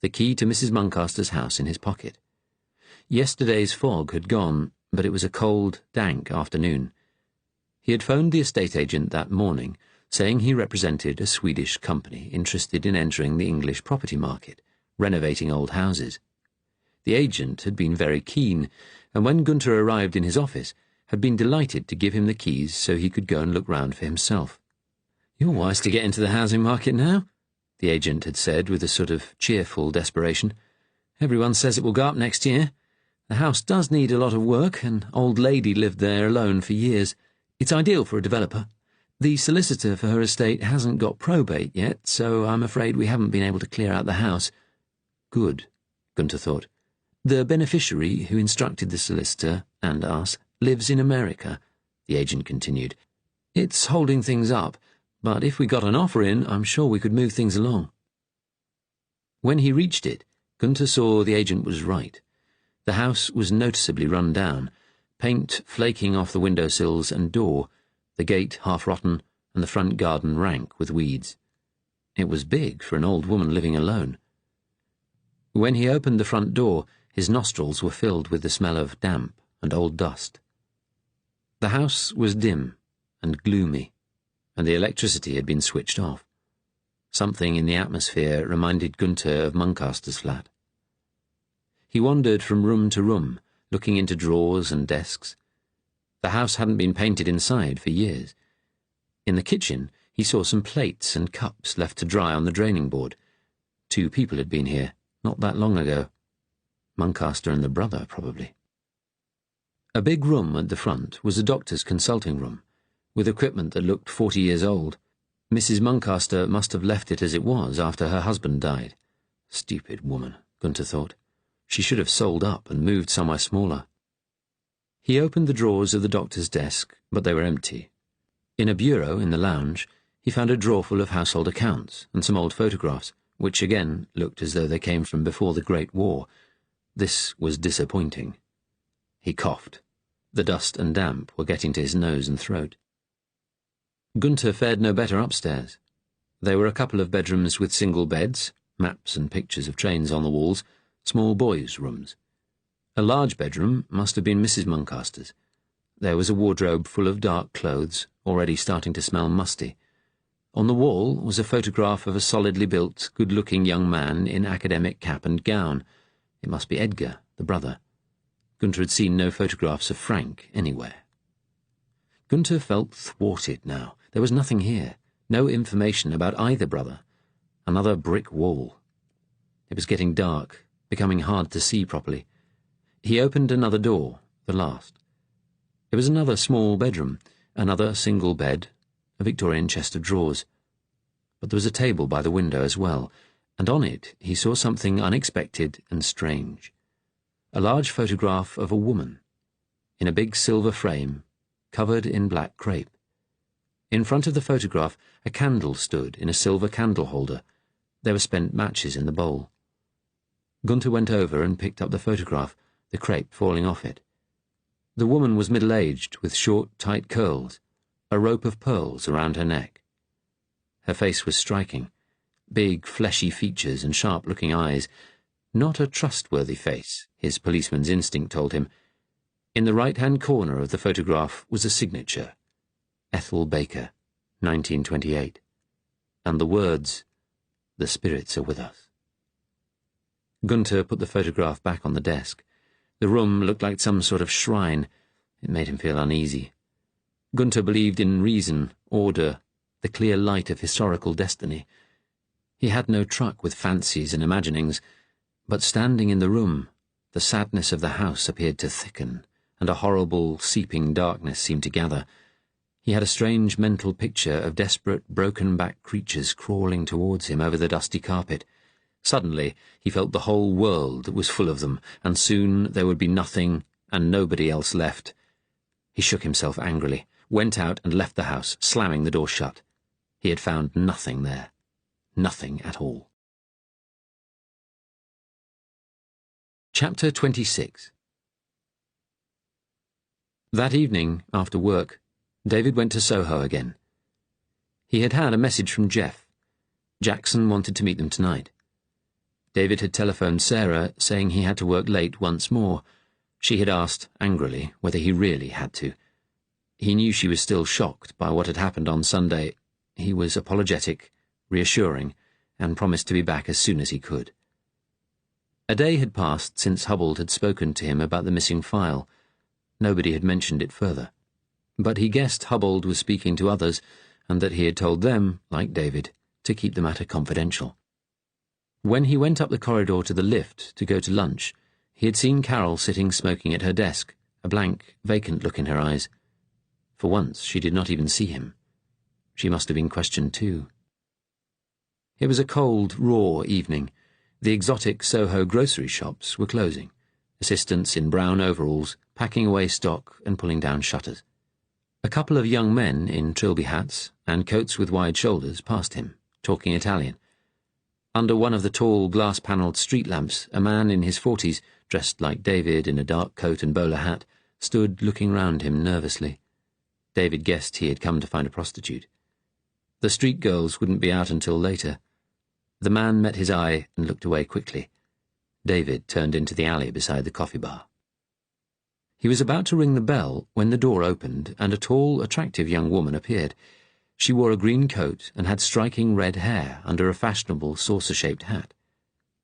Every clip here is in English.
the key to Mrs. Muncaster's house in his pocket. Yesterday's fog had gone, but it was a cold, dank afternoon. He had phoned the estate agent that morning, saying he represented a Swedish company interested in entering the English property market, renovating old houses. The agent had been very keen, and when Gunter arrived in his office, had been delighted to give him the keys so he could go and look round for himself. "You're wise to get into the housing market now," the agent had said with a sort of cheerful desperation. "Everyone says it will go up next year. The house does need a lot of work. An old lady lived there alone for years. It's ideal for a developer. The solicitor for her estate hasn't got probate yet, so I'm afraid we haven't been able to clear out the house." Good, Gunter thought. "The beneficiary who instructed the solicitor, and us, lives in America," the agent continued. "It's holding things up, but if we got an offer in, I'm sure we could move things along." When he reached it, Gunter saw the agent was right. The house was noticeably run down, paint flaking off the windowsills and door, the gate half-rotten, and the front garden rank with weeds. It was big for an old woman living alone. When he opened the front door, his nostrils were filled with the smell of damp and old dust. The house was dim and gloomy, and the electricity had been switched off. Something in the atmosphere reminded Gunter of Muncaster's flat. He wandered from room to room, looking into drawers and desks. The house hadn't been painted inside for years. In the kitchen, he saw some plates and cups left to dry on the draining board. 2 people had been here, not that long ago. Muncaster and the brother, probably. A big room at the front was a doctor's consulting room, with equipment that looked 40 years old. Mrs. Muncaster must have left it as it was after her husband died. Stupid woman, Gunter thought. She should have sold up and moved somewhere smaller. He opened the drawers of the doctor's desk, but they were empty. In a bureau in the lounge, he found a drawer full of household accounts and some old photographs, which again looked as though they came from before the Great War. This was disappointing. He coughed. The dust and damp were getting to his nose and throat. Gunter fared no better upstairs. There were a couple of bedrooms with single beds, maps and pictures of trains on the walls, small boys' rooms. A large bedroom must have been Mrs. Muncaster's. There was a wardrobe full of dark clothes, already starting to smell musty. On the wall was a photograph of a solidly built, good-looking young man in academic cap and gown. It must be Edgar, the brother. Gunter had seen no photographs of Frank anywhere. Gunter felt thwarted now. There was nothing here, no information about either brother. Another brick wall. It was getting dark, becoming hard to see properly. He opened another door, the last. It was another small bedroom, another single bed, a Victorian chest of drawers. But there was a table by the window as well, and on it he saw something unexpected and strange. A large photograph of a woman, in a big silver frame, covered in black crepe. In front of the photograph, a candle stood in a silver candle holder. There were spent matches in the bowl. Gunter went over and picked up the photograph, the crepe falling off it. The woman was middle-aged, with short, tight curls, a rope of pearls around her neck. Her face was striking, big, fleshy features and sharp-looking eyes. Not a trustworthy face, his policeman's instinct told him. In the right-hand corner of the photograph was a signature, Ethel Baker, 1928, and the words, "The spirits are with us." Gunter put the photograph back on the desk. The room looked like some sort of shrine. It made him feel uneasy. Gunter believed in reason, order, the clear light of historical destiny. He had no truck with fancies and imaginings, but standing in the room, the sadness of the house appeared to thicken, and a horrible, seeping darkness seemed to gather. He had a strange mental picture of desperate, broken-backed creatures crawling towards him over the dusty carpet. Suddenly, he felt the whole world was full of them, and soon there would be nothing and nobody else left. He shook himself angrily, went out and left the house, slamming the door shut. He had found nothing there. Nothing at all. Chapter 26. That evening, after work, David went to Soho again. He had had a message from Jeff. Jackson wanted to meet them tonight. David had telephoned Sarah, saying he had to work late once more. She had asked, angrily, whether he really had to. He knew she was still shocked by what had happened on Sunday. He was apologetic, reassuring, and promised to be back as soon as he could. A day had passed since Hubbold had spoken to him about the missing file. Nobody had mentioned it further. But he guessed Hubbold was speaking to others, and that he had told them, like David, to keep the matter confidential. When he went up the corridor to the lift to go to lunch, he had seen Carol sitting smoking at her desk, a blank, vacant look in her eyes. For once, she did not even see him. She must have been questioned too. It was a cold, raw evening. The exotic Soho grocery shops were closing, assistants in brown overalls packing away stock and pulling down shutters. A couple of young men in trilby hats and coats with wide shoulders passed him, talking Italian. Under one of the tall, glass-panelled street lamps, a man in his 40s, dressed like David in a dark coat and bowler hat, stood looking round him nervously. David guessed he had come to find a prostitute. The street girls wouldn't be out until later. The man met his eye and looked away quickly. David turned into the alley beside the coffee bar. He was about to ring the bell when the door opened and a tall, attractive young woman appeared. She wore a green coat and had striking red hair under a fashionable saucer-shaped hat.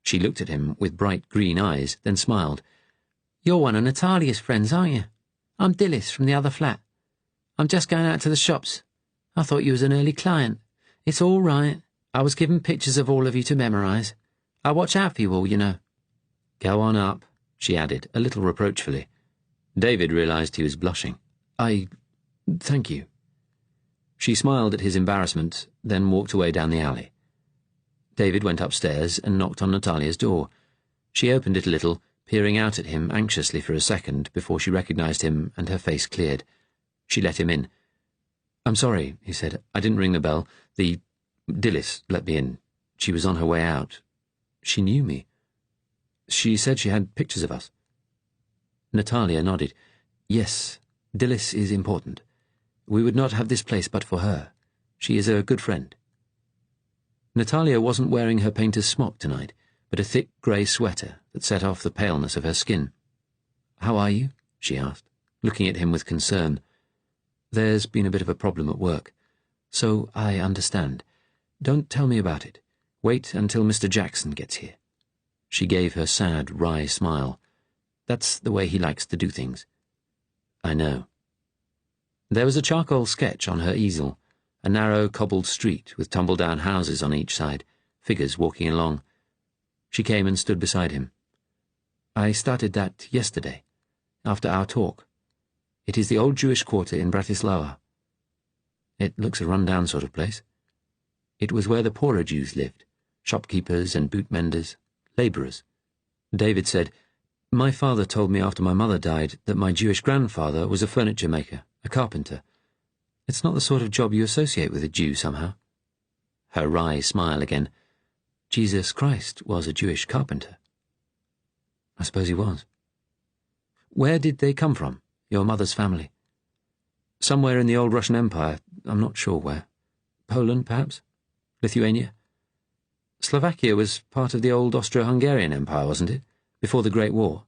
She looked at him with bright green eyes, then smiled. "You're one of Natalia's friends, aren't you? I'm Dilys from the other flat. I'm just going out to the shops. I thought you was an early client. It's all right. I was given pictures of all of you to memorize. I watch out for you all, you know." "Go on up," she added, a little reproachfully. David realized he was blushing. Thank you." She smiled at his embarrassment, then walked away down the alley. David went upstairs and knocked on Natalia's door. She opened it a little, peering out at him anxiously for a second before she recognized him and her face cleared. She let him in. "I'm sorry," he said. "I didn't ring the bell. Dilys let me in. She was on her way out. She knew me. She said she had pictures of us." Natalia nodded. "Yes, Dilys is important. We would not have this place but for her. She is a good friend." Natalia wasn't wearing her painter's smock tonight, but a thick grey sweater that set off the paleness of her skin. "How are you?" she asked, looking at him with concern. "There's been a bit of a problem at work. So I understand. Don't tell me about it. Wait until Mr. Jackson gets here." She gave her sad, wry smile. "That's the way he likes to do things." "I know." There was a charcoal sketch on her easel, a narrow cobbled street with tumble-down houses on each side, figures walking along. She came and stood beside him. "I started that yesterday, after our talk. It is the old Jewish quarter in Bratislava. It looks a run-down sort of place. It was where the poorer Jews lived, shopkeepers and boot-menders, labourers." David said, "My father told me after my mother died that my Jewish grandfather was a furniture maker, a carpenter. It's not the sort of job you associate with a Jew, somehow." Her wry smile again. "Jesus Christ was a Jewish carpenter." "I suppose he was." "Where did they come from, your mother's family?" "Somewhere in the old Russian Empire. I'm not sure where. Poland, perhaps? Lithuania? Slovakia was part of the old Austro-Hungarian Empire, wasn't it? Before the Great War."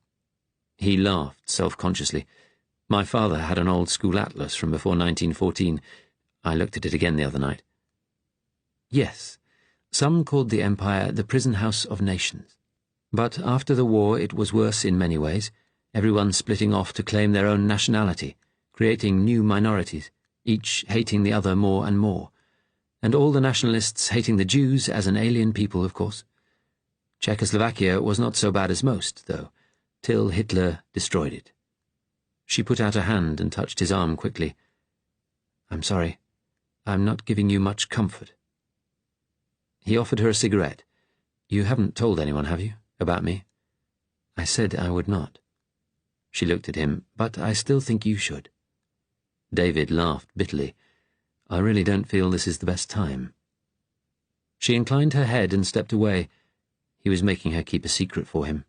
He laughed self-consciously. "My father had an old school atlas from before 1914. I looked at it again the other night." "Yes, some called the empire the prison house of nations. But after the war it was worse in many ways, everyone splitting off to claim their own nationality, creating new minorities, each hating the other more and more, and all the nationalists hating the Jews as an alien people, of course. Czechoslovakia was not so bad as most, though, till Hitler destroyed it." She put out a hand and touched his arm quickly. "I'm sorry. I'm not giving you much comfort." He offered her a cigarette. "You haven't told anyone, have you, about me?" "I said I would not." She looked at him. "But I still think you should." David laughed bitterly. "I really don't feel this is the best time." She inclined her head and stepped away. He was making her keep a secret for him.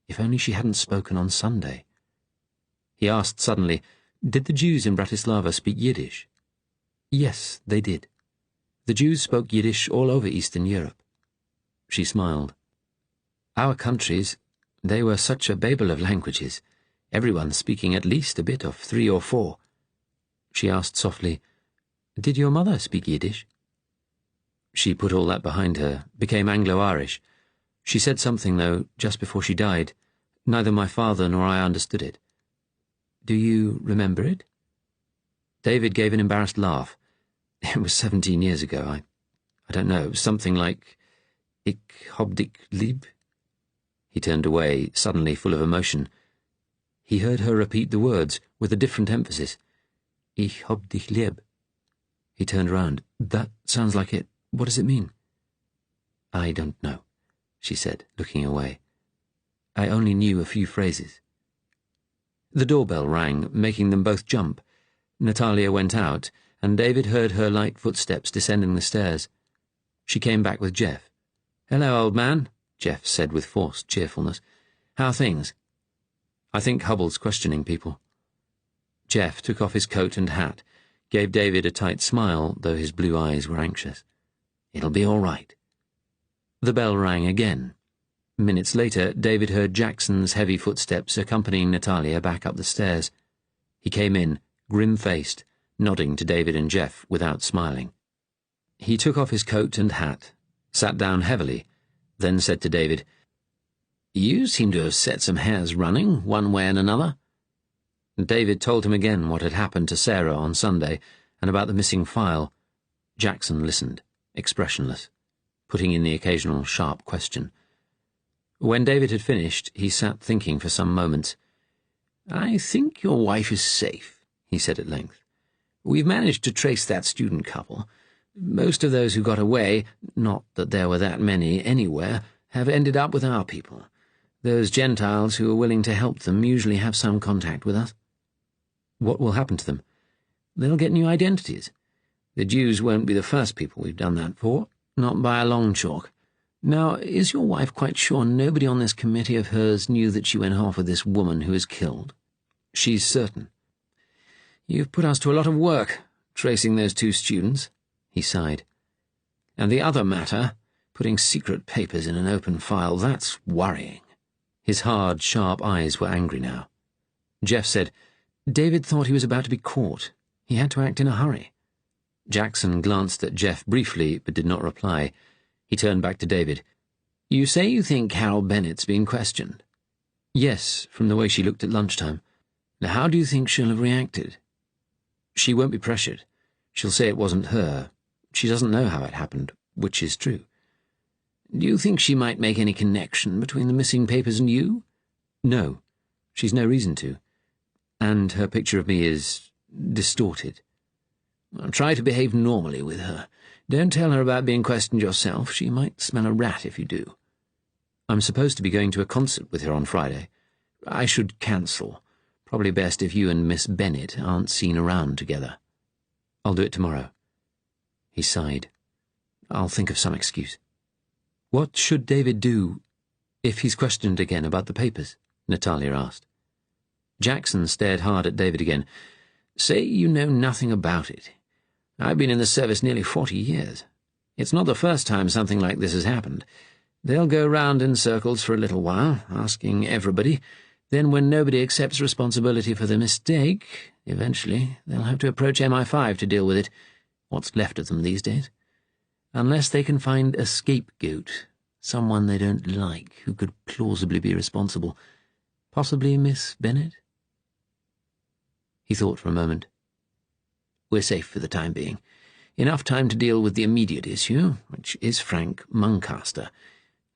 If only she hadn't spoken on Sunday. He asked suddenly, "Did the Jews in Bratislava speak Yiddish?" "Yes, they did. The Jews spoke Yiddish all over Eastern Europe." She smiled. Our countries, they were such a babel of languages, everyone speaking at least a bit of 3 or 4. She asked softly, "Did your mother speak Yiddish?" She put all that behind her, became Anglo-Irish. She said something, though, just before she died. Neither my father nor I understood it. "Do you remember it?" David gave an embarrassed laugh. It was 17 years ago. I don't know, something like, "Ich hab dich lieb." He turned away, suddenly full of emotion. He heard her repeat the words, with a different emphasis. "Ich hab dich lieb." He turned round. "That sounds like it. What does it mean?" "I don't know," she said, looking away. "I only knew a few phrases." The doorbell rang, making them both jump. Natalia went out, and David heard her light footsteps descending the stairs. She came back with Jeff. "Hello, old man," Jeff said with forced cheerfulness. "How are things?" "I think Hubbell's questioning people." Jeff took off his coat and hat, gave David a tight smile, though his blue eyes were anxious. "It'll be all right." The bell rang again. Minutes later, David heard Jackson's heavy footsteps accompanying Natalia back up the stairs. He came in, grim-faced, nodding to David and Jeff without smiling. He took off his coat and hat, sat down heavily, then said to David, "You seem to have set some hairs running, one way and another." David told him again what had happened to Sarah on Sunday, and about the missing file. Jackson listened, expressionless, putting in the occasional sharp question. When David had finished, he sat thinking for some moments. "I think your wife is safe," he said at length. "We've managed to trace that student couple. Most of those who got away, not that there were that many anywhere, have ended up with our people. Those Gentiles who are willing to help them usually have some contact with us." "What will happen to them?" "They'll get new identities. The Jews won't be the first people we've done that for, not by a long chalk. Now, is your wife quite sure nobody on this committee of hers knew that she went off with this woman who was killed?" "She's certain." "You've put us to a lot of work, tracing those 2 students," he sighed. "And the other matter, putting secret papers in an open file, that's worrying." His hard, sharp eyes were angry now. Jeff said, "David thought he was about to be caught. He had to act in a hurry." Jackson glanced at Jeff briefly, but did not reply. He turned back to David. "You say you think Carol Bennett's been questioned?" "Yes, from the way she looked at lunchtime." "Now, how do you think she'll have reacted?" "She won't be pressured. She'll say it wasn't her. She doesn't know how it happened, which is true." "Do you think she might make any connection between the missing papers and you?" "No. She's no reason to. And her picture of me is distorted." "Well, try to behave normally with her. Don't tell her about being questioned yourself. She might smell a rat if you do." "I'm supposed to be going to a concert with her on Friday. I should cancel. Probably best if you and Miss Bennett aren't seen around together." "I'll do it tomorrow." He sighed. "I'll think of some excuse." "What should David do if he's questioned again about the papers?" Natalia asked. Jackson stared hard at David again. "Say you know nothing about it. I've been in the service nearly 40 years. It's not the first time something like this has happened. They'll go round in circles for a little while, asking everybody. Then when nobody accepts responsibility for the mistake, eventually they'll have to approach MI5 to deal with it, what's left of them these days. Unless they can find a scapegoat, someone they don't like who could plausibly be responsible. Possibly Miss Bennett?" He thought for a moment. "We're safe for the time being. Enough time to deal with the immediate issue, which is Frank Muncaster.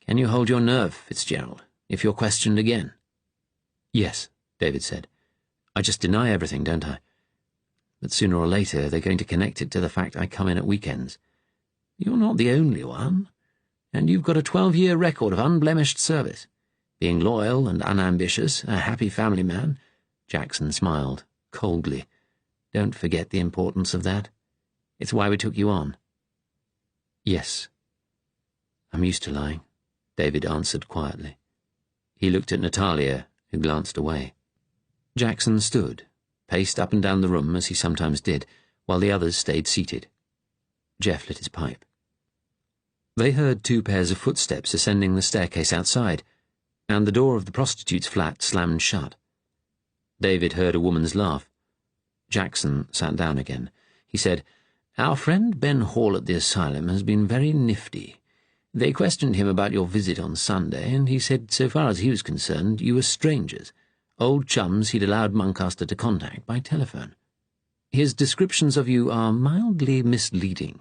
Can you hold your nerve, Fitzgerald, if you're questioned again?" "Yes," David said. "I just deny everything, don't I? But sooner or later they're going to connect it to the fact I come in at weekends." "You're not the only one. And you've got a 12-year record of unblemished service. Being loyal and unambitious, a happy family man." Jackson smiled, coldly. "Don't forget the importance of that. It's why we took you on." "Yes. I'm used to lying," David answered quietly. He looked at Natalia, who glanced away. Jackson stood, paced up and down the room as he sometimes did, while the others stayed seated. Jeff lit his pipe. They heard 2 pairs of footsteps ascending the staircase outside. and the door of the prostitute's flat slammed shut. David heard a woman's laugh. Jackson sat down again. He said, "Our friend Ben Hall at the asylum has been very nifty. They questioned him about your visit on Sunday, and he said so far as he was concerned you were strangers, old chums he'd allowed Muncaster to contact by telephone. His descriptions of you are mildly misleading."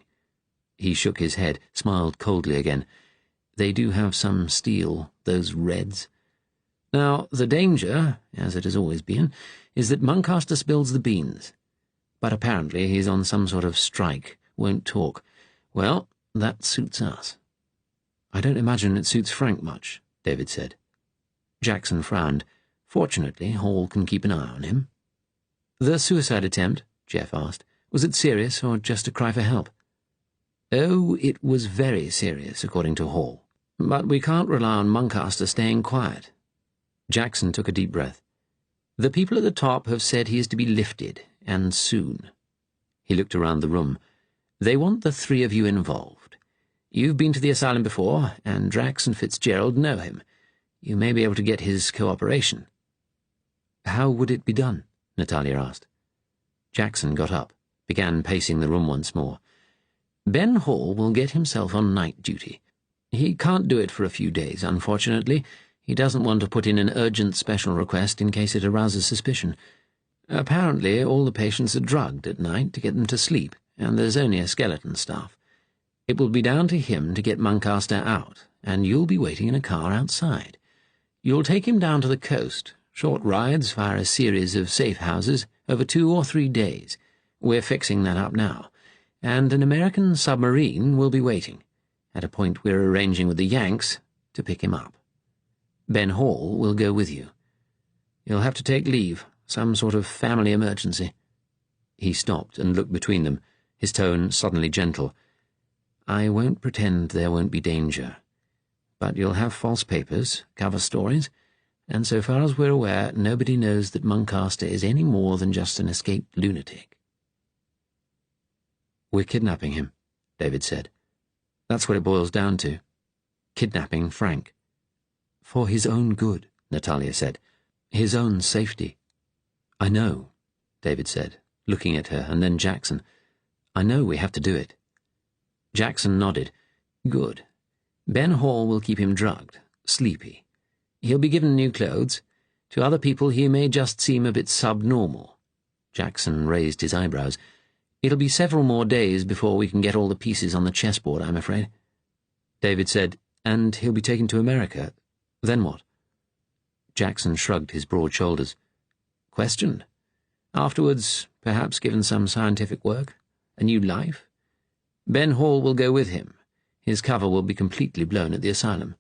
He shook his head, smiled coldly again. "They do have some steel, those Reds. Now, the danger, as it has always been, is that Muncaster spills the beans. But apparently he's on some sort of strike, won't talk. Well, that suits us." "I don't imagine it suits Frank much," David said. Jackson frowned. "Fortunately, Hall can keep an eye on him." "The suicide attempt?" Jeff asked. "Was it serious, or just a cry for help?" "Oh, it was very serious, according to Hall. But we can't rely on Muncaster staying quiet." Jackson took a deep breath. "The people at the top have said he is to be lifted, and soon." He looked around the room. "They want the three of you involved. You've been to the asylum before, and Drax and Fitzgerald know him. You may be able to get his cooperation." "How would it be done?" Natalia asked. Jackson got up, began pacing the room once more. "Ben Hall will get himself on night duty. He can't do it for a few days, unfortunately. He doesn't want to put in an urgent special request in case it arouses suspicion. Apparently all the patients are drugged at night to get them to sleep, and there's only a skeleton staff. It will be down to him to get Muncaster out, and you'll be waiting in a car outside. You'll take him down to the coast, short rides via a series of safe houses over 2 or 3 days. We're fixing that up now. And an American submarine will be waiting, at a point we're arranging with the Yanks, to pick him up. Ben Hall will go with you. You'll have to take leave, some sort of family emergency." He stopped and looked between them, his tone suddenly gentle. "I won't pretend there won't be danger. But you'll have false papers, cover stories, and so far as we're aware, nobody knows that Muncaster is any more than just an escaped lunatic." "We're kidnapping him," David said. "That's what it boils down to. Kidnapping Frank." "For his own good," Natalia said. "His own safety." "I know," David said, looking at her, and then Jackson. "I know we have to do it." Jackson nodded. "Good. Ben Hall will keep him drugged, sleepy. He'll be given new clothes. To other people he may just seem a bit subnormal." Jackson raised his eyebrows. "It'll be several more days before we can get all the pieces on the chessboard, I'm afraid." David said, "And he'll be taken to America. Then what?" Jackson shrugged his broad shoulders. "Questioned. Afterwards, perhaps given some scientific work, a new life. Ben Hall will go with him. His cover will be completely blown at the asylum."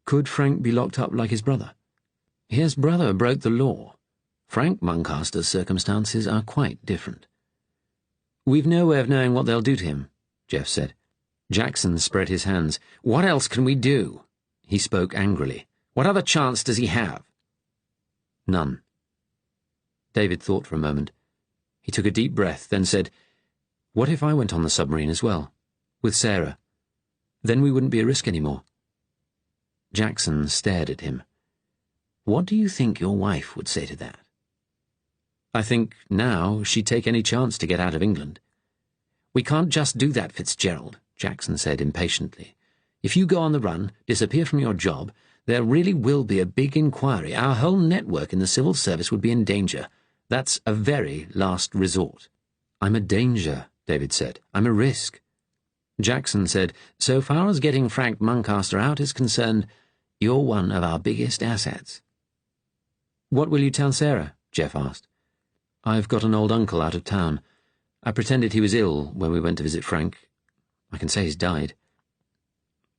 "Could Frank be locked up like his brother?" "His brother broke the law. Frank Muncaster's circumstances are quite different." "We've no way of knowing what they'll do to him," Jeff said. Jackson spread his hands. "What else can we do?" He spoke angrily. "What other chance does he have?" "None." David thought for a moment. He took a deep breath, then said, "What if I went on the submarine as well, with Sarah? Then we wouldn't be a risk anymore." Jackson stared at him. "What do you think your wife would say to that?" "I think, now, she'd take any chance to get out of England." "We can't just do that, Fitzgerald," Jackson said impatiently. "If you go on the run, disappear from your job, there really will be a big inquiry. Our whole network in the civil service would be in danger. That's a very last resort." "I'm a danger," David said. "I'm a risk." Jackson said, "So far as getting Frank Muncaster out is concerned, you're one of our biggest assets." "What will you tell Sarah?" Jeff asked. "I've got an old uncle out of town. I pretended he was ill when we went to visit Frank. I can say he's died.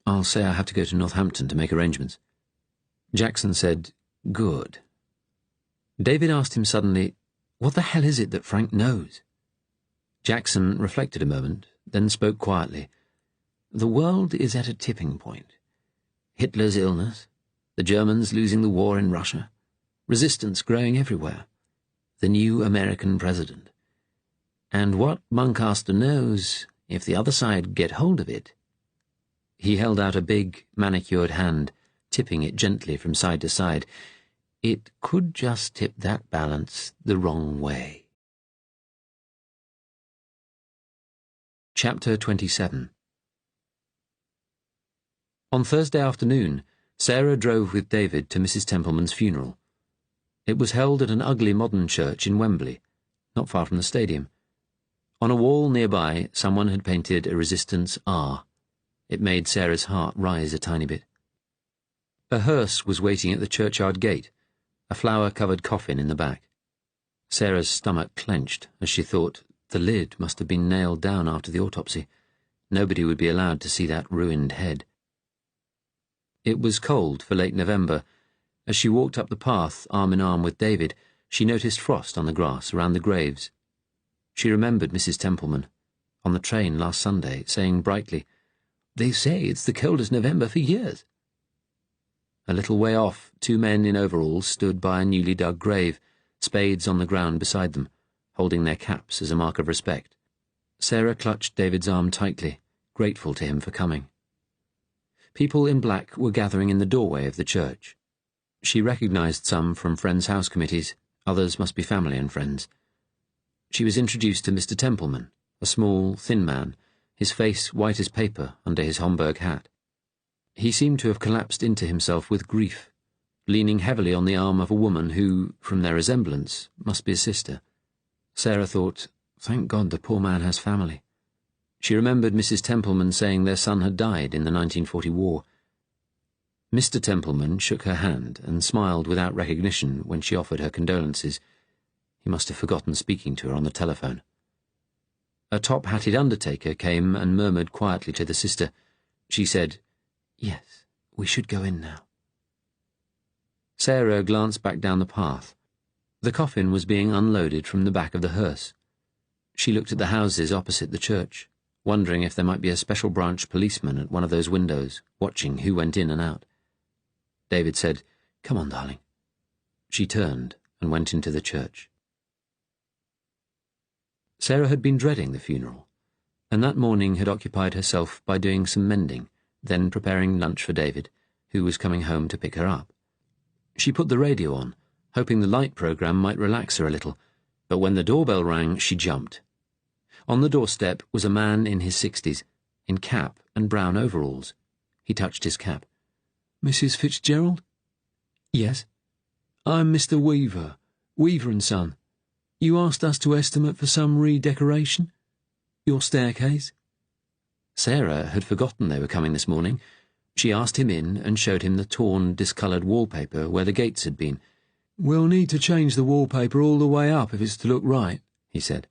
I'll say I have to go to Northampton to make arrangements." Jackson said, "Good." David asked him suddenly, "What the hell is it that Frank knows?" Jackson reflected a moment, then spoke quietly. "The world is at a tipping point. Hitler's illness, the Germans losing the war in Russia, resistance growing everywhere, the new American president. And what Muncaster knows, if the other side get hold of it—" He held out a big, manicured hand, tipping it gently from side to side. It could just tip that balance the wrong way. Chapter 27. On Thursday afternoon, Sarah drove with David to Mrs. Templeman's funeral. It was held at an ugly modern church in Wembley, not far from the stadium. On a wall nearby, someone had painted a resistance R. It made Sarah's heart rise a tiny bit. A hearse was waiting at the churchyard gate, a flower-covered coffin in the back. Sarah's stomach clenched as she thought the lid must have been nailed down after the autopsy. Nobody would be allowed to see that ruined head. It was cold for late November. As she walked up the path, arm in arm with David, she noticed frost on the grass around the graves. She remembered Mrs. Templeman, on the train last Sunday, saying brightly, "They say it's the coldest November for years." A little way off, two men in overalls stood by a newly dug grave, spades on the ground beside them, holding their caps as a mark of respect. Sarah clutched David's arm tightly, grateful to him for coming. People in black were gathering in the doorway of the church. She recognized some from friends' house committees, others must be family and friends. She was introduced to Mr. Templeman, a small, thin man, his face white as paper under his Homburg hat. He seemed to have collapsed into himself with grief, leaning heavily on the arm of a woman who, from their resemblance, must be a sister. Sarah thought, thank God the poor man has family. She remembered Mrs. Templeman saying their son had died in the 1940 war. Mr. Templeman shook her hand and smiled without recognition when she offered her condolences. He must have forgotten speaking to her on the telephone. A top-hatted undertaker came and murmured quietly to the sister. She said, "Yes, we should go in now." Sarah glanced back down the path. The coffin was being unloaded from the back of the hearse. She looked at the houses opposite the church, wondering if there might be a special branch policeman at one of those windows, watching who went in and out. David said, "Come on, darling." She turned and went into the church. Sarah had been dreading the funeral, and that morning had occupied herself by doing some mending, then preparing lunch for David, who was coming home to pick her up. She put the radio on, hoping the light program might relax her a little, but when the doorbell rang, she jumped. On the doorstep was a man in his 60s, in cap and brown overalls. He touched his cap. "Mrs. Fitzgerald?" "Yes." "I'm Mr. Weaver, Weaver & Son. You asked us to estimate for some redecoration? Your staircase?" Sarah had forgotten they were coming this morning. She asked him in and showed him the torn, discoloured wallpaper where the gates had been. "We'll need to change the wallpaper all the way up if it's to look right," he said.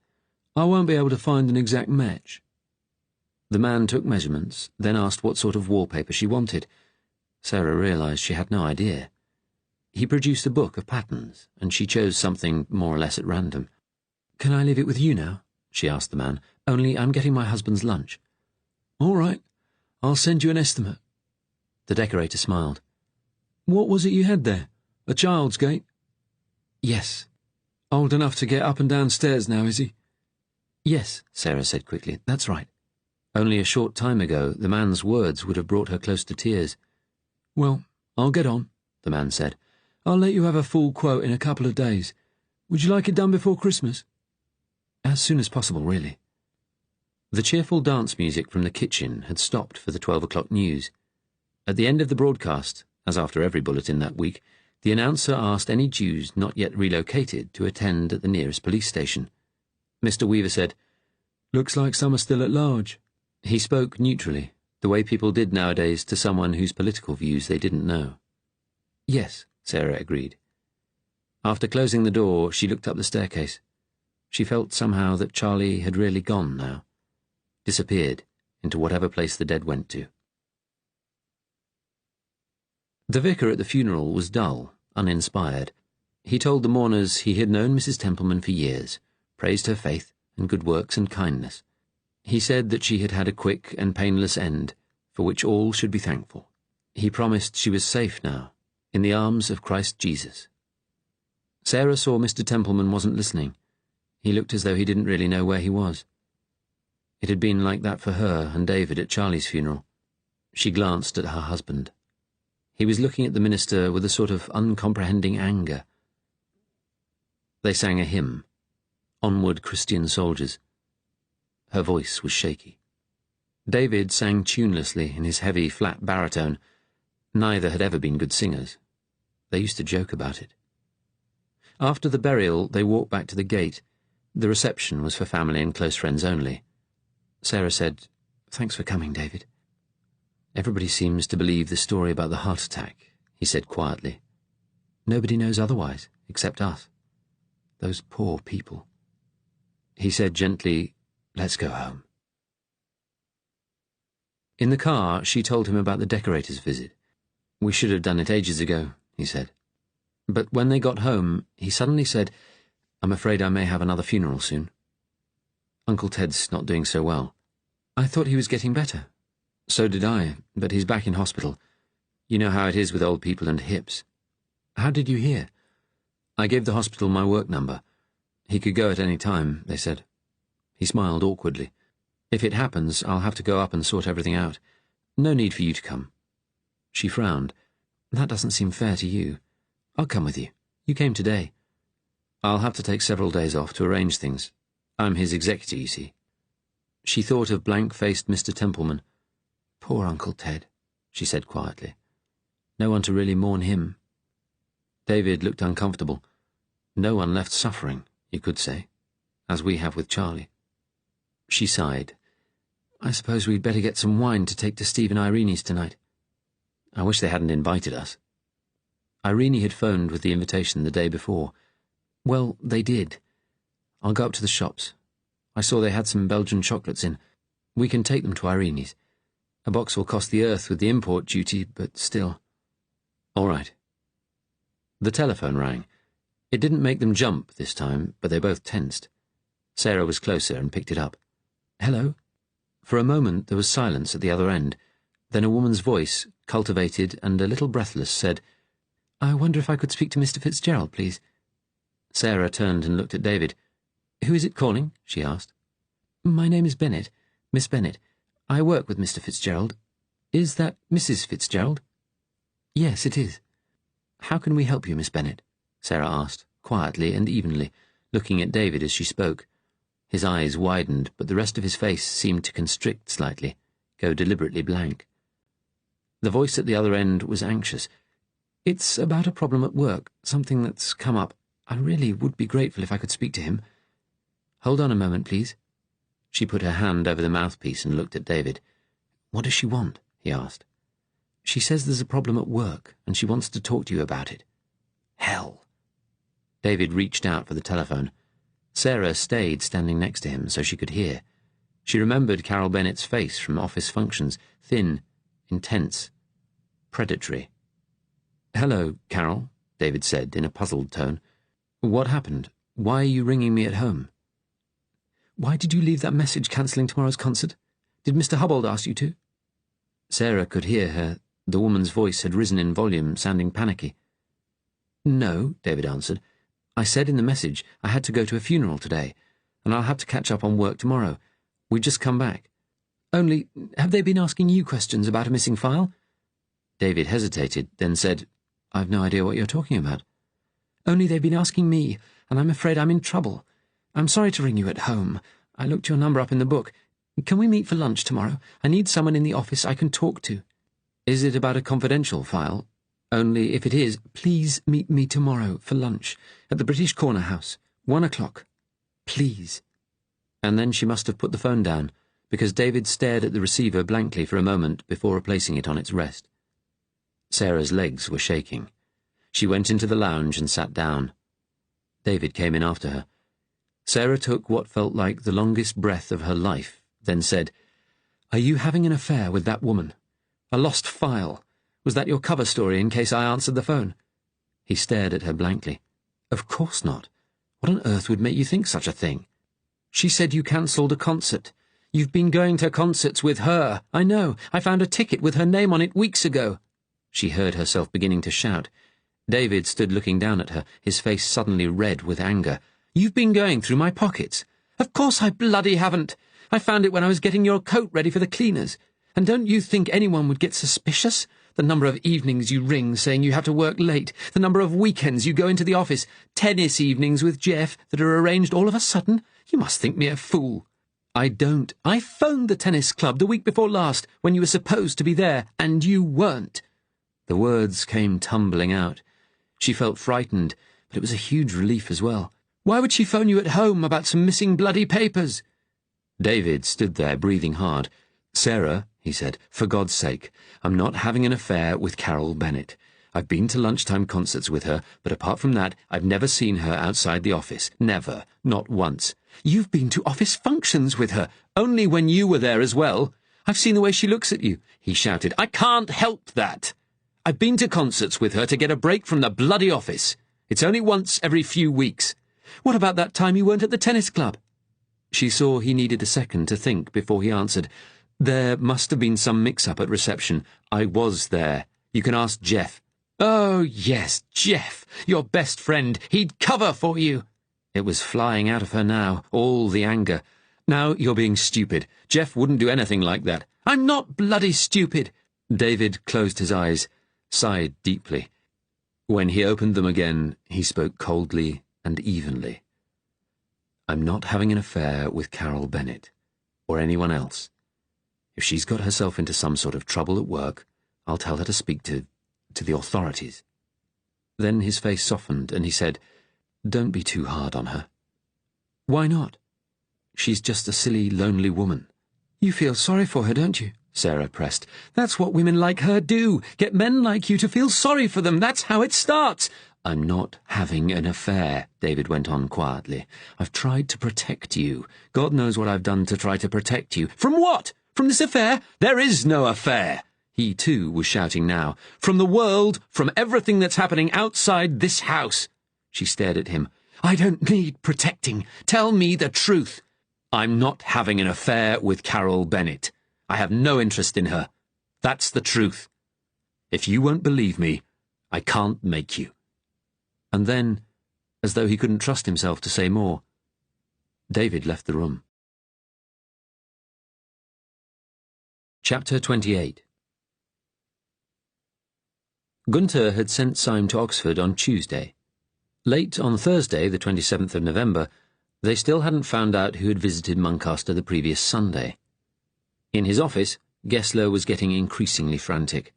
"I won't be able to find an exact match." The man took measurements, then asked what sort of wallpaper she wanted. Sarah realised she had no idea. He produced a book of patterns, and she chose something more or less at random. "Can I leave it with you now?" she asked the man. "Only I'm getting my husband's lunch." "All right. I'll send you an estimate." The decorator smiled. "What was it you had there? A child's gate?" "Yes." "Old enough to get up and down stairs now, is he?" "Yes," Sarah said quickly. "That's right." Only a short time ago, the man's words would have brought her close to tears. "Well, I'll get on," the man said. "I'll let you have a full quote in a couple of days. Would you like it done before Christmas?" "As soon as possible, really." The cheerful dance music from the kitchen had stopped for the 12 o'clock news. At the end of the broadcast, as after every bulletin that week, the announcer asked any Jews not yet relocated to attend at the nearest police station. Mr. Weaver said, "Looks like some are still at large." He spoke neutrally, the way people did nowadays to someone whose political views they didn't know. "Yes," Sarah agreed. After closing the door, she looked up the staircase. She felt somehow that Charlie had really gone now, disappeared into whatever place the dead went to. The vicar at the funeral was dull, uninspired. He told the mourners he had known Mrs. Templeman for years, praised her faith and good works and kindness. He said that she had had a quick and painless end, for which all should be thankful. He promised she was safe now, in the arms of Christ Jesus. Sarah saw Mr. Templeman wasn't listening. He looked as though he didn't really know where he was. It had been like that for her and David at Charlie's funeral. She glanced at her husband. He was looking at the minister with a sort of uncomprehending anger. They sang a hymn, "Onward, Christian Soldiers." Her voice was shaky. David sang tunelessly in his heavy, flat baritone. Neither had ever been good singers. They used to joke about it. After the burial, they walked back to the gate. The reception was for family and close friends only. Sarah said, "Thanks for coming, David." "Everybody seems to believe the story about the heart attack," he said quietly. "Nobody knows otherwise, except us. Those poor people." He said gently, "Let's go home." In the car, she told him about the decorator's visit. "We should have done it ages ago," he said. But when they got home, he suddenly said, "I'm afraid I may have another funeral soon. Uncle Ted's not doing so well." "I thought he was getting better." "So did I, but he's back in hospital. You know how it is with old people and hips." "How did you hear?" "I gave the hospital my work number. He could go at any time, they said." He smiled awkwardly. "If it happens, I'll have to go up and sort everything out. No need for you to come." She frowned. "That doesn't seem fair to you. I'll come with you. You came today." "I'll have to take several days off to arrange things. I'm his executor, you see." She thought of blank-faced Mr. Templeman. "Poor Uncle Ted," she said quietly. "No one to really mourn him." David looked uncomfortable. "No one left suffering, you could say, as we have with Charlie." She sighed. "I suppose we'd better get some wine to take to Steve and Irene's tonight." "I wish they hadn't invited us." Irene had phoned with the invitation the day before. "Well, they did. I'll go up to the shops. I saw they had some Belgian chocolates in. We can take them to Irene's. A box will cost the earth with the import duty, but still." "All right." The telephone rang. It didn't make them jump this time, but they both tensed. Sarah was closer and picked it up. "Hello?" For a moment there was silence at the other end. Then a woman's voice, cultivated and a little breathless, said, "I wonder if I could speak to Mr. Fitzgerald, please." Sarah turned and looked at David. "Who is it calling?" she asked. "My name is Bennett, Miss Bennett. I work with Mr. Fitzgerald. Is that Mrs. Fitzgerald?" "Yes, it is." "How can we help you, Miss Bennett?" Sarah asked, quietly and evenly, looking at David as she spoke. His eyes widened, but the rest of his face seemed to constrict slightly, go deliberately blank. The voice at the other end was anxious. "It's about a problem at work, something that's come up. I really would be grateful if I could speak to him." "Hold on a moment, please." She put her hand over the mouthpiece and looked at David. "What does she want?" he asked. "She says there's a problem at work, and she wants to talk to you about it." "Hell." David reached out for the telephone. Sarah stayed standing next to him so she could hear. She remembered Carol Bennett's face from office functions, thin, intense, predatory. "Hello, Carol," David said in a puzzled tone. "What happened? Why are you ringing me at home?" "Why did you leave that message cancelling tomorrow's concert? Did Mr. Hubbold ask you to?" Sarah could hear her. The woman's voice had risen in volume, sounding panicky. "No," David answered. "I said in the message I had to go to a funeral today, and I'll have to catch up on work tomorrow. We've just come back. Only, have they been asking you questions about a missing file?" David hesitated, then said, "I've no idea what you're talking about." "Only they've been asking me, and I'm afraid I'm in trouble. I'm sorry to ring you at home. I looked your number up in the book. Can we meet for lunch tomorrow? I need someone in the office I can talk to." "Is it about a confidential file? Only, if it is, please meet me tomorrow for lunch at the British Corner House, 1 o'clock. Please." And then she must have put the phone down, because David stared at the receiver blankly for a moment before replacing it on its rest. Sarah's legs were shaking. She went into the lounge and sat down. David came in after her. Sarah took what felt like the longest breath of her life, then said, "Are you having an affair with that woman? A lost file? Was that your cover story in case I answered the phone?" He stared at her blankly. "Of course not. What on earth would make you think such a thing?" "She said you cancelled a concert. You've been going to concerts with her. I know. I found a ticket with her name on it weeks ago." She heard herself beginning to shout. David stood looking down at her, his face suddenly red with anger. "You've been going through my pockets." "Of course I bloody haven't. I found it when I was getting your coat ready for the cleaners. And don't you think anyone would get suspicious? The number of evenings you ring saying you have to work late. The number of weekends you go into the office. Tennis evenings with Jeff that are arranged all of a sudden. You must think me a fool. I don't. I phoned the tennis club the week before last when you were supposed to be there, and you weren't. The words came tumbling out. She felt frightened, but it was a huge relief as well. Why would she phone you at home about some missing bloody papers? David stood there, breathing hard. Sarah, he said, for God's sake, I'm not having an affair with Carol Bennett. I've been to lunchtime concerts with her, but apart from that, I've never seen her outside the office. Never. Not once. You've been to office functions with her, only when you were there as well. I've seen the way she looks at you, he shouted. I can't help that. I've been to concerts with her to get a break from the bloody office. It's only once every few weeks. What about that time you weren't at the tennis club? She saw he needed a second to think before he answered. There must have been some mix-up at reception. I was there. You can ask Jeff. Oh, yes, Jeff, your best friend. He'd cover for you. It was flying out of her now, all the anger. Now you're being stupid. Jeff wouldn't do anything like that. I'm not bloody stupid. David closed his eyes, sighed deeply. When he opened them again, he spoke coldly and evenly. I'm not having an affair with Carol Bennett, or anyone else. If she's got herself into some sort of trouble at work, I'll tell her to speak to the authorities. Then his face softened and he said, Don't be too hard on her. Why not? She's just a silly, lonely woman. You feel sorry for her, don't you? Sarah pressed. That's what women like her do. Get men like you to feel sorry for them. That's how it starts. I'm not having an affair, David went on quietly. I've tried to protect you. God knows what I've done to try to protect you. From what? From this affair? There is no affair. He, too, was shouting now. From the world, from everything that's happening outside this house. She stared at him. I don't need protecting. Tell me the truth. I'm not having an affair with Carol Bennett. I have no interest in her. That's the truth. If you won't believe me, I can't make you. And then, as though he couldn't trust himself to say more, David left the room. Chapter 28. Gunter had sent Syme to Oxford on Tuesday. Late on Thursday, the 27th of November, they still hadn't found out who had visited Muncaster the previous Sunday. In his office, Gessler was getting increasingly frantic.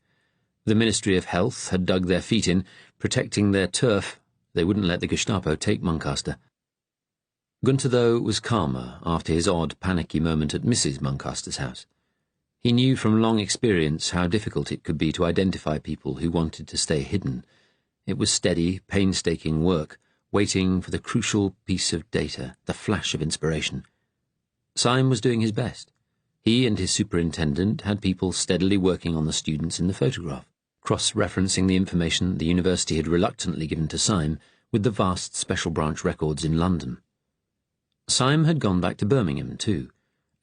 The Ministry of Health had dug their feet in, protecting their turf. They wouldn't let the Gestapo take Muncaster. Gunter, though, was calmer after his odd, panicky moment at Mrs. Muncaster's house. He knew from long experience how difficult it could be to identify people who wanted to stay hidden. It was steady, painstaking work, waiting for the crucial piece of data, the flash of inspiration. Syme was doing his best. He and his superintendent had people steadily working on the students in the photograph, cross-referencing the information the university had reluctantly given to Syme with the vast special branch records in London. Syme had gone back to Birmingham, too,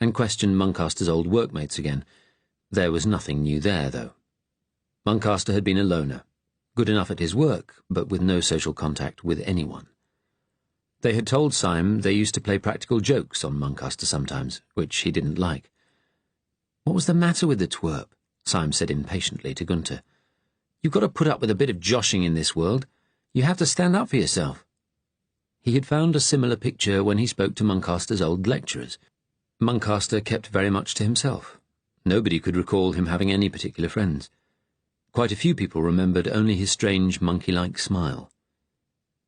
and questioned Muncaster's old workmates again. There was nothing new there, though. Muncaster had been a loner, good enough at his work, but with no social contact with anyone. They had told Syme they used to play practical jokes on Muncaster sometimes, which he didn't like. What was the matter with the twerp? Syme said impatiently to Gunter. You've got to put up with a bit of joshing in this world. You have to stand up for yourself. He had found a similar picture when he spoke to Muncaster's old lecturers. Muncaster kept very much to himself. Nobody could recall him having any particular friends. Quite a few people remembered only his strange, monkey-like smile.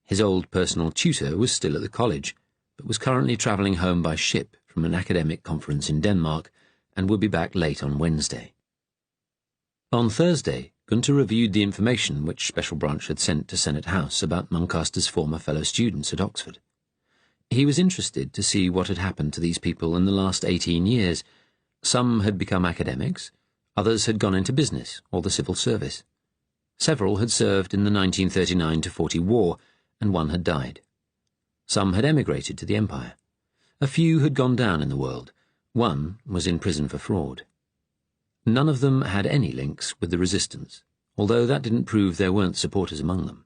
His old personal tutor was still at the college, but was currently travelling home by ship from an academic conference in Denmark, and would be back late on Wednesday. On Thursday, Gunter reviewed the information which Special Branch had sent to Senate House about Muncaster's former fellow students at Oxford. He was interested to see what had happened to these people in the last 18 years. Some had become academics, others had gone into business or the civil service. Several had served in the 1939-40 war, and one had died. Some had emigrated to the Empire. A few had gone down in the world. One was in prison for fraud. None of them had any links with the resistance, although that didn't prove there weren't supporters among them.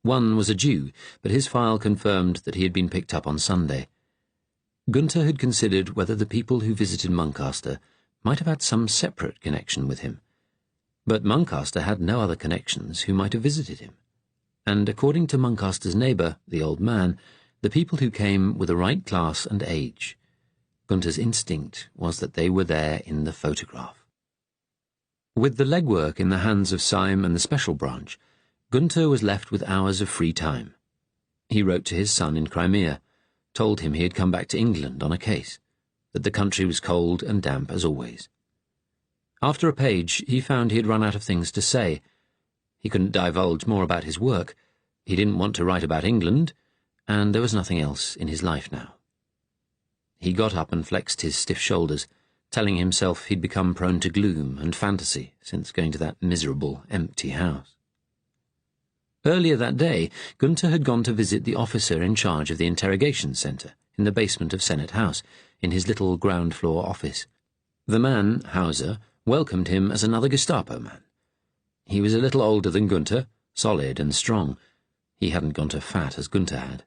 One was a Jew, but his file confirmed that he had been picked up on Sunday. Gunter had considered whether the people who visited Muncaster might have had some separate connection with him. But Muncaster had no other connections who might have visited him, and according to Muncaster's neighbour, the old man, the people who came were the right class and age. Gunther's instinct was that they were there in the photograph. With the legwork in the hands of Syme and the special branch, Gunther was left with hours of free time. He wrote to his son in Crimea, told him he had come back to England on a case, that the country was cold and damp as always. After a page, he found he had run out of things to say. He couldn't divulge more about his work, he didn't want to write about England, and there was nothing else in his life now. He got up and flexed his stiff shoulders, telling himself he'd become prone to gloom and fantasy since going to that miserable, empty house. Earlier that day, Gunther had gone to visit the officer in charge of the interrogation centre in the basement of Senate House, in his little ground-floor office. The man, Hauser, welcomed him as another Gestapo man. He was a little older than Gunther, solid and strong. He hadn't gone to fat as Gunther had.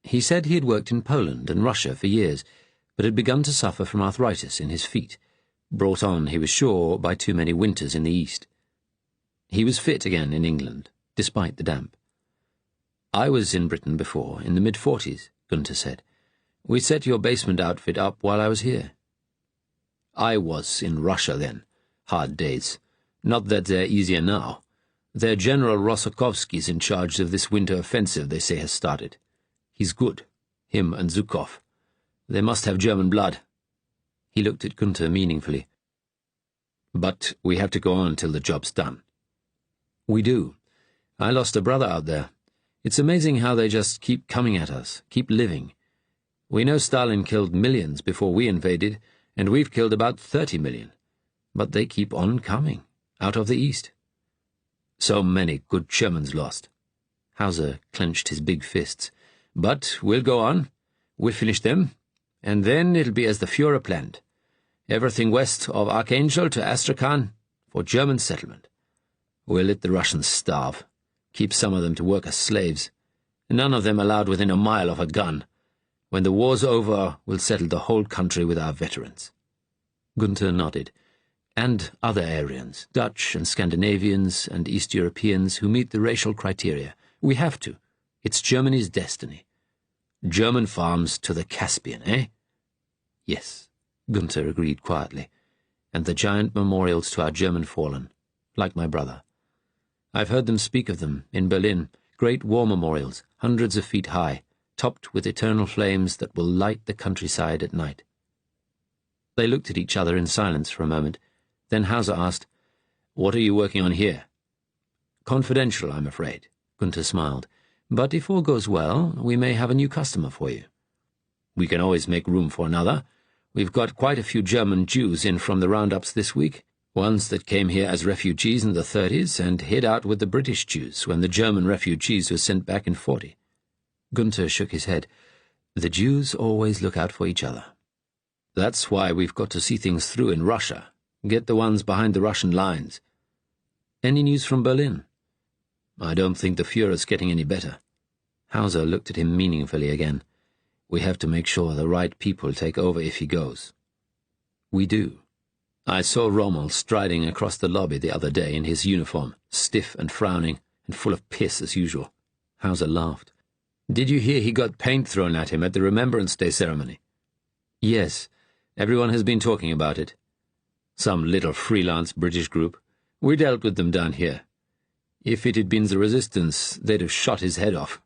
He said he had worked in Poland and Russia for years, but had begun to suffer from arthritis in his feet, brought on, he was sure, by too many winters in the East. He was fit again in England, despite the damp. "I was in Britain before, in the mid-40s, Gunther said. "We set your basement outfit up while I was here." "I was in Russia then. Hard days. Not that they're easier now. Their General Rosokovsky's in charge of this winter offensive they say has started. He's good, him and Zhukov. They must have German blood." He looked at Gunther meaningfully. "But we have to go on till the job's done." "We do. I lost a brother out there. It's amazing how they just keep coming at us, keep living. We know Stalin killed millions before we invaded, and we've killed about 30 million. But they keep on coming, out of the East. So many good Germans lost." Hauser clenched his big fists. "But we'll go on. We'll finish them. And then it'll be as the Führer planned. Everything west of Archangel to Astrakhan for German settlement. We'll let the Russians starve. Keep some of them to work as slaves. None of them allowed within a mile of a gun. When the war's over, we'll settle the whole country with our veterans." Gunther nodded. "And other Aryans, Dutch and Scandinavians and East Europeans who meet the racial criteria. We have to. It's Germany's destiny. German farms to the Caspian, eh?" "Yes," Gunther agreed quietly. "And the giant memorials to our German fallen, like my brother. I've heard them speak of them in Berlin, great war memorials, hundreds of feet high, topped with eternal flames that will light the countryside at night." They looked at each other in silence for a moment. Then Hauser asked, "What are you working on here?" "Confidential, I'm afraid," Gunther smiled. "But if all goes well, we may have a new customer for you." "We can always make room for another. We've got quite a few German Jews in from the roundups this week, ones that came here as refugees in the 30s and hid out with the British Jews when the German refugees were sent back in 40. Gunther shook his head. "The Jews always look out for each other. That's why we've got to see things through in Russia, get the ones behind the Russian lines." "Any news from Berlin?" "I don't think the Führer's getting any better." Hauser looked at him meaningfully again. "We have to make sure the right people take over if he goes." "We do. I saw Rommel striding across the lobby the other day in his uniform, stiff and frowning, and full of piss as usual." Hauser laughed. "Did you hear he got paint thrown at him at the Remembrance Day ceremony?" "Yes. Everyone has been talking about it." "Some little freelance British group. We dealt with them down here. If it had been the Resistance, they'd have shot his head off."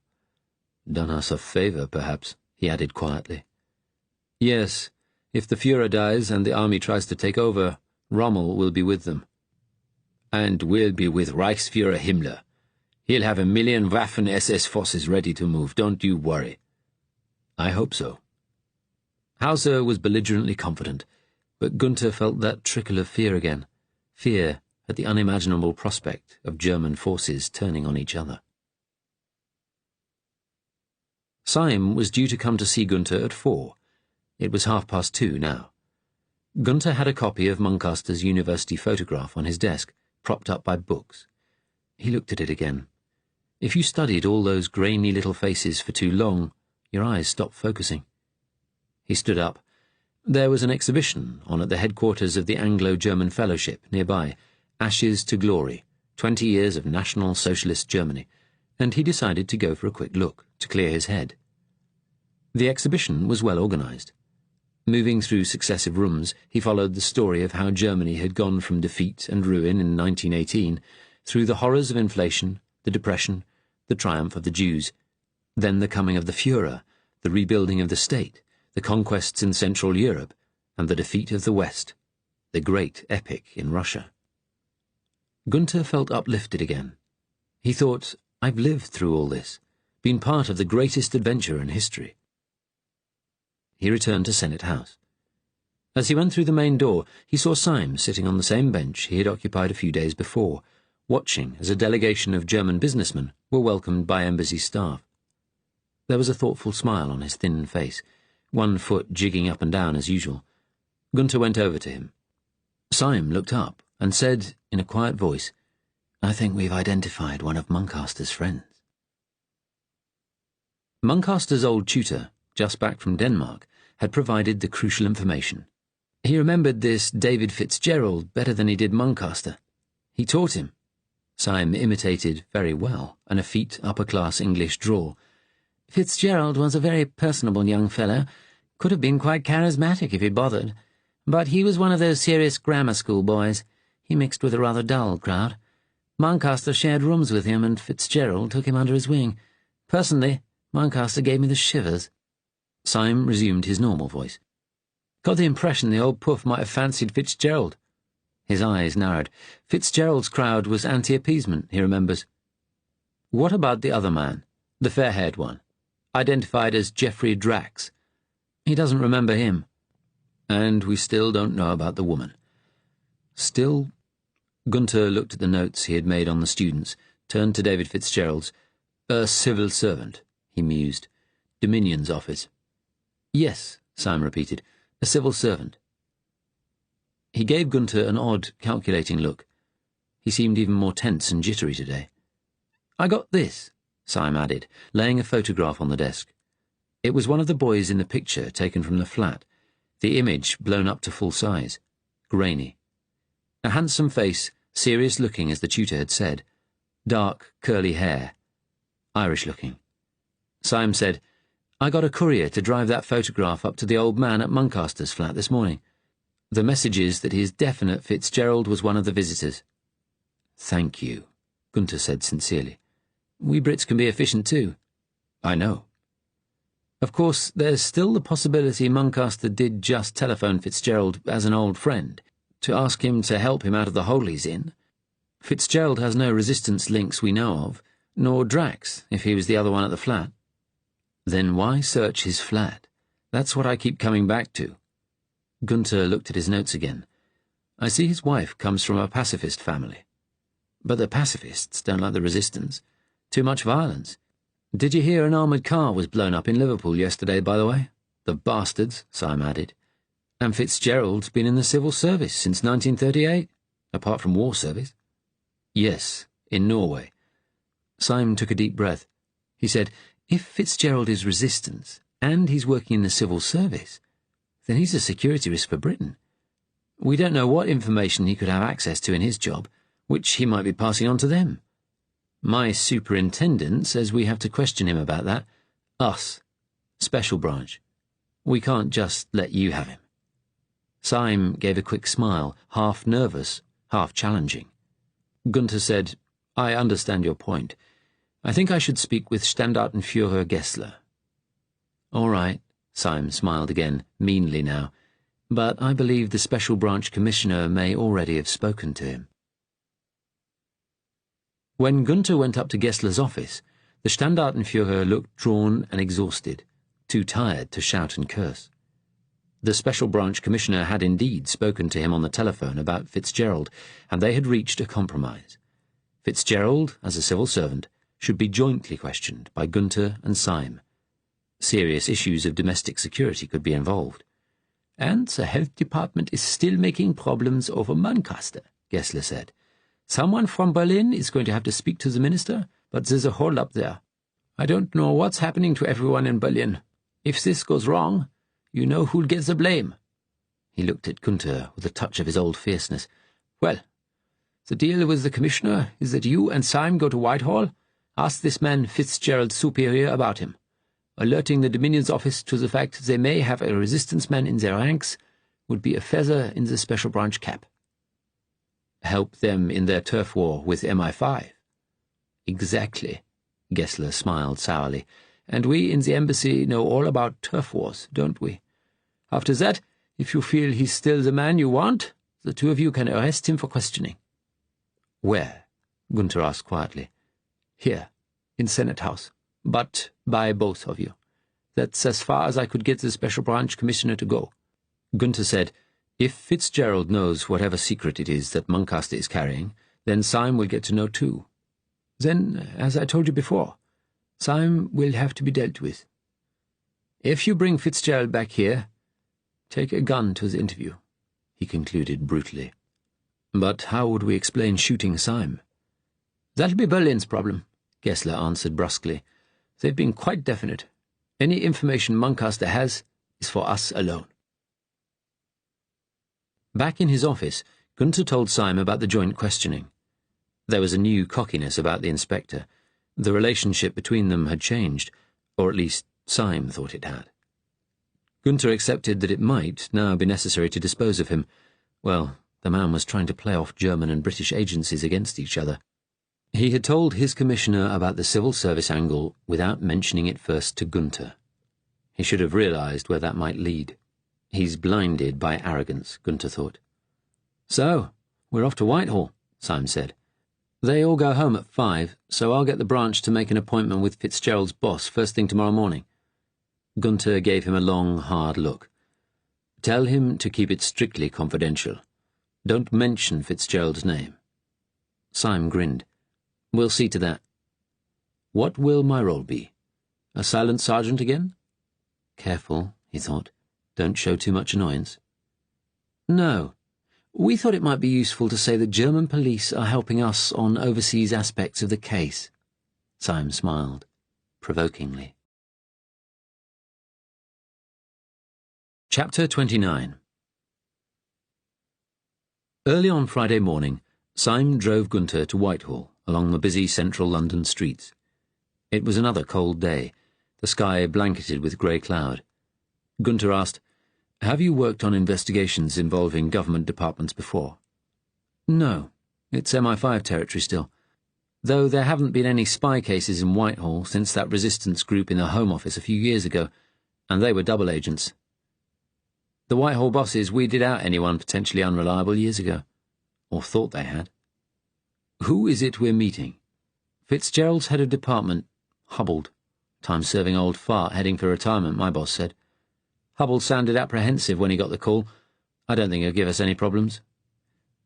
"Done us a favour, perhaps," he added quietly. "Yes. If the Führer dies and the army tries to take over, Rommel will be with them." "And we'll be with Reichsführer Himmler. He'll have 1,000,000 Waffen-SS forces ready to move, don't you worry." "I hope so." Hauser was belligerently confident, but Gunther felt that trickle of fear again, fear at the unimaginable prospect of German forces turning on each other. Syme was due to come to see Gunther at 4. It was 2:30 now. Gunther had a copy of Muncaster's university photograph on his desk, propped up by books. He looked at it again. If you studied all those grainy little faces for too long, your eyes stopped focusing. He stood up. There was an exhibition on at the headquarters of the Anglo-German Fellowship nearby, Ashes to Glory, 20 Years of National Socialist Germany, and he decided to go for a quick look, to clear his head. The exhibition was well organised. Moving through successive rooms, he followed the story of how Germany had gone from defeat and ruin in 1918 through the horrors of inflation, the Depression, the triumph of the Jews, then the coming of the Führer, the rebuilding of the state, the conquests in Central Europe, and the defeat of the West, the great epic in Russia. Gunther felt uplifted again. He thought, I've lived through all this, been part of the greatest adventure in history. He returned to Senate House. As he went through the main door, he saw Syme sitting on the same bench he had occupied a few days before, watching as a delegation of German businessmen were welcomed by embassy staff. There was a thoughtful smile on his thin face, one foot jigging up and down as usual. Gunther went over to him. Syme looked up and said, in a quiet voice, I think we've identified one of Muncaster's friends. Muncaster's old tutor, just back from Denmark, had provided the crucial information. He remembered this David Fitzgerald better than he did Muncaster. He taught him. Syme imitated very well an effete upper-class English drawl. Fitzgerald was a very personable young fellow, could have been quite charismatic if he'd bothered, but he was one of those serious grammar school boys. He mixed with a rather dull crowd. Muncaster shared rooms with him, and Fitzgerald took him under his wing. Personally, Muncaster gave me the shivers. Syme resumed his normal voice. Got the impression the old puff might have fancied Fitzgerald. His eyes narrowed. Fitzgerald's crowd was anti-appeasement, he remembers. What about the other man, the fair-haired one, identified as Geoffrey Drax? He doesn't remember him. And we still don't know about the woman. Still, Gunther looked at the notes he had made on the students, turned to David Fitzgerald's. A civil servant, he mused. Dominion's office. Yes, Syme repeated. A civil servant. He gave Gunther an odd, calculating look. He seemed even more tense and jittery today. I got this, Syme added, laying a photograph on the desk. It was one of the boys in the picture taken from the flat, the image blown up to full size, grainy. A handsome face, serious-looking as the tutor had said, dark, curly hair, Irish-looking. Syme said, I got a courier to drive that photograph up to the old man at Muncaster's flat this morning. The message is that he is definite Fitzgerald was one of the visitors. Thank you, Gunther said sincerely. We Brits can be efficient too. I know. Of course, there's still the possibility Muncaster did just telephone Fitzgerald as an old friend, to ask him to help him out of the hole he's in. Fitzgerald has no resistance links we know of, nor Drax, if he was the other one at the flat. Then why search his flat? That's what I keep coming back to. Gunther looked at his notes again. I see his wife comes from a pacifist family. But the pacifists don't like the resistance. Too much violence. Did you hear an armoured car was blown up in Liverpool yesterday, by the way? The bastards, Syme added. And Fitzgerald's been in the civil service since 1938, apart from war service. Yes, in Norway. Syme took a deep breath. He said, if Fitzgerald is resistance, and he's working in the civil service, then he's a security risk for Britain. We don't know what information he could have access to in his job, which he might be passing on to them. My superintendent says we have to question him about that. Us. Special branch. We can't just let you have him. Syme gave a quick smile, half nervous, half challenging. Gunther said, I understand your point. I think I should speak with Standartenführer Gessler. All right, Syme smiled again, meanly now, but I believe the Special Branch Commissioner may already have spoken to him. When Gunther went up to Gessler's office, the Standartenführer looked drawn and exhausted, too tired to shout and curse. The Special Branch Commissioner had indeed spoken to him on the telephone about Fitzgerald, and they had reached a compromise. Fitzgerald, as a civil servant, should be jointly questioned by Gunther and Syme. Serious issues of domestic security could be involved. And the health department is still making problems over Muncaster, Gessler said. Someone from Berlin is going to have to speak to the minister, but there's a hole up there. I don't know what's happening to everyone in Berlin. If this goes wrong, you know who'll get the blame. He looked at Gunther with a touch of his old fierceness. Well, The deal with the Commissioner is that you and Syme go to Whitehall, ask this man Fitzgerald's superior about him, alerting the Dominion's office to the fact they may have a resistance man in their ranks would be a feather in the Special Branch cap. Help them in their turf war with MI5. Exactly, Gessler smiled sourly. And we in the embassy know all about turf wars, don't we? After that, if you feel he's still the man you want, the two of you can arrest him for questioning. Where? Gunther asked quietly. Here, in Senate House, but by both of you. That's as far as I could get the Special Branch Commissioner to go. Gunther said, if Fitzgerald knows whatever secret it is that Muncaster is carrying, then Syme will get to know too. Then, as I told you before, Syme will have to be dealt with. If you bring Fitzgerald back here, take a gun to the interview, he concluded brutally. But how would we explain shooting Syme? That'll be Berlin's problem, Gessler answered brusquely. They've been quite definite. Any information Muncaster has is for us alone. Back in his office, Gunther told Syme about the joint questioning. There was a new cockiness about the inspector. The relationship between them had changed, or at least Syme thought it had. Gunther accepted that it might now be necessary to dispose of him. Well, the man was trying to play off German and British agencies against each other. He had told his commissioner about the civil service angle without mentioning it first to Gunther. He should have realized where that might lead. He's blinded by arrogance, Gunther thought. So, we're off to Whitehall, Syme said. They all go home at 5, so I'll get the branch to make an appointment with Fitzgerald's boss first thing tomorrow morning. Gunther gave him a long, hard look. Tell him to keep it strictly confidential. Don't mention Fitzgerald's name. Syme grinned. We'll see to that. What will my role be? A silent sergeant again? Careful, he thought. Don't show too much annoyance. No. We thought it might be useful to say that German police are helping us on overseas aspects of the case. Syme smiled, provokingly. Chapter 29. Early on Friday morning, Syme drove Gunther to Whitehall along the busy central London streets. It was another cold day, the sky blanketed with grey cloud. Gunther asked, Have you worked on investigations involving government departments before? No, it's MI5 territory still. Though there haven't been any spy cases in Whitehall since that resistance group in the Home Office a few years ago, and they were double agents. The Whitehall bosses weeded out anyone potentially unreliable years ago. Or thought they had. Who is it we're meeting? Fitzgerald's head of department, Hubbold. Time-serving old fart heading for retirement, my boss said. Hubbold sounded apprehensive when he got the call. I don't think he'll give us any problems.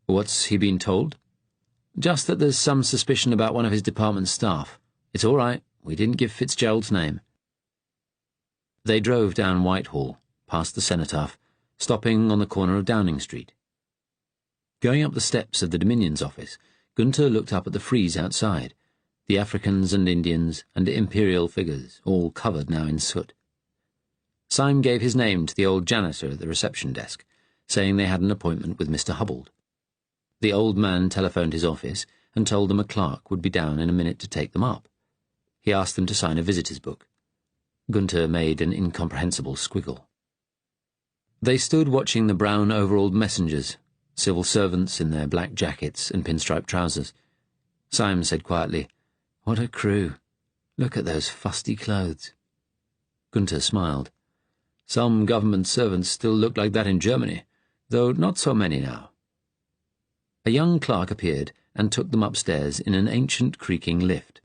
What's he been told? Just that there's some suspicion about one of his department's staff. It's all right, we didn't give Fitzgerald's name. They drove down Whitehall, past the Cenotaph, stopping on the corner of Downing Street. Going up the steps of the Dominion's office, Gunther looked up at the frieze outside, the Africans and Indians and imperial figures, all covered now in soot. Syme gave his name to the old janitor at the reception desk, saying they had an appointment with Mr. Hubbold. The old man telephoned his office and told them a clerk would be down in a minute to take them up. He asked them to sign a visitor's book. Gunther made an incomprehensible squiggle. They stood watching the brown-overalled messengers, civil servants in their black jackets and pinstripe trousers. Syme said quietly, What a crew. Look at those fusty clothes. Gunther smiled. Some government servants still look like that in Germany, though not so many now. A young clerk appeared and took them upstairs in an ancient creaking lift.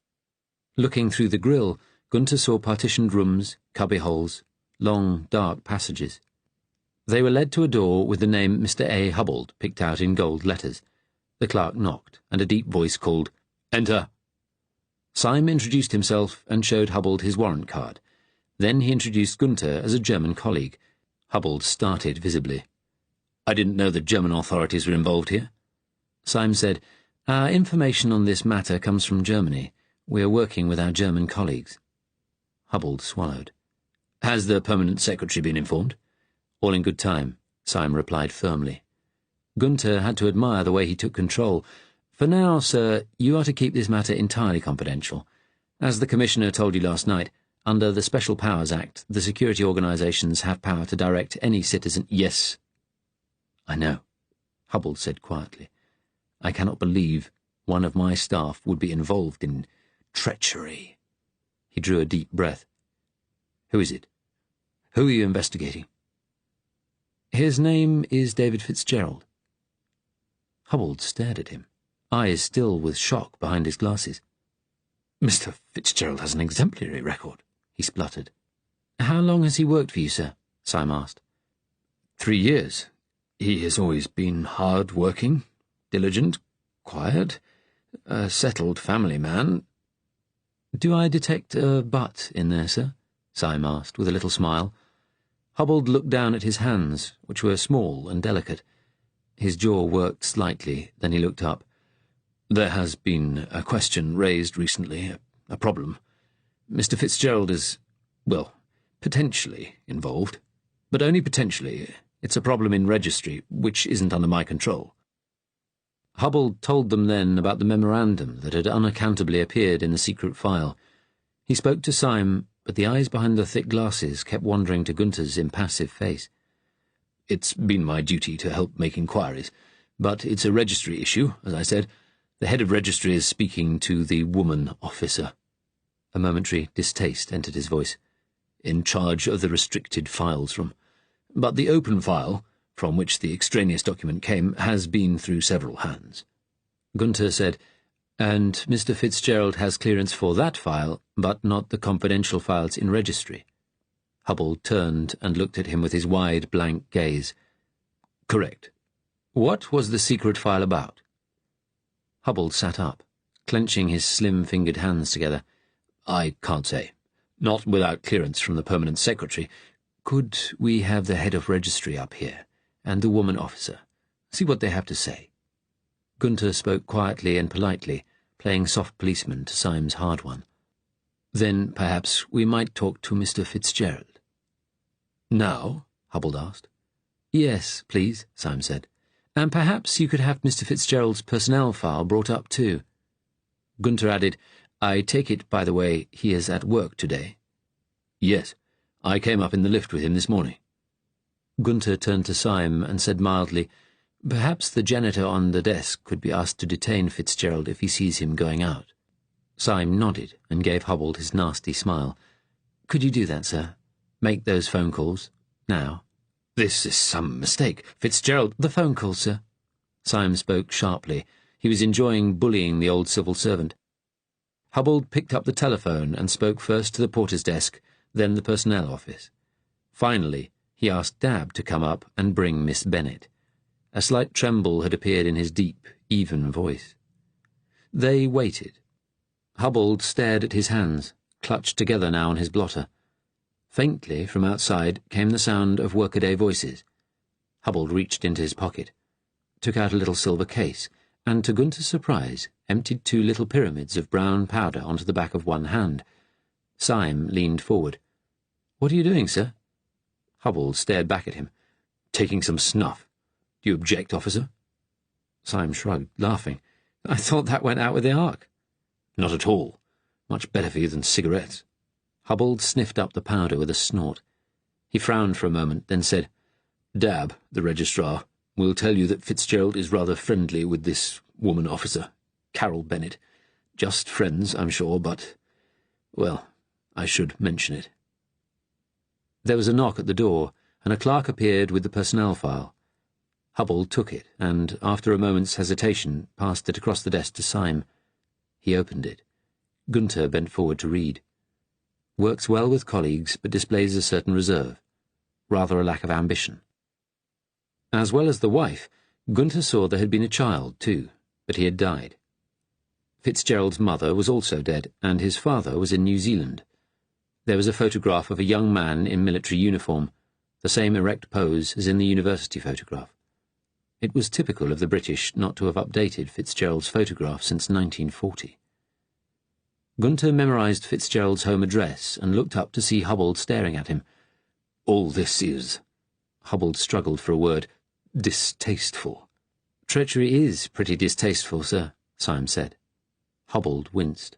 Looking through the grille, Gunther saw partitioned rooms, cubbyholes, long, dark passages. They were led to a door with the name Mr. A. Hubbold picked out in gold letters. The clerk knocked, and a deep voice called, Enter! Syme introduced himself and showed Hubbold his warrant card. Then he introduced Gunther as a German colleague. Hubbold started visibly. I didn't know the German authorities were involved here. Syme said, Our information on this matter comes from Germany. We are working with our German colleagues. Hubbold swallowed. Has the permanent secretary been informed? All in good time, Syme replied firmly. Gunther had to admire the way he took control. For now, sir, you are to keep this matter entirely confidential. As the Commissioner told you last night, under the Special Powers Act, the security organizations have power to direct any citizen— Yes, I know, Hubble said quietly. I cannot believe one of my staff would be involved in treachery. He drew a deep breath. Who is it? Who are you investigating? His name is David Fitzgerald. Hubble stared at him, eyes still with shock behind his glasses. Mr. Fitzgerald has an exemplary record, he spluttered. How long has he worked for you, sir? Syme asked. 3 years. He has always been hard-working, diligent, quiet, a settled family man. Do I detect a but in there, sir? Syme asked, with a little smile. Hubble looked down at his hands, which were small and delicate. His jaw worked slightly, then he looked up. There has been a question raised recently, a problem. Mr. Fitzgerald is, well, potentially involved, but only potentially. It's a problem in registry, which isn't under my control. Hubble told them then about the memorandum that had unaccountably appeared in the secret file. He spoke to Syme, but the eyes behind the thick glasses kept wandering to Gunther's impassive face. It's been my duty to help make inquiries, but it's a registry issue, as I said. The head of registry is speaking to the woman officer. A momentary distaste entered his voice. In charge of the restricted files room. But the open file, from which the extraneous document came, has been through several hands. Gunther said, And Mr. Fitzgerald has clearance for that file, but not the confidential files in registry. Hubble turned and looked at him with his wide, blank gaze. Correct. What was the secret file about? Hubble sat up, clenching his slim-fingered hands together. I can't say. Not without clearance from the permanent secretary. Could we have the head of registry up here, and the woman officer? See what they have to say. Gunther spoke quietly and politely, playing soft policeman to Syme's hard one. Then perhaps we might talk to Mr. Fitzgerald. Now? Hubble asked. Yes, please, Syme said. And perhaps you could have Mr. Fitzgerald's personnel file brought up too. Gunther added, I take it, by the way, he is at work today. Yes, I came up in the lift with him this morning. Gunther turned to Syme and said mildly, Perhaps the janitor on the desk could be asked to detain Fitzgerald if he sees him going out. Syme nodded and gave Hubble his nasty smile. Could you do that, sir? Make those phone calls. Now. This is some mistake. Fitzgerald— The phone call, sir. Syme spoke sharply. He was enjoying bullying the old civil servant. Hubble picked up the telephone and spoke first to the porter's desk, then the personnel office. Finally, he asked Dab to come up and bring Miss Bennet. A slight tremble had appeared in his deep, even voice. They waited. Hubble stared at his hands, clutched together now on his blotter. Faintly, from outside, came the sound of workaday voices. Hubble reached into his pocket, took out a little silver case, and, to Gunther's surprise, emptied 2 little pyramids of brown powder onto the back of one hand. Syme leaned forward. What are you doing, sir? Hubble stared back at him. Taking some snuff. Do you object, officer? Syme shrugged, laughing. I thought that went out with the Ark. Not at all. Much better for you than cigarettes. Hubble sniffed up the powder with a snort. He frowned for a moment, then said, Dab, the registrar, will tell you that Fitzgerald is rather friendly with this woman officer, Carol Bennet. Just friends, I'm sure, but, well, I should mention it. There was a knock at the door, and a clerk appeared with the personnel file. Hubble took it, and, after a moment's hesitation, passed it across the desk to Syme. He opened it. Gunther bent forward to read. Works well with colleagues, but displays a certain reserve. Rather a lack of ambition. As well as the wife, Gunther saw there had been a child, too, but he had died. Fitzgerald's mother was also dead, and his father was in New Zealand. There was a photograph of a young man in military uniform, the same erect pose as in the university photograph. It was typical of the British not to have updated Fitzgerald's photograph since 1940. Gunther memorized Fitzgerald's home address and looked up to see Hubble staring at him. All this is— Hubble struggled for a word— distasteful. Treachery is pretty distasteful, sir, Syme said. Hobbled winced.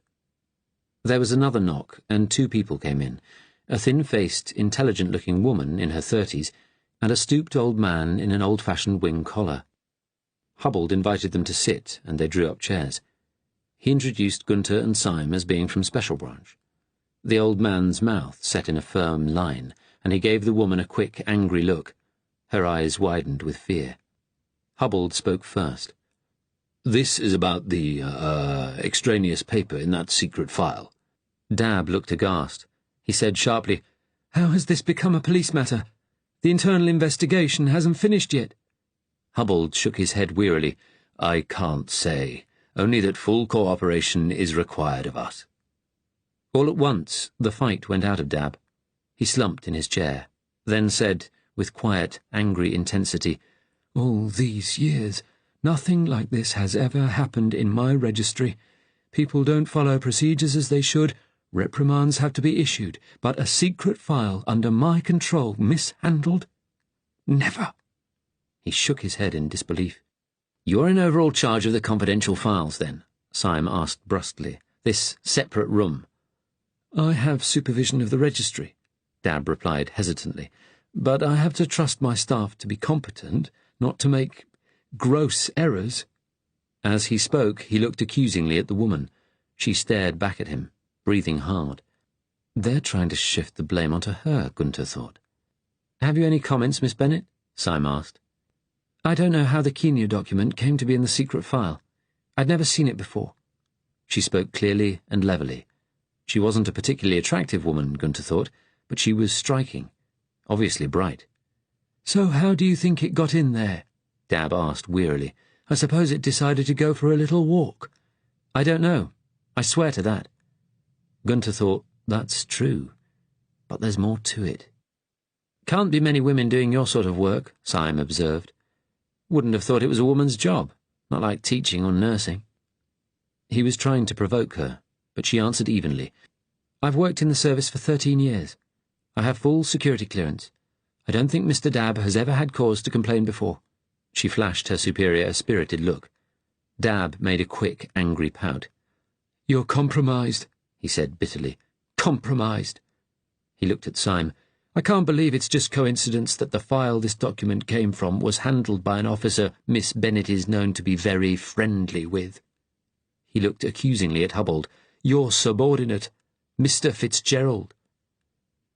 There was another knock, and 2 people came in, a thin-faced, intelligent-looking woman in her 30s, and a stooped old man in an old-fashioned wing collar. Hobbled invited them to sit, and they drew up chairs. He introduced Gunther and Syme as being from Special Branch. The old man's mouth set in a firm line, and he gave the woman a quick, angry look. Her eyes widened with fear. Hobbled spoke first. "This is about the, extraneous paper in that secret file." Dab looked aghast. He said sharply, "How has this become a police matter? The internal investigation hasn't finished yet." Hobbled shook his head wearily. "I can't say. Only that full cooperation is required of us." All at once, the fight went out of Dab. He slumped in his chair, then said, with quiet, angry intensity, "All these years, nothing like this has ever happened in my registry. People don't follow procedures as they should. Reprimands have to be issued, but a secret file under my control mishandled? Never." He shook his head in disbelief. "You're in overall charge of the confidential files, then?" Syme asked brusquely. "This separate room?" "I have supervision of the registry," Dab replied hesitantly, "but I have to trust my staff to be competent, not to make gross errors." As he spoke, he looked accusingly at the woman. She stared back at him, breathing hard. They're trying to shift the blame onto her, Gunther thought. "Have you any comments, Miss Bennet?" Syme asked. "I don't know how the Kenya document came to be in the secret file. I'd never seen it before." She spoke clearly and levelly. She wasn't a particularly attractive woman, Gunther thought, but she was striking, obviously bright. "So how do you think it got in there?" Dab asked wearily. "I suppose it decided to go for a little walk." "I don't know. I swear to that." Gunther thought, that's true, but there's more to it. "Can't be many women doing your sort of work," Syme observed. "Wouldn't have thought it was a woman's job, not like teaching or nursing." He was trying to provoke her, but she answered evenly. "I've worked in the service for 13 years. I have full security clearance. I don't think Mr. Dab has ever had cause to complain before." She flashed her superior a spirited look. Dab made a quick, angry pout. "You're compromised," he said bitterly. "Compromised." He looked at Syme. "I can't believe it's just coincidence that the file this document came from was handled by an officer Miss Bennet is known to be very friendly with." He looked accusingly at Hubbold. "Your subordinate, Mr. Fitzgerald."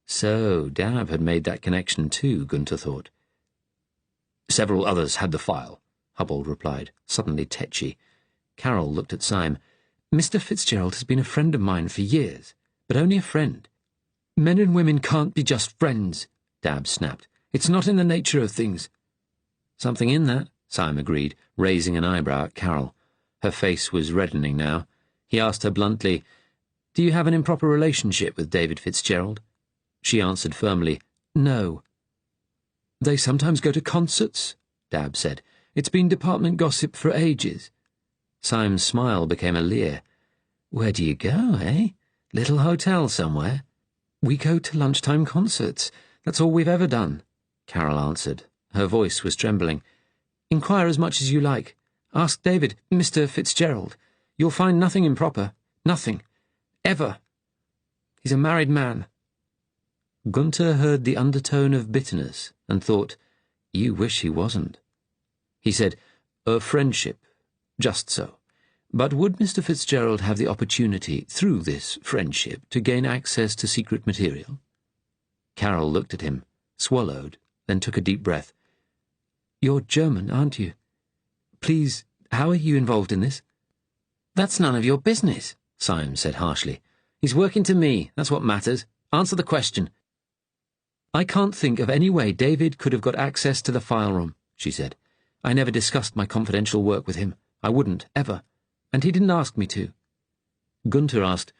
So Dab had made that connection too, Gunther thought. "Several others had the file," Hubbold replied, suddenly tetchy. Carroll looked at Syme. "Mr. Fitzgerald has been a friend of mine for years, but only a friend." "Men and women can't be just friends," Dab snapped. "It's not in the nature of things." "Something in that," Syme agreed, raising an eyebrow at Carroll. Her face was reddening now. He asked her bluntly, "Do you have an improper relationship with David Fitzgerald?" She answered firmly, "No." "They sometimes go to concerts," Dab said. "It's been department gossip for ages." Syme's smile became a leer. "Where do you go, eh? Little hotel somewhere?" "We go to lunchtime concerts. That's all we've ever done," Carroll answered. Her voice was trembling. "Inquire as much as you like. Ask David, Mr. Fitzgerald. You'll find nothing improper. Nothing. Ever. He's a married man." Gunther heard the undertone of bitterness and thought, "You wish he wasn't." He said, "A friendship. Just so. But would Mr. Fitzgerald have the opportunity, through this friendship, to gain access to secret material?" Carroll looked at him, swallowed, then took a deep breath. "You're German, aren't you? Please, how are you involved in this?" "That's none of your business," Syme said harshly. "He's working to me, that's what matters. Answer the question." "I can't think of any way David could have got access to the file room," she said. "I never discussed my confidential work with him. I wouldn't, ever. And he didn't ask me to." Gunther asked,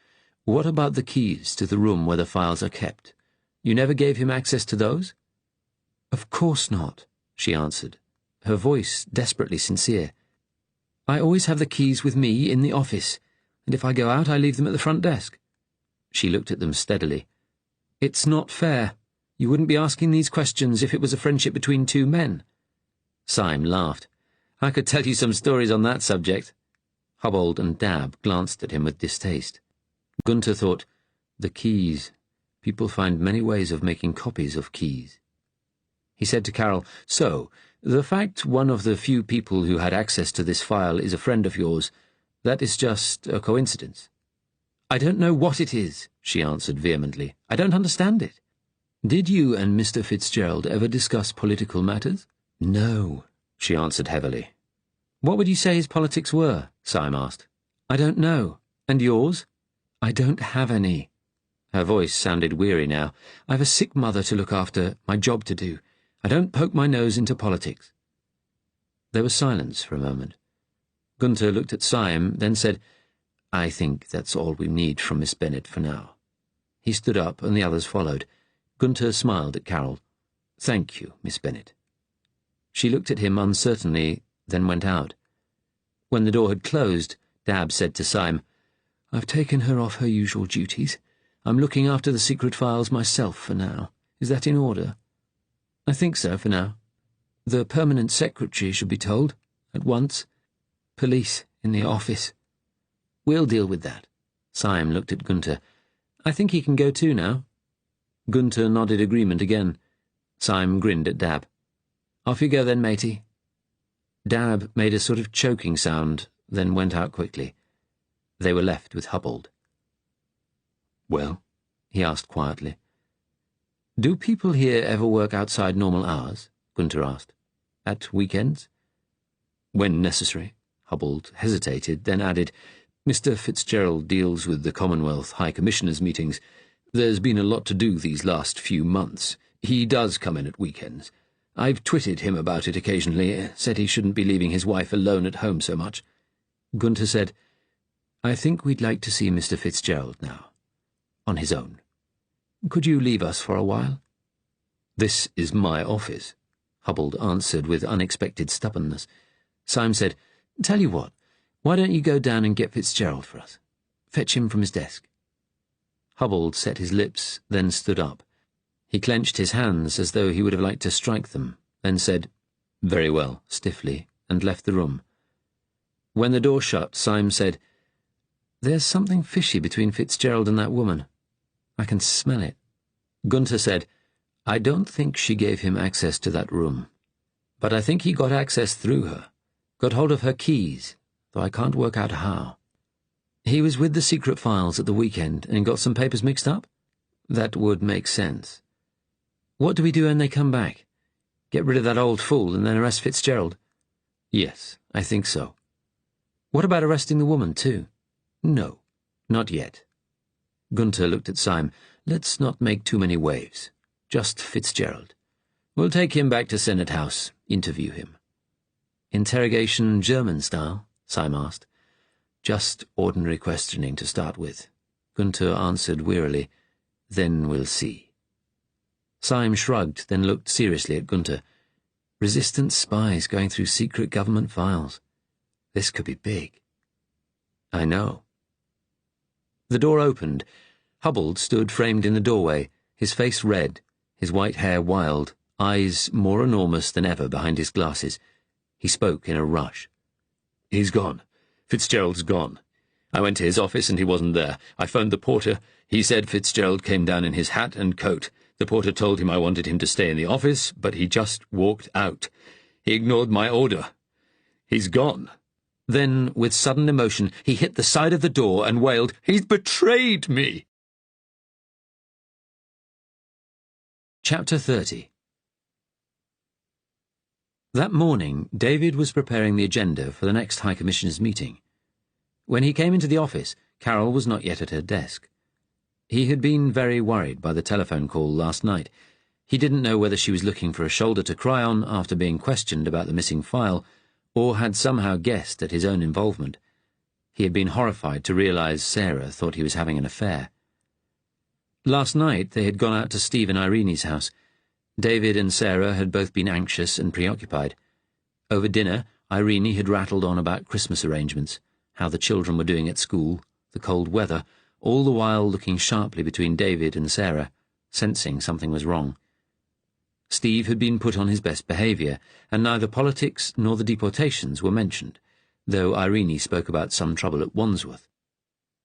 "What about the keys to the room where the files are kept? You never gave him access to those?" "Of course not," she answered, her voice desperately sincere. "I always have the keys with me in the office, and if I go out I leave them at the front desk." She looked at them steadily. "It's not fair. You wouldn't be asking these questions if it was a friendship between 2 men." Syme laughed. "I could tell you some stories on that subject." Hubbold and Dab glanced at him with distaste. Gunther thought, the keys. People find many ways of making copies of keys. He said to Carol, "So, the fact one of the few people who had access to this file is a friend of yours, that is just a coincidence." "I don't know what it is," she answered vehemently. "I don't understand it." "Did you and Mr. Fitzgerald ever discuss political matters?" "No," she answered heavily. "What would you say his politics were?" Syme asked. "I don't know. And yours?" "I don't have any." Her voice sounded weary now. "I've a sick mother to look after, my job to do. I don't poke my nose into politics." There was silence for a moment. Gunther looked at Syme, then said, "I think that's all we need from Miss Bennet for now." He stood up, and the others followed. Gunther smiled at Carol. "Thank you, Miss Bennet." She looked at him uncertainly, then went out. When the door had closed, Dab said to Syme, "I've taken her off her usual duties. I'm looking after the secret files myself for now. Is that in order?" "I think so, for now. The permanent secretary should be told, at once. Police in the office." "We'll deal with that." Syme looked at Gunther. "I think he can go too now." Gunther nodded agreement again. Syme grinned at Dab. "Off you go then, matey." Dab made a sort of choking sound, then went out quickly. They were left with Hubbold. "Well?" he asked quietly. "Do people here ever work outside normal hours?" Gunther asked. "At weekends?" "When necessary." Hubbold hesitated, then added, "Mr. Fitzgerald deals with the Commonwealth High Commissioners' meetings. There's been a lot to do these last few months. He does come in at weekends. I've twitted him about it occasionally, said he shouldn't be leaving his wife alone at home so much." Gunther said, "I think we'd like to see Mr. Fitzgerald now. On his own. Could you leave us for a while?" "This is my office," Hubbold answered with unexpected stubbornness. Syme said, "Tell you what, why don't you go down and get Fitzgerald for us? Fetch him from his desk." Hubbold set his lips, then stood up. He clenched his hands as though he would have liked to strike them, then said, "Very well," stiffly, and left the room. When the door shut, Syme said, "There's something fishy between Fitzgerald and that woman. I can smell it." Gunther said, "I don't think she gave him access to that room. But I think he got access through her, got hold of her keys, though I can't work out how." "He was with the secret files at the weekend and got some papers mixed up?" "That would make sense." "What do we do when they come back? Get rid of that old fool and then arrest Fitzgerald?" "Yes, I think so." "What about arresting the woman, too?" "No, not yet." Gunther looked at Syme. "Let's not make too many waves. Just Fitzgerald. We'll take him back to Senate House, interview him." "Interrogation German style?" Syme asked. "Just ordinary questioning to start with," Gunther answered wearily. "Then we'll see." Syme shrugged, then looked seriously at Gunther. Resistance spies going through secret government files. This could be big. "I know." The door opened. Hubbold stood framed in the doorway, his face red, his white hair wild, eyes more enormous than ever behind his glasses. He spoke in a rush. "He's gone. Fitzgerald's gone. I went to his office and he wasn't there. I phoned the porter. He said Fitzgerald came down in his hat and coat. The porter told him I wanted him to stay in the office, but he just walked out. He ignored my order. He's gone." Then, with sudden emotion, he hit the side of the door and wailed, "He's betrayed me!" Chapter 30. That morning, David was preparing the agenda for the next High Commissioner's meeting. When he came into the office, Carol was not yet at her desk. He had been very worried by the telephone call last night. He didn't know whether she was looking for a shoulder to cry on after being questioned about the missing file, or had somehow guessed at his own involvement. He had been horrified to realize Sarah thought he was having an affair. Last night they had gone out to Steve and Irene's house. David and Sarah had both been anxious and preoccupied. Over dinner, Irene had rattled on about Christmas arrangements, how the children were doing at school, the cold weather, all the while looking sharply between David and Sarah, sensing something was wrong. Steve had been put on his best behaviour, and neither politics nor the deportations were mentioned. though Irene spoke about some trouble at Wandsworth.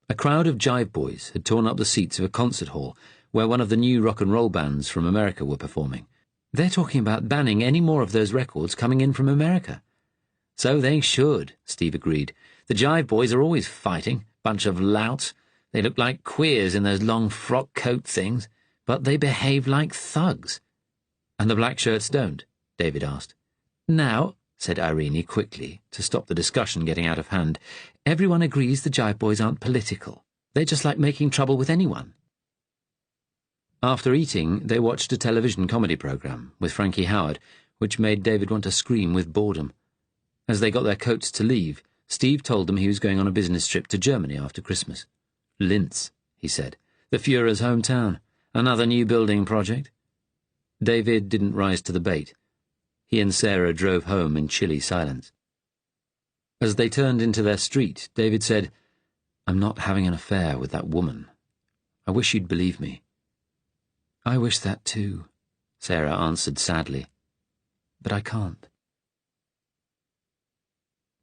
A crowd of jive boys had torn up the seats of a concert hall where one of the new rock and roll bands from America were performing. "They're talking about banning any more of those records coming in from America." "So they should," Steve agreed. "The jive boys are always fighting, bunch of louts. They look like queers in those long frock coat things, but they behave like thugs." "And the black shirts don't?" David asked. "Now," said Irene quickly, to stop the discussion getting out of hand, "everyone agrees the jive boys aren't political. They just like making trouble with anyone." After eating, they watched a television comedy program with Frankie Howard, which made David want to scream with boredom. As they got their coats to leave, Steve told them he was going on a business trip to Germany after Christmas. "Linz," he said. "The Führer's hometown. Another new building project." David didn't rise to the bait. He and Sarah drove home in chilly silence. As they turned into their street, David said, "I'm not having an affair with that woman. I wish you'd believe me." "I wish that too," Sarah answered sadly. "But I can't."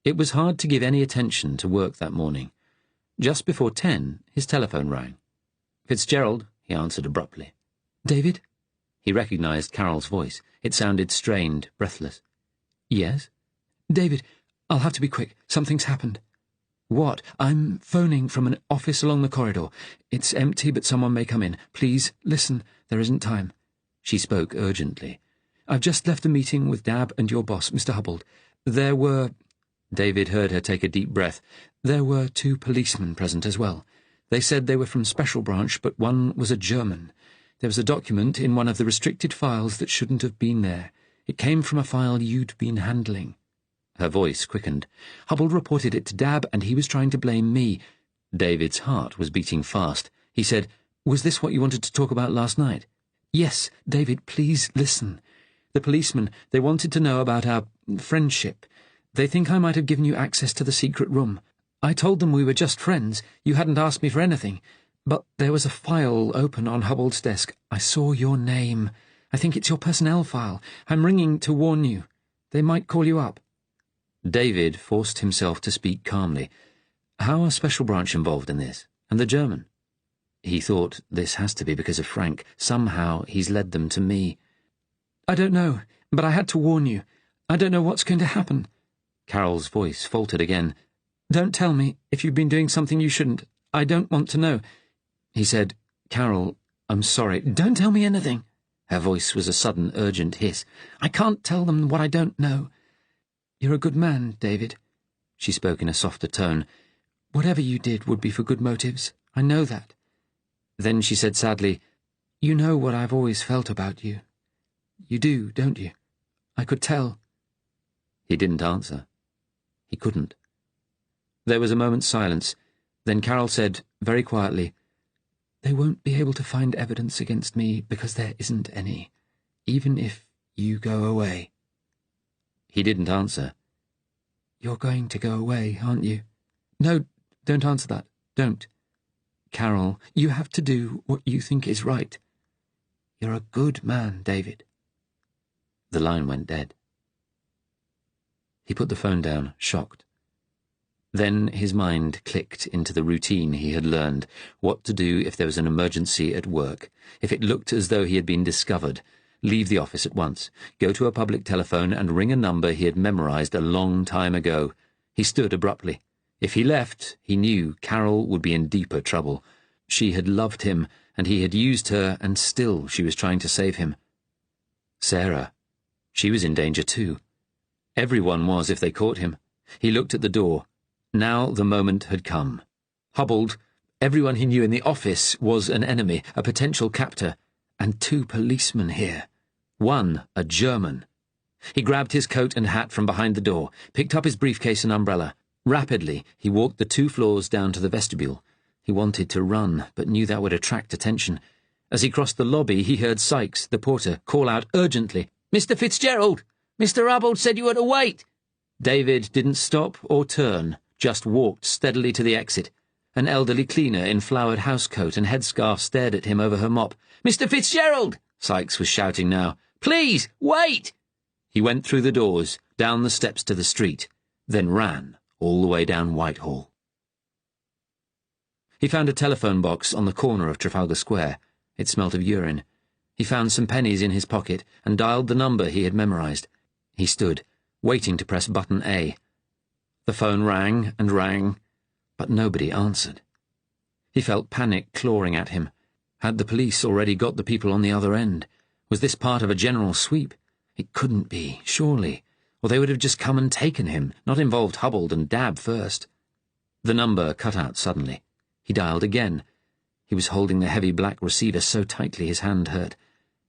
It was hard to give any attention to work that morning. Just before 10, his telephone rang. "Fitzgerald," he answered abruptly. "David?" He recognized Carol's voice. It sounded strained, breathless. "Yes?" "David, I'll have to be quick. Something's happened." "What?" "I'm phoning from an office along the corridor. It's empty, but someone may come in. Please, listen. There isn't time." She spoke urgently. "I've just left a meeting with Dab and your boss, Mr. Hubbold. There were—" David heard her take a deep breath. "There were 2 policemen present as well. They said they were from Special Branch, but one was a German. There was a document in one of the restricted files that shouldn't have been there. It came from a file you'd been handling." Her voice quickened. "Hubbold reported it to Dab, and he was trying to blame me." David's heart was beating fast. He said, "Was this what you wanted to talk about last night?" "Yes, David, please listen. The policemen, they wanted to know about our friendship. They think I might have given you access to the secret room. I told them we were just friends. You hadn't asked me for anything. But there was a file open on Hubbold's desk. I saw your name. I think it's your personnel file. I'm ringing to warn you. They might call you up." David forced himself to speak calmly. "How are Special Branch involved in this? And the German?" He thought, this has to be because of Frank. Somehow he's led them to me. "I don't know, but I had to warn you. I don't know what's going to happen." Carol's voice faltered again. "Don't tell me if you've been doing something you shouldn't. I don't want to know." He said, "Carol, I'm sorry. Don't tell me anything." Her voice was a sudden, urgent hiss. "I can't tell them what I don't know. You're a good man, David." She spoke in a softer tone. "Whatever you did would be for good motives. I know that." Then she said sadly, "You know what I've always felt about you. You do, don't you? I could tell." He didn't answer. He couldn't. There was a moment's silence. Then Carol said, very quietly, "They won't be able to find evidence against me because there isn't any, even if you go away." He didn't answer. "You're going to go away, aren't you?" "No, don't answer that. Don't." "Carol, you have to do what you think is right. You're a good man, David." The line went dead. He put the phone down, shocked. Then his mind clicked into the routine he had learned, what to do if there was an emergency at work, if it looked as though he had been discovered. Leave the office at once, go to a public telephone and ring a number he had memorized a long time ago. He stood abruptly. If he left, he knew Carol would be in deeper trouble. She had loved him, and he had used her, and still she was trying to save him. Sarah. She was in danger too. Everyone was if they caught him. He looked at the door. Now the moment had come. Hubbold, everyone he knew in the office, was an enemy, a potential captor, and 2 policemen here. One, a German. He grabbed his coat and hat from behind the door, picked up his briefcase and umbrella. Rapidly, he walked the 2 floors down to the vestibule. He wanted to run, but knew that would attract attention. As he crossed the lobby, he heard Sykes, the porter, call out urgently, "Mr. Fitzgerald! Mr. Hubbold said you were to wait!" David didn't stop or turn, just walked steadily to the exit. An elderly cleaner in flowered housecoat and headscarf stared at him over her mop. "Mr. Fitzgerald!" Sykes was shouting now. "Please, wait!" He went through the doors, down the steps to the street, then ran, all the way down Whitehall. He found a telephone box on the corner of Trafalgar Square. It smelt of urine. He found some pennies in his pocket and dialed the number he had memorized. He stood, waiting to press button A. The phone rang and rang, but nobody answered. He felt panic clawing at him. Had the police already got the people on the other end? Was this part of a general sweep? It couldn't be, surely, or they would have just come and taken him, not involved Hubbold and Dabb first. The number cut out suddenly. He dialed again. He was holding the heavy black receiver so tightly his hand hurt.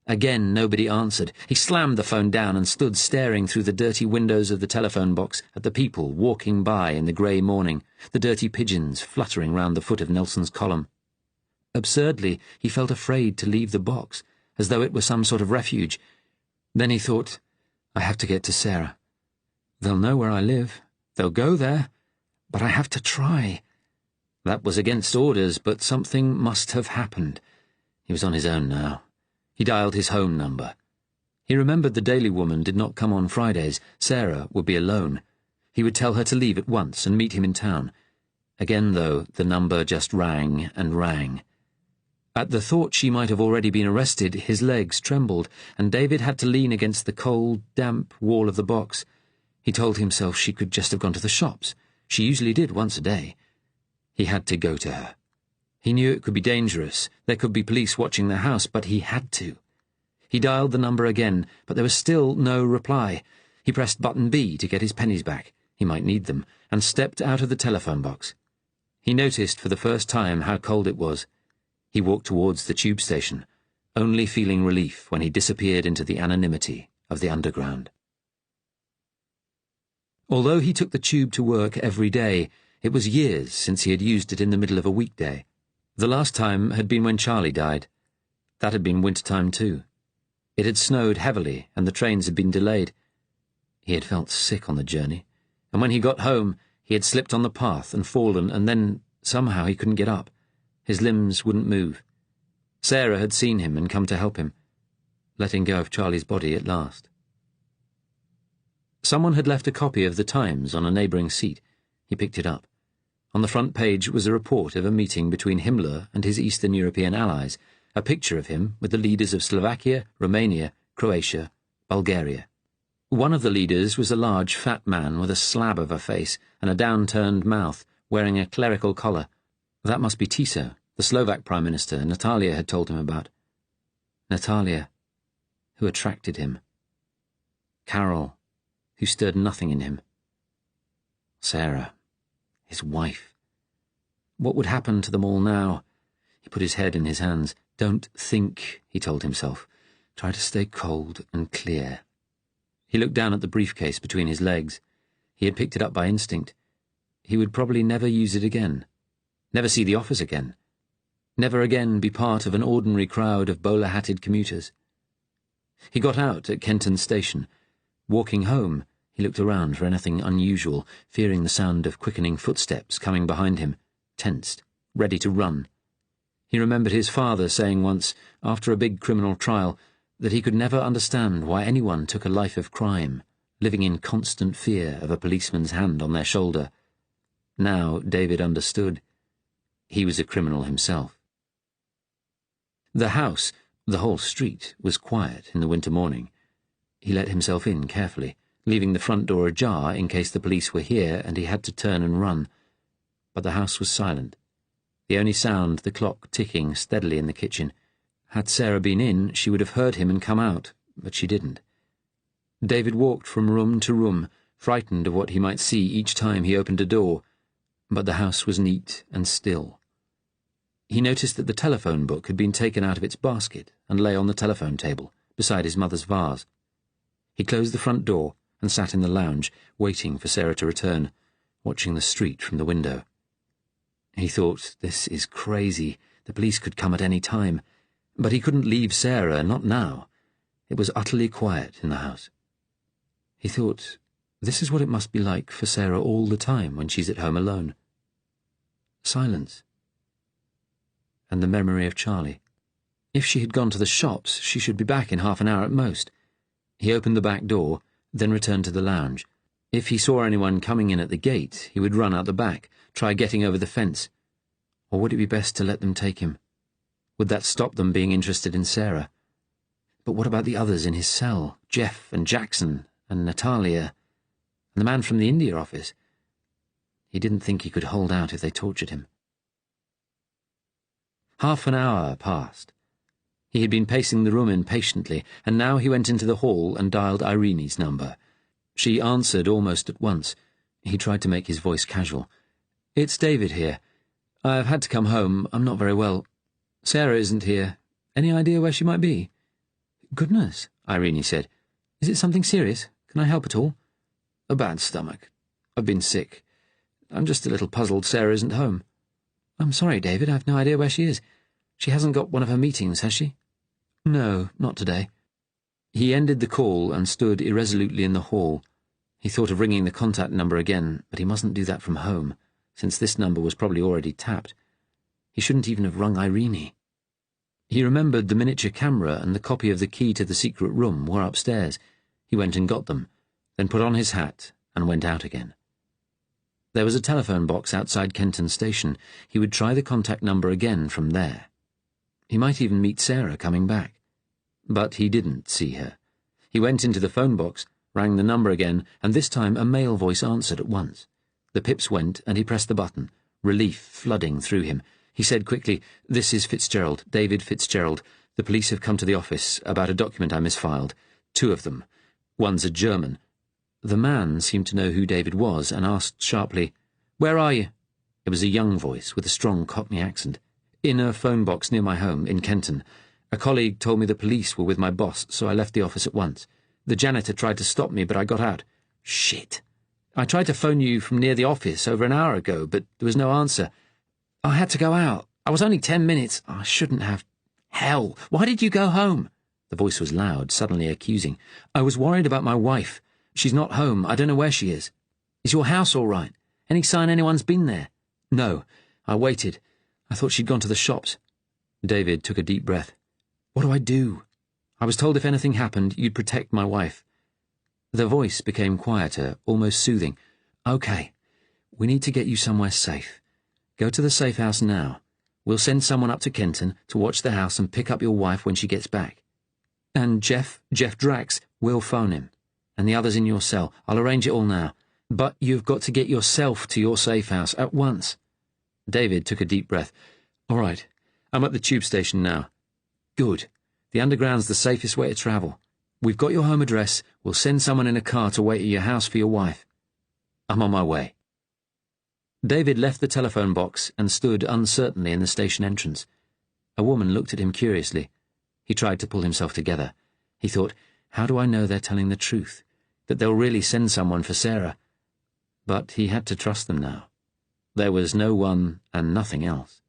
Again nobody answered. He slammed the phone down and stood staring through the dirty windows of the telephone box at the people walking by in the grey morning, the dirty pigeons fluttering round the foot of Nelson's column. Absurdly, he felt afraid to leave the box, as though it were some sort of refuge. Then he thought, I have to get to Sarah. They'll know where I live. They'll go there. But I have to try. That was against orders, but something must have happened. He was on his own now. He dialed his home number. He remembered the Daily Woman did not come on Fridays. Sarah would be alone. He would tell her to leave at once and meet him in town. Again, though, the number just rang and rang. At the thought she might have already been arrested, his legs trembled, and David had to lean against the cold, damp wall of the box. He told himself she could just have gone to the shops. She usually did once a day. He had to go to her. He knew it could be dangerous. There could be police watching the house, but he had to. He dialed the number again, but there was still no reply. He pressed button B to get his pennies back. He might need them, and stepped out of the telephone box. He noticed for the first time how cold it was. He walked towards the tube station, only feeling relief when he disappeared into the anonymity of the underground. Although he took the tube to work every day, it was years since he had used it in the middle of a weekday. The last time had been when Charlie died. That had been winter-time too. It had snowed heavily, and the trains had been delayed. He had felt sick on the journey, and when he got home, he had slipped on the path and fallen, and then, somehow, he couldn't get up. His limbs wouldn't move. Sarah had seen him and come to help him, letting go of Charlie's body at last. Someone had left a copy of the Times on a neighbouring seat. He picked it up. On the front page was a report of a meeting between Himmler and his Eastern European allies, a picture of him with the leaders of Slovakia, Romania, Croatia, Bulgaria. One of the leaders was a large, fat man with a slab of a face and a downturned mouth, wearing a clerical collar. That must be Tiso, the Slovak Prime Minister Natalia had told him about. Natalia, who attracted him. Carol, who stirred nothing in him. Sarah, his wife. What would happen to them all now? He put his head in his hands. Don't think, he told himself. Try to stay cold and clear. He looked down at the briefcase between his legs. He had picked it up by instinct. He would probably never use it again. Never see the office again. Never again be part of an ordinary crowd of bowler-hatted commuters. He got out at Kenton Station. Walking home, he looked around for anything unusual, fearing the sound of quickening footsteps coming behind him, tensed, ready to run. He remembered his father saying once, after a big criminal trial, that he could never understand why anyone took a life of crime, living in constant fear of a policeman's hand on their shoulder. Now David understood. He was a criminal himself. The house, the whole street, was quiet in the winter morning. He let himself in carefully, leaving the front door ajar in case the police were here and he had to turn and run. But the house was silent. The only sound the clock ticking steadily in the kitchen. Had Sarah been in, she would have heard him and come out, but she didn't. David walked from room to room, frightened of what he might see each time he opened a door, but the house was neat and still. He noticed that the telephone book had been taken out of its basket and lay on the telephone table, beside his mother's vase. He closed the front door and sat in the lounge, waiting for Sarah to return, watching the street from the window. He thought, this is crazy. The police could come at any time. But he couldn't leave Sarah, not now. It was utterly quiet in the house. He thought, this is what it must be like for Sarah all the time when she's at home alone. Silence. And the memory of Charlie. If she had gone to the shops, she should be back in half an hour at most. He opened the back door, then returned to the lounge. If he saw anyone coming in at the gate, he would run out the back, try getting over the fence. Or would it be best to let them take him? Would that stop them being interested in Sarah? But what about the others in his cell? Jeff and Jackson and Natalia and the man from the India office? He didn't think he could hold out if they tortured him. Half an hour passed. He had been pacing the room impatiently, and now he went into the hall and dialed Irene's number. She answered almost at once. He tried to make his voice casual. "It's David here. I've had to come home. I'm not very well. Sarah isn't here. Any idea where she might be?" "Goodness," Irene said. "Is it something serious? Can I help at all?" "A bad stomach. I've been sick. I'm just a little puzzled Sarah isn't home." "I'm sorry, David. I've no idea where she is. She hasn't got one of her meetings, has she?" "No, not today." He ended the call and stood irresolutely in the hall. He thought of ringing the contact number again, but he mustn't do that from home, since this number was probably already tapped. He shouldn't even have rung Irene. He remembered the miniature camera and the copy of the key to the secret room were upstairs. He went and got them, then put on his hat and went out again. There was a telephone box outside Kenton Station. He would try the contact number again from there. He might even meet Sarah coming back. But he didn't see her. He went into the phone box, rang the number again, and this time a male voice answered at once. The pips went, and he pressed the button, relief flooding through him. He said quickly, "This is Fitzgerald, David Fitzgerald. The police have come to the office about a document I misfiled. 2 of them. One's a German." The man seemed to know who David was and asked sharply, "Where are you?" It was a young voice with a strong Cockney accent. "In a phone box near my home, in Kenton. A colleague told me the police were with my boss, so I left the office at once. The janitor tried to stop me, but I got out." "Shit. I tried to phone you from near the office over an hour ago, but there was no answer. I had to go out. I was only 10 minutes. I shouldn't have. Hell, why did you go home?" The voice was loud, suddenly accusing. "I was worried about my wife. She's not home. I don't know where she is. Is your house all right? Any sign anyone's been there?" "No. I waited. I thought she'd gone to the shops." David took a deep breath. "What do I do? I was told if anything happened, you'd protect my wife." The voice became quieter, almost soothing. "Okay. We need to get you somewhere safe. Go to the safe house now. We'll send someone up to Kenton to watch the house and pick up your wife when she gets back. And Jeff Drax, we'll phone him. And the others in your cell. I'll arrange it all now. But you've got to get yourself to your safe house at once." David took a deep breath. "All right. I'm at the tube station now." "Good. The underground's the safest way to travel. We've got your home address. We'll send someone in a car to wait at your house for your wife." "I'm on my way." David left the telephone box and stood uncertainly in the station entrance. A woman looked at him curiously. He tried to pull himself together. He thought, how do I know they're telling the truth? That they'll really send someone for Sarah? But he had to trust them now. There was no one and nothing else.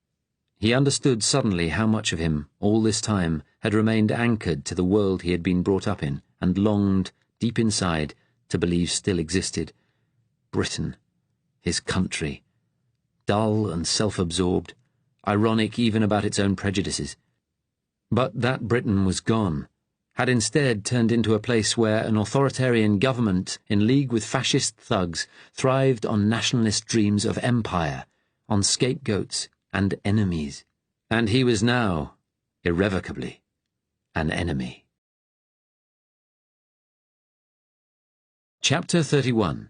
He understood suddenly how much of him, all this time, had remained anchored to the world he had been brought up in, and longed, deep inside, to believe still existed. Britain. His country. Dull and self-absorbed, ironic even about its own prejudices. But that Britain was gone, had instead turned into a place where an authoritarian government in league with fascist thugs thrived on nationalist dreams of empire, on scapegoats and enemies. And he was now, irrevocably, an enemy. Chapter 31.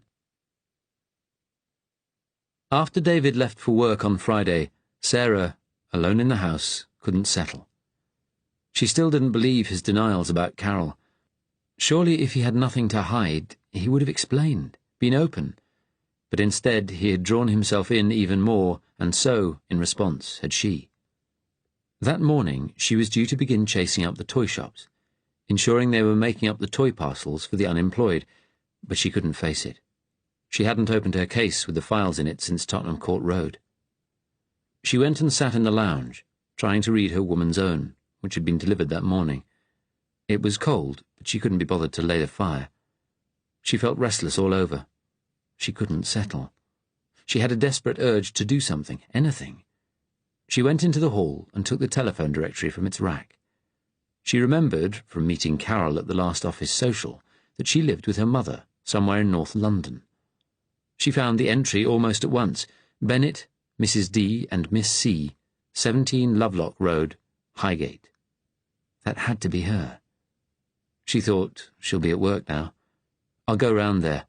After David left for work on Friday, Sarah, alone in the house, couldn't settle. She still didn't believe his denials about Carol. Surely if he had nothing to hide, he would have explained, been open. But instead he had drawn himself in even more, and so, in response, had she. That morning she was due to begin chasing up the toy shops, ensuring they were making up the toy parcels for the unemployed, but she couldn't face it. She hadn't opened her case with the files in it since Tottenham Court Road. She went and sat in the lounge, trying to read her Woman's Own, which had been delivered that morning. It was cold, but she couldn't be bothered to lay the fire. She felt restless all over. She couldn't settle. She had a desperate urge to do something, anything. She went into the hall and took the telephone directory from its rack. She remembered, from meeting Carol at the last office social, that she lived with her mother, somewhere in North London. She found the entry almost at once: Bennett, Mrs. D. and Miss C., 17 Lovelock Road, Highgate. That had to be her. She thought, she'll be at work now. I'll go round there.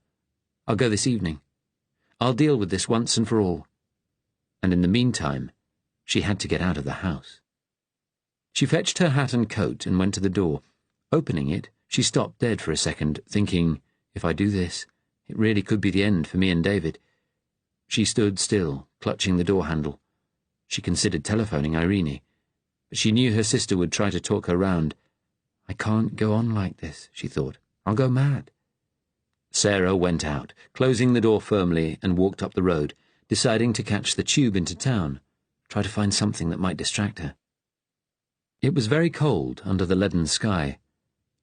I'll go this evening. I'll deal with this once and for all. And in the meantime, she had to get out of the house. She fetched her hat and coat and went to the door. Opening it, she stopped dead for a second, thinking, if I do this, it really could be the end for me and David. She stood still, clutching the door handle. She considered telephoning Irene, but she knew her sister would try to talk her round. I can't go on like this, she thought. I'll go mad. Sarah went out, closing the door firmly, and walked up the road, deciding to catch the tube into town, try to find something that might distract her. It was very cold under the leaden sky.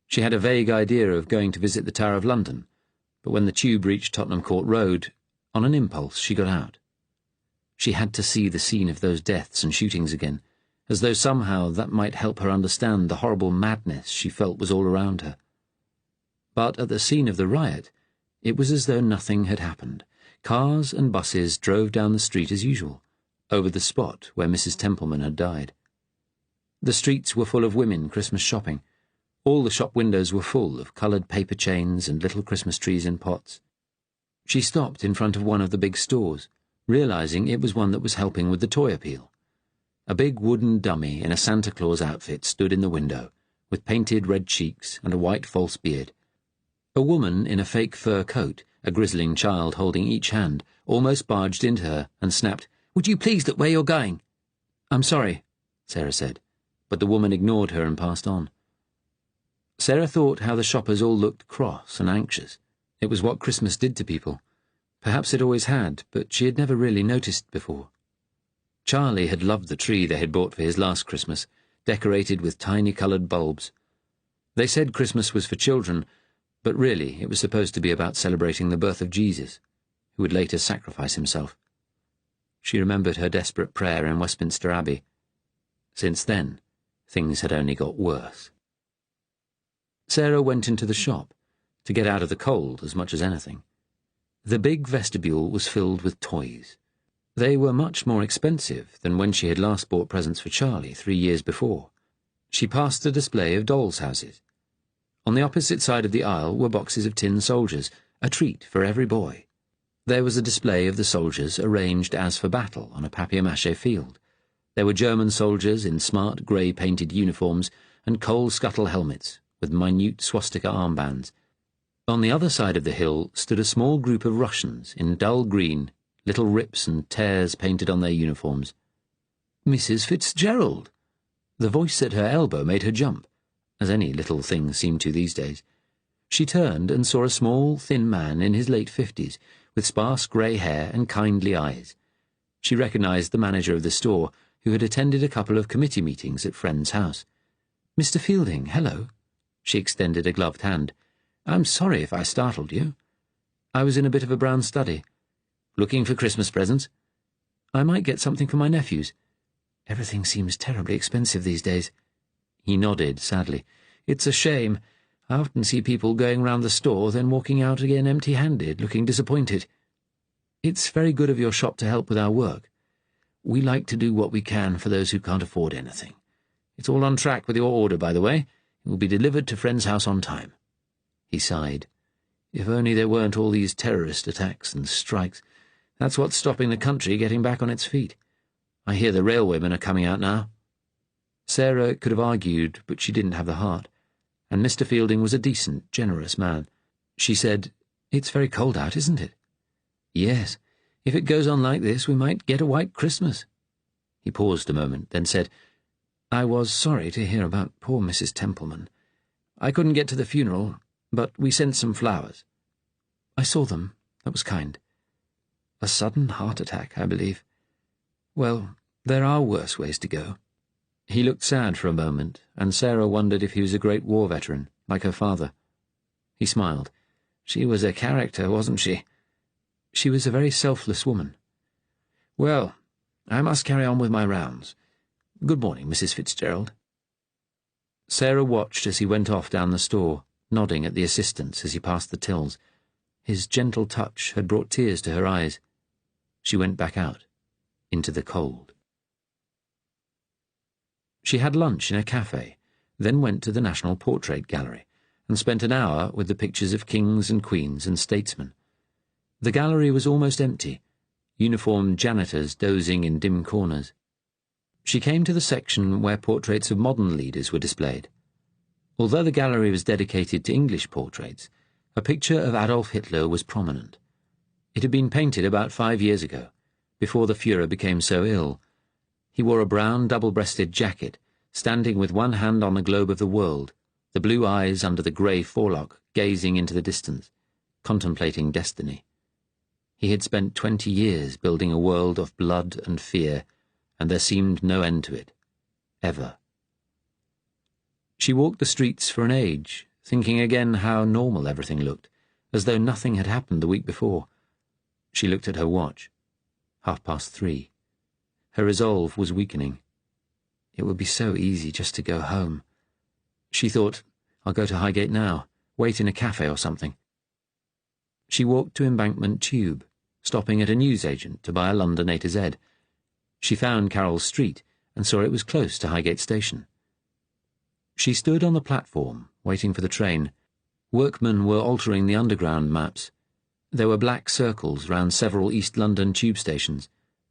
She had a vague idea of going to visit the Tower of London, but when the tube reached Tottenham Court Road, on an impulse she got out. She had to see the scene of those deaths and shootings again, as though somehow that might help her understand the horrible madness she felt was all around her. But at the scene of the riot, it was as though nothing had happened. Cars and buses drove down the street as usual, over the spot where Mrs. Templeman had died. The streets were full of women Christmas shopping. All the shop windows were full of coloured paper chains and little Christmas trees in pots. She stopped in front of one of the big stores, realising it was one that was helping with the toy appeal. A big wooden dummy in a Santa Claus outfit stood in the window, with painted red cheeks and a white false beard. A woman in a fake fur coat, a grizzling child holding each hand, almost barged into her and snapped, "Would you please look where you're going?" "I'm sorry," Sarah said, but the woman ignored her and passed on. Sarah thought how the shoppers all looked cross and anxious. It was what Christmas did to people. Perhaps it always had, but she had never really noticed before. Charlie had loved the tree they had bought for his last Christmas, decorated with tiny coloured bulbs. They said Christmas was for children, but really it was supposed to be about celebrating the birth of Jesus, who would later sacrifice himself. She remembered her desperate prayer in Westminster Abbey. Since then, things had only got worse. Sarah went into the shop, to get out of the cold as much as anything. The big vestibule was filled with toys. They were much more expensive than when she had last bought presents for Charlie 3 years before. She passed a display of dolls' houses. On the opposite side of the aisle were boxes of tin soldiers, a treat for every boy. There was a display of the soldiers arranged as for battle on a papier-mâché field. There were German soldiers in smart grey-painted uniforms and coal-scuttle helmets with minute swastika armbands. On the other side of the hill stood a small group of Russians in dull green, little rips and tears painted on their uniforms. Mrs. Fitzgerald! The voice at her elbow made her jump, as any little thing seemed to these days. She turned and saw a small, thin man in his late 50s, with sparse grey hair and kindly eyes. She recognised the manager of the store, who had attended a couple of committee meetings at Friend's house. "Mr. Fielding, hello." She extended a gloved hand. "I'm sorry if I startled you. I was in a bit of a brown study. Looking for Christmas presents? I might get something for my nephews. Everything seems terribly expensive these days." He nodded sadly. "It's a shame. I often see people going round the store, then walking out again empty-handed, looking disappointed. It's very good of your shop to help with our work. We like to do what we can for those who can't afford anything. It's all on track with your order, by the way. It will be delivered to Friend's house on time." He sighed. "If only there weren't all these terrorist attacks and strikes. That's what's stopping the country getting back on its feet. I hear the railwaymen are coming out now." Sarah could have argued, but she didn't have the heart, and Mr. Fielding was a decent, generous man. She said, "It's very cold out, isn't it?" "Yes. If it goes on like this, we might get a white Christmas." He paused a moment, then said, "I was sorry to hear about poor Mrs. Templeman. I couldn't get to the funeral, but we sent some flowers." "I saw them. That was kind. A sudden heart attack, I believe. Well, there are worse ways to go." He looked sad for a moment, and Sarah wondered if he was a great war veteran, like her father. He smiled. "She was a character, wasn't she?" "She was a very selfless woman." "Well, I must carry on with my rounds. Good morning, Mrs. Fitzgerald." Sarah watched as he went off down the store, nodding at the assistants as he passed the tills. His gentle touch had brought tears to her eyes. She went back out, into the cold. She had lunch in a cafe, then went to the National Portrait Gallery, and spent an hour with the pictures of kings and queens and statesmen. The gallery was almost empty, uniformed janitors dozing in dim corners. She came to the section where portraits of modern leaders were displayed. Although the gallery was dedicated to English portraits, a picture of Adolf Hitler was prominent. It had been painted about 5 years ago, before the Führer became so ill. He wore a brown double-breasted jacket, standing with one hand on the globe of the world, the blue eyes under the grey forelock gazing into the distance, contemplating destiny. He had spent 20 years building a world of blood and fear, and there seemed no end to it. Ever. She walked the streets for an age, thinking again how normal everything looked, as though nothing had happened the week before. She looked at her watch. 3:30. Her resolve was weakening. It would be so easy just to go home. She thought, I'll go to Highgate now, wait in a cafe or something. She walked to Embankment Tube, stopping at a newsagent to buy a London A to Z. She found Carroll Street and saw it was close to Highgate Station. She stood on the platform, waiting for the train. Workmen were altering the underground maps. There were black circles round several East London tube stations,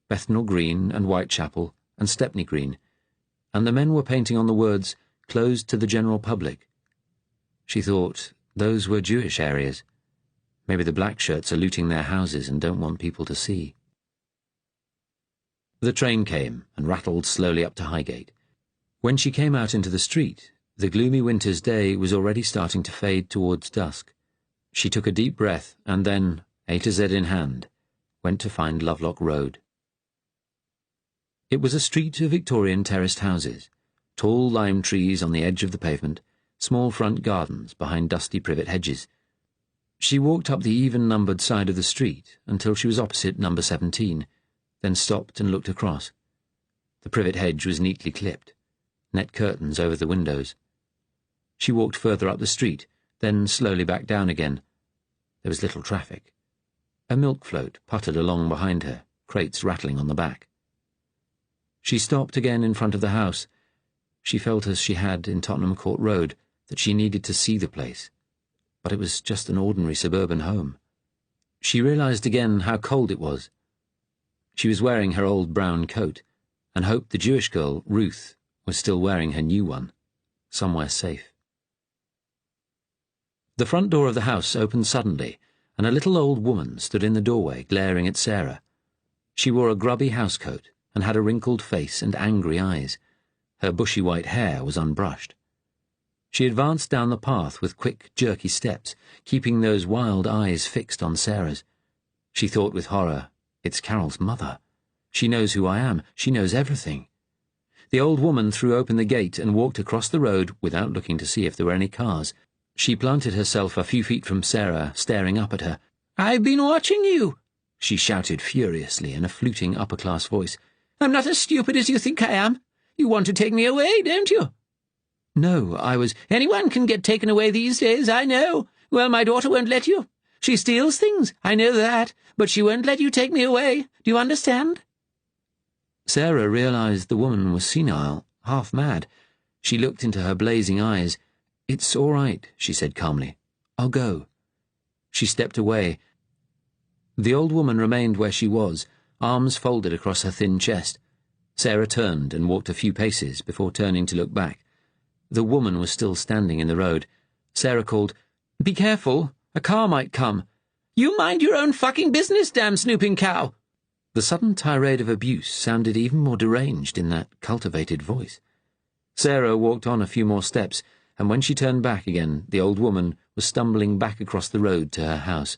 Bethnal Green and Whitechapel and Stepney Green, and the men were painting on the words, closed to the general public. She thought those were Jewish areas. Maybe the black shirts are looting their houses and don't want people to see. The train came and rattled slowly up to Highgate. When she came out into the street, the gloomy winter's day was already starting to fade towards dusk. She took a deep breath and then, A to Z in hand, went to find Lovelock Road. It was a street of Victorian terraced houses, tall lime trees on the edge of the pavement, small front gardens behind dusty privet hedges. She walked up the even-numbered side of the street until she was opposite number 17, then stopped and looked across. The privet hedge was neatly clipped, net curtains over the windows. She walked further up the street, then slowly back down again. There was little traffic. A milk float puttered along behind her, crates rattling on the back. She stopped again in front of the house. She felt, as she had in Tottenham Court Road, that she needed to see the place. But it was just an ordinary suburban home. She realized again how cold it was. She was wearing her old brown coat, and hoped the Jewish girl, Ruth, was still wearing her new one, somewhere safe. The front door of the house opened suddenly, and a little old woman stood in the doorway glaring at Sarah. She wore a grubby housecoat and had a wrinkled face and angry eyes. Her bushy white hair was unbrushed. She advanced down the path with quick, jerky steps, keeping those wild eyes fixed on Sarah's. She thought with horror, it's Carol's mother. She knows who I am. She knows everything. The old woman threw open the gate and walked across the road without looking to see if there were any cars. She planted herself a few feet from Sarah, staring up at her. "I've been watching you," she shouted furiously in a fluting upper-class voice. "I'm not as stupid as you think I am. You want to take me away, don't you?" "No, I was—" "Anyone can get taken away these days, I know. Well, my daughter won't let you. She steals things, I know that, but she won't let you take me away. Do you understand?" Sarah realized the woman was senile, half mad. She looked into her blazing eyes. "It's all right," she said calmly. "I'll go." She stepped away. The old woman remained where she was, arms folded across her thin chest. Sarah turned and walked a few paces before turning to look back. The woman was still standing in the road. Sarah called, "Be careful, a car might come." "You mind your own fucking business, damn snooping cow!" The sudden tirade of abuse sounded even more deranged in that cultivated voice. Sarah walked on a few more steps, and when she turned back again, the old woman was stumbling back across the road to her house.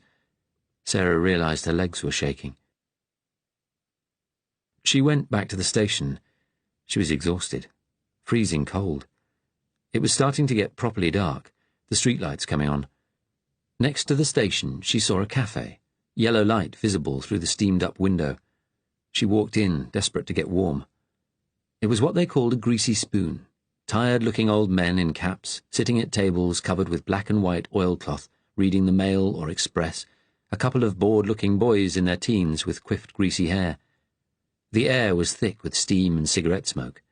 Sarah realized her legs were shaking. She went back to the station. She was exhausted, freezing cold. It was starting to get properly dark, the streetlights coming on. Next to the station, she saw a cafe, yellow light visible through the steamed-up window. She walked in, desperate to get warm. It was what they called a greasy spoon. Tired-looking old men in caps, sitting at tables covered with black and white oilcloth, reading the Mail or Express, a couple of bored-looking boys in their teens with quiffed greasy hair. The air was thick with steam and cigarette smoke.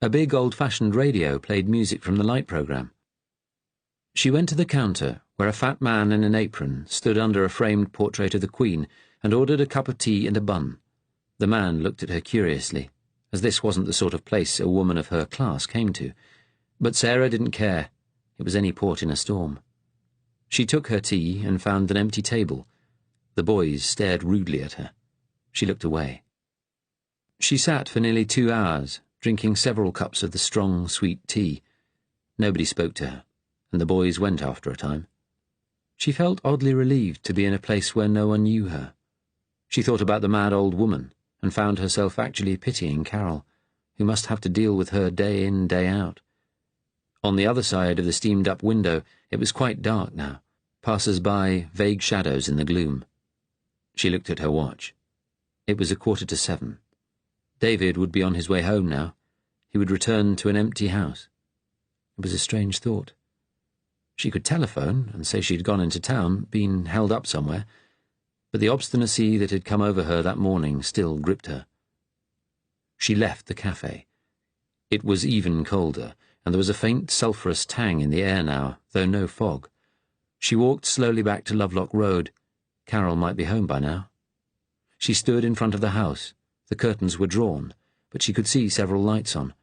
A big old-fashioned radio played music from the light programme. She went to the counter, where a fat man in an apron stood under a framed portrait of the Queen, and ordered a cup of tea and a bun. The man looked at her curiously, as this wasn't the sort of place a woman of her class came to. But Sarah didn't care. It was any port in a storm. She took her tea and found an empty table. The boys stared rudely at her. She looked away. She sat for nearly 2 hours, drinking several cups of the strong, sweet tea. Nobody spoke to her, and the boys went after a time. She felt oddly relieved to be in a place where no one knew her. She thought about the mad old woman, and found herself actually pitying Carol, who must have to deal with her day in, day out. On the other side of the steamed-up window, it was quite dark now, passers-by, vague shadows in the gloom. She looked at her watch. It was 7:15. David would be on his way home now. He would return to an empty house. It was a strange thought. She could telephone and say she'd gone into town, been held up somewhere, but the obstinacy that had come over her that morning still gripped her. She left the cafe. It was even colder, and there was a faint sulphurous tang in the air now, though no fog. She walked slowly back to Lovelock Road. Carol might be home by now. She stood in front of the house. The curtains were drawn, but she could see several lights on.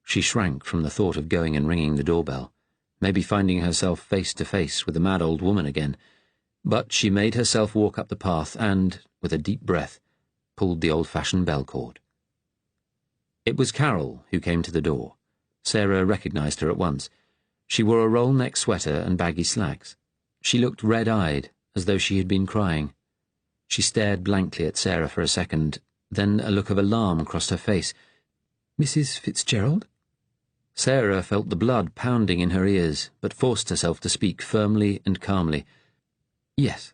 She shrank from the thought of going and ringing the doorbell, maybe finding herself face to face with the mad old woman again. But she made herself walk up the path and, with a deep breath, pulled the old-fashioned bell cord. It was Carol who came to the door. Sarah recognized her at once. She wore a roll-neck sweater and baggy slacks. She looked red-eyed, as though she had been crying. She stared blankly at Sarah for a second. Then a look of alarm crossed her face. "Mrs. Fitzgerald?" Sarah felt the blood pounding in her ears, but forced herself to speak firmly and calmly. "Yes.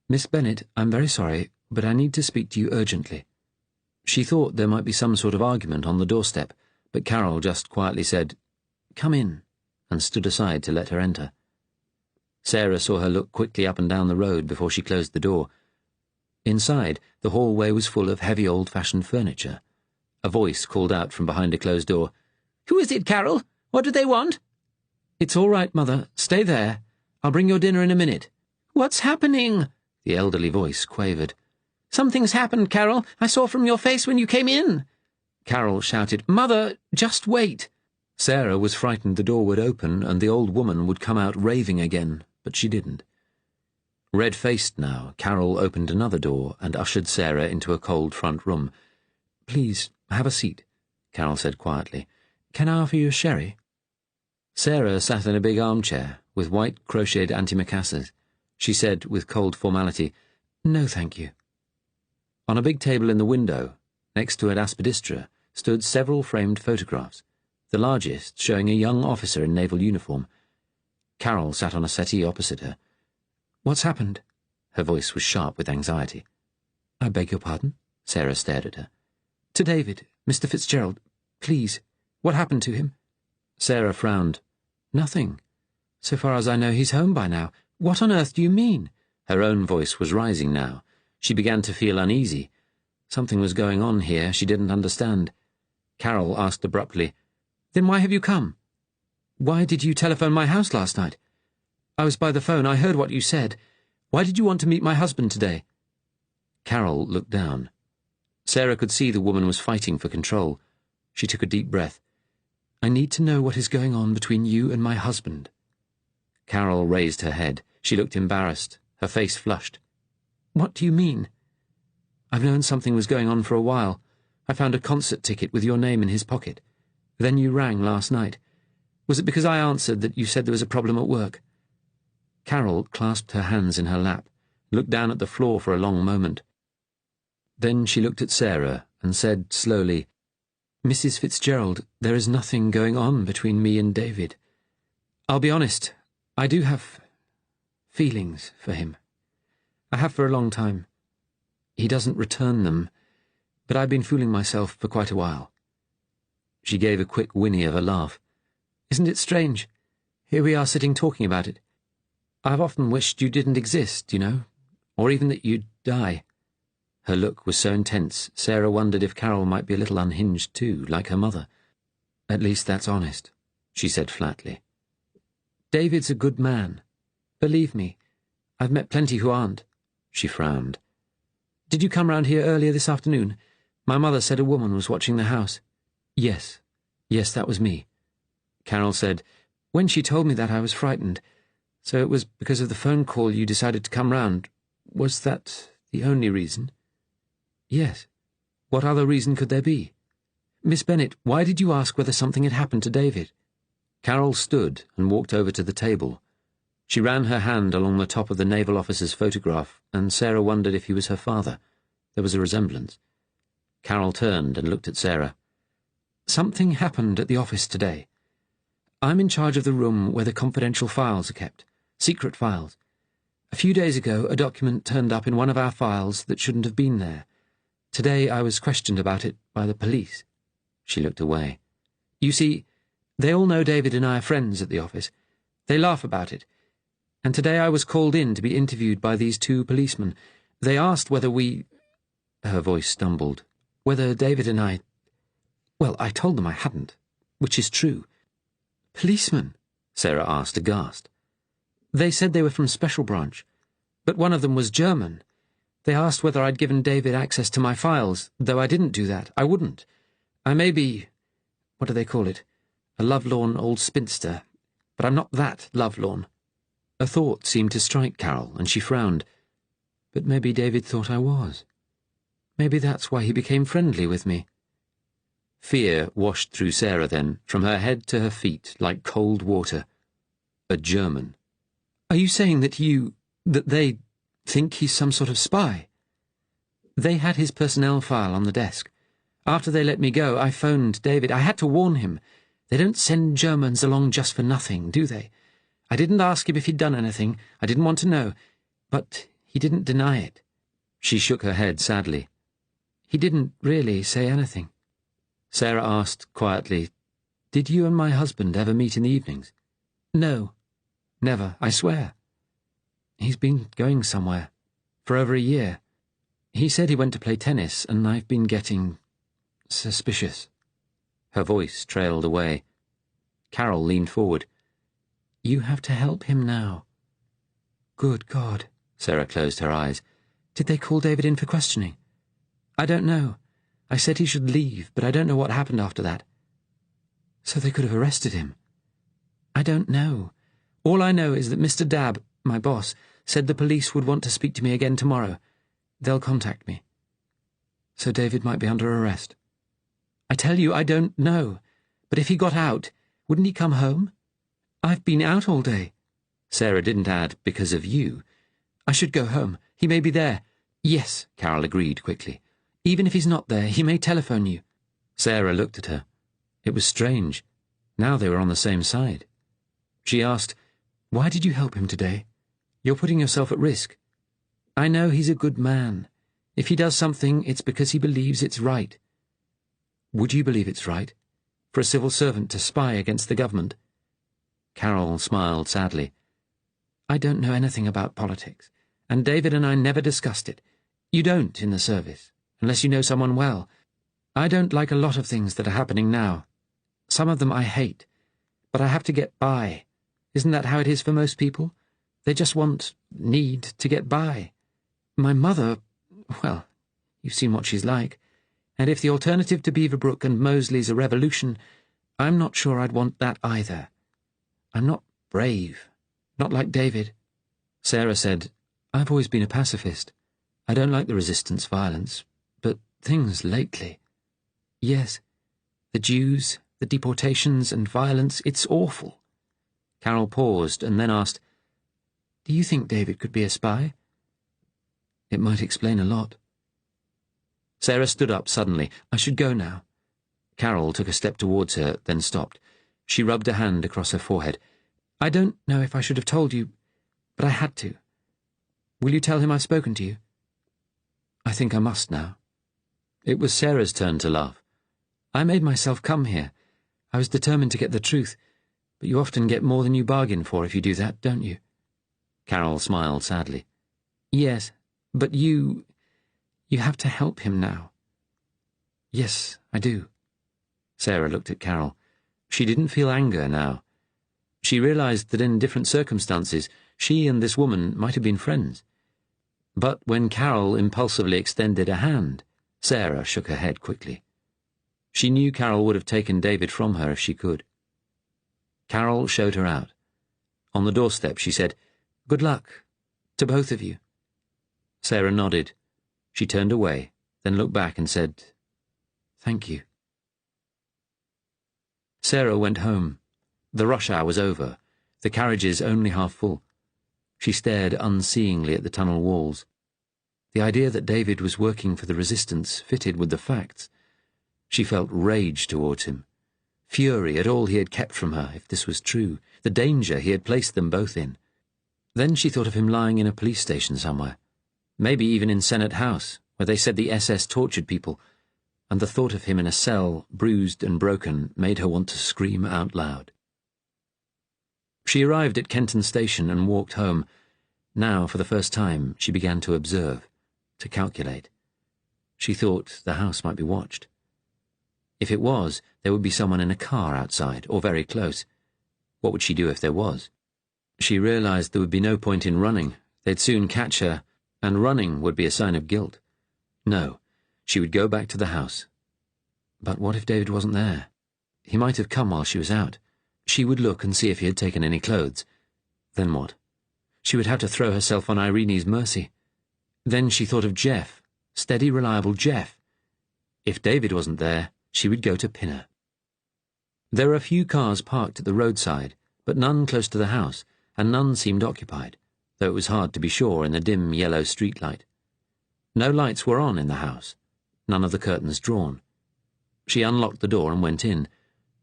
Miss Bennet, I'm very sorry, but I need to speak to you urgently." She thought there might be some sort of argument on the doorstep, but Carol just quietly said, "Come in," and stood aside to let her enter. Sarah saw her look quickly up and down the road before she closed the door. Inside, the hallway was full of heavy old-fashioned furniture. A voice called out from behind a closed door, "Who is it, Carol? What do they want?" "It's all right, Mother. Stay there. I'll bring your dinner in a minute." "What's happening?" the elderly voice quavered. "Something's happened, Carol. I saw from your face when you came in." Carol shouted, "Mother, just wait." Sarah was frightened the door would open and the old woman would come out raving again, but she didn't. Red-faced now, Carol opened another door and ushered Sarah into a cold front room. "Please, have a seat," Carol said quietly. "Can I offer you a sherry?" Sarah sat in a big armchair, with white crocheted antimacassars. She said, with cold formality, "No, thank you." On a big table in the window, next to an aspidistra, stood several framed photographs, the largest showing a young officer in naval uniform. Carol sat on a settee opposite her. "What's happened?" Her voice was sharp with anxiety. "I beg your pardon?" Sarah stared at her. "To David, Mr. Fitzgerald. Please, what happened to him?" Sarah frowned. "Nothing. So far as I know, he's home by now. What on earth do you mean?" Her own voice was rising now. She began to feel uneasy. Something was going on here she didn't understand. Carol asked abruptly, "Then why have you come? Why did you telephone my house last night? I was by the phone, I heard what you said. Why did you want to meet my husband today?" Carol looked down. Sarah could see the woman was fighting for control. She took a deep breath. "I need to know what is going on between you and my husband." Carol raised her head. She looked embarrassed. Her face flushed. "What do you mean?" "I've known something was going on for a while. I found a concert ticket with your name in his pocket. Then you rang last night. Was it because I answered that you said there was a problem at work?" Carol clasped her hands in her lap, looked down at the floor for a long moment. Then she looked at Sarah and said slowly, "Mrs. Fitzgerald, there is nothing going on between me and David. I'll be honest, I do have feelings for him. I have for a long time. He doesn't return them, but I've been fooling myself for quite a while." She gave a quick whinny of a laugh. "Isn't it strange? Here we are sitting talking about it. I've often wished you didn't exist, you know. or even that you'd die." Her look was so intense, Sarah wondered if Carol might be a little unhinged too, like her mother. "At least that's honest," she said flatly. "David's a good man. Believe me, I've met plenty who aren't." She frowned. "Did you come round here earlier this afternoon? My mother said a woman was watching the house." Yes, that was me." Carol said, "When she told me that, I was frightened. So it was because of the phone call you decided to come round. Was that the only reason?" "Yes. What other reason could there be? Miss Bennet, why did you ask whether something had happened to David?" Carol stood and walked over to the table. She ran her hand along the top of the naval officer's photograph, and Sarah wondered if he was her father. There was a resemblance. Carol turned and looked at Sarah. "Something happened at the office today. I'm in charge of the room where the confidential files are kept, secret files. A few days ago, a document turned up in one of our files that shouldn't have been there. Today I was questioned about it by the police." She looked away. "You see, they all know David and I are friends at the office. They laugh about it. And today I was called in to be interviewed by these two policemen. They asked whether we—" Her voice stumbled. "Whether David and I— Well, I told them I hadn't, which is true." "Policemen?" Sarah asked, aghast. "They said they were from Special Branch, but one of them was German. They asked whether I'd given David access to my files, though I didn't do that. I wouldn't. I may be— what do they call it? A lovelorn old spinster, but I'm not that lovelorn." A thought seemed to strike Carol, and she frowned. "But maybe David thought I was. Maybe that's why he became friendly with me." Fear washed through Sarah then, from her head to her feet, like cold water. A German. "Are you saying that they think he's some sort of spy?" "They had his personnel file on the desk. After they let me go, I phoned David. I had to warn him. They don't send Germans along just for nothing, do they? I didn't ask him if he'd done anything. I didn't want to know. But he didn't deny it." She shook her head sadly. "He didn't really say anything." Sarah asked quietly, "Did you and my husband ever meet in the evenings?" "No. Never, I swear. He's been going somewhere. For over a year. He said he went to play tennis, and I've been getting suspicious." Her voice trailed away. Carol leaned forward. "You have to help him now." "Good God." Sarah closed her eyes. "Did they call David in for questioning?" "I don't know. I said he should leave, but I don't know what happened after that." "So they could have arrested him?" "I don't know. All I know is that Mr. Dabb, my boss, said the police would want to speak to me again tomorrow. They'll contact me." "So David might be under arrest?" "I tell you, I don't know. But if he got out, wouldn't he come home? I've been out all day." Sarah didn't add, "because of you." "I should go home. He may be there." "Yes," Carol agreed quickly. "Even if he's not there, he may telephone you." Sarah looked at her. It was strange. Now they were on the same side. She asked, "Why did you help him today? You're putting yourself at risk." "I know he's a good man. If he does something, it's because he believes it's right." "Would you believe it's right? For a civil servant to spy against the government?" Carol smiled sadly. "I don't know anything about politics, and David and I never discussed it. You don't in the service, unless you know someone well. I don't like a lot of things that are happening now. Some of them I hate, but I have to get by. Isn't that how it is for most people? They just need to get by. My mother, well, you've seen what she's like. And if the alternative to Beaverbrook and Moseley's a revolution, I'm not sure I'd want that either. I'm not brave. Not like David." Sarah said, "I've always been a pacifist. I don't like the resistance violence, but things lately. Yes, the Jews, the deportations and violence, it's awful." Carol paused and then asked, "Do you think David could be a spy?" "It might explain a lot." Sarah stood up suddenly. "I should go now." Carol took a step towards her, then stopped. She rubbed a hand across her forehead. "I don't know if I should have told you, but I had to. Will you tell him I've spoken to you?" "I think I must now." It was Sarah's turn to laugh. "I made myself come here. I was determined to get the truth, but you often get more than you bargain for if you do that, don't you?" Carol smiled sadly. "Yes, But you have to help him now." "Yes, I do." Sarah looked at Carol. She didn't feel anger now. She realized that in different circumstances she and this woman might have been friends. But when Carol impulsively extended a hand, Sarah shook her head quickly. She knew Carol would have taken David from her if she could. Carol showed her out. On the doorstep she said, "Good luck, to both of you." Sarah nodded. She turned away, then looked back and said, "Thank you." Sarah went home. The rush hour was over, the carriages only half full. She stared unseeingly at the tunnel walls. The idea that David was working for the resistance fitted with the facts. She felt rage towards him, fury at all he had kept from her, if this was true, the danger he had placed them both in. Then she thought of him lying in a police station somewhere, maybe even in Senate House, where they said the SS tortured people, and the thought of him in a cell, bruised and broken, made her want to scream out loud. She arrived at Kenton Station and walked home. Now, for the first time, she began to observe, to calculate. She thought the house might be watched. If it was, there would be someone in a car outside, or very close. What would she do if there was? She realized there would be no point in running. They'd soon catch her, and running would be a sign of guilt. No, she would go back to the house. But what if David wasn't there? He might have come while she was out. She would look and see if he had taken any clothes. Then what? She would have to throw herself on Irene's mercy. Then she thought of Jeff, steady, reliable Jeff. If David wasn't there, she would go to Pinner. There were a few cars parked at the roadside, but none close to the house, and none seemed occupied, though it was hard to be sure in the dim yellow streetlight. No lights were on in the house, none of the curtains drawn. She unlocked the door and went in.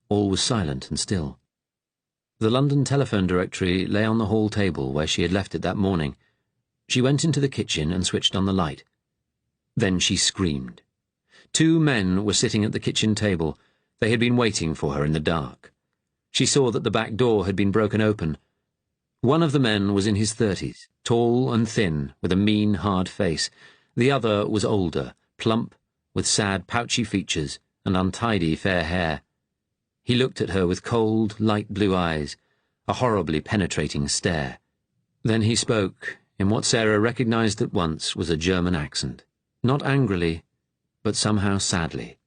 All was silent and still. The London telephone directory lay on the hall table where she had left it that morning. She went into the kitchen and switched on the light. Then she screamed. 2 men were sitting at the kitchen table. They had been waiting for her in the dark. She saw that the back door had been broken open. One of the men was in his 30s, tall and thin, with a mean, hard face. The other was older, plump, with sad, pouchy features and untidy fair hair. He looked at her with cold, light blue eyes, a horribly penetrating stare. Then he spoke, in what Sarah recognized at once was a German accent, not angrily, but somehow sadly.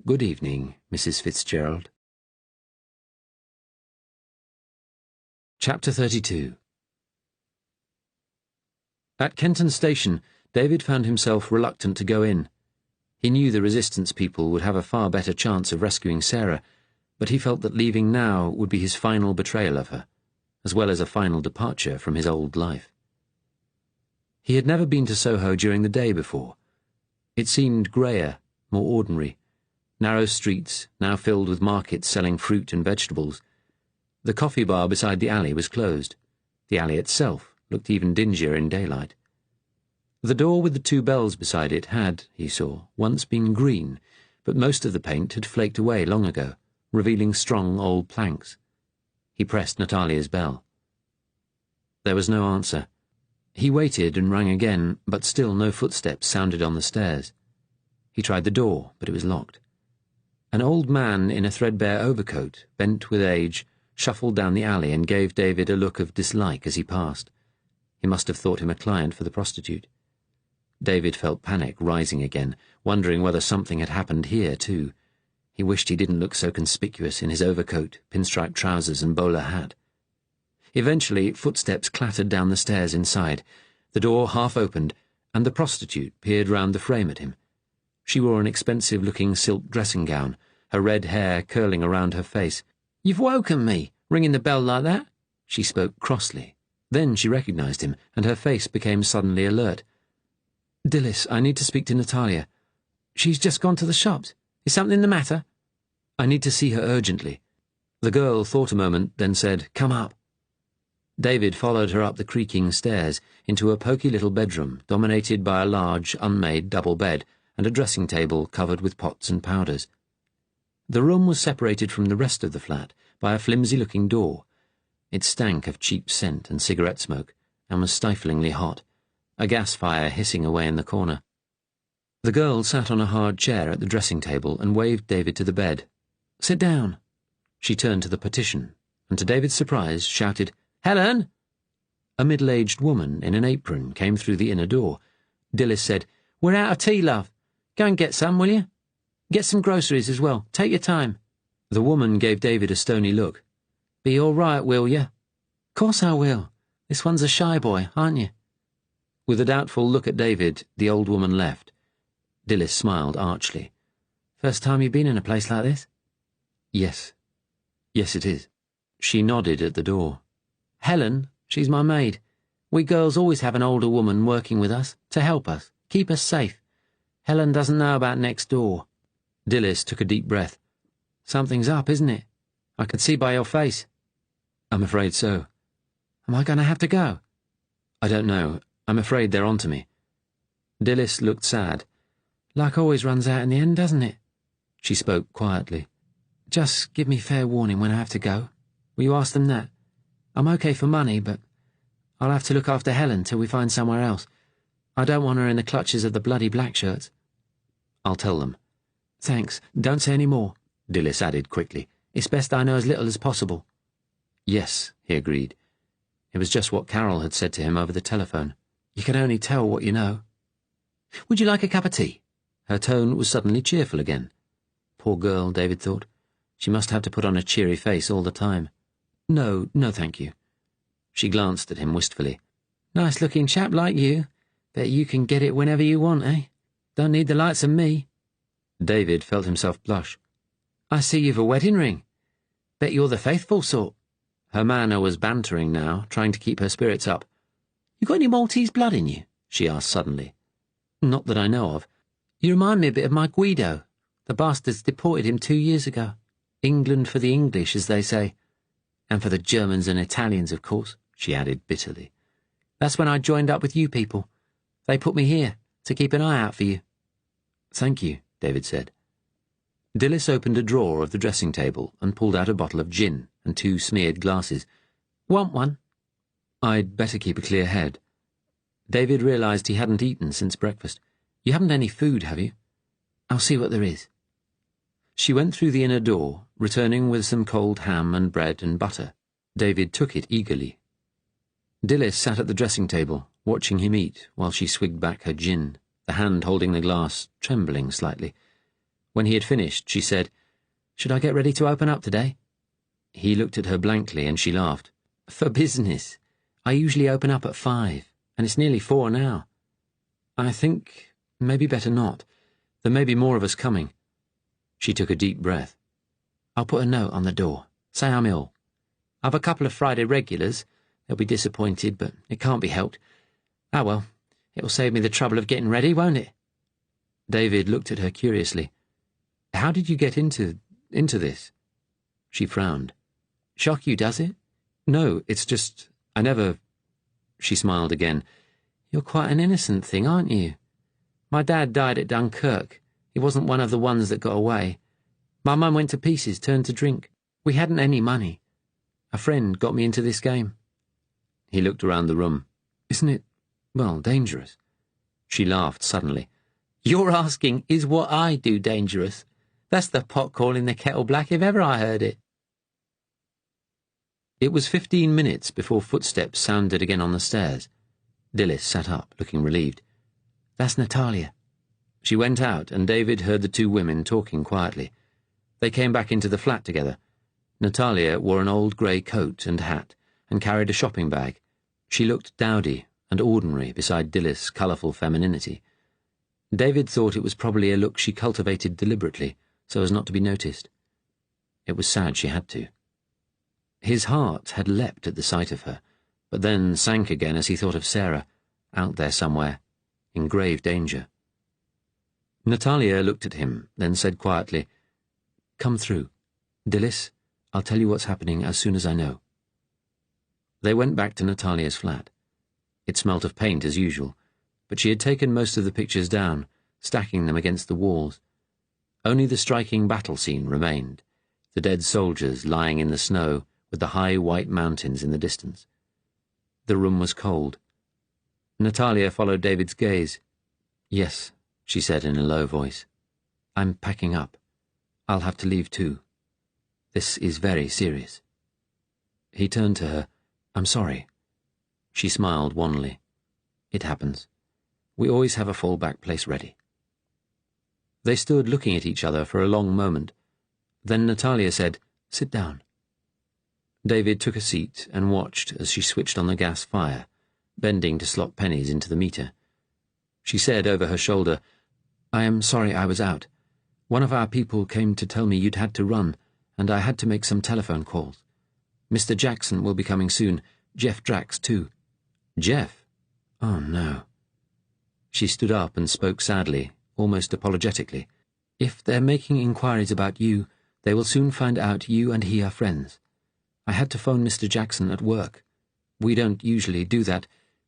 "Good evening, Mrs. Fitzgerald." Chapter 32. At Kenton Station, David found himself reluctant to go in. He knew the resistance people would have a far better chance of rescuing Sarah, but he felt that leaving now would be his final betrayal of her, as well as a final departure from his old life. He had never been to Soho during the day before. It seemed greyer, more ordinary. Narrow streets, now filled with markets selling fruit and vegetables. The coffee bar beside the alley was closed. The alley itself looked even dingier in daylight. The door with the 2 bells beside it had, he saw, once been green, but most of the paint had flaked away long ago, revealing strong old planks. He pressed Natalia's bell. There was no answer. He waited and rang again, but still no footsteps sounded on the stairs. He tried the door, but it was locked. An old man in a threadbare overcoat, bent with age, shuffled down the alley and gave David a look of dislike as he passed. He must have thought him a client for the prostitute. David felt panic rising again, wondering whether something had happened here too. He wished he didn't look so conspicuous in his overcoat, pinstripe trousers and bowler hat. Eventually, footsteps clattered down the stairs inside. The door half opened, and the prostitute peered round the frame at him. She wore an expensive-looking silk dressing gown, her red hair curling around her face. "You've woken me, ringing the bell like that." She spoke crossly. Then she recognized him, and her face became suddenly alert. "Dilys, I need to speak to Natalia. She's just gone to the shops. Is something the matter?" "I need to see her urgently." The girl thought a moment, then said, "Come up." David followed her up the creaking stairs into a poky little bedroom dominated by a large, unmade double bed and a dressing table covered with pots and powders. The room was separated from the rest of the flat by a flimsy-looking door. It stank of cheap scent and cigarette smoke, and was stiflingly hot. a gas fire hissing away in the corner. The girl sat on a hard chair at the dressing table and waved David to the bed. "Sit down." She turned to the partition, and to David's surprise shouted, "Helen!" A middle-aged woman in an apron came through the inner door. Dilys said, "We're out of tea, love. Go and get some, will you? Get some groceries as well. Take your time." The woman gave David a stony look. "Be all right, will you?" "Course I will. This one's a shy boy, aren't you?" With a doubtful look at David, the old woman left. Dilys smiled archly. "First time you've been in a place like this?" "Yes. Yes, it is." She nodded at the door. "Helen, she's my maid. We girls always have an older woman working with us, to help us, keep us safe. Helen doesn't know about next door." Dilys took a deep breath. "Something's up, isn't it? I can see by your face." "I'm afraid so." "Am I going to have to go?" "I don't know. I'm afraid they're onto me." Dilys looked sad. "Luck always runs out in the end, doesn't it?" She spoke quietly. "Just give me fair warning when I have to go. Will you ask them that? I'm okay for money, but I'll have to look after Helen till we find somewhere else. I don't want her in the clutches of the bloody black shirts." "I'll tell them." "Thanks. Don't say any more," Dilys added quickly. "It's best I know as little as possible." "Yes," he agreed. It was just what Carol had said to him over the telephone. "You can only tell what you know." "Would you like a cup of tea?" Her tone was suddenly cheerful again. Poor girl, David thought. She must have to put on a cheery face all the time. No, thank you." She glanced at him wistfully. "Nice-looking chap like you. Bet you can get it whenever you want, eh? Don't need the likes of me." David felt himself blush. "I see you've a wedding ring. Bet you're the faithful sort." Her manner was bantering now, trying to keep her spirits up. "You got any Maltese blood in you?" she asked suddenly. "Not that I know of. You remind me a bit of my Guido. The bastards deported him 2 years ago. England for the English, as they say. And for the Germans and Italians, of course," she added bitterly. "That's when I joined up with you people. They put me here, to keep an eye out for you." "Thank you," David said. Dilys opened a drawer of the dressing table and pulled out a bottle of gin and 2 smeared glasses. "Want one?" "I'd better keep a clear head." David realized he hadn't eaten since breakfast. "You haven't any food, have you?" "I'll see what there is." She went through the inner door, returning with some cold ham and bread and butter. David took it eagerly. Dilys sat at the dressing table, watching him eat while she swigged back her gin, the hand holding the glass trembling slightly. When he had finished, she said, "Should I get ready to open up today?" He looked at her blankly and she laughed. "For business. I usually open up at 5, and it's nearly 4 now." "I think maybe better not. There may be more of us coming." She took a deep breath. "I'll put a note on the door. Say I'm ill. I've a couple of Friday regulars. They'll be disappointed, but it can't be helped. Ah well, it'll save me the trouble of getting ready, won't it?" David looked at her curiously. "How did you get into this?" She frowned. "Shock you, does it?" "No, it's just, I never—" She smiled again. "You're quite an innocent thing, aren't you? My dad died at Dunkirk. He wasn't one of the ones that got away. My mum went to pieces, turned to drink. We hadn't any money. A friend got me into this game." He looked around the room. "Isn't it, well, dangerous?" She laughed suddenly. "You're asking, is what I do dangerous? That's the pot calling the kettle black if ever I heard it." It was 15 minutes before footsteps sounded again on the stairs. Dilys sat up, looking relieved. "That's Natalia." She went out, and David heard the 2 women talking quietly. They came back into the flat together. Natalia wore an old grey coat and hat, and carried a shopping bag. She looked dowdy and ordinary beside Dilys' colourful femininity. David thought it was probably a look she cultivated deliberately, so as not to be noticed. It was sad she had to. His heart had leapt at the sight of her, but then sank again as he thought of Sarah, out there somewhere, in grave danger. Natalia looked at him, then said quietly, "Come through. Dilys, I'll tell you what's happening as soon as I know." They went back to Natalia's flat. It smelt of paint as usual, but she had taken most of the pictures down, stacking them against the walls. Only the striking battle scene remained, the dead soldiers lying in the snow with the high white mountains in the distance. The room was cold. Natalia followed David's gaze. "Yes," she said in a low voice. "I'm packing up. I'll have to leave too. This is very serious." He turned to her. "I'm sorry." She smiled wanly. "It happens. We always have a fallback place ready." They stood looking at each other for a long moment. Then Natalia said, "Sit down." David took a seat and watched as she switched on the gas fire, bending to slot pennies into the meter. She said over her shoulder, "I am sorry I was out. One of our people came to tell me you'd had to run, and I had to make some telephone calls. Mr. Jackson will be coming soon. Jeff Drax, too." "Jeff? Oh, no." She stood up and spoke sadly, almost apologetically. "If they're making inquiries about you, they will soon find out you and he are friends. I had to phone Mr. Jackson at work. We don't usually do that.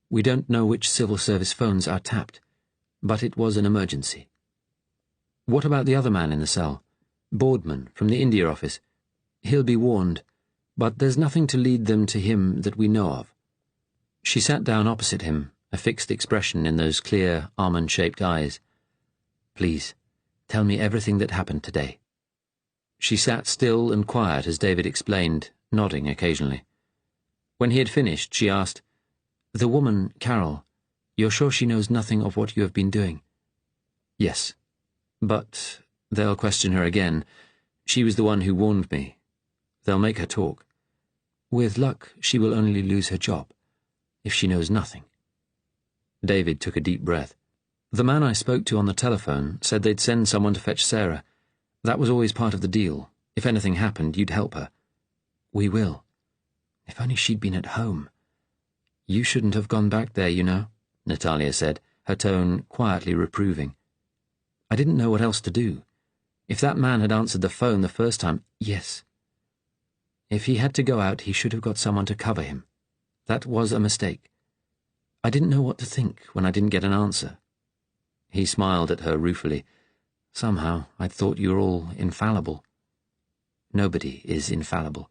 We don't know which civil service phones are tapped. But it was an emergency." "What about the other man in the cell? Boardman, from the India office. He'll be warned, but there's nothing to lead them to him that we know of." She sat down opposite him, a fixed expression in those clear, almond-shaped eyes. "Please, tell me everything that happened today." She sat still and quiet as David explained, nodding occasionally. When he had finished, she asked, "The woman, Carol, you're sure she knows nothing of what you have been doing?" "Yes. But they'll question her again. She was the one who warned me. They'll make her talk. With luck, she will only lose her job, if she knows nothing." David took a deep breath. "The man I spoke to on the telephone said they'd send someone to fetch Sarah. That was always part of the deal. If anything happened, you'd help her." "We will. If only she'd been at home." "You shouldn't have gone back there, you know," Natalia said, her tone quietly reproving. "I didn't know what else to do. If that man had answered the phone the first time, yes. If he had to go out, he should have got someone to cover him. That was a mistake. I didn't know what to think when I didn't get an answer." He smiled at her ruefully. "Somehow, I'd thought you were all infallible." "Nobody is infallible.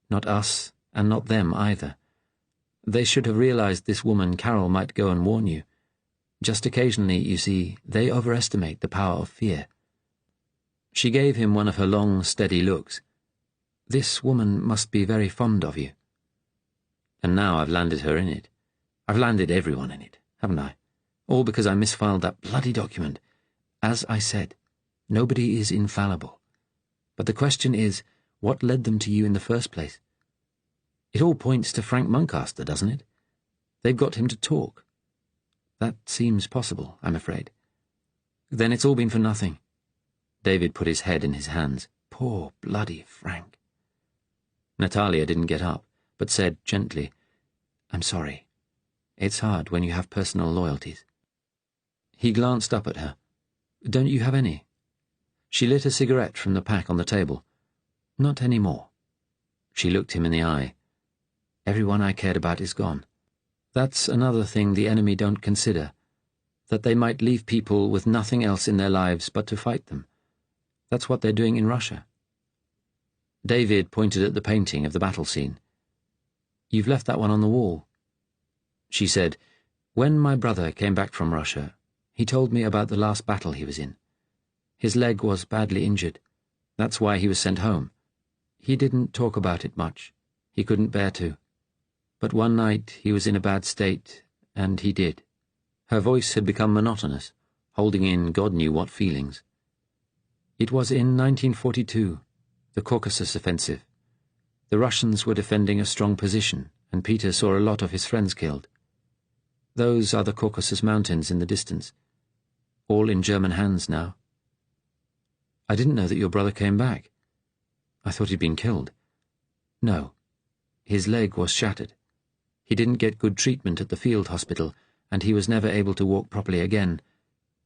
Not us, and not them either. They should have realized this woman, Carol, might go and warn you. Just occasionally, you see, they overestimate the power of fear." She gave him one of her long, steady looks. "This woman must be very fond of you." "And now I've landed her in it. I've landed everyone in it, haven't I? All because I misfiled that bloody document. As I said, nobody is infallible. But the question is, what led them to you in the first place? It all points to Frank Muncaster, doesn't it? They've got him to talk. That seems possible, I'm afraid. Then it's all been for nothing." David put his head in his hands. "Poor bloody Frank." Natalia didn't get up, but said gently, "I'm sorry. It's hard when you have personal loyalties." He glanced up at her. "Don't you have any?" She lit a cigarette from the pack on the table. "Not any more." She looked him in the eye. "Everyone I cared about is gone. That's another thing the enemy don't consider, that they might leave people with nothing else in their lives but to fight them. That's what they're doing in Russia." David pointed at the painting of the battle scene. "You've left that one on the wall." She said, "When my brother came back from Russia, he told me about the last battle he was in. His leg was badly injured. That's why he was sent home. He didn't talk about it much. He couldn't bear to. But one night he was in a bad state, and he did." Her voice had become monotonous, holding in God knew what feelings. "It was in 1942, the Caucasus offensive. The Russians were defending a strong position, and Peter saw a lot of his friends killed. Those are the Caucasus Mountains in the distance, all in German hands now." "I didn't know that your brother came back. I thought he'd been killed." "No. His leg was shattered. He didn't get good treatment at the field hospital, and he was never able to walk properly again.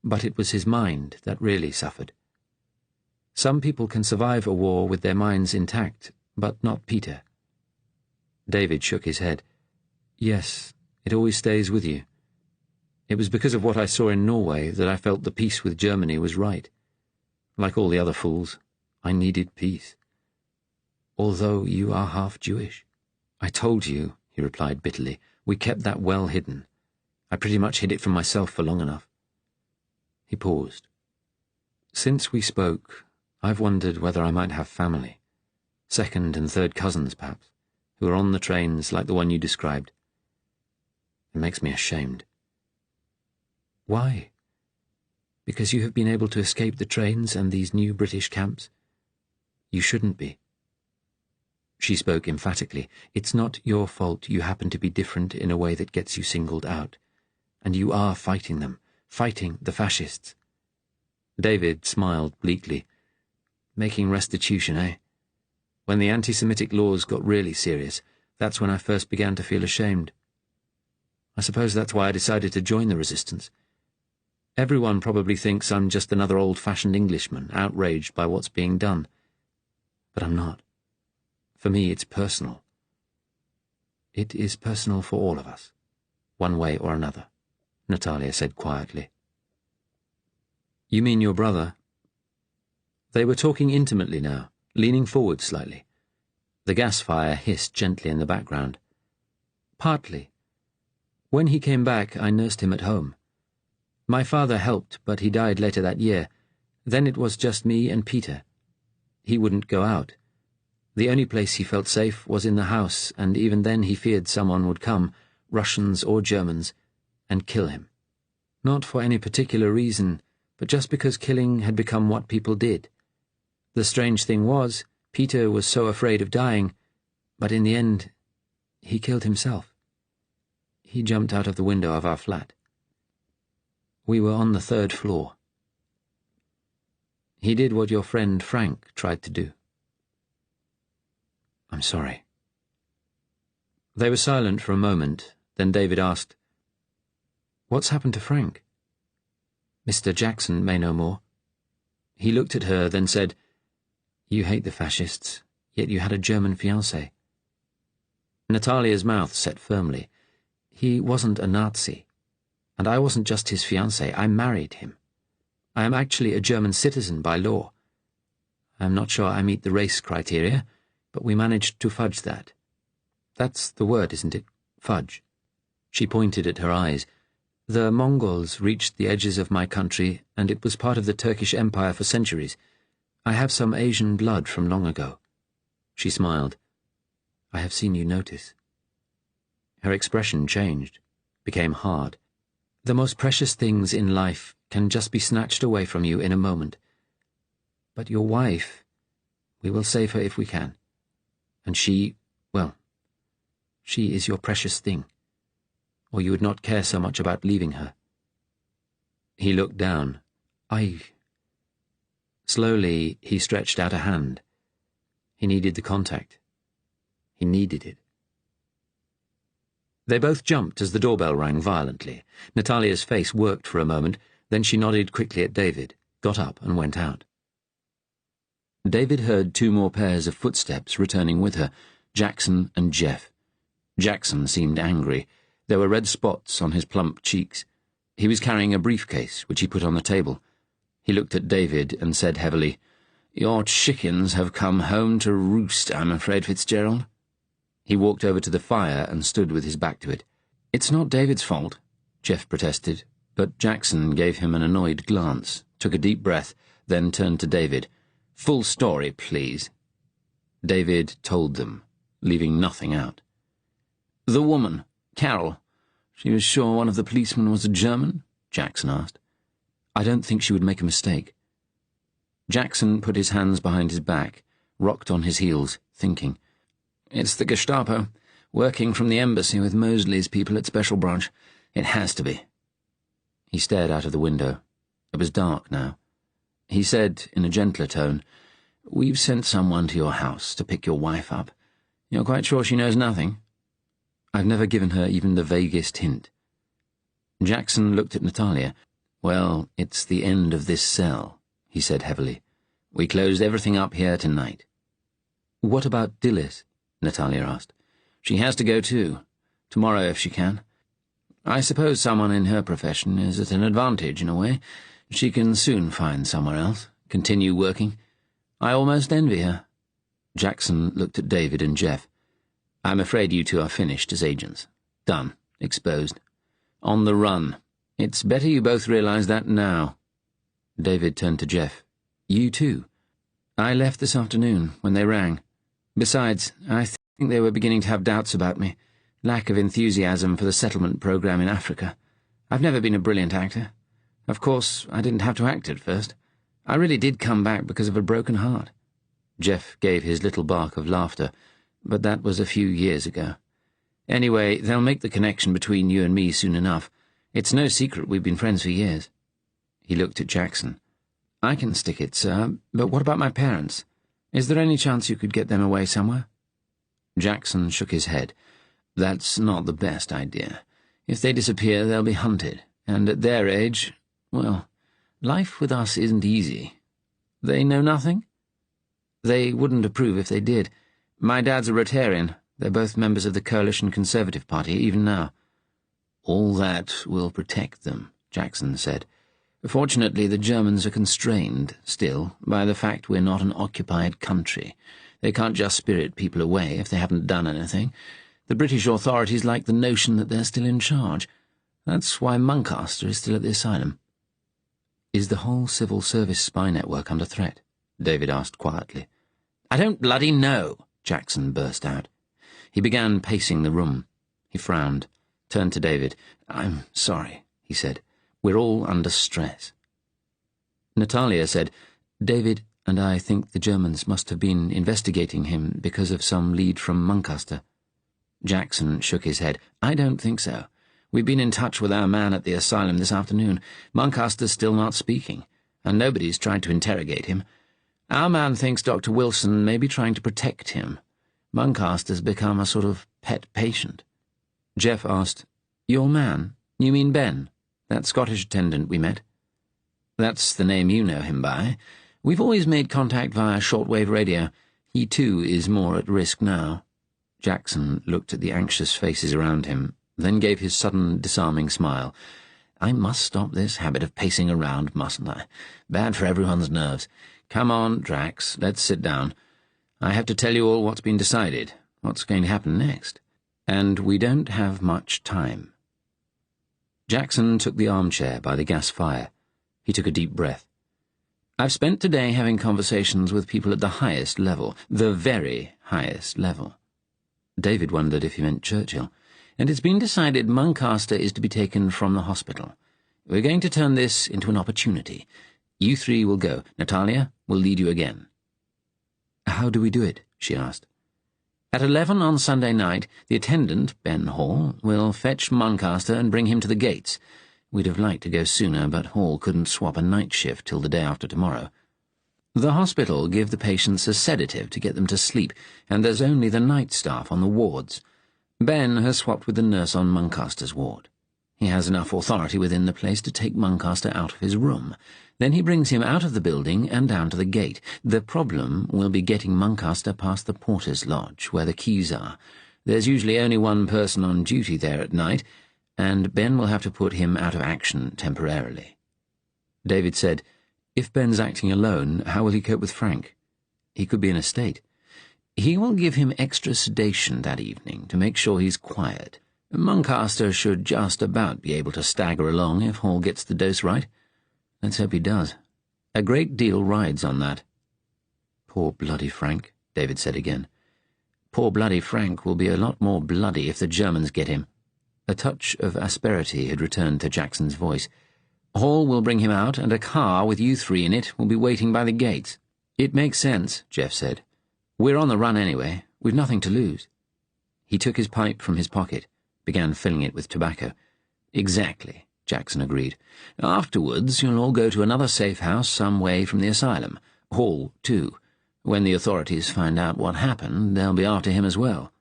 But it was his mind that really suffered. Some people can survive a war with their minds intact, but not Peter." David shook his head. "Yes, it always stays with you. It was because of what I saw in Norway that I felt the peace with Germany was right. Like all the other fools, I needed peace. Although you are half Jewish." "I told you," he replied bitterly. "We kept that well hidden. I pretty much hid it from myself for long enough." He paused. "Since we spoke, I've wondered whether I might have family. Second and third cousins, perhaps, who are on the trains like the one you described. It makes me ashamed." "Why? Because you have been able to escape the trains and these new British camps? You shouldn't be." She spoke emphatically. "It's not your fault you happen to be different in a way that gets you singled out. And you are fighting them, fighting the fascists." David smiled bleakly. "Making restitution, eh? When the anti-Semitic laws got really serious, that's when I first began to feel ashamed. I suppose that's why I decided to join the resistance. Everyone probably thinks I'm just another old-fashioned Englishman, outraged by what's being done. But I'm not. For me, it's personal. It is personal for all of us, one way or another," Natalia said quietly. "You mean your brother?" They were talking intimately now, leaning forward slightly. The gas fire hissed gently in the background. "Partly. When he came back, I nursed him at home. My father helped, but he died later that year. Then it was just me and Peter. He wouldn't go out. The only place he felt safe was in the house, and even then he feared someone would come, Russians or Germans, and kill him. Not for any particular reason, but just because killing had become what people did. The strange thing was, Peter was so afraid of dying, but in the end, he killed himself. He jumped out of the window of our flat. We were on the 3rd floor. He did what your friend Frank tried to do." "I'm sorry." They were silent for a moment, then David asked, "What's happened to Frank?" "Mr. Jackson may know more." He looked at her, then said, "You hate the fascists, yet you had a German fiancé." Natalia's mouth set firmly. "He wasn't a Nazi, and I wasn't just his fiancé, I married him. I am actually a German citizen by law. I am not sure I meet the race criteria, but we managed to fudge that. That's the word, isn't it? Fudge." She pointed at her eyes. "The Mongols reached the edges of my country, and it was part of the Turkish Empire for centuries. I have some Asian blood from long ago." She smiled. "I have seen you notice." Her expression changed, became hard. "The most precious things in life can just be snatched away from you in a moment. But your wife, we will save her if we can. And she, well, she is your precious thing, or you would not care so much about leaving her." He looked down. Slowly, he stretched out a hand. He needed the contact. He needed it. They both jumped as the doorbell rang violently. Natalia's face worked for a moment, then she nodded quickly at David, got up and went out. David heard 2 more pairs of footsteps returning with her, Jackson and Jeff. Jackson seemed angry. There were red spots on his plump cheeks. He was carrying a briefcase, which he put on the table. He looked at David and said heavily, "Your chickens have come home to roost, I'm afraid, Fitzgerald." He walked over to the fire and stood with his back to it. "It's not David's fault," Jeff protested, but Jackson gave him an annoyed glance, took a deep breath, then turned to David. "Full story, please." David told them, leaving nothing out. "The woman, Carol, she was sure one of the policemen was a German?" Jackson asked. "I don't think she would make a mistake." Jackson put his hands behind his back, rocked on his heels, thinking. "It's the Gestapo, working from the embassy with Mosley's people at Special Branch. It has to be." He stared out of the window. It was dark now. He said, in a gentler tone, "We've sent someone to your house to pick your wife up. You're quite sure she knows nothing?" "I've never given her even the vaguest hint." Jackson looked at Natalia. "Well, it's the end of this cell," he said heavily. "We closed everything up here tonight." "What about Dilys?" Natalia asked. "She has to go too. Tomorrow if she can. I suppose someone in her profession is at an advantage in a way. She can soon find somewhere else, continue working. I almost envy her." Jackson looked at David and Jeff. "I'm afraid you two are finished as agents. Done. Exposed. On the run. It's better you both realize that now." David turned to Jeff. "You too?" "I left this afternoon, when they rang. Besides, I think they were beginning to have doubts about me. Lack of enthusiasm for the settlement program in Africa. I've never been a brilliant actor. Of course, I didn't have to act at first. I really did come back because of a broken heart." Jeff gave his little bark of laughter, "But that was a few years ago. Anyway, they'll make the connection between you and me soon enough. It's no secret we've been friends for years." He looked at Jackson. "I can stick it, sir, but what about my parents? Is there any chance you could get them away somewhere?" Jackson shook his head. "That's not the best idea. If they disappear, they'll be hunted, and at their age, well, life with us isn't easy." "They know nothing?" "They wouldn't approve if they did. My dad's a Rotarian. They're both members of the Coalition Conservative Party, even now." "All that will protect them," Jackson said. "Fortunately, the Germans are constrained, still, by the fact we're not an occupied country. They can't just spirit people away if they haven't done anything. The British authorities like the notion that they're still in charge. That's why Muncaster is still at the asylum." "Is the whole civil service spy network under threat?" David asked quietly. "I don't bloody know," Jackson burst out. He began pacing the room. He frowned, turned to David. "I'm sorry," he said. "We're all under stress." Natalia said, "David and I think the Germans must have been investigating him because of some lead from Muncaster." Jackson shook his head. "I don't think so. We've been in touch with our man at the asylum this afternoon. Muncaster's still not speaking, and nobody's tried to interrogate him. Our man thinks Dr. Wilson may be trying to protect him. Muncaster's become a sort of pet patient." Jeff asked, "Your man? You mean Ben? That Scottish attendant we met?" "That's the name you know him by. We've always made contact via shortwave radio. He, too, is more at risk now." Jackson looked at the anxious faces around him, then gave his sudden disarming smile. "I must stop this habit of pacing around, mustn't I? Bad for everyone's nerves. Come on, Drax, let's sit down. I have to tell you all what's been decided, what's going to happen next. And we don't have much time." Jackson took the armchair by the gas fire. He took a deep breath. "I've spent today having conversations with people at the highest level, the very highest level." David wondered if he meant Churchill. "And it's been decided Muncaster is to be taken from the hospital. We're going to turn this into an opportunity. You three will go. Natalia will lead you again." "How do we do it?" she asked. "At 11 on Sunday night, the attendant, Ben Hall, will fetch Muncaster and bring him to the gates. We'd have liked to go sooner, but Hall couldn't swap a night shift till the day after tomorrow. The hospital give the patients a sedative to get them to sleep, and there's only the night staff on the wards. Ben has swapped with the nurse on Muncaster's ward. He has enough authority within the place to take Muncaster out of his room. Then he brings him out of the building and down to the gate. The problem will be getting Muncaster past the porter's lodge, where the keys are. There's usually only one person on duty there at night, and Ben will have to put him out of action temporarily." David said, "If Ben's acting alone, how will he cope with Frank? He could be in a state." "He will give him extra sedation that evening to make sure he's quiet. Muncaster should just about be able to stagger along if Hall gets the dose right. Let's hope he does. A great deal rides on that." "Poor bloody Frank," David said again. "Poor bloody Frank will be a lot more bloody if the Germans get him." A touch of asperity had returned to Jackson's voice. "Hall will bring him out, and a car with you three in it will be waiting by the gates." "It makes sense," Jeff said. "We're on the run anyway. We've nothing to lose." He took his pipe from his pocket, began filling it with tobacco. "Exactly," Jackson agreed. "Afterwards, you'll all go to another safe house some way from the asylum. Hall, too. When the authorities find out what happened, they'll be after him as well."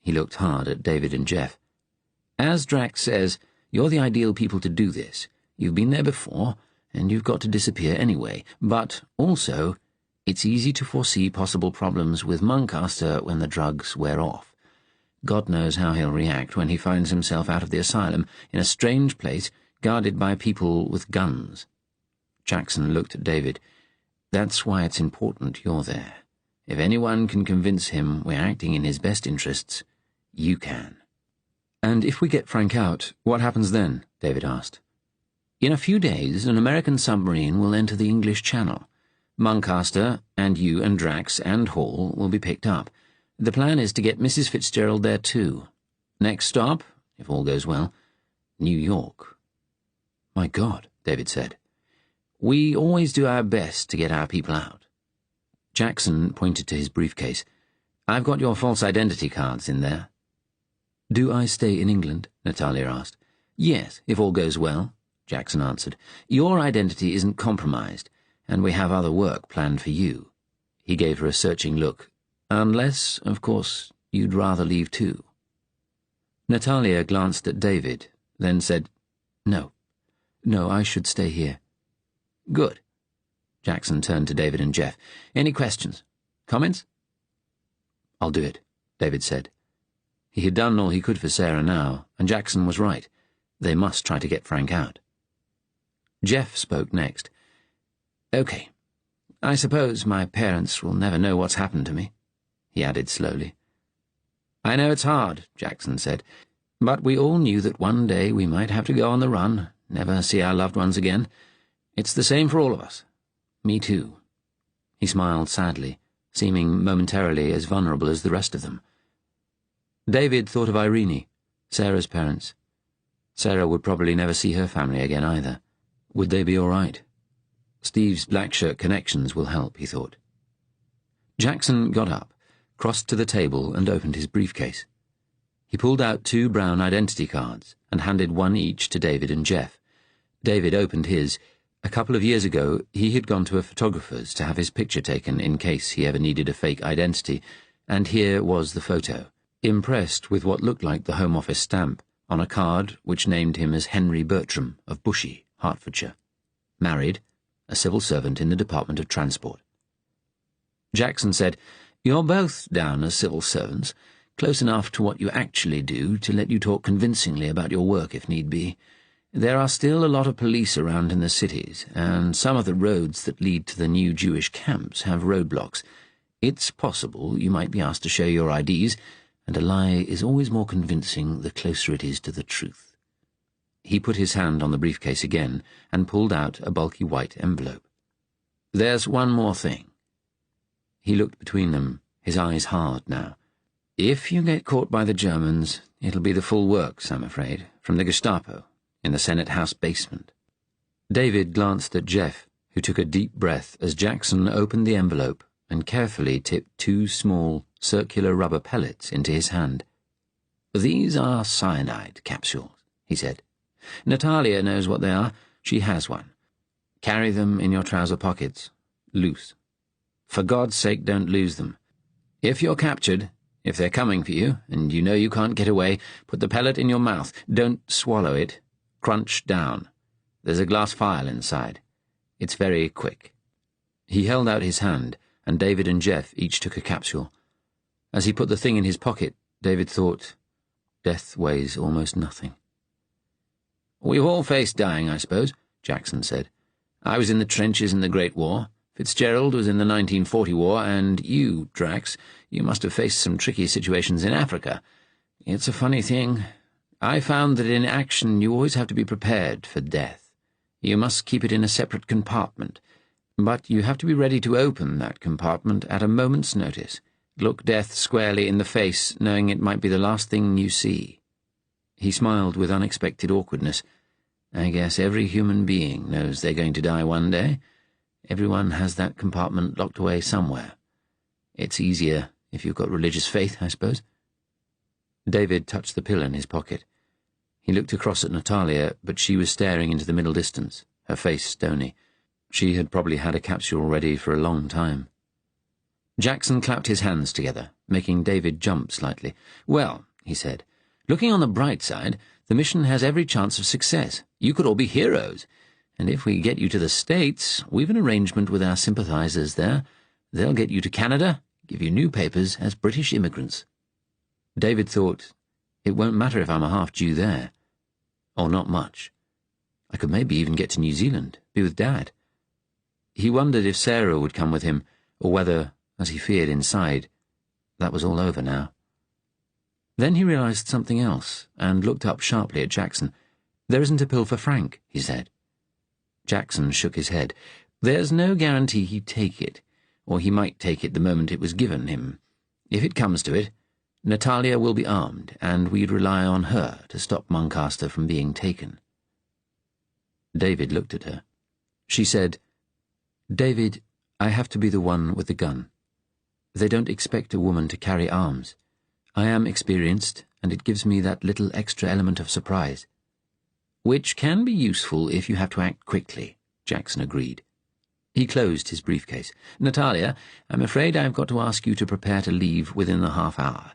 He looked hard at David and Jeff. "As Drax says, you're the ideal people to do this. You've been there before, and you've got to disappear anyway. But also, it's easy to foresee possible problems with Muncaster when the drugs wear off. God knows how he'll react when he finds himself out of the asylum, in a strange place, guarded by people with guns." Jackson looked at David. "That's why it's important you're there. If anyone can convince him we're acting in his best interests, you can." "And if we get Frank out, what happens then?" David asked. "In a few days, an American submarine will enter the English Channel. Muncaster, and you and Drax and Hall will be picked up. The plan is to get Mrs. Fitzgerald there too. Next stop, if all goes well, New York." "My God," David said. "We always do our best to get our people out." Jackson pointed to his briefcase. "I've got your false identity cards in there." "Do I stay in England?" Natalia asked. "Yes, if all goes well," Jackson answered. "Your identity isn't compromised, and we have other work planned for you." He gave her a searching look. "Unless, of course, you'd rather leave too." Natalia glanced at David, then said, No, I should stay here." "Good." Jackson turned to David and Jeff. "Any questions? Comments?" "I'll do it," David said. He had done all he could for Sarah now, and Jackson was right. They must try to get Frank out. Jeff spoke next. "Okay. I suppose my parents will never know what's happened to me," he added slowly. "I know it's hard," Jackson said, "but we all knew that one day we might have to go on the run, never see our loved ones again. It's the same for all of us. Me too." He smiled sadly, seeming momentarily as vulnerable as the rest of them. David thought of Irene, Sarah's parents. Sarah would probably never see her family again either. Would they be all right? Steve's black-shirt connections will help, he thought. Jackson got up, crossed to the table and opened his briefcase. He pulled out 2 brown identity cards and handed one each to David and Jeff. David opened his. A couple of years ago, he had gone to a photographer's to have his picture taken in case he ever needed a fake identity, and here was the photo, impressed with what looked like the Home Office stamp, on a card which named him as Henry Bertram of Bushey, Hertfordshire. Married, a civil servant in the Department of Transport. Jackson said, "You're both down as civil servants, close enough to what you actually do to let you talk convincingly about your work if need be. There are still a lot of police around in the cities, and some of the roads that lead to the new Jewish camps have roadblocks. It's possible you might be asked to show your IDs, and a lie is always more convincing the closer it is to the truth." He put his hand on the briefcase again and pulled out a bulky white envelope. "There's one more thing." He looked between them, his eyes hard now. "If you get caught by the Germans, it'll be the full works, I'm afraid, from the Gestapo, in the Senate House basement." David glanced at Jeff, who took a deep breath as Jackson opened the envelope and carefully tipped 2 small, circular rubber pellets into his hand. "These are cyanide capsules," he said. "Natalia knows what they are. She has one. Carry them in your trouser pockets, loose. For God's sake, don't lose them. If you're captured, if they're coming for you, and you know you can't get away, put the pellet in your mouth. Don't swallow it. Crunch down. There's a glass vial inside. It's very quick." He held out his hand, and David and Jeff each took a capsule. As he put the thing in his pocket, David thought, death weighs almost nothing. "We've all faced dying, I suppose," Jackson said. "I was in the trenches in the Great War. Fitzgerald was in the 1940 war, and you, Drax, you must have faced some tricky situations in Africa. It's a funny thing. I found that in action you always have to be prepared for death. You must keep it in a separate compartment, but you have to be ready to open that compartment at a moment's notice. Look death squarely in the face, knowing it might be the last thing you see." He smiled with unexpected awkwardness. "I guess every human being knows they're going to die one day. Everyone has that compartment locked away somewhere. It's easier if you've got religious faith, I suppose." David touched the pill in his pocket. He looked across at Natalia, but she was staring into the middle distance, her face stony. She had probably had a capsule ready for a long time. Jackson clapped his hands together, making David jump slightly. "Well," he said, "looking on the bright side, the mission has every chance of success. You could all be heroes. And if we get you to the States, we've an arrangement with our sympathizers there. They'll get you to Canada, give you new papers as British immigrants." David thought, it won't matter if I'm a half-Jew there. Or not much. I could maybe even get to New Zealand, be with Dad. He wondered if Sarah would come with him, or whether, as he feared inside, that was all over now. Then he realized something else and looked up sharply at Jackson. "There isn't a pill for Frank," he said. Jackson shook his head. "There's no guarantee he'd take it, or he might take it the moment it was given him. If it comes to it, Natalia will be armed, and we'd rely on her to stop Muncaster from being taken." David looked at her. She said, "David, I have to be the one with the gun. They don't expect a woman to carry arms. I am experienced, and it gives me that little extra element of surprise." "Which can be useful if you have to act quickly," Jackson agreed. He closed his briefcase. "Natalia, I'm afraid I've got to ask you to prepare to leave within the half hour.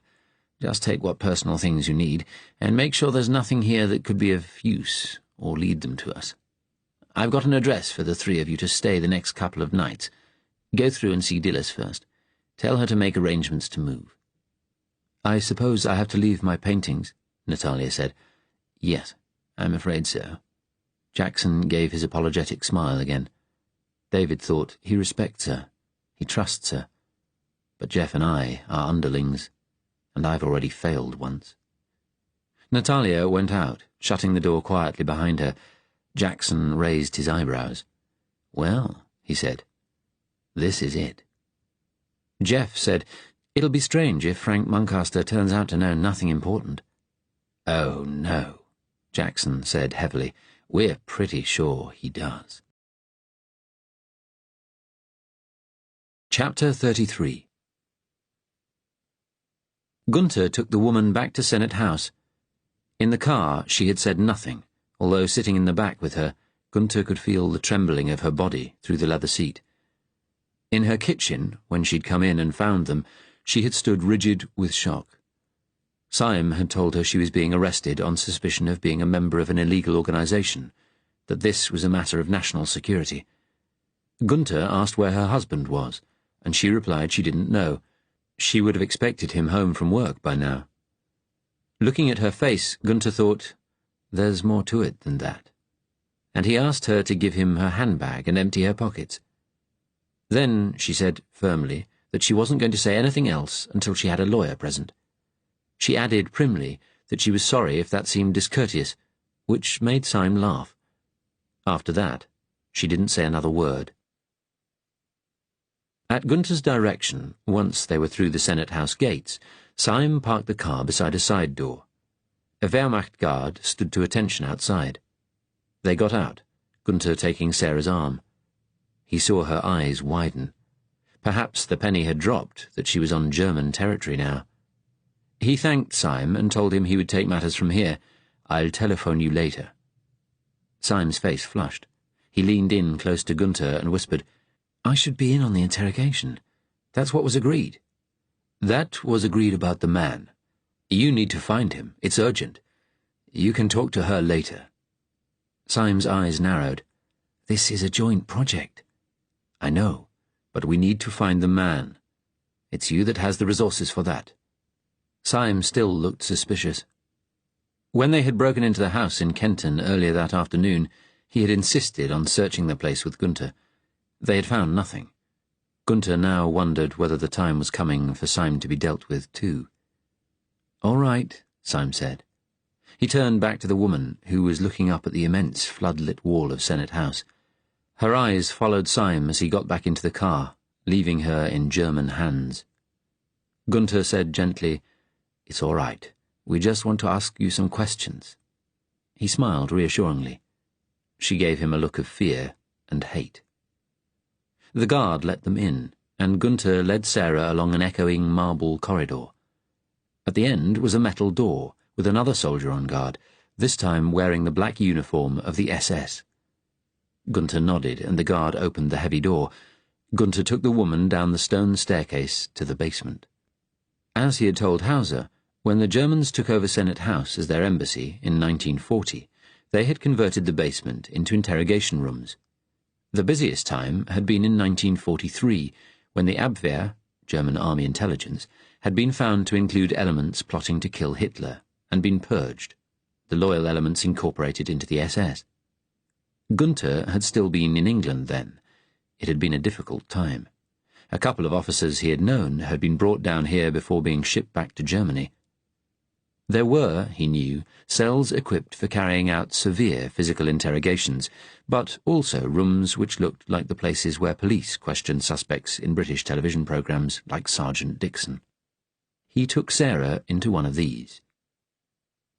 Just take what personal things you need, and make sure there's nothing here that could be of use or lead them to us. I've got an address for the three of you to stay the next couple of nights. Go through and see Dilys first. Tell her to make arrangements to move." "I suppose I have to leave my paintings," Natalia said. "Yes, I'm afraid so." Jackson gave his apologetic smile again. David thought, he respects her, he trusts her. But Jeff and I are underlings, and I've already failed once. Natalia went out, shutting the door quietly behind her. Jackson raised his eyebrows. "Well," he said, "this is it." Jeff said, "It'll be strange if Frank Muncaster turns out to know nothing important." "Oh, no," Jackson said heavily. "We're pretty sure he does." Chapter 33. Gunter took the woman back to Senate House. In the car, she had said nothing, although sitting in the back with her, Gunter could feel the trembling of her body through the leather seat. In her kitchen, when she'd come in and found them, she had stood rigid with shock. Syme had told her she was being arrested on suspicion of being a member of an illegal organization, that this was a matter of national security. Gunter asked where her husband was, and she replied she didn't know. She would have expected him home from work by now. Looking at her face, Gunter thought, there's more to it than that. And he asked her to give him her handbag and empty her pockets. Then she said firmly that she wasn't going to say anything else until she had a lawyer present. She added primly that she was sorry if that seemed discourteous, which made Syme laugh. After that, she didn't say another word. At Gunter's direction, once they were through the Senate House gates, Syme parked the car beside a side door. A Wehrmacht guard stood to attention outside. They got out, Gunter taking Sarah's arm. He saw her eyes widen. Perhaps the penny had dropped that she was on German territory now. He thanked Syme and told him he would take matters from here. I'll telephone you later. Syme's face flushed. He leaned in close to Gunter and whispered, I should be in on the interrogation. That's what was agreed. That was agreed about the man. You need to find him. It's urgent. You can talk to her later. Syme's eyes narrowed. This is a joint project. I know, but we need to find the man. It's you that has the resources for that. Syme still looked suspicious. When they had broken into the house in Kenton earlier that afternoon, he had insisted on searching the place with Gunter. They had found nothing. Gunter now wondered whether the time was coming for Syme to be dealt with too. All right, Syme said. He turned back to the woman, who was looking up at the immense flood-lit wall of Senate House. Her eyes followed Syme as he got back into the car, leaving her in German hands. Gunter said gently, It's all right. We just want to ask you some questions. He smiled reassuringly. She gave him a look of fear and hate. The guard let them in, and Gunter led Sarah along an echoing marble corridor. At the end was a metal door, with another soldier on guard, this time wearing the black uniform of the SS. Gunter nodded, and the guard opened the heavy door. Gunter took the woman down the stone staircase to the basement. As he had told Hauser, when the Germans took over Senate House as their embassy in 1940, they had converted the basement into interrogation rooms. The busiest time had been in 1943, when the Abwehr, German army intelligence, had been found to include elements plotting to kill Hitler, and been purged, the loyal elements incorporated into the SS. Gunter had still been in England then. It had been a difficult time. A couple of officers he had known had been brought down here before being shipped back to Germany. There were, he knew, cells equipped for carrying out severe physical interrogations, but also rooms which looked like the places where police questioned suspects in British television programmes like Sergeant Dixon. He took Sarah into one of these.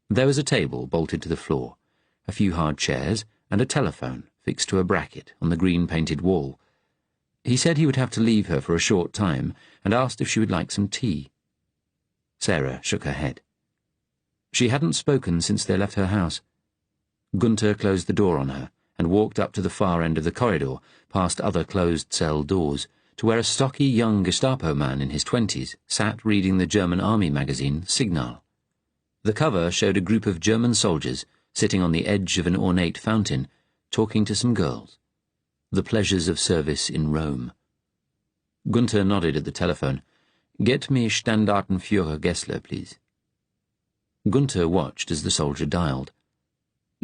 There was a table bolted to the floor, a few hard chairs, and a telephone fixed to a bracket on the green-painted wall. He said he would have to leave her for a short time and asked if she would like some tea. Sarah shook her head. She hadn't spoken since they left her house. Gunther closed the door on her and walked up to the far end of the corridor, past other closed cell doors, to where a stocky young Gestapo man in his 20s sat reading the German army magazine Signal. The cover showed a group of German soldiers sitting on the edge of an ornate fountain, talking to some girls. The pleasures of service in Rome. Gunther nodded at the telephone. "Get me Standartenführer Gessler, please." Gunther watched as the soldier dialed.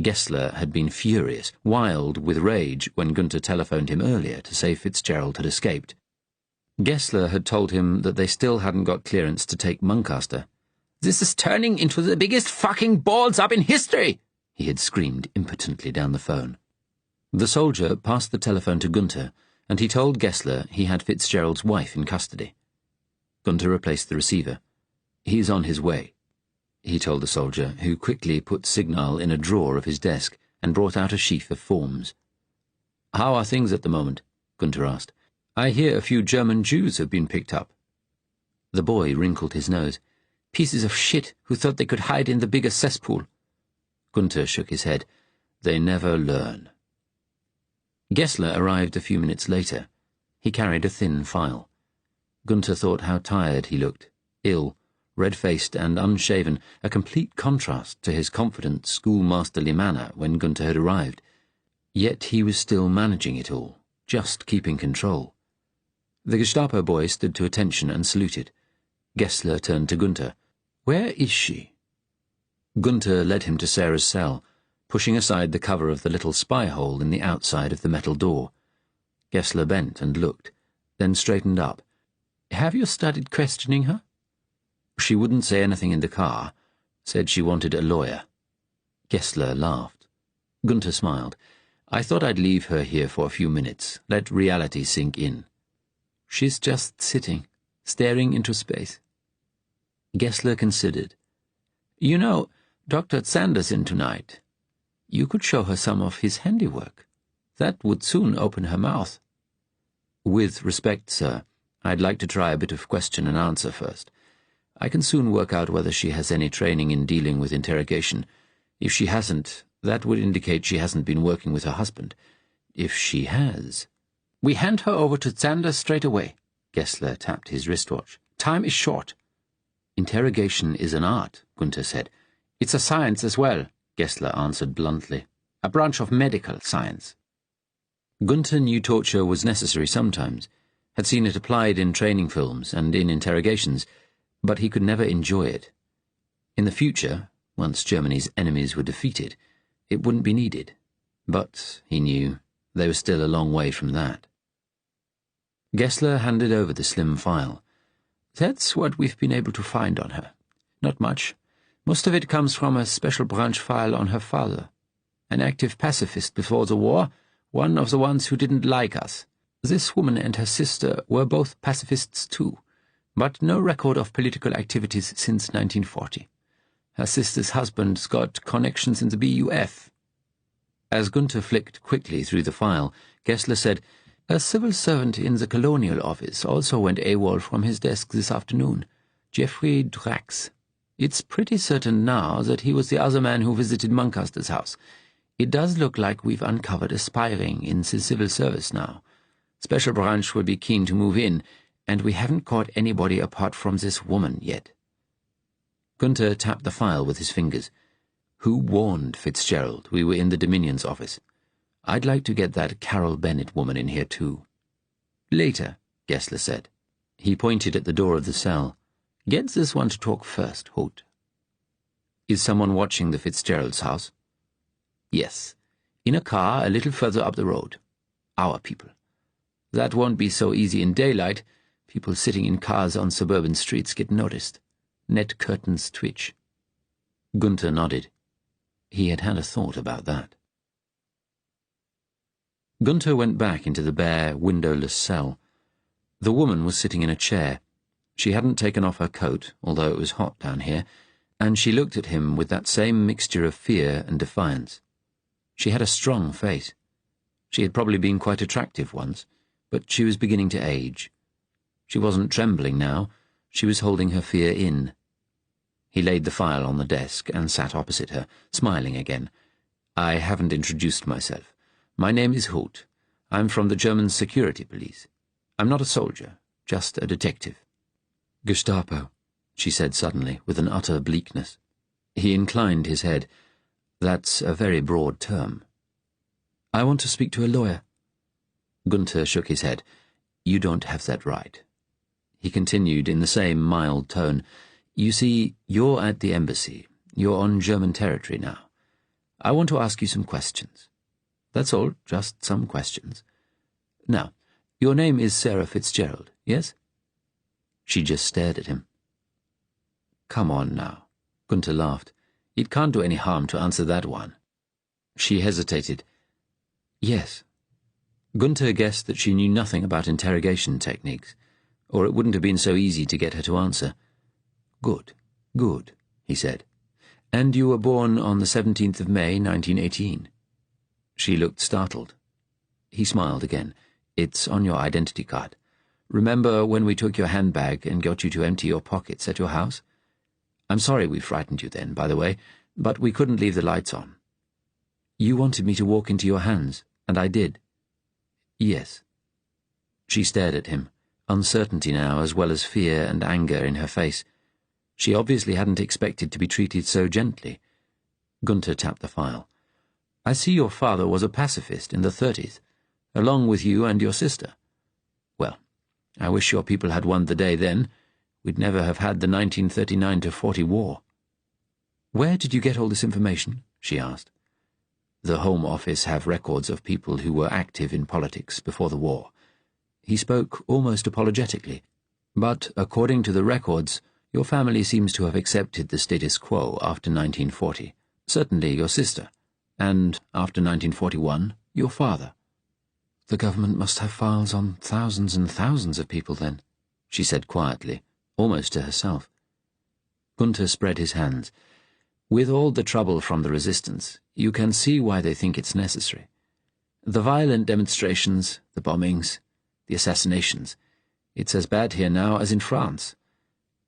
Gessler had been furious, wild with rage, when Gunther telephoned him earlier to say Fitzgerald had escaped. Gessler had told him that they still hadn't got clearance to take Muncaster. "This is turning into the biggest fucking balls-up in history!" he had screamed impotently down the phone. The soldier passed the telephone to Gunther, and he told Gessler he had Fitzgerald's wife in custody. Gunther replaced the receiver. "He's on his way," he told the soldier, who quickly put Signal in a drawer of his desk and brought out a sheaf of forms. "How are things at the moment?" Gunther asked. "I hear a few German Jews have been picked up." The boy wrinkled his nose. "Pieces of shit who thought they could hide in the bigger cesspool." Gunther shook his head. "They never learn." Gessler arrived a few minutes later. He carried a thin file. Gunther thought how tired he looked, ill, red-faced and unshaven, a complete contrast to his confident, schoolmasterly manner when Gunther had arrived. Yet he was still managing it all, just keeping control. The Gestapo boy stood to attention and saluted. Gessler turned to Gunther. "Where is she?" Gunther led him to Sarah's cell, pushing aside the cover of the little spy hole in the outside of the metal door. Gessler bent and looked, then straightened up. "Have you started questioning her?" "She wouldn't say anything in the car. Said she wanted a lawyer." Gessler laughed. Gunther smiled. "I thought I'd leave her here for a few minutes, let reality sink in." "She's just sitting, staring into space." Gessler considered. "You know, Dr. Zander's in tonight. You could show her some of his handiwork. That would soon open her mouth." "With respect, sir, I'd like to try a bit of question and answer first. I can soon work out whether she has any training in dealing with interrogation. If she hasn't, that would indicate she hasn't been working with her husband. If she has—" "We hand her over to Zander straight away." Gessler tapped his wristwatch. "Time is short." "Interrogation is an art," Gunther said. "It's a science as well," Gessler answered bluntly. "A branch of medical science." Gunther knew torture was necessary sometimes, had seen it applied in training films and in interrogations, but he could never enjoy it. In the future, once Germany's enemies were defeated, it wouldn't be needed. But, he knew, they were still a long way from that. Gessler handed over the slim file. "That's what we've been able to find on her. Not much. Most of it comes from a special branch file on her father. An active pacifist before the war, one of the ones who didn't like us. This woman and her sister were both pacifists too, but no record of political activities since 1940. Her sister's husband's got connections in the BUF." As Gunther flicked quickly through the file, Gessler said, "A civil servant in the Colonial Office also went AWOL from his desk this afternoon. Jeffrey Drax. It's pretty certain now that he was the other man who visited Muncaster's house. It does look like we've uncovered a spy ring in the civil service now. Special branch would be keen to move in, and we haven't caught anybody apart from this woman yet." Gunther tapped the file with his fingers. "Who warned Fitzgerald we were in the Dominion's office? I'd like to get that Carol Bennett woman in here too." "Later," Gessler said. He pointed at the door of the cell. "Get this one to talk first, Holt." "Is someone watching the Fitzgerald's house?" "Yes. In a car a little further up the road. Our people. That won't be so easy in daylight. People sitting in cars on suburban streets get noticed. Net curtains twitch." Gunther nodded. He had had a thought about that. Gunther went back into the bare, windowless cell. The woman was sitting in a chair. She hadn't taken off her coat, although it was hot down here, and she looked at him with that same mixture of fear and defiance. She had a strong face. She had probably been quite attractive once, but she was beginning to age. She wasn't trembling now. She was holding her fear in. He laid the file on the desk and sat opposite her, smiling again. "I haven't introduced myself. My name is Holt. I'm from the German security police. I'm not a soldier, just a detective." "Gestapo," she said suddenly, with an utter bleakness. He inclined his head. "That's a very broad term." "I want to speak to a lawyer." Gunther shook his head. "You don't have that right." He continued in the same mild tone. "You see, you're at the embassy. You're on German territory now. I want to ask you some questions. That's all, just some questions. Now, your name is Sarah Fitzgerald, yes?" She just stared at him. "Come on now," Gunther laughed. "It can't do any harm to answer that one." She hesitated. "Yes." Gunther guessed that she knew nothing about interrogation techniques, or it wouldn't have been so easy to get her to answer. "Good, good," he said. "And you were born on the 17th of May, 1918. She looked startled. He smiled again. "It's on your identity card. Remember when we took your handbag and got you to empty your pockets at your house? I'm sorry we frightened you then, by the way, but we couldn't leave the lights on. You wanted me to walk into your hands, and I did." "Yes." She stared at him, uncertainty now as well as fear and anger in her face. She obviously hadn't expected to be treated so gently. Gunther tapped the file. "I see your father was a pacifist in the 30s, along with you and your sister. Well, I wish your people had won the day then. We'd never have had the 1939-40 war." "Where did you get all this information?" she asked. "The Home Office have records of people who were active in politics before the war." He spoke almost apologetically. "But according to the records, your family seems to have accepted the status quo after 1940. Certainly your sister. And after 1941, your father." "The government must have files on thousands and thousands of people then," she said quietly, almost to herself. Gunther spread his hands. "With all the trouble from the resistance, you can see why they think it's necessary. The violent demonstrations, the bombings, the assassinations. It's as bad here now as in France.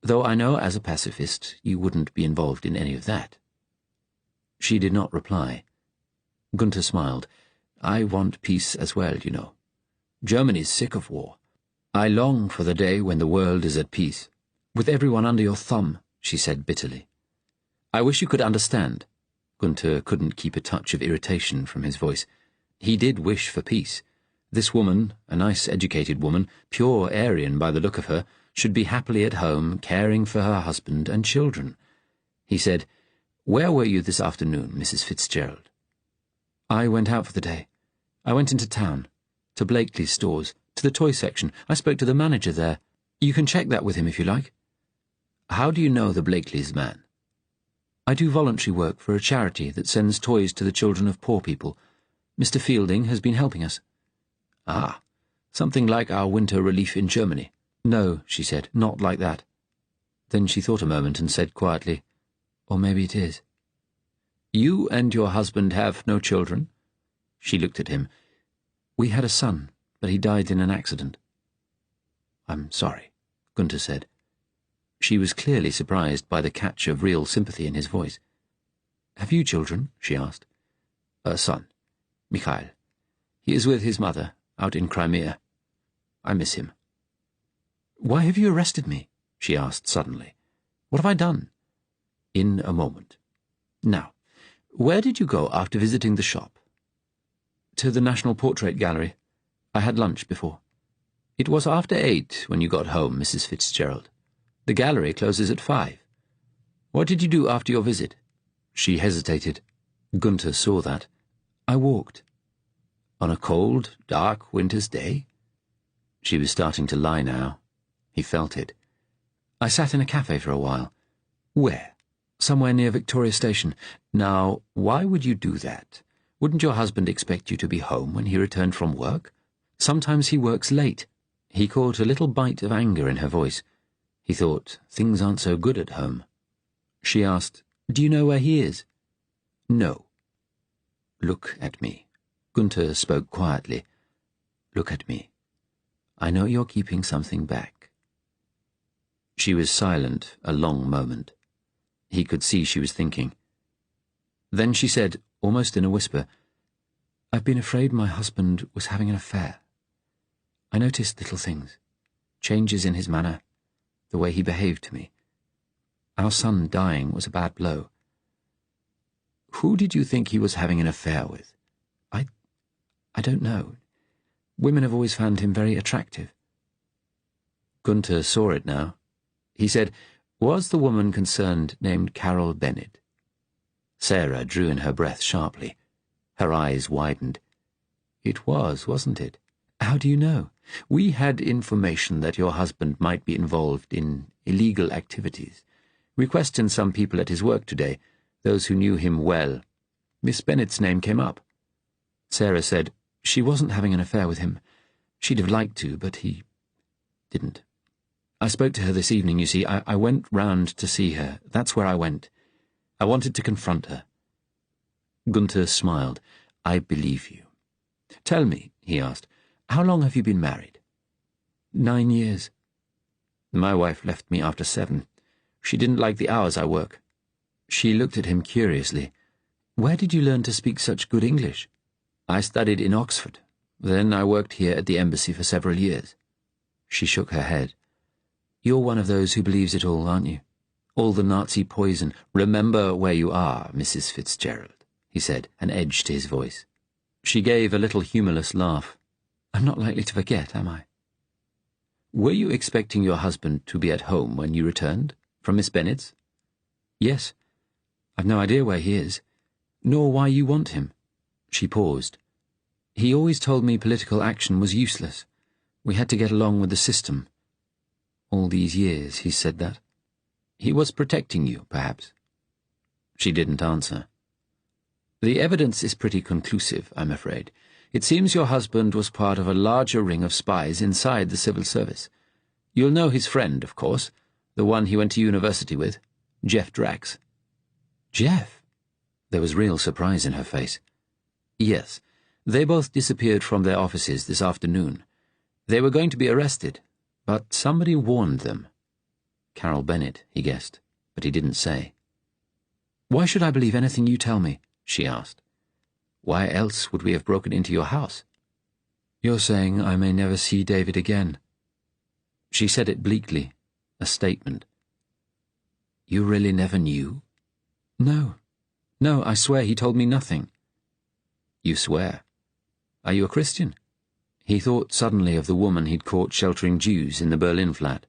Though I know as a pacifist you wouldn't be involved in any of that." She did not reply. Gunther smiled. "I want peace as well, you know. Germany's sick of war. I long for the day when the world is at peace. With everyone under your thumb," she said bitterly. "I wish you could understand." Gunther couldn't keep a touch of irritation from his voice. He did wish for peace. This woman, a nice educated woman, pure Aryan by the look of her, should be happily at home, caring for her husband and children. He said, "Where were you this afternoon, Mrs. Fitzgerald?" "I went out for the day. I went into town, to Blakely's stores, to the toy section. I spoke to the manager there. You can check that with him if you like." "How do you know the Blakely's man?" "I do voluntary work for a charity that sends toys to the children of poor people. Mr. Fielding has been helping us." "Ah, something like our winter relief in Germany." "No," she said, "not like that." Then she thought a moment and said quietly, "Or maybe it is." "You and your husband have no children?" She looked at him. "We had a son, but he died in an accident." "I'm sorry," Gunther said. She was clearly surprised by the catch of real sympathy in his voice. "Have you children?" she asked. "A son, Mikhail. He is with his mother, out in Crimea. I miss him." "Why have you arrested me?" she asked suddenly. "What have I done?" "In a moment. Now, where did you go after visiting the shop?" "To the National Portrait Gallery. I had lunch before." "It was after 8 when you got home, Mrs. Fitzgerald. The gallery closes at 5. What did you do after your visit?" She hesitated. Gunther saw that. "I walked." "On a cold, dark winter's day?" She was starting to lie now. He felt it. "I sat in a cafe for a while." "Where?" Somewhere near Victoria Station. Now, why would you do that? Wouldn't your husband expect you to be home when he returned from work? Sometimes he works late. He caught a little bite of anger in her voice. He thought, things aren't so good at home. She asked, do you know where he is? No. Look at me. Gunther spoke quietly. Look at me. I know you're keeping something back. She was silent a long moment. He could see she was thinking. Then she said, almost in a whisper, I've been afraid my husband was having an affair. I noticed little things, changes in his manner, the way he behaved to me. Our son dying was a bad blow. Who did you think he was having an affair with? I don't know. Women have always found him very attractive. Gunther saw it now. He said, was the woman concerned named Carol Bennett? Sarah drew in her breath sharply. Her eyes widened. It was, wasn't it? How do you know? We had information that your husband might be involved in illegal activities. We questioned some people at his work today, those who knew him well. Miss Bennett's name came up. Sarah said she wasn't having an affair with him. She'd have liked to, but he didn't. I spoke to her this evening, you see. I went round to see her. That's where I went. I wanted to confront her. Gunther smiled. I believe you. Tell me, he asked, how long have you been married? 9 years. My wife left me after 7. She didn't like the hours I work. She looked at him curiously. Where did you learn to speak such good English? I studied in Oxford. Then I worked here at the embassy for several years. She shook her head. You're one of those who believes it all, aren't you? All the Nazi poison. Remember where you are, Mrs. Fitzgerald, he said, an edge to his voice. She gave a little humorless laugh. I'm not likely to forget, am I? Were you expecting your husband to be at home when you returned, from Miss Bennett's? Yes. I've no idea where he is, nor why you want him. She paused. He always told me political action was useless. We had to get along with the system. All these years he's said that. He was protecting you, perhaps. She didn't answer. The evidence is pretty conclusive, I'm afraid. It seems your husband was part of a larger ring of spies inside the civil service. You'll know his friend, of course, the one he went to university with, Jeff Drax. Jeff? There was real surprise in her face. Yes, they both disappeared from their offices this afternoon. They were going to be arrested, but somebody warned them. Carol Bennett, he guessed, but he didn't say. Why should I believe anything you tell me? She asked. Why else would we have broken into your house? You're saying I may never see David again. She said it bleakly, a statement. You really never knew? No. No, I swear he told me nothing. You swear? Are you a Christian? He thought suddenly of the woman he'd caught sheltering Jews in the Berlin flat.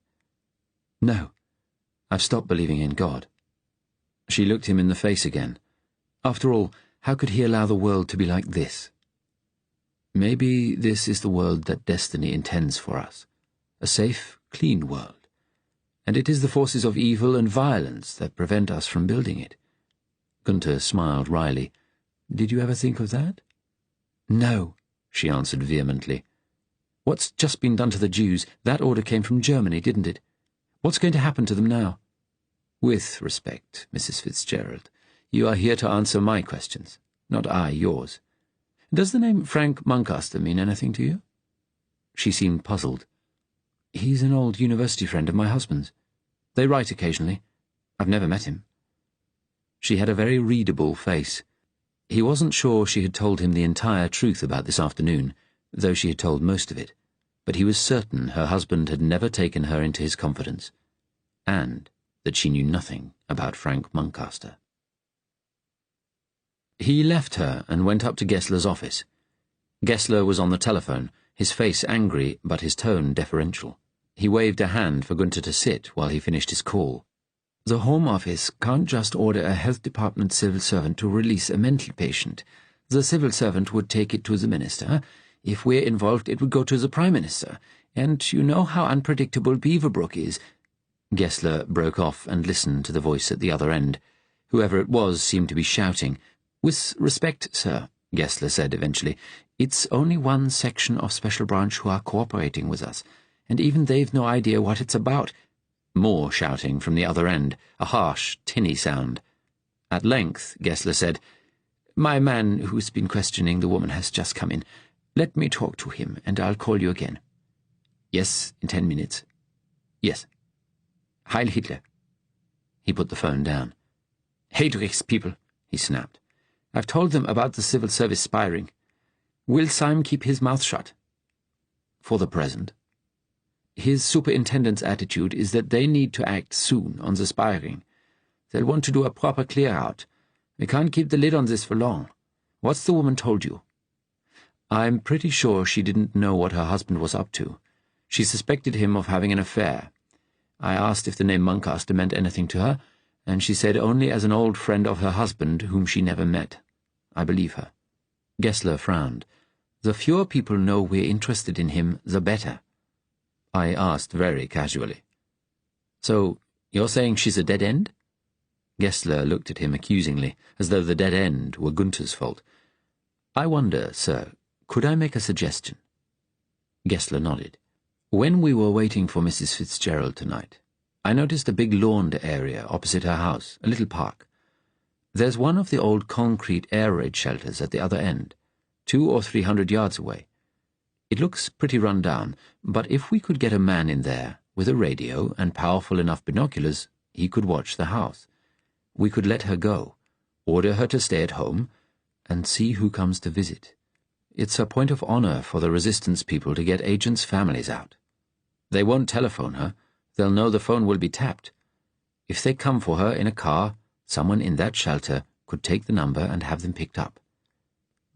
No, I've stopped believing in God. She looked him in the face again. After all, how could he allow the world to be like this? Maybe this is the world that destiny intends for us. A safe, clean world. And it is the forces of evil and violence that prevent us from building it. Gunther smiled wryly. Did you ever think of that? No, she answered vehemently. What's just been done to the Jews, that order came from Germany, didn't it? What's going to happen to them now? With respect, Mrs. Fitzgerald, you are here to answer my questions, not I yours. Does the name Frank Muncaster mean anything to you? She seemed puzzled. He's an old university friend of my husband's. They write occasionally. I've never met him. She had a very readable face. He wasn't sure she had told him the entire truth about this afternoon, though she had told most of it, but he was certain her husband had never taken her into his confidence, and that she knew nothing about Frank Muncaster. He left her and went up to Gessler's office. Gessler was on the telephone, his face angry but his tone deferential. He waved a hand for Gunther to sit while he finished his call. The Home Office can't just order a Health Department civil servant to release a mental patient. The civil servant would take it to the minister. If we're involved, it would go to the Prime Minister. And you know how unpredictable Beaverbrook is. Gessler broke off and listened to the voice at the other end. Whoever it was seemed to be shouting. "With respect, sir," Gessler said eventually, "it's only one section of Special Branch who are cooperating with us, and even they've no idea what it's about." More shouting from the other end, a harsh, tinny sound. At length, Gessler said, "My man who's been questioning the woman has just come in. Let me talk to him, and I'll call you again." "Yes, in 10 minutes. Yes. Heil Hitler." He put the phone down. "Heydrich's people," he snapped. "I've told them about the civil service spying. Will Syme keep his mouth shut?" "For the present." "His superintendent's attitude is that they need to act soon on the spying. They'll want to do a proper clear-out. We can't keep the lid on this for long. What's the woman told you?" "I'm pretty sure she didn't know what her husband was up to. She suspected him of having an affair. I asked if the name Muncaster meant anything to her, and she said only as an old friend of her husband whom she never met. I believe her." Gessler frowned. "The fewer people know we're interested in him, the better." I asked very casually. "So, you're saying she's a dead end?" Gessler looked at him accusingly, as though the dead end were Gunther's fault. "I wonder, sir, could I make a suggestion?" Gessler nodded. "When we were waiting for Mrs. Fitzgerald tonight, I noticed a big lawned area opposite her house, a little park. There's one of the old concrete air raid shelters at the other end, 200 or 300 yards away. It looks pretty run down, but if we could get a man in there, with a radio and powerful enough binoculars, he could watch the house. We could let her go, order her to stay at home, and see who comes to visit. It's a point of honor for the resistance people to get agents' families out. They won't telephone her. They'll know the phone will be tapped. If they come for her in a car, someone in that shelter could take the number and have them picked up.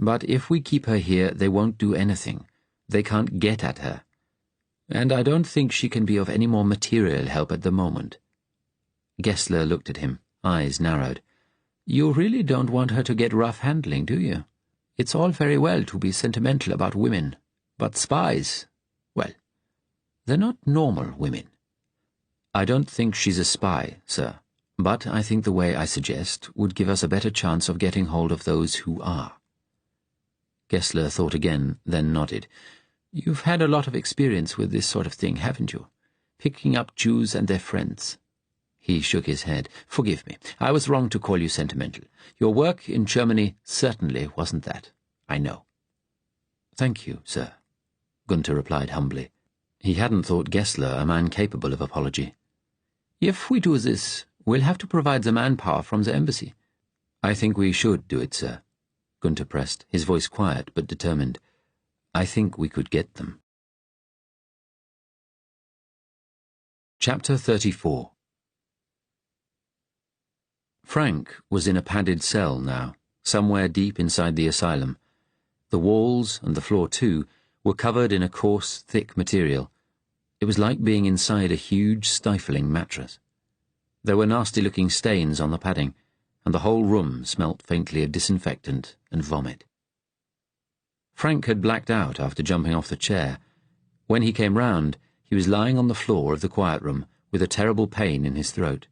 But if we keep her here, they won't do anything. They can't get at her. And I don't think she can be of any more material help at the moment." Gessler looked at him, eyes narrowed. "You really don't want her to get rough handling, do you? It's all very well to be sentimental about women, but spies, well, they're not normal women." "I don't think she's a spy, sir, but I think the way I suggest would give us a better chance of getting hold of those who are." Gessler thought again, then nodded. "You've had a lot of experience with this sort of thing, haven't you? Picking up Jews and their friends." He shook his head. "Forgive me. I was wrong to call you sentimental. Your work in Germany certainly wasn't that. I know." "Thank you, sir," Gunther replied humbly. He hadn't thought Gessler a man capable of apology. "If we do this, we'll have to provide the manpower from the embassy." "I think we should do it, sir," Gunther pressed, his voice quiet but determined. "I think we could get them." Chapter 34. Frank was in a padded cell now, somewhere deep inside the asylum. The walls, and the floor too, were covered in a coarse, thick material. It was like being inside a huge, stifling mattress. There were nasty-looking stains on the padding, and the whole room smelt faintly of disinfectant and vomit. Frank had blacked out after jumping off the chair. When he came round, he was lying on the floor of the quiet room with a terrible pain in his throat,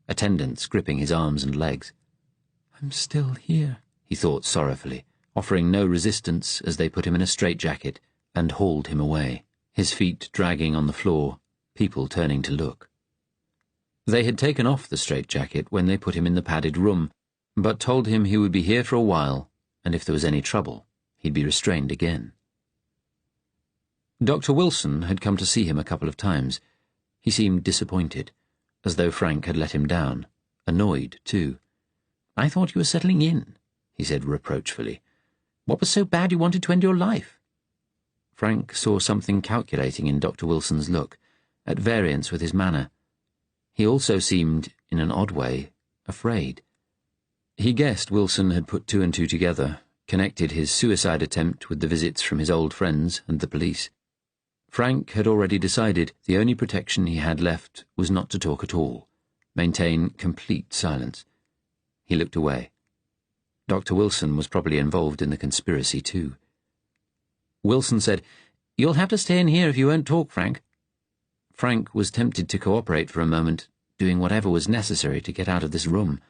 attendants gripping his arms and legs. "I'm still here," he thought sorrowfully, offering no resistance as they put him in a straitjacket and hauled him away, his feet dragging on the floor, people turning to look. They had taken off the straitjacket when they put him in the padded room, but told him he would be here for a while, and if there was any trouble, he'd be restrained again. Dr. Wilson had come to see him a couple of times. He seemed disappointed, as though Frank had let him down, annoyed too. "I thought you were settling in," he said reproachfully. "What was so bad you wanted to end your life?" Frank saw something calculating in Dr. Wilson's look, at variance with his manner. He also seemed, in an odd way, afraid. He guessed Wilson had put two and two together, connected his suicide attempt with the visits from his old friends and the police. Frank had already decided the only protection he had left was not to talk at all, maintain complete silence. He looked away. Dr. Wilson was probably involved in the conspiracy too. Wilson said, "You'll have to stay in here if you won't talk, Frank." Frank was tempted to cooperate for a moment, doing whatever was necessary to get out of this room.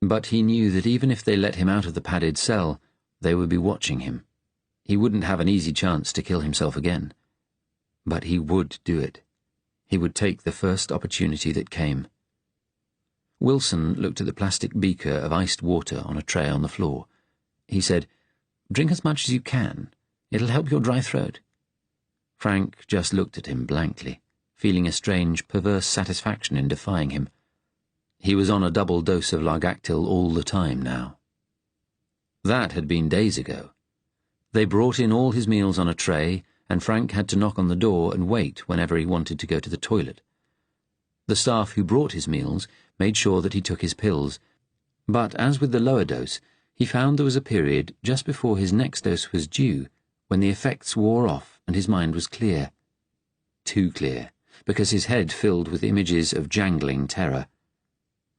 But he knew that even if they let him out of the padded cell, they would be watching him. He wouldn't have an easy chance to kill himself again. But he would do it. He would take the first opportunity that came. Wilson looked at the plastic beaker of iced water on a tray on the floor. He said, "Drink as much as you can. It'll help your dry throat." Frank just looked at him blankly, feeling a strange, perverse satisfaction in defying him. He was on a double dose of Largactil all the time now. That had been days ago. They brought in all his meals on a tray, and Frank had to knock on the door and wait whenever he wanted to go to the toilet. The staff who brought his meals made sure that he took his pills, but as with the lower dose, he found there was a period just before his next dose was due when the effects wore off and his mind was clear. Too clear, because his head filled with images of jangling terror.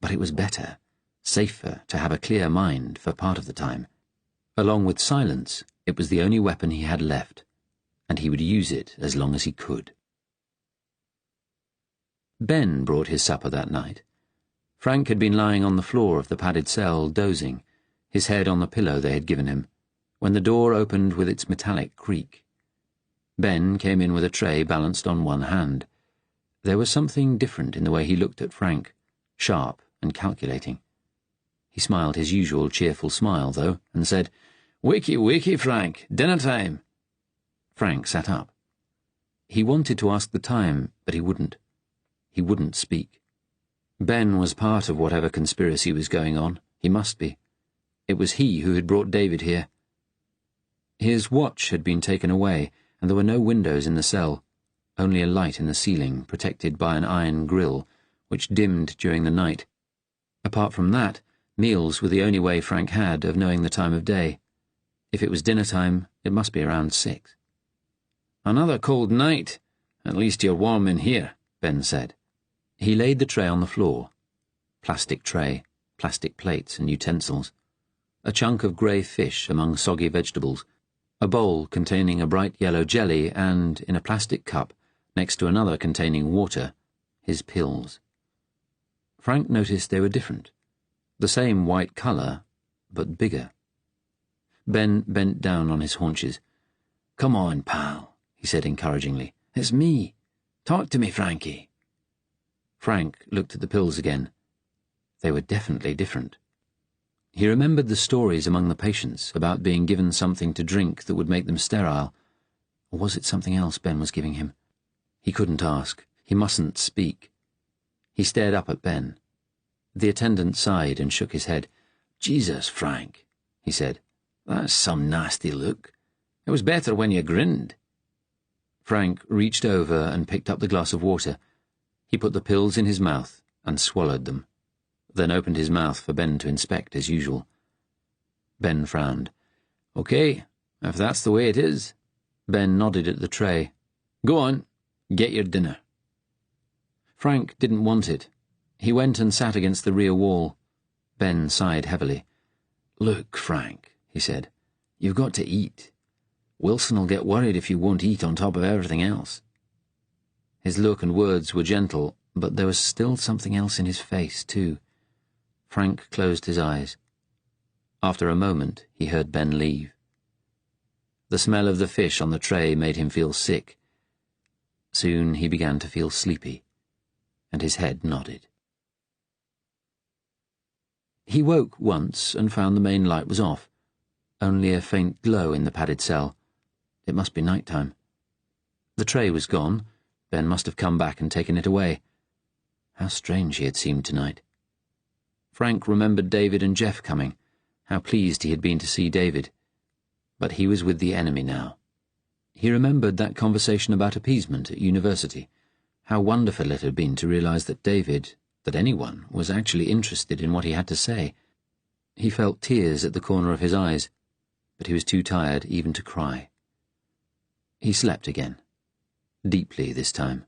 But it was better, safer to have a clear mind for part of the time. Along with silence, it was the only weapon he had left, and he would use it as long as he could. Ben brought his supper that night. Frank had been lying on the floor of the padded cell, dozing, his head on the pillow they had given him, when the door opened with its metallic creak. Ben came in with a tray balanced on one hand. There was something different in the way he looked at Frank, sharp and calculating. He smiled his usual cheerful smile, though, and said, "Wakey, wakey, Frank, dinner time." Frank sat up. He wanted to ask the time, but he wouldn't. He wouldn't speak. Ben was part of whatever conspiracy was going on. He must be. It was he who had brought David here. His watch had been taken away, and there were no windows in the cell, only a light in the ceiling, protected by an iron grill, which dimmed during the night. Apart from that, meals were the only way Frank had of knowing the time of day. If it was dinner time, it must be around 6. "Another cold night. At least you're warm in here," Ben said. He laid the tray on the floor. Plastic tray, plastic plates and utensils. A chunk of grey fish among soggy vegetables. A bowl containing a bright yellow jelly and, in a plastic cup, next to another containing water, his pills. Frank noticed they were different. The same white colour, but bigger. Ben bent down on his haunches. "Come on, pal," he said encouragingly. "It's me. Talk to me, Frankie." Frank looked at the pills again. They were definitely different. He remembered the stories among the patients about being given something to drink that would make them sterile. Or was it something else Ben was giving him? He couldn't ask. He mustn't speak. He stared up at Ben. The attendant sighed and shook his head. "Jesus, Frank," he said. "That's some nasty look. It was better when you grinned." Frank reached over and picked up the glass of water. He put the pills in his mouth and swallowed them, then opened his mouth for Ben to inspect as usual. Ben frowned. "Okay, if that's the way it is." Ben nodded at the tray. "Go on, get your dinner." Frank didn't want it. He went and sat against the rear wall. Ben sighed heavily. "Look, Frank," he said, "you've got to eat. Wilson'll get worried if you won't eat on top of everything else." His look and words were gentle, but there was still something else in his face, too. Frank closed his eyes. After a moment, he heard Ben leave. The smell of the fish on the tray made him feel sick. Soon he began to feel sleepy, and his head nodded. He woke once and found the main light was off. Only a faint glow in the padded cell. It must be night time. The tray was gone. Ben must have come back and taken it away. How strange he had seemed tonight. Frank remembered David and Jeff coming. How pleased he had been to see David. But he was with the enemy now. He remembered that conversation about appeasement at university. How wonderful it had been to realize that David, that anyone, was actually interested in what he had to say. He felt tears at the corner of his eyes, but he was too tired even to cry. He slept again. Deeply this time.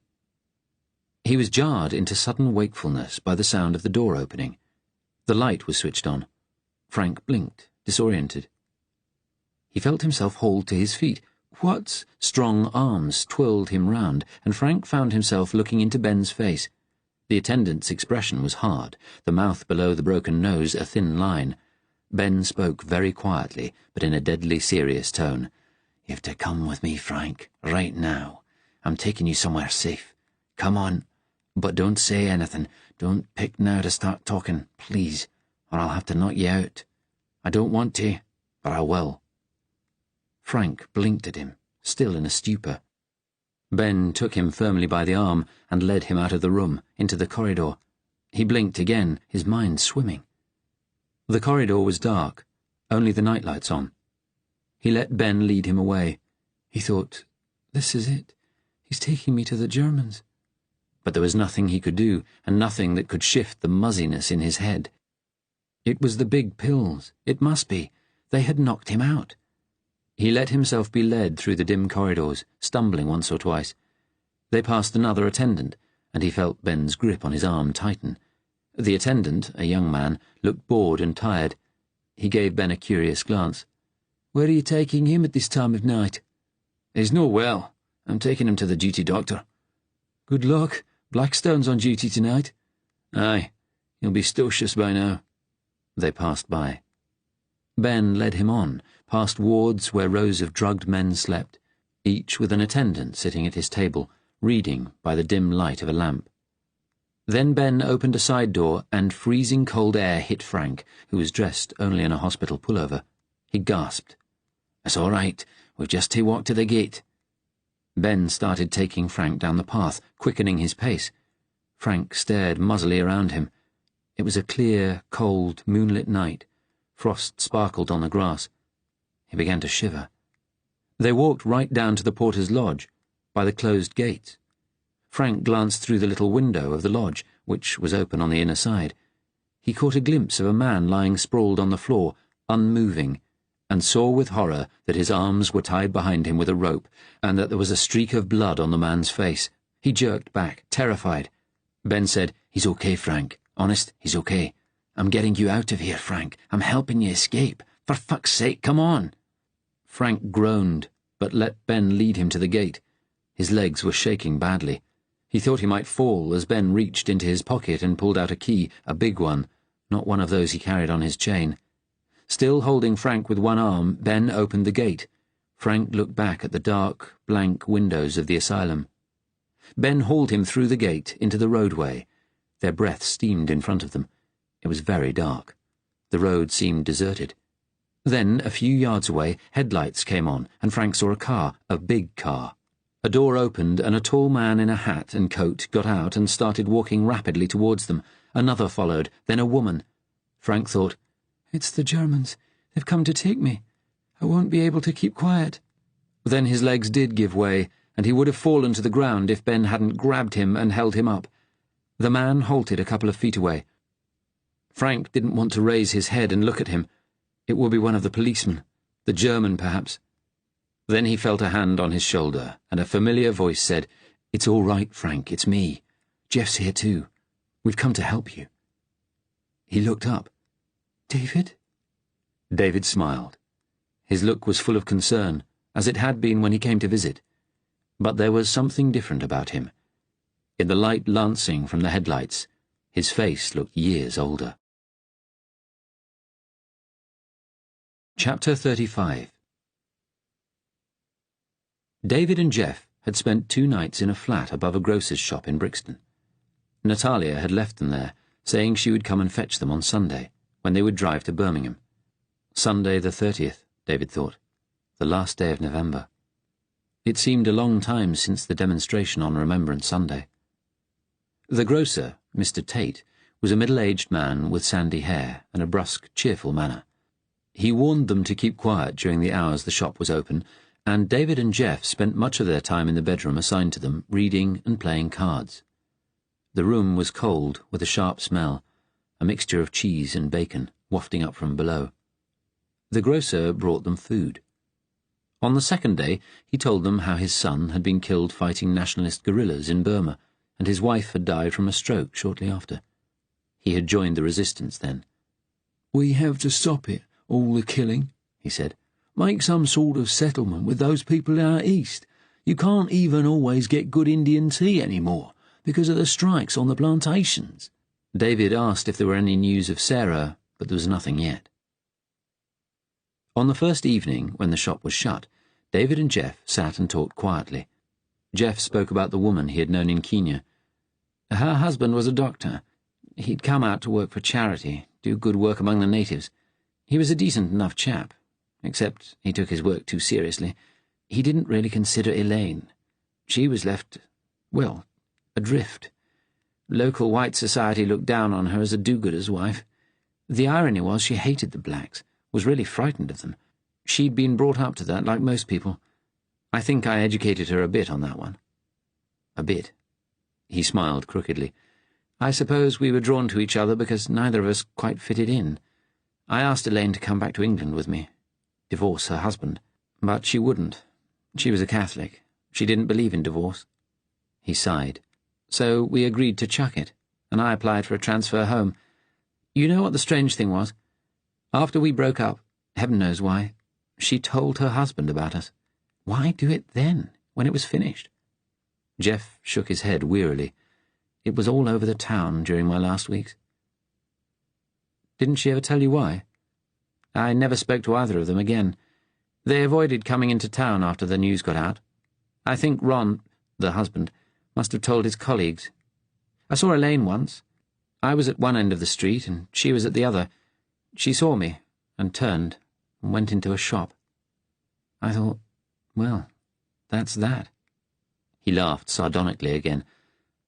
He was jarred into sudden wakefulness by the sound of the door opening. The light was switched on. Frank blinked, disoriented. He felt himself hauled to his feet. What? Strong arms twirled him round, and Frank found himself looking into Ben's face. The attendant's expression was hard, the mouth below the broken nose a thin line. Ben spoke very quietly, but in a deadly serious tone. "You've to come with me, Frank, right now. I'm taking you somewhere safe. Come on. But don't say anything. Don't pick now to start talking, please, or I'll have to knock you out. I don't want to, but I will." Frank blinked at him, still in a stupor. Ben took him firmly by the arm and led him out of the room, into the corridor. He blinked again, his mind swimming. The corridor was dark, only the nightlights on. He let Ben lead him away. He thought, "This is it. He's taking me to the Germans." But there was nothing he could do, and nothing that could shift the muzziness in his head. It was the big pills. It must be. They had knocked him out. He let himself be led through the dim corridors, stumbling once or twice. They passed another attendant, and he felt Ben's grip on his arm tighten. The attendant, a young man, looked bored and tired. He gave Ben a curious glance. "Where are you taking him at this time of night?" "He's no well. I'm taking him to the duty doctor." "Good luck. Blackstone's on duty tonight." "Aye. He'll be stocious by now." They passed by. Ben led him on, past wards where rows of drugged men slept, each with an attendant sitting at his table, reading by the dim light of a lamp. Then Ben opened a side door, and freezing cold air hit Frank, who was dressed only in a hospital pullover. He gasped. "It's all right. We've just to walk to the gate." Ben started taking Frank down the path, quickening his pace. Frank stared muzzily around him. It was a clear, cold, moonlit night. Frost sparkled on the grass. He began to shiver. They walked right down to the porter's lodge, by the closed gates. Frank glanced through the little window of the lodge, which was open on the inner side. He caught a glimpse of a man lying sprawled on the floor, unmoving, and saw with horror that his arms were tied behind him with a rope, and that there was a streak of blood on the man's face. He jerked back, terrified. Ben said, "He's okay, Frank. Honest, he's okay. I'm getting you out of here, Frank. I'm helping you escape. For fuck's sake, come on." Frank groaned, but let Ben lead him to the gate. His legs were shaking badly. He thought he might fall as Ben reached into his pocket and pulled out a key, a big one, not one of those he carried on his chain. Still holding Frank with one arm, Ben opened the gate. Frank looked back at the dark, blank windows of the asylum. Ben hauled him through the gate into the roadway. Their breath steamed in front of them. It was very dark. The road seemed deserted. Then, a few yards away, headlights came on, and Frank saw a car, a big car. A door opened, and a tall man in a hat and coat got out and started walking rapidly towards them. Another followed, then a woman. Frank thought, "It's the Germans. They've come to take me. I won't be able to keep quiet." Then his legs did give way, and he would have fallen to the ground if Ben hadn't grabbed him and held him up. The man halted a couple of feet away. Frank didn't want to raise his head and look at him. It would be one of the policemen, the German perhaps. Then he felt a hand on his shoulder, and a familiar voice said, "It's all right, Frank, it's me. Jeff's here too. We've come to help you." He looked up. "David?" David smiled. His look was full of concern, as it had been when he came to visit. But there was something different about him. In the light lancing from the headlights, his face looked years older. Chapter 35. David and Jeff had spent 2 nights in a flat above a grocer's shop in Brixton. Natalia had left them there, saying she would come and fetch them on Sunday, when they would drive to Birmingham. Sunday the 30th, David thought, the last day of November. It seemed a long time since the demonstration on Remembrance Sunday. The grocer, Mr. Tate, was a middle-aged man with sandy hair and a brusque, cheerful manner. He warned them to keep quiet during the hours the shop was open, and David and Jeff spent much of their time in the bedroom assigned to them, reading and playing cards. The room was cold, with a sharp smell, a mixture of cheese and bacon, wafting up from below. The grocer brought them food. On the second day, he told them how his son had been killed fighting nationalist guerrillas in Burma, and his wife had died from a stroke shortly after. He had joined the resistance then. "We have to stop it, all the killing," he said. "Make some sort of settlement with those people out east. You can't even always get good Indian tea anymore. because of the strikes on the plantations." David asked if there were any news of Sarah, but there was nothing yet. On the first evening, when the shop was shut, David and Jeff sat and talked quietly. Jeff spoke about the woman he had known in Kenya. Her husband was a doctor. He'd come out to work for charity, do good work among the natives. He was a decent enough chap, except he took his work too seriously. He didn't really consider Elaine. She was left, well, adrift. Local white society looked down on her as a do-gooder's wife. The irony was she hated the blacks, was really frightened of them. She'd been brought up to that, like most people. I think I educated her a bit on that one. A bit. He smiled crookedly. I suppose we were drawn to each other because neither of us quite fitted in. I asked Elaine to come back to England with me, divorce her husband, but she wouldn't. She was a Catholic. She didn't believe in divorce. He sighed. So we agreed to chuck it, and I applied for a transfer home. You know what the strange thing was? After we broke up, heaven knows why, she told her husband about us. Why do it then, when it was finished? Jeff shook his head wearily. It was all over the town during my last weeks. Didn't she ever tell you why? I never spoke to either of them again. They avoided coming into town after the news got out. I think Ron, the husband, must have told his colleagues. I saw Elaine once. I was at one end of the street, and she was at the other. She saw me, and turned, and went into a shop. I thought, well, that's that. He laughed sardonically again.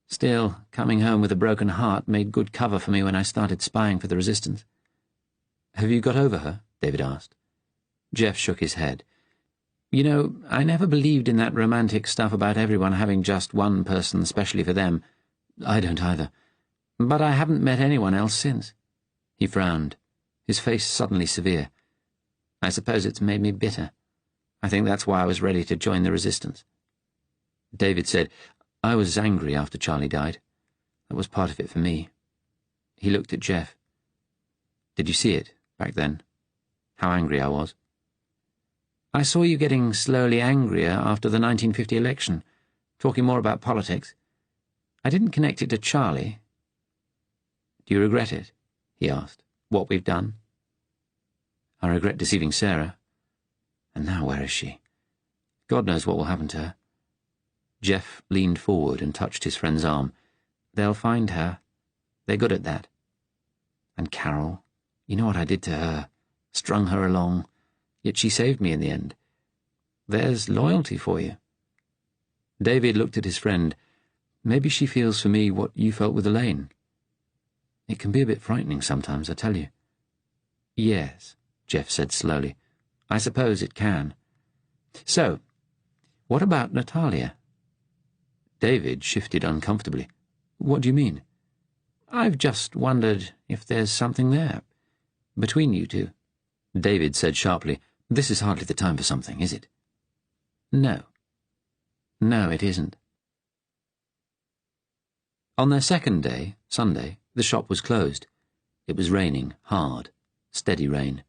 Still, coming home with a broken heart made good cover for me when I started spying for the resistance. Have you got over her? David asked. Jeff shook his head. You know, I never believed in that romantic stuff about everyone having just one person specially for them. I don't either. But I haven't met anyone else since. He frowned, his face suddenly severe. I suppose it's made me bitter. I think that's why I was ready to join the resistance. David said, I was angry after Charlie died. That was part of it for me. He looked at Jeff. Did you see it, back then? How angry I was? I saw you getting slowly angrier after the 1950 election, talking more about politics. I didn't connect it to Charlie. Do you regret it? He asked. What we've done? I regret deceiving Sarah. And now where is she? God knows what will happen to her. Jeff leaned forward and touched his friend's arm. They'll find her. They're good at that. And Carol, you know what I did to her? Strung her along. Yet she saved me in the end. There's loyalty for you. David looked at his friend. Maybe she feels for me what you felt with Elaine. It can be a bit frightening sometimes, I tell you. Yes, Jeff said slowly. I suppose it can. So, what about Natalia? David shifted uncomfortably. What do you mean? I've just wondered if there's something there, between you two. David said sharply, This is hardly the time for something, is it? No. No, it isn't. On their second day, Sunday, the shop was closed. It was raining, hard, steady rain.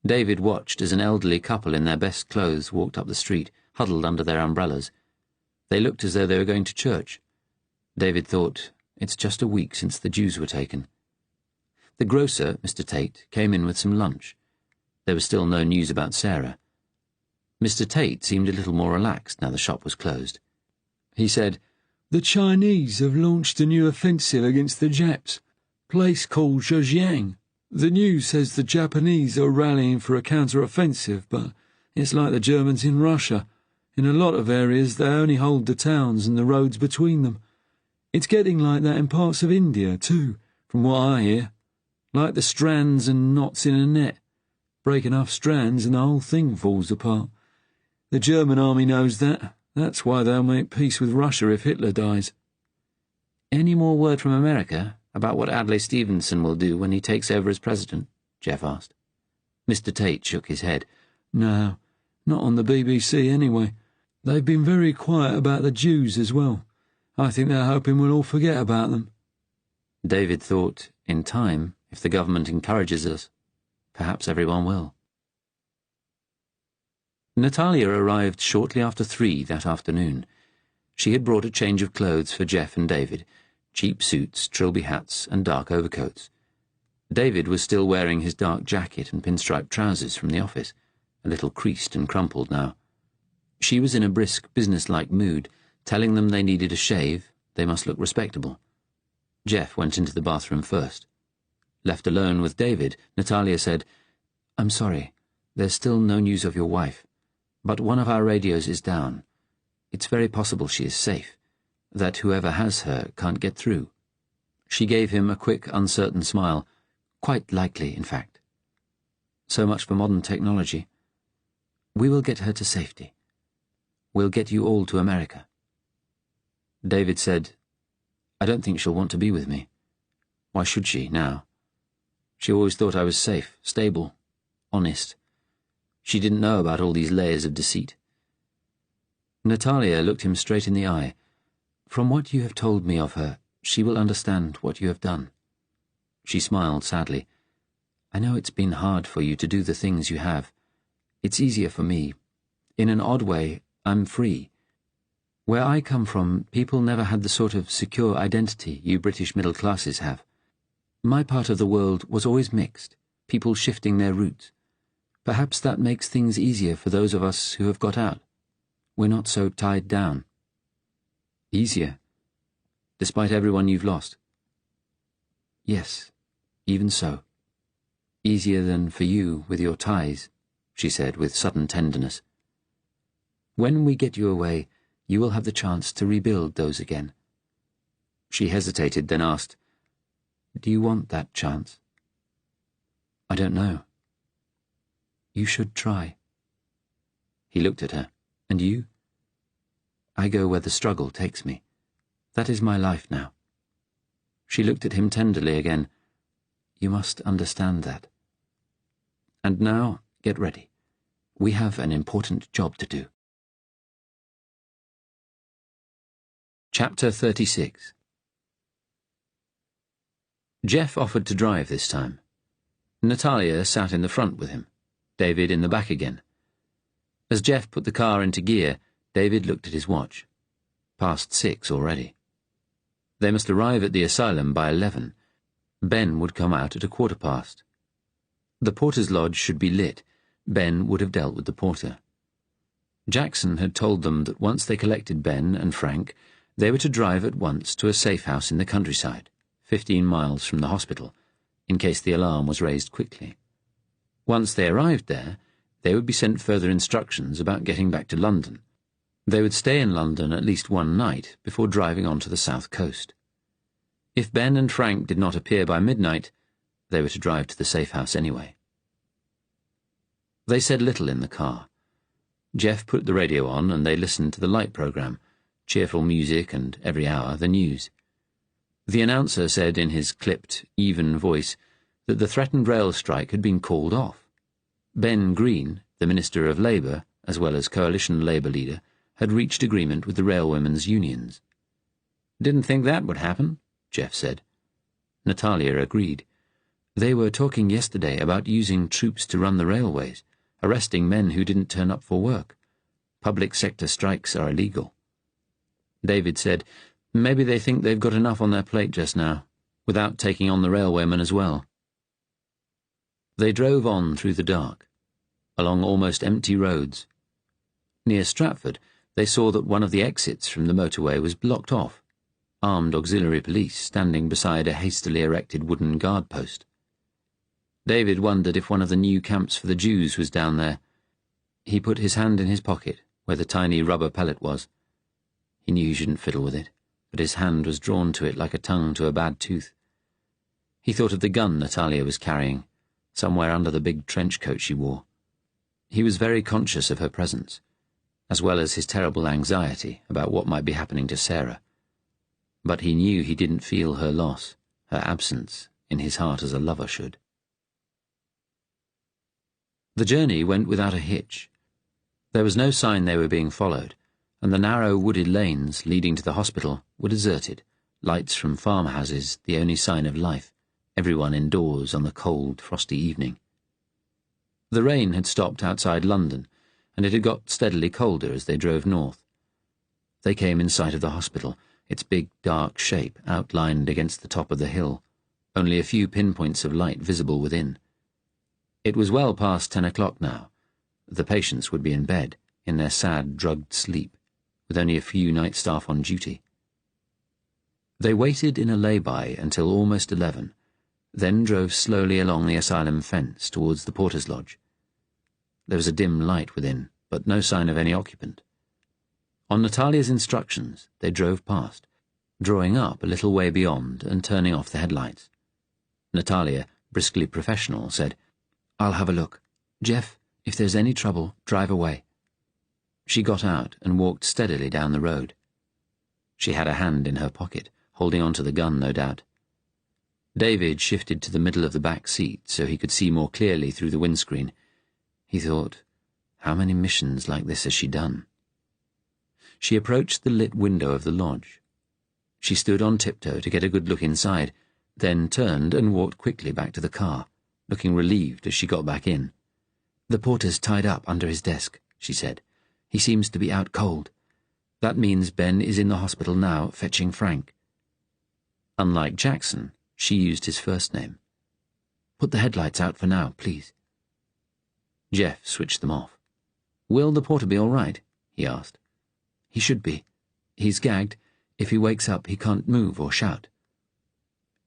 David watched as an elderly couple in their best clothes walked up the street, huddled under their umbrellas. They looked as though they were going to church. David thought, it's just a week since the Jews were taken. The grocer, Mr. Tate, came in with some lunch. There was still no news about Sarah. Mr. Tate seemed a little more relaxed now the shop was closed. He said, The Chinese have launched a new offensive against the Japs, place called Zhejiang. The news says the Japanese are rallying for a counter-offensive, but it's like the Germans in Russia. In a lot of areas they only hold the towns and the roads between them. It's getting like that in parts of India, too, from what I hear. Like the strands and knots in a net. Break enough strands and the whole thing falls apart. The German army knows that. That's why they'll make peace with Russia if Hitler dies. Any more word from America about what Adlai Stevenson will do when he takes over as president? Jeff asked. Mr. Tate shook his head. No, not on the BBC anyway. They've been very quiet about the Jews as well. I think they're hoping we'll all forget about them. David thought, in time, if the government encourages us, perhaps everyone will. Natalia arrived shortly after 3 that afternoon. She had brought a change of clothes for Jeff and David, cheap suits, trilby hats, and dark overcoats. David was still wearing his dark jacket and pinstripe trousers from the office, a little creased and crumpled now. She was in a brisk, businesslike mood, telling them they needed a shave, they must look respectable. Jeff went into the bathroom first. Left alone with David, Natalia said, "I'm sorry, there's still no news of your wife, but one of our radios is down. It's very possible she is safe, that whoever has her can't get through." She gave him a quick, uncertain smile. "Quite likely, in fact." "So much for modern technology. We will get her to safety. We'll get you all to America." David said, "I don't think she'll want to be with me. Why should she, now? She always thought I was safe, stable, honest. She didn't know about all these layers of deceit." Natalia looked him straight in the eye. "From what you have told me of her, she will understand what you have done." She smiled sadly. "I know it's been hard for you to do the things you have. It's easier for me. In an odd way, I'm free. Where I come from, people never had the sort of secure identity you British middle classes have. My part of the world was always mixed, people shifting their routes. Perhaps that makes things easier for those of us who have got out. We're not so tied down." "Easier? Despite everyone you've lost?" "Yes, even so. Easier than for you with your ties," she said with sudden tenderness. "When we get you away, you will have the chance to rebuild those again." She hesitated, then asked, "Do you want that chance?" "I don't know." "You should try." He looked at her. "And you?" "I go where the struggle takes me. That is my life now." She looked at him tenderly again. "You must understand that. And now, get ready. We have an important job to do." Chapter 36. Jeff offered to drive this time. Natalia sat in the front with him, David in the back again. As Jeff put the car into gear, David looked at his watch. 6:00 already. They must arrive at the asylum by 11. Ben would come out at 15:15. The porter's lodge should be lit. Ben would have dealt with the porter. Jackson had told them that once they collected Ben and Frank, they were to drive at once to a safe house in the countryside, 15 miles from the hospital, in case the alarm was raised quickly. Once they arrived there, they would be sent further instructions about getting back to London. They would stay in London at least one night before driving on to the south coast. If Ben and Frank did not appear by midnight, they were to drive to the safe house anyway. They said little in the car. Jeff put the radio on and they listened to the light program, cheerful music and, every hour, the news. The announcer said in his clipped, even voice that the threatened rail strike had been called off. Ben Green, the Minister of Labour, as well as coalition Labour leader, had reached agreement with the railwomen's unions. "Didn't think that would happen," Jeff said. Natalia agreed. They were talking yesterday about using troops to run the railways, arresting men who didn't turn up for work. Public sector strikes are illegal. David said, "Maybe they think they've got enough on their plate just now, without taking on the railwaymen as well." They drove on through the dark, along almost empty roads. Near Stratford, they saw that one of the exits from the motorway was blocked off, armed auxiliary police standing beside a hastily erected wooden guard post. David wondered if one of the new camps for the Jews was down there. He put his hand in his pocket, where the tiny rubber pellet was. He knew he shouldn't fiddle with it, but his hand was drawn to it like a tongue to a bad tooth. He thought of the gun Natalia was carrying, somewhere under the big trench coat she wore. He was very conscious of her presence, as well as his terrible anxiety about what might be happening to Sarah. But he knew he didn't feel her loss, her absence, in his heart as a lover should. The journey went without a hitch. There was no sign they were being followed, and the narrow wooded lanes leading to the hospital were deserted, lights from farmhouses the only sign of life, everyone indoors on the cold, frosty evening. The rain had stopped outside London, and it had got steadily colder as they drove north. They came in sight of the hospital, its big dark shape outlined against the top of the hill, only a few pinpoints of light visible within. It was well past 10 o'clock now. The patients would be in bed, in their sad, drugged sleep, with only a few night staff on duty. They waited in a lay-by until almost 11, then drove slowly along the asylum fence towards the porter's lodge. There was a dim light within, but no sign of any occupant. On Natalia's instructions, they drove past, drawing up a little way beyond and turning off the headlights. Natalia, briskly professional, said, "I'll have a look. Jeff, if there's any trouble, drive away." She got out and walked steadily down the road. She had a hand in her pocket, holding on to the gun, no doubt. David shifted to the middle of the back seat so he could see more clearly through the windscreen. He thought, how many missions like this has she done? She approached the lit window of the lodge. She stood on tiptoe to get a good look inside, then turned and walked quickly back to the car, looking relieved as she got back in. "The porter's tied up under his desk," she said. "He seems to be out cold. That means Ben is in the hospital now, fetching Frank." Unlike Jackson, she used his first name. "Put the headlights out for now, please." Jeff switched them off. "Will the porter be all right?" he asked. "He should be. He's gagged. If he wakes up, he can't move or shout."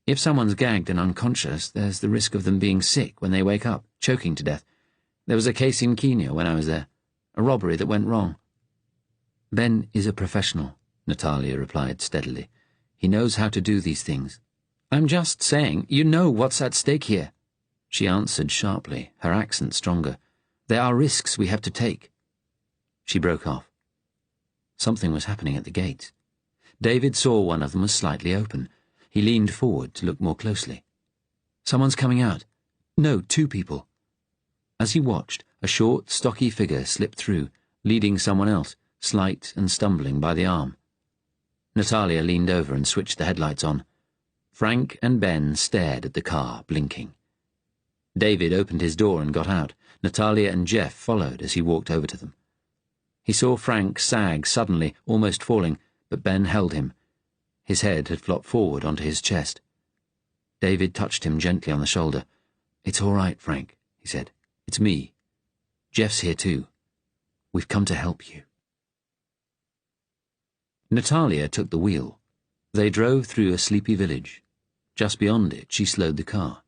"If someone's gagged and unconscious, there's the risk of them being sick when they wake up, choking to death. There was a case in Kenya when I was there. A robbery that went wrong." "Ben is a professional," Natalia replied steadily. "He knows how to do these things." "I'm just saying, you know what's at stake here," she answered sharply, her accent stronger. "There are risks we have to take." She broke off. Something was happening at the gates. David saw one of them was slightly open. He leaned forward to look more closely. "Someone's coming out. No, two people." As he watched, a short, stocky figure slipped through, leading someone else, slight and stumbling, by the arm. Natalia leaned over and switched the headlights on. Frank and Ben stared at the car, blinking. David opened his door and got out. Natalia and Jeff followed as he walked over to them. He saw Frank sag suddenly, almost falling, but Ben held him. His head had flopped forward onto his chest. David touched him gently on the shoulder. "It's all right, Frank," he said. "It's me. Jeff's here too. We've come to help you." Natalia took the wheel. They drove through a sleepy village. Just beyond it, she slowed the car.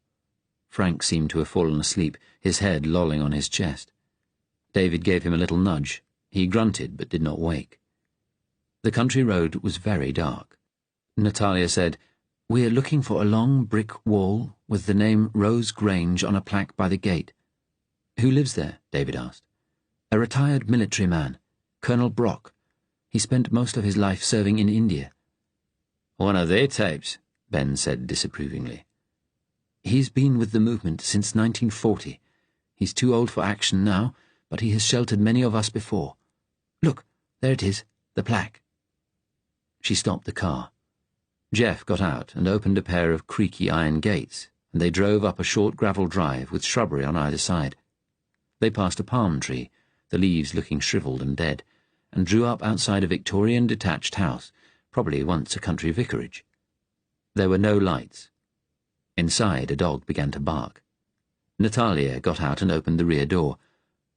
Frank seemed to have fallen asleep, his head lolling on his chest. David gave him a little nudge. He grunted but did not wake. The country road was very dark. Natalia said, "We're looking for a long brick wall with the name Rose Grange on a plaque by the gate." "Who lives there?" David asked. "A retired military man, Colonel Brock. He spent most of his life serving in India." "One of their types," Ben said disapprovingly. "He's been with the movement since 1940. He's too old for action now, but he has sheltered many of us before. Look, there it is, the plaque." She stopped the car. Jeff got out and opened a pair of creaky iron gates, and they drove up a short gravel drive with shrubbery on either side. They passed a palm tree, the leaves looking shriveled and dead, and drew up outside a Victorian detached house, probably once a country vicarage. There were no lights. Inside, a dog began to bark. Natalia got out and opened the rear door.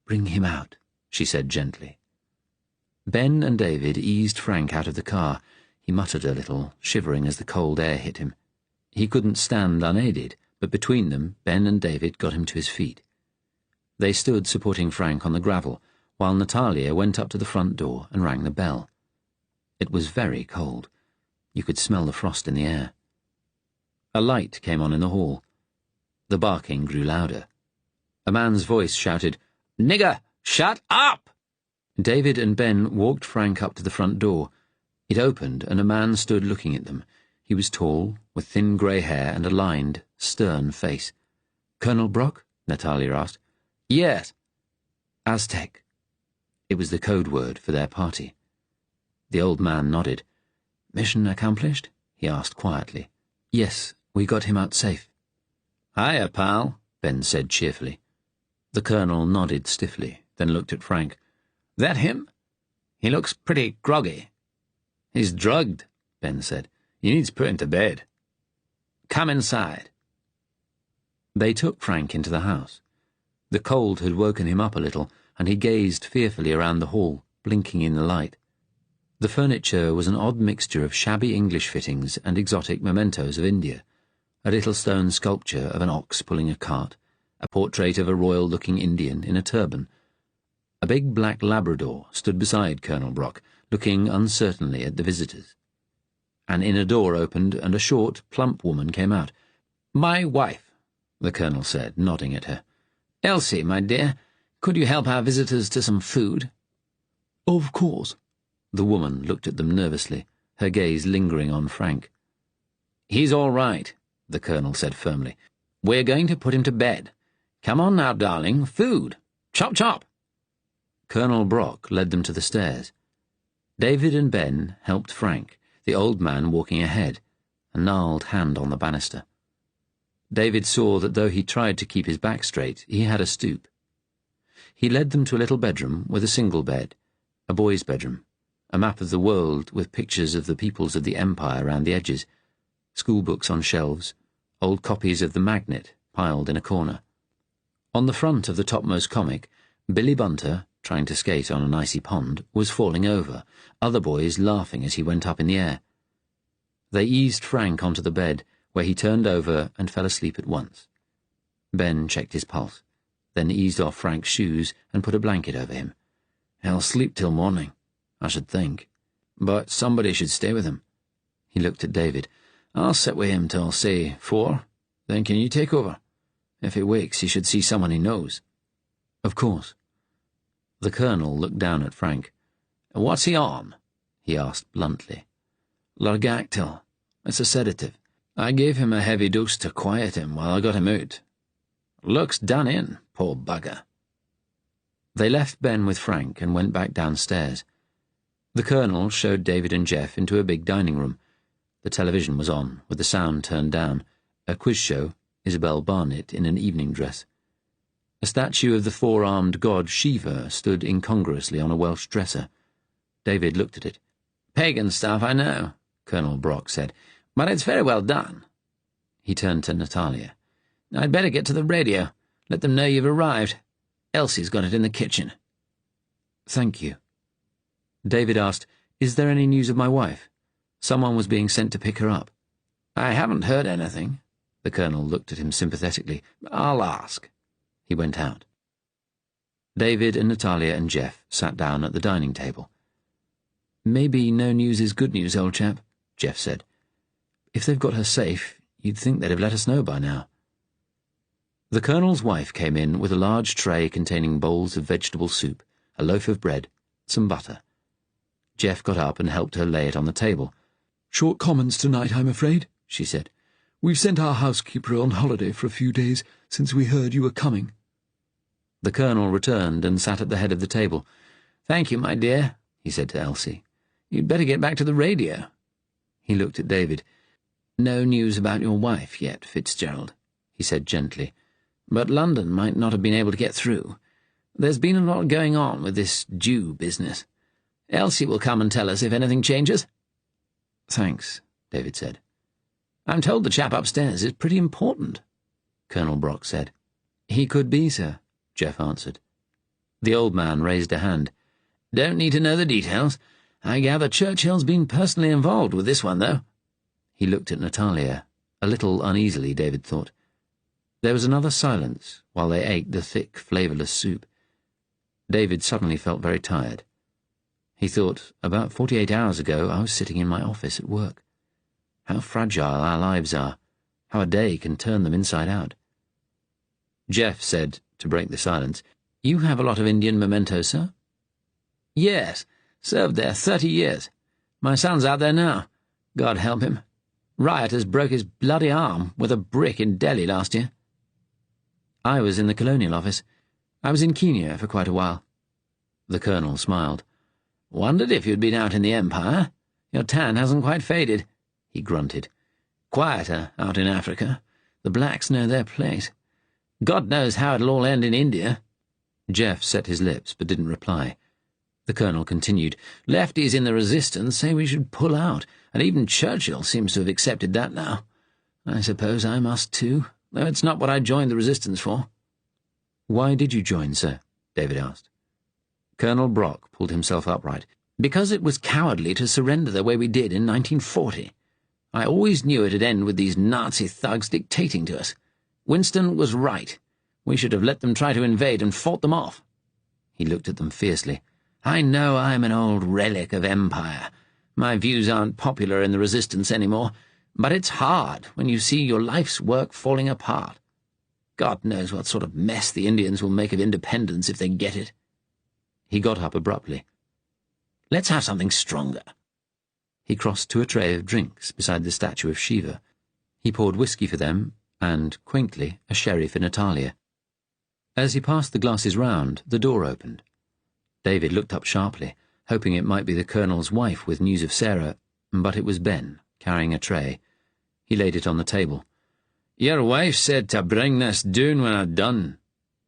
"Bring him out," she said gently. Ben and David eased Frank out of the car. He muttered a little, shivering as the cold air hit him. He couldn't stand unaided, but between them, Ben and David got him to his feet. They stood supporting Frank on the gravel, while Natalia went up to the front door and rang the bell. It was very cold. You could smell the frost in the air. A light came on in the hall. The barking grew louder. A man's voice shouted, "Nigger, shut up!" David and Ben walked Frank up to the front door. It opened, and a man stood looking at them. He was tall, with thin grey hair and a lined, stern face. "Colonel Brock?" Natalia asked. "Yes." "Aztec." It was the code word for their party. The old man nodded. "Mission accomplished?" he asked quietly. "Yes, we got him out safe." "Hiya, pal," Ben said cheerfully. The colonel nodded stiffly, then looked at Frank. "That him? He looks pretty groggy." "He's drugged," Ben said. "You need to put him to bed." "Come inside." They took Frank into the house. The cold had woken him up a little, and he gazed fearfully around the hall, blinking in the light. The furniture was an odd mixture of shabby English fittings and exotic mementos of India. A little stone sculpture of an ox pulling a cart, a portrait of a royal-looking Indian in a turban. A big black Labrador stood beside Colonel Brock, looking uncertainly at the visitors. An inner door opened, and a short, plump woman came out. "My wife," the Colonel said, nodding at her. "Elsie, my dear, could you help our visitors to some food?" Of course. The woman looked at them nervously, her gaze lingering on Frank. "He's all right," the Colonel said firmly. "We're going to put him to bed. Come on now, darling, food. Chop, chop." Colonel Brock led them to the stairs. David and Ben helped Frank, the old man walking ahead, a gnarled hand on the banister. David saw that though he tried to keep his back straight, he had a stoop. He led them to a little bedroom with a single bed, a boy's bedroom, a map of the world with pictures of the peoples of the empire round the edges, schoolbooks on shelves, old copies of the Magnet piled in a corner. On the front of the topmost comic, Billy Bunter, trying to skate on an icy pond, was falling over, other boys laughing as he went up in the air. They eased Frank onto the bed, where he turned over and fell asleep at once. Ben checked his pulse, then eased off Frank's shoes and put a blanket over him. "He'll sleep till morning, I should think. But somebody should stay with him." He looked at David. "I'll sit with him till, say, 4. Then can you take over? If he wakes, he should see someone he knows." "Of course." The Colonel looked down at Frank. "What's he on?" he asked bluntly. "Largactil. It's a sedative. I gave him a heavy dose to quiet him while I got him out. Looks done in, poor bugger." They left Ben with Frank and went back downstairs. The Colonel showed David and Jeff into a big dining room. The television was on, with the sound turned down. A quiz show, Isabel Barnett in an evening dress. A statue of the four-armed god Shiva stood incongruously on a Welsh dresser. David looked at it. "Pagan stuff, I know," Colonel Brock said, "but it's very well done." He turned to Natalia. "I'd better get to the radio. Let them know you've arrived. Elsie's got it in the kitchen." "Thank you." David asked, "Is there any news of my wife? Someone was being sent to pick her up." "I haven't heard anything." The Colonel looked at him sympathetically. "I'll ask." He went out. David and Natalia and Jeff sat down at the dining table. "Maybe no news is good news, old chap," Jeff said. "If they've got her safe, you'd think they'd have let us know by now." The Colonel's wife came in with a large tray containing bowls of vegetable soup, a loaf of bread, some butter. Jeff got up and helped her lay it on the table. "Short commons tonight, I'm afraid," she said. "We've sent our housekeeper on holiday for a few days since we heard you were coming." The Colonel returned and sat at the head of the table. "Thank you, my dear," he said to Elsie. "You'd better get back to the radio." He looked at David. "No news about your wife yet, Fitzgerald," he said gently. "But London might not have been able to get through. There's been a lot going on with this Jew business. Elsie will come and tell us if anything changes." "Thanks," David said. "I'm told the chap upstairs is pretty important," Colonel Brock said. "He could be, sir," Jeff answered. The old man raised a hand. "Don't need to know the details. I gather Churchill's been personally involved with this one, though." He looked at Natalia, a little uneasily, David thought. There was another silence while they ate the thick, flavourless soup. David suddenly felt very tired. He thought, about 48 hours ago I was sitting in my office at work. How fragile our lives are, how a day can turn them inside out. Jeff said, to break the silence, "You have a lot of Indian mementos, sir?" "Yes, served there 30 years. My son's out there now. God help him. Rioters broke his bloody arm with a brick in Delhi last year." "I was in the Colonial Office. I was in Kenya for quite a while." The Colonel smiled. "Wondered if you'd been out in the Empire. Your tan hasn't quite faded," he grunted. "Quieter out in Africa. The blacks know their place. God knows how it'll all end in India." Jeff set his lips but didn't reply. The colonel continued. Lefties in the resistance say we should pull out, and even Churchill seems to have accepted that now. I suppose I must too, though it's not what I joined the resistance for. Why did you join, sir? David asked. Colonel Brock pulled himself upright. Because it was cowardly to surrender the way we did in 1940. I always knew it'd end with these Nazi thugs dictating to us. Winston was right. We should have let them try to invade and fought them off. He looked at them fiercely. I know I'm an old relic of empire. My views aren't popular in the resistance anymore, but it's hard when you see your life's work falling apart. God knows what sort of mess the Indians will make of independence if they get it. He got up abruptly. Let's have something stronger. He crossed to a tray of drinks beside the statue of Shiva. He poured whiskey for them, and, quaintly, a sherry for Natalia. As he passed the glasses round, the door opened. David looked up sharply, hoping it might be the colonel's wife with news of Sarah, but it was Ben, carrying a tray. He laid it on the table. Your wife said to bring this down when I'd done,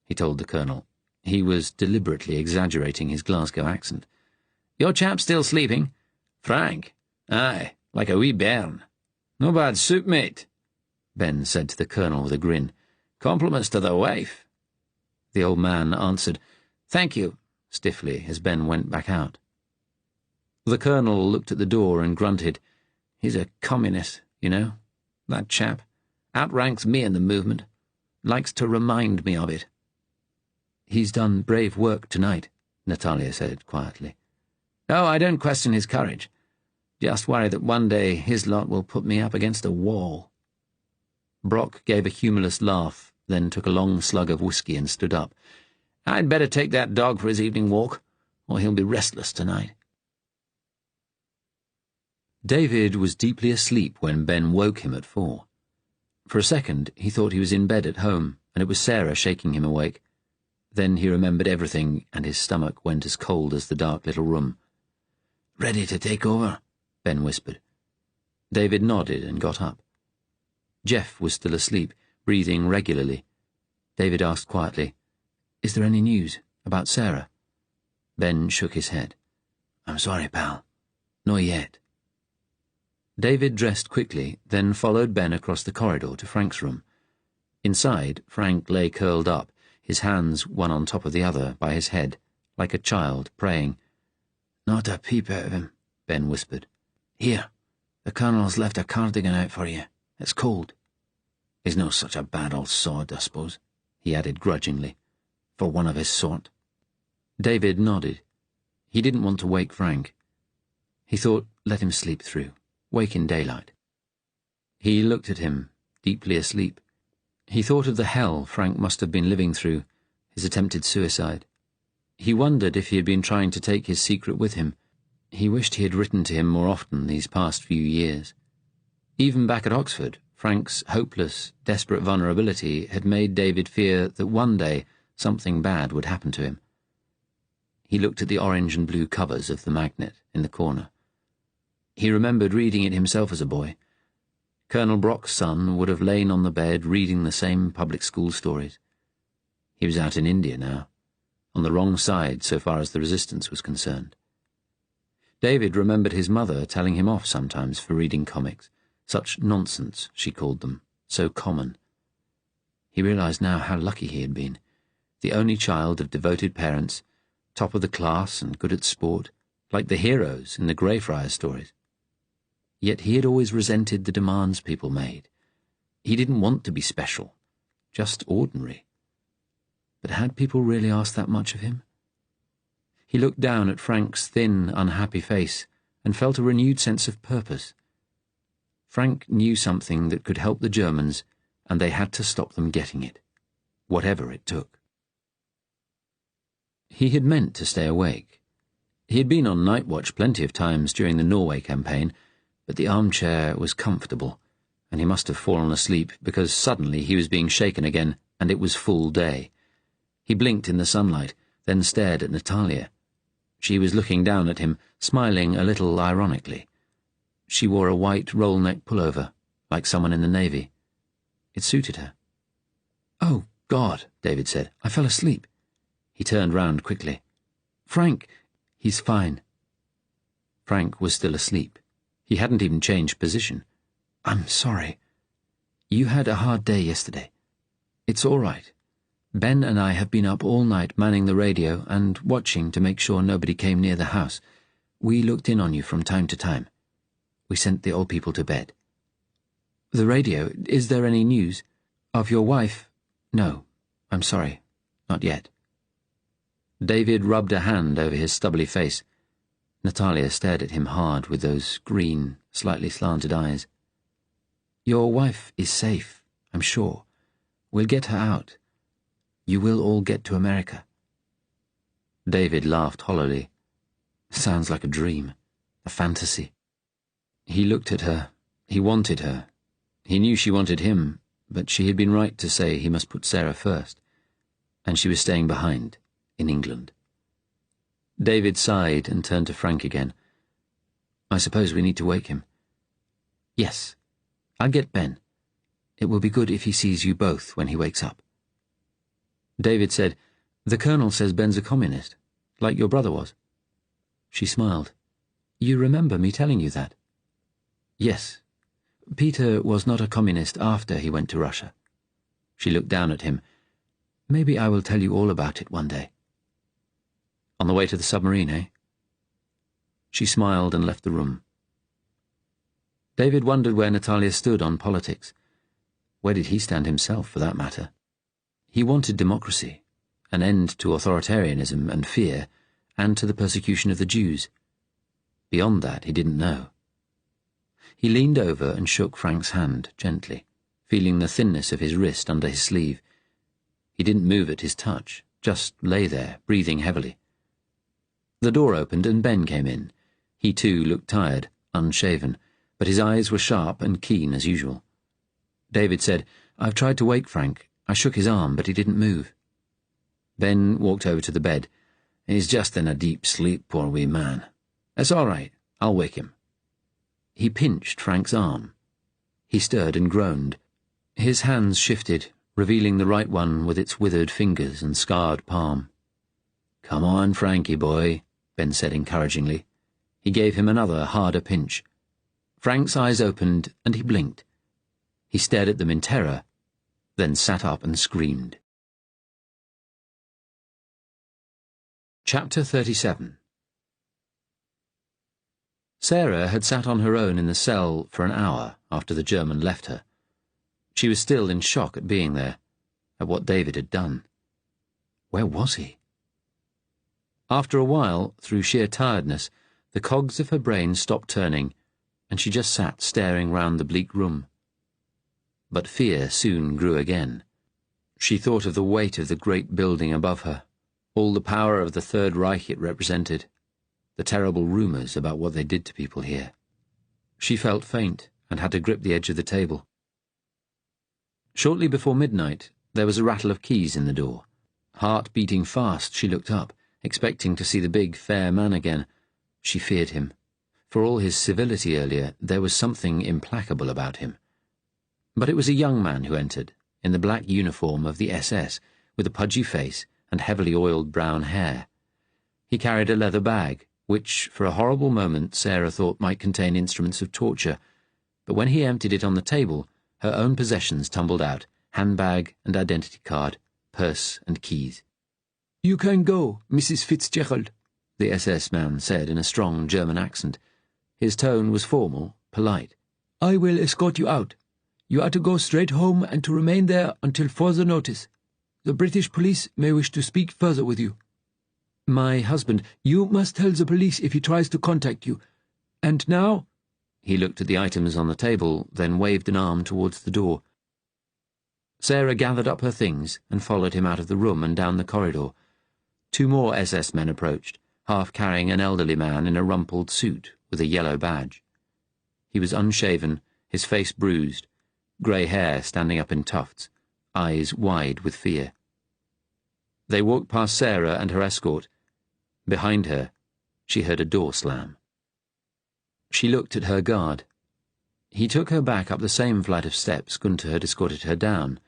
he told the colonel. He was deliberately exaggerating his Glasgow accent. Your chap still sleeping? Frank? Aye, like a wee bairn. No bad soup, mate, Ben said to the colonel with a grin. Compliments to the wife. The old man answered, Thank you, stiffly, as Ben went back out. The colonel looked at the door and grunted. He's a communist, you know, that chap. Outranks me in the movement. Likes to remind me of it. He's done brave work tonight, Natalia said quietly. Oh, I don't question his courage. Just worry that one day his lot will put me up against a wall. Brock gave a humorless laugh, then took a long slug of whiskey and stood up. I'd better take that dog for his evening walk, or he'll be restless tonight. David was deeply asleep when Ben woke him at 4. For a second, he thought he was in bed at home, and it was Sarah shaking him awake. Then he remembered everything, and his stomach went as cold as the dark little room. Ready to take over? Ben whispered. David nodded and got up. Jeff was still asleep, breathing regularly. David asked quietly, Is there any news about Sarah? Ben shook his head. I'm sorry, pal. Not yet. David dressed quickly, then followed Ben across the corridor to Frank's room. Inside, Frank lay curled up, his hands one on top of the other by his head, like a child praying. Not a peep out of him, Ben whispered. Here, the colonel's left a cardigan out for you. It's cold. He's no such a bad old sod, I suppose, he added grudgingly, for one of his sort. David nodded. He didn't want to wake Frank. He thought, let him sleep through, wake in daylight. He looked at him, deeply asleep. He thought of the hell Frank must have been living through, his attempted suicide. He wondered if he had been trying to take his secret with him. He wished he had written to him more often these past few years. Even back at Oxford, Frank's hopeless, desperate vulnerability had made David fear that one day something bad would happen to him. He looked at the orange and blue covers of the Magnet in the corner. He remembered reading it himself as a boy. Colonel Brock's son would have lain on the bed reading the same public school stories. He was out in India now, on the wrong side so far as the resistance was concerned. David remembered his mother telling him off sometimes for reading comics. Such nonsense, she called them, so common. He realized now how lucky he had been, the only child of devoted parents, top of the class and good at sport, like the heroes in the Greyfriars stories. Yet he had always resented the demands people made. He didn't want to be special, just ordinary. But had people really asked that much of him? He looked down at Frank's thin, unhappy face and felt a renewed sense of purpose. Frank knew something that could help the Germans, and they had to stop them getting it, whatever it took. He had meant to stay awake. He had been on night watch plenty of times during the Norway campaign, but the armchair was comfortable, and he must have fallen asleep because suddenly he was being shaken again, and it was full day. He blinked in the sunlight, then stared at Natalia. She was looking down at him, smiling a little ironically. She wore a white roll-neck pullover, like someone in the Navy. It suited her. "Oh, God," David said. "I fell asleep." He turned round quickly. "Frank, He's fine. Frank was still asleep. He hadn't even changed position. I'm sorry. You had a hard day yesterday. It's all right. Ben and I have been up all night manning the radio and watching to make sure nobody came near the house. We looked in on you from time to time. We sent the old people to bed. The radio, is there any news? Of your wife? No, I'm sorry. Not yet. David rubbed a hand over his stubbly face. Natalia stared at him hard with those green, slightly slanted eyes. Your wife is safe, I'm sure. We'll get her out. You will all get to America. David laughed hollowly. Sounds like a dream, a fantasy. He looked at her. He wanted her. He knew she wanted him, but she had been right to say he must put Sarah first. And she was staying behind, in England. David sighed and turned to Frank again. I suppose we need to wake him. Yes, I'll get Ben. It will be good if he sees you both when he wakes up. David said, The Colonel says Ben's a communist, like your brother was. She smiled. You remember me telling you that? Yes. Peter was not a communist after he went to Russia. She looked down at him. Maybe I will tell you all about it one day. On the way to the submarine, eh? She smiled and left the room. David wondered where Natalia stood on politics. Where did he stand himself, for that matter? He wanted democracy, an end to authoritarianism and fear, and to the persecution of the Jews. Beyond that, he didn't know. He leaned over and shook Frank's hand gently, feeling the thinness of his wrist under his sleeve. He didn't move at his touch, just lay there, breathing heavily. The door opened and Ben came in. He too looked tired, unshaven, but his eyes were sharp and keen as usual. David said, I've tried to wake Frank. I shook his arm, but he didn't move. Ben walked over to the bed. He's just in a deep sleep, poor wee man. It's all right. I'll wake him. He pinched Frank's arm. He stirred and groaned. His hands shifted, revealing the right one with its withered fingers and scarred palm. Come on, Frankie boy, Ben said encouragingly. He gave him another, harder pinch. Frank's eyes opened and he blinked. He stared at them in terror, then sat up and screamed. Chapter 37. Sarah had sat on her own in the cell for an hour after the German left her. She was still in shock at being there, at what David had done. Where was he? After a while, through sheer tiredness, the cogs of her brain stopped turning, and she just sat staring round the bleak room. But fear soon grew again. She thought of the weight of the great building above her, all the power of the Third Reich it represented, the terrible rumours about what they did to people here. She felt faint and had to grip the edge of the table. Shortly before midnight, there was a rattle of keys in the door. Heart beating fast, she looked up, expecting to see the big, fair man again. She feared him. For all his civility earlier, there was something implacable about him. But it was a young man who entered, in the black uniform of the SS, with a pudgy face and heavily oiled brown hair. He carried a leather bag, which, for a horrible moment, Sarah thought might contain instruments of torture, but when he emptied it on the table, her own possessions tumbled out, handbag and identity card, purse and keys. "You can go, Mrs. Fitzgerald," the SS man said in a strong German accent. His tone was formal, polite. "I will escort you out. You are to go straight home and to remain there until further notice. The British police may wish to speak further with you. My husband, you must tell the police if he tries to contact you. And now—" He looked at the items on the table, then waved an arm towards the door. Sarah gathered up her things and followed him out of the room and down the corridor. 2 more SS men approached, half carrying an elderly man in a rumpled suit with a yellow badge. He was unshaven, his face bruised, grey hair standing up in tufts, eyes wide with fear. They walked past Sarah and her escort. Behind her, she heard a door slam. She looked at her guard. He took her back up the same flight of steps Gunther had escorted her down,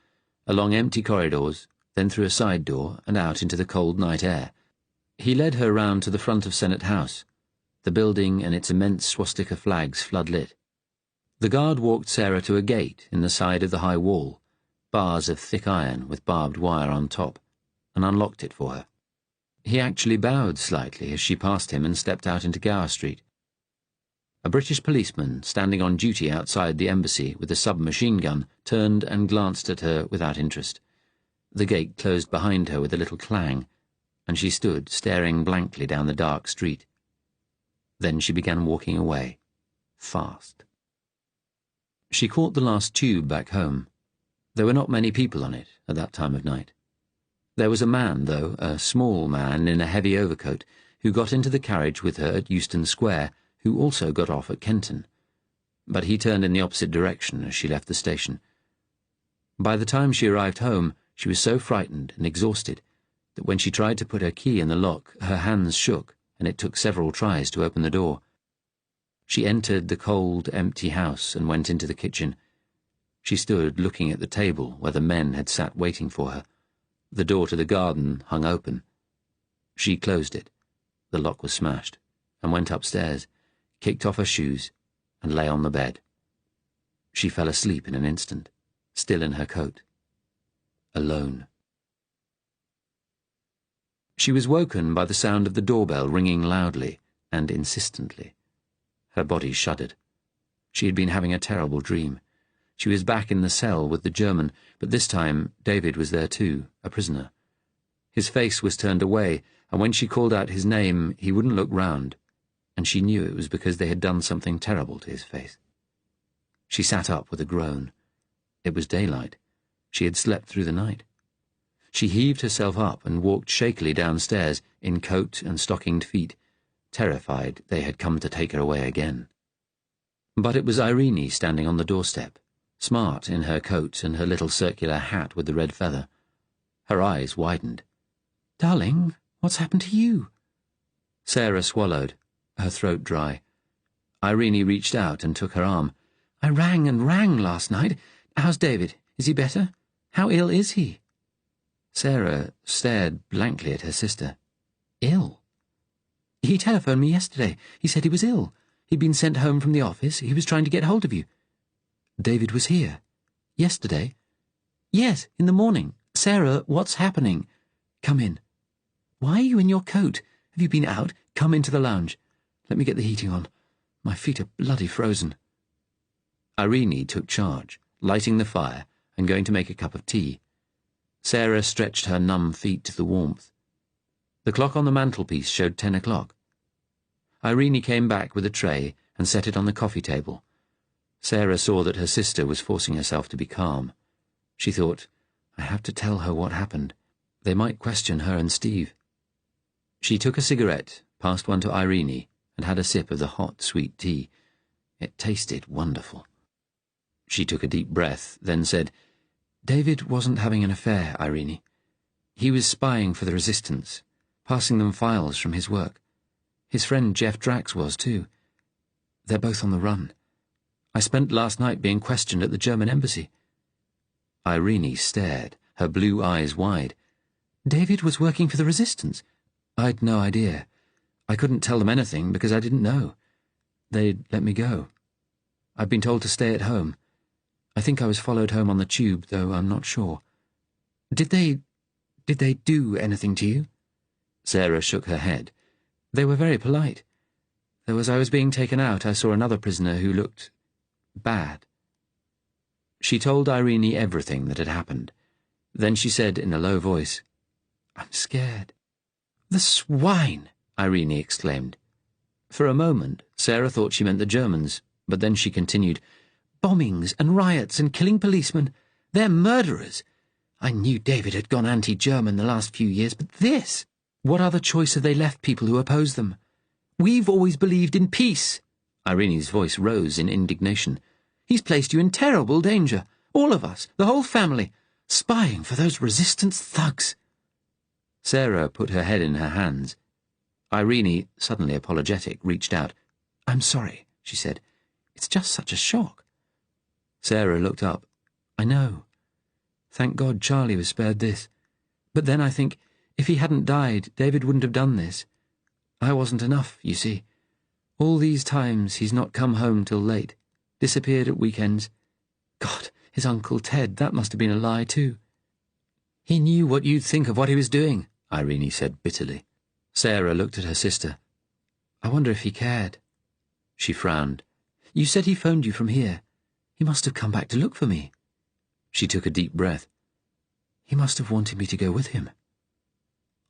along empty corridors, then through a side door and out into the cold night air. He led her round to the front of Senate House, the building and its immense swastika flags flood-lit. The guard walked Sarah to a gate in the side of the high wall, bars of thick iron with barbed wire on top, and unlocked it for her. He actually bowed slightly as she passed him and stepped out into Gower Street. A British policeman, standing on duty outside the embassy with a submachine gun, turned and glanced at her without interest. The gate closed behind her with a little clang, and she stood staring blankly down the dark street. Then she began walking away, fast. She caught the last tube back home. There were not many people on it at that time of night. There was a man, though, a small man in a heavy overcoat, who got into the carriage with her at Euston Square, who also got off at Kenton. But he turned in the opposite direction as she left the station. By the time she arrived home, she was so frightened and exhausted that when she tried to put her key in the lock, her hands shook, and it took several tries to open the door. She entered the cold, empty house and went into the kitchen. She stood looking at the table where the men had sat waiting for her. The door to the garden hung open. She closed it. The lock was smashed, and went upstairs, kicked off her shoes, and lay on the bed. She fell asleep in an instant, still in her coat. Alone. She was woken by the sound of the doorbell ringing loudly and insistently. Her body shuddered. She had been having a terrible dream. She was back in the cell with the German, but this time David was there too, a prisoner. His face was turned away, and when she called out his name, he wouldn't look round, and she knew it was because they had done something terrible to his face. She sat up with a groan. It was daylight. She had slept through the night. She heaved herself up and walked shakily downstairs in coat and stockinged feet, terrified they had come to take her away again. But it was Irene standing on the doorstep, smart in her coat and her little circular hat with the red feather. Her eyes widened. "Darling, what's happened to you?" Sarah swallowed, her throat dry. Irene reached out and took her arm. "I rang and rang last night. How's David? Is he better? How ill is he?" Sarah stared blankly at her sister. "Ill?" "He telephoned me yesterday. He said he was ill. He'd been sent home from the office. He was trying to get hold of you." "David was here? Yesterday?" "Yes, in the morning. Sarah, what's happening?" "Come in." "Why are you in your coat? Have you been out? Come into the lounge. Let me get the heating on. My feet are bloody frozen." Irene took charge, lighting the fire and going to make a cup of tea. Sarah stretched her numb feet to the warmth. The clock on the mantelpiece showed 10 o'clock. Irene came back with a tray and set it on the coffee table. Sarah saw that her sister was forcing herself to be calm. She thought, I have to tell her what happened. They might question her and Steve. She took a cigarette, passed one to Irene, and had a sip of the hot, sweet tea. It tasted wonderful. She took a deep breath, then said, "David wasn't having an affair, Irene. He was spying for the resistance, passing them files from his work. His friend Jeff Drax was, too. They're both on the run. I spent last night being questioned at the German embassy." Irene stared, her blue eyes wide. "David was working for the resistance? I'd no idea. I couldn't tell them anything because I didn't know. They'd let me go. I've been told to stay at home. I think I was followed home on the tube, though I'm not sure. Did they do anything to you?" Sarah shook her head. "They were very polite. Though as I was being taken out, I saw another prisoner who looked bad." She told Irene everything that had happened. Then she said in a low voice, "I'm scared." "The swine!" Irene exclaimed. For a moment, Sarah thought she meant the Germans, but then she continued, "Bombings and riots and killing policemen. They're murderers. I knew David had gone anti-German the last few years, but this! What other choice have they left people who oppose them? We've always believed in peace." Irene's voice rose in indignation. "He's placed you in terrible danger. All of us, the whole family, spying for those resistance thugs." Sarah put her head in her hands. Irene, suddenly apologetic, reached out. "I'm sorry," she said. "It's just such a shock." Sarah looked up. "I know. Thank God Charlie was spared this. But then I think, If he hadn't died, David wouldn't have done this. I wasn't enough, you see. All these times he's not come home till late, disappeared at weekends. God, his Uncle Ted, that must have been a lie too. He knew what you'd think of what he was doing, Irene said bitterly. Sarah looked at her sister. I wonder if he cared. She frowned. You said he phoned you from here. He must have come back to look for me. She took a deep breath. He must have wanted me to go with him.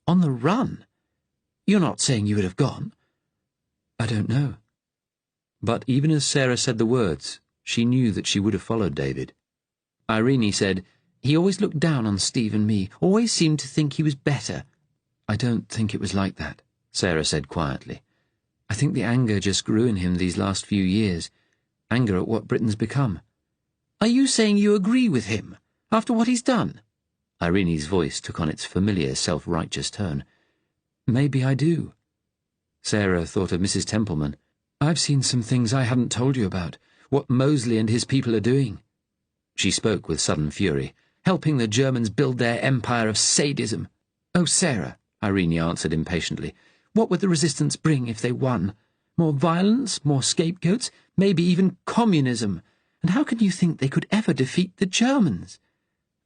On the run? You're not saying you would have gone? I don't know. But even as Sarah said the words, she knew that she would have followed David. Irene said, he always looked down on Steve and me, always seemed to think he was better. I don't think it was like that, Sarah said quietly. I think the anger just grew in him these last few years. Anger at what Britain's become. Are you saying you agree with him, after what he's done? Irene's voice took on its familiar self-righteous tone. Maybe I do. Sarah thought of Mrs. Templeman. I've seen some things I hadn't told you about, what Mosley and his people are doing. She spoke with sudden fury, helping the Germans build their empire of sadism. Oh, Sarah, Irene answered impatiently, what would the resistance bring if they won? More violence, more scapegoats, maybe even communism. And how can you think they could ever defeat the Germans?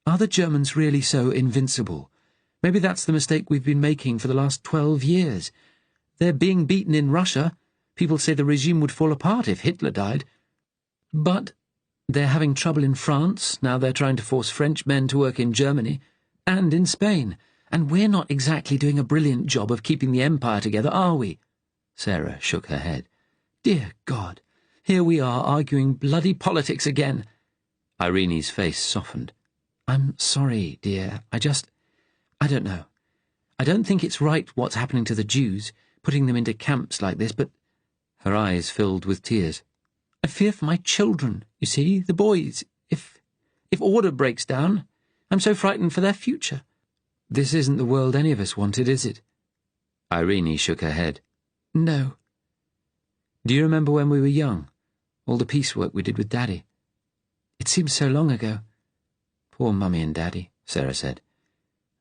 Are the Germans really so invincible? Maybe that's the mistake we've been making for the last 12 years. They're being beaten in Russia. People say the regime would fall apart if Hitler died. But they're having trouble in France, now they're trying to force French men to work in Germany, and in Spain. And we're not exactly doing a brilliant job of keeping the empire together, are we? Sarah shook her head. Dear God, here we are arguing bloody politics again. Irene's face softened. I'm sorry, dear. I don't know. I don't think it's right what's happening to the Jews, putting them into camps like this, but... Her eyes filled with tears. I fear for my children, you see, the boys. If order breaks down, I'm so frightened for their future. This isn't the world any of us wanted, is it? Irene shook her head. No. Do you remember when we were young? All the piecework we did with Daddy? It seems so long ago. Poor Mummy and Daddy, Sarah said.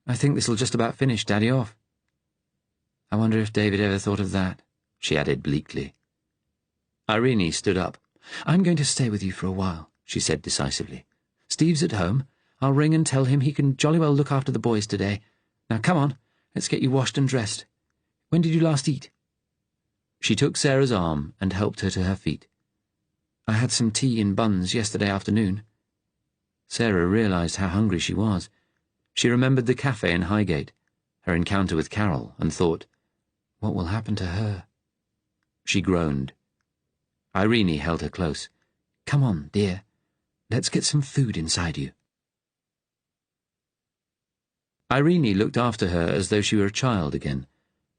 I think this'll just about finish Daddy off. I wonder if David ever thought of that, she added bleakly. Irene stood up. I'm going to stay with you for a while, she said decisively. Steve's at home. I'll ring and tell him he can jolly well look after the boys today. Now come on, let's get you washed and dressed. When did you last eat? She took Sarah's arm and helped her to her feet. I had some tea and buns yesterday afternoon. Sarah realised how hungry she was. She remembered the cafe in Highgate, her encounter with Carol, and thought, what will happen to her? She groaned. Irene held her close. Come on, dear. Let's get some food inside you. Irene looked after her as though she were a child again,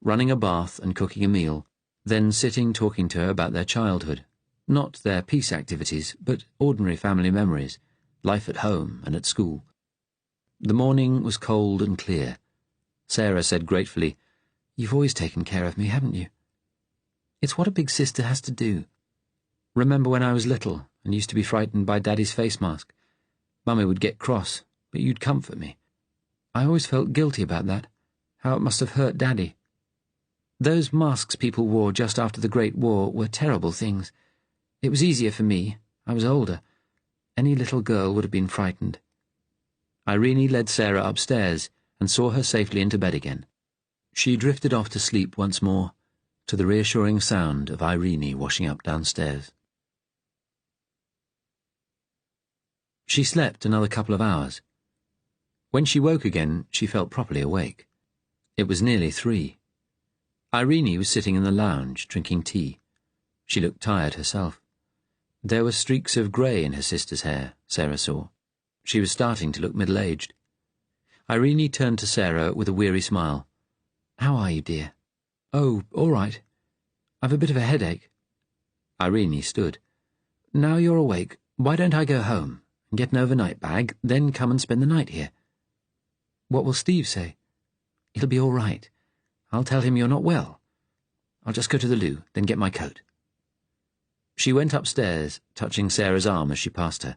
running a bath and cooking a meal, then sitting talking to her about their childhood, not their peace activities, but ordinary family memories, life at home and at school. The morning was cold and clear. Sarah said gratefully, You've always taken care of me, haven't you? It's what a big sister has to do. Remember when I was little and used to be frightened by Daddy's face mask? Mummy would get cross, but you'd comfort me. I always felt guilty about that, how it must have hurt Daddy. Those masks people wore just after the Great War were terrible things. It was easier for me. I was older. Any little girl would have been frightened. Irene led Sarah upstairs and saw her safely into bed again. She drifted off to sleep once more, to the reassuring sound of Irene washing up downstairs. She slept another couple of hours. When she woke again, she felt properly awake. It was nearly 3. Irene was sitting in the lounge, drinking tea. She looked tired herself. There were streaks of grey in her sister's hair, Sarah saw. She was starting to look middle-aged. Irene turned to Sarah with a weary smile. How are you, dear? Oh, all right. I've a bit of a headache. Irene stood. Now you're awake, why don't I go home and get an overnight bag, then come and spend the night here? What will Steve say? He'll be all right. I'll tell him you're not well. I'll just go to the loo, then get my coat. She went upstairs, touching Sarah's arm as she passed her.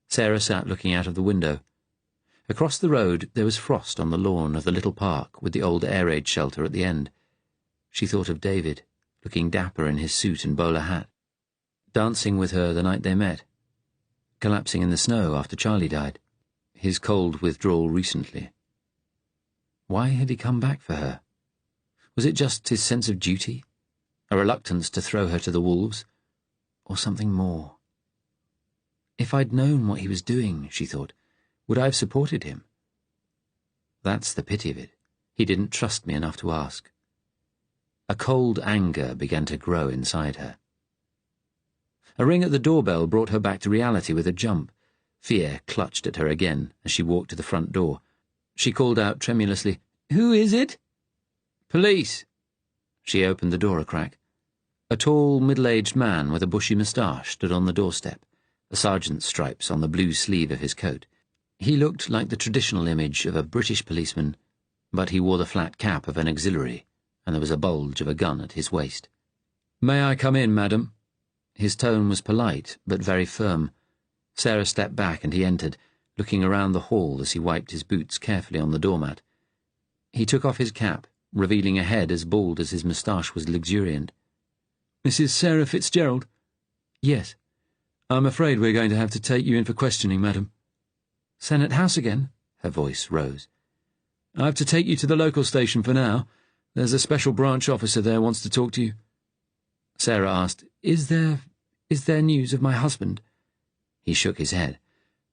Sarah sat looking out of the window. Across the road there was frost on the lawn of the little park with the old air raid shelter at the end. She thought of David, looking dapper in his suit and bowler hat, dancing with her the night they met, collapsing in the snow after Charlie died, his cold withdrawal recently. Why had he come back for her? Was it just his sense of duty, a reluctance to throw her to the wolves, or something more? If I'd known what he was doing, she thought, would I have supported him? That's the pity of it. He didn't trust me enough to ask. A cold anger began to grow inside her. A ring at the doorbell brought her back to reality with a jump. Fear clutched at her again as she walked to the front door. She called out tremulously, "Who is it?" "Police." She opened the door a crack. A tall, middle-aged man with a bushy moustache stood on the doorstep, the sergeant's stripes on the blue sleeve of his coat. He looked like the traditional image of a British policeman, but he wore the flat cap of an auxiliary, and there was a bulge of a gun at his waist. "May I come in, madam?" His tone was polite, but very firm. Sarah stepped back and he entered, looking around the hall as he wiped his boots carefully on the doormat. He took off his cap, revealing a head as bald as his moustache was luxuriant. "Mrs. Sarah Fitzgerald?" "Yes." "I'm afraid we're going to have to take you in for questioning, madam." "Senate House again?" Her voice rose. "I have to take you to the local station for now. There's a special branch officer there wants to talk to you." Sarah asked, Is there news of my husband?" He shook his head.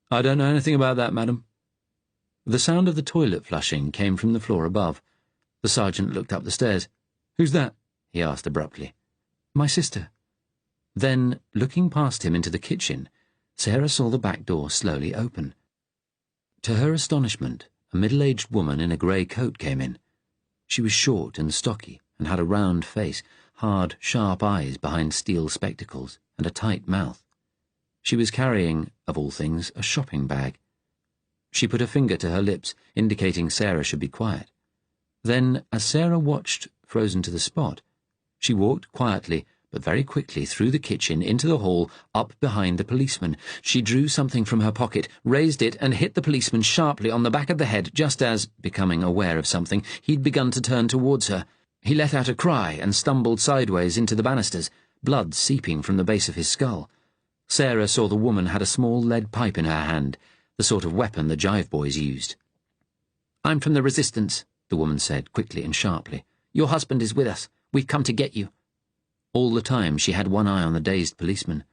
"I don't know anything about that, madam." The sound of the toilet flushing came from the floor above. The sergeant looked up the stairs. "Who's that?" he asked abruptly. "My sister." Then, looking past him into the kitchen, Sarah saw the back door slowly open. To her astonishment, a middle-aged woman in a grey coat came in. She was short and stocky and had a round face, hard, sharp eyes behind steel spectacles, and a tight mouth. She was carrying, of all things, a shopping bag. She put a finger to her lips, indicating Sarah should be quiet. Then, as Sarah watched, frozen to the spot, she walked quietly but very quickly through the kitchen into the hall, up behind the policeman. She drew something from her pocket, raised it, and hit the policeman sharply on the back of the head just as, becoming aware of something, he'd begun to turn towards her. He let out a cry and stumbled sideways into the banisters, blood seeping from the base of his skull. Sarah saw the woman had a small lead pipe in her hand, the sort of weapon the jive boys used. "I'm from the Resistance," the woman said, quickly and sharply. "Your husband is with us. We've come to get you." All the time she had one eye on the dazed policeman.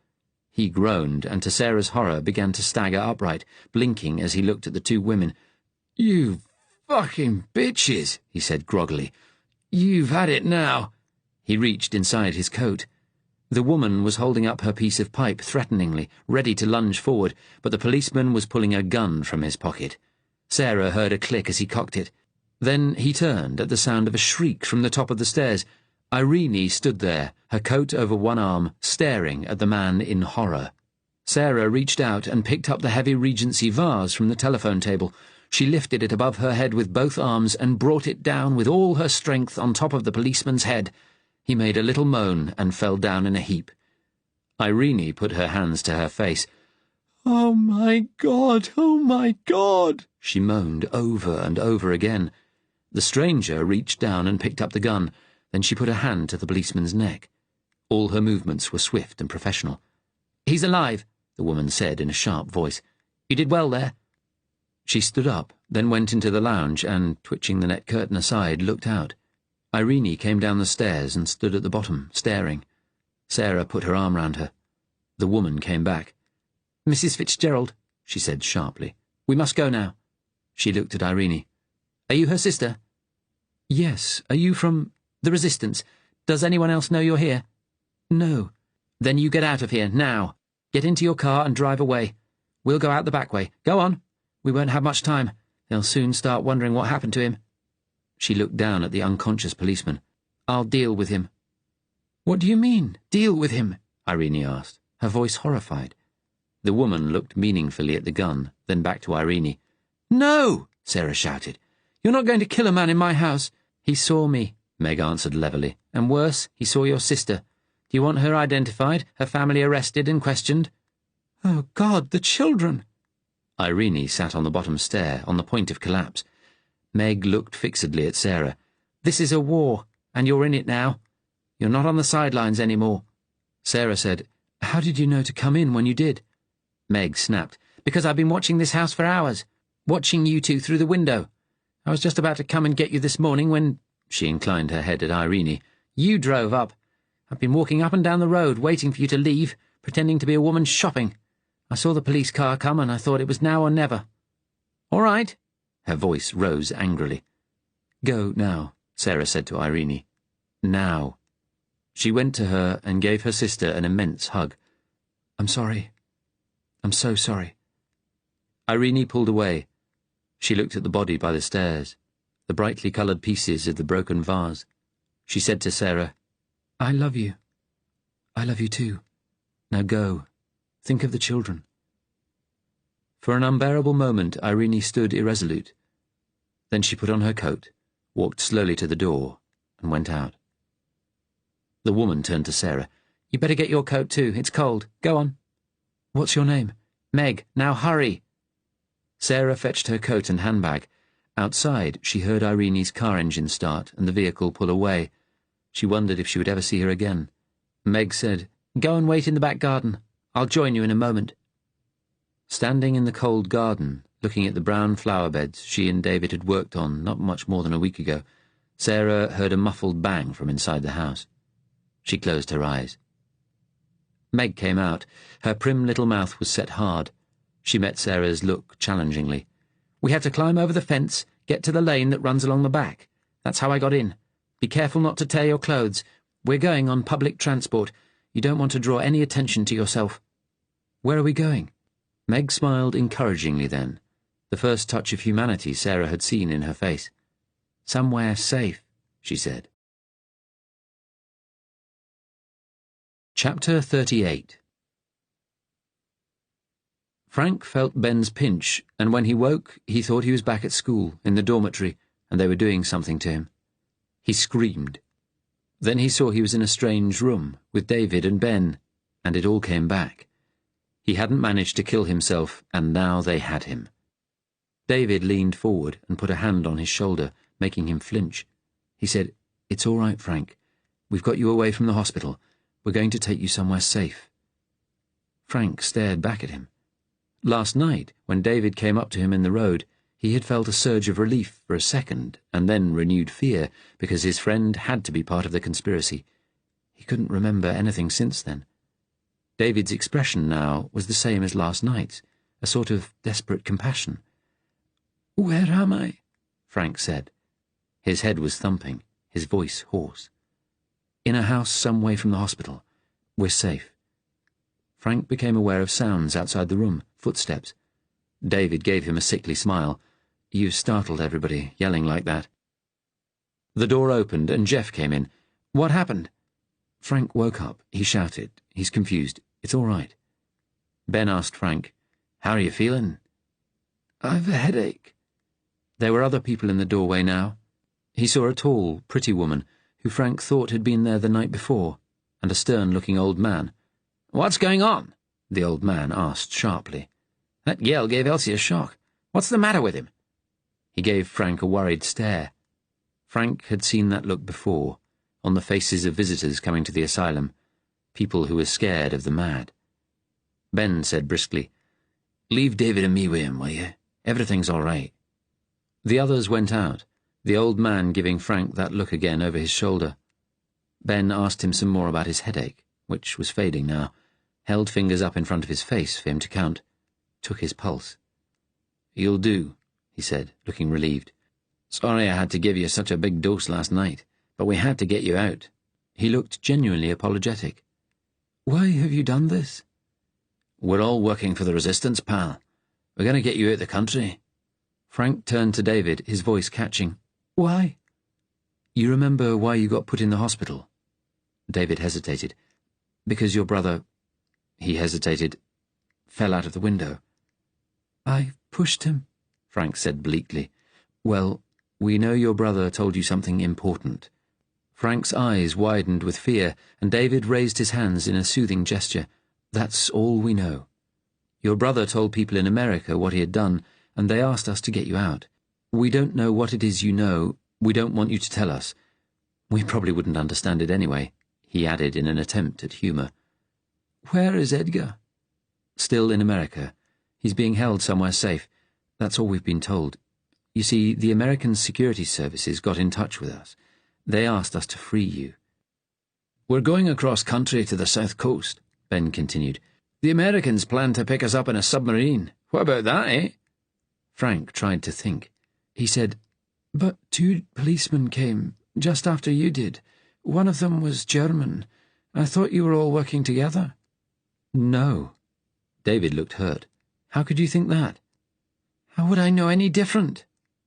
He groaned, and to Sarah's horror began to stagger upright, blinking as he looked at the two women. "You fucking bitches," he said groggily. "You've had it now." He reached inside his coat. The woman was holding up her piece of pipe threateningly, ready to lunge forward, but the policeman was pulling a gun from his pocket. Sarah heard a click as he cocked it. Then he turned at the sound of a shriek from the top of the stairs. Irene stood there, her coat over one arm, staring at the man in horror. Sarah reached out and picked up the heavy Regency vase from the telephone table. She lifted it above her head with both arms and brought it down with all her strength on top of the policeman's head. He made a little moan and fell down in a heap. Irene put her hands to her face. "Oh, my God! Oh, my God!" she moaned over and over again. The stranger reached down and picked up the gun. Then she put a hand to the policeman's neck. All her movements were swift and professional. "He's alive," the woman said in a sharp voice. "You did well there." She stood up, then went into the lounge and, twitching the net curtain aside, looked out. Irene came down the stairs and stood at the bottom, staring. Sarah put her arm round her. The woman came back. "Mrs. Fitzgerald," she said sharply. "We must go now." She looked at Irene. "Are you her sister?" "Yes. Are you from—" "The Resistance. Does anyone else know you're here?" "No." "Then you get out of here, now. Get into your car and drive away. We'll go out the back way. Go on. We won't have much time. They'll soon start wondering what happened to him." She looked down at the unconscious policeman. "I'll deal with him." "What do you mean, deal with him?" Irene asked, her voice horrified. The woman looked meaningfully at the gun, then back to Irene. "No!" Sarah shouted. "You're not going to kill a man in my house." "He saw me," Meg answered levelly. "And worse, he saw your sister. Do you want her identified, her family arrested and questioned?" "Oh, God, the children!" Irene sat on the bottom stair, on the point of collapse. Meg looked fixedly at Sarah. "This is a war, and you're in it now. You're not on the sidelines anymore." Sarah said, "How did you know to come in when you did?" Meg snapped, "Because I've been watching this house for hours, watching you two through the window. I was just about to come and get you this morning when—" she inclined her head at Irene. "You drove up. I've been walking up and down the road, waiting for you to leave, pretending to be a woman shopping. I saw the police car come, and I thought it was now or never." "All right." Her voice rose angrily. "Go now," Sarah said to Irene. "Now." She went to her and gave her sister an immense hug. "I'm sorry. I'm so sorry." Irene pulled away. She looked at the body by the stairs, the brightly coloured pieces of the broken vase. She said to Sarah, "I love you. I love you too. Now go. Think of the children." For an unbearable moment, Irene stood irresolute. Then she put on her coat, walked slowly to the door, and went out. The woman turned to Sarah. "You better get your coat too. It's cold. Go on." "What's your name?" "Meg. Now hurry." Sarah fetched her coat and handbag. Outside, she heard Irene's car engine start and the vehicle pull away. She wondered if she would ever see her again. Meg said, "Go and wait in the back garden. I'll join you in a moment." Standing in the cold garden, looking at the brown flower beds she and David had worked on not much more than a week ago, Sarah heard a muffled bang from inside the house. She closed her eyes. Meg came out. Her prim little mouth was set hard. She met Sarah's look challengingly. "We have to climb over the fence, get to the lane that runs along the back. That's how I got in. Be careful not to tear your clothes. We're going on public transport. You don't want to draw any attention to yourself." "Where are we going?" Meg smiled encouragingly then, the first touch of humanity Sarah had seen in her face. "Somewhere safe," she said. Chapter 38. Frank felt Ben's pinch, and when he woke, he thought he was back at school, in the dormitory, and they were doing something to him. He screamed. Then he saw he was in a strange room, with David and Ben, and it all came back. He hadn't managed to kill himself, and now they had him. David leaned forward and put a hand on his shoulder, making him flinch. He said, "It's all right, Frank. We've got you away from the hospital. We're going to take you somewhere safe." Frank stared back at him. Last night, when David came up to him in the road, he had felt a surge of relief for a second, and then renewed fear, because his friend had to be part of the conspiracy. He couldn't remember anything since then. David's expression now was the same as last night's, a sort of desperate compassion. "Where am I?" Frank said. His head was thumping, his voice hoarse. "In a house some way from the hospital. We're safe." Frank became aware of sounds outside the room, footsteps. David gave him a sickly smile. "You've startled everybody, yelling like that." The door opened and Jeff came in. "What happened?" Frank woke up. He shouted. "He's confused. It's all right." Ben asked Frank, "How are you feeling?" "I've a headache." There were other people in the doorway now. He saw a tall, pretty woman, who Frank thought had been there the night before, and a stern-looking old man. "What's going on?" the old man asked sharply. "That yell gave Elsie a shock. What's the matter with him?" He gave Frank a worried stare. Frank had seen that look before, on the faces of visitors coming to the asylum, people who were scared of the mad. Ben said briskly, "Leave David and me with him, will you? Everything's all right." The others went out, the old man giving Frank that look again over his shoulder. Ben asked him some more about his headache, which was fading now, held fingers up in front of his face for him to count, took his pulse. "You'll do," he said, looking relieved. "Sorry I had to give you such a big dose last night, but we had to get you out." He looked genuinely apologetic. "Why have you done this?" "We're all working for the resistance, pal. We're going to get you out the country." Frank turned to David, his voice catching. "Why?" "You remember why you got put in the hospital?" David hesitated. "Because your brother—" he hesitated— "fell out of the window." "I pushed him," Frank said bleakly. "Well, we know your brother told you something important." Frank's eyes widened with fear, and David raised his hands in a soothing gesture. "That's all we know. Your brother told people in America what he had done, and they asked us to get you out. We don't know what it is you know. We don't want you to tell us. We probably wouldn't understand it anyway," he added in an attempt at humour. "Where is Edgar?" "Still in America. He's being held somewhere safe. That's all we've been told. You see, the American security services got in touch with us. They asked us to free you." "We're going across country to the south coast," Ben continued. "The Americans plan to pick us up in a submarine. What about that, eh?" Frank tried to think. He said, "But 2 policemen came, just after you did. One of them was German. I thought you were all working together." "No." David looked hurt. "How could you think that?" "How would I know any different?"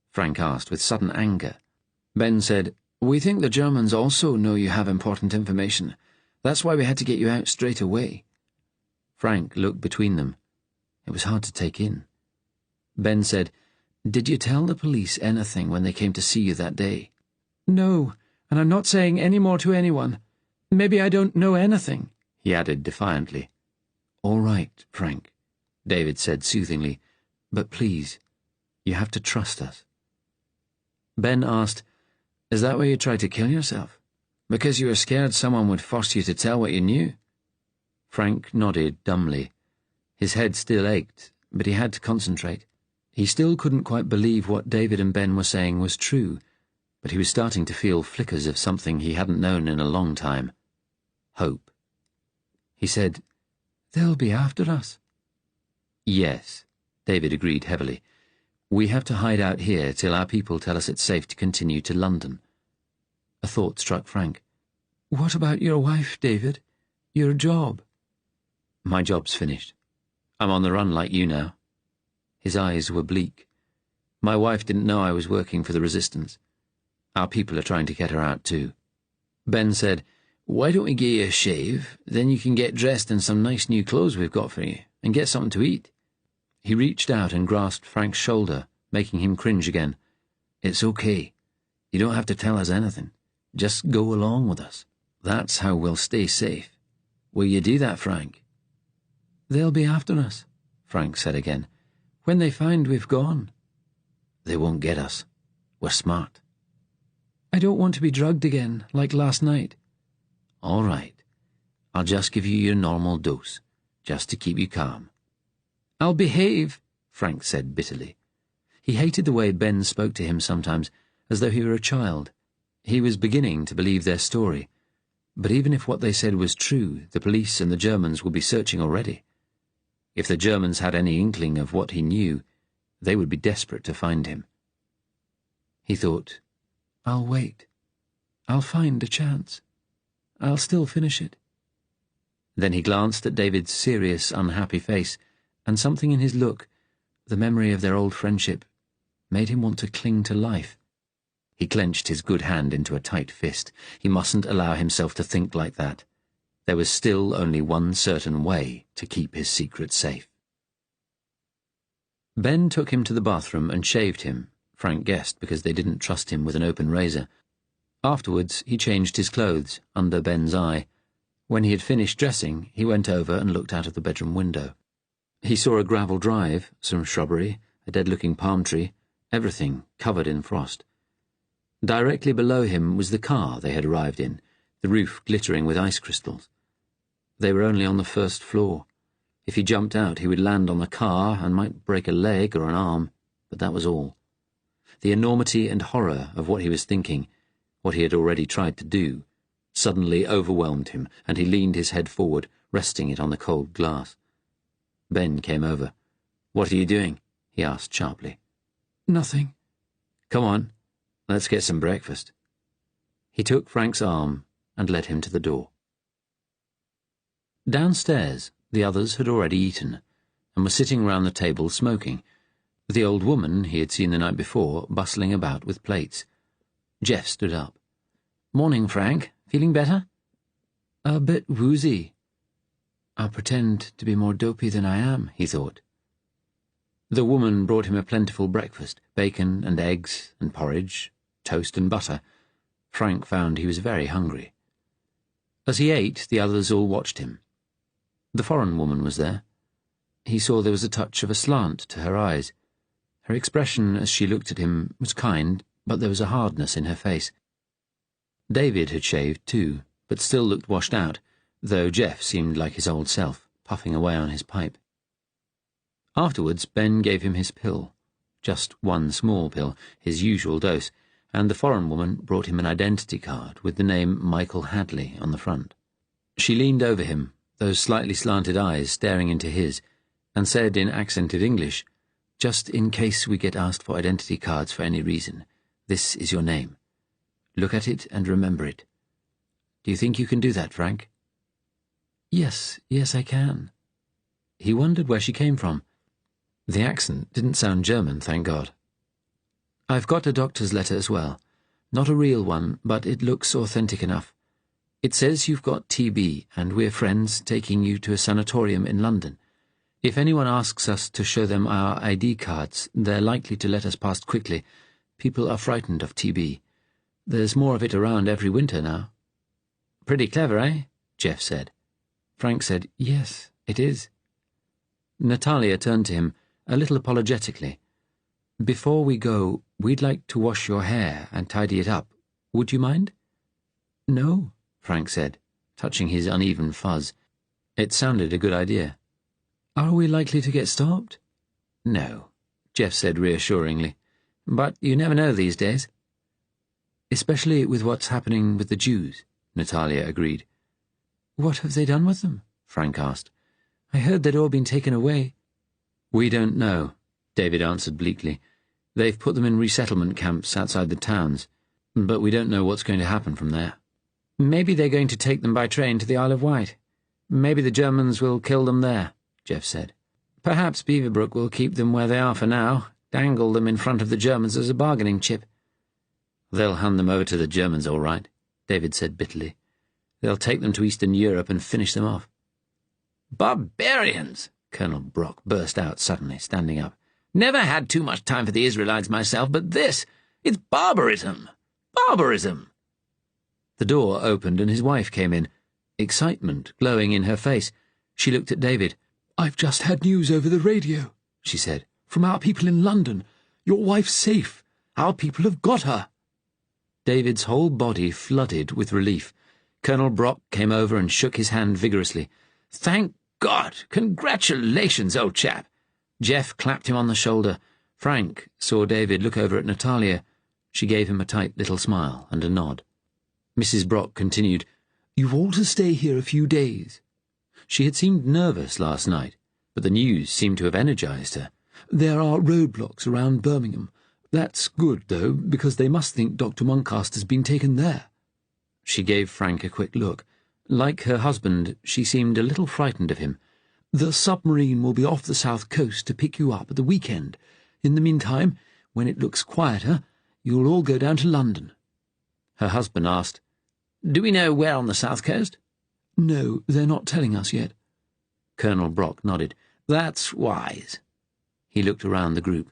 Frank asked with sudden anger. Ben said, "We think the Germans also know you have important information. That's why we had to get you out straight away." Frank looked between them. It was hard to take in. Ben said, "Did you tell the police anything when they came to see you that day?" "No, and I'm not saying any more to anyone. Maybe I don't know anything," he added defiantly. "All right, Frank," David said soothingly, "but please, you have to trust us." Ben asked, "Is that why you tried to kill yourself? Because you were scared someone would force you to tell what you knew?" Frank nodded dumbly. His head still ached, but he had to concentrate. He still couldn't quite believe what David and Ben were saying was true, but he was starting to feel flickers of something he hadn't known in a long time. Hope. He said, "They'll be after us." "Yes," David agreed heavily. "We have to hide out here till our people tell us it's safe to continue to London." A thought struck Frank. "What about your wife, David? Your job?" "My job's finished. I'm on the run like you now." His eyes were bleak. "My wife didn't know I was working for the resistance. Our people are trying to get her out too." Ben said, "Why don't we get you a shave? Then you can get dressed in some nice new clothes we've got for you, and get something to eat." He reached out and grasped Frank's shoulder, making him cringe again. "It's okay. You don't have to tell us anything. Just go along with us. That's how we'll stay safe. Will you do that, Frank?" "They'll be after us," Frank said again. "When they find we've gone." "They won't get us. We're smart." "I don't want to be drugged again, like last night." "All right. I'll just give you your normal dose, just to keep you calm." "I'll behave," Frank said bitterly. He hated the way Ben spoke to him sometimes, as though he were a child. He was beginning to believe their story. But even if what they said was true, the police and the Germans would be searching already. If the Germans had any inkling of what he knew, they would be desperate to find him. He thought, "I'll wait. I'll find a chance. I'll still finish it." Then he glanced at David's serious, unhappy face, and something in his look, the memory of their old friendship, made him want to cling to life. He clenched his good hand into a tight fist. He mustn't allow himself to think like that. There was still only one certain way to keep his secret safe. Ben took him to the bathroom and shaved him, Frank guessed because they didn't trust him with an open razor. Afterwards, he changed his clothes, under Ben's eye. When he had finished dressing, he went over and looked out of the bedroom window. He saw a gravel drive, some shrubbery, a dead-looking palm tree, everything covered in frost. Directly below him was the car they had arrived in, the roof glittering with ice crystals. They were only on the first floor. If he jumped out, he would land on the car and might break a leg or an arm, but that was all. The enormity and horror of what he was thinking, what he had already tried to do, suddenly overwhelmed him, and he leaned his head forward, resting it on the cold glass. Ben came over. "What are you doing?" he asked sharply. "Nothing." "Come on, let's get some breakfast." He took Frank's arm and led him to the door. Downstairs, the others had already eaten, and were sitting round the table smoking, the old woman he had seen the night before bustling about with plates. Jeff stood up. "Morning, Frank. Feeling better?" "A bit woozy." "I'll pretend to be more dopey than I am," he thought. The woman brought him a plentiful breakfast, bacon and eggs and porridge, toast and butter. Frank found he was very hungry. As he ate, the others all watched him. The foreign woman was there. He saw there was a touch of a slant to her eyes. Her expression as she looked at him was kind, but there was a hardness in her face. David had shaved too, but still looked washed out, though Jeff seemed like his old self, puffing away on his pipe. Afterwards, Ben gave him his pill. Just one small pill, his usual dose, and the foreign woman brought him an identity card with the name Michael Hadley on the front. She leaned over him, those slightly slanted eyes staring into his, and said in accented English, "Just in case we get asked for identity cards for any reason, this is your name. Look at it and remember it. Do you think you can do that, Frank?" Yes, I can." He wondered where she came from. The accent didn't sound German, thank God. "I've got a doctor's letter as well. Not a real one, but it looks authentic enough. It says you've got TB, and we're friends taking you to a sanatorium in London. If anyone asks us to show them our ID cards, they're likely to let us past quickly. People are frightened of TB. There's more of it around every winter now." "Pretty clever, eh?" Jeff said. Frank said, "Yes, it is." Natalia turned to him, a little apologetically. "Before we go, we'd like to wash your hair and tidy it up. Would you mind?" "No," Frank said, touching his uneven fuzz. It sounded a good idea. "Are we likely to get stopped?" "No," Jeff said reassuringly. "But you never know these days." "Especially with what's happening with the Jews," Natalia agreed. "What have they done with them?" Frank asked. "I heard they'd all been taken away." "We don't know," David answered bleakly. "They've put them in resettlement camps outside the towns, but we don't know what's going to happen from there." "Maybe they're going to take them by train to the Isle of Wight. Maybe the Germans will kill them there," Jeff said. "Perhaps Beaverbrook will keep them where they are for now, dangle them in front of the Germans as a bargaining chip." "They'll hand them over to the Germans, all right," David said bitterly. "They'll take them to Eastern Europe and finish them off." "Barbarians!" Colonel Brock burst out suddenly, standing up. "Never had too much time for the Israelites myself, but it's barbarism! Barbarism!" The door opened and his wife came in, excitement glowing in her face. She looked at David. "I've just had news over the radio," she said, "from our people in London. Your wife's safe. Our people have got her." David's whole body flooded with relief. Colonel Brock came over and shook his hand vigorously. "Thank God! Congratulations, old chap!" Jeff clapped him on the shoulder. Frank saw David look over at Natalia. She gave him a tight little smile and a nod. Mrs. Brock continued, "You've all to stay here a few days." She had seemed nervous last night, but the news seemed to have energized her. "There are roadblocks around Birmingham. That's good, though, because they must think Dr. Muncaster's been taken there." She gave Frank a quick look. Like her husband, she seemed a little frightened of him. "The submarine will be off the south coast to pick you up at the weekend. In the meantime, when it looks quieter, you'll all go down to London." Her husband asked, "Do we know where on the south coast?" "No, they're not telling us yet." Colonel Brock nodded. "That's wise." He looked around the group.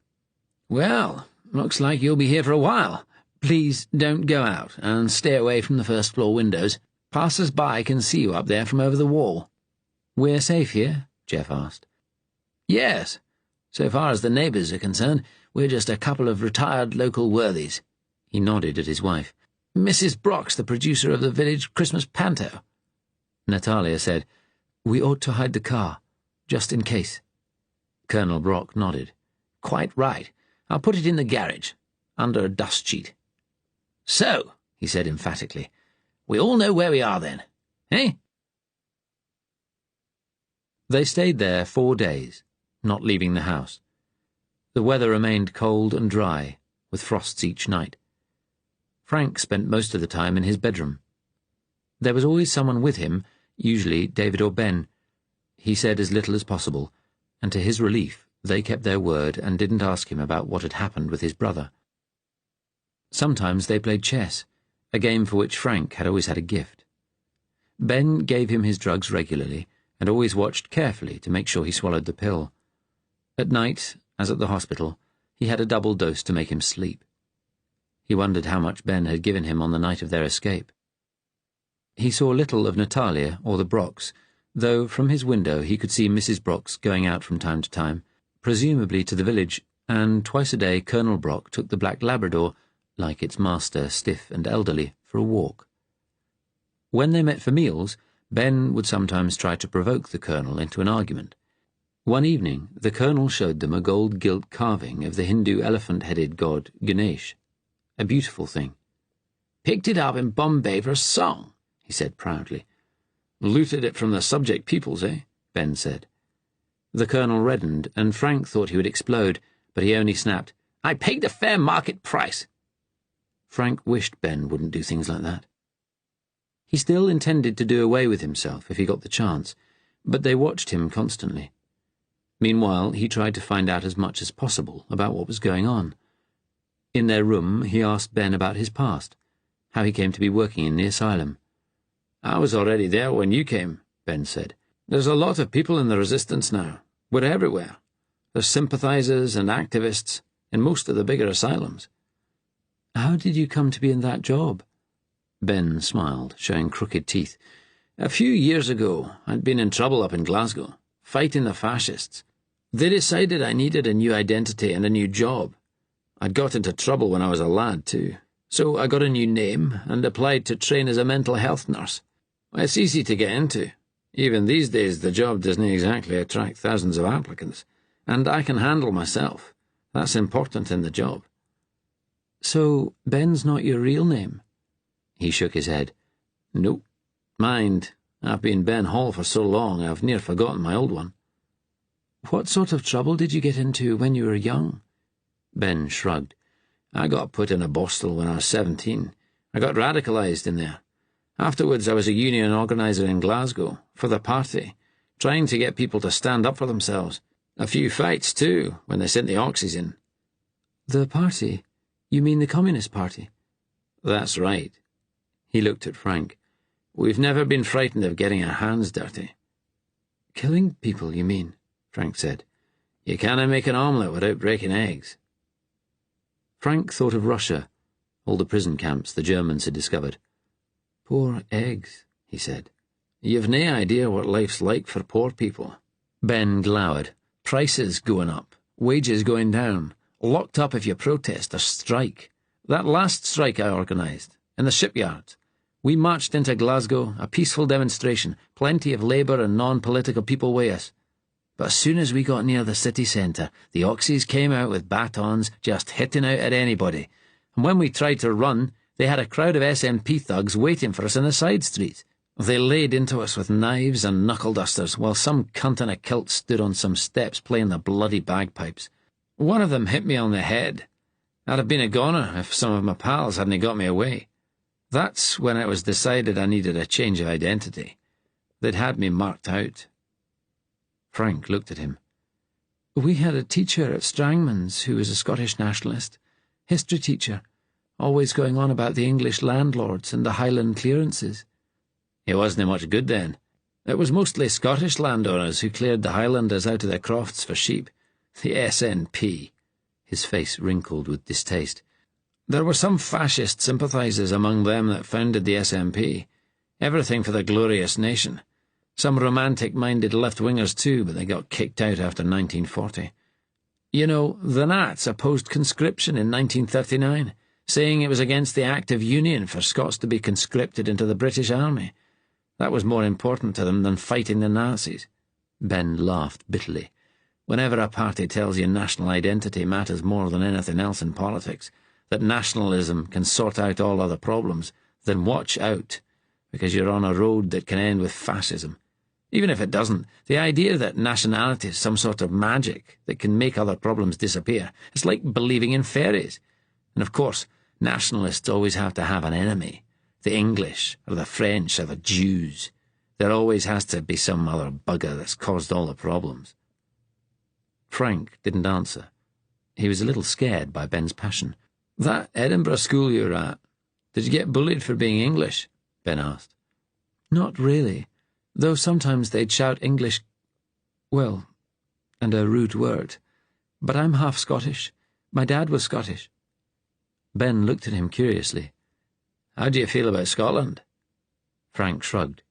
"Well, looks like you'll be here for a while. Please don't go out, and stay away from the first-floor windows. Passers-by can see you up there from over the wall." "We're safe here?" Jeff asked. "Yes. So far as the neighbours are concerned, we're just a couple of retired local worthies." He nodded at his wife. "Mrs. Brock's the producer of the village Christmas panto." Natalia said, "We ought to hide the car, just in case." Colonel Brock nodded. "Quite right. I'll put it in the garage, under a dust sheet." "So," he said emphatically, "we all know where we are then, eh?" They stayed there 4 days, not leaving the house. The weather remained cold and dry, with frosts each night. Frank spent most of the time in his bedroom. There was always someone with him, usually David or Ben. He said as little as possible, and to his relief, they kept their word and didn't ask him about what had happened with his brother. Sometimes they played chess, a game for which Frank had always had a gift. Ben gave him his drugs regularly and always watched carefully to make sure he swallowed the pill. At night, as at the hospital, he had a double dose to make him sleep. He wondered how much Ben had given him on the night of their escape. He saw little of Natalia or the Brocks, though from his window he could see Mrs. Brock's going out from time to time, presumably to the village, and twice a day Colonel Brock took the black Labrador, like its master, stiff and elderly, for a walk. When they met for meals, Ben would sometimes try to provoke the Colonel into an argument. One evening, the Colonel showed them a gold-gilt carving of the Hindu elephant-headed god Ganesh. A beautiful thing. "Picked it up in Bombay for a song," he said proudly. "Looted it from the subject peoples, eh?" Ben said. The Colonel reddened, and Frank thought he would explode, but he only snapped, "I paid a fair market price." Frank wished Ben wouldn't do things like that. He still intended to do away with himself if he got the chance, but they watched him constantly. Meanwhile, he tried to find out as much as possible about what was going on. In their room, he asked Ben about his past, how he came to be working in the asylum. "I was already there when you came," Ben said. "There's a lot of people in the resistance now. We're everywhere. There's sympathizers and activists in most of the bigger asylums." "How did you come to be in that job?" Ben smiled, showing crooked teeth. "A few years ago, I'd been in trouble up in Glasgow, fighting the fascists. They decided I needed a new identity and a new job. I'd got into trouble when I was a lad, too. So I got a new name and applied to train as a mental health nurse. It's easy to get into. Even these days, the job doesn't exactly attract thousands of applicants. And I can handle myself. That's important in the job." "So Ben's not your real name?" He shook his head. "Nope. Mind, I've been Ben Hall for so long I've near forgotten my old one." "What sort of trouble did you get into when you were young?" Ben shrugged. "I got put in a bostel when I was 17. I got radicalised in there. Afterwards I was a union organiser in Glasgow, for the party, trying to get people to stand up for themselves. A few fights, too, when they sent the Oxys in." "The party? You mean the Communist Party?" "That's right." He looked at Frank. "We've never been frightened of getting our hands dirty." "Killing people, you mean?" Frank said. "You can't make an omelette without breaking eggs." Frank thought of Russia, all the prison camps the Germans had discovered. "Poor eggs," he said. "You've no idea what life's like for poor people." Ben glowered. "Prices going up, wages going down, locked up if you protest or strike. That last strike I organised, in the shipyards. We marched into Glasgow, a peaceful demonstration, plenty of labour and non-political people with us. But as soon as we got near the city centre, the Oxys came out with batons, just hitting out at anybody. And when we tried to run, they had a crowd of SNP thugs waiting for us in the side streets. They laid into us with knives and knuckle-dusters, while some cunt in a kilt stood on some steps playing the bloody bagpipes. One of them hit me on the head. I'd have been a goner if some of my pals hadn't got me away. That's when it was decided I needed a change of identity. They'd had me marked out." Frank looked at him. "We had a teacher at Strangman's who was a Scottish nationalist, history teacher, always going on about the English landlords and the Highland clearances." "It wasn't much good then. It was mostly Scottish landowners who cleared the Highlanders out of their crofts for sheep. The SNP." His face wrinkled with distaste. "There were some fascist sympathisers among them that founded the SNP. Everything for the glorious nation. Some romantic-minded left-wingers too, but they got kicked out after 1940. You know, the Nats opposed conscription in 1939, saying it was against the Act of Union for Scots to be conscripted into the British Army. That was more important to them than fighting the Nazis." Ben laughed bitterly. "Whenever a party tells you national identity matters more than anything else in politics, that nationalism can sort out all other problems, then watch out, because you're on a road that can end with fascism. Even if it doesn't, the idea that nationality is some sort of magic that can make other problems disappear, it's like believing in fairies. And of course, nationalists always have to have an enemy, the English or the French or the Jews. There always has to be some other bugger that's caused all the problems." Frank didn't answer. He was a little scared by Ben's passion. "That Edinburgh school you were at, did you get bullied for being English?" Ben asked. "Not really, though sometimes they'd shout English, well, and a rude word. But I'm half Scottish. My dad was Scottish." Ben looked at him curiously. "How do you feel about Scotland?" Frank shrugged.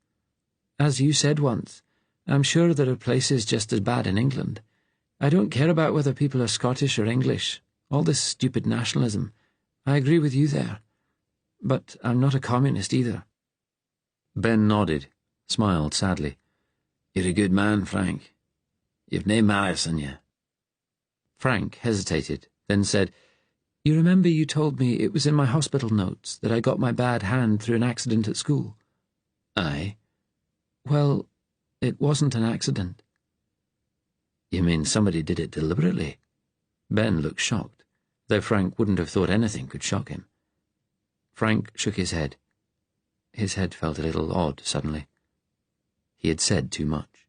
"As you said once, I'm sure there are places just as bad in England. I don't care about whether people are Scottish or English. All this stupid nationalism. I agree with you there. But I'm not a communist either. Ben nodded, smiled sadly. You're a good man, Frank. You've nae malice in you. Frank hesitated, then said, You remember you told me it was in my hospital notes that I got my bad hand through an accident at school? Aye. Well, it wasn't an accident. You mean somebody did it deliberately? Ben looked shocked, though Frank wouldn't have thought anything could shock him. Frank shook his head. His head felt a little odd suddenly. He had said too much.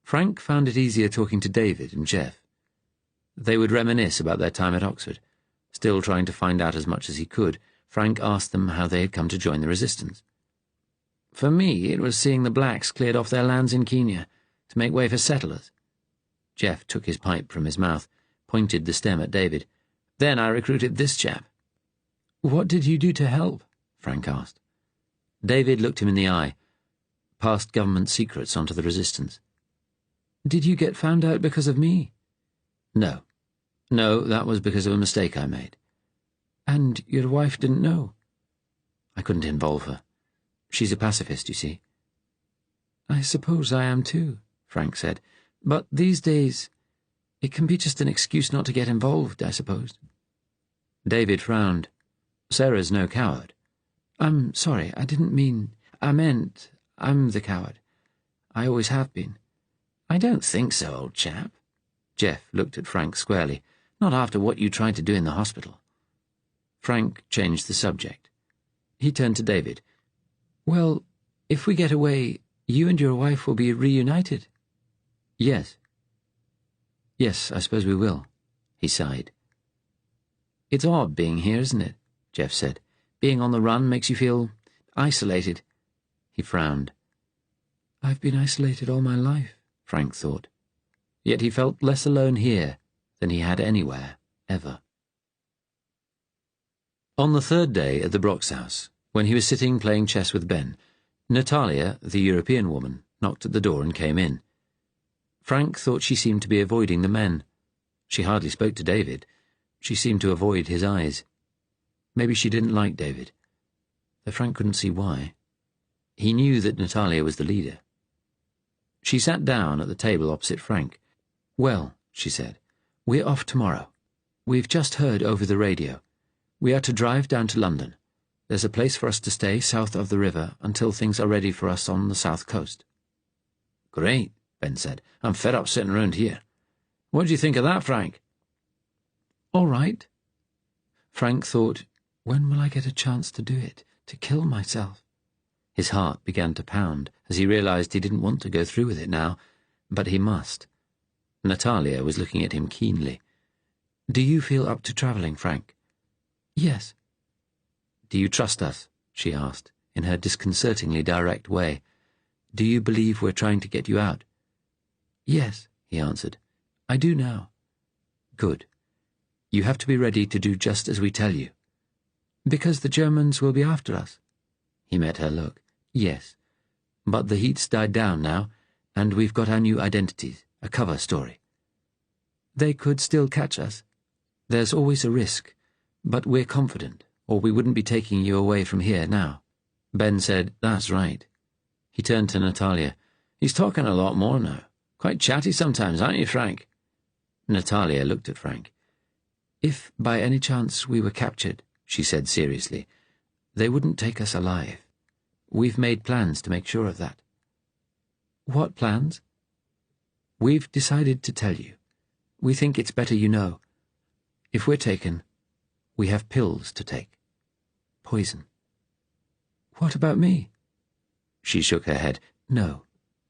Frank found it easier talking to David and Jeff. They would reminisce about their time at Oxford. Still trying to find out as much as he could, Frank asked them how they had come to join the resistance. For me, it was seeing the blacks cleared off their lands in Kenya to make way for settlers. Jeff took his pipe from his mouth, pointed the stem at David. Then I recruited this chap. What did you do to help? Frank asked. David looked him in the eye. Passed government secrets onto the resistance. Did you get found out because of me? No. No, that was because of a mistake I made. And your wife didn't know? I couldn't involve her. She's a pacifist, you see. I suppose I am too, Frank said. But these days, it can be just an excuse not to get involved, I suppose. David frowned. Sarah's no coward. I'm sorry, I didn't mean... I meant I'm the coward. I always have been. I don't think so, old chap. Jeff looked at Frank squarely. Not after what you tried to do in the hospital. Frank changed the subject. He turned to David. Well, if we get away, you and your wife will be reunited. Yes. Yes, I suppose we will, he sighed. It's odd being here, isn't it? Jeff said. Being on the run makes you feel isolated. He frowned. I've been isolated all my life, Frank thought. Yet he felt less alone here than he had anywhere, ever. On the third day at the Brock's house, when he was sitting playing chess with Ben, Natalia, the European woman, knocked at the door and came in. Frank thought she seemed to be avoiding the men. She hardly spoke to David. She seemed to avoid his eyes. Maybe she didn't like David, though Frank couldn't see why. He knew that Natalia was the leader. She sat down at the table opposite Frank. Well, she said, we're off tomorrow. We've just heard over the radio. We are to drive down to London. There's a place for us to stay south of the river until things are ready for us on the south coast. Great, Ben said. I'm fed up sitting around here. What do you think of that, Frank? All right. Frank thought, when will I get a chance to do it, to kill myself? His heart began to pound as he realized he didn't want to go through with it now, but he must. Natalia was looking at him keenly. Do you feel up to travelling, Frank? Yes. Do you trust us? She asked, in her disconcertingly direct way. Do you believe we're trying to get you out? Yes, he answered. I do now. Good. You have to be ready to do just as we tell you. Because the Germans will be after us. He met her look. Yes. But the heat's died down now, and we've got our new identities, a cover story. They could still catch us. There's always a risk, but we're confident, or we wouldn't be taking you away from here now. Ben said, That's right. He turned to Natalia. He's talking a lot more now. Quite chatty sometimes, aren't you, Frank? Natalia looked at Frank. If by any chance we were captured, she said seriously, they wouldn't take us alive. We've made plans to make sure of that. What plans? We've decided to tell you. We think it's better you know. If we're taken, we have pills to take. Poison. What about me? She shook her head. No,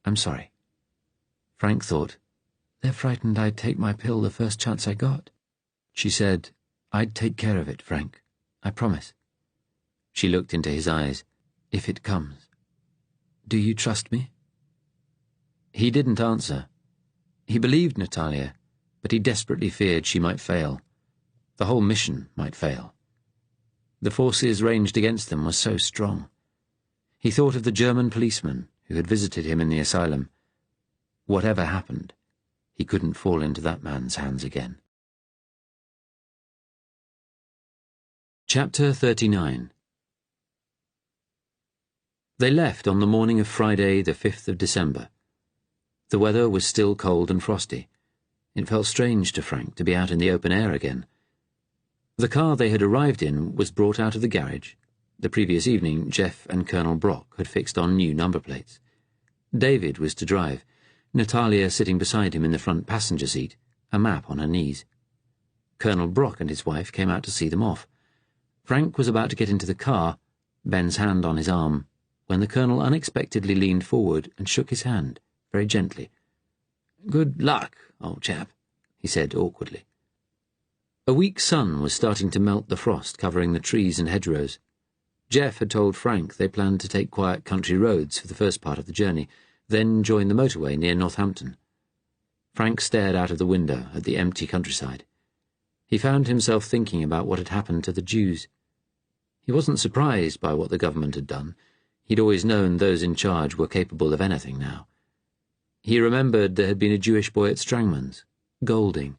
I'm sorry. Frank thought, they're frightened I'd take my pill the first chance I got. She said, I'd take care of it, Frank. I promise. She looked into his eyes. If it comes. Do you trust me? He didn't answer. He believed Natalia, but he desperately feared she might fail. The whole mission might fail. The forces ranged against them were so strong. He thought of the German policeman who had visited him in the asylum. Whatever happened, he couldn't fall into that man's hands again. Chapter 39. They left on the morning of Friday, the 5th of December. The weather was still cold and frosty. It felt strange to Frank to be out in the open air again. The car they had arrived in was brought out of the garage. The previous evening, Jeff and Colonel Brock had fixed on new number plates. David was to drive, Natalia sitting beside him in the front passenger seat, a map on her knees. Colonel Brock and his wife came out to see them off. Frank was about to get into the car, Ben's hand on his arm, when the Colonel unexpectedly leaned forward and shook his hand, very gently. "Good luck, old chap," he said awkwardly. A weak sun was starting to melt the frost covering the trees and hedgerows. Jeff had told Frank they planned to take quiet country roads for the first part of the journey, then join the motorway near Northampton. Frank stared out of the window at the empty countryside. He found himself thinking about what had happened to the Jews. He wasn't surprised by what the government had done. He'd always known those in charge were capable of anything now. He remembered there had been a Jewish boy at Strangman's, Golding.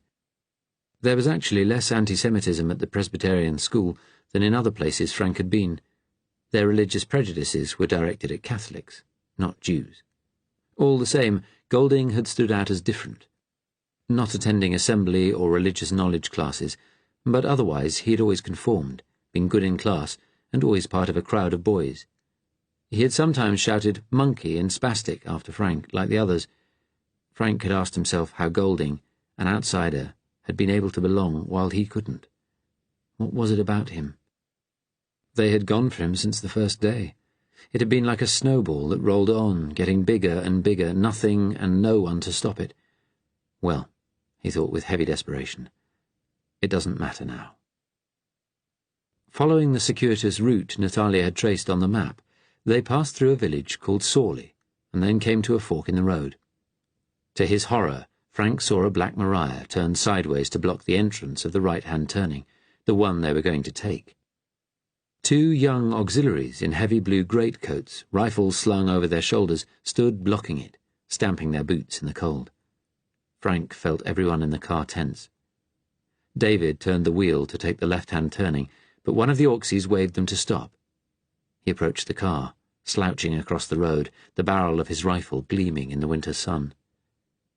There was actually less anti-Semitism at the Presbyterian school than in other places Frank had been. Their religious prejudices were directed at Catholics, not Jews. All the same, Golding had stood out as different. Not attending assembly or religious knowledge classes, but otherwise he had always conformed, been good in class, and always part of a crowd of boys. He had sometimes shouted monkey and spastic after Frank, like the others. Frank had asked himself how Golding, an outsider, had been able to belong while he couldn't. What was it about him? They had gone for him since the first day. It had been like a snowball that rolled on, getting bigger and bigger, nothing and no one to stop it. Well, he thought with heavy desperation, it doesn't matter now. Following the circuitous route Natalia had traced on the map, they passed through a village called Sawley, and then came to a fork in the road. To his horror, Frank saw a black Mariah turn sideways to block the entrance of the right-hand turning, the one they were going to take. Two young auxiliaries in heavy blue greatcoats, rifles slung over their shoulders, stood blocking it, stamping their boots in the cold. Frank felt everyone in the car tense. David turned the wheel to take the left-hand turning, but one of the Auxies waved them to stop. He approached the car, slouching across the road, the barrel of his rifle gleaming in the winter sun.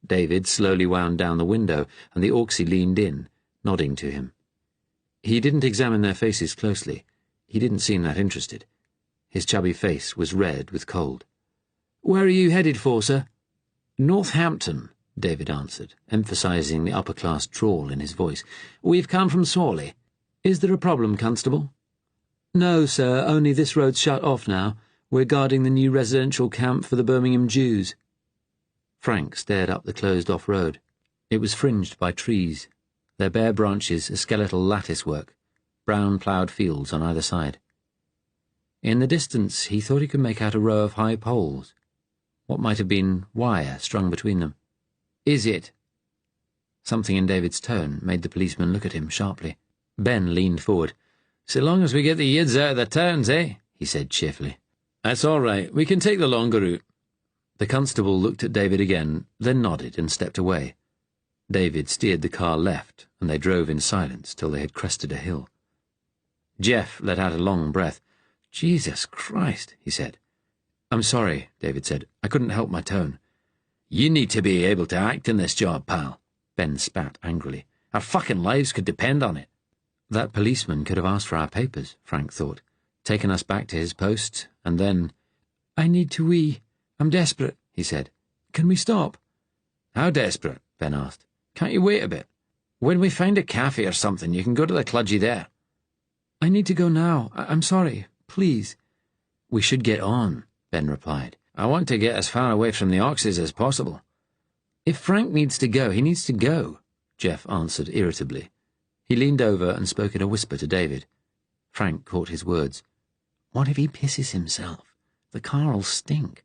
David slowly wound down the window, and the Auxie leaned in, nodding to him. He didn't examine their faces closely. He didn't seem that interested. His chubby face was red with cold. "Where are you headed for, sir?" "Northampton," David answered, emphasizing the upper-class drawl in his voice. "We've come from Sawley. Is there a problem, Constable?" "No, sir, only this road's shut off now. We're guarding the new residential camp for the Birmingham Jews." Frank stared up the closed-off road. It was fringed by trees, their bare branches a skeletal lattice-work, brown ploughed fields on either side. In the distance he thought he could make out a row of high poles, what might have been wire strung between them. "Is it?" Something in David's tone made the policeman look at him sharply. Ben leaned forward. "So long as we get the yids out of the towns, eh?" he said cheerfully. "That's all right. We can take the longer route." The constable looked at David again, then nodded and stepped away. David steered the car left, and they drove in silence till they had crested a hill. Jeff let out a long breath. "Jesus Christ," he said. "I'm sorry," David said. "I couldn't help my tone." "You need to be able to act in this job, pal," Ben spat angrily. "Our fucking lives could depend on it." That policeman could have asked for our papers, Frank thought, taken us back to his post, and then— "I need to wee. I'm desperate," he said. "Can we stop?" "How desperate?" Ben asked. "Can't you wait a bit? When we find a cafe or something, you can go to the cludgy there." "I need to go now. I'm sorry. Please." "We should get on," Ben replied. "I want to get as far away from the Auxies as possible." "If Frank needs to go, he needs to go," Jeff answered irritably. He leaned over and spoke in a whisper to David. Frank caught his words. What if he pisses himself? The car'll stink.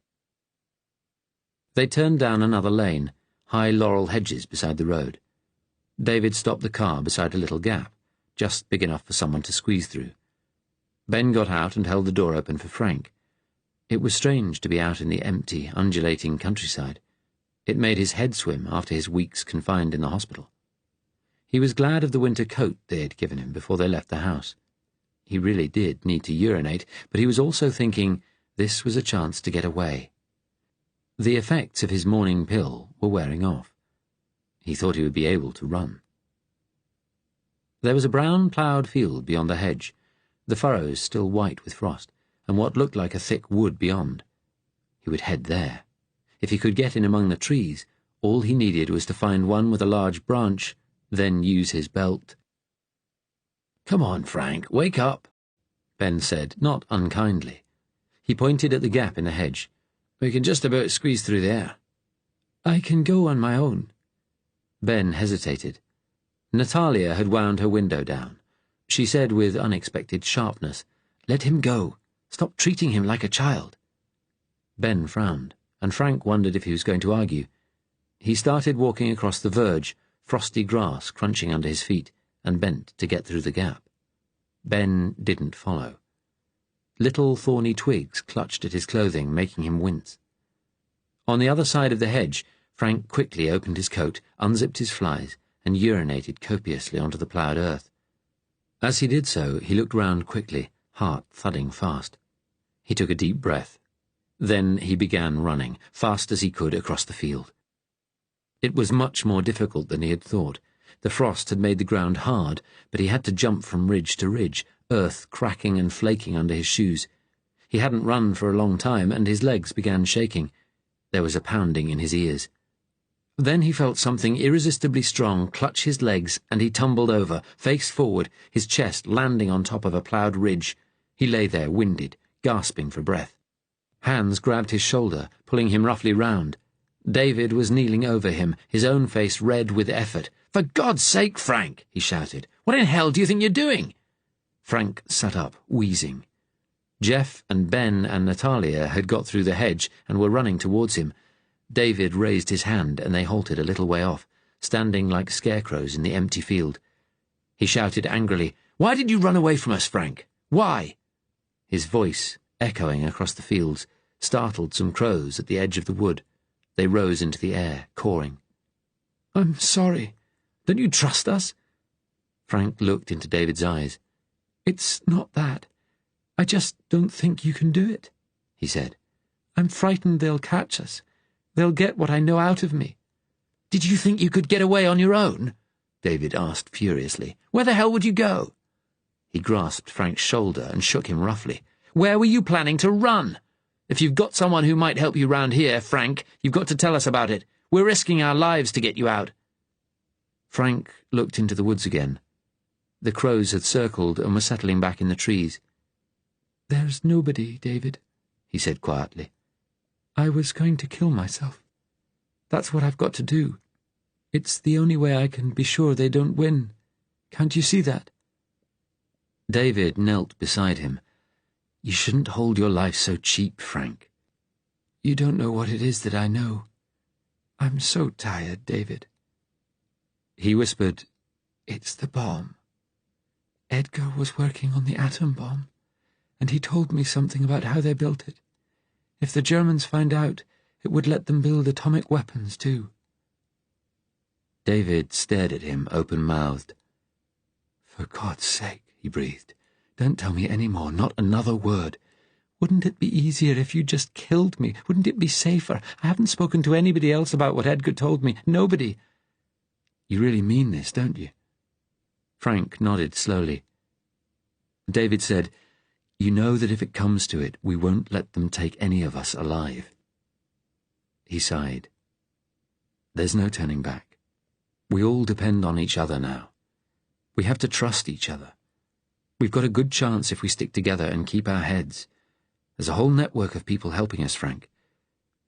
They turned down another lane, high laurel hedges beside the road. David stopped the car beside a little gap, just big enough for someone to squeeze through. Ben got out and held the door open for Frank. It was strange to be out in the empty, undulating countryside. It made his head swim after his weeks confined in the hospital. He was glad of the winter coat they had given him before they left the house. He really did need to urinate, but he was also thinking this was a chance to get away. The effects of his morning pill were wearing off. He thought he would be able to run. There was a brown ploughed field beyond the hedge, the furrows still white with frost, and what looked like a thick wood beyond. He would head there. If he could get in among the trees, all he needed was to find one with a large branch, then use his belt. "Come on, Frank, wake up," Ben said, not unkindly. He pointed at the gap in the hedge. "We can just about squeeze through there." "I can go on my own." Ben hesitated. Natalia had wound her window down. She said with unexpected sharpness, "Let him go. Stop treating him like a child." Ben frowned, and Frank wondered if he was going to argue. He started walking across the verge, frosty grass crunching under his feet, and bent to get through the gap. Ben didn't follow. Little thorny twigs clutched at his clothing, making him wince. On the other side of the hedge, Frank quickly opened his coat, unzipped his flies, and urinated copiously onto the ploughed earth. As he did so, he looked round quickly, heart thudding fast. He took a deep breath. Then he began running, fast as he could, across the field. It was much more difficult than he had thought. The frost had made the ground hard, but he had to jump from ridge to ridge, earth cracking and flaking under his shoes. He hadn't run for a long time, and his legs began shaking. There was a pounding in his ears. Then he felt something irresistibly strong clutch his legs, and he tumbled over, face forward, his chest landing on top of a ploughed ridge. He lay there, winded, gasping for breath. Hands grabbed his shoulder, pulling him roughly round. David was kneeling over him, his own face red with effort. "For God's sake, Frank!" he shouted. "What in hell do you think you're doing?" Frank sat up, wheezing. Jeff and Ben and Natalia had got through the hedge and were running towards him. David raised his hand, and they halted a little way off, standing like scarecrows in the empty field. He shouted angrily, "Why did you run away from us, Frank? Why?" His voice, echoing across the fields, startled some crows at the edge of the wood. They rose into the air, cawing. "I'm sorry. Don't you trust us?" Frank looked into David's eyes. "It's not that. I just don't think you can do it," he said. "I'm frightened they'll catch us. They'll get what I know out of me." "Did you think you could get away on your own?" David asked furiously. "Where the hell would you go?" He grasped Frank's shoulder and shook him roughly. "Where were you planning to run? If you've got someone who might help you round here, Frank, you've got to tell us about it. We're risking our lives to get you out." Frank looked into the woods again. The crows had circled and were settling back in the trees. "There's nobody, David," he said quietly. "I was going to kill myself. That's what I've got to do. It's the only way I can be sure they don't win. Can't you see that?" David knelt beside him. "You shouldn't hold your life so cheap, Frank." "You don't know what it is that I know. I'm so tired, David." He whispered, "It's the bomb. Edgar was working on the atom bomb, and he told me something about how they built it. If the Germans find out, it would let them build atomic weapons, too." David stared at him, open-mouthed. "For God's sake," he breathed, "don't tell me any more, not another word. Wouldn't it be easier if you just killed me? Wouldn't it be safer? I haven't spoken to anybody else about what Edgar told me. Nobody." "You really mean this, don't you?" Frank nodded slowly. David said, "You know that if it comes to it, we won't let them take any of us alive." He sighed. "There's no turning back. We all depend on each other now. We have to trust each other. We've got a good chance if we stick together and keep our heads. There's a whole network of people helping us, Frank.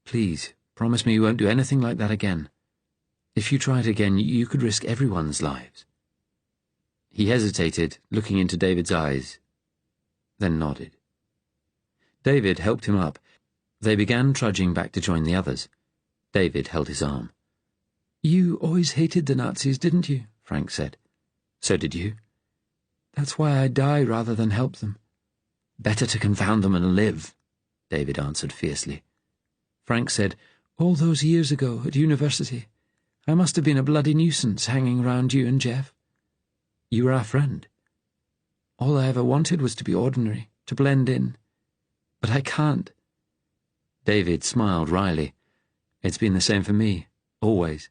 Please, promise me you won't do anything like that again. If you try it again, you could risk everyone's lives." He hesitated, looking into David's eyes, then nodded. David helped him up. They began trudging back to join the others. David held his arm. "You always hated the Nazis, didn't you?" Frank said. "So did you." "That's why I die rather than help them." "Better to confound them and live," David answered fiercely. Frank said, "All those years ago at university, I must have been a bloody nuisance hanging round you and Jeff." "You were our friend." "All I ever wanted was to be ordinary, to blend in. But I can't." David smiled wryly. "It's been the same for me, always."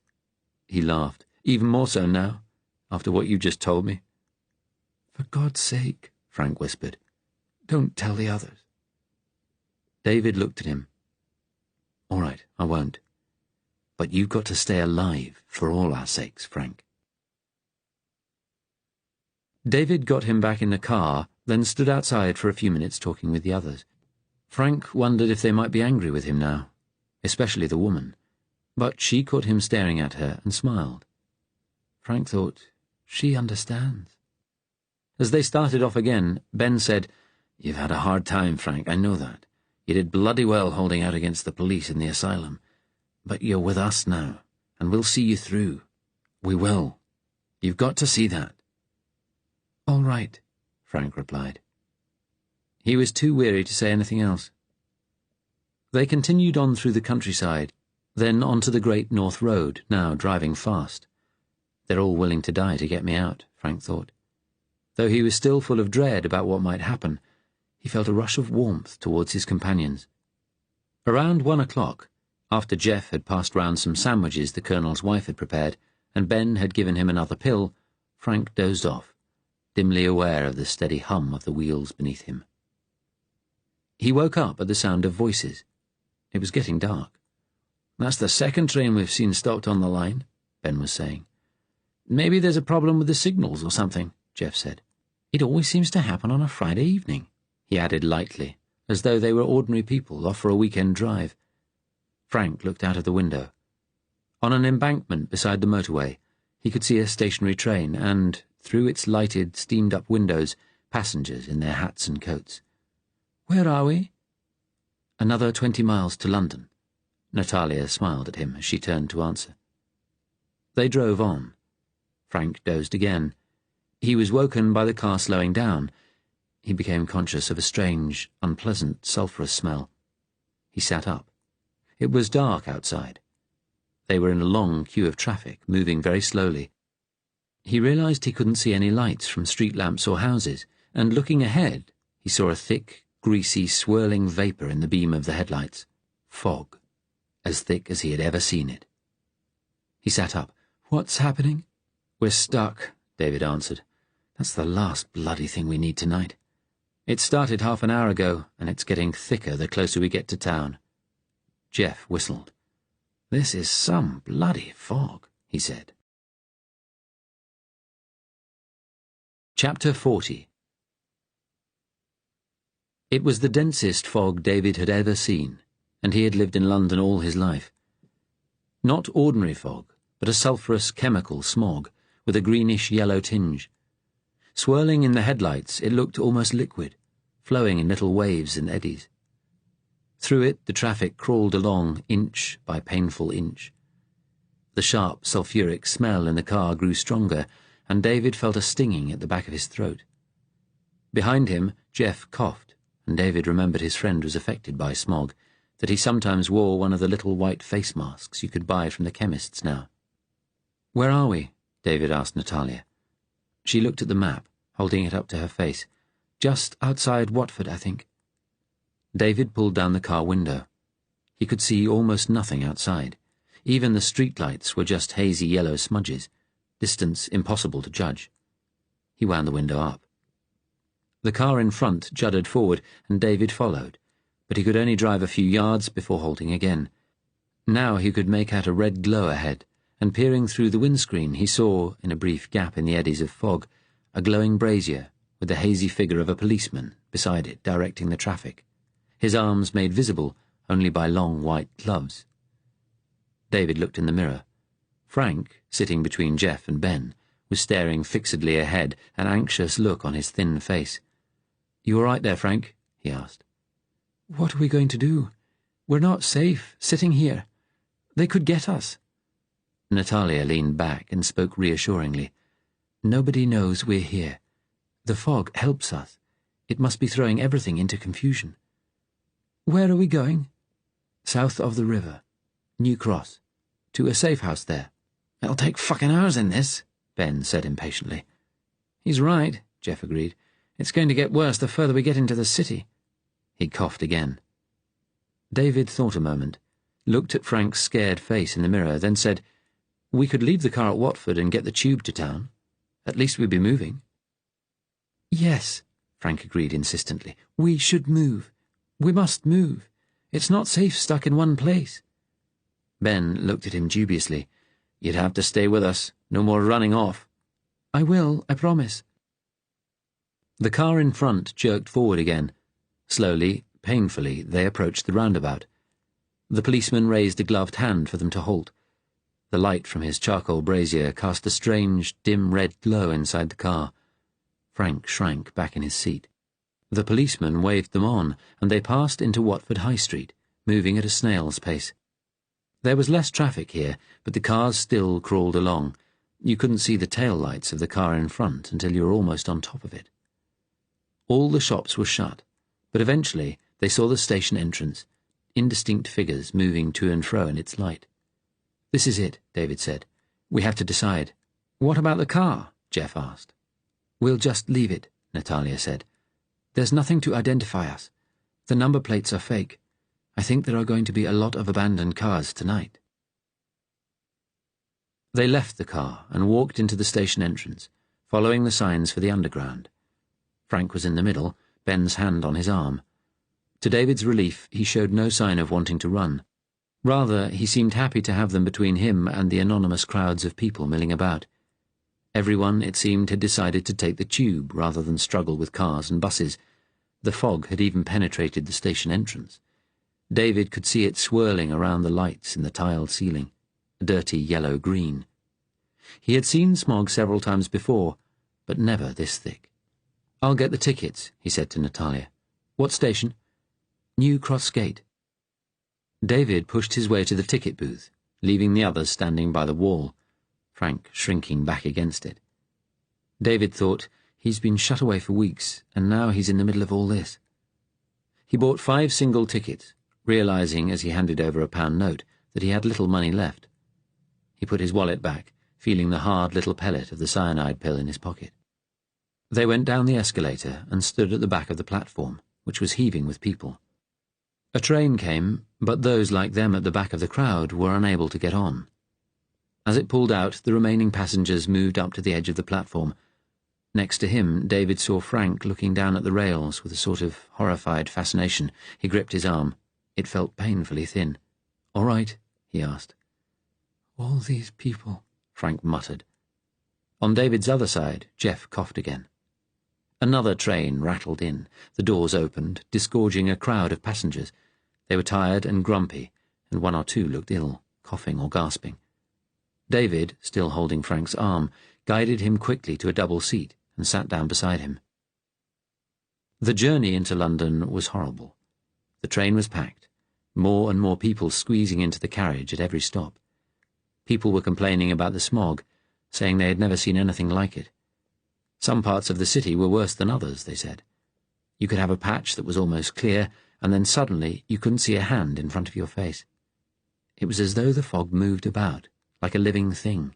He laughed. "Even more so now, after what you just told me." "For God's sake," Frank whispered, "don't tell the others." David looked at him. "All right, I won't. But you've got to stay alive for all our sakes, Frank." David got him back in the car, then stood outside for a few minutes talking with the others. Frank wondered if they might be angry with him now, especially the woman, but she caught him staring at her and smiled. Frank thought, she understands. As they started off again, Ben said, "You've had a hard time, Frank, I know that. You did bloody well holding out against the police in the asylum. But you're with us now, and we'll see you through. We will. You've got to see that." "All right," Frank replied. He was too weary to say anything else. They continued on through the countryside, then onto the Great North Road, now driving fast. They're all willing to die to get me out, Frank thought. Though he was still full of dread about what might happen, he felt a rush of warmth towards his companions. Around 1 o'clock, after Jeff had passed round some sandwiches the Colonel's wife had prepared, and Ben had given him another pill, Frank dozed off, dimly aware of the steady hum of the wheels beneath him. He woke up at the sound of voices. It was getting dark. "That's the second train we've seen stopped on the line," Ben was saying. "Maybe there's a problem with the signals or something," Jeff said. "It always seems to happen on a Friday evening," he added lightly, as though they were ordinary people off for a weekend drive. Frank looked out of the window. On an embankment beside the motorway, he could see a stationary train and, through its lighted, steamed-up windows, passengers in their hats and coats. "Where are we?" "Another 20 miles to London." Natalia smiled at him as she turned to answer. They drove on. Frank dozed again. He was woken by the car slowing down. He became conscious of a strange, unpleasant, sulphurous smell. He sat up. It was dark outside. They were in a long queue of traffic, moving very slowly. He realized he couldn't see any lights from street lamps or houses, and looking ahead, he saw a thick, greasy, swirling vapour in the beam of the headlights. Fog, as thick as he had ever seen it. He sat up. "What's happening?" "We're stuck," David answered. "That's the last bloody thing we need tonight. It started half an hour ago, and it's getting thicker the closer we get to town." Jeff whistled. "This is some bloody fog," he said. Chapter 40. It was the densest fog David had ever seen, and he had lived in London all his life. Not ordinary fog, but a sulphurous chemical smog, with a greenish-yellow tinge. Swirling in the headlights, it looked almost liquid, flowing in little waves and eddies. Through it the traffic crawled along inch by painful inch. The sharp, sulphuric smell in the car grew stronger, and David felt a stinging at the back of his throat. Behind him, Jeff coughed, and David remembered his friend was affected by smog, that he sometimes wore one of the little white face masks you could buy from the chemists now. "Where are we?" David asked Natalia. She looked at the map, holding it up to her face. "Just outside Watford, I think." David pulled down the car window. He could see almost nothing outside. Even the streetlights were just hazy yellow smudges, distance impossible to judge. He wound the window up. The car in front juddered forward, and David followed, but he could only drive a few yards before halting again. Now he could make out a red glow ahead, and peering through the windscreen he saw, in a brief gap in the eddies of fog, a glowing brazier with the hazy figure of a policeman beside it directing the traffic, his arms made visible only by long white gloves. David looked in the mirror. Frank, sitting between Jeff and Ben, was staring fixedly ahead, an anxious look on his thin face. "You all right there, Frank?" he asked. "What are we going to do? We're not safe, sitting here. They could get us." Natalia leaned back and spoke reassuringly. "Nobody knows we're here. The fog helps us. It must be throwing everything into confusion." Where are we going? South of the river. New Cross. To a safe house there. It'll take fucking hours in this, Ben said impatiently. He's right, Jeff agreed. It's going to get worse the further we get into the city. He coughed again. David thought a moment, looked at Frank's scared face in the mirror, then said, "We could leave the car at Watford and get the tube to town. At least we'd be moving." Yes, Frank agreed insistently. We should move. We must move. It's not safe stuck in one place. Ben looked at him dubiously. "You'd have to stay with us. No more running off." "I will, I promise." The car in front jerked forward again. Slowly, painfully, they approached the roundabout. The policeman raised a gloved hand for them to halt. The light from his charcoal brazier cast a strange, dim red glow inside the car. Frank shrank back in his seat. The policeman waved them on, and they passed into Watford High Street, moving at a snail's pace. There was less traffic here, but the cars still crawled along. You couldn't see the tail lights of the car in front until you were almost on top of it. All the shops were shut, but eventually they saw the station entrance, indistinct figures moving to and fro in its light. "This is it," David said. "We have to decide." "What about the car?" Jeff asked. "We'll just leave it," Natalia said. "There's nothing to identify us. The number plates are fake. I think there are going to be a lot of abandoned cars tonight." They left the car and walked into the station entrance, following the signs for the underground. Frank was in the middle, Ben's hand on his arm. To David's relief, he showed no sign of wanting to run. Rather, he seemed happy to have them between him and the anonymous crowds of people milling about. Everyone, it seemed, had decided to take the tube rather than struggle with cars and buses. The fog had even penetrated the station entrance. David could see it swirling around the lights in the tiled ceiling, a dirty yellow-green. He had seen smog several times before, but never this thick. "I'll get the tickets," he said to Natalia. "What station?" "New Cross Gate." David pushed his way to the ticket booth, leaving the others standing by the wall, Frank shrinking back against it. David thought, he's been shut away for weeks, and now he's in the middle of all this. He bought 5 single tickets, realizing as he handed over a £1 note that he had little money left. He put his wallet back, feeling the hard little pellet of the cyanide pill in his pocket. They went down the escalator and stood at the back of the platform, which was heaving with people. A train came, but those like them at the back of the crowd were unable to get on. As it pulled out, the remaining passengers moved up to the edge of the platform. Next to him, David saw Frank looking down at the rails with a sort of horrified fascination. He gripped his arm. It felt painfully thin. "All right?" he asked. "All these people," Frank muttered. On David's other side, Jeff coughed again. Another train rattled in. The doors opened, disgorging a crowd of passengers. They were tired and grumpy, and 1 or 2 looked ill, coughing or gasping. David, still holding Frank's arm, guided him quickly to a double seat and sat down beside him. The journey into London was horrible. The train was packed, more and more people squeezing into the carriage at every stop. People were complaining about the smog, saying they had never seen anything like it. Some parts of the city were worse than others, they said. You could have a patch that was almost clear, and then suddenly you couldn't see a hand in front of your face. It was as though the fog moved about, like a living thing.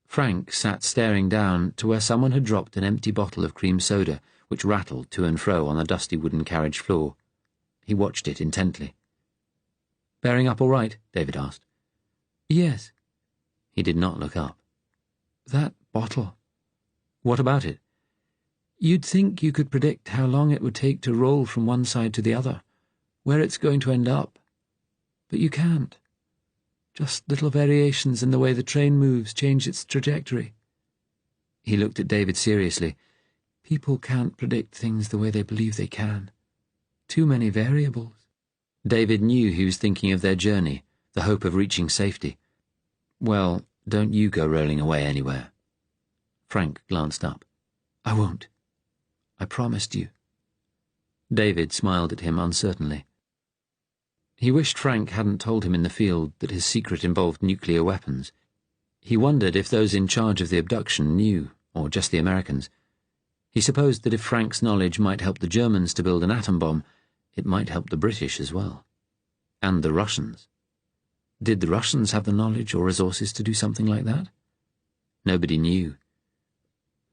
Frank sat staring down to where someone had dropped an empty bottle of cream soda, which rattled to and fro on the dusty wooden carriage floor. He watched it intently. "Bearing up all right?" David asked. "Yes." He did not look up. "That bottle." "What about it?" "You'd think you could predict how long it would take to roll from one side to the other, where it's going to end up. But you can't. Just little variations in the way the train moves change its trajectory." He looked at David seriously. "People can't predict things the way they believe they can. Too many variables." David knew he was thinking of their journey, the hope of reaching safety. "Well, don't you go rolling away anywhere." Frank glanced up. "I won't. I promised you." David smiled at him uncertainly. He wished Frank hadn't told him in the field that his secret involved nuclear weapons. He wondered if those in charge of the abduction knew, or just the Americans. He supposed that if Frank's knowledge might help the Germans to build an atom bomb, It might help the British as well. And the Russians. Did the Russians have the knowledge or resources to do something like that? Nobody knew.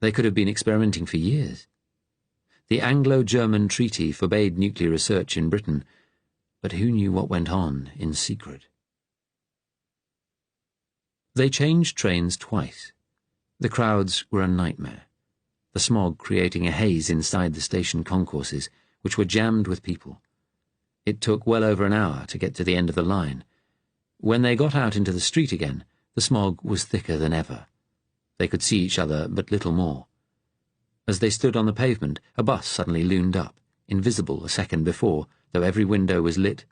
They could have been experimenting for years. The Anglo-German treaty forbade nuclear research in Britain, but who knew what went on in secret? They changed trains twice. The crowds were a nightmare, the smog creating a haze inside the station concourses, which were jammed with people. It took well over an hour to get to the end of the line. When they got out into the street again, the smog was thicker than ever. They could see each other but little more. As they stood on the pavement, a bus suddenly loomed up, invisible a second before, though every window was lit,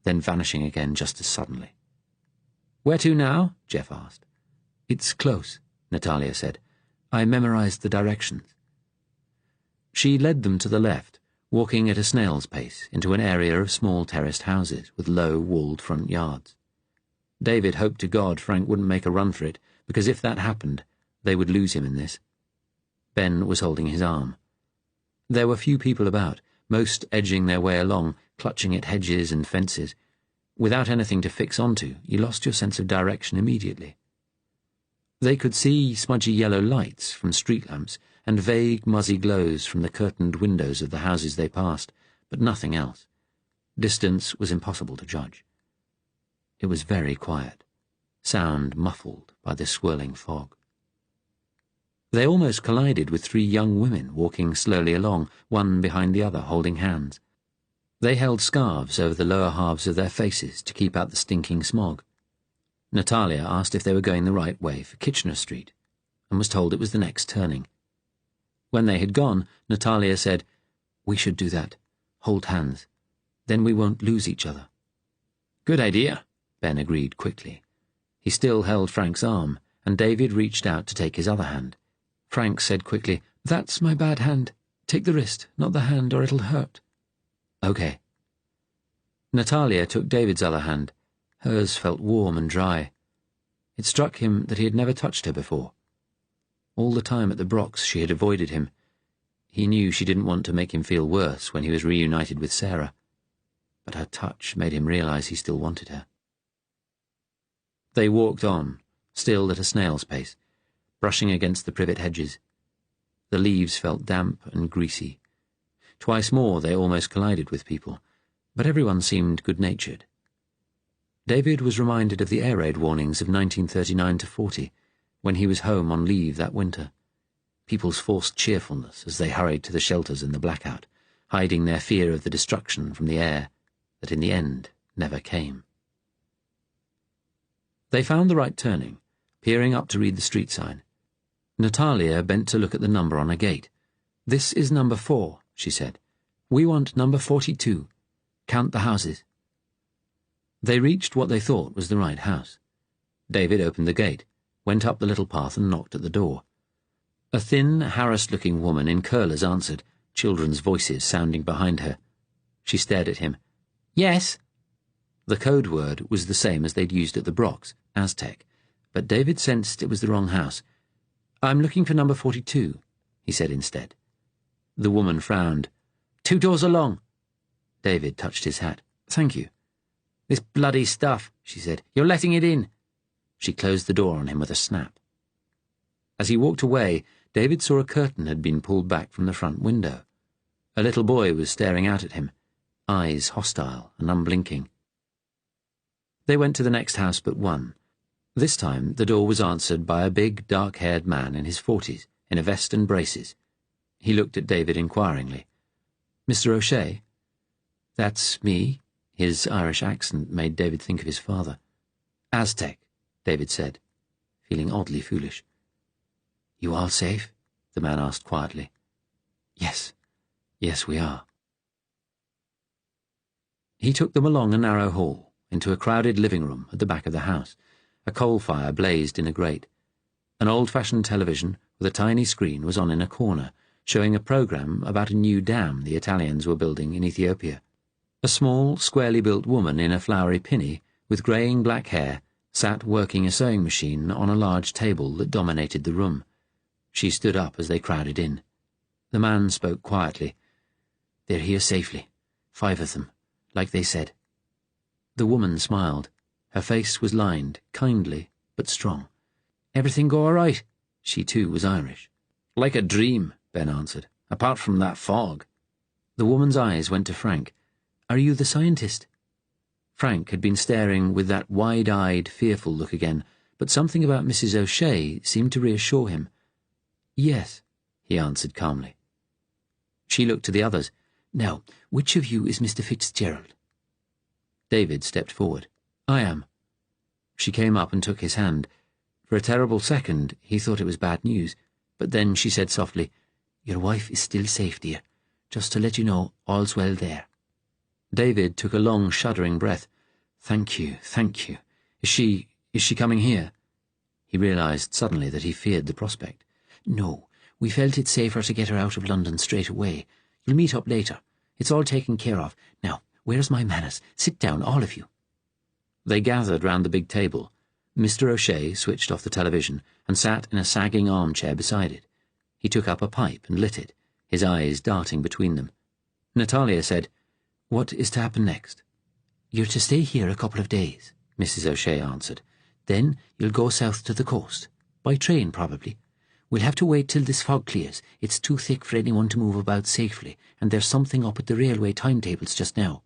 then vanishing again just as suddenly. "Where to now?" Jeff asked. "It's close," Natalia said. "I memorized the directions." She led them to the left, walking at a snail's pace into an area of small terraced houses with low, walled front yards. David hoped to God Frank wouldn't make a run for it, because if that happened, they would lose him in this. Ben was holding his arm. There were few people about, most edging their way along, clutching at hedges and fences. Without anything to fix onto, you lost your sense of direction immediately. They could see smudgy yellow lights from street lamps and vague, muzzy glows from the curtained windows of the houses they passed, but nothing else. Distance was impossible to judge. It was very quiet, sound muffled by the swirling fog. They almost collided with 3 young women walking slowly along, one behind the other, holding hands. They held scarves over the lower halves of their faces to keep out the stinking smog. Natalia asked if they were going the right way for Kitchener Street, and was told it was the next turning. When they had gone, Natalia said, "We should do that. Hold hands. Then we won't lose each other." "Good idea," Ben agreed quickly. He still held Frank's arm, and David reached out to take his other hand. Frank said quickly, "That's my bad hand. Take the wrist, not the hand, or it'll hurt." "Okay." Natalia took David's other hand. Hers felt warm and dry. It struck him that he had never touched her before. All the time at the Brocks she had avoided him. He knew she didn't want to make him feel worse when he was reunited with Sarah, but her touch made him realize he still wanted her. They walked on, still at a snail's pace, brushing against the privet hedges. The leaves felt damp and greasy. Twice more they almost collided with people, but everyone seemed good-natured. David was reminded of the air raid warnings of 1939-40, when he was home on leave that winter. People's forced cheerfulness as they hurried to the shelters in the blackout, hiding their fear of the destruction from the air that in the end never came. They found the right turning, peering up to read the street sign. Natalia bent to look at the number on a gate. "This is number 4, she said. "We want number 42. Count the houses." They reached what they thought was the right house. David opened the gate, went up the little path and knocked at the door. A thin, harassed-looking woman in curlers answered, children's voices sounding behind her. She stared at him. "Yes?" The code word was the same as they'd used at the Brocks, Aztec, but David sensed it was the wrong house. "I'm looking for number 42, he said instead. The woman frowned. "2 doors along." David touched his hat. "Thank you." "This bloody stuff," she said. "You're letting it in." She closed the door on him with a snap. As he walked away, David saw a curtain had been pulled back from the front window. A little boy was staring out at him, eyes hostile and unblinking. They went to the next house but one. This time the door was answered by a big, dark-haired man in his 40s, in a vest and braces. He looked at David inquiringly. "Mr. O'Shea?" "That's me." His Irish accent made David think of his father. "Aztec," David said, feeling oddly foolish. "You all safe?" the man asked quietly. Yes, we are." He took them along a narrow hall, into a crowded living room at the back of the house. A coal fire blazed in a grate. An old-fashioned television with a tiny screen was on in a corner, showing a program about a new dam the Italians were building in Ethiopia. A small, squarely built woman in a flowery pinny, with greying black hair, sat working a sewing machine on a large table that dominated the room. She stood up as they crowded in. The man spoke quietly. "They're here safely. 5 of them, like they said. The woman smiled. Her face was lined, kindly but strong. Everything go all right? She too was Irish. Like a dream, Ben answered, apart from that fog. The woman's eyes went to Frank. Are you the scientist? Frank had been staring with that wide-eyed, fearful look again, but something about Mrs. O'Shea seemed to reassure him. Yes, he answered calmly. She looked to the others. Now, which of you is Mr. Fitzgerald? David stepped forward. I am. She came up and took his hand. For a terrible second, he thought it was bad news, but then she said softly, Your wife is still safe, dear. Just to let you know, all's well there. David took a long, shuddering breath. Thank you, thank you. Is she coming here? He realized suddenly that he feared the prospect. No, we felt it safer to get her out of London straight away. You'll meet up later. It's all taken care of. Now, where's my manners? Sit down, all of you. They gathered round the big table. Mr. O'Shea switched off the television and sat in a sagging armchair beside it. He took up a pipe and lit it, his eyes darting between them. Natalia said, What is to happen next? You're to stay here a couple of days, Mrs. O'Shea answered. Then you'll go south to the coast. By train, probably. We'll have to wait till this fog clears. It's too thick for anyone to move about safely, and there's something up at the railway timetables just now.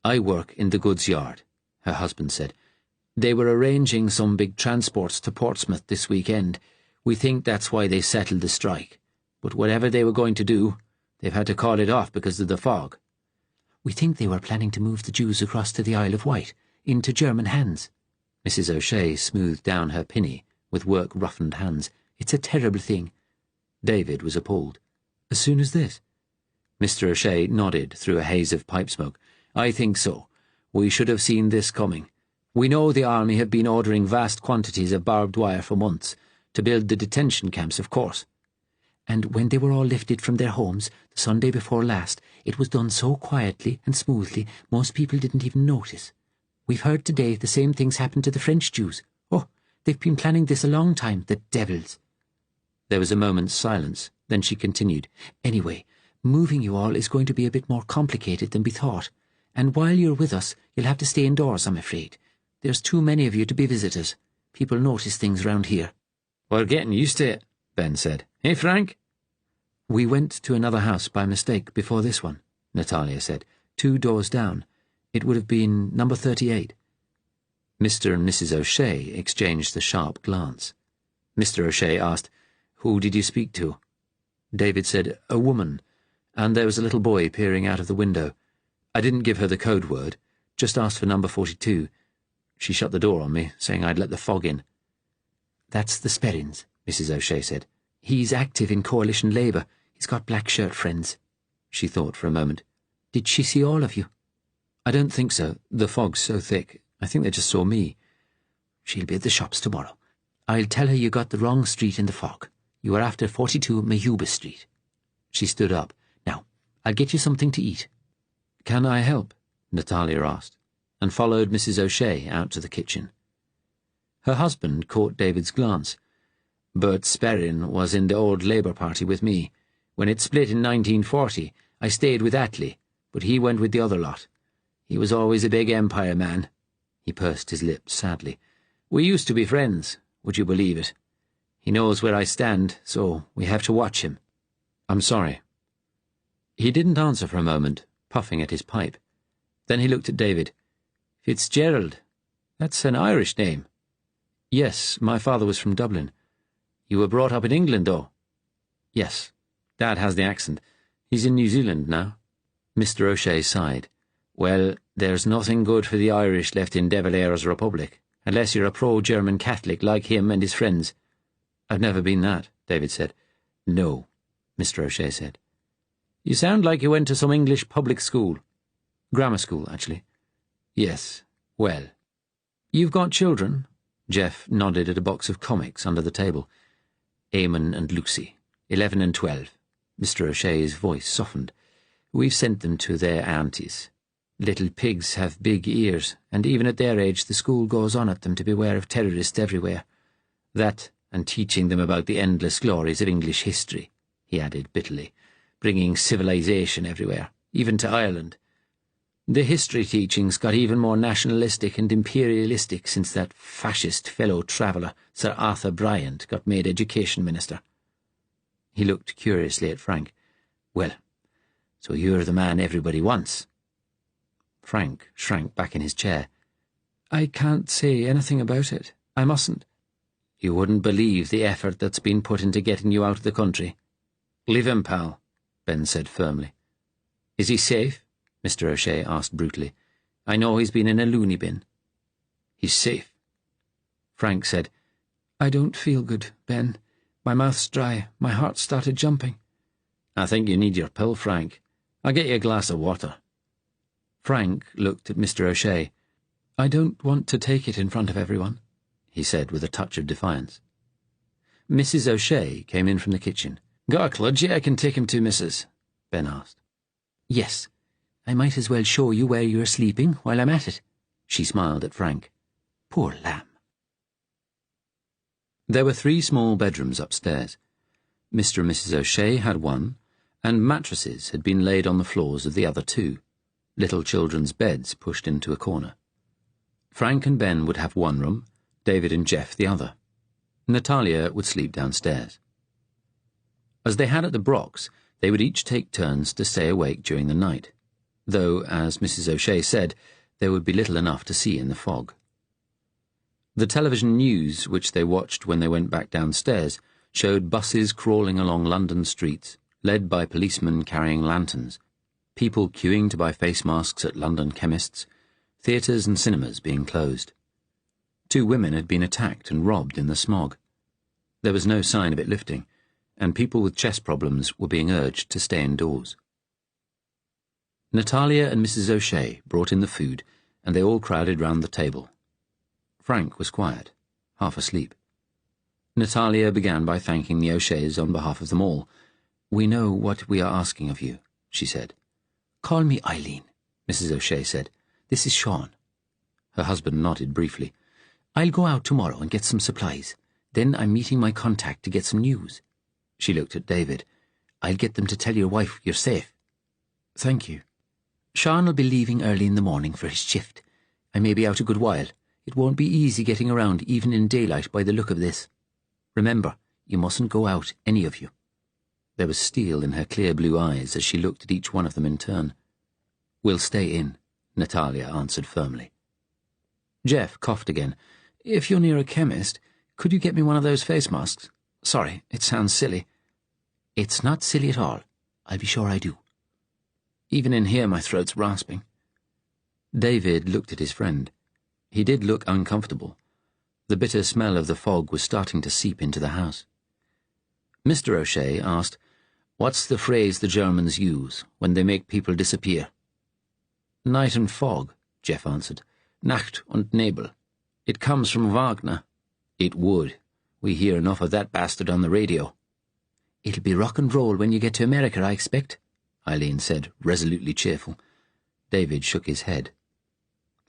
I work in the goods yard, her husband said. They were arranging some big transports to Portsmouth this weekend. We think that's why they settled the strike. But whatever they were going to do, they've had to call it off because of the fog. We think they were planning to move the Jews across to the Isle of Wight, into German hands. Mrs. O'Shea smoothed down her pinny with work-roughened hands. It's a terrible thing. David was appalled. As soon as this? Mr. O'Shea nodded through a haze of pipe smoke. I think so. We should have seen this coming. We know the army have been ordering vast quantities of barbed wire for months, to build the detention camps, of course. And when they were all lifted from their homes, the Sunday before last, it was done so quietly and smoothly, most people didn't even notice. We've heard today the same things happened to the French Jews. Oh, they've been planning this a long time, the devils. There was a moment's silence, then she continued. Anyway, moving you all is going to be a bit more complicated than we thought, and while you're with us, you'll have to stay indoors, I'm afraid. There's too many of you to be visitors. People notice things round here. We're getting used to it, Ben said. Hey, Frank? We went to another house by mistake before this one, Natalia said. 2 doors down. It would have been number 38. Mr. and Mrs. O'Shea exchanged a sharp glance. Mr. O'Shea asked, Who did you speak to? David said, A woman, and there was a little boy peering out of the window. I didn't give her the code word, just asked for number 42. She shut the door on me, saying I'd let the fog in. That's the Sperrins, Mrs. O'Shea said. He's active in coalition labour. He's got black shirt friends. She thought for a moment. Did she see all of you? I don't think so. The fog's so thick. I think they just saw me. She'll be at the shops tomorrow. I'll tell her you got the wrong street in the fog. You are after 42 Mayuba Street. She stood up. Now, I'll get you something to eat. Can I help? Natalia asked, and followed Mrs. O'Shea out to the kitchen. Her husband caught David's glance. Bert Sperrin was in the old Labour Party with me. When it split in 1940, I stayed with Attlee, but he went with the other lot. He was always a big empire man. He pursed his lips sadly. We used to be friends, would you believe it? He knows where I stand, so we have to watch him. I'm sorry. He didn't answer for a moment, puffing at his pipe. Then he looked at David. Fitzgerald. That's an Irish name. Yes, my father was from Dublin. You were brought up in England, though? Yes. Dad has the accent. He's in New Zealand now. Mr. O'Shea sighed. Well, there's nothing good for the Irish left in De Valera's Republic, unless you're a pro-German Catholic like him and his friends. I've never been that, David said. No, Mr. O'Shea said. You sound like you went to some English public school. Grammar school, actually. Yes, well. You've got children? Jeff nodded at a box of comics under the table. Eamon and Lucy, 11 and 12. Mr. O'Shea's voice softened. We've sent them to their aunties. Little pigs have big ears, and even at their age the school goes on at them to beware of terrorists everywhere. That, and teaching them about the endless glories of English history, he added bitterly, bringing civilization everywhere, even to Ireland. The history teaching's got even more nationalistic and imperialistic since that fascist fellow traveller, Sir Arthur Bryant, got made education minister. He looked curiously at Frank. Well, so you're the man everybody wants. Frank shrank back in his chair. I can't say anything about it. I mustn't. You wouldn't believe the effort that's been put into getting you out of the country. Leave him, pal, Ben said firmly. Is he safe? Mr. O'Shea asked brutally. I know he's been in a loony bin. He's safe. Frank said, I don't feel good, Ben. My mouth's dry. My heart started jumping. I think you need your pill, Frank. I'll get you a glass of water. Frank looked at Mr. O'Shea. I don't want to take it in front of everyone, he said with a touch of defiance. Mrs. O'Shea came in from the kitchen. Got a clodgy I can take him to, missus? Ben asked. Yes. I might as well show you where you're sleeping while I'm at it. She smiled at Frank. Poor lamb. There were 3 small bedrooms upstairs. Mr. and Mrs. O'Shea had one, and mattresses had been laid on the floors of the other 2, little children's beds pushed into a corner. Frank and Ben would have one room, David and Jeff the other. Natalia would sleep downstairs. As they had at the Brocks, they would each take turns to stay awake during the night, though, as Mrs. O'Shea said, there would be little enough to see in the fog. The television news, which they watched when they went back downstairs, showed buses crawling along London streets, led by policemen carrying lanterns, people queuing to buy face masks at London chemists, theatres and cinemas being closed. 2 women had been attacked and robbed in the Smog. There was no sign of it lifting, and people with chest problems were being urged to stay indoors. Natalia and Mrs. O'Shea brought in the food, and they all crowded round the table. Frank was quiet, half asleep. Natalia began by thanking the O'Sheas on behalf of them all. "We know what we are asking of you," she said. Call me Eileen, Mrs. O'Shea said. This is Sean. Her husband nodded briefly. I'll go out tomorrow and get some supplies. Then I'm meeting my contact to get some news. She looked at David. I'll get them to tell your wife you're safe. Thank you. Sean will be leaving early in the morning for his shift. I may be out a good while. It won't be easy getting around even in daylight by the look of this. Remember, you mustn't go out, any of you. There was steel in her clear blue eyes as she looked at each one of them in turn. We'll stay in, Natalia answered firmly. Jeff coughed again. If you're near a chemist, could you get me one of those face masks? Sorry, it sounds silly. It's not silly at all. I'll be sure I do. Even in here my throat's rasping. David looked at his friend. He did look uncomfortable. The bitter smell of the fog was starting to seep into the house. Mr. O'Shea asked, "What's the phrase the Germans use when they make people disappear?" "Night and fog," Jeff answered. "Nacht und Nebel. It comes from Wagner." "It would. We hear enough of that bastard on the radio." "It'll be rock and roll when you get to America, I expect," Eileen said, resolutely cheerful. David shook his head.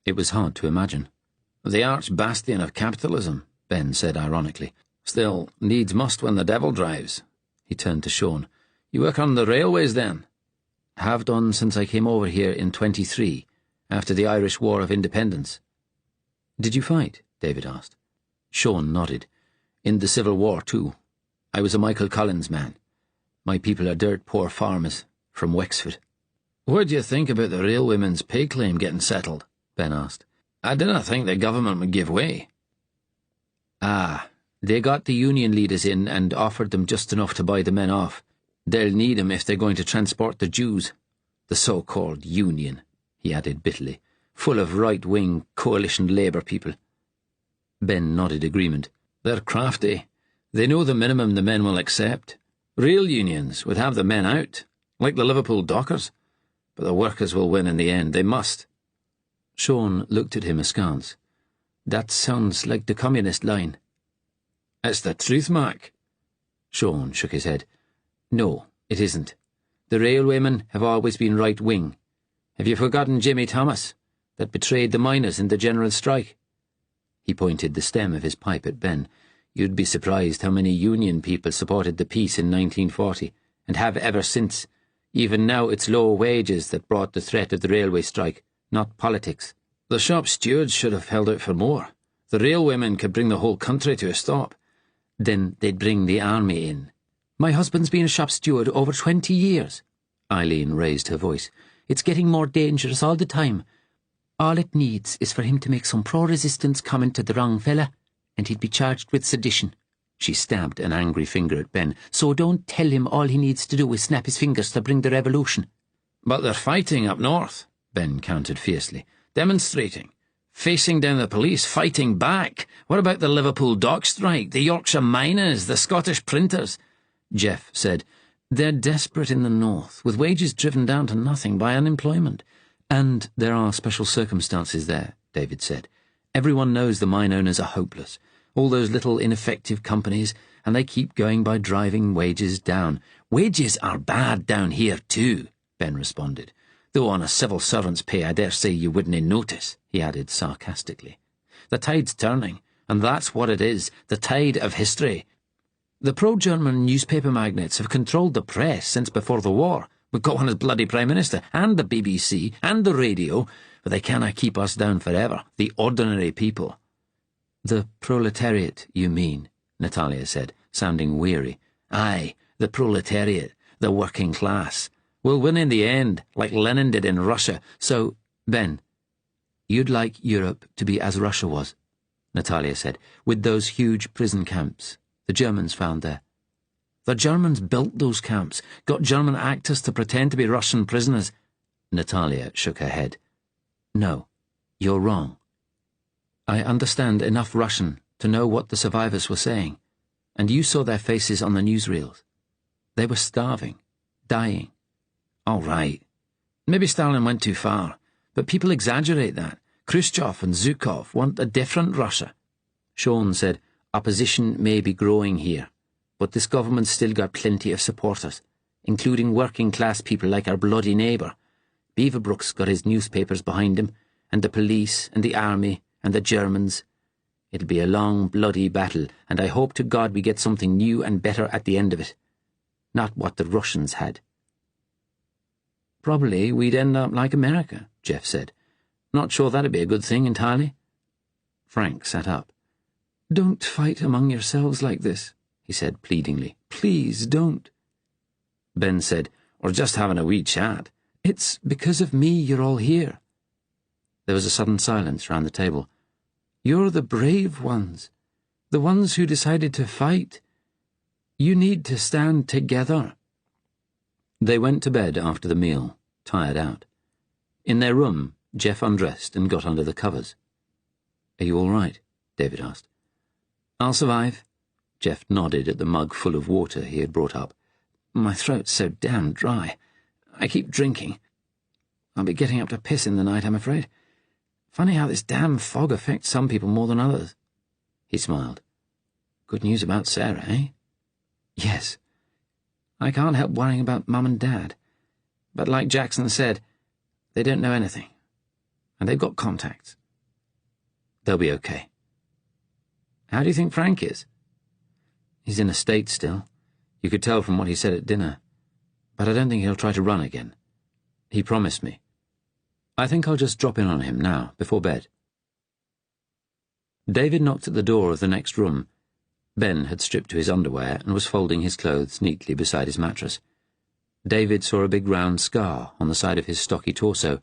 It was hard to imagine. "The arch-bastion of capitalism," Ben said ironically. "Still, needs must when the devil drives." He turned to Sean. "You work on the railways, then?" "Have done since I came over here in 23, after the Irish War of Independence." "Did you fight?" David asked. Sean nodded. "In the Civil War, too. I was a Michael Collins man. My people are dirt poor farmers from Wexford." "What do you think about the railwaymen's pay claim getting settled?" Ben asked. "I didn't think the government would give way." "Ah, they got the union leaders in and offered them just enough to buy the men off. They'll need 'em if they're going to transport the Jews. The so-called union," he added bitterly, "full of right-wing coalition Labour people." Ben nodded agreement. "They're crafty. They know the minimum the men will accept. Real unions would have the men out, like the Liverpool dockers. But the workers will win in the end. They must." Sean looked at him askance. "That sounds like the communist line." "It's the truth, Mac." Sean shook his head. "No, it isn't. The railwaymen have always been right-wing. Have you forgotten Jimmy Thomas, that betrayed the miners in the general strike?" He pointed the stem of his pipe at Ben. "You'd be surprised how many union people supported the peace in 1940, and have ever since. Even now it's low wages that brought the threat of the railway strike, not politics. The shop stewards should have held out for more. The railwaymen could bring the whole country to a stop. Then they'd bring the army in. My husband's been a shop steward over 20 years. Eileen raised her voice. It's getting more dangerous all the time. All it needs is for him to make some pro-resistance comment to the wrong fella, and he'd be charged with sedition. She stabbed an angry finger at Ben. So don't tell him all he needs to do is snap his fingers to bring the revolution. But they're fighting up north, Ben countered fiercely. Demonstrating. Facing down the police, fighting back. What about the Liverpool dock strike, the Yorkshire miners, the Scottish printers? Jeff said, they're desperate in the north, with wages driven down to nothing by unemployment. And there are special circumstances there, David said. Everyone knows the mine owners are hopeless. All those little ineffective companies, and they keep going by driving wages down. Wages are bad down here too, Ben responded. Though on a civil servant's pay I dare say you wouldn't notice, he added sarcastically. The tide's turning, and that's what it is, the tide of history. The pro-German newspaper magnates have controlled the press since before the war. We've got one as bloody Prime Minister, and the BBC, and the radio, but they cannot keep us down forever, the ordinary people. The proletariat, you mean, Natalia said, sounding weary. Aye, the proletariat, the working class. We'll win in the end, like Lenin did in Russia. So, Ben, you'd like Europe to be as Russia was, Natalia said, with those huge prison camps the Germans found there. The Germans built those camps, got German actors to pretend to be Russian prisoners. Natalia shook her head. No, you're wrong. I understand enough Russian to know what the survivors were saying, and you saw their faces on the newsreels. They were starving, dying. All right. Maybe Stalin went too far, but people exaggerate that. Khrushchev and Zhukov want a different Russia. Sean said, opposition may be growing here, but this government's still got plenty of supporters, including working-class people like our bloody neighbour. Beaverbrook's got his newspapers behind him, and the police, and the army, and the Germans. It'll be a long, bloody battle, and I hope to God we get something new and better at the end of it. Not what the Russians had. Probably we'd end up like America, Jeff said. Not sure that'd be a good thing entirely. Frank sat up. Don't fight among yourselves like this, he said pleadingly. Please don't. Ben said, we're just having a wee chat. It's because of me you're all here. There was a sudden silence round the table. You're the brave ones, the ones who decided to fight. You need to stand together. They went to bed after the meal, tired out. In their room, Jeff undressed and got under the covers. Are you all right? David asked. I'll survive. Jeff nodded at the mug full of water he had brought up. My throat's so damn dry. I keep drinking. I'll be getting up to piss in the night, I'm afraid. Funny how this damn fog affects some people more than others. He smiled. Good news about Sarah, eh? Yes. I can't help worrying about Mum and Dad. But like Jackson said, they don't know anything. And they've got contacts. They'll be okay. How do you think Frank is? He's in a state still. You could tell from what he said at dinner. But I don't think he'll try to run again. He promised me. I think I'll just drop in on him now, before bed. David knocked at the door of the next room. Ben had stripped to his underwear and was folding his clothes neatly beside his mattress. David saw a big round scar on the side of his stocky torso,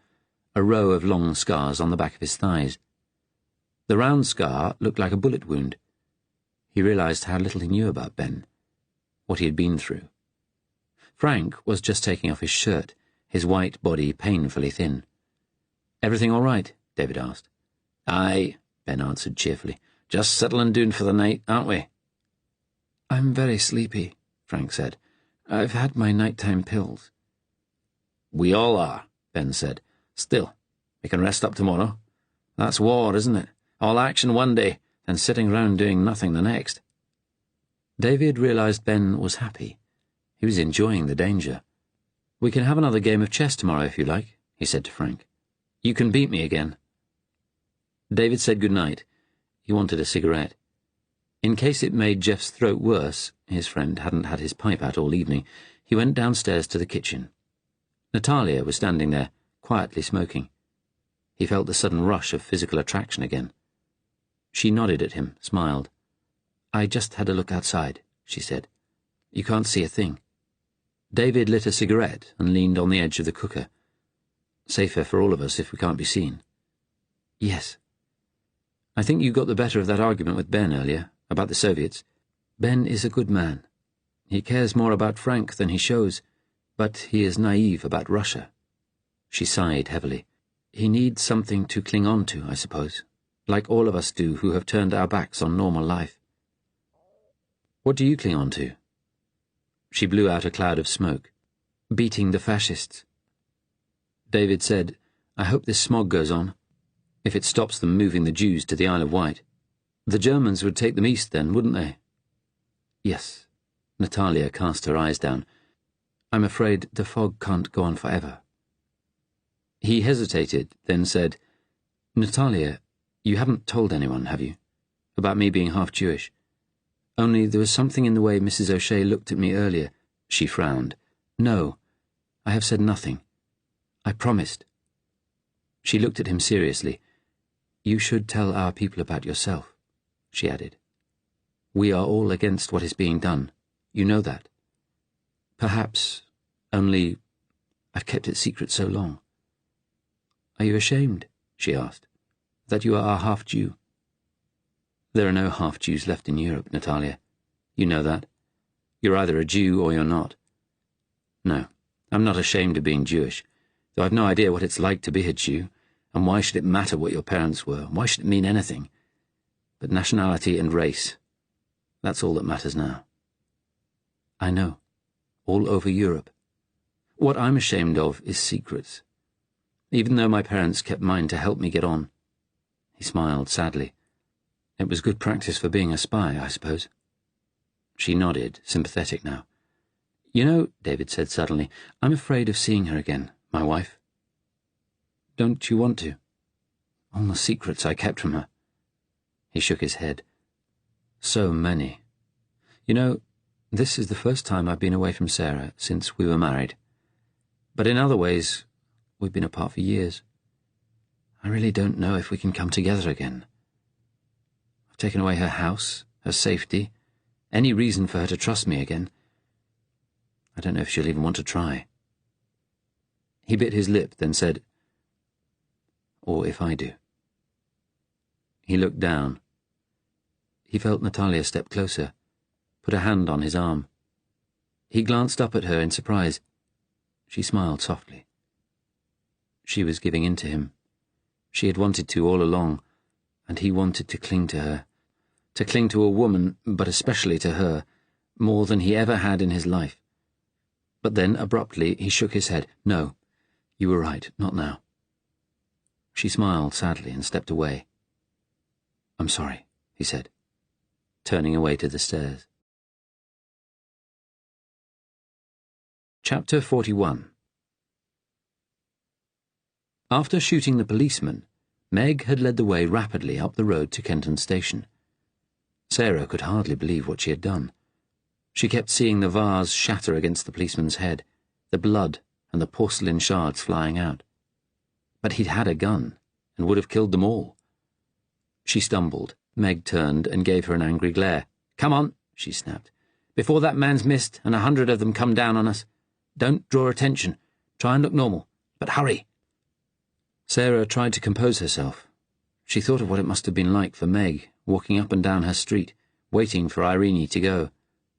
a row of long scars on the back of his thighs. The round scar looked like a bullet wound. He realized how little he knew about Ben, what he had been through. Frank was just taking off his shirt, his white body painfully thin. Everything all right? David asked. Aye, Ben answered cheerfully. Just settling down for the night, aren't we? I'm very sleepy, Frank said. I've had my nighttime pills. We all are, Ben said. Still, we can rest up tomorrow. That's war, isn't it? All action one day, and sitting round doing nothing the next. David realized Ben was happy. He was enjoying the danger. We can have another game of chess tomorrow if you like, he said to Frank. You can beat me again. David said good night. He wanted a cigarette. In case it made Jeff's throat worse, his friend hadn't had his pipe out all evening, he went downstairs to the kitchen. Natalia was standing there, quietly smoking. He felt the sudden rush of physical attraction again. She nodded at him, smiled. "I just had a look outside," she said. "You can't see a thing." David lit a cigarette and leaned on the edge of the cooker. "Safer for all of us if we can't be seen." "Yes." "I think you got the better of that argument with Ben earlier, about the Soviets. Ben is a good man. He cares more about Frank than he shows, but he is naive about Russia." She sighed heavily. "He needs something to cling on to, I suppose, like all of us do who have turned our backs on normal life." "What do you cling on to?" She blew out a cloud of smoke. "Beating the fascists." David said, "I hope this smog goes on. If it stops them moving the Jews to the Isle of Wight. The Germans would take them east then, wouldn't they?" "Yes." Natalia cast her eyes down. "I'm afraid the fog can't go on forever." He hesitated, then said, "Natalia, you haven't told anyone, have you? About me being half Jewish? Only there was something in the way Mrs. O'Shea looked at me earlier." She frowned. "No, I have said nothing. I promised." She looked at him seriously. "You should tell our people about yourself," she added. "We are all against what is being done. You know that." "Perhaps, only I've kept it secret so long." "Are you ashamed," she asked, "that you are a half-Jew?" "There are no half-Jews left in Europe, Natalia. You know that. You're either a Jew or you're not. No, I'm not ashamed of being Jewish, though I've no idea what it's like to be a Jew, and why should it matter what your parents were? Why should it mean anything? But nationality and race, that's all that matters now." "I know. All over Europe. What I'm ashamed of is secrets. Even though my parents kept mine to help me get on." He smiled sadly. "It was good practice for being a spy, I suppose." She nodded, sympathetic now. "You know," David said suddenly, "I'm afraid of seeing her again, my wife." "Don't you want to?" "All the secrets I kept from her." He shook his head. "So many. You know, this is the first time I've been away from Sarah since we were married. But in other ways, we've been apart for years. I really don't know if we can come together again. I've taken away her house, her safety, any reason for her to trust me again. I don't know if she'll even want to try." He bit his lip, then said, "Or if I do." He looked down. He felt Natalia step closer, put a hand on his arm. He glanced up at her in surprise. She smiled softly. She was giving in to him. She had wanted to all along, and he wanted to cling to her. To cling to a woman, but especially to her, more than he ever had in his life. But then, abruptly, he shook his head. "No, you were right, not now." She smiled sadly and stepped away. "I'm sorry," he said, turning away to the stairs. Chapter 41. After shooting the policeman, Meg had led the way rapidly up the road to Kenton Station. Sarah could hardly believe what she had done. She kept seeing the vase shatter against the policeman's head, the blood and the porcelain shards flying out. But he'd had a gun, and would have killed them all. She stumbled. Meg turned and gave her an angry glare. "Come on," she snapped, "before that man's missed and 100 of them come down on us. Don't draw attention. Try and look normal, but hurry." Sarah tried to compose herself. She thought of what it must have been like for Meg, walking up and down her street, waiting for Irene to go,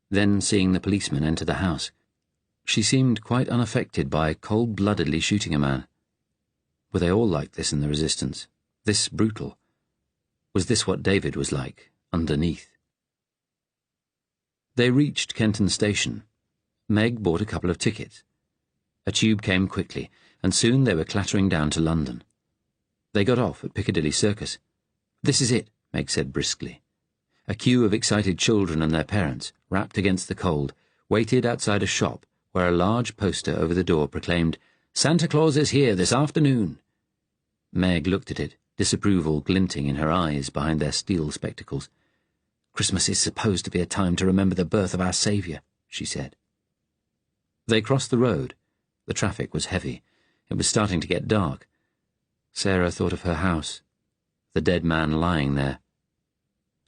then seeing the policeman enter the house. She seemed quite unaffected by cold-bloodedly shooting a man. Were they all like this in the resistance? This brutal? Was this what David was like, underneath? They reached Kenton Station. Meg bought a couple of tickets. A tube came quickly, and soon they were clattering down to London. They got off at Piccadilly Circus. "This is it," Meg said briskly. A queue of excited children and their parents, wrapped against the cold, waited outside a shop where a large poster over the door proclaimed, "Santa Claus is here this afternoon." Meg looked at it, disapproval glinting in her eyes behind their steel spectacles. "Christmas is supposed to be a time to remember the birth of our Saviour," she said. They crossed the road. The traffic was heavy. It was starting to get dark. Sarah thought of her house, the dead man lying there.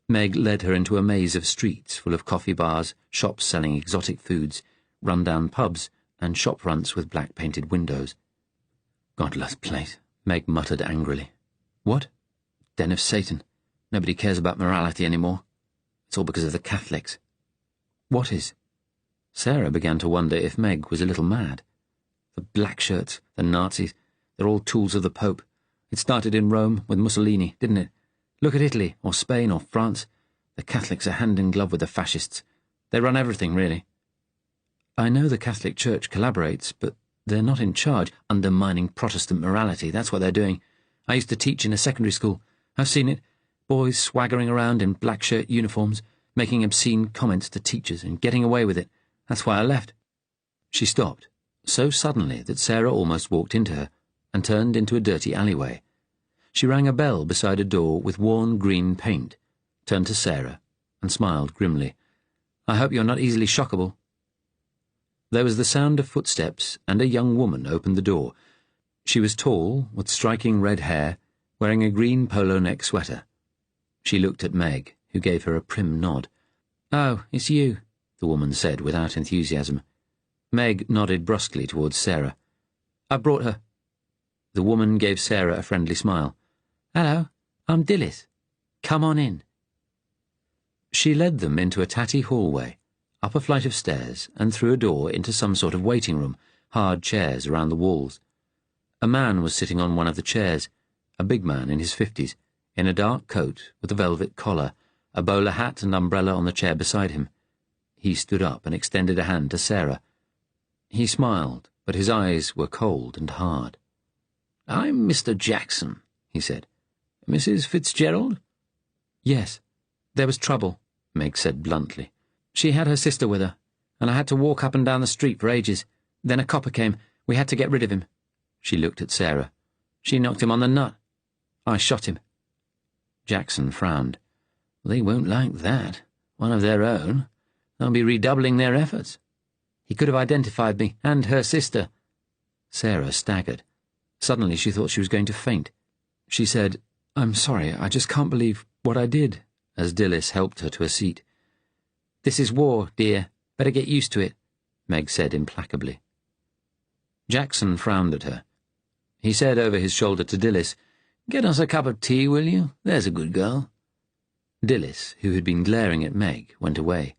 Meg led her into a maze of streets full of coffee bars, shops selling exotic foods, run-down pubs, and shop fronts with black-painted windows. "Godless place," Meg muttered angrily. "What? Den of Satan. Nobody cares about morality anymore. It's all because of the Catholics." "What is?" Sarah began to wonder if Meg was a little mad. "The black shirts, the Nazis, they're all tools of the Pope. It started in Rome with Mussolini, didn't it? Look at Italy, or Spain, or France. The Catholics are hand in glove with the fascists. They run everything, really." "I know the Catholic Church collaborates, but they're not in charge, undermining Protestant morality. That's what they're doing. I used to teach in a secondary school. I've seen it. Boys swaggering around in black shirt uniforms, making obscene comments to teachers and getting away with it. That's why I left." She stopped, so suddenly that Sarah almost walked into her, and turned into a dirty alleyway. She rang a bell beside a door with worn green paint, turned to Sarah, and smiled grimly. "I hope you're not easily shockable." There was the sound of footsteps, and a young woman opened the door. She was tall, with striking red hair, wearing a green polo neck sweater. She looked at Meg, who gave her a prim nod. "Oh, it's you," the woman said without enthusiasm. Meg nodded brusquely towards Sarah. "I brought her." The woman gave Sarah a friendly smile. "Hello, I'm Dilys. Come on in." She led them into a tatty hallway, up a flight of stairs, and through a door into some sort of waiting room, hard chairs around the walls. A man was sitting on one of the chairs, a big man in his 50s, in a dark coat with a velvet collar, a bowler hat and umbrella on the chair beside him. He stood up and extended a hand to Sarah. He smiled, but his eyes were cold and hard. "I'm Mr. Jackson," he said. "Mrs. Fitzgerald?" "Yes. There was trouble," Meg said bluntly. "She had her sister with her, and I had to walk up and down the street for ages. Then a copper came. We had to get rid of him." She looked at Sarah. "She knocked him on the nut. I shot him." Jackson frowned. "They won't like that. One of their own. They'll be redoubling their efforts." "He could have identified me, and her sister." Sarah staggered. Suddenly she thought she was going to faint. She said, "I'm sorry, I just can't believe what I did," as Dilys helped her to a seat. "This is war, dear. Better get used to it," Meg said implacably. Jackson frowned at her. He said over his shoulder to Dilys, "Get us a cup of tea, will you? There's a good girl." Dilys, who had been glaring at Meg, went away.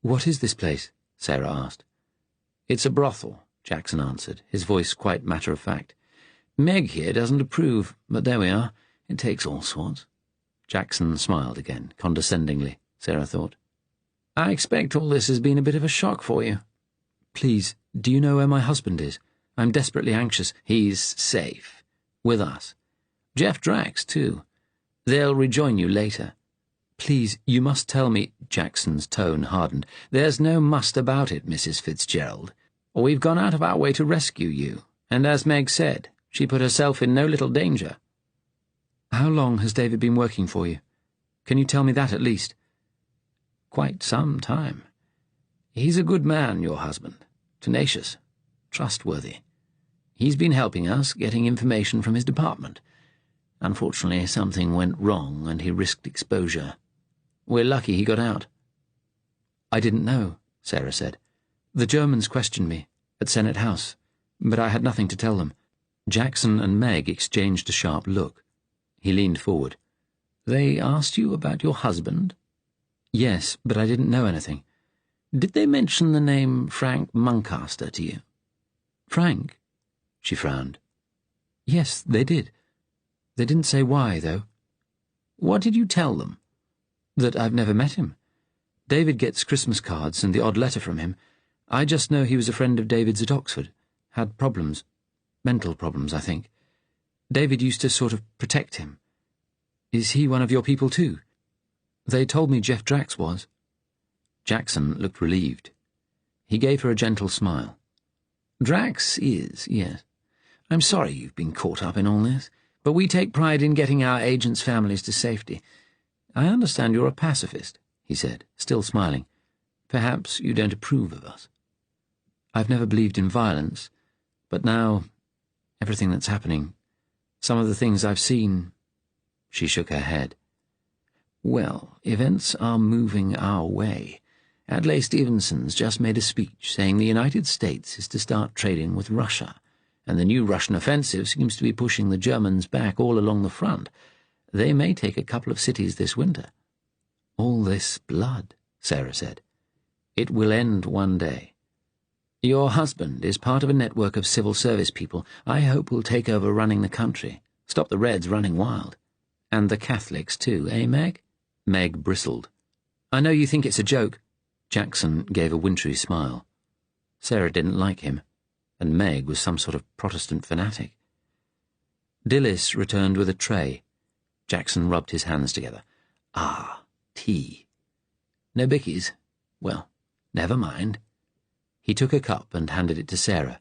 "What is this place?" Sarah asked. "It's a brothel," Jackson answered, his voice quite matter-of-fact. "Meg here doesn't approve, but there we are. It takes all sorts." Jackson smiled again, condescendingly, Sarah thought. "I expect all this has been a bit of a shock for you." "Please, do you know where my husband is? I'm desperately anxious." "He's safe. With us. Jeff Drax, too. They'll rejoin you later." "Please, you must tell me—" Jackson's tone hardened. "There's no must about it, Mrs. Fitzgerald. We've gone out of our way to rescue you, and as Meg said, she put herself in no little danger." "How long has David been working for you? Can you tell me that at least?" "Quite some time. He's a good man, your husband. Tenacious. Trustworthy. He's been helping us, getting information from his department. Unfortunately, something went wrong and he risked exposure. We're lucky he got out." "I didn't know," Sarah said. "The Germans questioned me at Senate House, but I had nothing to tell them." Jackson and Meg exchanged a sharp look. He leaned forward. "They asked you about your husband?" "Yes, but I didn't know anything." "Did they mention the name Frank Muncaster to you?" "Frank?" She frowned. "Yes, they did. They didn't say why, though." "What did you tell them?" "That I've never met him. David gets Christmas cards and the odd letter from him. I just know he was a friend of David's at Oxford. Had problems. Mental problems, I think. David used to sort of protect him. Is he one of your people too? They told me Jeff Drax was." Jackson looked relieved. He gave her a gentle smile. "Drax is, yes. I'm sorry you've been caught up in all this, but we take pride in getting our agents' families to safety. I understand you're a pacifist," he said, still smiling. "Perhaps you don't approve of us." "I've never believed in violence, But now, everything that's happening, some of the things I've seen—" She shook her head. "Well, events are moving our way. Adlai Stevenson's just made a speech saying the United States is to start trading with Russia, and the new Russian offensive seems to be pushing the Germans back all along the front. They may take a couple of cities this winter." "All this blood," Sarah said. "It will end one day. Your husband is part of a network of civil service people I hope will take over running the country, stop the Reds running wild. And the Catholics too, eh, Meg?" Meg bristled. "I know you think it's a joke." Jackson gave a wintry smile. Sarah didn't like him, and Meg was some sort of Protestant fanatic. Dilys returned with a tray. Jackson rubbed his hands together. "Ah, tea. No bickies? Well, never mind." He took a cup and handed it to Sarah.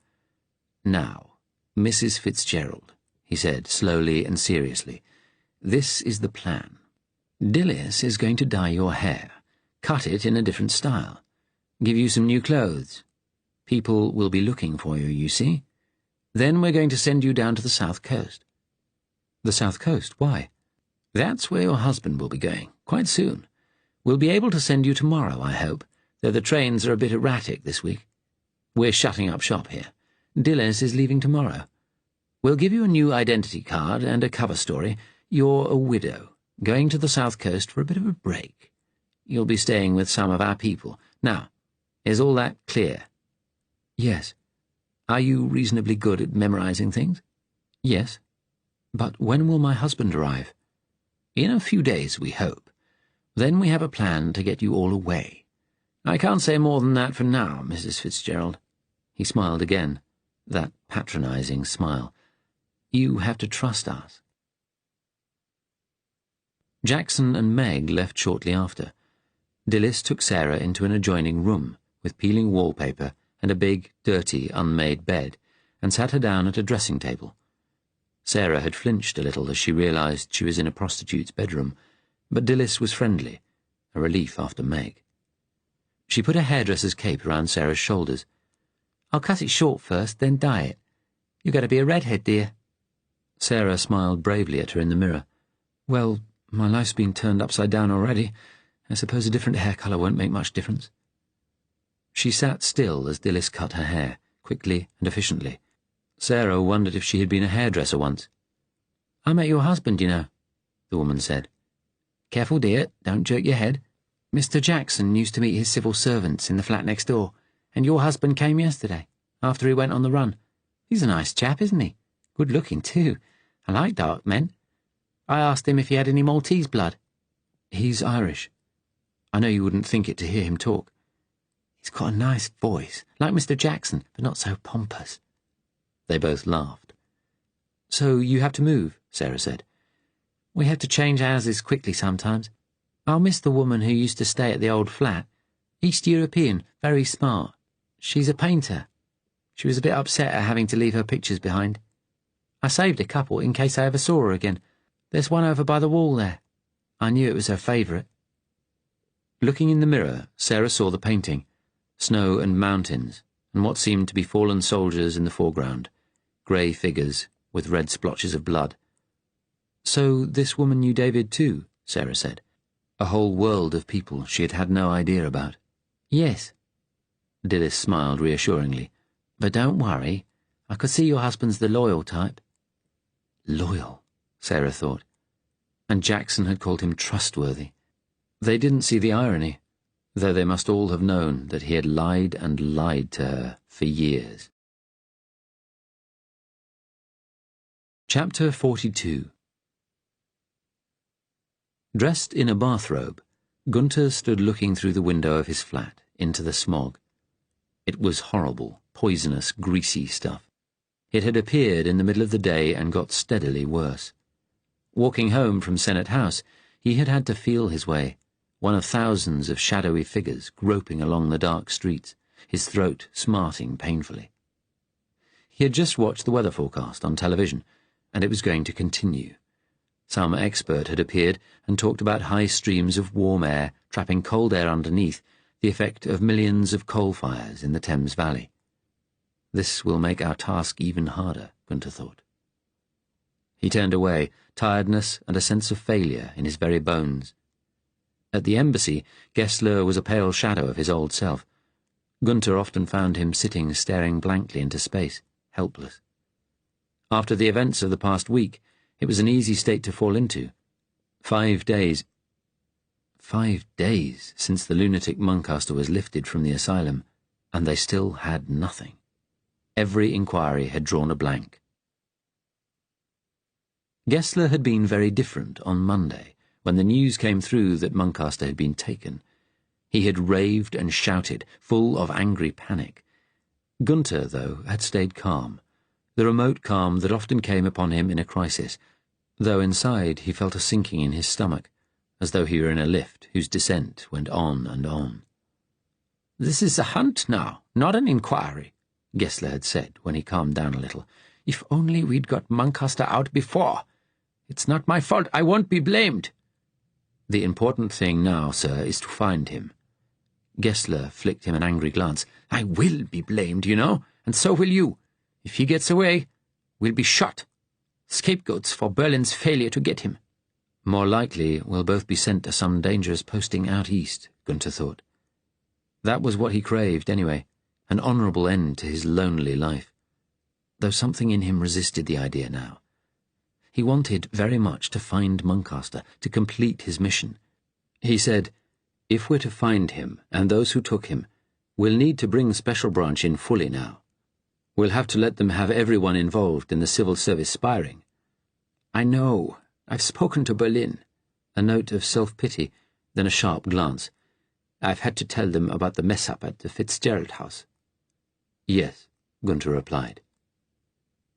"Now, Mrs. Fitzgerald," he said slowly and seriously, "this is the plan. Dilys is going to dye your hair, cut it in a different style, give you some new clothes. People will be looking for you, you see. Then we're going to send you down to the South Coast." "The South Coast? Why?" "That's where your husband will be going, quite soon. We'll be able to send you tomorrow, I hope, though the trains are a bit erratic this week. We're shutting up shop here. Dilys is leaving tomorrow. We'll give you a new identity card and a cover story. You're a widow, going to the South Coast for a bit of a break. You'll be staying with some of our people. Now, is all that clear?" "Yes." "Are you reasonably good at memorizing things?" "Yes." "But when will my husband arrive?" "In a few days, we hope. Then we have a plan to get you all away. I can't say more than that for now, Mrs. Fitzgerald." He smiled again, that patronizing smile. "You have to trust us." Jackson and Meg left shortly after. Dilys took Sarah into an adjoining room with peeling wallpaper and a big, dirty, unmade bed, and sat her down at a dressing table. Sarah had flinched a little as she realized she was in a prostitute's bedroom, but Dilys was friendly, a relief after Meg. She put a hairdresser's cape around Sarah's shoulders. "I'll cut it short first, then dye it. You're going to be a redhead, dear." Sarah smiled bravely at her in the mirror. "Well, my life's been turned upside down already. I suppose a different hair colour won't make much difference." She sat still as Dilys cut her hair, quickly and efficiently. Sarah wondered if she had been a hairdresser once. "I met your husband, you know," the woman said. "Careful, dear, don't jerk your head. Mr. Jackson used to meet his civil servants in the flat next door, and your husband came yesterday, after he went on the run. He's a nice chap, isn't he? Good looking, too. I like dark men. I asked him if he had any Maltese blood." "He's Irish. I know you wouldn't think it to hear him talk." "He's got a nice voice, like Mr. Jackson, but not so pompous." They both laughed. "So you have to move," Sarah said. "We have to change houses quickly sometimes. I'll miss the woman who used to stay at the old flat. East European, very smart. She's a painter. She was a bit upset at having to leave her pictures behind. I saved a couple in case I ever saw her again. There's one over by the wall there. I knew it was her favourite." Looking in the mirror, Sarah saw the painting, snow and mountains, and what seemed to be fallen soldiers in the foreground, grey figures with red splotches of blood. "So this woman knew David too," Sarah said. A whole world of people she had had no idea about. "Yes." Dilys smiled reassuringly. "But don't worry. I could see your husband's the loyal type." Loyal, Sarah thought. And Jackson had called him trustworthy. They didn't see the irony, though they must all have known that he had lied and lied to her for years. Chapter 42. Dressed in a bathrobe, Gunther stood looking through the window of his flat into the smog. It was horrible, poisonous, greasy stuff. It had appeared in the middle of the day and got steadily worse. Walking home from Senate House, he had had to feel his way, one of thousands of shadowy figures groping along the dark streets, his throat smarting painfully. He had just watched the weather forecast on television, and it was going to continue. Some expert had appeared and talked about high streams of warm air trapping cold air underneath, the effect of millions of coal fires in the Thames Valley. This will make our task even harder, Gunther thought. He turned away, tiredness and a sense of failure in his very bones. At the embassy, Gessler was a pale shadow of his old self. Gunther often found him sitting staring blankly into space, helpless. After the events of the past week, it was an easy state to fall into. 5 days. 5 days since the lunatic Muncaster was lifted from the asylum, and they still had nothing. Every inquiry had drawn a blank. Gessler had been very different on Monday, when the news came through that Muncaster had been taken. He had raved and shouted, full of angry panic. Gunther, though, had stayed calm, the remote calm that often came upon him in a crisis, though inside he felt a sinking in his stomach, as though he were in a lift whose descent went on and on. "This is a hunt now, not an inquiry," Gessler had said when he calmed down a little. "If only we'd got Muncaster out before. It's not my fault. I won't be blamed." "The important thing now, sir, is to find him." Gessler flicked him an angry glance. "I will be blamed, you know, and so will you. If he gets away, we'll be shot. Scapegoats for Berlin's failure to get him." "More likely we'll both be sent to some dangerous posting out east," Gunther thought. That was what he craved, anyway, an honourable end to his lonely life, though something in him resisted the idea now. He wanted very much to find Muncaster, to complete his mission. He said, "If we're to find him, and those who took him, we'll need to bring Special Branch in fully now. We'll have to let them have everyone involved in the civil service spiring." "I know. I've spoken to Berlin." A note of self-pity, then a sharp glance. "I've had to tell them about the mess-up at the Fitzgerald house." "Yes," Gunther replied.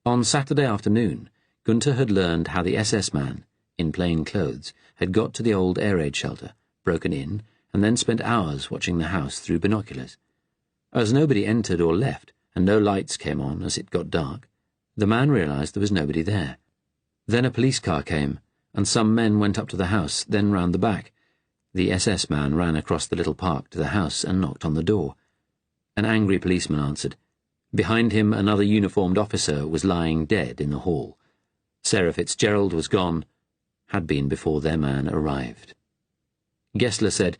On Saturday afternoon, Gunther had learned how the SS man, in plain clothes, had got to the old air raid shelter, broken in, and then spent hours watching the house through binoculars. As nobody entered or left, and no lights came on as it got dark, the man realized there was nobody there. Then a police car came, and some men went up to the house, then round the back. The SS man ran across the little park to the house and knocked on the door. An angry policeman answered. Behind him, another uniformed officer was lying dead in the hall. Sarah Fitzgerald was gone, had been before their man arrived. Gessler said,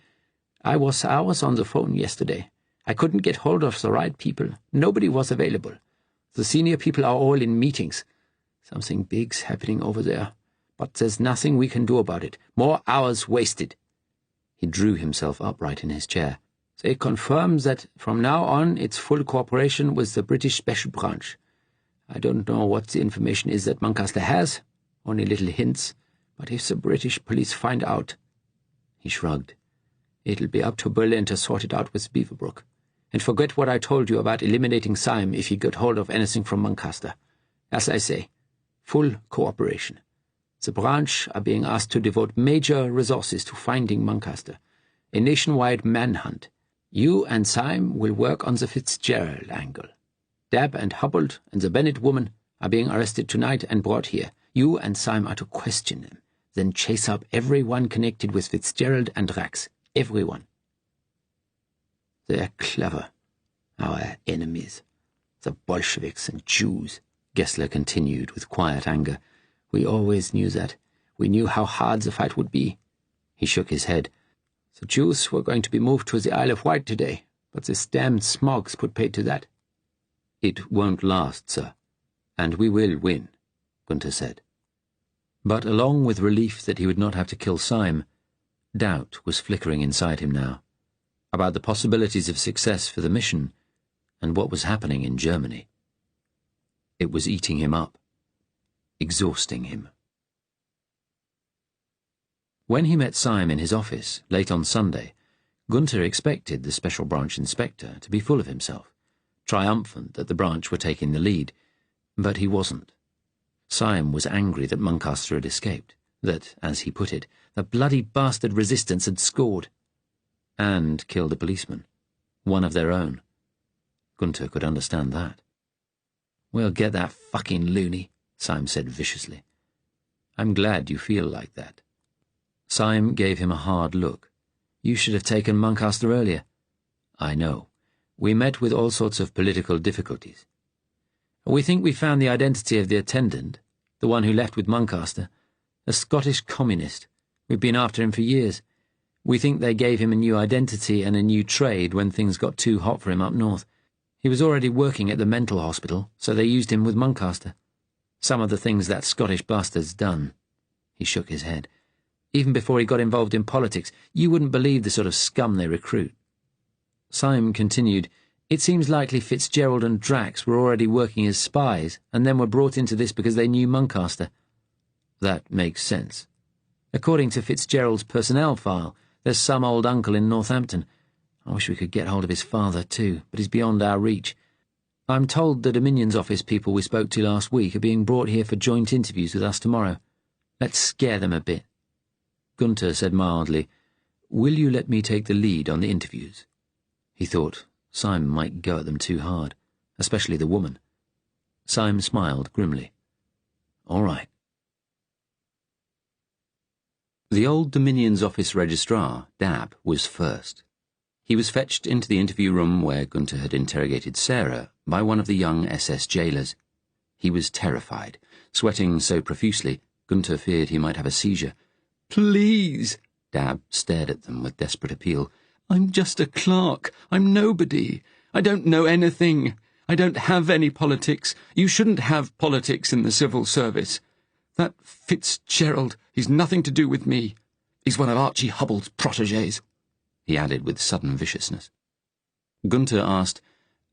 I was hours on the phone yesterday. I couldn't get hold of the right people. Nobody was available. The senior people are all in meetings. Something big's happening over there, but there's nothing we can do about it. More hours wasted." He drew himself upright in his chair. "They confirm that from now on it's full cooperation with the British Special Branch. I don't know what the information is that Muncaster has, only little hints, but if the British police find out—" He shrugged. "It'll be up to Berlin to sort it out with Beaverbrook. And forget what I told you about eliminating Syme if he got hold of anything from Muncaster. As I say, full cooperation. The branch are being asked to devote major resources to finding Muncaster. A nationwide manhunt. You and Syme will work on the Fitzgerald angle. Dabb and Hubbold and the Bennett woman are being arrested tonight and brought here. You and Syme are to question them, then chase up everyone connected with Fitzgerald and Rax. Everyone. They're clever, our enemies, the Bolsheviks and Jews," Gessler continued with quiet anger. "We always knew that. We knew how hard the fight would be." He shook his head. "The Jews were going to be moved to the Isle of Wight today, but this damned Smog's put paid to that." "It won't last, sir, and we will win," Gunther said. But along with relief that he would not have to kill Syme, doubt was flickering inside him now, about the possibilities of success for the mission and what was happening in Germany. It was eating him up, exhausting him. When he met Syme in his office, late on Sunday, Gunther expected the Special Branch inspector to be full of himself, triumphant that the branch were taking the lead, but he wasn't. Syme was angry that Muncaster had escaped, that, as he put it, the bloody bastard resistance had scored, and killed a policeman, one of their own. Gunther could understand that. "We'll get that fucking loony," Syme said viciously. "I'm glad you feel like that." Syme gave him a hard look. "You should have taken Muncaster earlier." "I know. We met with all sorts of political difficulties. We think we found the identity of the attendant, the one who left with Muncaster, a Scottish communist. We've been after him for years. We think they gave him a new identity and a new trade when things got too hot for him up north. He was already working at the mental hospital, so they used him with Muncaster. Some of the things that Scottish bastard's done. He shook his head. Even before he got involved in politics, you wouldn't believe the sort of scum they recruit. Syme continued, It seems likely Fitzgerald and Drax were already working as spies, and then were brought into this because they knew Muncaster. That makes sense. According to Fitzgerald's personnel file, there's some old uncle in Northampton. I wish we could get hold of his father, too, but he's beyond our reach. I'm told the Dominion's office people we spoke to last week are being brought here for joint interviews with us tomorrow. Let's scare them a bit. Gunter said mildly, Will you let me take the lead on the interviews? He thought Syme might go at them too hard, especially the woman. Syme smiled grimly. All right. The old Dominion's office registrar, Dab, was first. He was fetched into the interview room where Gunter had interrogated Sarah by one of the young SS jailers. He was terrified, sweating so profusely Gunter feared he might have a seizure. Please! Dab stared at them with desperate appeal. I'm just a clerk. I'm nobody. I don't know anything. I don't have any politics. You shouldn't have politics in the civil service. That Fitzgerald, he's nothing to do with me. He's one of Archie Hubbell's protégés, he added with sudden viciousness. Gunter asked,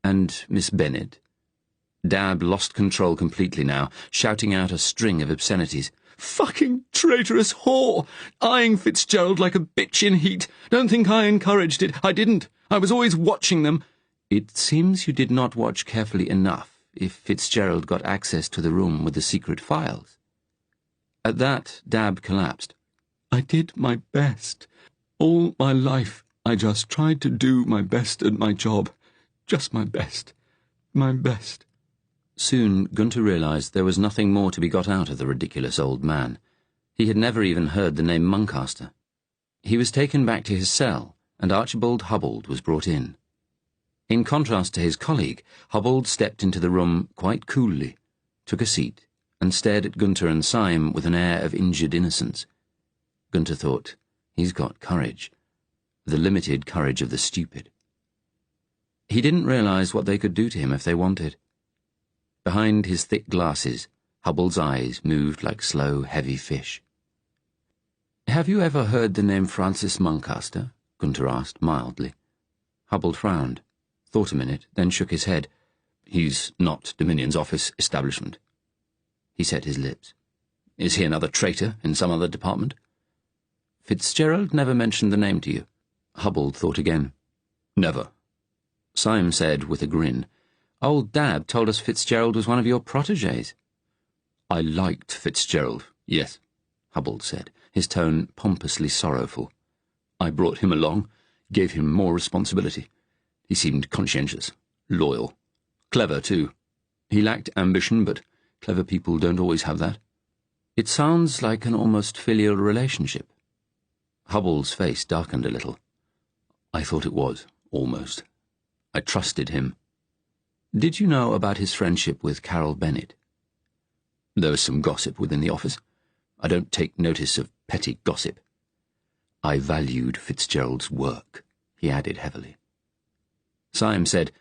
And Miss Bennet? Dab lost control completely now, shouting out a string of obscenities. Fucking traitorous whore! Eyeing Fitzgerald like a bitch in heat. Don't think I encouraged it. I didn't. I was always watching them. It seems you did not watch carefully enough if Fitzgerald got access to the room with the secret files. At that, Dab collapsed. I did my best. All my life, I just tried to do my best at my job. Just my best. My best. Soon, Gunter realized there was nothing more to be got out of the ridiculous old man. He had never even heard the name Muncaster. He was taken back to his cell, and Archibald Hubbell was brought in. In contrast to his colleague, Hubbell stepped into the room quite coolly, took a seat, and stared at Gunter and Syme with an air of injured innocence. Gunter thought, He's got courage. The limited courage of the stupid. He didn't realize what they could do to him if they wanted. Behind his thick glasses, Hubbell's eyes moved like slow, heavy fish. Have you ever heard the name Francis Muncaster? Gunter asked mildly. Hubbell frowned, thought a minute, then shook his head. He's not Dominion's office establishment. He set his lips. Is he another traitor in some other department? Fitzgerald never mentioned the name to you. Hubbell thought again. Never. Syme said with a grin, Old Dab told us Fitzgerald was one of your protégés. I liked Fitzgerald, yes, Hubbell said, his tone pompously sorrowful. I brought him along, gave him more responsibility. He seemed conscientious, loyal, clever too. He lacked ambition, but clever people don't always have that. It sounds like an almost filial relationship. Hubbell's face darkened a little. I thought it was, almost. I trusted him. Did you know about his friendship with Carol Bennet? There was some gossip within the office. I don't take notice of petty gossip. I valued Fitzgerald's work, he added heavily. Syme said,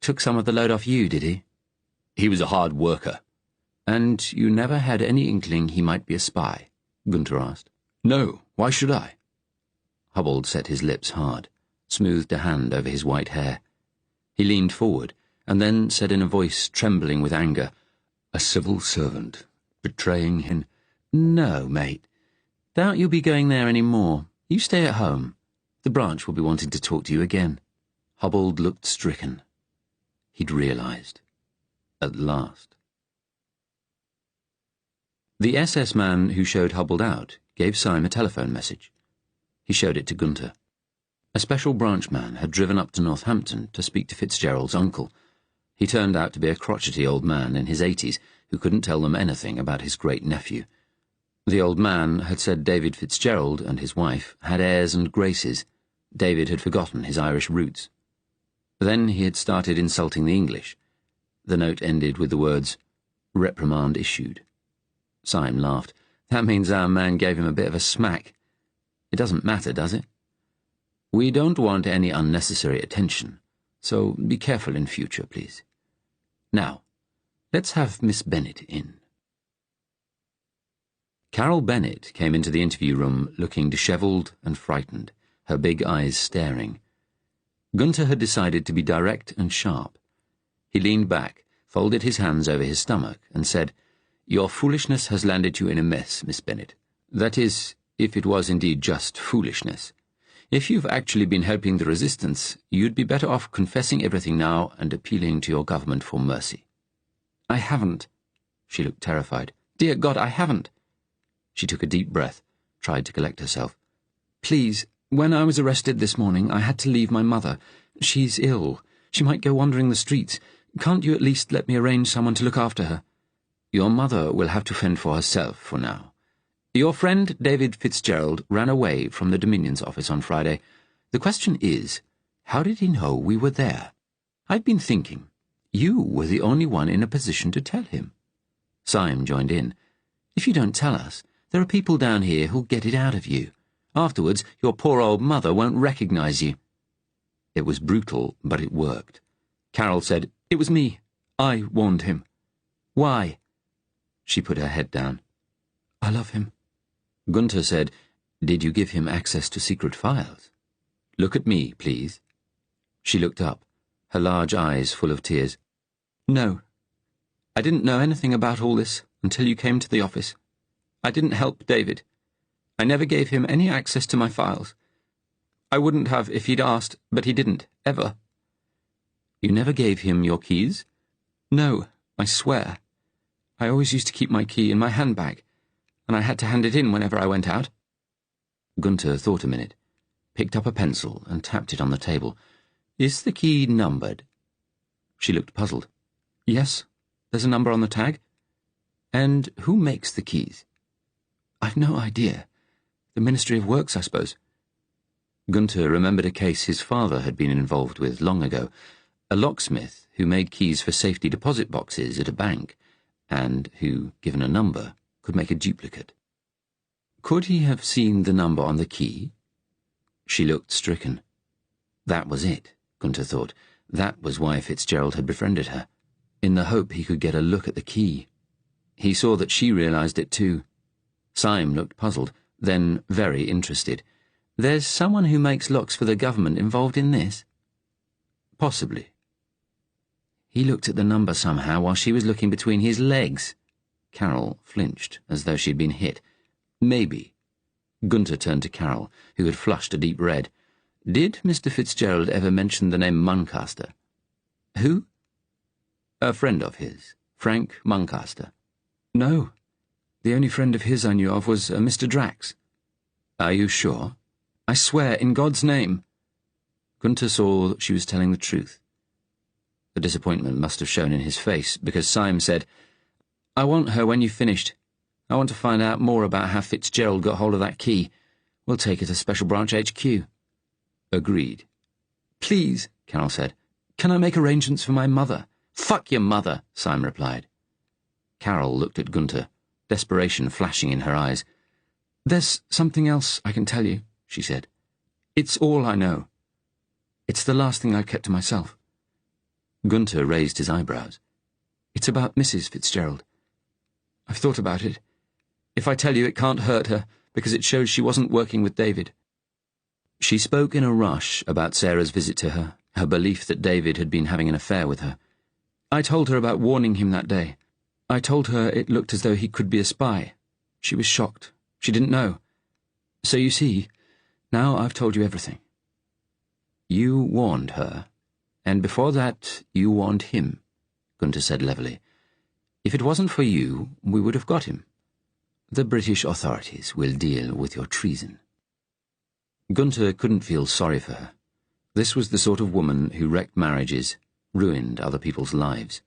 Took some of the load off you, did he? He was a hard worker. And you never had any inkling he might be a spy? Gunter asked. No, why should I? Hubbell set his lips hard, smoothed a hand over his white hair. He leaned forward, and then said in a voice trembling with anger, A civil servant, betraying him. No, mate. Doubt you'll be going there any more. You stay at home. The branch will be wanting to talk to you again. Hubbell looked stricken. He'd realized. At last. The SS man who showed Hubbell out gave Syme a telephone message. He showed it to Gunter. A special branch man had driven up to Northampton to speak to Fitzgerald's uncle. He turned out to be a crotchety old man in his 80s who couldn't tell them anything about his great-nephew. The old man had said David Fitzgerald and his wife had airs and graces. David had forgotten his Irish roots. Then he had started insulting the English. The note ended with the words, "Reprimand issued." Syme laughed. "That means our man gave him a bit of a smack. It doesn't matter, does it? We don't want any unnecessary attention, so be careful in future, please. Now, let's have Miss Bennet in." Carol Bennet came into the interview room looking dishevelled and frightened, her big eyes staring. Gunther had decided to be direct and sharp. He leaned back, folded his hands over his stomach, and said, "Your foolishness has landed you in a mess, Miss Bennet. That is, if it was indeed just foolishness. If you've actually been helping the resistance, you'd be better off confessing everything now and appealing to your government for mercy." "I haven't." She looked terrified. "Dear God, I haven't." She took a deep breath, tried to collect herself. "Please, when I was arrested this morning, I had to leave my mother. She's ill. She might go wandering the streets. Can't you at least let me arrange someone to look after her?" "Your mother will have to fend for herself for now. Your friend David Fitzgerald ran away from the Dominion's office on Friday. The question is, how did he know we were there? I've been thinking. You were the only one in a position to tell him." Syme joined in. "If you don't tell us, there are people down here who'll get it out of you. Afterwards, your poor old mother won't recognize you." It was brutal, but it worked. Carol said, "It was me. I warned him." "Why?" She put her head down. "I love him." Gunther said, "Did you give him access to secret files?" "Look at me, please." She looked up, her large eyes full of tears. "No. I didn't know anything about all this until you came to the office. I didn't help David. I never gave him any access to my files. I wouldn't have if he'd asked, but he didn't, ever." "You never gave him your keys?" "No, I swear. I always used to keep my key in my handbag, and I had to hand it in whenever I went out." Gunther thought a minute, picked up a pencil and tapped it on the table. "Is the key numbered?" She looked puzzled. "Yes, there's a number on the tag." "And who makes the keys?" "I've no idea. The Ministry of Works, I suppose." Gunther remembered a case his father had been involved with long ago, a locksmith who made keys for safety deposit boxes at a bank, and who, given a number, could make a duplicate. Could he have seen the number on the key? She looked stricken. That was it, Gunther thought. That was why Fitzgerald had befriended her, in the hope he could get a look at the key. He saw that she realized it too. Syme looked puzzled, then very interested. "There's someone who makes locks for the government involved in this?" "Possibly." He looked at the number somehow while she was looking between his legs. Carol flinched, as though she'd been hit. "Maybe." Gunther turned to Carol, who had flushed a deep red. "Did Mr. Fitzgerald ever mention the name Muncaster?" "Who?" "A friend of his, Frank Muncaster." "No. The only friend of his I knew of was a Mr. Drax." "Are you sure?" "I swear, in God's name." Gunther saw that she was telling the truth. The disappointment must have shown in his face, because Syme said, "I want her when you've finished. I want to find out more about how Fitzgerald got hold of that key. We'll take it to Special Branch HQ." "Agreed." "Please," Carol said. "Can I make arrangements for my mother?" "Fuck your mother," Syme replied. Carol looked at Gunther, desperation flashing in her eyes. "There's something else I can tell you," she said. "It's all I know. It's the last thing I've kept to myself." Gunther raised his eyebrows. "It's about Mrs. Fitzgerald. I've thought about it. If I tell you, it can't hurt her, because it shows she wasn't working with David." She spoke in a rush about Sarah's visit to her, her belief that David had been having an affair with her. "I told her about warning him that day. I told her it looked as though he could be a spy. She was shocked. She didn't know. So you see, now I've told you everything." "You warned her, and before that you warned him," Gunther said levelly. "If it wasn't for you, we would have got him. The British authorities will deal with your treason." Gunther couldn't feel sorry for her. This was the sort of woman who wrecked marriages, ruined other people's lives.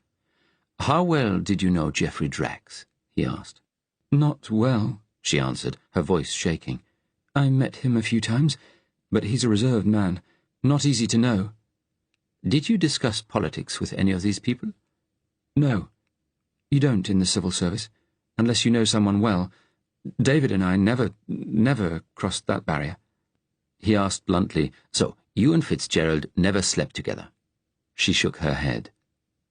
"How well did you know Geoffrey Drax?" he asked. "Not well," she answered, her voice shaking. "I met him a few times, but he's a reserved man. Not easy to know." "Did you discuss politics with any of these people?" No, you don't in the civil service, unless you know someone well. David and I never crossed that barrier. He asked bluntly, "So, you and Fitzgerald never slept together?" She shook her head.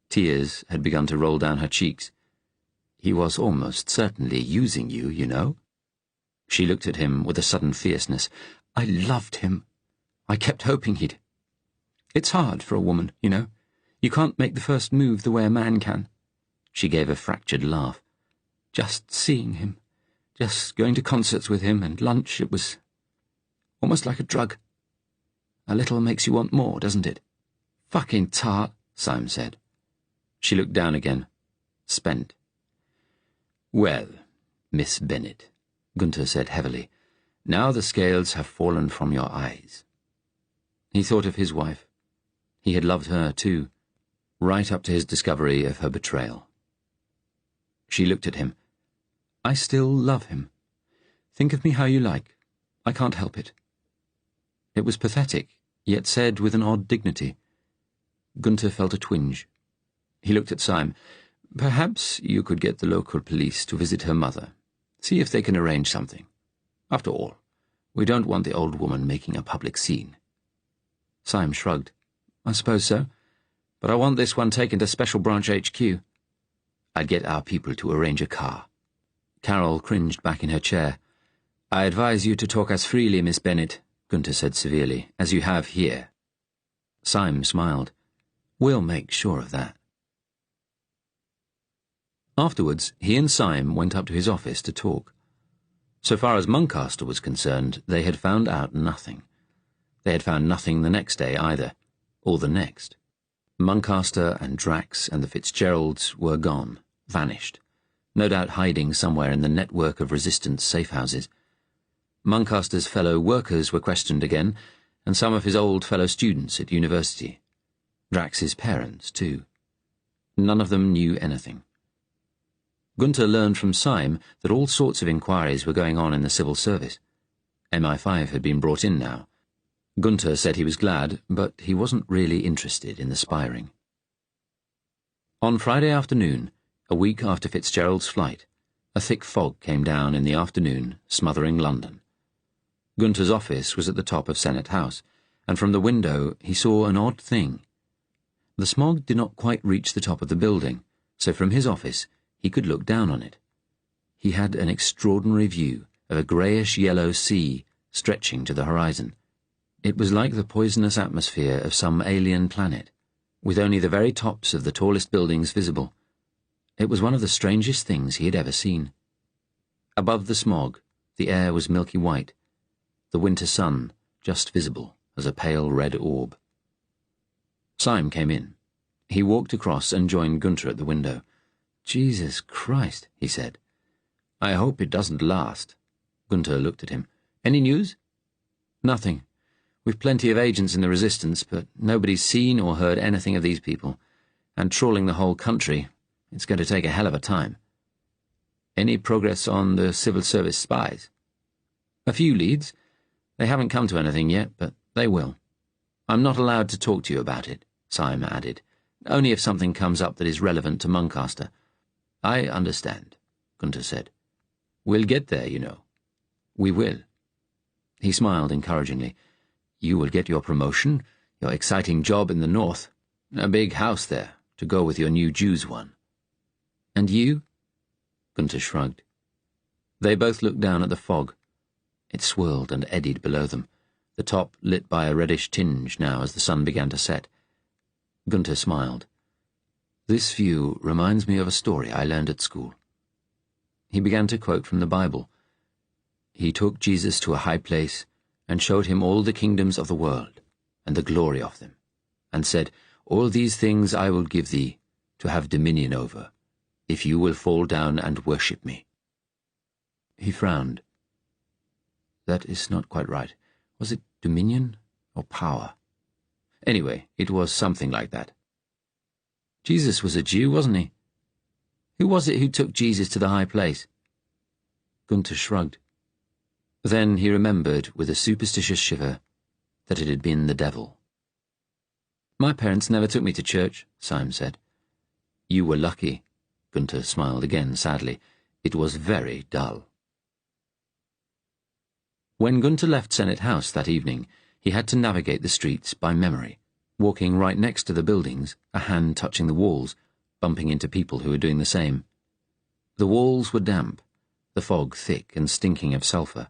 Tears had begun to roll down her cheeks. "He was almost certainly using you, you know." She looked at him with a sudden fierceness. I loved him. I kept hoping he'd... It's hard for a woman, you know. You can't make the first move the way a man can. She gave a fractured laugh. Just seeing him, just going to concerts with him and lunch, it was almost like a drug. A little makes you want more, doesn't it? Fucking tart, Syme said. She looked down again, spent. "Well, Miss Bennet," Gunther said heavily, "now the scales have fallen from your eyes." He thought of his wife. He had loved her too, right up to his discovery of her betrayal. She looked at him. I still love him. Think of me how you like. I can't help it. It was pathetic, yet said with an odd dignity. Gunther felt a twinge. He looked at Syme. "Perhaps you could get the local police to visit her mother. See if they can arrange something. After all, we don't want the old woman making a public scene." Syme shrugged. I suppose so. But I want this one taken to Special Branch HQ. "I'd get our people to arrange a car." Carol cringed back in her chair. "I advise you to talk as freely, Miss Bennet," Gunther said severely, "as you have here." Syme smiled. "We'll make sure of that." Afterwards, he and Syme went up to his office to talk. So far as Muncaster was concerned, they had found out nothing. They had found nothing the next day either, or the next. Muncaster and Drax and the Fitzgeralds were gone, vanished, no doubt hiding somewhere in the network of resistance safehouses. Muncaster's fellow workers were questioned again, and some of his old fellow students at university. Drax's parents, too. None of them knew anything. Gunther learned from Syme that all sorts of inquiries were going on in the civil service. MI5 had been brought in now. Gunther said he was glad, but he wasn't really interested in the spying. On Friday afternoon, a week after Fitzgerald's flight, a thick fog came down in the afternoon, smothering London. Gunther's office was at the top of Senate House, and from the window he saw an odd thing. The smog did not quite reach the top of the building, so from his office he could look down on it. He had an extraordinary view of a greyish-yellow sea stretching to the horizon. It was like the poisonous atmosphere of some alien planet, with only the very tops of the tallest buildings visible. It was one of the strangest things he had ever seen. Above the smog, the air was milky white, the winter sun just visible as a pale red orb. Syme came in. He walked across and joined Gunther at the window. "Jesus Christ," he said. "I hope it doesn't last." Gunther looked at him. "Any news?" "Nothing. We've plenty of agents in the resistance, but nobody's seen or heard anything of these people. And trawling the whole country, it's going to take a hell of a time." "Any progress on the civil service spies?" "A few leads. They haven't come to anything yet, but they will. I'm not allowed to talk to you about it," Syme added. "Only if something comes up that is relevant to Muncaster." "I understand," Gunther said. "We'll get there, you know." "We will." He smiled encouragingly. "You will get your promotion, your exciting job in the north, a big house there, to go with your new Jews one." "And you?" Gunther shrugged. They both looked down at the fog. It swirled and eddied below them, the top lit by a reddish tinge now as the sun began to set. Gunther smiled. "This view reminds me of a story I learned at school." He began to quote from the Bible. "He took Jesus to a high place and showed him all the kingdoms of the world and the glory of them, and said, 'All these things I will give thee, to have dominion over, if you will fall down and worship me.'" He frowned. "That is not quite right. Was it dominion or power? Anyway, it was something like that." "Jesus was a Jew, wasn't he? Who was it who took Jesus to the high place?" Gunther shrugged. Then he remembered, with a superstitious shiver, that it had been the devil. "My parents never took me to church," Syme said. You were lucky. Gunther smiled again sadly. It was very dull. When Gunther left Senate House that evening, he had to navigate the streets by memory, walking right next to the buildings, a hand touching the walls, bumping into people who were doing the same. The walls were damp, the fog thick and stinking of sulphur.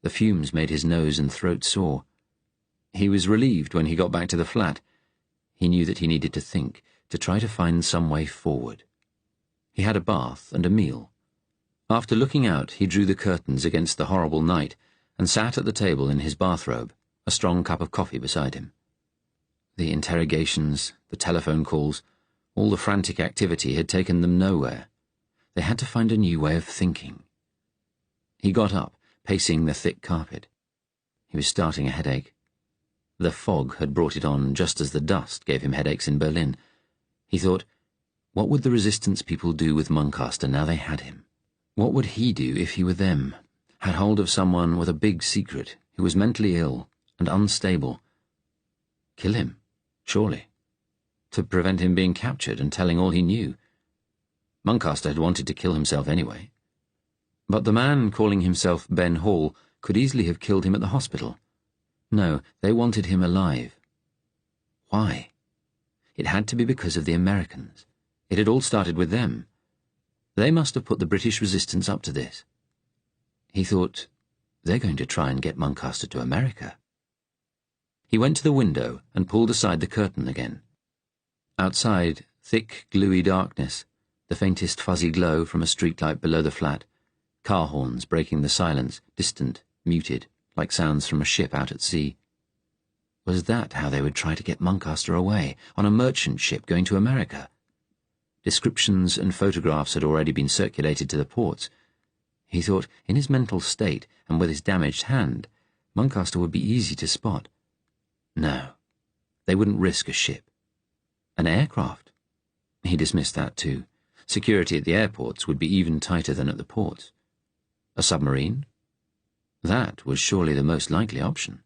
The fumes made his nose and throat sore. He was relieved when he got back to the flat. He knew that he needed to think, to try to find some way forward. He had a bath and a meal. After looking out, he drew the curtains against the horrible night and sat at the table in his bathrobe, a strong cup of coffee beside him. The interrogations, the telephone calls, all the frantic activity had taken them nowhere. They had to find a new way of thinking. He got up, pacing the thick carpet. He was starting a headache. The fog had brought it on just as the dust gave him headaches in Berlin. He thought, what would the resistance people do with Muncaster now they had him? What would he do if he were them, had hold of someone with a big secret, who was mentally ill and unstable? Kill him, surely, to prevent him being captured and telling all he knew. Muncaster had wanted to kill himself anyway. But the man calling himself Ben Hall could easily have killed him at the hospital. No, they wanted him alive. Why? It had to be because of the Americans. It had all started with them. They must have put the British resistance up to this. He thought, they're going to try and get Muncaster to America. He went to the window and pulled aside the curtain again. Outside, thick, gluey darkness, the faintest fuzzy glow from a streetlight below the flat, car horns breaking the silence, distant, muted, like sounds from a ship out at sea. Was that how they would try to get Muncaster away, on a merchant ship going to America? Descriptions and photographs had already been circulated to the ports. He thought, in his mental state, and with his damaged hand, Muncaster would be easy to spot. No, they wouldn't risk a ship. An aircraft? He dismissed that too. Security at the airports would be even tighter than at the ports. A submarine? That was surely the most likely option.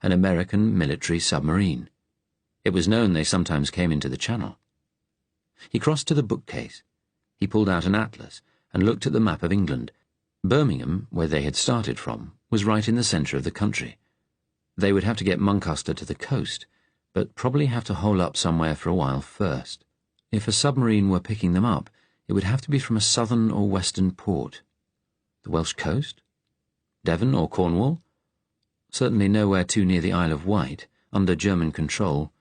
An American military submarine. It was known they sometimes came into the Channel. He crossed to the bookcase. He pulled out an atlas and looked at the map of England. Birmingham, where they had started from, was right in the centre of the country. They would have to get Muncaster to the coast, but probably have to hole up somewhere for a while first. If a submarine were picking them up, it would have to be from a southern or western port. The Welsh coast? Devon or Cornwall? Certainly nowhere too near the Isle of Wight, under German control.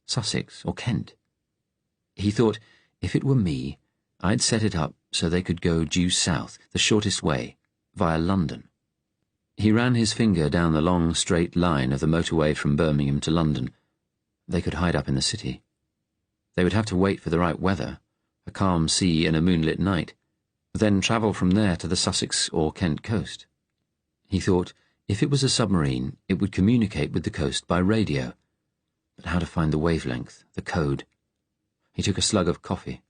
Sussex or Kent. He thought, if it were me, I'd set it up so they could go due south, the shortest way, via London. He ran his finger down the long, straight line of the motorway from Birmingham to London. They could hide up in the city. They would have to wait for the right weather, a calm sea and a moonlit night, then travel from there to the Sussex or Kent coast. He thought, if it was a submarine, it would communicate with the coast by radio. But how to find the wavelength, the code? He took a slug of coffee.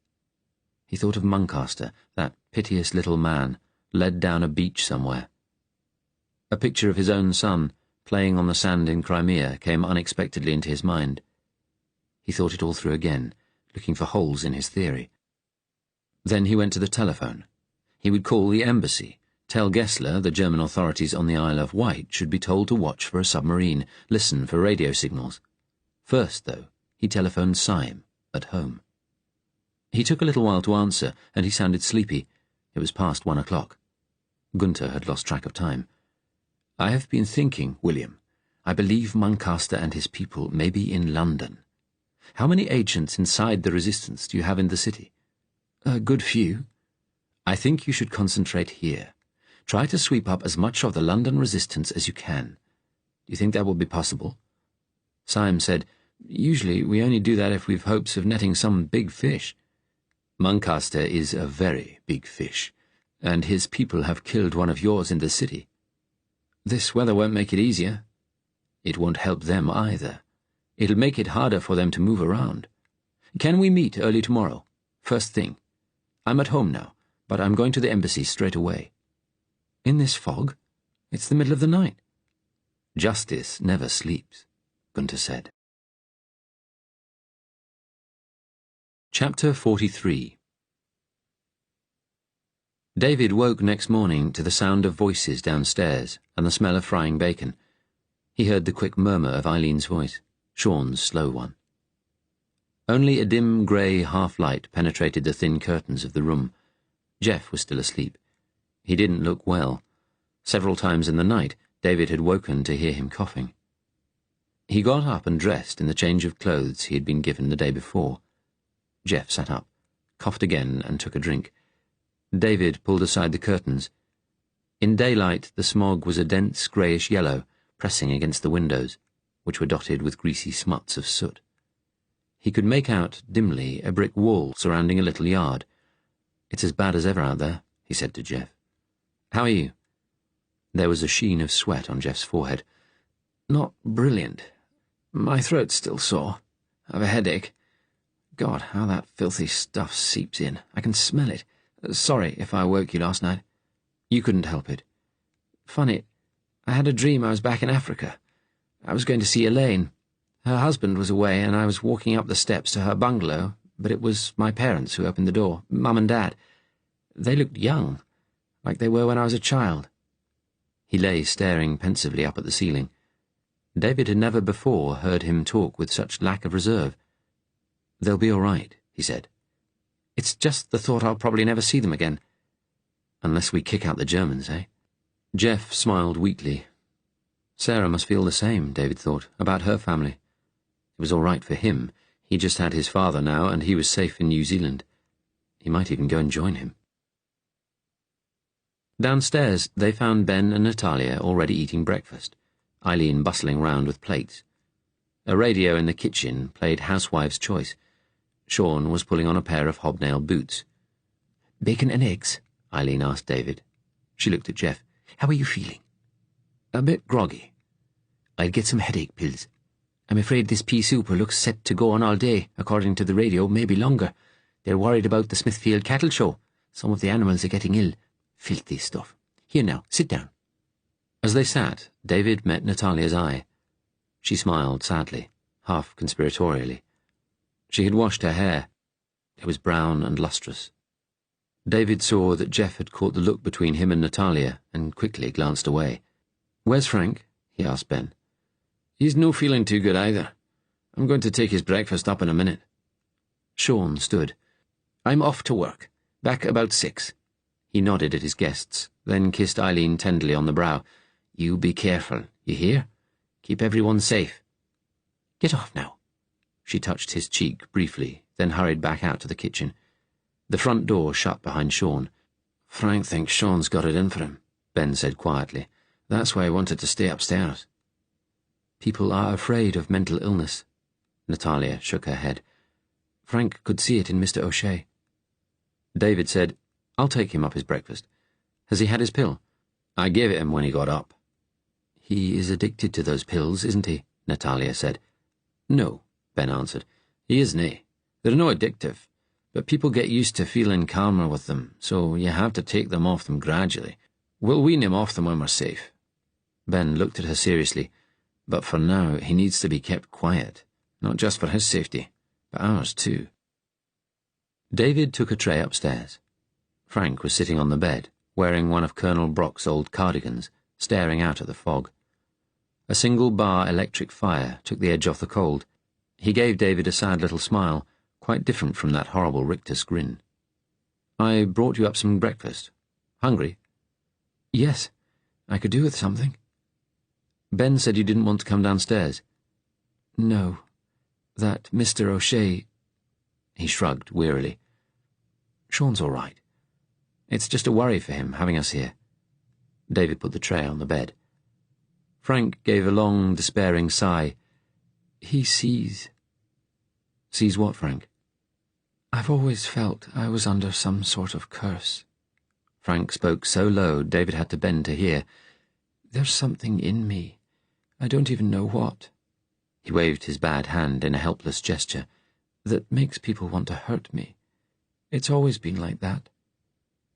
He thought of Muncaster, that piteous little man, led down a beach somewhere. A picture of his own son, playing on the sand in Crimea, came unexpectedly into his mind. He thought it all through again, looking for holes in his theory. Then he went to the telephone. He would call the embassy, tell Gessler the German authorities on the Isle of Wight should be told to watch for a submarine, listen for radio signals. First, though, he telephoned Syme, at home. He took a little while to answer, and he sounded sleepy. It was past 1 o'clock. Gunther had lost track of time. I have been thinking, William. I believe Muncaster and his people may be in London. How many agents inside the resistance do you have in the city? A good few. I think you should concentrate here. Try to sweep up as much of the London resistance as you can. Do you think that will be possible? Syme said, usually we only do that if we've hopes of netting some big fish. Muncaster is a very big fish, and his people have killed one of yours in the city. This weather won't make it easier. It won't help them either. It'll make it harder for them to move around. Can we meet early tomorrow? First thing. I'm at home now, but I'm going to the embassy straight away. In this fog? It's the middle of the night. Justice never sleeps, Gunther said. Chapter 43. David woke next morning to the sound of voices downstairs and the smell of frying bacon. He heard the quick murmur of Eileen's voice, Sean's slow one. Only a dim grey half-light penetrated the thin curtains of the room. Jeff was still asleep. He didn't look well. Several times in the night, David had woken to hear him coughing. He got up and dressed in the change of clothes he had been given the day before. Jeff sat up, coughed again, and took a drink. David pulled aside the curtains. In daylight, the smog was a dense greyish yellow, pressing against the windows, which were dotted with greasy smuts of soot. He could make out, dimly, a brick wall surrounding a little yard. "It's as bad as ever out there," he said to Jeff. "How are you?" There was a sheen of sweat on Jeff's forehead. "Not brilliant. My throat's still sore. I've a headache. God, how that filthy stuff seeps in. I can smell it. Sorry if I woke you last night." "You couldn't help it." "Funny. I had a dream I was back in Africa. I was going to see Elaine. Her husband was away, and I was walking up the steps to her bungalow, but it was my parents who opened the door, Mum and Dad. They looked young, like they were when I was a child." He lay staring pensively up at the ceiling. David had never before heard him talk with such lack of reserve. "They'll be all right," he said. "It's just the thought I'll probably never see them again." "Unless we kick out the Germans, eh?" Jeff smiled weakly. Sarah must feel the same, David thought, about her family. It was all right for him. He just had his father now, and he was safe in New Zealand. He might even go and join him. Downstairs, they found Ben and Natalia already eating breakfast, Eileen bustling round with plates. A radio in the kitchen played Housewife's Choice. Sean was pulling on a pair of hobnail boots. "Bacon and eggs?" Eileen asked David. She looked at Jeff. "How are you feeling?" "A bit groggy." "I'll get some headache pills. I'm afraid this pea soup looks set to go on all day, according to the radio, maybe longer. They're worried about the Smithfield cattle show. Some of the animals are getting ill. Filthy stuff. Here now, sit down." As they sat, David met Natalia's eye. She smiled sadly, half conspiratorially. She had washed her hair. It was brown and lustrous. David saw that Jeff had caught the look between him and Natalia and quickly glanced away. "Where's Frank?" he asked Ben. "He's no feeling too good either. I'm going to take his breakfast up in a minute." Sean stood. "I'm off to work. Back about 6. He nodded at his guests, then kissed Eileen tenderly on the brow. "You be careful, you hear? Keep everyone safe. Get off now." She touched his cheek briefly, then hurried back out to the kitchen. The front door shut behind Sean. "Frank thinks Sean's got it in for him," Ben said quietly. "That's why I wanted to stay upstairs." "People are afraid of mental illness." Natalia shook her head. "Frank could see it in Mr. O'Shea." David said, "I'll take him up his breakfast. Has he had his pill?" "I gave it him when he got up." "He is addicted to those pills, isn't he?" Natalia said. "No," Ben answered. "He isn't. They're no addictive, but people get used to feeling calmer with them, so you have to take them off them gradually. We'll wean him off them when we're safe." Ben looked at her seriously. "But for now, he needs to be kept quiet, not just for his safety, but ours too." David took a tray upstairs. Frank was sitting on the bed, wearing one of Colonel Brock's old cardigans, staring out at the fog. A single-bar electric fire took the edge off the cold. He gave David a sad little smile, quite different from that horrible rictus grin. "I brought you up some breakfast. Hungry?" "Yes, I could do with something." "Ben said you didn't want to come downstairs." "No, that Mr. O'Shea—" He shrugged wearily. "Sean's all right. It's just a worry for him, having us here." David put the tray on the bed. Frank gave a long, despairing sigh. "He sees." "Sees what, Frank?" "I've always felt I was under some sort of curse." Frank spoke so low David had to bend to hear. "There's something in me. I don't even know what." He waved his bad hand in a helpless gesture. "That makes people want to hurt me. It's always been like that."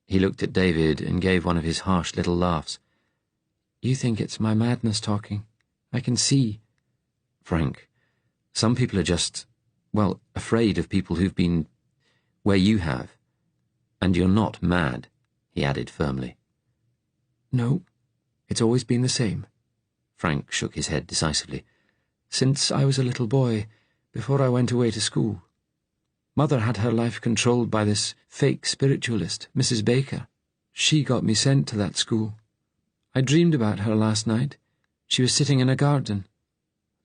He looked at David and gave one of his harsh little laughs. "You think it's my madness talking? I can see." "Frank, some people are just, well, afraid of people who've been Where you have. And you're not mad, he added firmly. No, it's always been the same. Frank shook his head decisively. Since I was a little boy, before I went away to school. Mother had her life controlled by this fake spiritualist, Mrs. Baker. She got me sent to that school. I dreamed about her last night. She was sitting in a garden.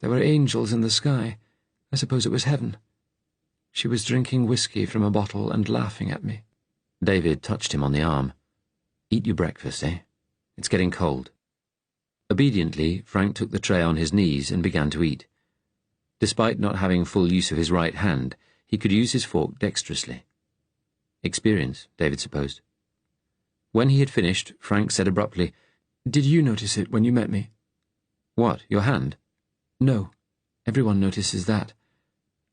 There were angels in the sky. I suppose it was heaven. She was drinking whiskey from a bottle and laughing at me. David touched him on the arm. Eat your breakfast, eh? It's getting cold. Obediently, Frank took the tray on his knees and began to eat. Despite not having full use of his right hand, he could use his fork dexterously. Experience, David supposed. When he had finished, Frank said abruptly, "Did you notice it when you met me?" "What, your hand?" "No. Everyone notices that.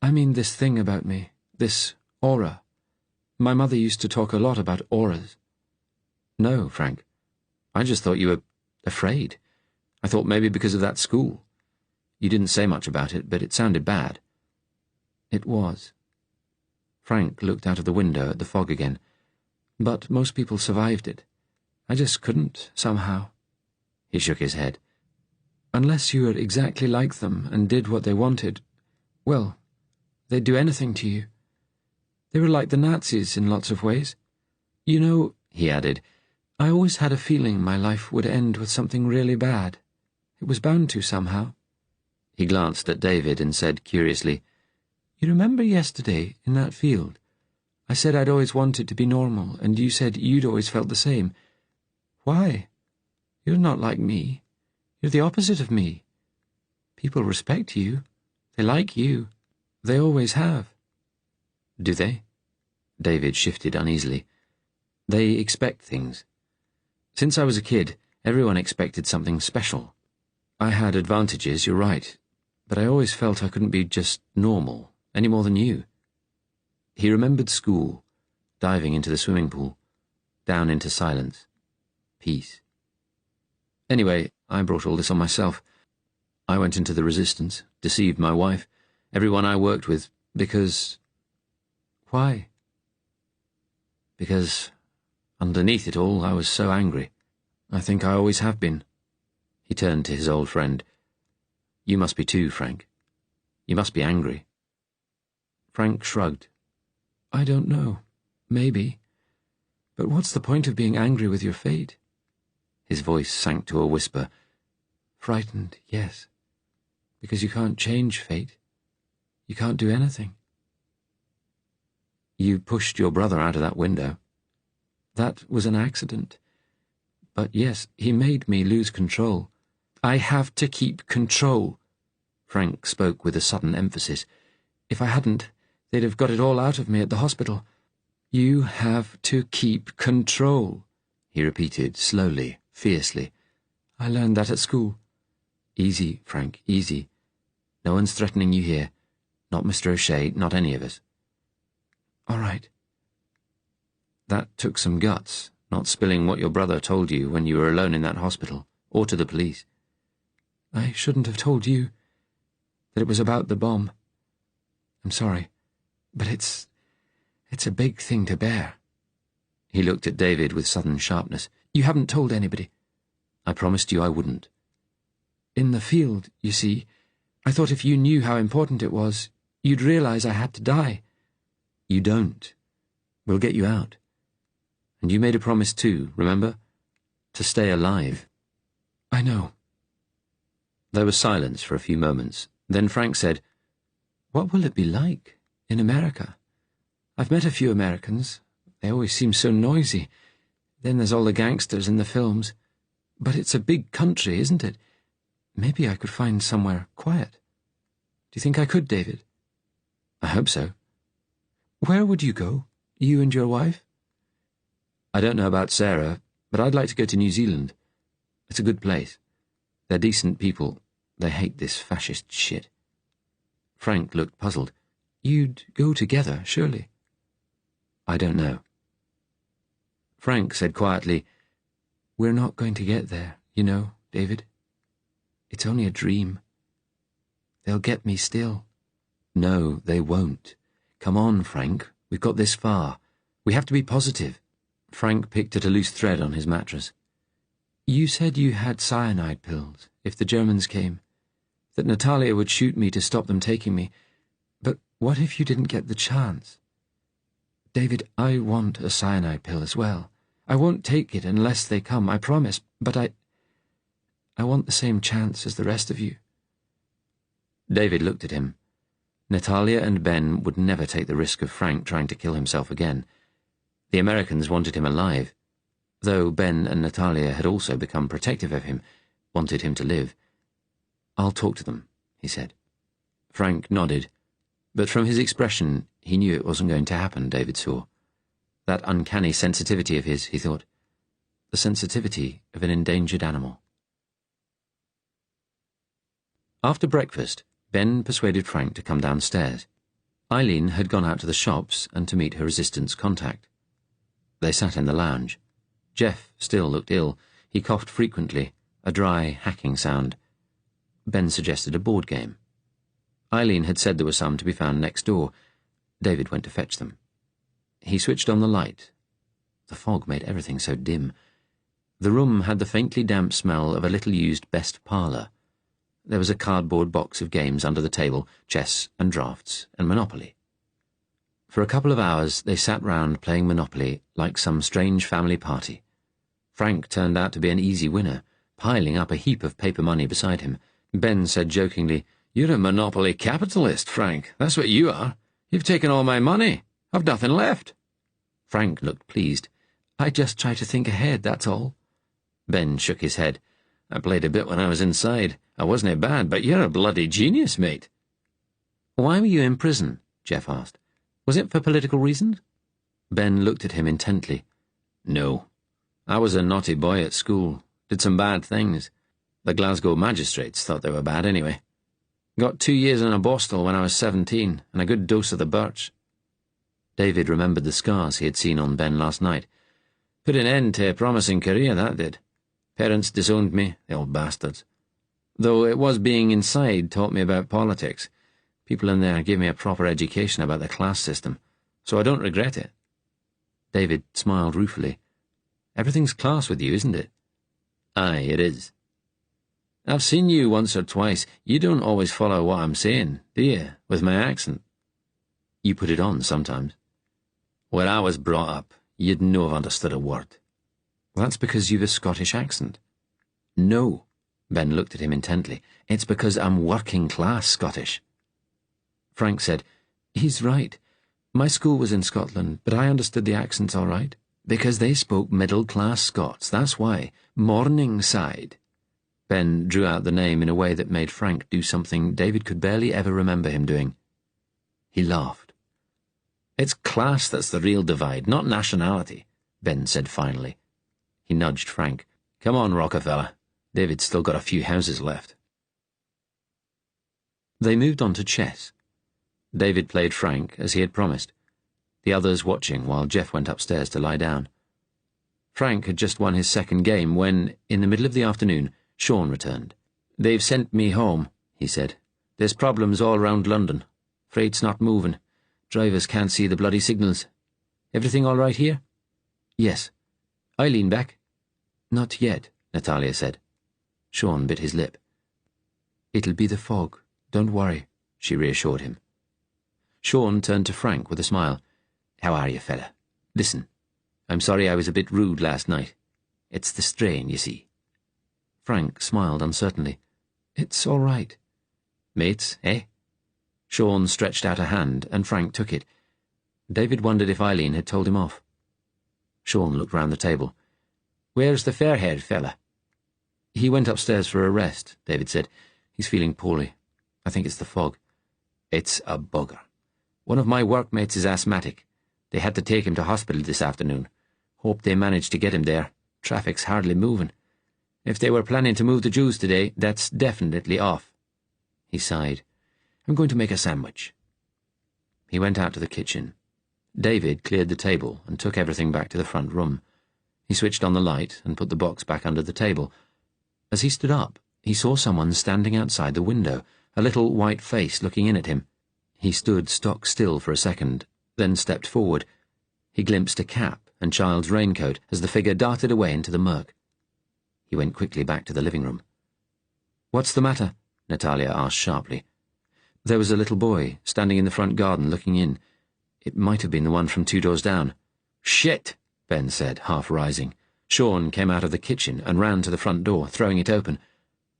I mean this thing about me, this aura. My mother used to talk a lot about auras." "No, Frank. I just thought you were afraid. I thought maybe because of that school. You didn't say much about it, but it sounded bad." It was. Frank looked out of the window at the fog again. But most people survived it. I just couldn't, somehow. He shook his head. Unless you were exactly like them and did what they wanted, well, they'd do anything to you. They were like the Nazis in lots of ways. You know, he added, I always had a feeling my life would end with something really bad. It was bound to somehow. He glanced at David and said curiously, You remember yesterday, in that field? I said I'd always wanted to be normal, and you said you'd always felt the same. Why? You're not like me. You're the opposite of me. People respect you. They like you. They always have. Do they? David shifted uneasily. They expect things. Since I was a kid, everyone expected something special. I had advantages, you're right, but I always felt I couldn't be just normal, any more than you. He remembered school, diving into the swimming pool, down into silence, peace. Anyway, I brought all this on myself. I went into the resistance, deceived my wife, everyone I worked with, because... Why? Because, underneath it all, I was so angry. I think I always have been. He turned to his old friend. You must be too, Frank. You must be angry. Frank shrugged. I don't know. Maybe. But what's the point of being angry with your fate? His voice sank to a whisper. Frightened, yes. Because you can't change fate. You can't do anything. You pushed your brother out of that window. That was an accident. But yes, he made me lose control. I have to keep control. Frank spoke with a sudden emphasis. If I hadn't, they'd have got it all out of me at the hospital. You have to keep control, he repeated slowly, fiercely. I learned that at school. Easy, Frank, easy. No one's threatening you here. Not Mr. O'Shea, not any of us. All right. That took some guts, not spilling what your brother told you when you were alone in that hospital, or to the police. I shouldn't have told you that it was about the bomb. I'm sorry, but it's a big thing to bear. He looked at David with sudden sharpness. You haven't told anybody. I promised you I wouldn't. In the field, you see, I thought if you knew how important it was, you'd realize I had to die. You don't. We'll get you out. And you made a promise too, remember? To stay alive. I know. There was silence for a few moments. Then Frank said, What will it be like in America? I've met a few Americans. They always seem so noisy. Then there's all the gangsters in the films. But it's a big country, isn't it? Maybe I could find somewhere quiet. Do you think I could, David? I hope so. Where would you go, you and your wife? I don't know about Sarah, but I'd like to go to New Zealand. It's a good place. They're decent people. They hate this fascist shit. Frank looked puzzled. You'd go together, surely. I don't know. Frank said quietly, We're not going to get there, you know, David. It's only a dream. They'll get me still. No, they won't. Come on, Frank. We've got this far. We have to be positive." Frank picked at a loose thread on his mattress. "You said you had cyanide pills, if the Germans came. That Natalia would shoot me to stop them taking me. But what if you didn't get the chance? David, I want a cyanide pill as well. I won't take it unless they come, I promise, but I want the same chance as the rest of you." David looked at him. Natalia and Ben would never take the risk of Frank trying to kill himself again. The Americans wanted him alive, though Ben and Natalia had also become protective of him, wanted him to live. "I'll talk to them," he said. Frank nodded, but from his expression he knew it wasn't going to happen, David saw. That uncanny sensitivity of his, he thought. The sensitivity of an endangered animal. After breakfast, Ben persuaded Frank to come downstairs. Eileen had gone out to the shops and to meet her resistance contact. They sat in the lounge. Jeff still looked ill. He coughed frequently, a dry, hacking sound. Ben suggested a board game. Eileen had said there were some to be found next door. David went to fetch them. He switched on the light. The fog made everything so dim. The room had the faintly damp smell of a little-used best parlour. There was a cardboard box of games under the table, chess and draughts and Monopoly. For a couple of hours they sat round playing Monopoly like some strange family party. Frank turned out to be an easy winner, piling up a heap of paper money beside him. Ben said jokingly, "You're a Monopoly capitalist, Frank. That's what you are. You've taken all my money. I've nothing left." Frank looked pleased. "I just try to think ahead, that's all." Ben shook his head. "I played a bit when I was inside. I wasn't bad, but you're a bloody genius, mate." "Why were you in prison?" Jeff asked. "Was it for political reasons?" Ben looked at him intently. "No. I was a naughty boy at school. Did some bad things. The Glasgow magistrates thought they were bad anyway. Got 2 years in a bostel when I was 17, and a good dose of the birch." David remembered the scars he had seen on Ben last night. "Put an end to a promising career, that did. Parents disowned me, the old bastards. Though it was being inside taught me about politics. People in there gave me a proper education about the class system, so I don't regret it." David smiled ruefully. "Everything's class with you, isn't it?" "Aye, it is. I've seen you once or twice. You don't always follow what I'm saying, do you, with my accent?" "You put it on sometimes." "Where I was brought up, you'd no have understood a word." "Well, that's because you've a Scottish accent." "No." Ben looked at him intently. "It's because I'm working-class Scottish." Frank said, "He's right. My school was in Scotland, but I understood the accents all right. Because they spoke middle-class Scots, that's why. Morningside." Ben drew out the name in a way that made Frank do something David could barely ever remember him doing. He laughed. "It's class that's the real divide, not nationality," Ben said finally. He nudged Frank. "Come on, Rockefeller. David's still got a few houses left." They moved on to chess. David played Frank, as he had promised, the others watching while Jeff went upstairs to lie down. Frank had just won his second game when, in the middle of the afternoon, Sean returned. "They've sent me home," he said. "There's problems all round London. Freight's not moving. Drivers can't see the bloody signals. Everything all right here?" "Yes." "Eileen back?" "Not yet," Natalia said. Sean bit his lip. "It'll be the fog. Don't worry," she reassured him. Sean turned to Frank with a smile. "How are you, fella? Listen, I'm sorry I was a bit rude last night. It's the strain, you see." Frank smiled uncertainly. "It's all right." "Mates, eh?" Sean stretched out a hand, and Frank took it. David wondered if Eileen had told him off. Sean looked round the table. "Where's the fair-haired fella?" "He went upstairs for a rest," David said. "He's feeling poorly. I think it's the fog." "It's a bugger. One of my workmates is asthmatic. They had to take him to hospital this afternoon. Hope they managed to get him there. Traffic's hardly moving. If they were planning to move the Jews today, that's definitely off." He sighed. "I'm going to make a sandwich." He went out to the kitchen. David cleared the table and took everything back to the front room. He switched on the light and put the box back under the table. As he stood up, he saw someone standing outside the window, a little white face looking in at him. He stood stock still for a second, then stepped forward. He glimpsed a cap and child's raincoat as the figure darted away into the murk. He went quickly back to the living room. "What's the matter?" Natalia asked sharply. There was a little boy standing in the front garden looking in. It might have been the one from 2 doors down. "Shit!" Ben said, half rising. Sean came out of the kitchen and ran to the front door, throwing it open.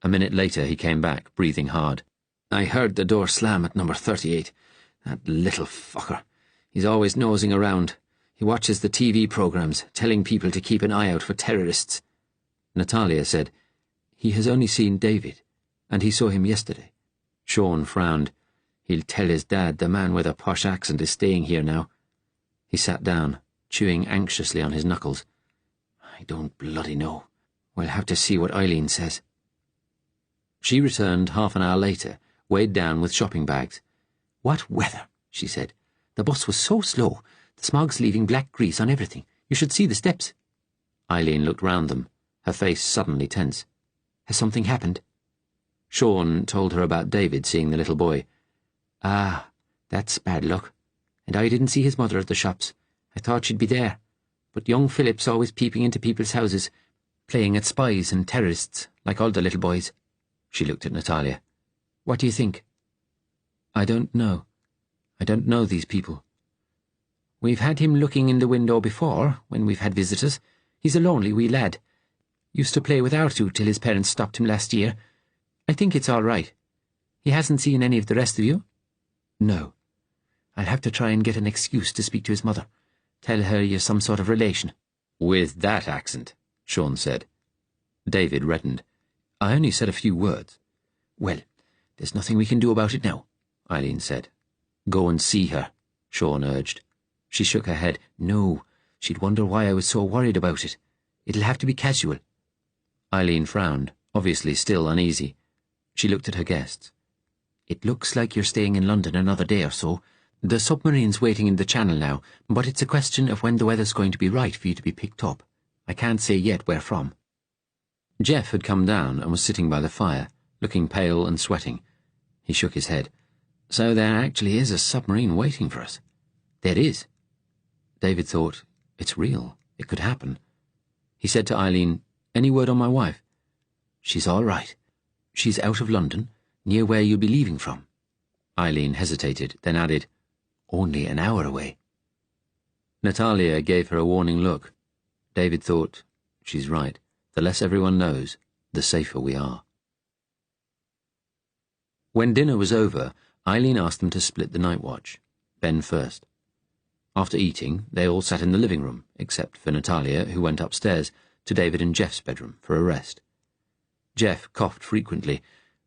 A minute later he came back, breathing hard. "I heard the door slam at number 38. That little fucker. He's always nosing around. He watches the TV programs, telling people to keep an eye out for terrorists." Natalia said, "He has only seen David, and he saw him yesterday." Sean frowned. "He'll tell his dad the man with a posh accent is staying here now." He sat down, chewing anxiously on his knuckles. "I don't bloody know. We'll have to see what Eileen says." She returned half an hour later, weighed down with shopping bags. "What weather," she said. "The bus was so slow. The smog's leaving black grease on everything. You should see the steps." Eileen looked round them, her face suddenly tense. "Has something happened?" Sean told her about David seeing the little boy. "Ah, that's bad luck. And I didn't see his mother at the shops. I thought she'd be there. But young Philip's always peeping into people's houses, playing at spies and terrorists, like all the little boys." She looked at Natalia. "What do you think?" "I don't know. I don't know these people." "We've had him looking in the window before, when we've had visitors. He's a lonely wee lad. Used to play with our two till his parents stopped him last year. I think it's all right. He hasn't seen any of the rest of you?" "No. I'll have to try and get an excuse to speak to his mother. Tell her you're some sort of relation." "With that accent," Sean said. David reddened. "I only said a few words." "Well, there's nothing we can do about it now," Eileen said. "Go and see her," Sean urged. She shook her head. "No, she'd wonder why I was so worried about it. It'll have to be casual." Eileen frowned, obviously still uneasy. She looked at her guests. "It looks like you're staying in London another day or so. The submarine's waiting in the channel now, but it's a question of when the weather's going to be right for you to be picked up. I can't say yet where from." Jeff had come down and was sitting by the fire, looking pale and sweating. He shook his head. "So there actually is a submarine waiting for us?" "There is." David thought, it's real. It could happen. He said to Eileen, "Any word on my wife?" "She's all right. She's out of London, near where you'll be leaving from." Eileen hesitated, then added, "Only an hour away." Natalia gave her a warning look. David thought, she's right. The less everyone knows, the safer we are. When dinner was over, Eileen asked them to split the night watch, Ben first. After eating, they all sat in the living room, except for Natalia, who went upstairs to David and Jeff's bedroom for a rest. Jeff coughed frequently.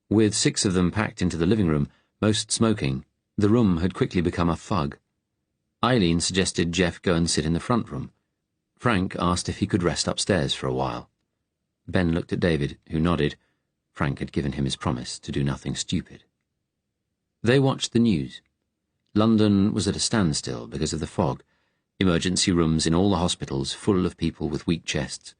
With 6 of them packed into the living room, most smoking, the room had quickly become a fug. Eileen suggested Jeff go and sit in the front room. Frank asked if he could rest upstairs for a while. Ben looked at David, who nodded. Frank had given him his promise to do nothing stupid. They watched the news. London was at a standstill because of the fog. Emergency rooms in all the hospitals full of people with weak chests.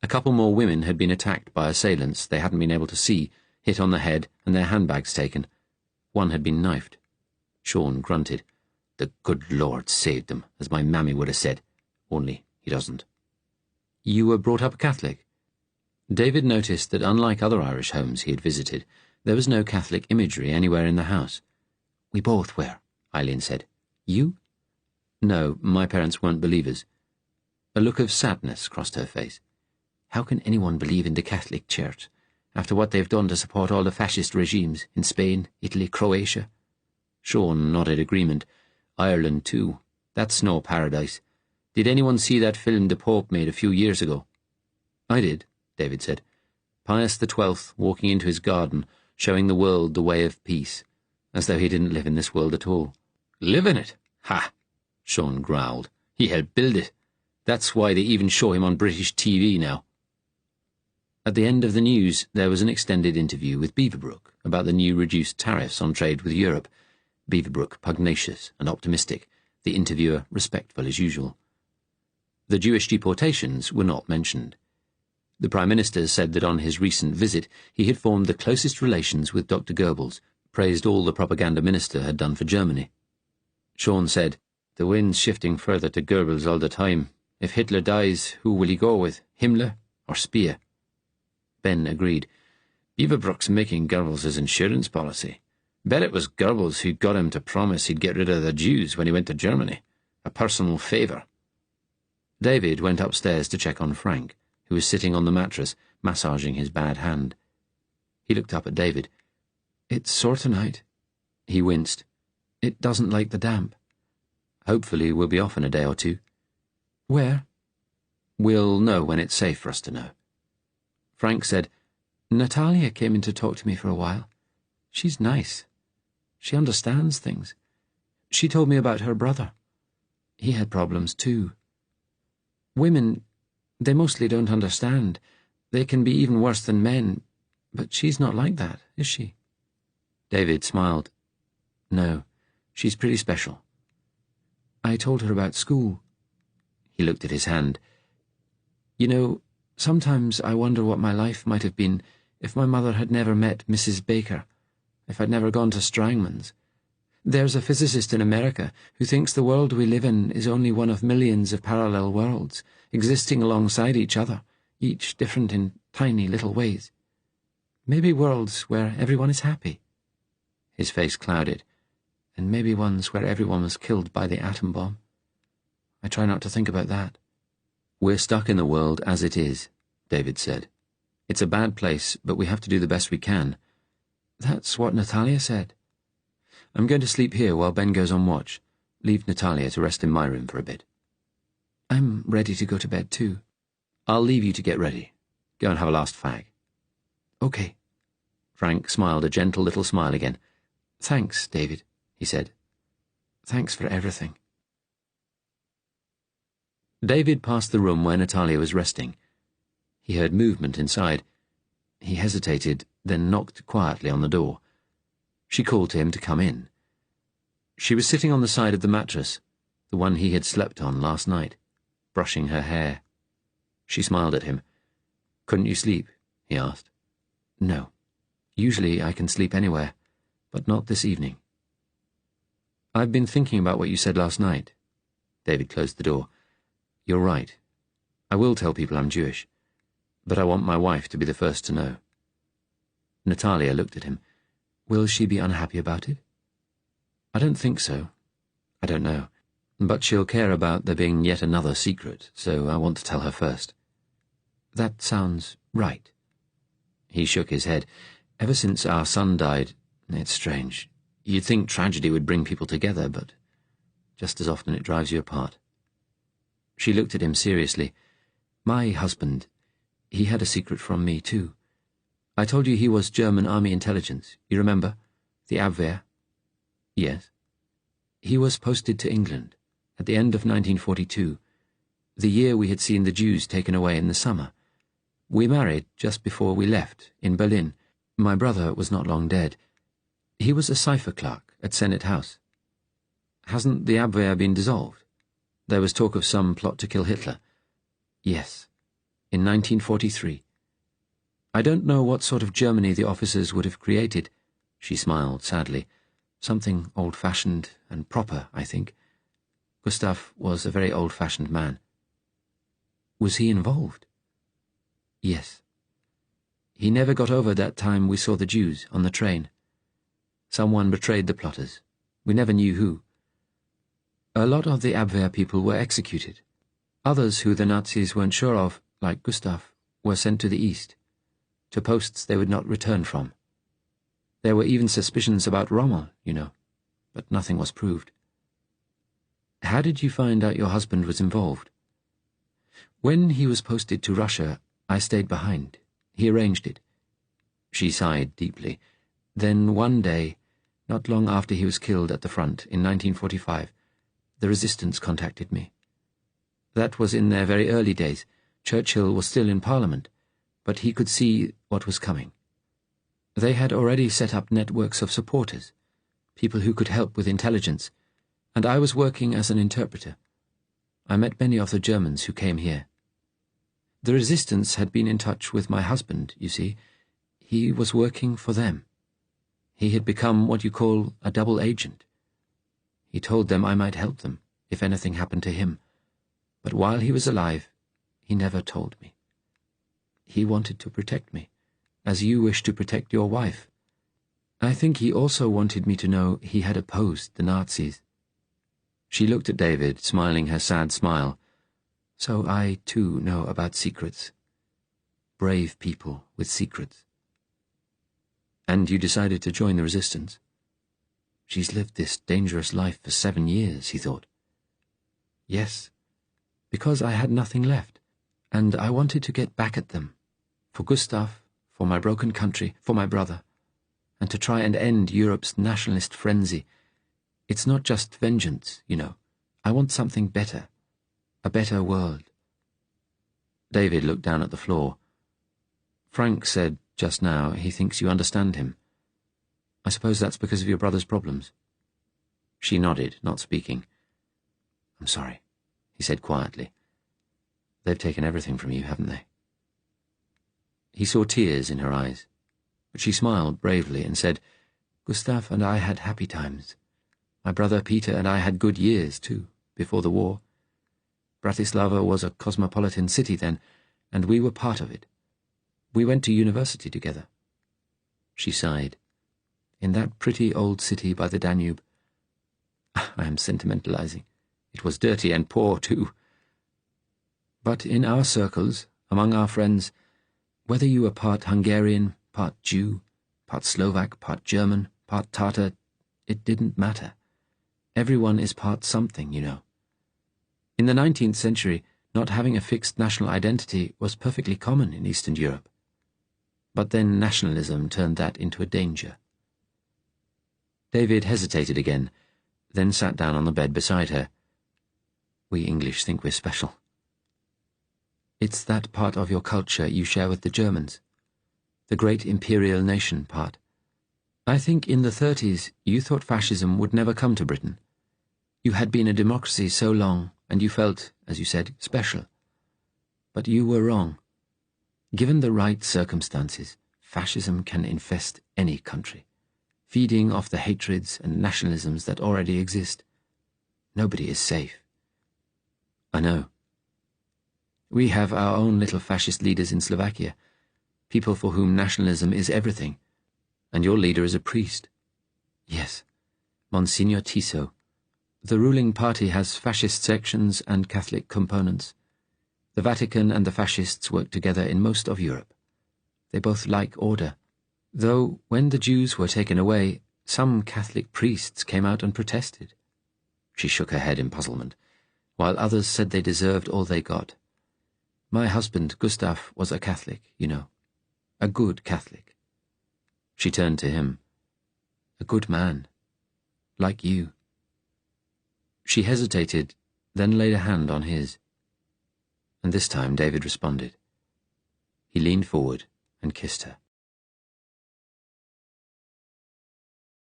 A couple more women had been attacked by assailants they hadn't been able to see, hit on the head and their handbags taken. One had been knifed. Sean grunted. "The good Lord saved them, as my mammy would have said. Only he doesn't." "You were brought up a Catholic?" David noticed that unlike other Irish homes he had visited, there was no Catholic imagery anywhere in the house. "We both were," Eileen said. "You?" "No, my parents weren't believers." A look of sadness crossed her face. "How can anyone believe in the Catholic Church, after what they've done to support all the fascist regimes in Spain, Italy, Croatia?" Sean nodded agreement. "Ireland, too. That's no paradise. Did anyone see that film the Pope made a few years ago?" "I did," David said. "Pius XII walking into his garden, showing the world the way of peace, as though he didn't live in this world at all." "Live in it? Ha!" Sean growled. "He helped build it. That's why they even show him on British TV now." At the end of the news, there was an extended interview with Beaverbrook about the new reduced tariffs on trade with Europe. Beaverbrook pugnacious and optimistic, the interviewer respectful as usual. The Jewish deportations were not mentioned. The Prime Minister said that on his recent visit he had formed the closest relations with Dr. Goebbels, praised all the propaganda minister had done for Germany. Sean said, The wind's shifting further to Goebbels all the time. If Hitler dies, who will he go with, Himmler or Speer? Ben agreed. Beaverbrook's making Goebbels his insurance policy. Bet it was Goebbels who got him to promise he'd get rid of the Jews when he went to Germany. A personal favour. David went upstairs to check on Frank, who was sitting on the mattress, massaging his bad hand. He looked up at David. It's sore tonight. He winced. It doesn't like the damp. Hopefully we'll be off in a day or two. Where? We'll know when it's safe for us to know. Frank said, Natalia came in to talk to me for a while. She's nice. She understands things. She told me about her brother. He had problems too. Women, they mostly don't understand. They can be even worse than men, but she's not like that, is she? David smiled. No, she's pretty special. I told her about school. He looked at his hand. You know, sometimes I wonder what my life might have been if my mother had never met Mrs. Baker, if I'd never gone to Strangman's. There's a physicist in America who thinks the world we live in is only one of millions of parallel worlds, existing alongside each other, each different in tiny little ways. Maybe worlds where everyone is happy. His face clouded. And maybe ones where everyone was killed by the atom bomb. I try not to think about that. We're stuck in the world as it is, David said. It's a bad place, but we have to do the best we can. That's what Natalia said. I'm going to sleep here while Ben goes on watch. Leave Natalia to rest in my room for a bit. I'm ready to go to bed too. I'll leave you to get ready. Go and have a last fag. Okay. Frank smiled a gentle little smile again. Thanks, David, he said. Thanks for everything. David passed the room where Natalia was resting. He heard movement inside. He hesitated, then knocked quietly on the door. She called to him to come in. She was sitting on the side of the mattress, the one he had slept on last night, brushing her hair. She smiled at him. "Couldn't you sleep?" he asked. "No. Usually I can sleep anywhere, but not this evening." "I've been thinking about what you said last night." David closed the door. "You're right. I will tell people I'm Jewish, but I want my wife to be the first to know." Natalia looked at him. "Will she be unhappy about it?" "I don't think so. I don't know. But she'll care about there being yet another secret, so I want to tell her first." "That sounds right." He shook his head. "Ever since our son died, it's strange. You'd think tragedy would bring people together, but just as often it drives you apart." She looked at him seriously. "My husband, he had a secret from me too. I told you he was German army intelligence, you remember? The Abwehr?" "Yes." "He was posted to England at the end of 1942, the year we had seen the Jews taken away in the summer. We married just before we left, in Berlin. My brother was not long dead. He was a cipher clerk at Senate House." "Hasn't the Abwehr been dissolved? There was talk of some plot to kill Hitler." "Yes, in 1943. I don't know what sort of Germany the officers would have created." She smiled sadly. "Something old-fashioned and proper, I think. Gustav was a very old-fashioned man." "Was he involved?" "Yes. He never got over that time we saw the Jews on the train. Someone betrayed the plotters. We never knew who. A lot of the Abwehr people were executed. Others who the Nazis weren't sure of, like Gustav, were sent to the east, to posts they would not return from. There were even suspicions about Rommel, you know, but nothing was proved." "How did you find out your husband was involved?" "When he was posted to Russia, I stayed behind. He arranged it." She sighed deeply. "Then one day, not long after he was killed at the front in 1945, the resistance contacted me. That was in their very early days. Churchill was still in Parliament, but he could see what was coming. They had already set up networks of supporters, people who could help with intelligence, and I was working as an interpreter. I met many of the Germans who came here. The resistance had been in touch with my husband, you see. He was working for them. He had become what you call a double agent. He told them I might help them, if anything happened to him. But while he was alive, he never told me. He wanted to protect me, as you wish to protect your wife. I think he also wanted me to know he had opposed the Nazis." She looked at David, smiling her sad smile. "So I, too, know about secrets. Brave people with secrets." "And you decided to join the resistance?" "She's lived this dangerous life for 7 years," he thought. "Yes, because I had nothing left, and I wanted to get back at them, for Gustav, for my broken country, for my brother, and to try and end Europe's nationalist frenzy. It's not just vengeance, you know. I want something better, a better world." David looked down at the floor. "Frank said just now he thinks you understand him. I suppose that's because of your brother's problems." She nodded, not speaking. "I'm sorry," he said quietly. "They've taken everything from you, haven't they?" He saw tears in her eyes, but she smiled bravely and said, "Gustav and I had happy times. My brother Peter and I had good years, too, before the war. Bratislava was a cosmopolitan city then, and we were part of it. We went to university together." She sighed. "In that pretty old city by the Danube. I am sentimentalizing. It was dirty and poor, too. But in our circles, among our friends, whether you were part Hungarian, part Jew, part Slovak, part German, part Tatar, it didn't matter. Everyone is part something, you know. In the 19th century, not having a fixed national identity was perfectly common in Eastern Europe. But then nationalism turned that into a danger." David hesitated again, then sat down on the bed beside her. "We English think we're special." "It's that part of your culture you share with the Germans, the great imperial nation part. I think in the 30s you thought fascism would never come to Britain. You had been a democracy so long, and you felt, as you said, special. But you were wrong. Given the right circumstances, fascism can infest any country, feeding off the hatreds and nationalisms that already exist. Nobody is safe." "I know. We have our own little fascist leaders in Slovakia, people for whom nationalism is everything. And your leader is a priest." "Yes, Monsignor Tiso. The ruling party has fascist sections and Catholic components. The Vatican and the fascists work together in most of Europe. They both like order, though when the Jews were taken away, some Catholic priests came out and protested." She shook her head in puzzlement, while others said they deserved all they got. "My husband, Gustav, was a Catholic, you know. A good Catholic." She turned to him. "A good man. Like you." She hesitated, then laid a hand on his. And this time David responded. He leaned forward and kissed her.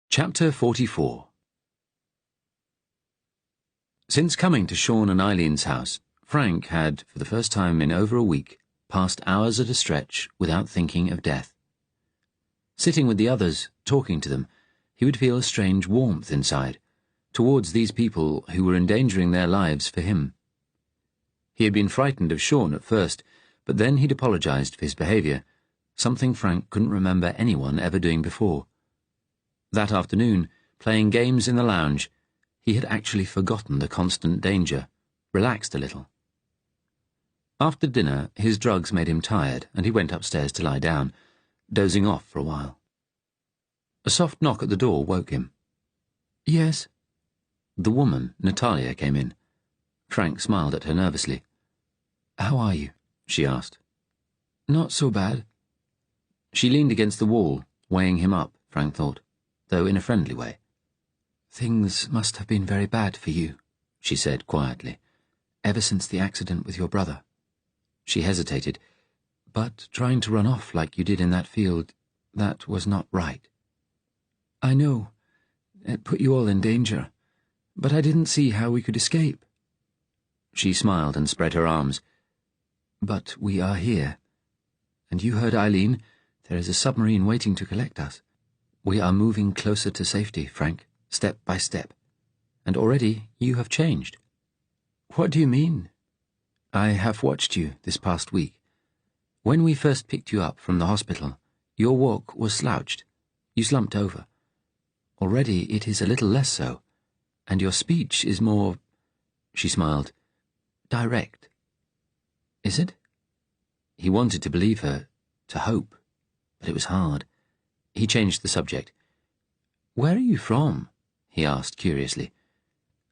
Chapter 44. Since coming to Sean and Eileen's house, Frank had, for the first time in over a week, passed hours at a stretch without thinking of death. Sitting with the others, talking to them, he would feel a strange warmth inside, towards these people who were endangering their lives for him. He had been frightened of Sean at first, but then he'd apologized for his behavior, something Frank couldn't remember anyone ever doing before. That afternoon, playing games in the lounge, he had actually forgotten the constant danger, relaxed a little. After dinner, his drugs made him tired, and he went upstairs to lie down, dozing off for a while. A soft knock at the door woke him. "Yes?" The woman, Natalia, came in. Frank smiled at her nervously. "How are you?" she asked. "Not so bad." She leaned against the wall, weighing him up, Frank thought, though in a friendly way. "Things must have been very bad for you," she said quietly, "ever since the accident with your brother." She hesitated. "But trying to run off like you did in that field, that was not right." "I know. It put you all in danger. But I didn't see how we could escape." She smiled and spread her arms. "But we are here. And you heard Eileen. There is a submarine waiting to collect us. We are moving closer to safety, Frank, step by step. And already you have changed." What do you mean? I have watched you this past week. When we first picked you up from the hospital, your walk was slouched. You slumped over. Already it is a little less so, and your speech is more, she smiled, direct. Is it? He wanted to believe her, to hope, but it was hard. He changed the subject. Where are you from? He asked curiously.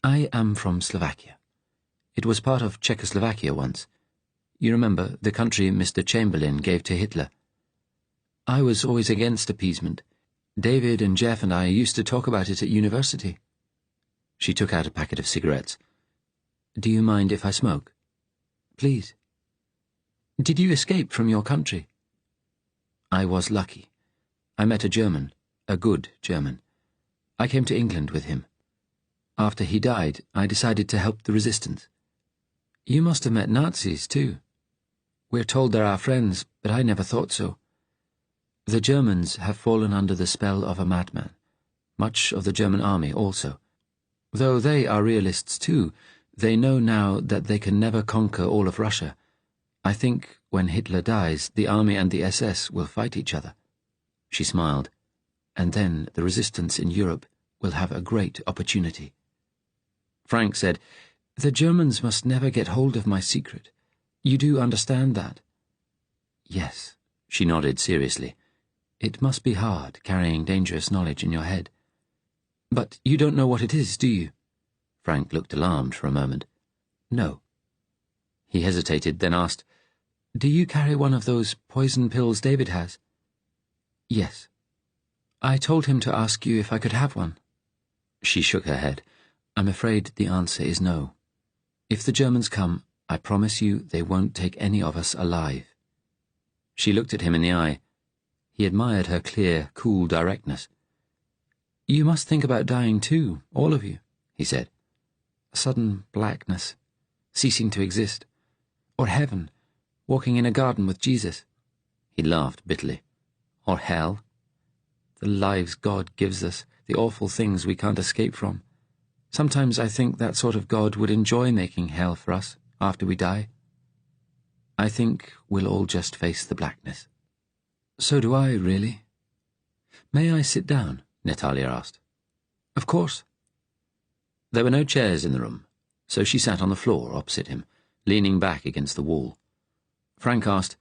I am from Slovakia. It was part of Czechoslovakia once. You remember the country Mr. Chamberlain gave to Hitler? I was always against appeasement. David and Jeff and I used to talk about it at university. She took out a packet of cigarettes. Do you mind if I smoke? Please. Did you escape from your country? I was lucky. I met a German, a good German. I came to England with him. After he died, I decided to help the resistance. You must have met Nazis, too. We're told they're our friends, but I never thought so. The Germans have fallen under the spell of a madman. Much of the German army also. Though they are realists, too, they know now that they can never conquer all of Russia. I think when Hitler dies, the army and the SS will fight each other. She smiled. And then the resistance in Europe will have a great opportunity. Frank said, The Germans must never get hold of my secret. You do understand that? Yes, she nodded seriously. It must be hard, carrying dangerous knowledge in your head. But you don't know what it is, do you? Frank looked alarmed for a moment. No. He hesitated, then asked, Do you carry one of those poison pills David has? Yes. I told him to ask you if I could have one. She shook her head. I'm afraid the answer is no. If the Germans come, I promise you they won't take any of us alive. She looked at him in the eye. He admired her clear, cool directness. You must think about dying too, all of you, he said. A sudden blackness, ceasing to exist. Or heaven, walking in a garden with Jesus. He laughed bitterly. Or hell. The lives God gives us, the awful things we can't escape from. Sometimes I think that sort of God would enjoy making hell for us after we die. I think we'll all just face the blackness. So do I, really. May I sit down? Natalia asked. Of course. There were no chairs in the room, so she sat on the floor opposite him, leaning back against the wall. Frank asked,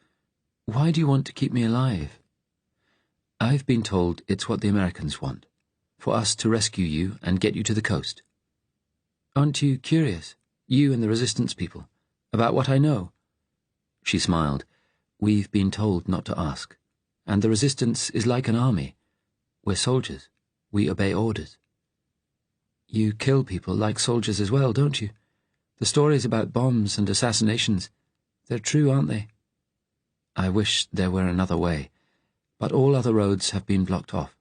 Why do you want to keep me alive? I've been told it's what the Americans want, for us to rescue you and get you to the coast. Aren't you curious, you and the resistance people, about what I know? She smiled. We've been told not to ask, and the resistance is like an army. We're soldiers. We obey orders. You kill people like soldiers as well, don't you? The stories about bombs and assassinations, they're true, aren't they? I wish there were another way, but all other roads have been blocked off.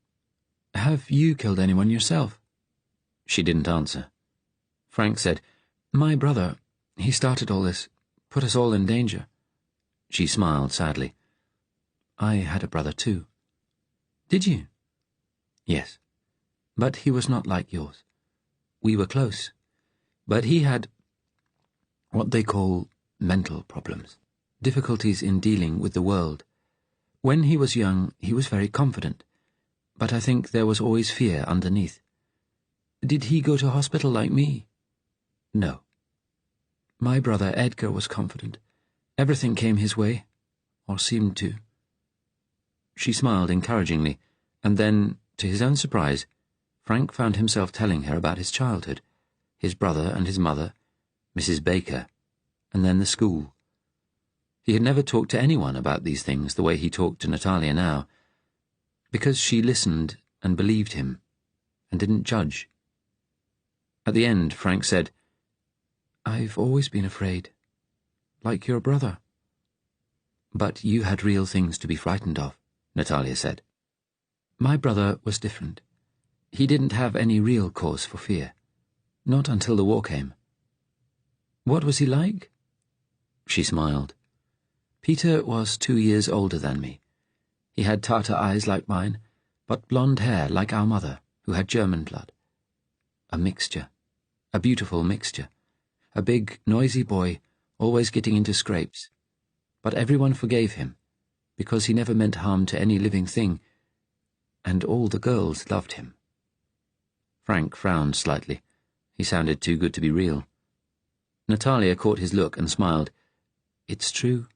Have you killed anyone yourself? She didn't answer. Frank said, My brother, he started all this, put us all in danger. She smiled sadly. I had a brother too. Did you? Yes, but he was not like yours. We were close, but he had what they call mental problems, difficulties in dealing with the world. When he was young, he was very confident, but I think there was always fear underneath. Did he go to hospital like me? No. My brother Edgar was confident. Everything came his way, or seemed to. She smiled encouragingly, and then, to his own surprise, Frank found himself telling her about his childhood, his brother and his mother, Mrs. Baker, and then the school. He had never talked to anyone about these things the way he talked to Natalia now, because she listened and believed him, and didn't judge. At the end, Frank said, I've always been afraid, like your brother. But you had real things to be frightened of, Natalia said. My brother was different. He didn't have any real cause for fear. Not until the war came. What was he like? She smiled. Peter was 2 years older than me. He had Tartar eyes like mine, but blonde hair like our mother, who had German blood. A mixture. A beautiful mixture. a big, noisy boy, always getting into scrapes. But everyone forgave him, because he never meant harm to any living thing, and all the girls loved him. Frank frowned slightly. He sounded too good to be real. Natalia caught his look and smiled. It's true.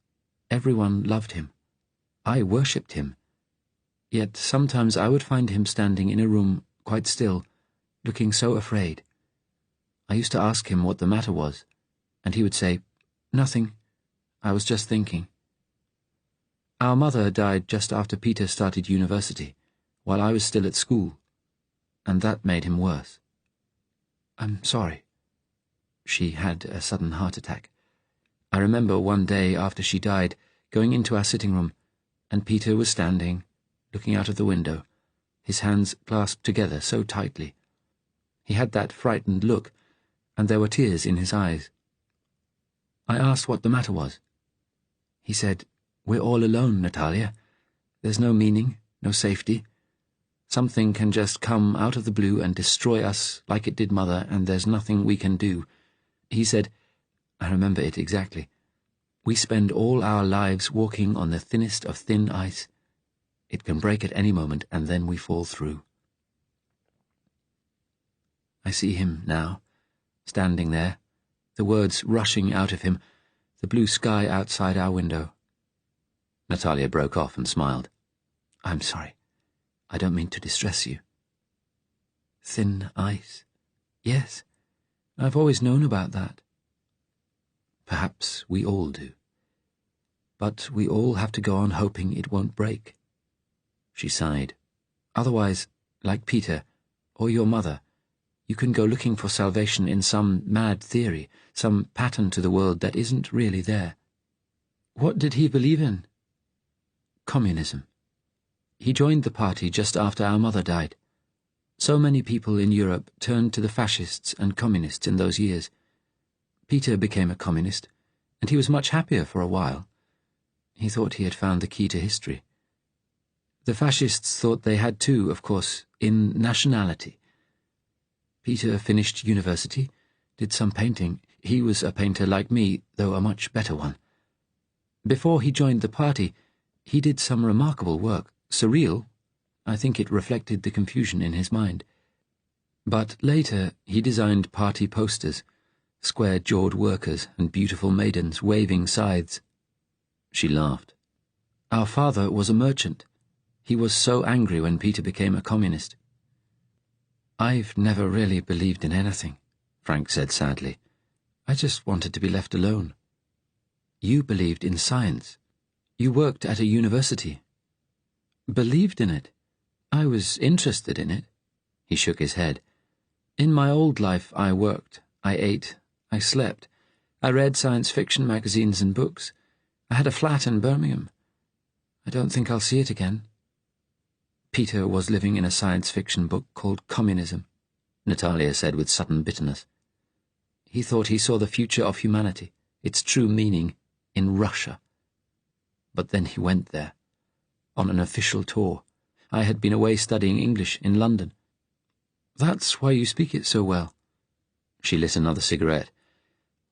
Everyone loved him. I worshipped him. Yet sometimes I would find him standing in a room, quite still, looking so afraid. I used to ask him what the matter was, and he would say, "Nothing. I was just thinking." Our mother died just after Peter started university, while I was still at school, and that made him worse. I'm sorry. She had a sudden heart attack. I remember one day after she died, going into our sitting room, and Peter was standing, looking out of the window, his hands clasped together so tightly. He had that frightened look, and there were tears in his eyes. I asked what the matter was. He said, "We're all alone, Natalia. There's no meaning, no safety. Something can just come out of the blue and destroy us like it did Mother, and there's nothing we can do." He said, I remember it exactly, "We spend all our lives walking on the thinnest of thin ice. It can break at any moment, and then we fall through." I see him now, standing there, the words rushing out of him, the blue sky outside our window. Natalia broke off and smiled. "I'm sorry. I don't mean to distress you." Thin ice. Yes, I've always known about that. Perhaps we all do. But we all have to go on hoping it won't break. She sighed. Otherwise, like Peter, or your mother, you can go looking for salvation in some mad theory, some pattern to the world that isn't really there. What did he believe in? Communism. He joined the party just after our mother died. So many people in Europe turned to the fascists and communists in those years. Peter became a communist, and he was much happier for a while. He thought he had found the key to history. The fascists thought they had too, of course, in nationality. Peter finished university, did some painting. He was a painter like me, though a much better one. Before he joined the party, he did some remarkable work, surreal. I think it reflected the confusion in his mind. But later he designed party posters, square-jawed workers and beautiful maidens waving scythes. She laughed. Our father was a merchant. He was so angry when Peter became a communist. I've never really believed in anything, Frank said sadly. I just wanted to be left alone. You believed in science. You worked at a university. Believed in it? I was interested in it. He shook his head. In my old life I worked, I ate, I slept. I read science fiction magazines and books. I had a flat in Birmingham. I don't think I'll see it again. Peter was living in a science fiction book called Communism, Natalia said with sudden bitterness. He thought he saw the future of humanity, its true meaning, in Russia. But then he went there, on an official tour. I had been away studying English in London. That's why you speak it so well. She lit another cigarette.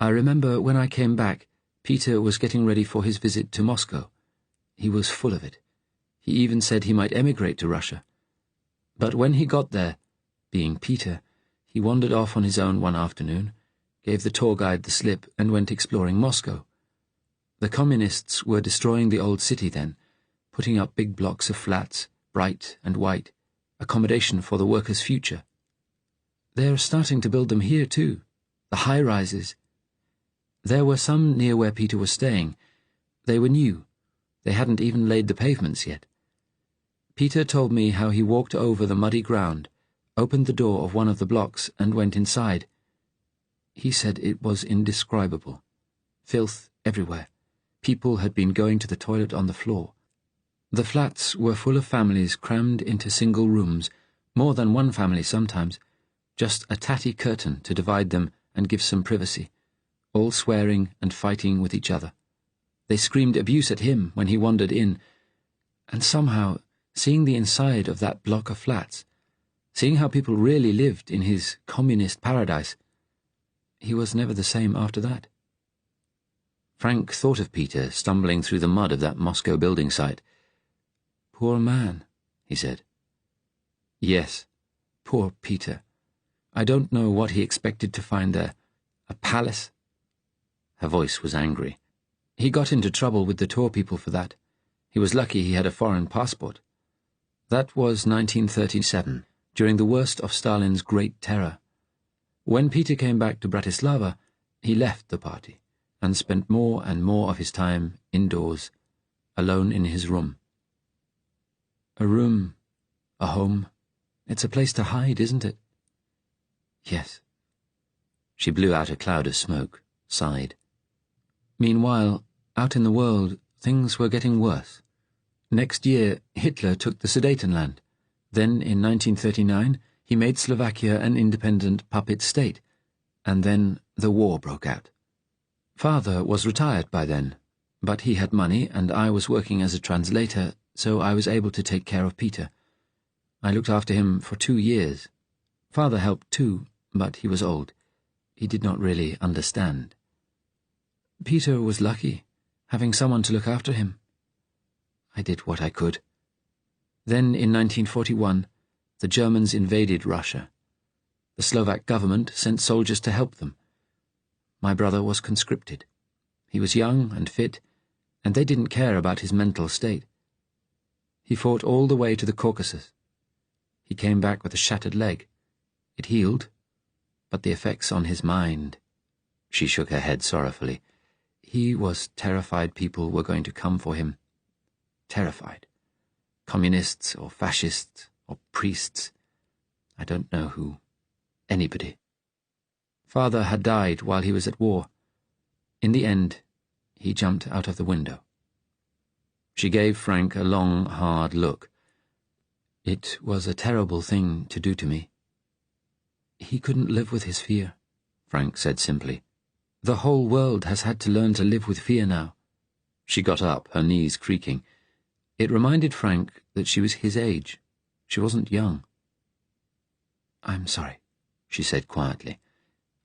I remember when I came back, Peter was getting ready for his visit to Moscow. He was full of it. He even said he might emigrate to Russia. But when he got there, being Peter, he wandered off on his own one afternoon, gave the tour guide the slip, and went exploring Moscow. The communists were destroying the old city then, putting up big blocks of flats, bright and white, accommodation for the workers' future. They're starting to build them here too, the high-rises. There were some near where Peter was staying. They were new. They hadn't even laid the pavements yet. Peter told me how he walked over the muddy ground, opened the door of one of the blocks, and went inside. He said it was indescribable. Filth everywhere. People had been going to the toilet on the floor. The flats were full of families crammed into single rooms, more than one family sometimes, just a tatty curtain to divide them and give some privacy, all swearing and fighting with each other. They screamed abuse at him when he wandered in, and somehow, seeing the inside of that block of flats, seeing how people really lived in his communist paradise, he was never the same after that. Frank thought of Peter stumbling through the mud of that Moscow building site. "Poor man," he said. "Yes, poor Peter. I don't know what he expected to find there. A palace?" Her voice was angry. "He got into trouble with the tour people for that. He was lucky he had a foreign passport. That was 1937, during the worst of Stalin's Great Terror. When Peter came back to Bratislava, he left the party and spent more and more of his time indoors, alone in his room." "A room, a home. It's a place to hide, isn't it?" "Yes." She blew out a cloud of smoke, sighed. "Meanwhile, out in the world, things were getting worse. Next year, Hitler took the Sudetenland. Then, in 1939, he made Slovakia an independent puppet state. And then the war broke out. Father was retired by then, but he had money and I was working as a translator, so I was able to take care of Peter. I looked after him for 2 years. Father helped too, but he was old. He did not really understand. Peter was lucky, having someone to look after him. I did what I could. Then, in 1941, the Germans invaded Russia. The Slovak government sent soldiers to help them. My brother was conscripted. He was young and fit, and they didn't care about his mental state. He fought all the way to the Caucasus. He came back with a shattered leg. It healed, but the effects on his mind— She shook her head sorrowfully. He was terrified people were going to come for him. Terrified. Communists or fascists or priests. I don't know who. Anybody. Father had died while he was at war. In the end, he jumped out of the window. She gave Frank a long, hard look. It was a terrible thing to do to me. He couldn't live with his fear, Frank said simply. The whole world has had to learn to live with fear now. She got up, her knees creaking. It reminded Frank that she was his age. She wasn't young. "I'm sorry," she said quietly.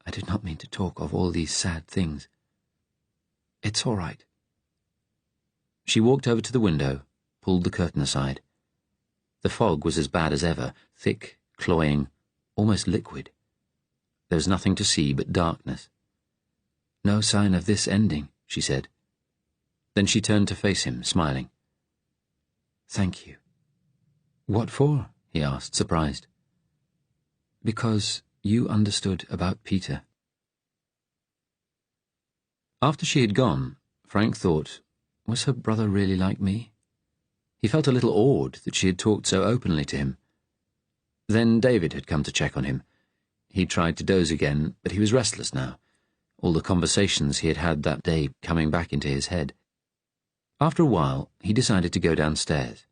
"I did not mean to talk of all these sad things. It's all right." She walked over to the window, pulled the curtain aside. The fog was as bad as ever, thick, cloying, almost liquid. There was nothing to see but darkness. "No sign of this ending," she said. Then she turned to face him, smiling. "Thank you." "What for?" he asked, surprised. "Because you understood about Peter." After she had gone, Frank thought, was her brother really like me? He felt a little awed that she had talked so openly to him. Then David had come to check on him. He tried to doze again, but he was restless now, all the conversations he had had that day coming back into his head. After a while, he decided to go downstairs.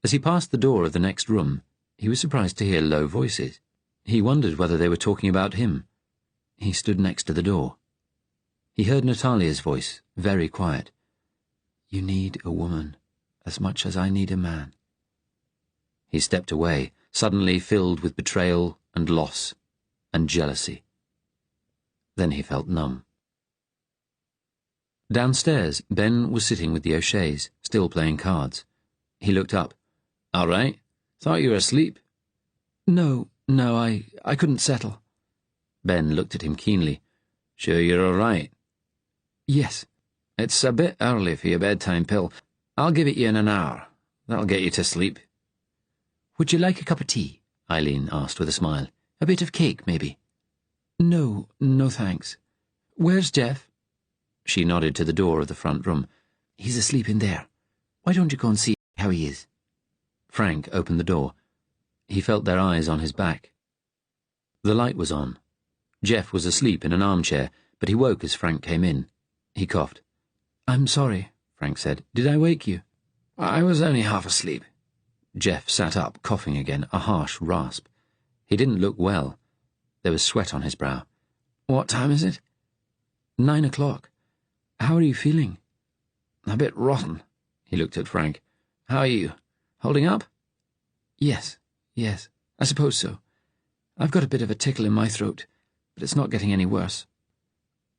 As he passed the door of the next room, he was surprised to hear low voices. He wondered whether they were talking about him. He stood next to the door. He heard Natalia's voice, very quiet. "You need a woman as much as I need a man." He stepped away, suddenly filled with betrayal and loss and jealousy. Then he felt numb. Downstairs, Ben was sitting with the O'Sheas, still playing cards. He looked up. "All right? Thought you were asleep." No, I couldn't settle." Ben looked at him keenly. "Sure you're all right?" "Yes." "It's a bit early for your bedtime pill. I'll give it you in an hour. That'll get you to sleep." "Would you like a cup of tea?" Eileen asked with a smile. "A bit of cake, maybe?" No, thanks. Where's Jeff?" She nodded to the door of the front room. "He's asleep in there. Why don't you go and see how he is?" Frank opened the door. He felt their eyes on his back. The light was on. Jeff was asleep in an armchair, but he woke as Frank came in. He coughed. "I'm sorry," Frank said. "Did I wake you?" "I was only half asleep." Jeff sat up, coughing again, a harsh rasp. He didn't look well. There was sweat on his brow. "What time is it?" 9 o'clock. How are you feeling?" "A bit rotten." He looked at Frank. "How are you? Holding up?" Yes, I suppose so. I've got a bit of a tickle in my throat. but it's not getting any worse.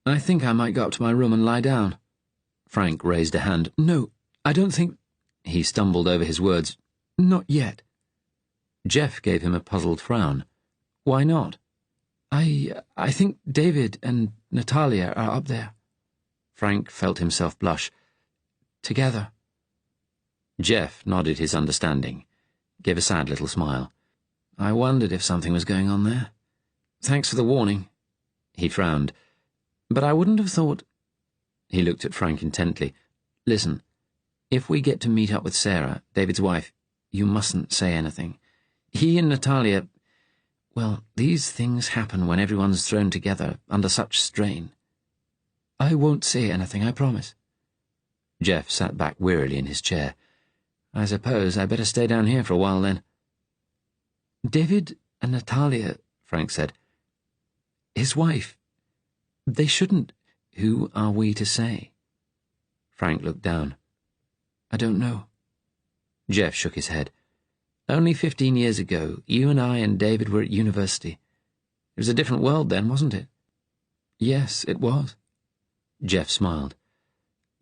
I think I might go up to my room and lie down. Frank raised a hand. No, I don't think... He stumbled over his words. Not yet. Jeff gave him a puzzled frown. Why not? I think David and Natalia are up there. Frank felt himself blush. Together. Jeff nodded his understanding, gave a sad little smile. I wondered if something was going on there. Thanks for the warning. He frowned. But I wouldn't have thought... He looked at Frank intently. Listen, if we get to meet up with Sarah, David's wife, you mustn't say anything. He and Natalia... Well, these things happen when everyone's thrown together under such strain. I won't say anything, I promise. Jeff sat back wearily in his chair. I suppose I better stay down here for a while, then. David and Natalia, Frank said. His wife. They shouldn't. Who are we to say? Frank looked down. I don't know. Jeff shook his head. Only 15 years ago, you and I and David were at university. It was a different world then, wasn't it? Yes, it was. Jeff smiled.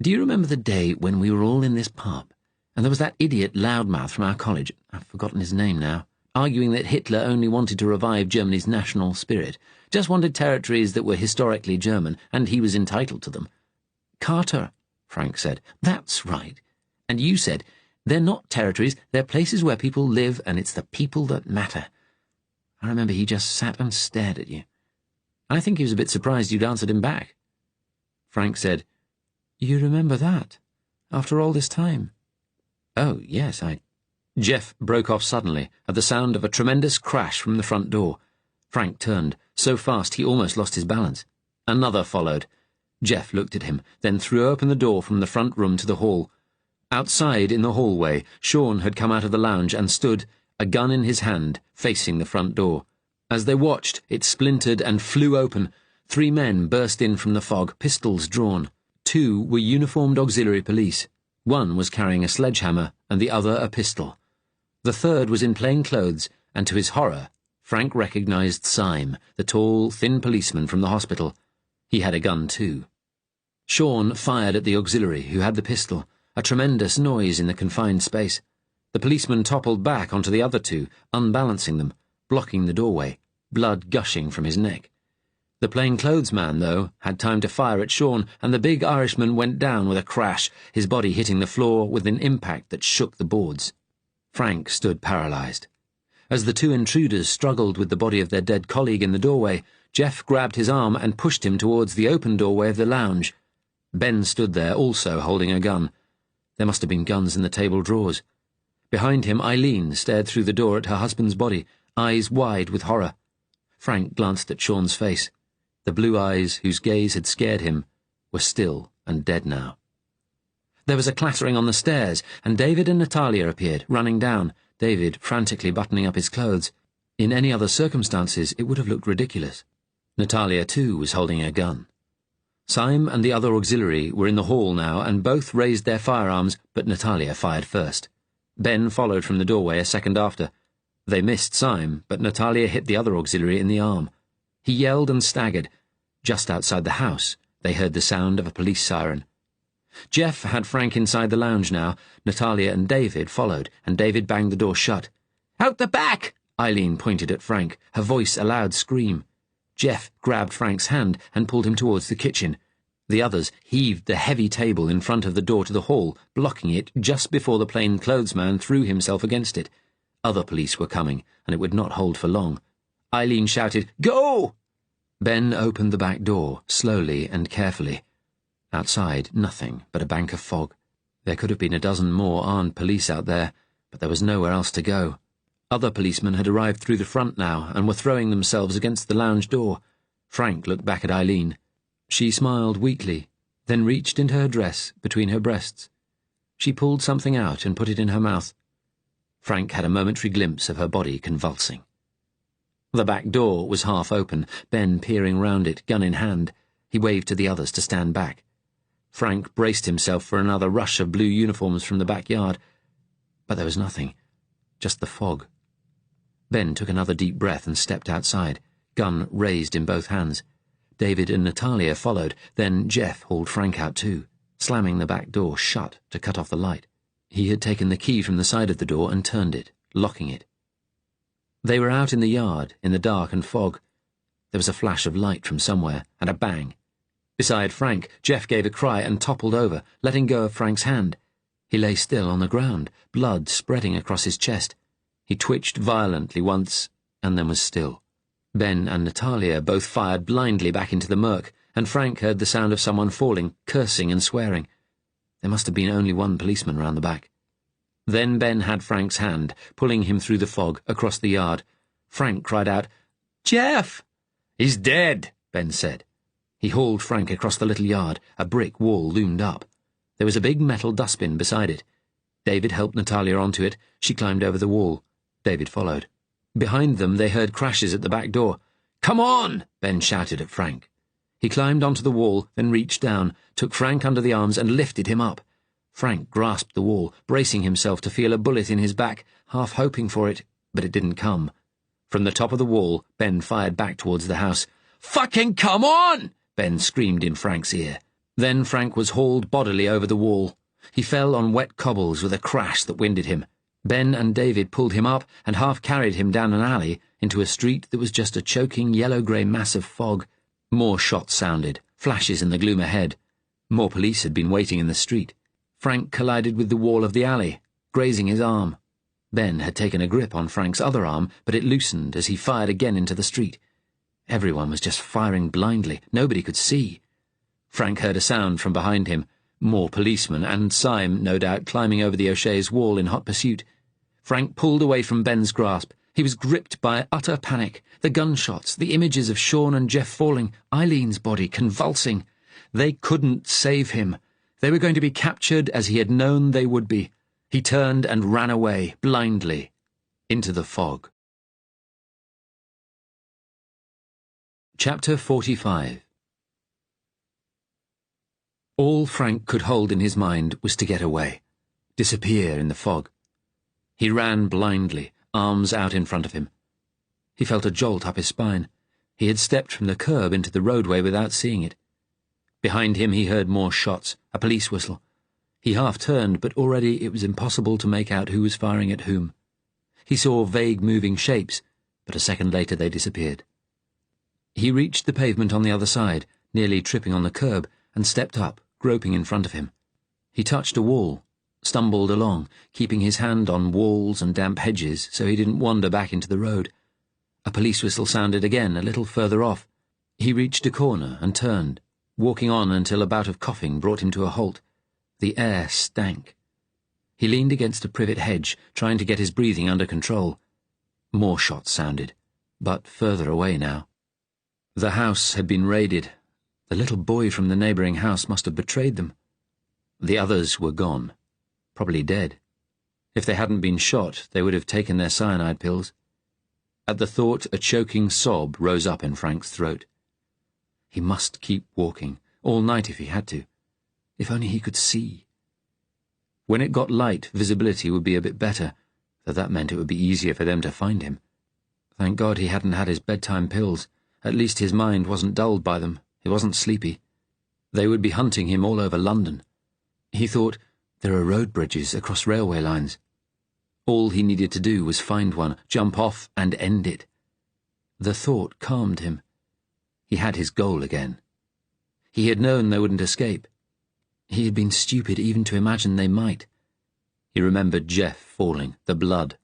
Do you remember the day when we were all in this pub, and there was that idiot loudmouth from our college, I've forgotten his name now, arguing that Hitler only wanted to revive Germany's national spirit, just wanted territories that were historically German, and he was entitled to them? Carter, Frank said. That's right. And you said, they're not territories, they're places where people live, and it's the people that matter. I remember he just sat and stared at you. I think he was a bit surprised you'd answered him back. Frank said, You remember that, after all this time? Oh, yes, Jeff broke off suddenly at the sound of a tremendous crash from the front door. Frank turned, so fast he almost lost his balance. Another followed. Jeff looked at him, then threw open the door from the front room to the hall. Outside, in the hallway, Sean had come out of the lounge and stood, a gun in his hand, facing the front door. As they watched, it splintered and flew open. 3 men burst in from the fog, pistols drawn. 2 were uniformed auxiliary police. 1 was carrying a sledgehammer, and the other a pistol. The 3rd was in plain clothes, and to his horror, Frank recognized Syme, the tall, thin policeman from the hospital. He had a gun too. Sean fired at the auxiliary, who had the pistol. A tremendous noise in the confined space. The policeman toppled back onto the other 2, unbalancing them, blocking the doorway, blood gushing from his neck. The plainclothes man, though, had time to fire at Sean, and the big Irishman went down with a crash, his body hitting the floor with an impact that shook the boards. Frank stood paralyzed. As the 2 intruders struggled with the body of their dead colleague in the doorway, Jeff grabbed his arm and pushed him towards the open doorway of the lounge. Ben stood there, also holding a gun. There must have been guns in the table drawers. Behind him, Eileen stared through the door at her husband's body, eyes wide with horror. Frank glanced at Sean's face. The blue eyes, whose gaze had scared him, were still and dead now. There was a clattering on the stairs, and David and Natalia appeared, running down, David frantically buttoning up his clothes. In any other circumstances, it would have looked ridiculous. Natalia, too, was holding a gun. Syme and the other auxiliary were in the hall now, and both raised their firearms, but Natalia fired first. Ben followed from the doorway a second after. They missed Syme, but Natalia hit the other auxiliary in the arm. He yelled and staggered. Just outside the house, they heard the sound of a police siren. Jeff had Frank inside the lounge now. Natalia and David followed, and David banged the door shut. "Out the back!" Eileen pointed at Frank, her voice a loud scream. Jeff grabbed Frank's hand and pulled him towards the kitchen. The others heaved the heavy table in front of the door to the hall, blocking it just before the plainclothesman threw himself against it. Other police were coming, and it would not hold for long. Eileen shouted, "Go!" Ben opened the back door, slowly and carefully. Outside, nothing but a bank of fog. There could have been a dozen more armed police out there, but there was nowhere else to go. Other policemen had arrived through the front now and were throwing themselves against the lounge door. Frank looked back at Eileen. She smiled weakly, then reached into her dress between her breasts. She pulled something out and put it in her mouth. Frank had a momentary glimpse of her body convulsing. The back door was half open, Ben peering round it, gun in hand. He waved to the others to stand back. Frank braced himself for another rush of blue uniforms from the backyard, but there was nothing, just the fog. Ben took another deep breath and stepped outside, gun raised in both hands. David and Natalia followed, then Jeff hauled Frank out too, slamming the back door shut to cut off the light. He had taken the key from the side of the door and turned it, locking it. They were out in the yard, in the dark and fog. There was a flash of light from somewhere, and a bang. Beside Frank, Jeff gave a cry and toppled over, letting go of Frank's hand. He lay still on the ground, blood spreading across his chest. He twitched violently once, and then was still. Ben and Natalia both fired blindly back into the murk, and Frank heard the sound of someone falling, cursing and swearing. There must have been only one policeman round the back. Then Ben had Frank's hand, pulling him through the fog, across the yard. Frank cried out, "Jeff!" "He's dead," Ben said. He hauled Frank across the little yard. A brick wall loomed up. There was a big metal dustbin beside it. David helped Natalia onto it. She climbed over the wall. David followed. Behind them they heard crashes at the back door. "Come on!" Ben shouted at Frank. He climbed onto the wall, then reached down, took Frank under the arms and lifted him up. Frank grasped the wall, bracing himself to feel a bullet in his back, half hoping for it, but it didn't come. From the top of the wall, Ben fired back towards the house. "Fucking come on!" Ben screamed in Frank's ear. Then Frank was hauled bodily over the wall. He fell on wet cobbles with a crash that winded him. Ben and David pulled him up and half carried him down an alley into a street that was just a choking yellow-grey mass of fog. More shots sounded, flashes in the gloom ahead. More police had been waiting in the street. Frank collided with the wall of the alley, grazing his arm. Ben had taken a grip on Frank's other arm, but it loosened as he fired again into the street. Everyone was just firing blindly. Nobody could see. Frank heard a sound from behind him. More policemen, and Syme, no doubt, climbing over the O'Shea's wall in hot pursuit. Frank pulled away from Ben's grasp. He was gripped by utter panic. The gunshots, the images of Sean and Jeff falling, Eileen's body convulsing. They couldn't save him. They were going to be captured as he had known they would be. He turned and ran away, blindly, into the fog. Chapter 45. All Frank could hold in his mind was to get away, disappear in the fog. He ran blindly, arms out in front of him. He felt a jolt up his spine. He had stepped from the curb into the roadway without seeing it. Behind him he heard more shots, a police whistle. He half turned, but already it was impossible to make out who was firing at whom. He saw vague moving shapes, but a second later they disappeared. He reached the pavement on the other side, nearly tripping on the curb, and stepped up, groping in front of him. He touched a wall, stumbled along, keeping his hand on walls and damp hedges so he didn't wander back into the road. A police whistle sounded again, a little further off. He reached a corner and turned, walking on until a bout of coughing brought him to a halt. The air stank. He leaned against a privet hedge, trying to get his breathing under control. More shots sounded, but further away now. The house had been raided. The little boy from the neighbouring house must have betrayed them. The others were gone, probably dead. If they hadn't been shot, they would have taken their cyanide pills. At the thought, a choking sob rose up in Frank's throat. He must keep walking, all night if he had to. If only he could see. When it got light, visibility would be a bit better, though that meant it would be easier for them to find him. Thank God he hadn't had his bedtime pills. At least his mind wasn't dulled by them. He wasn't sleepy. They would be hunting him all over London. He thought, there are road bridges across railway lines. All he needed to do was find one, jump off, and end it. The thought calmed him. He had his goal again. He had known they wouldn't escape. He had been stupid even to imagine they might. He remembered Jeff falling, the blood,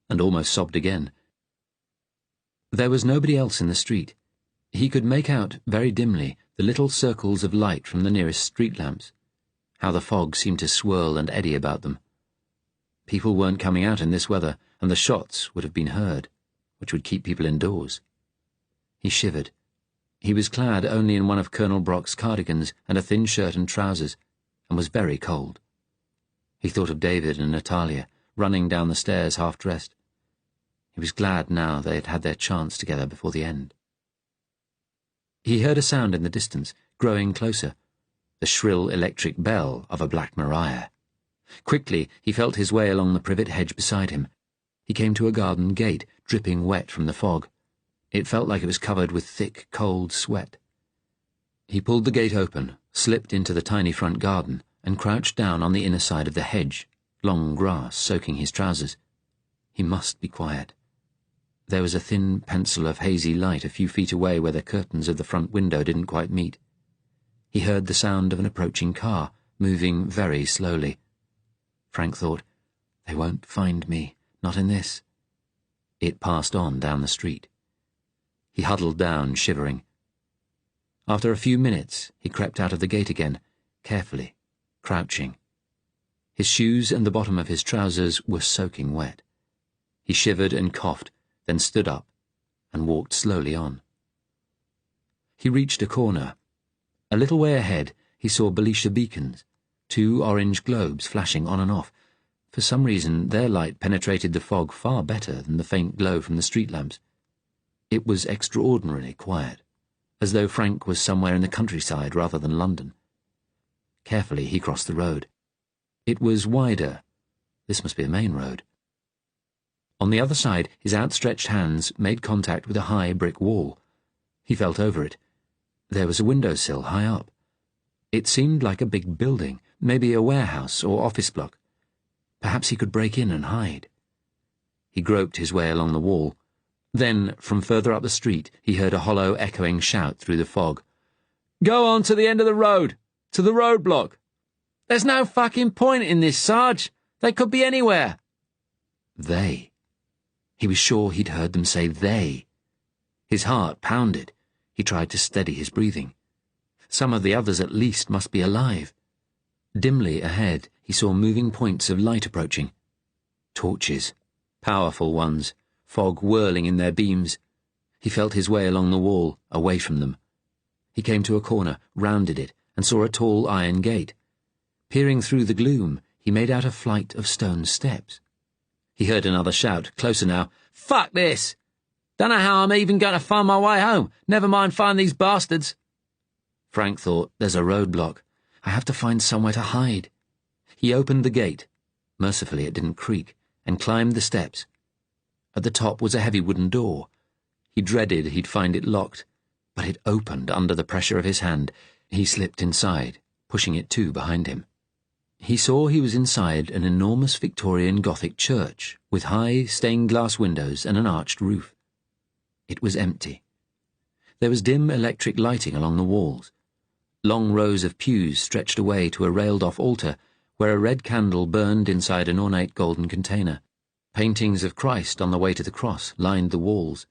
and almost sobbed again. There was nobody else in the street. He could make out, very dimly, the little circles of light from the nearest street lamps, how the fog seemed to swirl and eddy about them. People weren't coming out in this weather, and the shots would have been heard, which would keep people indoors. He shivered. He was clad only in one of Colonel Brock's cardigans and a thin shirt and trousers, and was very cold. He thought of David and Natalia, running down the stairs half-dressed. He was glad now they had had their chance together before the end. He heard a sound in the distance, growing closer, the shrill electric bell of a Black Maria. Quickly he felt his way along the privet hedge beside him. He came to a garden gate, dripping wet from the fog. It felt like it was covered with thick, cold sweat. He pulled the gate open, slipped into the tiny front garden, and crouched down on the inner side of the hedge, long grass soaking his trousers. He must be quiet. There was a thin pencil of hazy light a few feet away where the curtains of the front window didn't quite meet. He heard the sound of an approaching car, moving very slowly. Frank thought, "They won't find me, not in this." It passed on down the street. He huddled down, shivering. After a few minutes, he crept out of the gate again, carefully, crouching. His shoes and the bottom of his trousers were soaking wet. He shivered and coughed, then stood up and walked slowly on. He reached a corner. A little way ahead, he saw Belisha beacons, 2 orange globes flashing on and off. For some reason, their light penetrated the fog far better than the faint glow from the street lamps. It was extraordinarily quiet, as though Frank was somewhere in the countryside rather than London. Carefully, he crossed the road. It was wider. This must be a main road. On the other side, his outstretched hands made contact with a high brick wall. He felt over it. There was a windowsill high up. It seemed like a big building, maybe a warehouse or office block. Perhaps he could break in and hide. He groped his way along the wall. Then, from further up the street, he heard a hollow, echoing shout through the fog. "Go on to the end of the road! To the roadblock! There's no fucking point in this, Sarge! They could be anywhere!" They. He was sure he'd heard them say they. His heart pounded. He tried to steady his breathing. Some of the others at least must be alive. Dimly ahead, he saw moving points of light approaching. Torches. Powerful ones, fog whirling in their beams. He felt his way along the wall, away from them. He came to a corner, rounded it, and saw a tall iron gate. Peering through the gloom, he made out a flight of stone steps. He heard another shout, closer now. "Fuck this! Don't know how I'm even going to find my way home. Never mind find these bastards." Frank thought, "There's a roadblock. I have to find somewhere to hide." He opened the gate. Mercifully, it didn't creak, and climbed the steps. At the top was a heavy wooden door. He dreaded he'd find it locked, but it opened under the pressure of his hand. He slipped inside, pushing it to behind him. He saw he was inside an enormous Victorian Gothic church, with high, stained-glass windows and an arched roof. It was empty. There was dim electric lighting along the walls. Long rows of pews stretched away to a railed-off altar, where a red candle burned inside an ornate golden container. Paintings of Christ on the way to the cross lined the walls.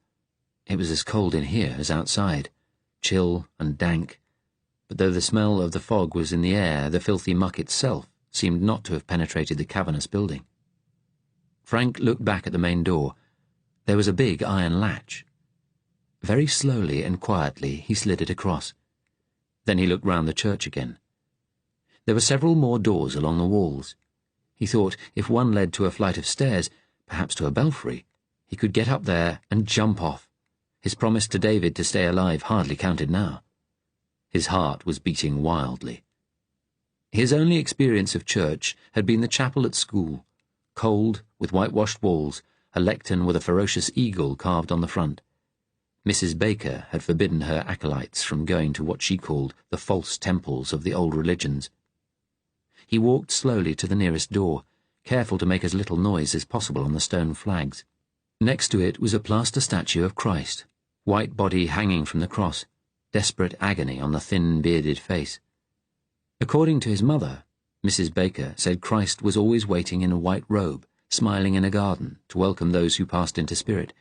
It was as cold in here as outside, chill and dank. But though the smell of the fog was in the air, the filthy muck itself seemed not to have penetrated the cavernous building. Frank looked back at the main door. There was a big iron latch. Very slowly and quietly he slid it across. Then he looked round the church again. There were several more doors along the walls. He thought if one led to a flight of stairs, perhaps to a belfry, he could get up there and jump off. His promise to David to stay alive hardly counted now. His heart was beating wildly. His only experience of church had been the chapel at school, cold, with whitewashed walls, a lectern with a ferocious eagle carved on the front. Mrs. Baker had forbidden her acolytes from going to what she called the false temples of the old religions. He walked slowly to the nearest door, careful to make as little noise as possible on the stone flags. Next to it was a plaster statue of Christ, white body hanging from the cross, desperate agony on the thin, bearded face. According to his mother, Mrs. Baker said Christ was always waiting in a white robe, smiling in a garden, to welcome those who passed into spirit.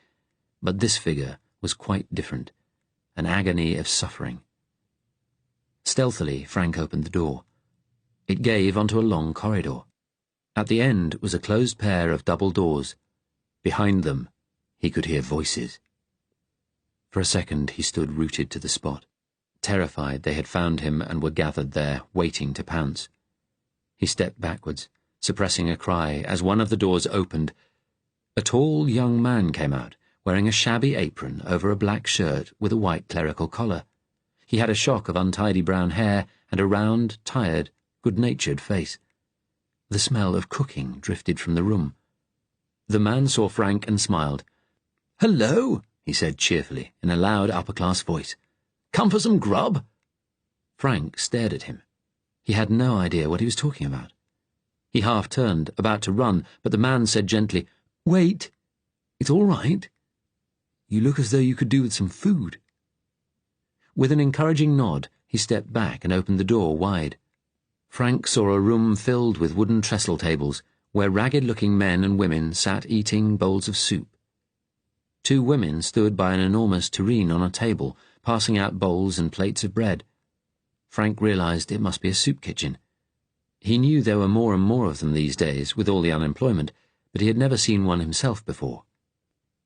But this figure was quite different, an agony of suffering. Stealthily, Frank opened the door. It gave onto a long corridor. At the end was a closed pair of double doors. Behind them, he could hear voices. For a second he stood rooted to the spot, terrified they had found him and were gathered there, waiting to pounce. He stepped backwards, suppressing a cry, as one of the doors opened. A tall young man came out, wearing a shabby apron over a black shirt with a white clerical collar. He had a shock of untidy brown hair and a round, tired, good-natured face. The smell of cooking drifted from the room. The man saw Frank and smiled. "Hello," he said cheerfully, in a loud upper-class voice. "Come for some grub?" Frank stared at him. He had no idea what he was talking about. He half-turned, about to run, but the man said gently, "Wait. It's all right. You look as though you could do with some food." With an encouraging nod, he stepped back and opened the door wide. Frank saw a room filled with wooden trestle tables, where ragged-looking men and women sat eating bowls of soup. 2 women stood by an enormous tureen on a table, passing out bowls and plates of bread. Frank realized it must be a soup kitchen. He knew there were more and more of them these days, with all the unemployment, but he had never seen one himself before.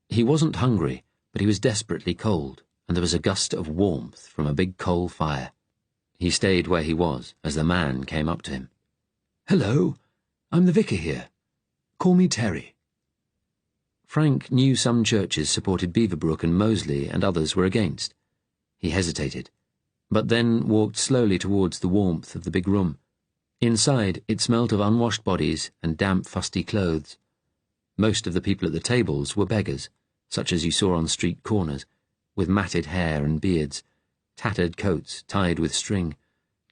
He wasn't hungry, but he was desperately cold, and there was a gust of warmth from a big coal fire. He stayed where he was as the man came up to him. "Hello, I'm the vicar here. Call me Terry." Frank knew some churches supported Beaverbrook and Moseley and others were against. He hesitated, but then walked slowly towards the warmth of the big room. Inside, it smelt of unwashed bodies and damp, fusty clothes. Most of the people at the tables were beggars, such as you saw on street corners, with matted hair and beards, tattered coats tied with string,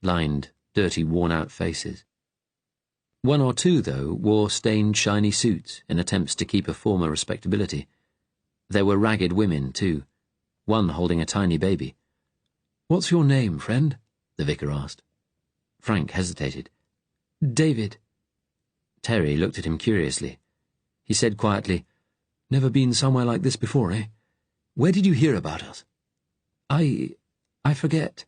lined, dirty, worn-out faces. 1 or 2, though, wore stained, shiny suits in attempts to keep a former respectability. There were ragged women, too, one holding a tiny baby. "What's your name, friend?" the vicar asked. Frank hesitated. "David." Terry looked at him curiously. He said quietly, "Never been somewhere like this before, eh? Where did you hear about us?" I forget."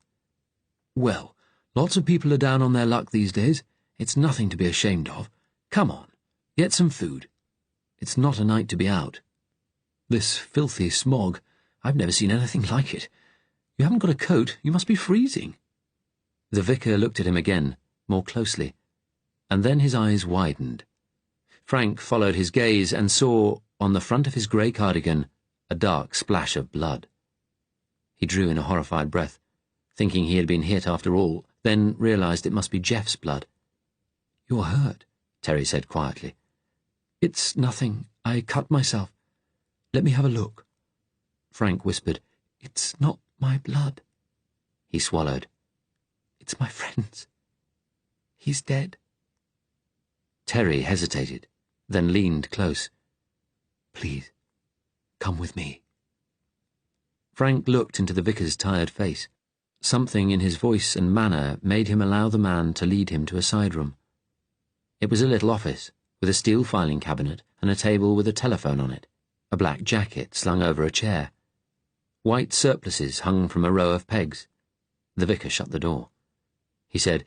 "Well, lots of people are down on their luck these days. It's nothing to be ashamed of. Come on, get some food. It's not a night to be out. This filthy smog, I've never seen anything like it. You haven't got a coat, you must be freezing." The vicar looked at him again, more closely, and then his eyes widened. Frank followed his gaze and saw, on the front of his grey cardigan, a dark splash of blood. He drew in a horrified breath, thinking he had been hit after all, then realized it must be Jeff's blood. "You're hurt," Terry said quietly. "It's nothing. I cut myself. Let me have a look." Frank whispered, "It's not my blood." He swallowed. "It's my friend's. He's dead." Terry hesitated, then leaned close. "Please, come with me." Frank looked into the vicar's tired face. Something in his voice and manner made him allow the man to lead him to a side room. It was a little office, with a steel filing cabinet and a table with a telephone on it, a black jacket slung over a chair. White surplices hung from a row of pegs. The vicar shut the door. He said,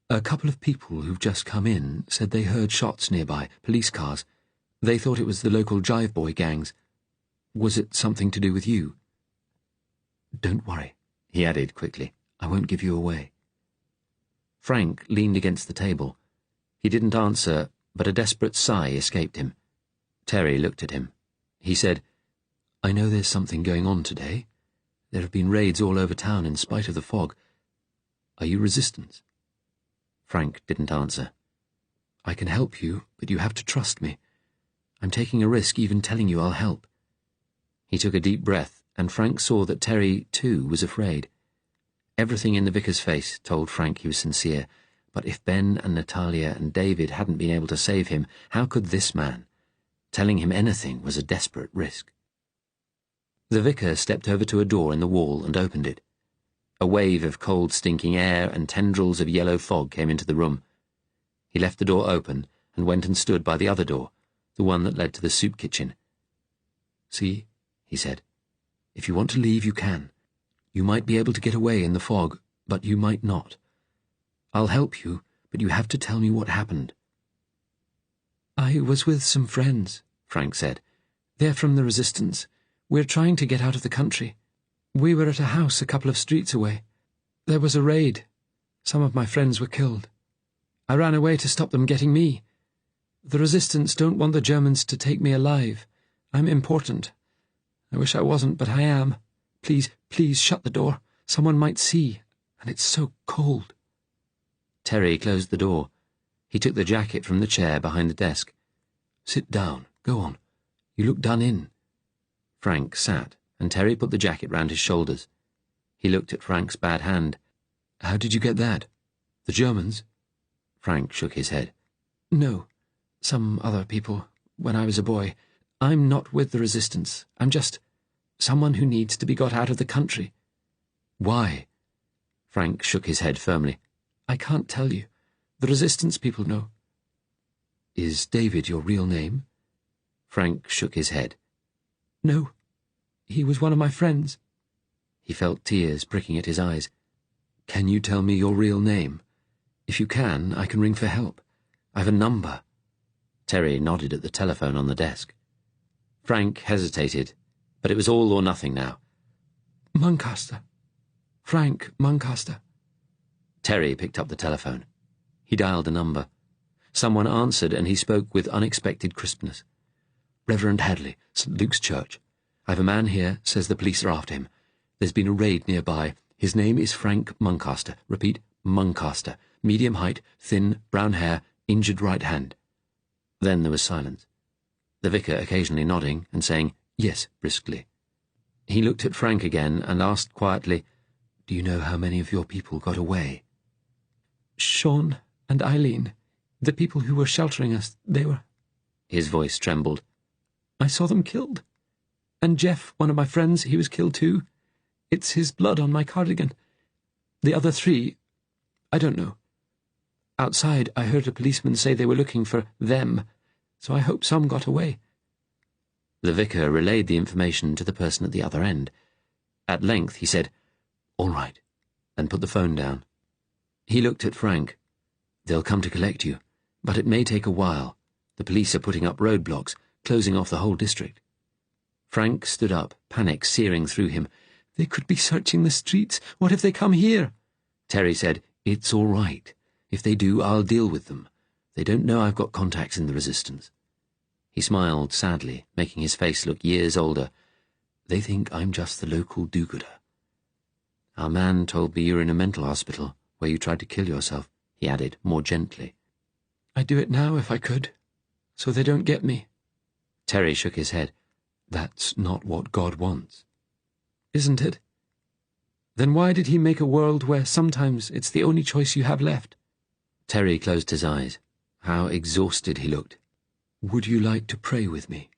"A couple of people who've just come in said they heard shots nearby, police cars. They thought it was the local jive boy gangs. Was it something to do with you? Don't worry," he added quickly. "I won't give you away." Frank leaned against the table. He didn't answer, but a desperate sigh escaped him. Terry looked at him. He said, "I know there's something going on today. There have been raids all over town in spite of the fog. Are you resistance?" Frank didn't answer. "I can help you, but you have to trust me. I'm taking a risk even telling you I'll help." He took a deep breath, and Frank saw that Terry, too, was afraid. Everything in the vicar's face told Frank he was sincere, but if Ben and Natalia and David hadn't been able to save him, how could this man? Telling him anything was a desperate risk. The vicar stepped over to a door in the wall and opened it. A wave of cold, stinking air and tendrils of yellow fog came into the room. He left the door open and went and stood by the other door, the one that led to the soup kitchen. "See," he said, "if you want to leave, you can. You might be able to get away in the fog, but you might not. I'll help you, but you have to tell me what happened." "I was with some friends," Frank said. "They're from the Resistance. We're trying to get out of the country. We were at a house a couple of streets away. There was a raid. Some of my friends were killed. I ran away to stop them getting me. The Resistance don't want the Germans to take me alive. I'm important. I wish I wasn't, but I am. Please, please shut the door. Someone might see, and it's so cold." Terry closed the door. He took the jacket from the chair behind the desk. "Sit down. Go on. You look done in." Frank sat and Terry put the jacket round his shoulders. He looked at Frank's bad hand. "How did you get that? The Germans?" Frank shook his head. "No, some other people, when I was a boy. I'm not with the resistance. I'm just someone who needs to be got out of the country." "Why?" Frank shook his head firmly. "I can't tell you. The resistance people know." "Is David your real name?" Frank shook his head. "No. He was one of my friends." He felt tears pricking at his eyes. "Can you tell me your real name? If you can, I can ring for help. I've a number." Terry nodded at the telephone on the desk. Frank hesitated, but it was all or nothing now. "Muncaster. Frank Muncaster." Terry picked up the telephone. He dialed a number. Someone answered, and he spoke with unexpected crispness. "Reverend Hadley, St. Luke's Church. I've a man here, says the police are after him. There's been a raid nearby. His name is Frank Muncaster. Repeat, Muncaster. Medium height, thin, brown hair, injured right hand." Then there was silence, the vicar occasionally nodding and saying "Yes," briskly. He looked at Frank again and asked quietly, "Do you know how many of your people got away?" "Sean and Eileen, the people who were sheltering us, they were—" His voice trembled. "I saw them killed. And Jeff, one of my friends, he was killed too. It's his blood on my cardigan. The other three, I don't know. Outside, I heard a policeman say they were looking for them, so I hope some got away." The vicar relayed the information to the person at the other end. At length he said, "All right," and put the phone down. He looked at Frank. "They'll come to collect you, but it may take a while. The police are putting up roadblocks, closing off the whole district." Frank stood up, panic searing through him. "They could be searching the streets. What if they come here?" Terry said, "It's all right. If they do, I'll deal with them. They don't know I've got contacts in the resistance." He smiled sadly, making his face look years older. "They think I'm just the local do-gooder." "Our man told me you were in a mental hospital, where you tried to kill yourself," he added, more gently. "I'd do it now if I could, so they don't get me." Terry shook his head. "That's not what God wants." "Isn't it? Then why did he make a world where sometimes it's the only choice you have left?" Terry closed his eyes. How exhausted he looked. "Would you like to pray with me?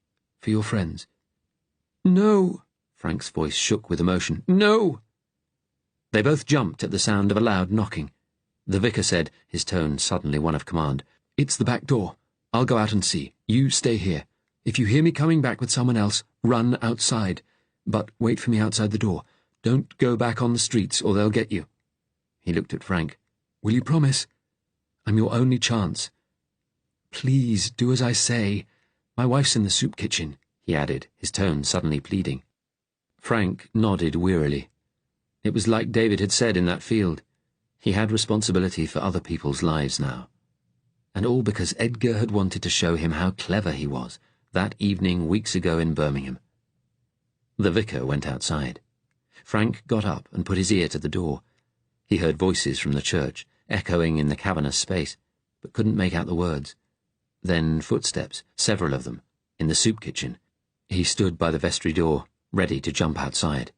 For your friends?" "No." Frank's voice shook with emotion. "No." They both jumped at the sound of a loud knocking. The vicar said, his tone suddenly one of command, "It's the back door. I'll go out and see. You stay here. If you hear me coming back with someone else, run outside. But wait for me outside the door. Don't go back on the streets, or they'll get you." He looked at Frank. "Will you promise? I'm your only chance. Please, do as I say. My wife's in the soup kitchen," he added, his tone suddenly pleading. Frank nodded wearily. It was like David had said in that field. He had responsibility for other people's lives now. And all because Edgar had wanted to show him how clever he was, that evening weeks ago in Birmingham. The vicar went outside. Frank got up and put his ear to the door. He heard voices from the church, echoing in the cavernous space, but couldn't make out the words. Then footsteps, several of them, in the soup kitchen. He stood by the vestry door, ready to jump outside.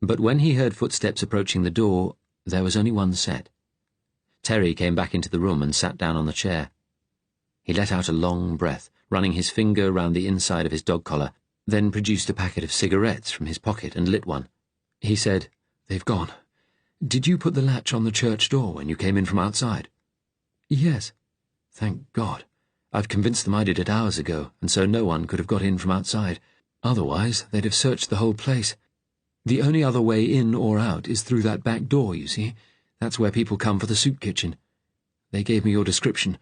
But when he heard footsteps approaching the door, there was only one set. Terry came back into the room and sat down on the chair. He let out a long breath, running his finger round the inside of his dog collar, then produced a packet of cigarettes from his pocket and lit one. He said, "They've gone. Did you put the latch on the church door when you came in from outside?" "Yes." "Thank God. I've convinced them I did it hours ago, and so no one could have got in from outside. Otherwise, they'd have searched the whole place. The only other way in or out is through that back door, you see. That's where people come for the soup kitchen. They gave me your description.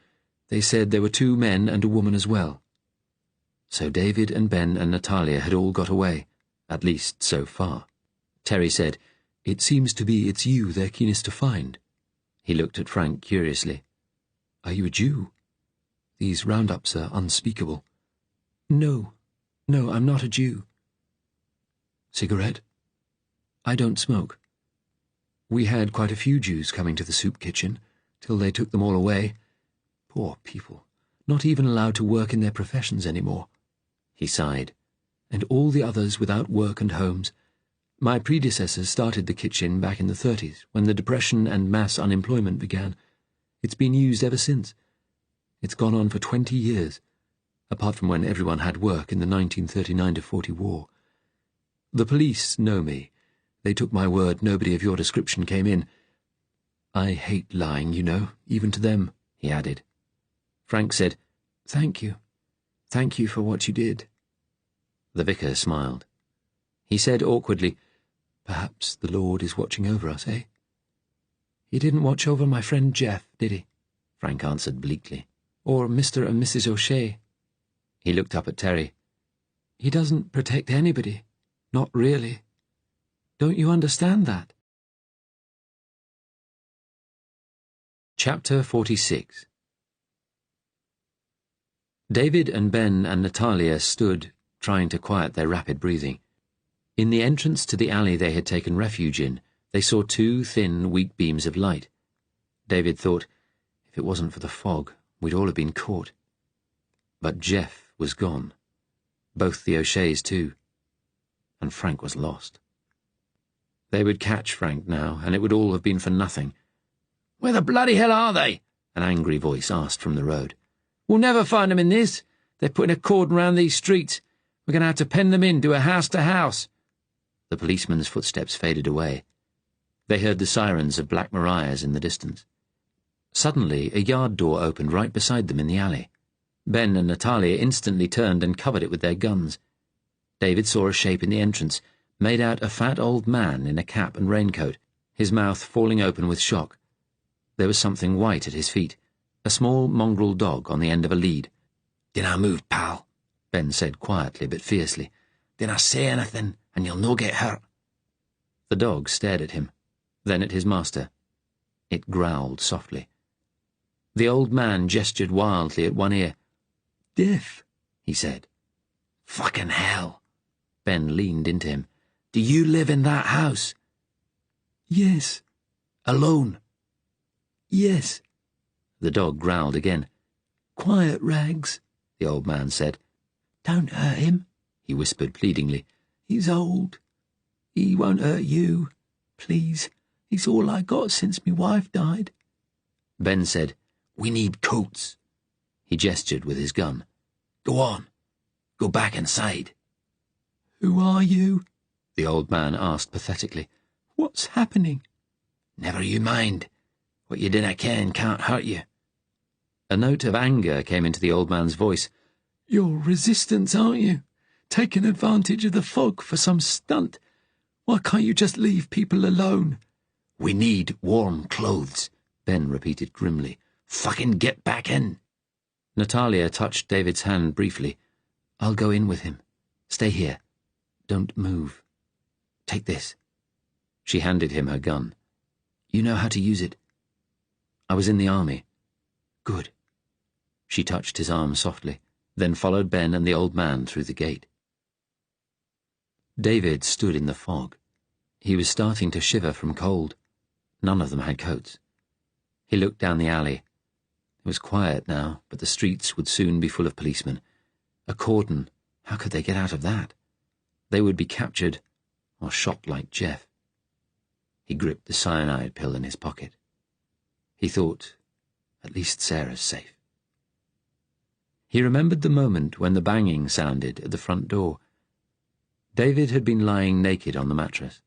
They said there were 2 men and a woman as well." So David and Ben and Natalia had all got away, at least so far. Terry said, "It seems to be it's you they're keenest to find." He looked at Frank curiously. "Are you a Jew? These roundups are unspeakable." No, I'm not a Jew." "Cigarette?" "I don't smoke. We had quite a few Jews coming to the soup kitchen, till they took them all away. Poor people, not even allowed to work in their professions anymore." He sighed. and all the others without work and homes. My predecessors started the kitchen back in the 30s, when the Depression and mass unemployment began. It's been used ever since. It's gone on for 20 years, apart from when everyone had work in the 1939-40 war. The police know me. They took my word nobody of your description came in. I hate lying, you know, even to them," he added. Frank said, "Thank you. Thank you for what you did." The vicar smiled. He said awkwardly, "Perhaps the Lord is watching over us, eh?" "He didn't watch over my friend Jeff, did he?" Frank answered bleakly. "Or Mr. and Mrs. O'Shea?" He looked up at Terry. "He doesn't protect anybody. Not really. Don't you understand that?" Chapter 46. David and Ben and Natalia stood, trying to quiet their rapid breathing. In the entrance to the alley they had taken refuge in, they saw two thin, weak beams of light. David thought, if it wasn't for the fog, we'd all have been caught. But Jeff was gone. Both the O'Sheas too. And Frank was lost. They would catch Frank now, and it would all have been for nothing. "Where the bloody hell are they?" An angry voice asked from the road. "We'll never find them in this. They're putting a cordon round these streets. We're going to have to pen them in, do a house to house." The policeman's footsteps faded away. They heard the sirens of Black Mariah's in the distance. Suddenly, a yard door opened right beside them in the alley. Ben and Natalia instantly turned and covered it with their guns. David saw a shape in the entrance, made out a fat old man in a cap and raincoat, his mouth falling open with shock. There was something white at his feet, a small mongrel dog on the end of a lead. "Dinna move, pal," Ben said quietly but fiercely. "Dinna say anything, and you'll no get hurt." The dog stared at him, then at his master. It growled softly. The old man gestured wildly at one ear. "Deaf," he said. "Fucking hell." Ben leaned into him. "Do you live in that house?" "Yes." "Alone?" "Yes." The dog growled again. "Quiet, Rags," the old man said. "Don't hurt him," he whispered pleadingly. "He's old. He won't hurt you. Please, he's all I got since me wife died." Ben said, "We need coats." He gestured with his gun. "Go on. Go back inside." "Who are you?" the old man asked pathetically. "What's happening?" "Never you mind. What you dinna ken can't hurt you." A note of anger came into the old man's voice. "You're resistance, aren't you? Taking advantage of the fog for some stunt. Why can't you just leave people alone?" "We need warm clothes," Ben repeated grimly. "Fucking get back in." Natalia touched David's hand briefly. "I'll go in with him. Stay here. Don't move. Take this." She handed him her gun. "You know how to use it?" "I was in the army." "Good." She touched his arm softly, then followed Ben and the old man through the gate. David stood in the fog. He was starting to shiver from cold. None of them had coats. He looked down the alley. It was quiet now, but the streets would soon be full of policemen. A cordon, how could they get out of that? They would be captured or shot like Jeff. He gripped the cyanide pill in his pocket. He thought, at least Sarah's safe. He remembered the moment when the banging sounded at the front door. David had been lying naked on the mattress.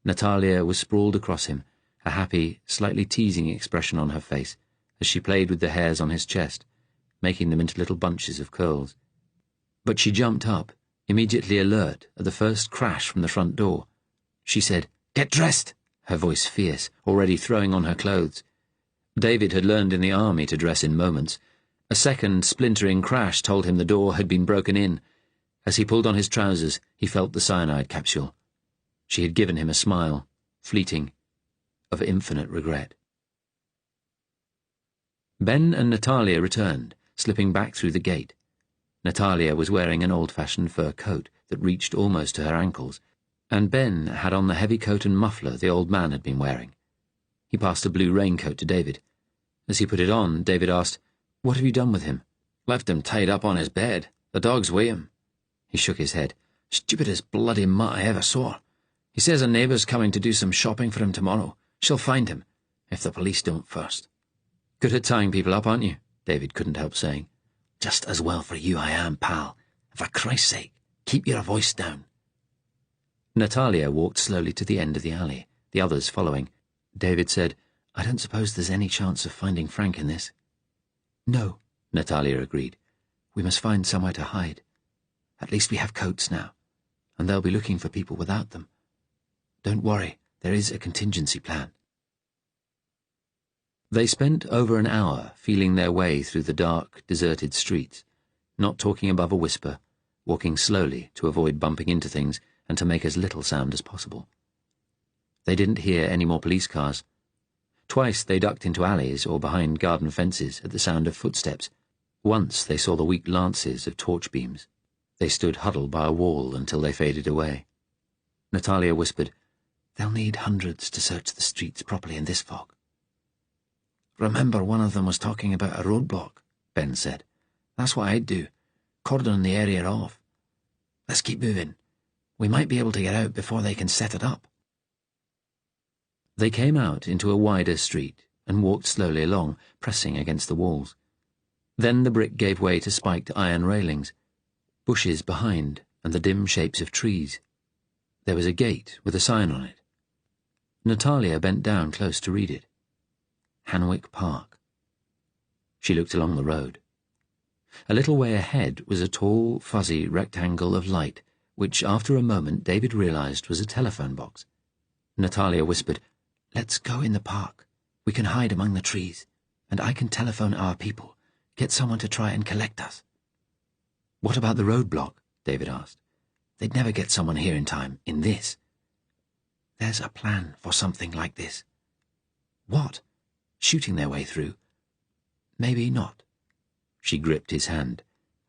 Natalia was sprawled across him, a happy, slightly teasing expression on her face, as she played with the hairs on his chest, making them into little bunches of curls. But she jumped up, immediately alert at the first crash from the front door. She said, "Get dressed," her voice fierce, already throwing on her clothes. David had learned in the army to dress in moments. A second splintering crash told him the door had been broken in. As he pulled on his trousers, he felt the cyanide capsule. She had given him a smile, fleeting, of infinite regret. Ben and Natalia returned, slipping back through the gate. Natalia was wearing an old-fashioned fur coat that reached almost to her ankles, and Ben had on the heavy coat and muffler the old man had been wearing. He passed a blue raincoat to David. As he put it on, David asked, "What have you done with him?" "Left him tied up on his bed. The dogs weigh him." He shook his head. Stupidest bloody mutt I ever saw. He says a neighbour's coming to do some shopping for him tomorrow. She'll find him, if the police don't first. Good at tying people up, aren't you? David couldn't help saying. Just as well for you I am, pal. And for Christ's sake, keep your voice down. Natalia walked slowly to the end of the alley, the others following. David said, I don't suppose there's any chance of finding Frank in this. No, Natalia agreed. We must find somewhere to hide. At least we have coats now, and they'll be looking for people without them. Don't worry, there is a contingency plan. They spent over an hour feeling their way through the dark, deserted streets, not talking above a whisper, walking slowly to avoid bumping into things and to make as little sound as possible. They didn't hear any more police cars. Twice they ducked into alleys or behind garden fences at the sound of footsteps. Once they saw the weak lances of torch beams. They stood huddled by a wall until they faded away. Natalia whispered, They'll need hundreds to search the streets properly in this fog. Remember one of them was talking about a roadblock, Ben said. That's what I'd do. Cordon the area off. Let's keep moving. We might be able to get out before they can set it up. They came out into a wider street and walked slowly along, pressing against the walls. Then the brick gave way to spiked iron railings, bushes behind and the dim shapes of trees. There was a gate with a sign on it. Natalia bent down close to read it. Hanwick Park. She looked along the road. A little way ahead was a tall, fuzzy rectangle of light, which after a moment David realized was a telephone box. Natalia whispered, Let's go in the park. We can hide among the trees, and I can telephone our people, get someone to try and collect us. What about the roadblock? David asked. They'd never get someone here in time, in this. There's a plan for something like this. What? Shooting their way through? Maybe not. She gripped his hand.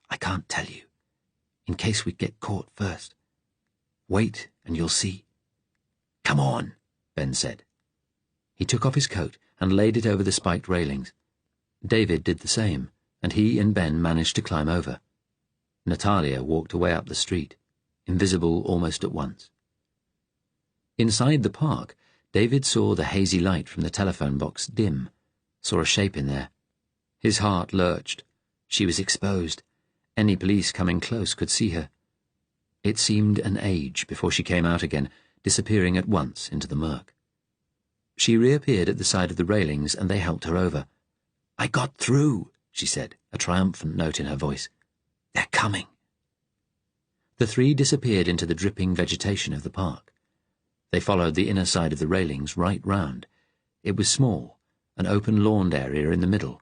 I can't tell you, in case we get caught first. Wait and you'll see. Come on, Ben said. He took off his coat and laid it over the spiked railings. David did the same, and he and Ben managed to climb over. Natalia walked away up the street, invisible almost at once. Inside the park, David saw the hazy light from the telephone box dim, saw a shape in there. His heart lurched. She was exposed. Any police coming close could see her. It seemed an age before she came out again, disappearing at once into the murk. She reappeared at the side of the railings, and they helped her over. I got through, she said, a triumphant note in her voice. They're coming. The three disappeared into the dripping vegetation of the park. They followed the inner side of the railings right round. It was small, an open lawned area in the middle.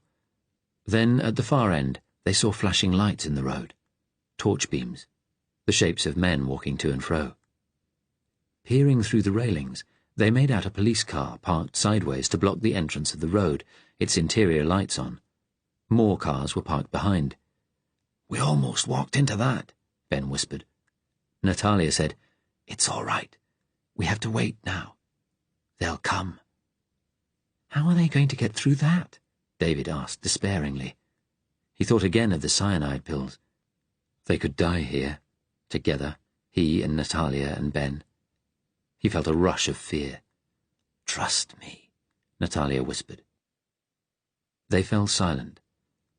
Then, at the far end, they saw flashing lights in the road. Torch beams, the shapes of men walking to and fro. Peering through the railings, they made out a police car parked sideways to block the entrance of the road, its interior lights on. More cars were parked behind. We almost walked into that, Ben whispered. Natalia said, It's all right. We have to wait now. They'll come. How are they going to get through that? David asked despairingly. He thought again of the cyanide pills. They could die here, together, he and Natalia and Ben. He felt a rush of fear. Trust me, Natalia whispered. They fell silent,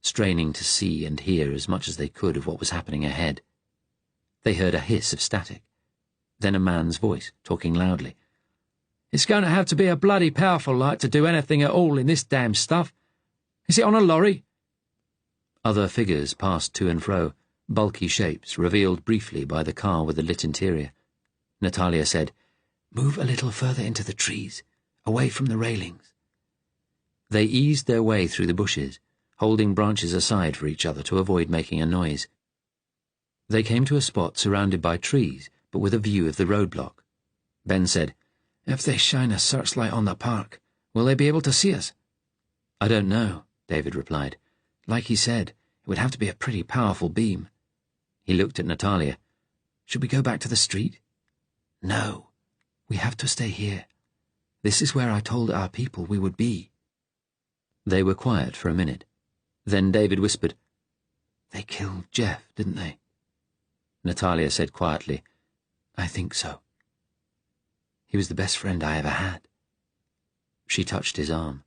straining to see and hear as much as they could of what was happening ahead. They heard a hiss of static, then a man's voice, talking loudly. It's going to have to be a bloody powerful light to do anything at all in this damn stuff. Is it on a lorry? Other figures passed to and fro, bulky shapes revealed briefly by the car with the lit interior. Natalia said, Move a little further into the trees, away from the railings. They eased their way through the bushes, holding branches aside for each other to avoid making a noise. They came to a spot surrounded by trees, but with a view of the roadblock. Ben said, If they shine a searchlight on the park, will they be able to see us? I don't know, David replied. Like he said, it would have to be a pretty powerful beam. He looked at Natalia. Should we go back to the street? No, we have to stay here. This is where I told our people we would be. They were quiet for a minute. Then David whispered, They killed Jeff, didn't they? Natalia said quietly. "I think so. He was the best friend I ever had." She touched his arm.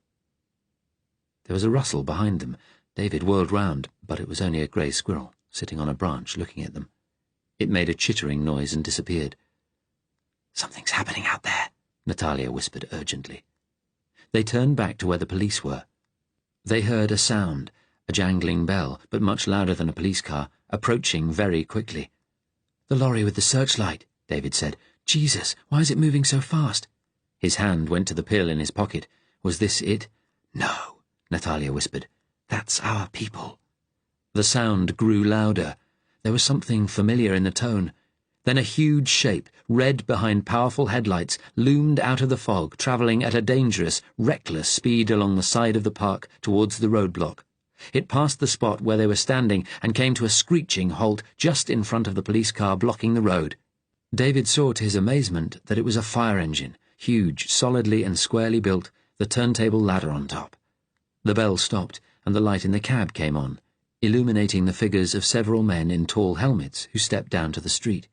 There was a rustle behind them. David whirled round, but it was only a grey squirrel, sitting on a branch looking at them. It made a chittering noise and disappeared. "Something's happening out there," Natalia whispered urgently. They turned back to where the police were. They heard a sound, a jangling bell, but much louder than a police car, approaching very quickly. "The lorry with the searchlight," David said. "Jesus, why is it moving so fast?" His hand went to the pill in his pocket. Was this it? "No," Natalia whispered. "That's our people." The sound grew louder. There was something familiar in the tone. Then a huge shape, red behind powerful headlights, loomed out of the fog, travelling at a dangerous, reckless speed along the side of the park towards the roadblock. It passed the spot where they were standing and came to a screeching halt just in front of the police car blocking the road. David saw to his amazement that it was a fire engine, huge, solidly and squarely built, the turntable ladder on top. The bell stopped, and the light in the cab came on, illuminating the figures of several men in tall helmets who stepped down to the street.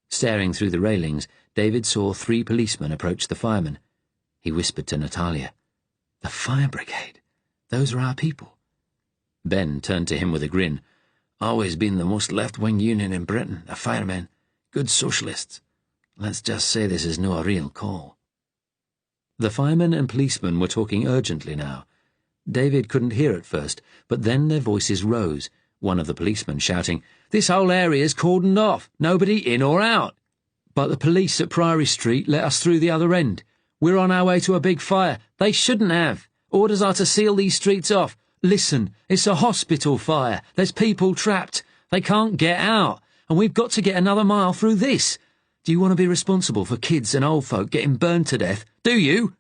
Staring through the railings, David saw 3 policemen approach the firemen. He whispered to Natalia, "The fire brigade. Those are our people." Ben turned to him with a grin. "Always been the most left-wing union in Britain, the firemen. Good socialists. Let's just say this is no real call." The firemen and policemen were talking urgently now. David couldn't hear at first, but then their voices rose, one of the policemen shouting, "This whole area's cordoned off, nobody in or out." "But the police at Priory Street let us through the other end. We're on our way to a big fire. They shouldn't have. Orders are to seal these streets off. Listen, it's a hospital fire. There's people trapped. They can't get out, and we've got to get another mile through this. Do you want to be responsible for kids and old folk getting burned to death? Do you?"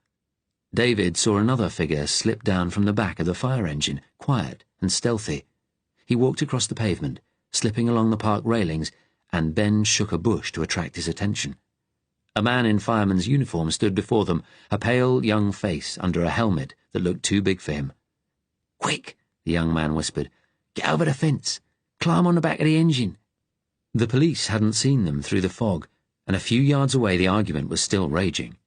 David saw another figure slip down from the back of the fire engine, quiet and stealthy. He walked across the pavement, slipping along the park railings, and Ben shook a bush to attract his attention. A man in fireman's uniform stood before them, a pale young face under a helmet that looked too big for him. "Quick," the young man whispered. "Get over the fence. Climb on the back of the engine." The police hadn't seen them through the fog, and a few yards away the argument was still raging.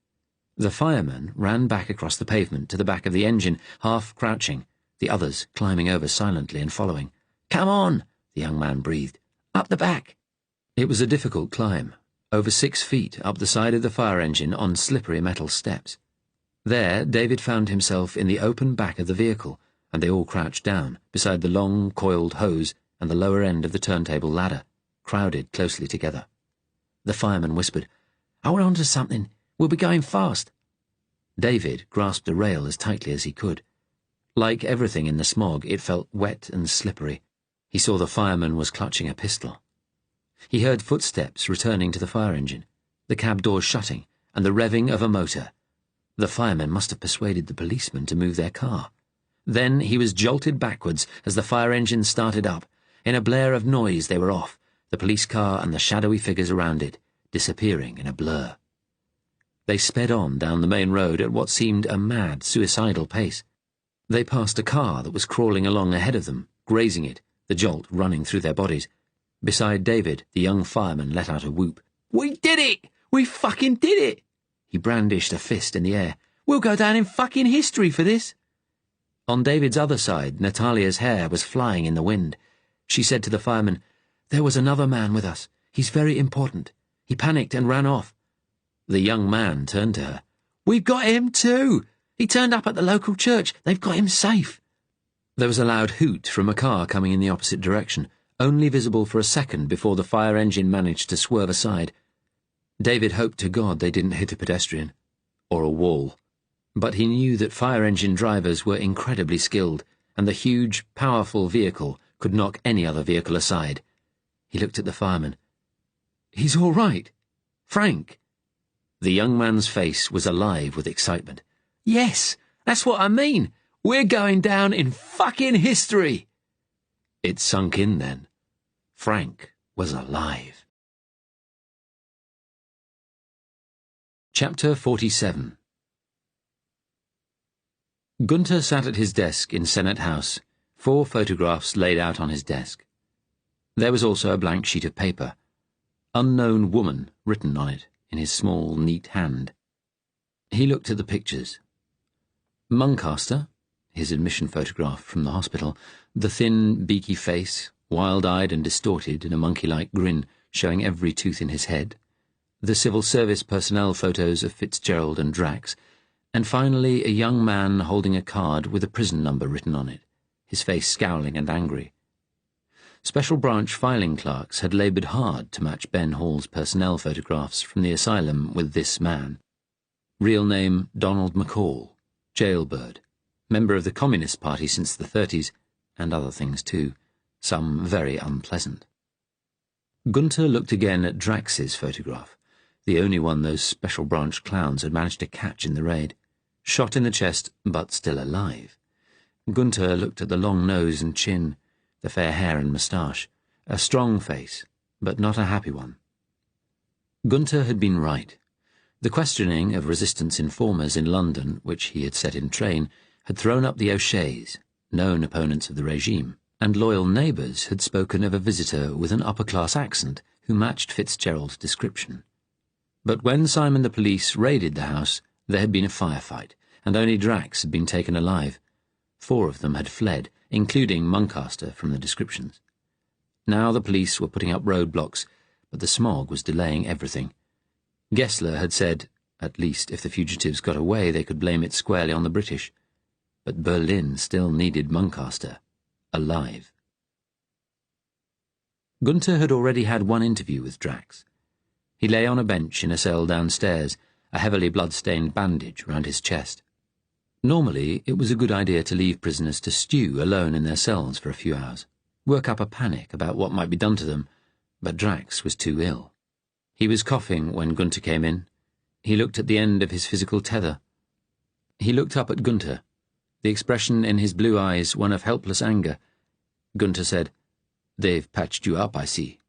The fireman ran back across the pavement to the back of the engine, half crouching, the others climbing over silently and following. "Come on," the young man breathed. "Up the back." It was a difficult climb, over 6 feet up the side of the fire engine on slippery metal steps. There, David found himself in the open back of the vehicle, and they all crouched down, beside the long, coiled hose and the lower end of the turntable ladder, crowded closely together. The fireman whispered, "Hold on to something. We'll be going fast." David grasped the rail as tightly as he could. Like everything in the smog, it felt wet and slippery. He saw the fireman was clutching a pistol. He heard footsteps returning to the fire engine, the cab doors shutting, and the revving of a motor. The fireman must have persuaded the policeman to move their car. Then he was jolted backwards as the fire engine started up. In a blare of noise they were off, the police car and the shadowy figures around it, disappearing in a blur. They sped on down the main road at what seemed a mad, suicidal pace. They passed a car that was crawling along ahead of them, grazing it, the jolt running through their bodies. Beside David, the young fireman let out a whoop. "We did it! We fucking did it!" He brandished a fist in the air. "We'll go down in fucking history for this!" On David's other side, Natalia's hair was flying in the wind. She said to the fireman, "There was another man with us. He's very important. He panicked and ran off." The young man turned to her. "We've got him too! He turned up at the local church. They've got him safe." There was a loud hoot from a car coming in the opposite direction, only visible for a second before the fire engine managed to swerve aside. David hoped to God they didn't hit a pedestrian, or a wall. But he knew that fire engine drivers were incredibly skilled, and the huge, powerful vehicle could knock any other vehicle aside. He looked at the fireman. "He's all right. Frank." The young man's face was alive with excitement. "Yes, that's what I mean. We're going down in fucking history." It sunk in then. Frank was alive. Chapter 47. Gunther sat at his desk in Senate House, 4 photographs laid out on his desk. There was also a blank sheet of paper. Unknown woman written on it in his small, neat hand. He looked at the pictures. Muncaster, his admission photograph from the hospital, the thin, beaky face, wild-eyed and distorted in a monkey-like grin, showing every tooth in his head, the civil service personnel photos of Fitzgerald and Drax, and finally a young man holding a card with a prison number written on it, his face scowling and angry. Special branch filing clerks had laboured hard to match Ben Hall's personnel photographs from the asylum with this man. Real name Donald McCall, jailbird, member of the Communist Party since the 30s, and other things too, some very unpleasant. Gunter looked again at Drax's photograph, the only one those special branch clowns had managed to catch in the raid. Shot in the chest, but still alive. Gunter looked at the long nose and chin, the fair hair and moustache, a strong face, but not a happy one. Gunter had been right. The questioning of resistance informers in London, which he had set in train, had thrown up the O'Sheas, known opponents of the regime, and loyal neighbours had spoken of a visitor with an upper-class accent who matched Fitzgerald's description. But when Simon and the police raided the house, there had been a firefight, and only Drax had been taken alive. 4 of them had fled, including Muncaster from the descriptions. Now the police were putting up roadblocks, but the smog was delaying everything. Gessler had said, at least if the fugitives got away they could blame it squarely on the British. But Berlin still needed Muncaster, alive. Gunter had already had one interview with Drax. He lay on a bench in a cell downstairs, a heavily blood-stained bandage round his chest. Normally, it was a good idea to leave prisoners to stew alone in their cells for a few hours, work up a panic about what might be done to them, but Drax was too ill. He was coughing when Gunter came in. He looked at the end of his physical tether. He looked up at Gunter, the expression in his blue eyes one of helpless anger. Gunter said, "They've patched you up, I see."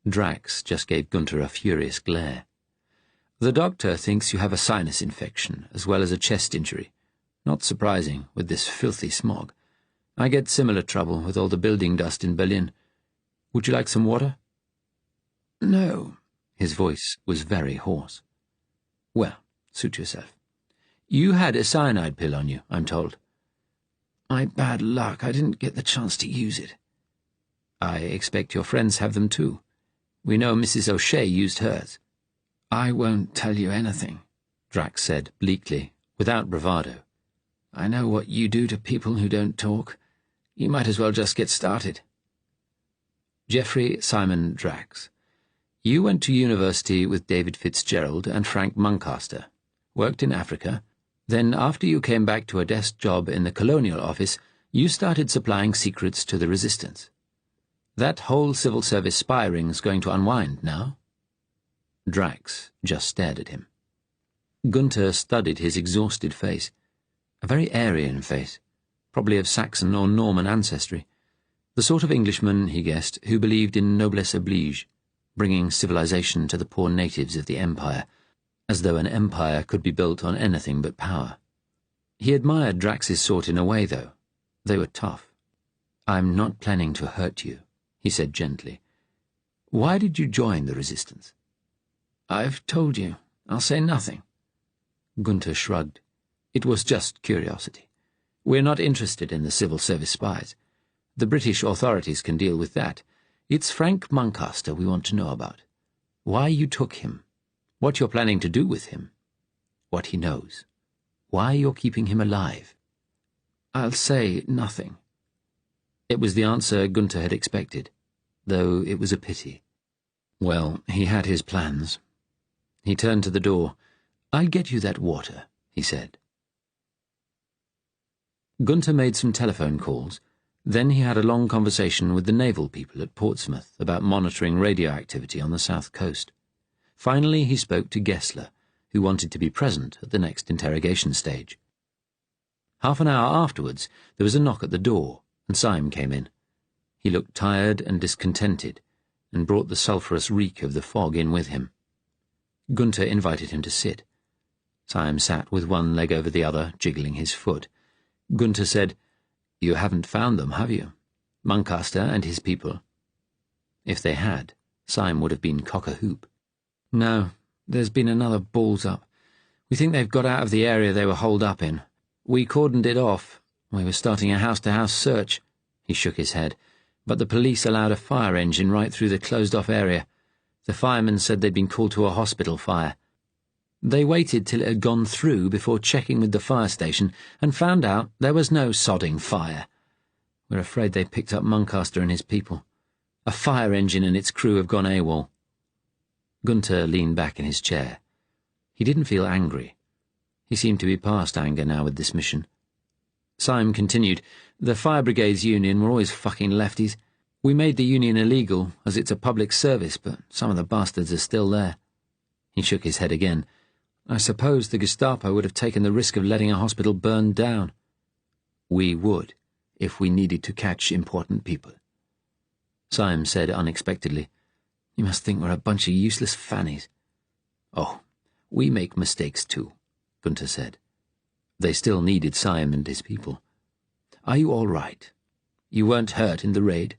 Drax just gave Gunter a furious glare. "The doctor thinks you have a sinus infection, as well as a chest injury. Not surprising, with this filthy smog. I get similar trouble with all the building dust in Berlin. Would you like some water?" "No." His voice was very hoarse. "Well, suit yourself. You had a cyanide pill on you, I'm told." "My bad luck, I didn't get the chance to use it." "I expect your friends have them too. We know Mrs. O'Shea used hers." "I won't tell you anything," Drax said bleakly, without bravado. "I know what you do to people who don't talk. You might as well just get started." Geoffrey Simon Drax. You went to university with David Fitzgerald and Frank Muncaster, worked in Africa, then after you came back to a desk job in the Colonial Office, you started supplying secrets to the resistance. That whole civil service spy ring's going to unwind now?" Drax just stared at him. Gunter studied his exhausted face. A very Aryan face, probably of Saxon or Norman ancestry. The sort of Englishman, he guessed, who believed in noblesse oblige, bringing civilization to the poor natives of the empire, as though an empire could be built on anything but power. He admired Drax's sort in a way, though. They were tough. "I'm not planning to hurt you," he said gently. "Why did you join the resistance?" "I've told you. I'll say nothing." Gunter shrugged. "It was just curiosity. We're not interested in the civil service spies. The British authorities can deal with that. It's Frank Muncaster we want to know about. Why you took him. What you're planning to do with him. What he knows. Why you're keeping him alive." "I'll say nothing." It was the answer Gunter had expected, though it was a pity. Well, he had his plans. He turned to the door. "I'll get you that water," he said. Gunter made some telephone calls. Then he had a long conversation with the naval people at Portsmouth about monitoring radio activity on the south coast. Finally he spoke to Gessler, who wanted to be present at the next interrogation stage. Half an hour afterwards there was a knock at the door, and Syme came in. He looked tired and discontented, and brought the sulphurous reek of the fog in with him. Gunter invited him to sit. Syme sat with one leg over the other, jiggling his foot. Gunter said, "You haven't found them, have you?" Muncaster and his people. If they had, Syme would have been cock-a-hoop. No, there's been another balls up. We think they've got out of the area they were holed up in. We cordoned it off. We were starting a house-to-house search. He shook his head. But the police allowed a fire engine right through the closed-off area. The firemen said they'd been called to a hospital fire. They waited till it had gone through before checking with the fire station and found out there was no sodding fire. We're afraid they picked up Muncaster and his people. A fire engine and its crew have gone AWOL. Gunter leaned back in his chair. He didn't feel angry. He seemed to be past anger now with this mission. Syme continued, the Fire Brigades Union were always fucking lefties. We made the union illegal, as it's a public service, but some of the bastards are still there. He shook his head again. I suppose the Gestapo would have taken the risk of letting a hospital burn down. We would, if we needed to catch important people. Syme said unexpectedly, You must think we're a bunch of useless fannies. Oh, we make mistakes too, Gunter said. They still needed Syme and his people. Are you all right? You weren't hurt in the raid?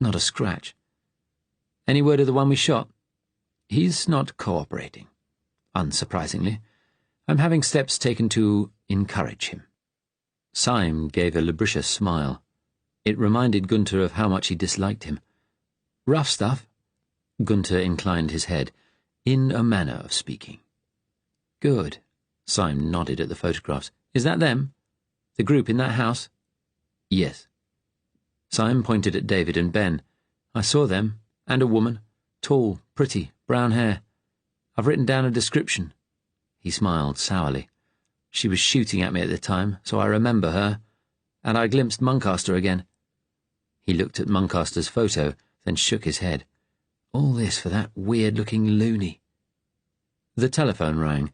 Not a scratch. Any word of the one we shot? He's not cooperating. Unsurprisingly, I'm having steps taken to encourage him. Syme gave a lubricious smile. It reminded Gunter of how much he disliked him. Rough stuff? Gunter inclined his head, in a manner of speaking. Good. Syme nodded at the photographs. Is that them? The group in that house? Yes. Syme pointed at David and Ben. I saw them, and a woman. Tall, pretty, brown hair. I've written down a description. He smiled sourly. She was shooting at me at the time, so I remember her. And I glimpsed Muncaster again. He looked at Muncaster's photo, then shook his head. All this for that weird-looking loony. The telephone rang.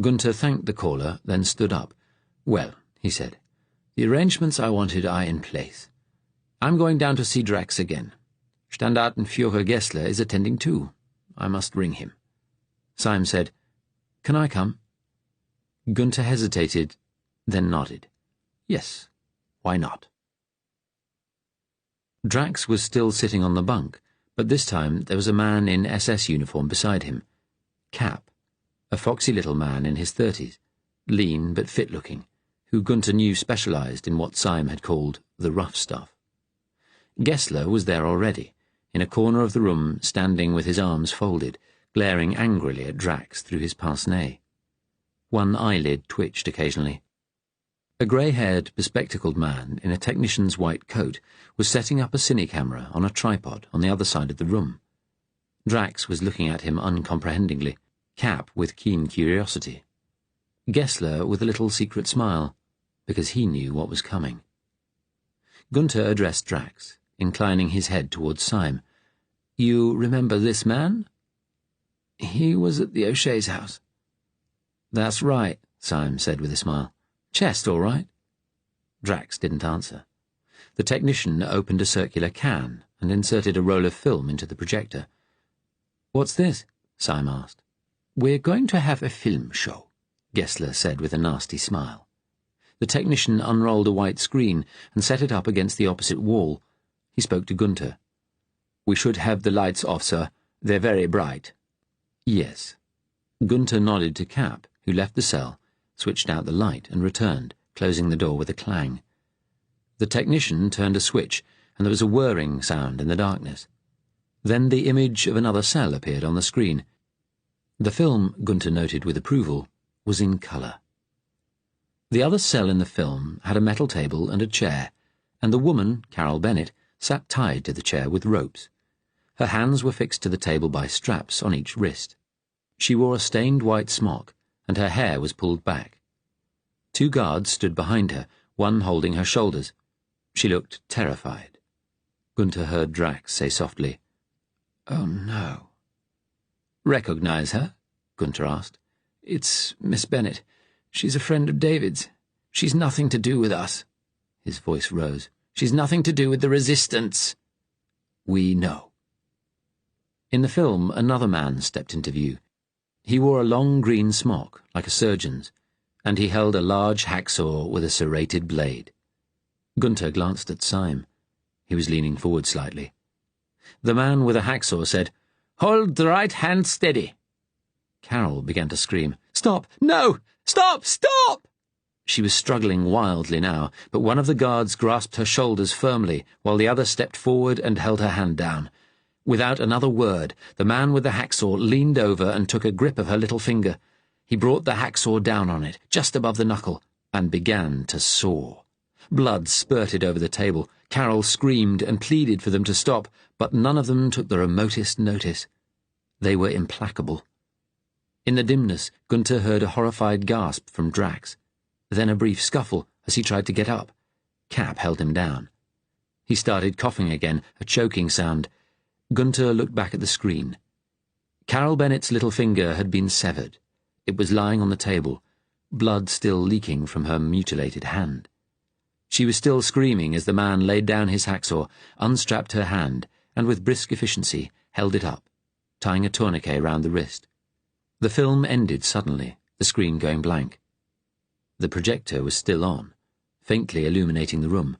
Gunter thanked the caller, then stood up. Well, he said, the arrangements I wanted are in place. I'm going down to see Drax again. Standartenführer Gessler is attending too. I must ring him. Syme said, Can I come? Gunter hesitated, then nodded. Yes, why not? Drax was still sitting on the bunk, but this time there was a man in SS uniform beside him. Cap, a foxy little man in his 30s, lean but fit-looking, who Gunter knew specialised in what Syme had called the rough stuff. Gessler was there already, in a corner of the room, standing with his arms folded, glaring angrily at Drax through his pince-nez. One eyelid twitched occasionally. A grey-haired, bespectacled man in a technician's white coat was setting up a cine-camera on a tripod on the other side of the room. Drax was looking at him uncomprehendingly, Cap with keen curiosity. Gessler with a little secret smile, because he knew what was coming. Gunter addressed Drax, inclining his head towards Syme. You remember this man? He was at the O'Shea's house. That's right, Syme said with a smile. Chest all right? Drax didn't answer. The technician opened a circular can and inserted a roll of film into the projector. What's this? Syme asked. We're going to have a film show, Gessler said with a nasty smile. The technician unrolled a white screen and set it up against the opposite wall. He spoke to Gunter. We should have the lights off, sir. They're very bright. Yes. Gunter nodded to Cap, who left the cell, switched out the light and returned, closing the door with a clang. The technician turned a switch, and there was a whirring sound in the darkness. Then the image of another cell appeared on the screen. The film, Gunter noted with approval, was in colour. The other cell in the film had a metal table and a chair, and the woman, Carol Bennett, sat tied to the chair with ropes. Her hands were fixed to the table by straps on each wrist. She wore a stained white smock, and her hair was pulled back. 2 guards stood behind her, one holding her shoulders. She looked terrified. Gunter heard Drax say softly, "Oh, no." "Recognize her?" Gunter asked. "It's Miss Bennett. She's a friend of David's. She's nothing to do with us." His voice rose. "She's nothing to do with the resistance." "We know." In the film, another man stepped into view. He wore a long green smock, like a surgeon's, and he held a large hacksaw with a serrated blade. Gunter glanced at Syme. He was leaning forward slightly. The man with a hacksaw said, "Hold the right hand steady." Carol began to scream, "Stop! No! Stop! Stop!" She was struggling wildly now, but one of the guards grasped her shoulders firmly, while the other stepped forward and held her hand down. Without another word, the man with the hacksaw leaned over and took a grip of her little finger. He brought the hacksaw down on it, just above the knuckle, and began to saw. Blood spurted over the table. Carol screamed and pleaded for them to stop, but none of them took the remotest notice. They were implacable. In the dimness, Gunther heard a horrified gasp from Drax, then a brief scuffle as he tried to get up. Cap held him down. He started coughing again, a choking sound. Gunther looked back at the screen. Carol Bennett's little finger had been severed. It was lying on the table, blood still leaking from her mutilated hand. She was still screaming as the man laid down his hacksaw, unstrapped her hand, and with brisk efficiency held it up, tying a tourniquet round the wrist. The film ended suddenly, the screen going blank. The projector was still on, faintly illuminating the room.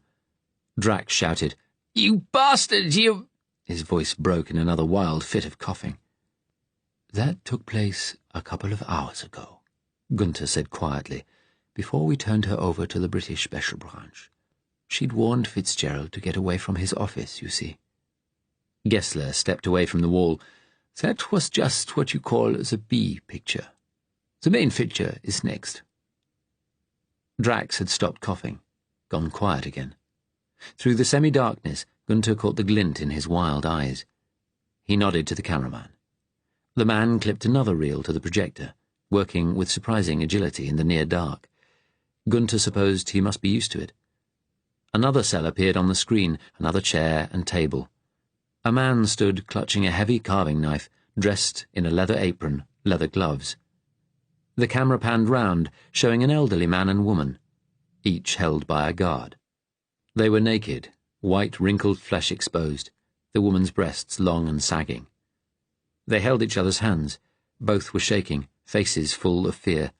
Drax shouted, "You bastard, you—" His voice broke in another wild fit of coughing. "That took place a couple of hours ago," Gunther said quietly, "before we turned her over to the British Special Branch. She'd warned Fitzgerald to get away from his office, you see." Gessler stepped away from the wall. "That was just what you call the B picture. The main picture is next." Drax had stopped coughing, gone quiet again. Through the semi-darkness, Gunther caught the glint in his wild eyes. He nodded to the cameraman. The man clipped another reel to the projector, working with surprising agility in the near dark. Gunther supposed he must be used to it. Another cell appeared on the screen, another chair and table. A man stood clutching a heavy carving knife, dressed in a leather apron, leather gloves. The camera panned round, showing an elderly man and woman, each held by a guard. They were naked, white wrinkled flesh exposed, the woman's breasts long and sagging. They held each other's hands. Both were shaking, faces full of fear.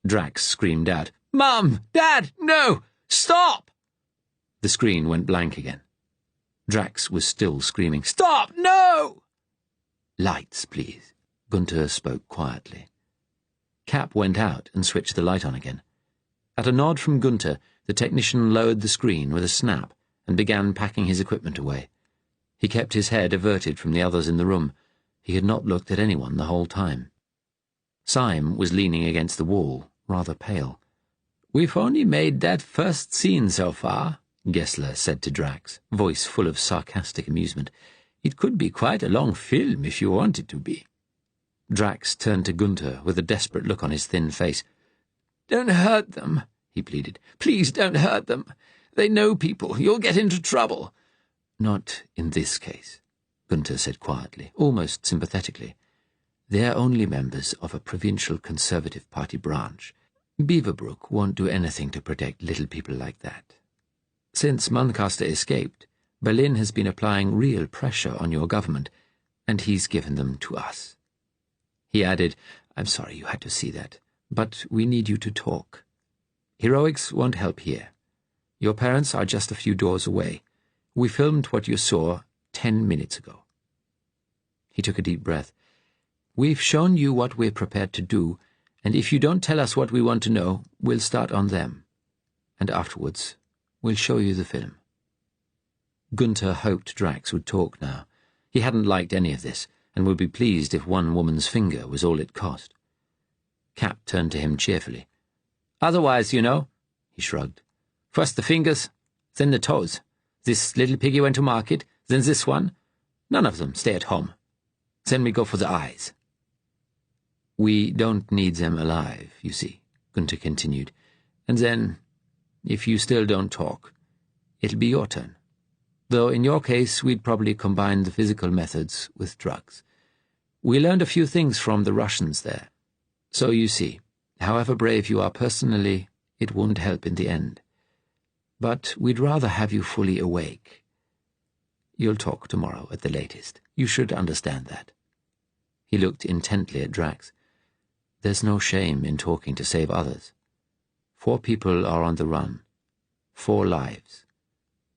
Drax screamed out, "Mum! Dad! No! Stop!" The screen went blank again. Drax was still screaming, "Stop! No!" "Lights, please," Gunther spoke quietly. Cap went out and switched the light on again. At a nod from Gunther, the technician lowered the screen with a snap and began packing his equipment away. He kept his head averted from the others in the room. He had not looked at anyone the whole time. Syme was leaning against the wall, rather pale. "We've only made that first scene so far," Gessler said to Drax, voice full of sarcastic amusement. "It could be quite a long film if you want it to be." Drax turned to Gunther with a desperate look on his thin face. "Don't hurt them," he pleaded. "Please don't hurt them. They know people. You'll get into trouble." "Not in this case," Gunther said quietly, almost sympathetically. "They're only members of a provincial Conservative Party branch. Beaverbrook won't do anything to protect little people like that. Since Muncaster escaped, Berlin has been applying real pressure on your government, and he's given them to us." He added, "I'm sorry you had to see that, but we need you to talk. Heroics won't help here. Your parents are just a few doors away. We filmed what you saw 10 minutes ago." He took a deep breath. "We've shown you what we're prepared to do, and if you don't tell us what we want to know, we'll start on them. And afterwards, we'll show you the film." Gunther hoped Drax would talk now. He hadn't liked any of this, and would be pleased if one woman's finger was all it cost. Cap turned to him cheerfully. "Otherwise, you know," he shrugged. "First the fingers, then the toes. This little piggy went to market, then this one. None of them stay at home. Then we go for the eyes." "We don't need them alive, you see," Gunther continued. "And then, if you still don't talk, it'll be your turn. Though in your case we'd probably combine the physical methods with drugs. We learned a few things from the Russians there. So you see, however brave you are personally, it won't help in the end. But we'd rather have you fully awake. You'll talk tomorrow at the latest. You should understand that." He looked intently at Drax. "There's no shame in talking to save others. 4 people are on the run. 4 lives.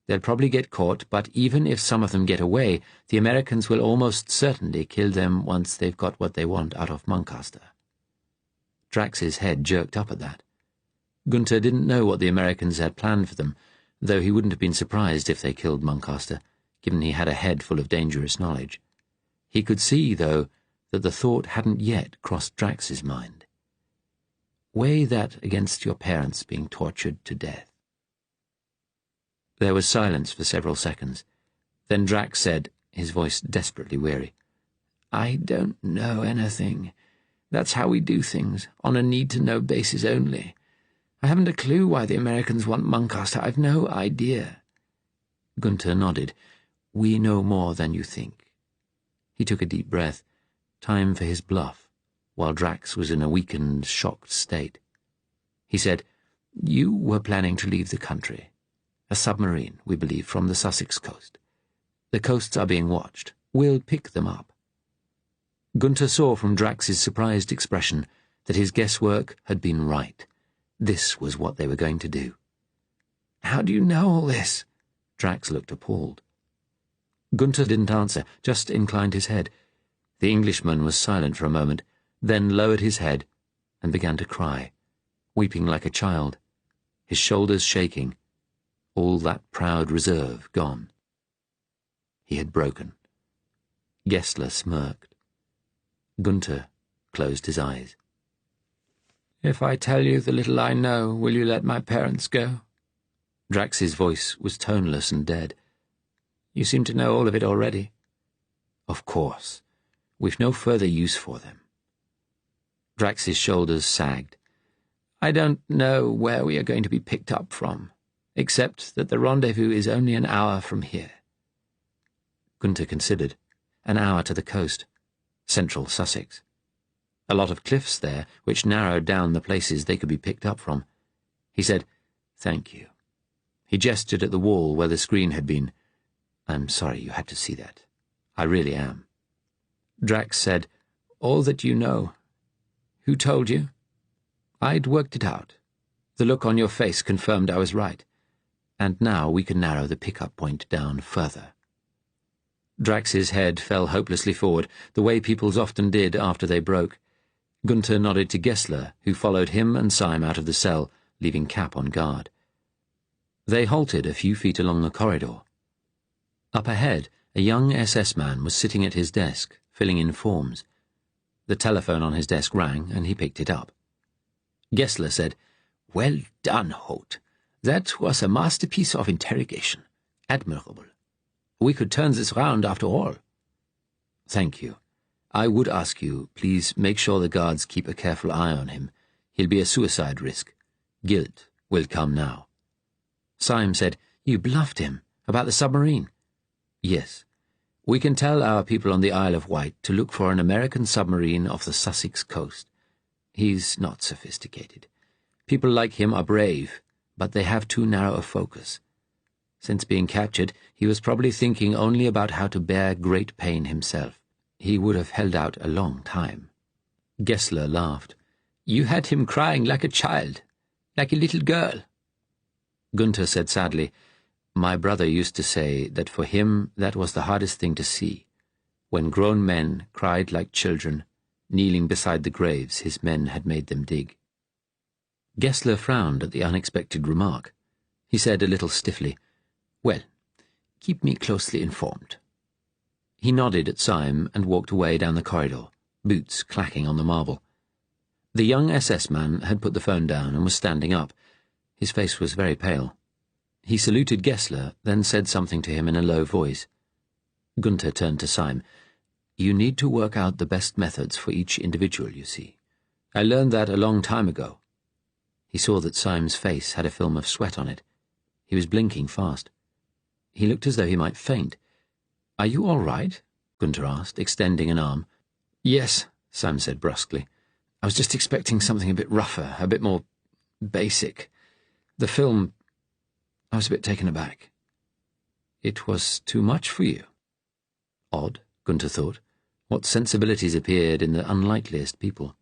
They'll probably get caught, but even if some of them get away, the Americans will almost certainly kill them once they've got what they want out of Muncaster. Drax's head jerked up at that. Gunther didn't know what the Americans had planned for them, though he wouldn't have been surprised if they killed Muncaster, given he had a head full of dangerous knowledge. He could see, though, that the thought hadn't yet crossed Drax's mind. Weigh that against your parents being tortured to death. There was silence for several seconds. Then Drax said, his voice desperately weary, "I don't know anything. That's how we do things, on a need-to-know basis only. I haven't a clue why the Americans want Muncaster. I've no idea." Gunther nodded. "We know more than you think." He took a deep breath. Time for his bluff, while Drax was in a weakened, shocked state. He said, "You were planning to leave the country. A submarine, we believe, from the Sussex coast. The coasts are being watched. We'll pick them up." Gunther saw from Drax's surprised expression that his guesswork had been right. This was what they were going to do. "How do you know all this?" Drax looked appalled. Gunther didn't answer, just inclined his head. The Englishman was silent for a moment, then lowered his head and began to cry, weeping like a child, his shoulders shaking, all that proud reserve gone. He had broken. Gessler smirked. Gunther closed his eyes. "If I tell you the little I know, will you let my parents go?" Drax's voice was toneless and dead. "You seem to know all of it already." "Of course. We've no further use for them." Drax's shoulders sagged. "I don't know where we are going to be picked up from, except that the rendezvous is only an hour from here." Gunther considered. An hour to the coast. Central Sussex. A lot of cliffs there, which narrowed down the places they could be picked up from. He said, "Thank you." He gestured at the wall where the screen had been. "I'm sorry you had to see that. I really am." Drax said, "All that you know. Who told you?" "I'd worked it out. The look on your face confirmed I was right. And now we can narrow the pickup point down further." Drax's head fell hopelessly forward, the way people's often did after they broke. Gunther nodded to Gessler, who followed him and Syme out of the cell, leaving Cap on guard. They halted a few feet along the corridor. Up ahead, a young SS man was sitting at his desk, filling in forms. The telephone on his desk rang, and he picked it up. Gessler said, "Well done, Holt. That was a masterpiece of interrogation. Admirable. We could turn this round after all." "Thank you. I would ask you, please make sure the guards keep a careful eye on him. He'll be a suicide risk. Guilt will come now." Syme said, "You bluffed him about the submarine." "Yes. We can tell our people on the Isle of Wight to look for an American submarine off the Sussex coast. He's not sophisticated. People like him are brave, but they have too narrow a focus. Since being captured, he was probably thinking only about how to bear great pain himself. He would have held out a long time." Gessler laughed. "You had him crying like a child, like a little girl." Gunther said sadly, "My brother used to say that for him that was the hardest thing to see, when grown men cried like children, kneeling beside the graves his men had made them dig." Gessler frowned at the unexpected remark. He said a little stiffly, "Well, keep me closely informed." He nodded at Syme and walked away down the corridor, boots clacking on the marble. The young SS man had put the phone down and was standing up. His face was very pale. He saluted Gessler, then said something to him in a low voice. Gunther turned to Syme. "You need to work out the best methods for each individual, you see. I learned that a long time ago." He saw that Syme's face had a film of sweat on it. He was blinking fast. He looked as though he might faint. "Are you all right?" Gunther asked, extending an arm. "Yes," Syme said brusquely. "I was just expecting something a bit rougher, a bit more basic. The film, I was a bit taken aback." "It was too much for you." Odd, Gunther thought. What sensibilities appeared in the unlikeliest people.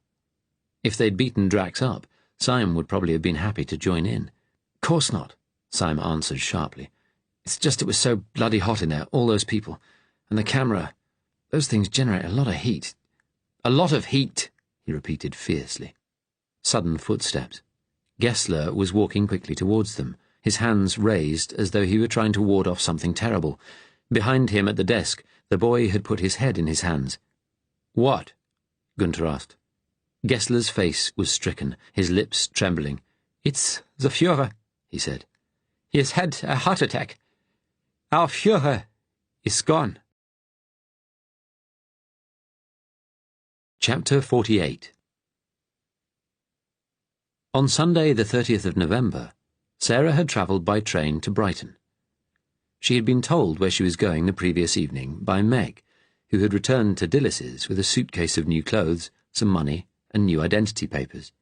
If they'd beaten Drax up, Syme would probably have been happy to join in. "Course not," Syme answered sharply. It's just it was so bloody hot in there, all those people. And the camera. Those things generate a lot of heat. A lot of heat, he repeated fiercely. Sudden footsteps. Gessler was walking quickly towards them, his hands raised as though he were trying to ward off something terrible. Behind him at the desk, the boy had put his head in his hands. "What?" Gunther asked. Gessler's face was stricken, his lips trembling. "It's the Führer," he said. "He has had a heart attack. Our Führer is gone." Chapter 48. On Sunday, the 30th of November, Sarah had travelled by train to Brighton. She had been told where she was going the previous evening by Meg, who had returned to Dillis's with a suitcase of new clothes, some money, and new identity papers.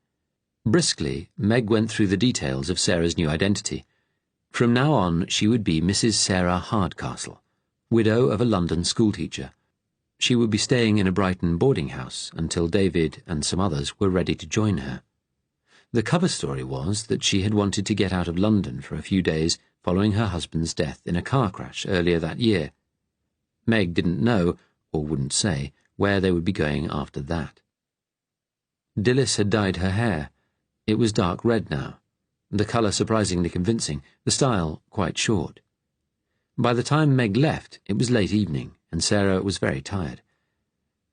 Briskly, Meg went through the details of Sarah's new identity. From now on, she would be Mrs. Sarah Hardcastle, widow of a London schoolteacher. She would be staying in a Brighton boarding house until David and some others were ready to join her. The cover story was that she had wanted to get out of London for a few days following her husband's death in a car crash earlier that year. Meg didn't know, or wouldn't say, where they would be going after that. Dillis had dyed her hair. It was dark red now, the colour surprisingly convincing, the style quite short. By the time Meg left, it was late evening, and Sarah was very tired.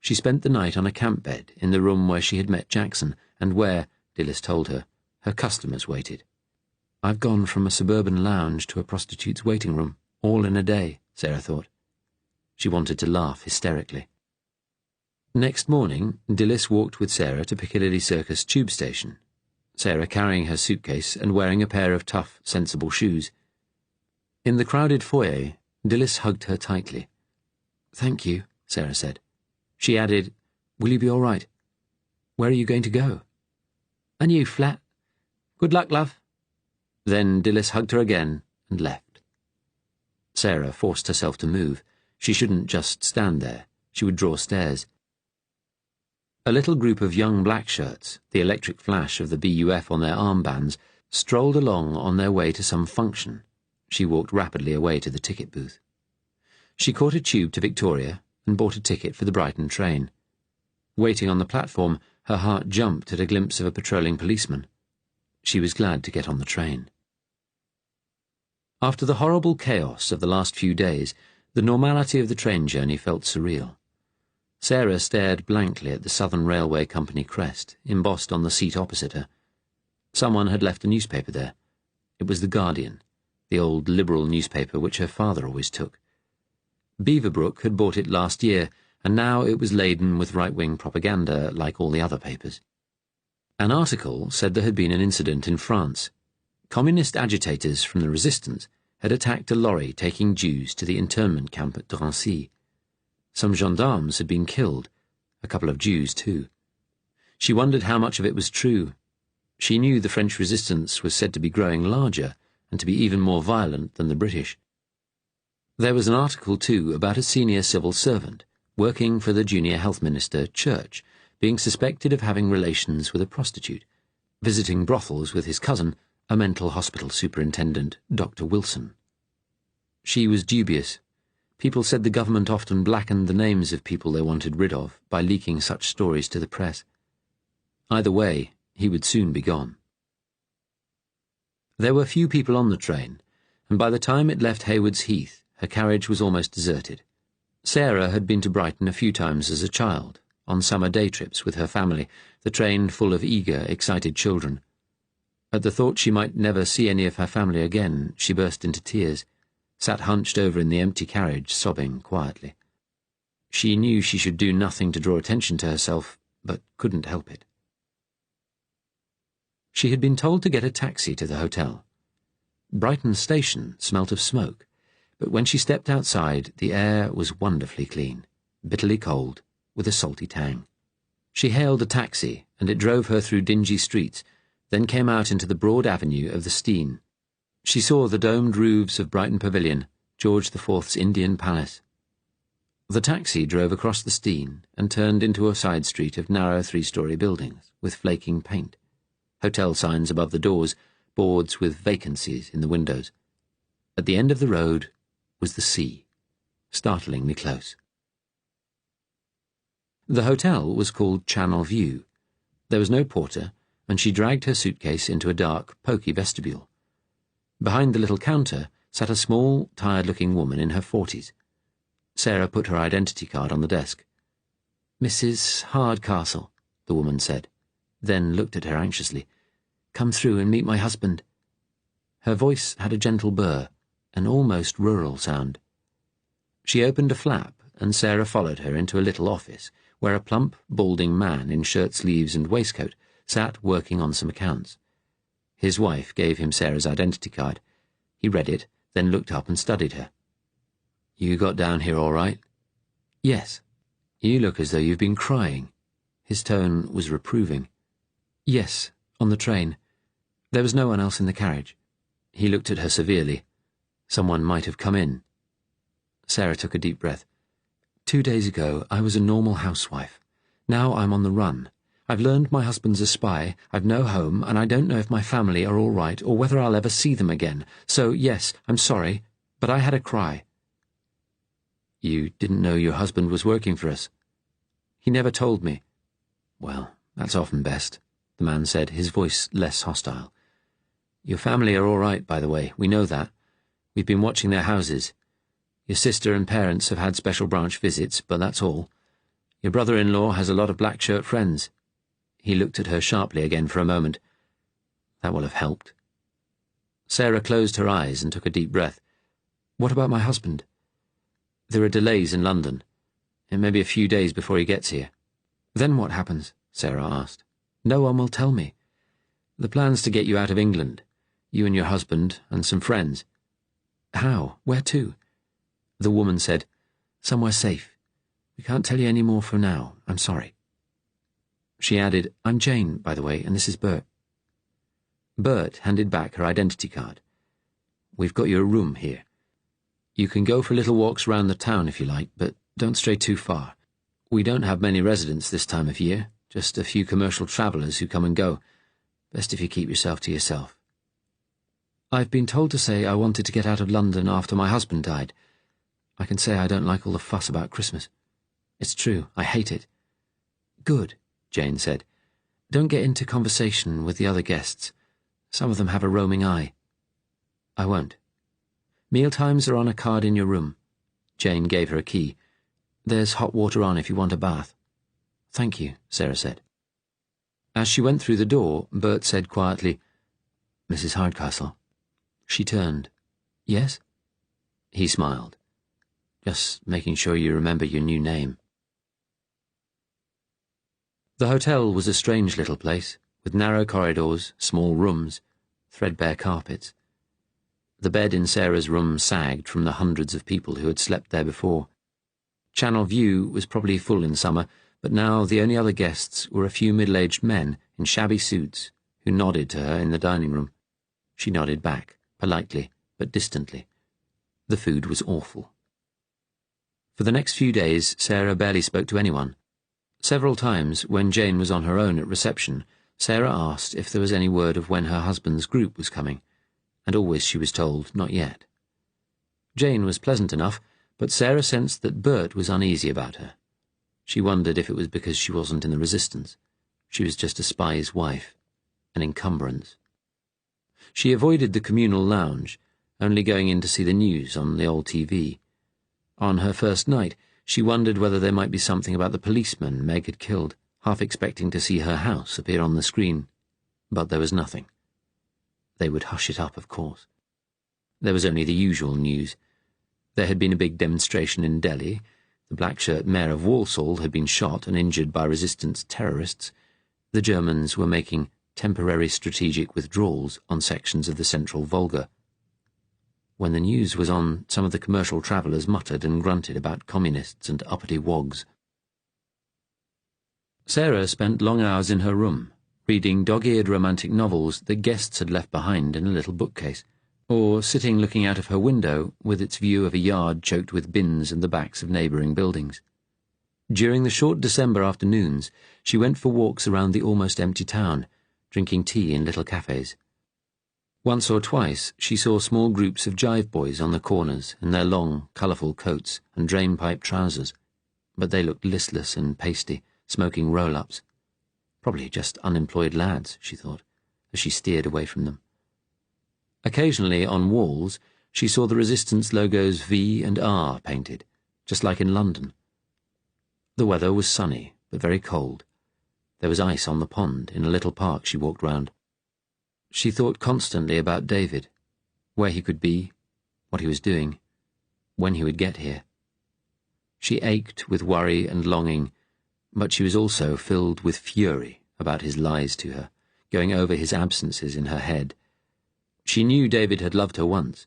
She spent the night on a camp bed in the room where she had met Jackson, and where, Dillis told her, her customers waited. "I've gone from a suburban lounge to a prostitute's waiting room, all in a day," Sarah thought. She wanted to laugh hysterically. Next morning, Dillis walked with Sarah to Piccadilly Circus tube station, Sarah carrying her suitcase and wearing a pair of tough, sensible shoes. In the crowded foyer, Dillis hugged her tightly. "Thank you," Sarah said. She added, "Will you be all right? Where are you going to go?" "A new flat. Good luck, love." Then Dillis hugged her again and left. Sarah forced herself to move. She shouldn't just stand there. She would draw stares. A little group of young black shirts, the electric flash of the BUF on their armbands, strolled along on their way to some function. She walked rapidly away to the ticket booth. She caught a tube to Victoria and bought a ticket for the Brighton train. Waiting on the platform, her heart jumped at a glimpse of a patrolling policeman. She was glad to get on the train. After the horrible chaos of the last few days, the normality of the train journey felt surreal. Sarah stared blankly at the Southern Railway Company crest, embossed on the seat opposite her. Someone had left a newspaper there. It was The Guardian, the old Liberal newspaper which her father always took. Beaverbrook had bought it last year, and now it was laden with right-wing propaganda like all the other papers. An article said there had been an incident in France. Communist agitators from the resistance had attacked a lorry taking Jews to the internment camp at Drancy. Some gendarmes had been killed, a couple of Jews too. She wondered how much of it was true. She knew the French resistance was said to be growing larger and to be even more violent than the British. There was an article too about a senior civil servant working for the junior health minister, Church, being suspected of having relations with a prostitute, visiting brothels with his cousin, a mental hospital superintendent, Dr. Wilson. She was dubious. People said the government often blackened the names of people they wanted rid of by leaking such stories to the press. Either way, he would soon be gone. There were few people on the train, and by the time it left Haywards Heath, her carriage was almost deserted. Sarah had been to Brighton a few times as a child, on summer day trips with her family, the train full of eager, excited children. At the thought she might never see any of her family again, she burst into tears, sat hunched over in the empty carriage, sobbing quietly. She knew she should do nothing to draw attention to herself, but couldn't help it. She had been told to get a taxi to the hotel. Brighton station smelt of smoke, but when she stepped outside, the air was wonderfully clean, bitterly cold, with a salty tang. She hailed a taxi, and it drove her through dingy streets, then came out into the broad avenue of the Steine. She saw the domed roofs of Brighton Pavilion, George IV's Indian Palace. The taxi drove across the Steine and turned into a side street of narrow three-storey buildings with flaking paint, hotel signs above the doors, boards with vacancies in the windows. At the end of the road was the sea, startlingly close. The hotel was called Channel View. There was no porter, and she dragged her suitcase into a dark, poky vestibule. Behind the little counter sat a small, tired-looking woman in her 40s. Sarah put her identity card on the desk. "Mrs. Hardcastle," the woman said, then looked at her anxiously. "Come through and meet my husband." Her voice had a gentle burr, an almost rural sound. She opened a flap, and Sarah followed her into a little office, where a plump, balding man in shirt-sleeves and waistcoat sat working on some accounts. His wife gave him Sarah's identity card. He read it, then looked up and studied her. "You got down here all right?" "Yes." "You look as though you've been crying." His tone was reproving. "Yes, on the train. There was no one else in the carriage." He looked at her severely. "Someone might have come in." Sarah took a deep breath. 2 days ago, I was a normal housewife. Now I'm on the run. I've learned my husband's a spy, I've no home, and I don't know if my family are all right or whether I'll ever see them again. So, yes, I'm sorry, but I had a cry." "You didn't know your husband was working for us?" "He never told me." "Well, that's often best," the man said, his voice less hostile. "Your family are all right, by the way. We know that. We've been watching their houses. Your sister and parents have had special branch visits, but that's all. Your brother-in-law has a lot of black-shirt friends." He looked at her sharply again for a moment. "That will have helped." Sarah closed her eyes and took a deep breath. "What about my husband?" "There are delays in London. It may be a few days before he gets here." "Then what happens?" Sarah asked. "No one will tell me." "The plan's to get you out of England. You and your husband and some friends." "How? Where to?" The woman said, "Somewhere safe. We can't tell you any more for now. I'm sorry." She added, "I'm Jane, by the way, and this is Bert." Bert handed back her identity card. "We've got you a room here. You can go for little walks round the town if you like, but don't stray too far. We don't have many residents this time of year, just a few commercial travellers who come and go. Best if you keep yourself to yourself." "I've been told to say I wanted to get out of London after my husband died. I can say I don't like all the fuss about Christmas. It's true, I hate it." "Good," Jane said. "Don't get into conversation with the other guests. Some of them have a roaming eye." "I won't." "Mealtimes are on a card in your room." Jane gave her a key. "There's hot water on if you want a bath." "Thank you," Sarah said. As she went through the door, Bert said quietly, "Mrs. Hardcastle." She turned. "Yes?" He smiled. "Just making sure you remember your new name." The hotel was a strange little place, with narrow corridors, small rooms, threadbare carpets. The bed in Sarah's room sagged from the hundreds of people who had slept there before. Channel View was probably full in summer, but now the only other guests were a few middle-aged men in shabby suits who nodded to her in the dining room. She nodded back, politely, but distantly. The food was awful. For the next few days, Sarah barely spoke to anyone. Several times, when Jane was on her own at reception, Sarah asked if there was any word of when her husband's group was coming, and always she was told not yet. Jane was pleasant enough, but Sarah sensed that Bert was uneasy about her. She wondered if it was because she wasn't in the resistance. She was just a spy's wife, an encumbrance. She avoided the communal lounge, only going in to see the news on the old TV. On her first night, she wondered whether there might be something about the policeman Meg had killed, half expecting to see her house appear on the screen. But there was nothing. They would hush it up, of course. There was only the usual news. There had been a big demonstration in Delhi. The black-shirt mayor of Walsall had been shot and injured by resistance terrorists. The Germans were making temporary strategic withdrawals on sections of the central Volga. When the news was on, some of the commercial travellers muttered and grunted about communists and uppity wogs. Sarah spent long hours in her room, reading dog-eared romantic novels that guests had left behind in a little bookcase, or sitting looking out of her window with its view of a yard choked with bins and the backs of neighbouring buildings. During the short December afternoons, she went for walks around the almost empty town, drinking tea in little cafes. Once or twice she saw small groups of jive boys on the corners in their long, colourful coats and drainpipe trousers, but they looked listless and pasty, smoking roll-ups. Probably just unemployed lads, she thought, as she steered away from them. Occasionally, on walls, she saw the resistance logos V and R painted, just like in London. The weather was sunny, but very cold. There was ice on the pond in a little park she walked round. She thought constantly about David, where he could be, what he was doing, when he would get here. She ached with worry and longing, but she was also filled with fury about his lies to her, going over his absences in her head. She knew David had loved her once,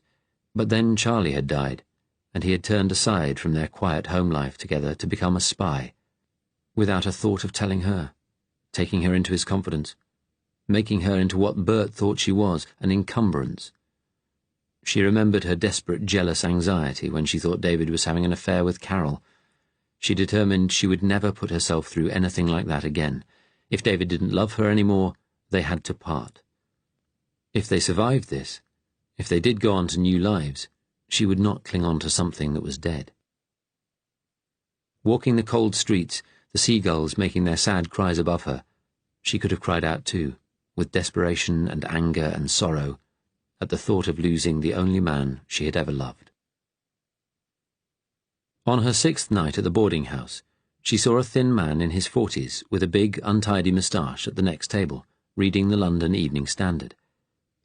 but then Charlie had died, and he had turned aside from their quiet home life together to become a spy, without a thought of telling her, taking her into his confidence, making her into what Bert thought she was, an encumbrance. She remembered her desperate jealous anxiety when she thought David was having an affair with Carol. She determined she would never put herself through anything like that again. If David didn't love her any more, they had to part. If they survived this, if they did go on to new lives, she would not cling on to something that was dead. Walking the cold streets, the seagulls making their sad cries above her, she could have cried out too, with desperation and anger and sorrow, at the thought of losing the only man she had ever loved. On her 6th night at the boarding house, she saw a thin man in his 40s with a big, untidy moustache at the next table, reading the London Evening Standard.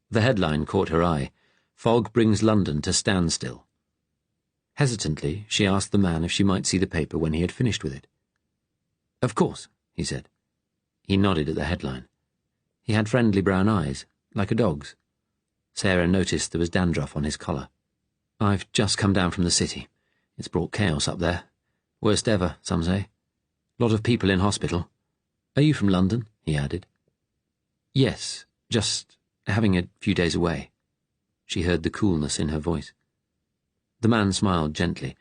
The headline caught her eye: "Fog brings London to standstill." Hesitantly, she asked the man if she might see the paper when he had finished with it. "Of course," he said. He nodded at the headline. He had friendly brown eyes, like a dog's. Sarah noticed there was dandruff on his collar. "I've just come down from the city. It's brought chaos up there. Worst ever, some say. Lot of people in hospital. Are you from London?" he added. "Yes, just having a few days away." She heard the coolness in her voice. The man smiled gently.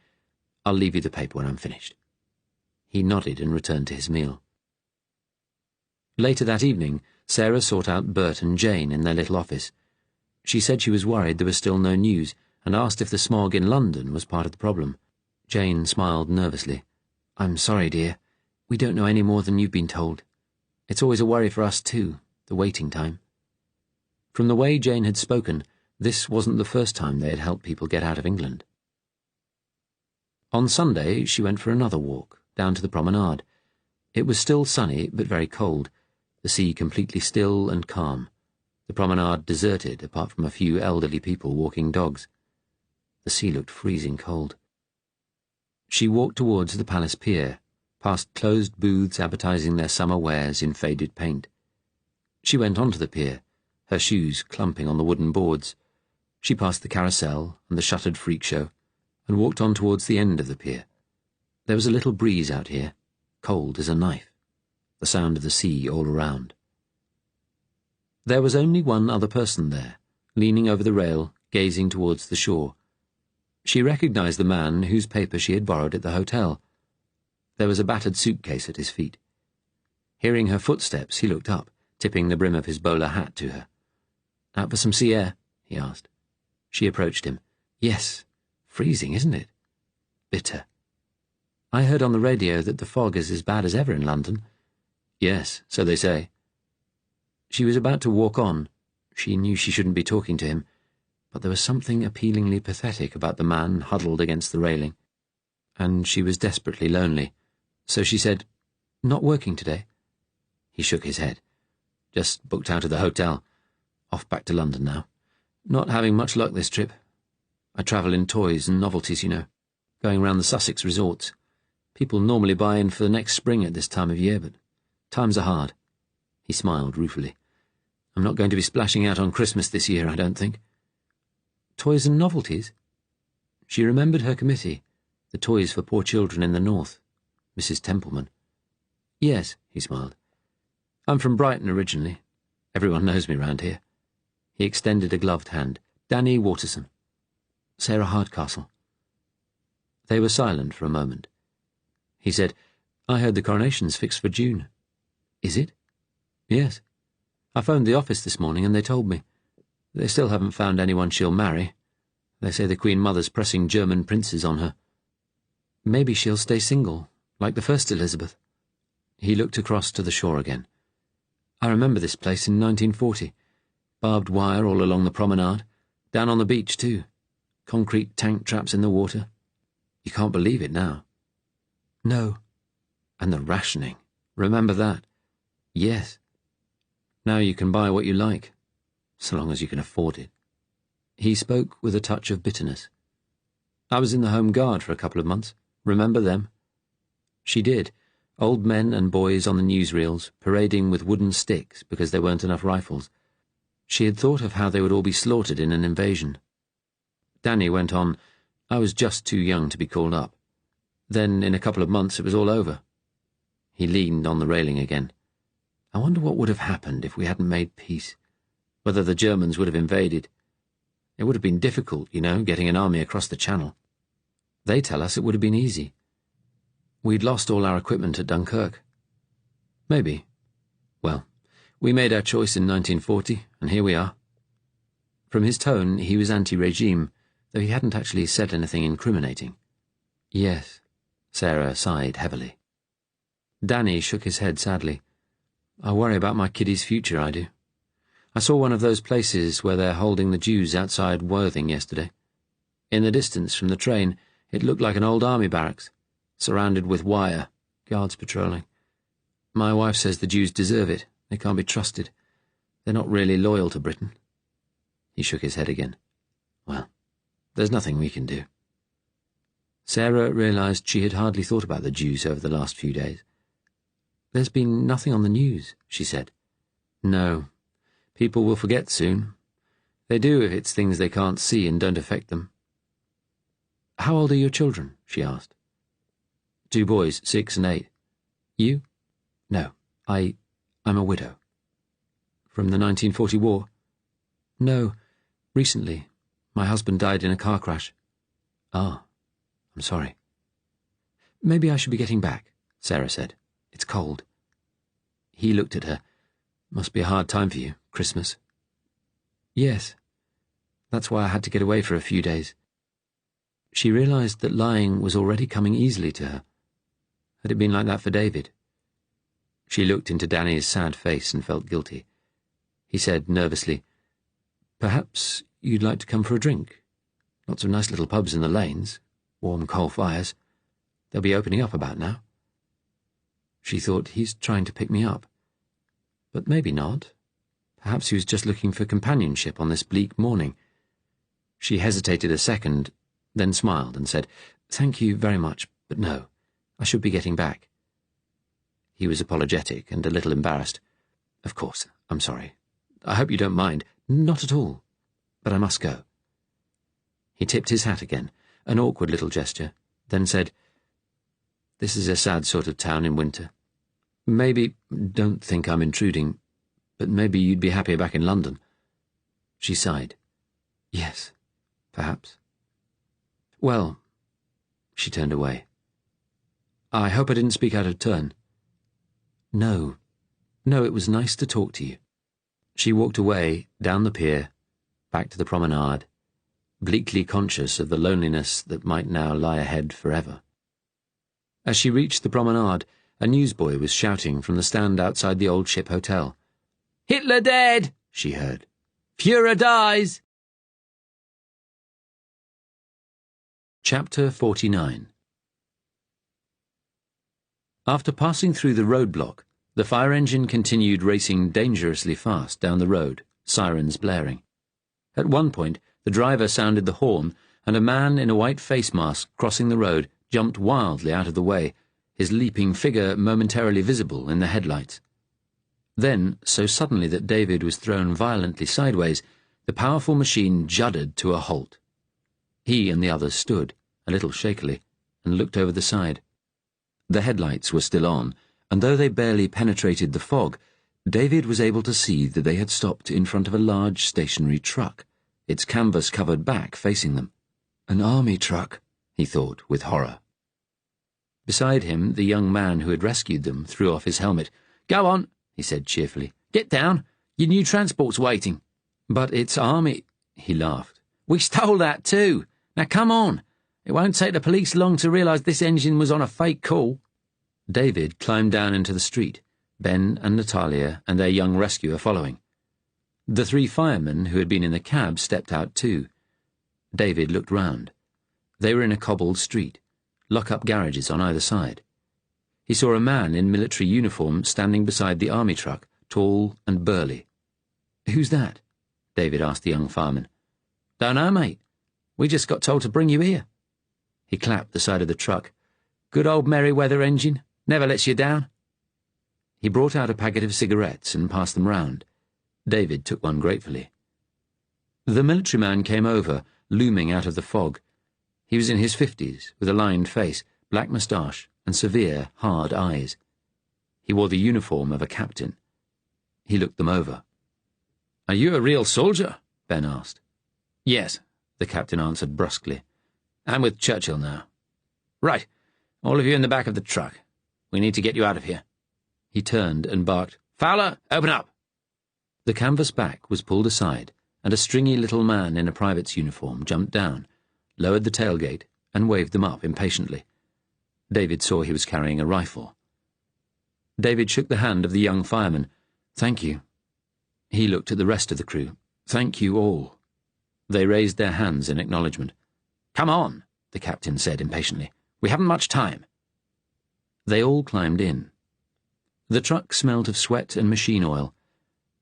"I'll leave you the paper when I'm finished." He nodded and returned to his meal. Later that evening, Sarah sought out Bert and Jane in their little office. She said she was worried there was still no news, and asked if the smog in London was part of the problem. Jane smiled nervously. "I'm sorry, dear. We don't know any more than you've been told. It's always a worry for us, too, the waiting time." From the way Jane had spoken, this wasn't the first time they had helped people get out of England. On Sunday, she went for another walk, down to the promenade. It was still sunny, but very cold, the sea completely still and calm, the promenade deserted apart from a few elderly people walking dogs. The sea looked freezing cold. She walked towards the Palace Pier, past closed booths advertising their summer wares in faded paint. She went onto the pier, her shoes clumping on the wooden boards. She passed the carousel and the shuttered freak show, and walked on towards the end of the pier. There was a little breeze out here, cold as a knife, the sound of the sea all around. There was only one other person there, leaning over the rail, gazing towards the shore. She recognized the man whose paper she had borrowed at the hotel. There was a battered suitcase at his feet. Hearing her footsteps, he looked up, tipping the brim of his bowler hat to her. "Out for some sea air?" he asked. She approached him. "Yes. Freezing, isn't it?" "Bitter." "I heard on the radio that the fog is as bad as ever in London." "Yes, so they say." She was about to walk on. She knew she shouldn't be talking to him, but there was something appealingly pathetic about the man huddled against the railing, and she was desperately lonely. So she said, "Not working today?" He shook his head. "Just booked out of the hotel. Off back to London now. Not having much luck this trip. I travel in toys and novelties, you know, going round the Sussex resorts. People normally buy in for the next spring at this time of year, but times are hard." He smiled ruefully. "I'm not going to be splashing out on Christmas this year, I don't think." "Toys and novelties?" She remembered her committee, the Toys for Poor Children in the North, Mrs. Templeman. "Yes," he smiled. "I'm from Brighton originally. Everyone knows me round here." He extended a gloved hand. "Danny Waterson." "Sarah Hardcastle." They were silent for a moment. He said, "I heard the coronation's fixed for June." "Is it?" "Yes. I phoned the office this morning and they told me. They still haven't found anyone she'll marry. They say the Queen Mother's pressing German princes on her. Maybe she'll stay single, like the first Elizabeth. He looked across to the shore again. I remember this place in 1940. Barbed wire all along the promenade. Down on the beach, too. Concrete tank traps in the water. You can't believe it now. No. And the rationing. Remember that? Yes. Now you can buy what you like, so long as you can afford it. He spoke with a touch of bitterness. I was in the Home Guard for a couple of months. Remember them? She did. Old men and boys on the newsreels, parading with wooden sticks because there weren't enough rifles. She had thought of how they would all be slaughtered in an invasion. Danny went on, I was just too young to be called up. Then, in a couple of months, it was all over. He leaned on the railing again. I wonder what would have happened if we hadn't made peace. Whether the Germans would have invaded. It would have been difficult, getting an army across the Channel. They tell us it would have been easy. We'd lost all our equipment at Dunkirk. Maybe. Well, we made our choice in 1940, and here we are. From his tone, he was anti-regime, though he hadn't actually said anything incriminating. Yes, Sarah sighed heavily. Danny shook his head sadly. I worry about my kiddie's future, I do. I saw one of those places where they're holding the Jews outside Worthing yesterday. In the distance from the train, it looked like an old army barracks, surrounded with wire, guards patrolling. My wife says the Jews deserve it. They can't be trusted. They're not really loyal to Britain. He shook his head again. Well, there's nothing we can do. Sarah realized she had hardly thought about the Jews over the last few days. There's been nothing on the news, she said. No. People will forget soon. They do if it's things they can't see and don't affect them. How old are your children? She asked. 2 boys, 6 and 8. You? No, I'm a widow. From the 1940 war? No, recently. My husband died in a car crash. Ah, I'm sorry. Maybe I should be getting back, Sarah said. It's cold. He looked at her. Must be a hard time for you, Christmas. Yes. That's why I had to get away for a few days. She realized that lying was already coming easily to her. Had it been like that for David? She looked into Danny's sad face and felt guilty. He said nervously, Perhaps you'd like to come for a drink? Lots of nice little pubs in the lanes, warm coal fires. They'll be opening up about now. She thought, he's trying to pick me up. But maybe not. Perhaps he was just looking for companionship on this bleak morning. She hesitated a second, then smiled and said, Thank you very much, but no, I should be getting back. He was apologetic and a little embarrassed. Of course, I'm sorry. I hope you don't mind. Not at all. But I must go. He tipped his hat again, an awkward little gesture, then said, This is a sad sort of town in winter. Maybe, don't think I'm intruding, but maybe you'd be happier back in London. She sighed. Yes, perhaps. Well, she turned away. I hope I didn't speak out of turn. No, it was nice to talk to you. She walked away, down the pier, back to the promenade, bleakly conscious of the loneliness that might now lie ahead forever. As she reached the promenade, a newsboy was shouting from the stand outside the Old Ship Hotel. Hitler dead, she heard. Führer dies. Chapter 49. After passing through the roadblock, the fire engine continued racing dangerously fast down the road, sirens blaring. At one point, the driver sounded the horn, and a man in a white face mask crossing the road jumped wildly out of the way, his leaping figure momentarily visible in the headlights. Then, so suddenly that David was thrown violently sideways, the powerful machine juddered to a halt. He and the others stood, a little shakily, and looked over the side. The headlights were still on, and though they barely penetrated the fog, David was able to see that they had stopped in front of a large stationary truck, its canvas-covered back facing them. An army truck, he thought with horror. Beside him, the young man who had rescued them threw off his helmet. Go on, he said cheerfully. Get down. Your new transport's waiting. But it's army, he laughed. We stole that too. Now come on. It won't take the police long to realise this engine was on a fake call. David climbed down into the street, Ben and Natalia and their young rescuer following. The 3 firemen who had been in the cab stepped out too. David looked round. They were in a cobbled street, lock-up garages on either side. He saw a man in military uniform standing beside the army truck, tall and burly. "Who's that?" David asked the young fireman. Don't know, mate. We just got told to bring you here. He clapped the side of the truck. Good old Merryweather engine. Never lets you down. He brought out a packet of cigarettes and passed them round. David took one gratefully. The military man came over, looming out of the fog. He was in his 50s, with a lined face, black moustache, and severe, hard eyes. He wore the uniform of a captain. He looked them over. Are you a real soldier? Ben asked. Yes, the captain answered brusquely. I'm with Churchill now. Right, all of you in the back of the truck. We need to get you out of here. He turned and barked, Fowler, open up! The canvas back was pulled aside, and a stringy little man in a private's uniform jumped down, lowered the tailgate, and waved them up impatiently. David saw he was carrying a rifle. David shook the hand of the young fireman. Thank you. He looked at the rest of the crew. Thank you all. They raised their hands in acknowledgement. Come on, the captain said impatiently. We haven't much time. They all climbed in. The truck smelt of sweat and machine oil.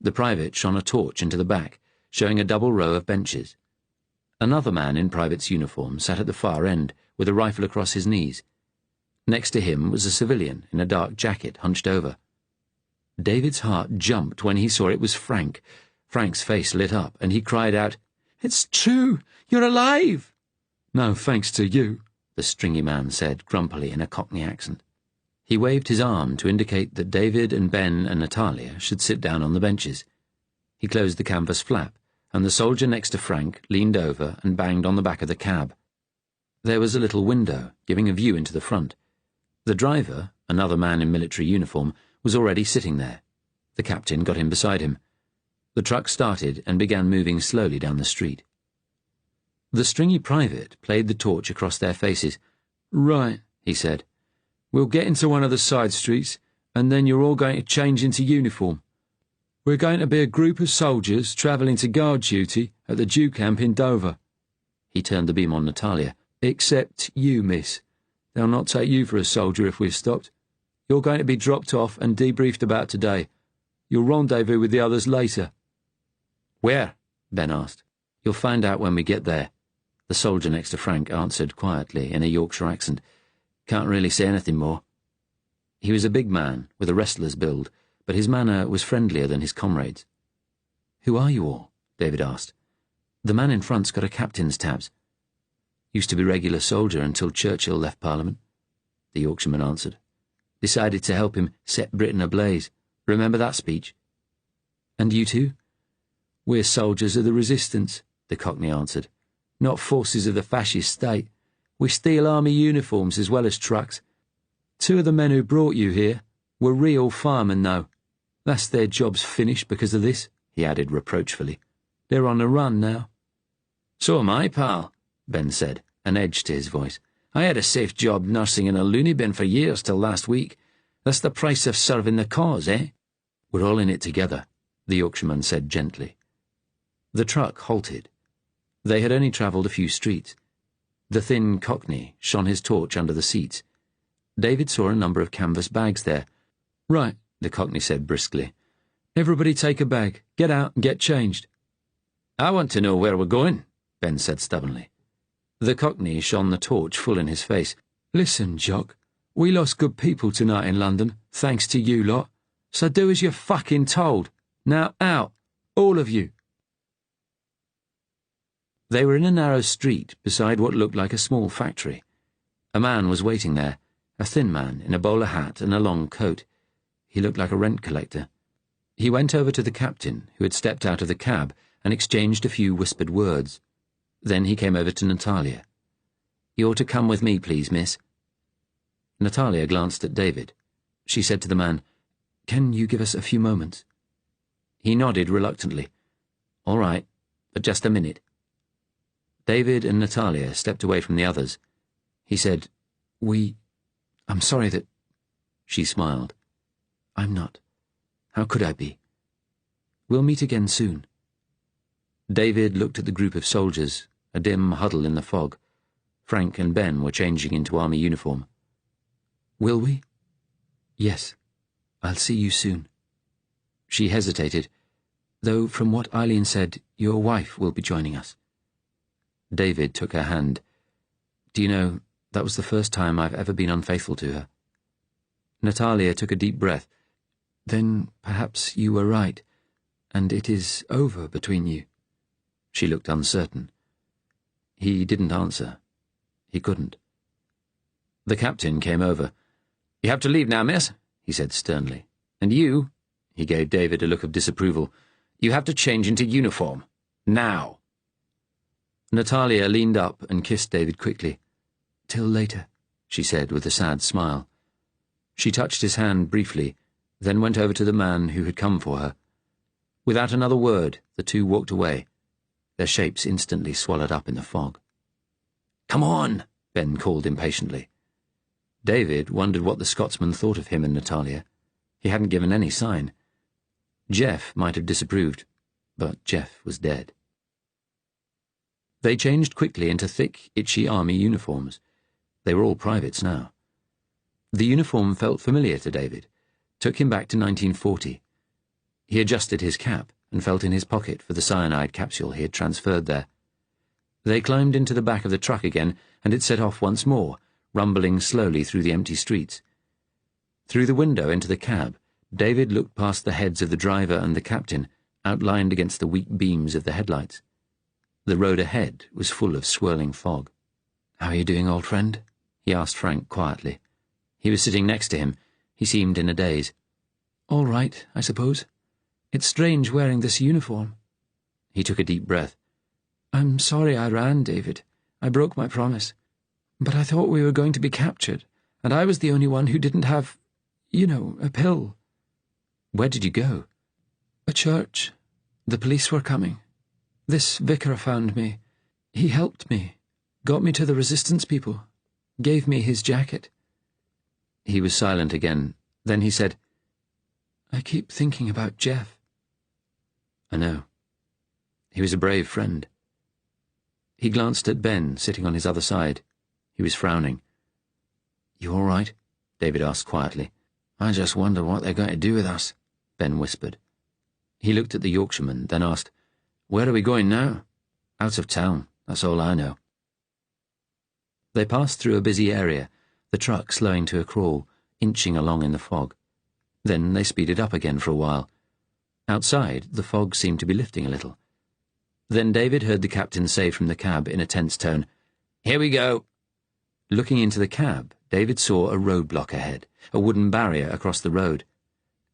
The private shone a torch into the back, showing a double row of benches. Another man in private's uniform sat at the far end, with a rifle across his knees. Next to him was a civilian in a dark jacket hunched over. David's heart jumped when he saw it was Frank. Frank's face lit up, and he cried out, It's true! You're alive! No thanks to you, the stringy man said grumpily in a Cockney accent. He waved his arm to indicate that David and Ben and Natalia should sit down on the benches. He closed the canvas flap, and the soldier next to Frank leaned over and banged on the back of the cab. There was a little window, giving a view into the front. The driver, another man in military uniform, was already sitting there. The captain got in beside him. The truck started and began moving slowly down the street. The stringy private played the torch across their faces. Right, he said. We'll get into one of the side streets, and then you're all going to change into uniform. We're going to be a group of soldiers travelling to guard duty at the Jew camp in Dover. He turned the beam on Natalia. Except you, miss. They'll not take you for a soldier if we've stopped. You're going to be dropped off and debriefed about today. You'll rendezvous with the others later. Where? Ben asked. You'll find out when we get there. The soldier next to Frank answered quietly in a Yorkshire accent. Can't really say anything more. He was a big man with a wrestler's build, but his manner was friendlier than his comrades. Who are you all? David asked. The man in front's got a captain's tabs. Used to be regular soldier until Churchill left Parliament, the Yorkshireman answered. Decided to help him set Britain ablaze. Remember that speech? And you two? We're soldiers of the resistance, the Cockney answered. Not forces of the fascist state. We steal army uniforms as well as trucks. 2 of the men who brought you here were real firemen, though. That's their job's finished because of this, he added reproachfully. They're on the run now. So am I, pal, Ben said, an edge to his voice. I had a safe job nursing in a loony bin for years till last week. That's the price of serving the cause, eh? We're all in it together, the Yorkshireman said gently. The truck halted. They had only travelled a few streets. The thin Cockney shone his torch under the seats. David saw a number of canvas bags there. Right, the Cockney said briskly. Everybody take a bag, get out and get changed. I want to know where we're going, Ben said stubbornly. The Cockney shone the torch full in his face. Listen, Jock, we lost good people tonight in London, thanks to you lot. So do as you're fucking told. Now out, all of you. They were in a narrow street beside what looked like a small factory. A man was waiting there, a thin man in a bowler hat and a long coat. He looked like a rent collector. He went over to the captain, who had stepped out of the cab, and exchanged a few whispered words. Then he came over to Natalia. You ought to come with me, please, miss. Natalia glanced at David. She said to the man, Can you give us a few moments? He nodded reluctantly. All right, but just a minute. David and Natalia stepped away from the others. He said, I'm sorry that... She smiled. I'm not. How could I be? We'll meet again soon. David looked at the group of soldiers, a dim huddle in the fog. Frank and Ben were changing into army uniform. Will we? Yes. I'll see you soon. She hesitated, though from what Eileen said, your wife will be joining us. David took her hand. Do you know, that was the first time I've ever been unfaithful to her. Natalia took a deep breath. Then perhaps you were right, and it is over between you. She looked uncertain. He didn't answer. He couldn't. The captain came over. You have to leave now, miss, he said sternly. And you, he gave David a look of disapproval, you have to change into uniform. Now. Natalia leaned up and kissed David quickly. Till later, she said with a sad smile. She touched his hand briefly, then went over to the man who had come for her. Without another word, the two walked away, their shapes instantly swallowed up in the fog. Come on, Ben called impatiently. David wondered what the Scotsman thought of him and Natalia. He hadn't given any sign. Jeff might have disapproved, but Jeff was dead. They changed quickly into thick, itchy army uniforms. They were all privates now. The uniform felt familiar to David, took him back to 1940. He adjusted his cap and felt in his pocket for the cyanide capsule he had transferred there. They climbed into the back of the truck again, and it set off once more, rumbling slowly through the empty streets. Through the window into the cab, David looked past the heads of the driver and the captain, outlined against the weak beams of the headlights. The road ahead was full of swirling fog. "How are you doing, old friend?" he asked Frank quietly. He was sitting next to him. He seemed in a daze. "All right, I suppose. It's strange wearing this uniform." He took a deep breath. "I'm sorry I ran, David. I broke my promise. But I thought we were going to be captured, and I was the only one who didn't have, a pill." "Where did you go?" "A church. The police were coming. This vicar found me. He helped me, got me to the resistance people, gave me his jacket." He was silent again. Then he said, "I keep thinking about Jeff." "I know. He was a brave friend." He glanced at Ben, sitting on his other side. He was frowning. "You all right?" David asked quietly. "I just wonder what they're going to do with us," Ben whispered. He looked at the Yorkshireman, then asked, "Where are we going now?" "Out of town, that's all I know." They passed through a busy area, the truck slowing to a crawl, inching along in the fog. Then they speeded up again for a while. Outside, the fog seemed to be lifting a little. Then David heard the captain say from the cab in a tense tone, "Here we go." Looking into the cab, David saw a roadblock ahead, a wooden barrier across the road.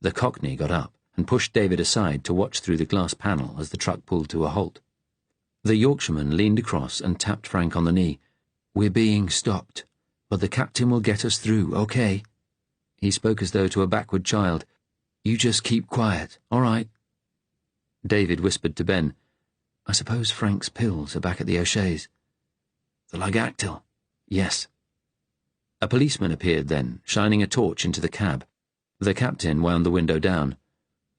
The Cockney got up and pushed David aside to watch through the glass panel as the truck pulled to a halt. The Yorkshireman leaned across and tapped Frank on the knee. "We're being stopped, but the captain will get us through, okay?" He spoke as though to a backward child. "You just keep quiet, all right?" David whispered to Ben, "I suppose Frank's pills are back at the O'Shea's." "The Lagactyl?" "Yes." A policeman appeared then, shining a torch into the cab. The captain wound the window down.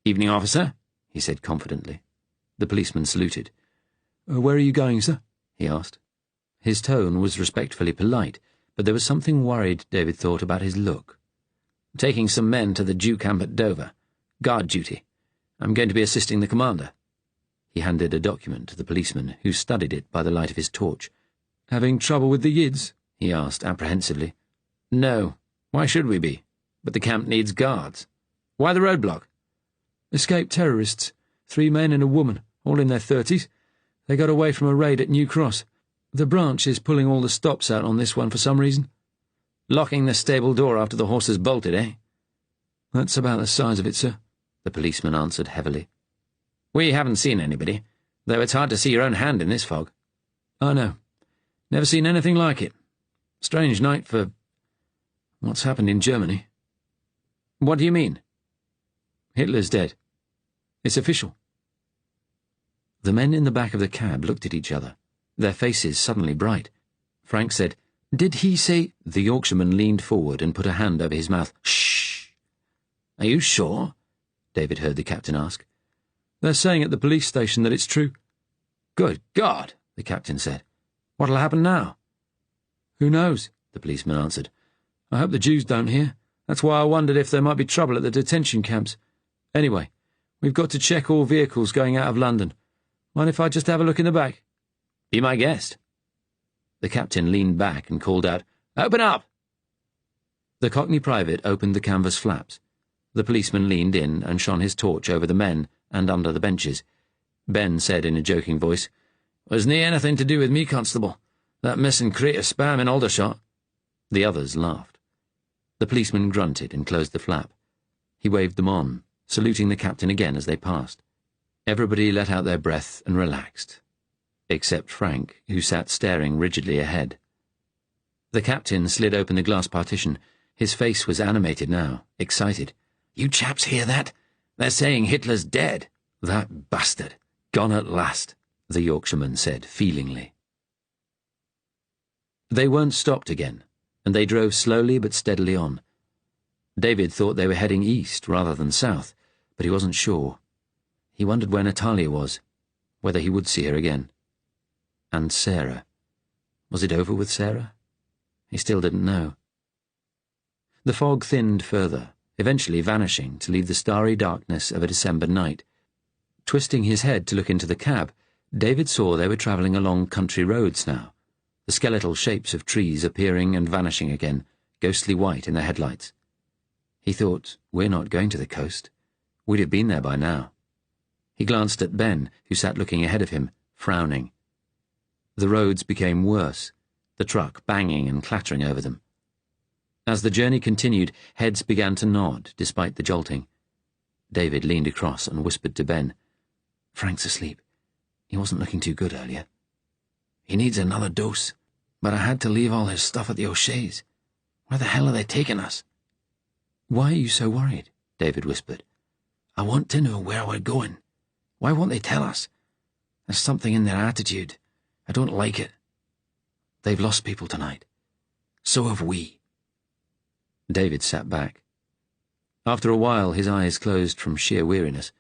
"Evening, officer," he said confidently. The policeman saluted. "Where are you going, sir?" he asked. His tone was respectfully polite, but there was something worried, David thought, about his look. "Taking some men to the Jew camp at Dover. Guard duty. I'm going to be assisting the commander." He handed a document to the policeman, who studied it by the light of his torch. "Having trouble with the Yids?" he asked apprehensively. "No. Why should we be? But the camp needs guards. Why the roadblock?" "Escaped terrorists. 3 men and a woman, all in their 30s. They got away from a raid at New Cross. The branch is pulling all the stops out on this one for some reason." "Locking the stable door after the horses bolted, eh?" "That's about the size of it, sir," the policeman answered heavily. "We haven't seen anybody, though it's hard to see your own hand in this fog." "I know. Never seen anything like it. Strange night for what's happened in Germany." "What do you mean?" "Hitler's dead. It's official." The men in the back of the cab looked at each other, their faces suddenly bright. Frank said, "Did he say—" The Yorkshireman leaned forward and put a hand over his mouth. "Shh! Are you sure?" David heard the captain ask. "They're saying at the police station that it's true." "Good God," the captain said. "What'll happen now?" "Who knows?" the policeman answered. "I hope the Jews don't hear. That's why I wondered if there might be trouble at the detention camps. Anyway, we've got to check all vehicles going out of London. Mind if I just have a look in the back?" "Be my guest." The captain leaned back and called out, "Open up!" The Cockney private opened the canvas flaps. The policeman leaned in and shone his torch over the men and under the benches. Ben said in a joking voice, "Wasn't he anything to do with me, Constable? That missing crate of spam in Aldershot?" The others laughed. The policeman grunted and closed the flap. He waved them on, saluting the captain again as they passed. Everybody let out their breath and relaxed, except Frank, who sat staring rigidly ahead. The captain slid open the glass partition. His face was animated now, excited. "You chaps hear that? They're saying Hitler's dead. That bastard. Gone at last," the Yorkshireman said feelingly. They weren't stopped again, and they drove slowly but steadily on. David thought they were heading east rather than south, but he wasn't sure. He wondered where Natalia was, whether he would see her again. And Sarah. Was it over with Sarah? He still didn't know. The fog thinned further, eventually vanishing to leave the starry darkness of a December night. Twisting his head to look into the cab, David saw they were travelling along country roads now, the skeletal shapes of trees appearing and vanishing again, ghostly white in the headlights. He thought, "We're not going to the coast. We'd have been there by now." He glanced at Ben, who sat looking ahead of him, frowning. The roads became worse, the truck banging and clattering over them. As the journey continued, heads began to nod, despite the jolting. David leaned across and whispered to Ben, "Frank's asleep. He wasn't looking too good earlier. He needs another dose, but I had to leave all his stuff at the O'Shea's. Where the hell are they taking us?" "Why are you so worried?" David whispered. "I want to know where we're going. Why won't they tell us? There's something in their attitude. I don't like it. They've lost people tonight. So have we." David sat back. After a while, his eyes closed from sheer weariness.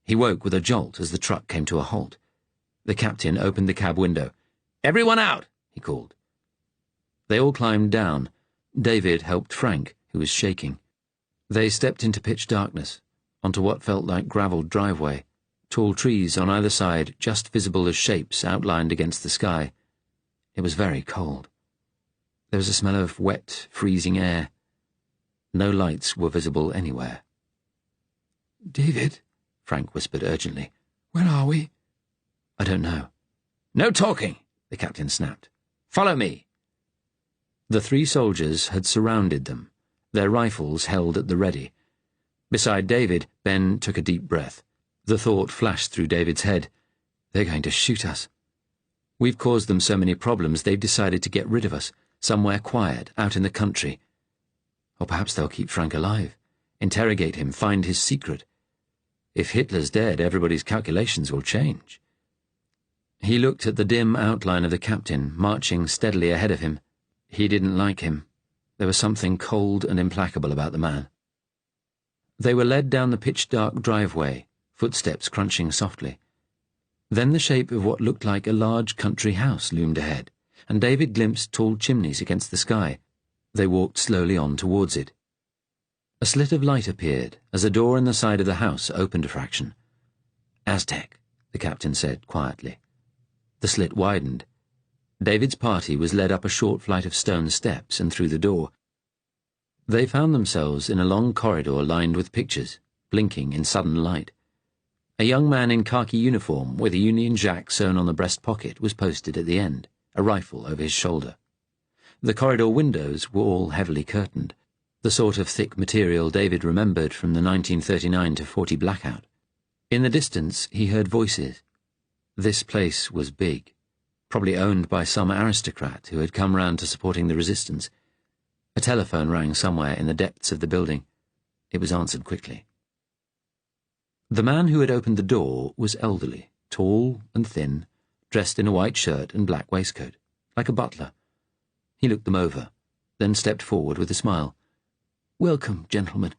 He woke with a jolt as the truck came to a halt. The captain opened the cab window. "Everyone out!" he called. They all climbed down. David helped Frank, who was shaking. They stepped into pitch darkness, onto what felt like gravelled driveway, tall trees on either side just visible as shapes outlined against the sky. It was very cold. There was a smell of wet, freezing air. No lights were visible anywhere. "David," Frank whispered urgently, "where are we?" "I don't know." "No talking," the captain snapped. "Follow me." The three soldiers had surrounded them, their rifles held at the ready. Beside David, Ben took a deep breath. The thought flashed through David's head. "They're going to shoot us. We've caused them so many problems they've decided to get rid of us, somewhere quiet, out in the country. Or perhaps they'll keep Frank alive, interrogate him, find his secret. If Hitler's dead, everybody's calculations will change." He looked at the dim outline of the captain, marching steadily ahead of him. He didn't like him. There was something cold and implacable about the man. They were led down the pitch-dark driveway, footsteps crunching softly. Then the shape of what looked like a large country house loomed ahead, and David glimpsed tall chimneys against the sky. They walked slowly on towards it. A slit of light appeared as a door in the side of the house opened a fraction. "Aztec," the captain said quietly. The slit widened. David's party was led up a short flight of stone steps and through the door. They found themselves in a long corridor lined with pictures, blinking in sudden light. A young man in khaki uniform with a Union Jack sewn on the breast pocket was posted at the end, a rifle over his shoulder. The corridor windows were all heavily curtained, the sort of thick material David remembered from the 1939-40 blackout. In the distance, he heard voices. This place was big, probably owned by some aristocrat who had come round to supporting the resistance. A telephone rang somewhere in the depths of the building. It was answered quickly. The man who had opened the door was elderly, tall and thin, dressed in a white shirt and black waistcoat, like a butler. He looked them over, then stepped forward with a smile. "Welcome, gentlemen.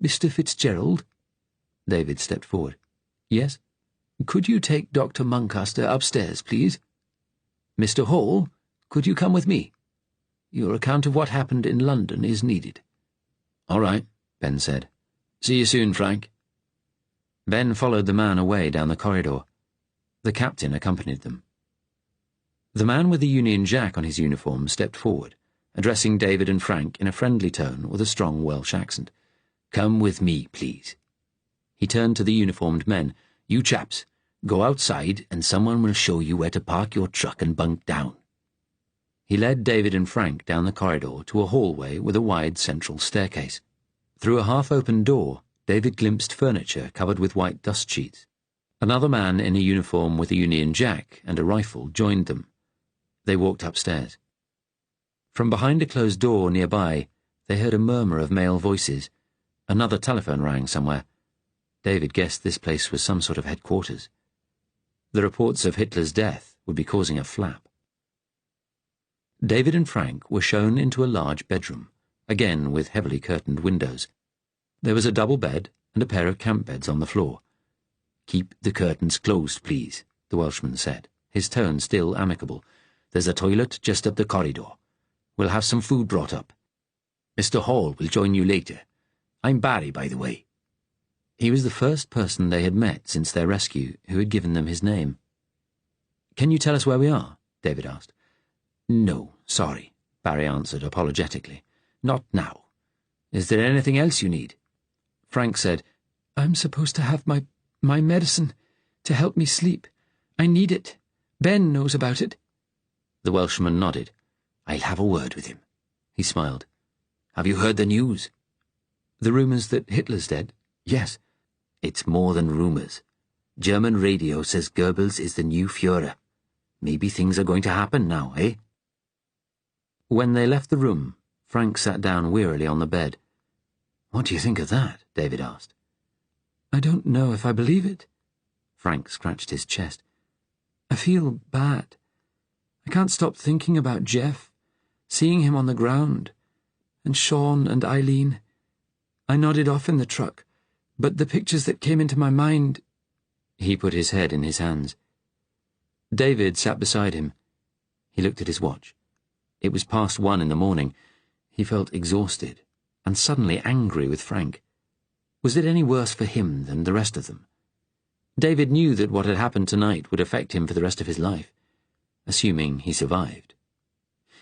Mr. Fitzgerald?" David stepped forward. "Yes?" "Could you take Dr. Muncaster upstairs, please?" "Mr. Hall, could you come with me? Your account of what happened in London is needed." "All right," Ben said. "See you soon, Frank." Ben followed the man away down the corridor. The captain accompanied them. The man with the Union Jack on his uniform stepped forward, addressing David and Frank in a friendly tone with a strong Welsh accent. "Come with me, please." He turned to the uniformed men. "You chaps, go outside and someone will show you where to park your truck and bunk down." He led David and Frank down the corridor to a hallway with a wide central staircase. Through a half-open door, David glimpsed furniture covered with white dust sheets. Another man in a uniform with a Union Jack and a rifle joined them. They walked upstairs. From behind a closed door nearby, they heard a murmur of male voices. Another telephone rang somewhere. David guessed this place was some sort of headquarters. The reports of Hitler's death would be causing a flap. David and Frank were shown into a large bedroom, again with heavily curtained windows. There was a double bed and a pair of camp beds on the floor. "Keep the curtains closed, please," the Welshman said, his tone still amicable. "There's a toilet just up the corridor. We'll have some food brought up. Mr. Hall will join you later. I'm Barry, by the way." He was the first person they had met since their rescue who had given them his name. "Can you tell us where we are?" David asked. "No, sorry," Barry answered apologetically. "Not now. Is there anything else you need?" Frank said, "I'm supposed to have my medicine to help me sleep. I need it. Ben knows about it." The Welshman nodded. "I'll have a word with him." He smiled. "Have you heard the news?" "The rumours that Hitler's dead?" "Yes. It's more than rumours. German radio says Goebbels is the new Führer. Maybe things are going to happen now, eh?" When they left the room, Frank sat down wearily on the bed. "What do you think of that?" David asked. "I don't know if I believe it." Frank scratched his chest. "I feel bad. I can't stop thinking about Jeff, seeing him on the ground, and Sean and Eileen. I nodded off in the truck, but the pictures that came into my mind—" He put his head in his hands. David sat beside him. He looked at his watch. It was past 1 in the morning. He felt exhausted, and suddenly angry with Frank. Was it any worse for him than the rest of them? David knew that what had happened tonight would affect him for the rest of his life, assuming he survived.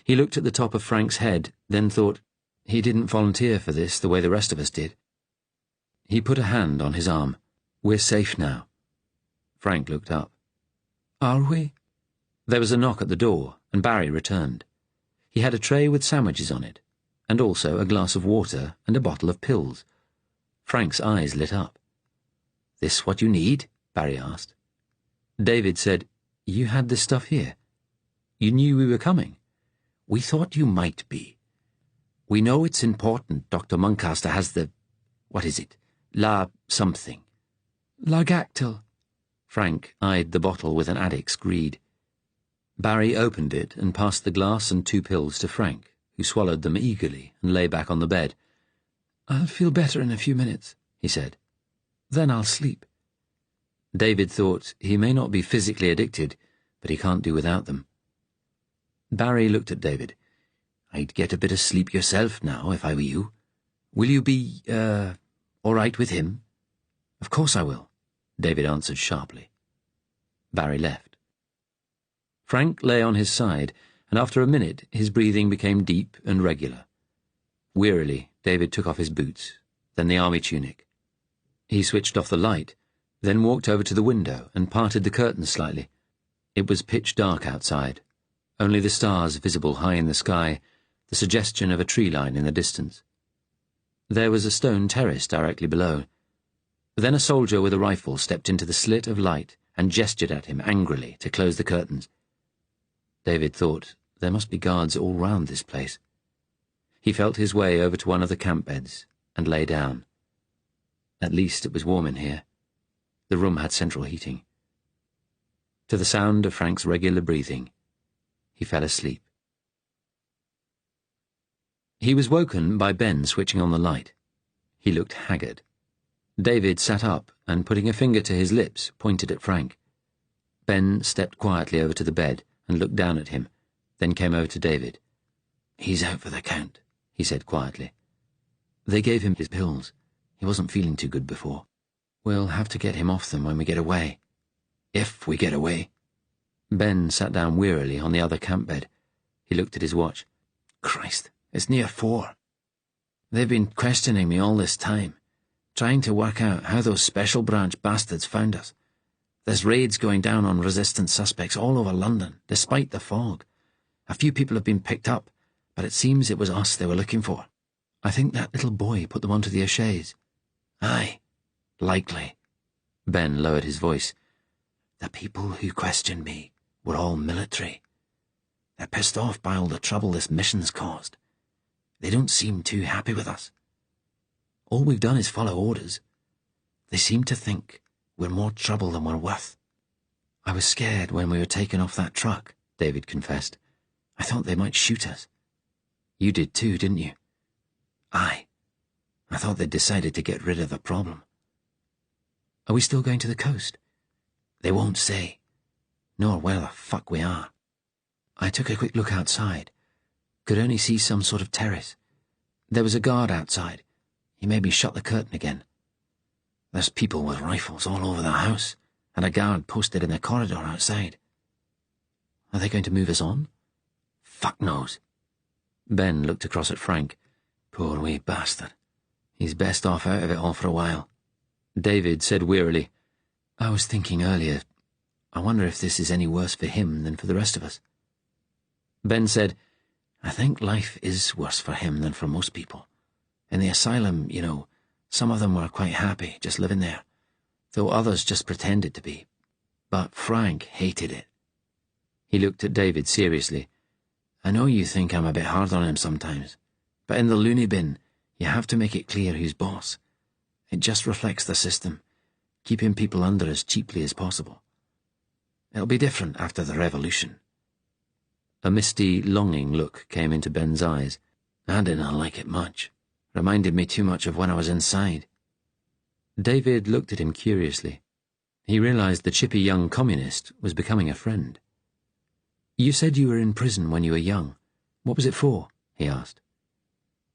He looked at the top of Frank's head, then thought, he didn't volunteer for this the way the rest of us did. He put a hand on his arm. "We're safe now." Frank looked up. "Are we?" There was a knock at the door, and Barry returned. He had a tray with sandwiches on it, and also a glass of water and a bottle of pills. Frank's eyes lit up. "This what you need?" Barry asked. David said, "You had this stuff here. You knew we were coming." "We thought you might be. We know it's important Dr. Muncaster has the... what is it? La something." "Largactil." Frank eyed the bottle with an addict's greed. Barry opened it and passed the glass and 2 pills to Frank, who swallowed them eagerly and lay back on the bed. "I'll feel better in a few minutes," he said. "Then I'll sleep." David thought he may not be physically addicted, but he can't do without them. Barry looked at David. "I'd get a bit of sleep yourself now, if I were you. Will you be, all right with him?" "Of course I will," David answered sharply. Barry left. Frank lay on his side, and after a minute his breathing became deep and regular. Wearily, David took off his boots, then the army tunic. He switched off the light, then walked over to the window and parted the curtains slightly. It was pitch dark outside, only the stars visible high in the sky, the suggestion of a tree line in the distance. There was a stone terrace directly below. Then a soldier with a rifle stepped into the slit of light and gestured at him angrily to close the curtains. David thought, there must be guards all round this place. He felt his way over to one of the camp beds and lay down. At least it was warm in here. The room had central heating. To the sound of Frank's regular breathing, he fell asleep. He was woken by Ben switching on the light. He looked haggard. David sat up and, putting a finger to his lips, pointed at Frank. Ben stepped quietly over to the bed and looked down at him, then came over to David. "He's out for the count," he said quietly. "They gave him his pills. He wasn't feeling too good before. We'll have to get him off them when we get away." "If we get away." Ben sat down wearily on the other camp bed. He looked at his watch. "Christ, it's near 4. They've been questioning me all this time, trying to work out how those special branch bastards found us. There's raids going down on resistant suspects all over London, despite the fog. A few people have been picked up, but it seems it was us they were looking for. I think that little boy put them onto the O'Sheas." "Aye, likely." Ben lowered his voice. "The people who questioned me were all military. They're pissed off by all the trouble this mission's caused. They don't seem too happy with us. All we've done is follow orders. They seem to think we're more trouble than we're worth." "I was scared when we were taken off that truck," David confessed. "I thought they might shoot us." "You did too, didn't you?" "Aye. I thought they'd decided to get rid of the problem." "Are we still going to the coast?" "They won't say, nor where the fuck we are." I took a quick look outside. Could only see some sort of terrace. There was a guard outside. He made me shut the curtain again. There's people with rifles all over the house, and a guard posted in the corridor outside. "Are they going to move us on?" "Fuck knows." Ben looked across at Frank. "Poor wee bastard. He's best off out of it all for a while." David said wearily, "I was thinking earlier, I wonder if this is any worse for him than for the rest of us." Ben said, "I think life is worse for him than for most people. In the asylum, you know, some of them were quite happy just living there, though others just pretended to be. But Frank hated it." He looked at David seriously. "I know you think I'm a bit hard on him sometimes, but in the loony bin, you have to make it clear who's boss. It just reflects the system, keeping people under as cheaply as possible. It'll be different after the revolution." A misty, longing look came into Ben's eyes. "I didn't like it much. Reminded me too much of when I was inside." David looked at him curiously. He realized the chippy young communist was becoming a friend. "You said you were in prison when you were young. What was it for?" he asked.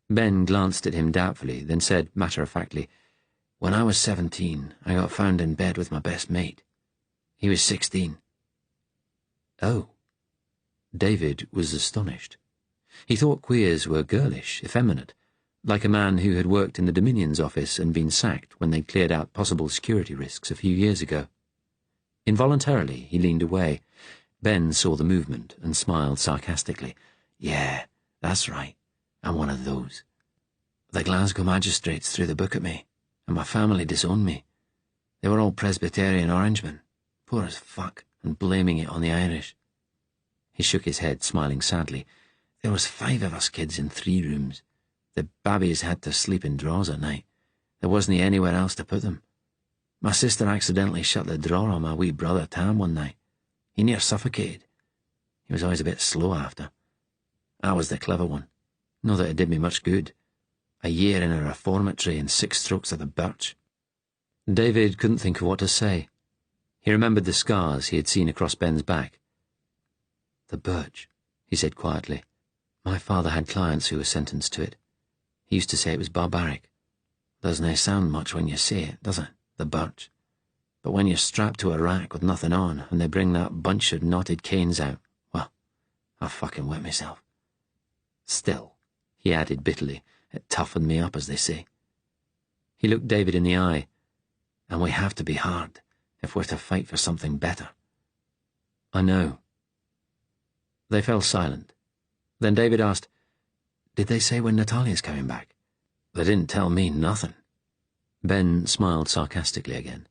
Ben glanced at him doubtfully, then said matter-of-factly, "When I was 17, I got found in bed with my best mate. He was 16. "Oh." David was astonished. He thought queers were girlish, effeminate, like a man who had worked in the Dominion's office and been sacked when they'd cleared out possible security risks a few years ago. Involuntarily, he leaned away. Ben saw the movement and smiled sarcastically. "Yeah, that's right. I'm one of those. The Glasgow magistrates threw the book at me, and my family disowned me. They were all Presbyterian Orangemen, poor as fuck, and blaming it on the Irish." He shook his head, smiling sadly. "There was 5 of us kids in 3 rooms. The babbies had to sleep in drawers at night. There wasn't anywhere else to put them. My sister accidentally shut the drawer on my wee brother Tam one night. He near suffocated. He was always a bit slow after. I was the clever one. Not that it did me much good. A year in a reformatory and 6 strokes of the birch." David couldn't think of what to say. He remembered the scars he had seen across Ben's back. "The birch," he said quietly. "My father had clients who were sentenced to it. He used to say it was barbaric. Doesn't sound much when you say it, does it? The birch. But when you're strapped to a rack with nothing on, and they bring that bunch of knotted canes out, well, I fucking wet myself. Still," he added bitterly, "it toughened me up, as they say." He looked David in the eye. "And we have to be hard if we're to fight for something better." "I know." They fell silent. Then David asked, "Did they say when Natalia's coming back?" "They didn't tell me nothing." Ben smiled sarcastically again.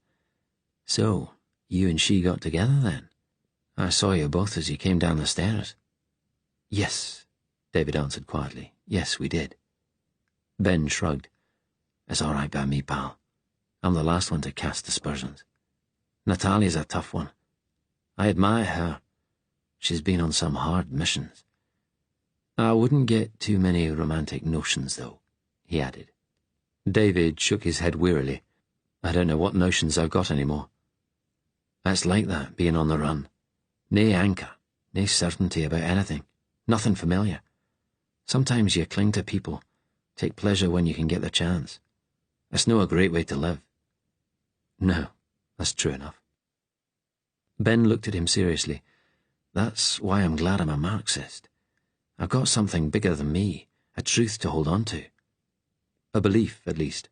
"So, you and she got together then? I saw you both as you came down the stairs." "Yes," David answered quietly. "Yes, we did." Ben shrugged. "It's all right by me, pal. I'm the last one to cast aspersions. Natalia's a tough one. I admire her. She's been on some hard missions. I wouldn't get too many romantic notions, though," he added. David shook his head wearily. "I don't know what notions I've got anymore." "It's like that, being on the run. Nae anchor, nae certainty about anything, nothing familiar. Sometimes you cling to people, take pleasure when you can get the chance. It's no a great way to live." "No, that's true enough." Ben looked at him seriously. "That's why I'm glad I'm a Marxist. I've got something bigger than me, a truth to hold on to. A belief, at least,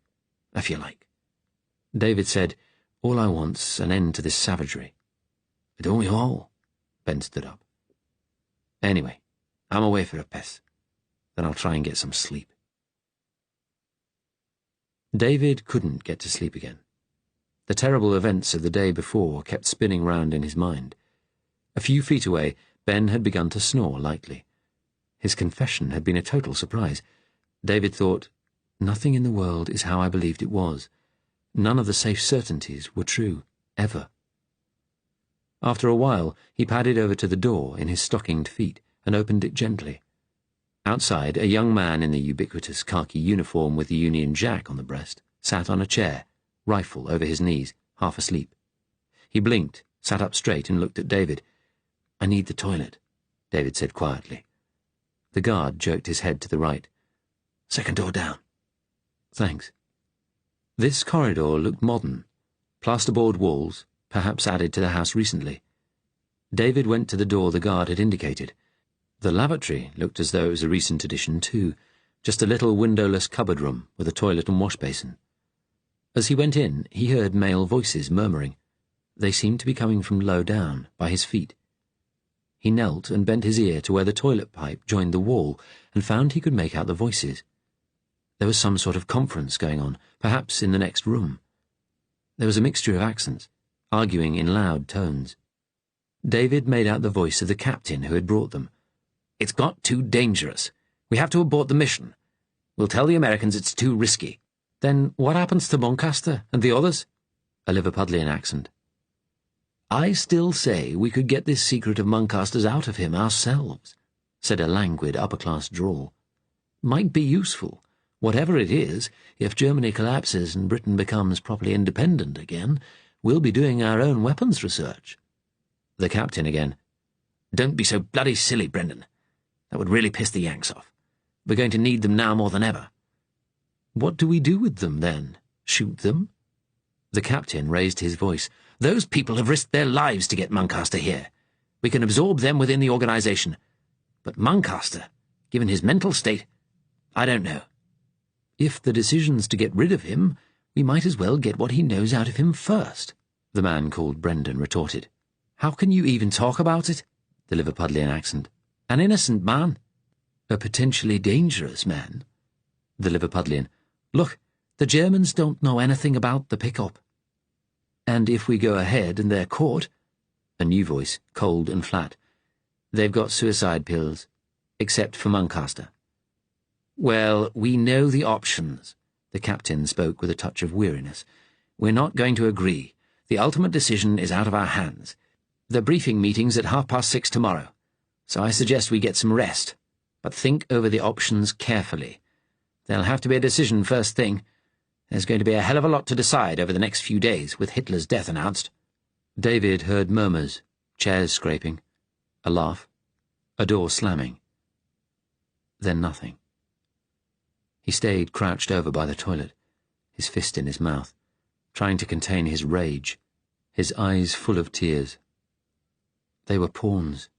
if you like." David said, "All I want's an end to this savagery." "Don't we all?" Ben stood up. "Anyway, I'm away for a piss. Then I'll try and get some sleep." David couldn't get to sleep again. The terrible events of the day before kept spinning round in his mind. A few feet away, Ben had begun to snore lightly. His confession had been a total surprise. David thought, "Nothing in the world is how I believed it was. None of the safe certainties were true, ever." After a while, he padded over to the door in his stockinged feet and opened it gently. Outside, a young man in the ubiquitous khaki uniform with the Union Jack on the breast sat on a chair, rifle over his knees, half asleep. He blinked, sat up straight, and looked at David. "I need the toilet," David said quietly. The guard jerked his head to the right. "Second door down." "Thanks." This corridor looked modern. Plasterboard walls, perhaps added to the house recently. David went to the door the guard had indicated. The lavatory looked as though it was a recent addition too, just a little windowless cupboard room with a toilet and wash basin. As he went in, he heard male voices murmuring. They seemed to be coming from low down, by his feet. He knelt and bent his ear to where the toilet pipe joined the wall, and found he could make out the voices. There was some sort of conference going on, perhaps in the next room. There was a mixture of accents, arguing in loud tones. David made out the voice of the captain who had brought them. "It's got too dangerous. We have to abort the mission. We'll tell the Americans it's too risky." "Then what happens to Muncaster and the others?" A Liverpudlian accent. "I still say we could get this secret of Muncaster's out of him ourselves," said a languid upper-class drawl. "Might be useful. Whatever it is, if Germany collapses and Britain becomes properly independent again, we'll be doing our own weapons research." The captain again. "Don't be so bloody silly, Brendan. That would really piss the Yanks off. We're going to need them now more than ever." "What do we do with them, then? Shoot them?" The captain raised his voice. "Those people have risked their lives to get Muncaster here. We can absorb them within the organization. But Muncaster, given his mental state, I don't know. If the decision's to get rid of him, we might as well get what he knows out of him first," the man called Brendan retorted. "How can you even talk about it?" The Liverpudlian accent. "An innocent man." "A potentially dangerous man." The Liverpudlian. "Look, the Germans don't know anything about the pickup. And if we go ahead and they're caught—" A new voice, cold and flat. "They've got suicide pills, except for Muncaster." "Well, we know the options." The captain spoke with a touch of weariness. "We're not going to agree. The ultimate decision is out of our hands. The briefing meeting's at 6:30 tomorrow, so I suggest we get some rest, but think over the options carefully. There'll have to be a decision first thing. There's going to be a hell of a lot to decide over the next few days, with Hitler's death announced." David heard murmurs, chairs scraping, a laugh, a door slamming. Then nothing. He stayed crouched over by the toilet, his fist in his mouth, trying to contain his rage, his eyes full of tears. They were pawns,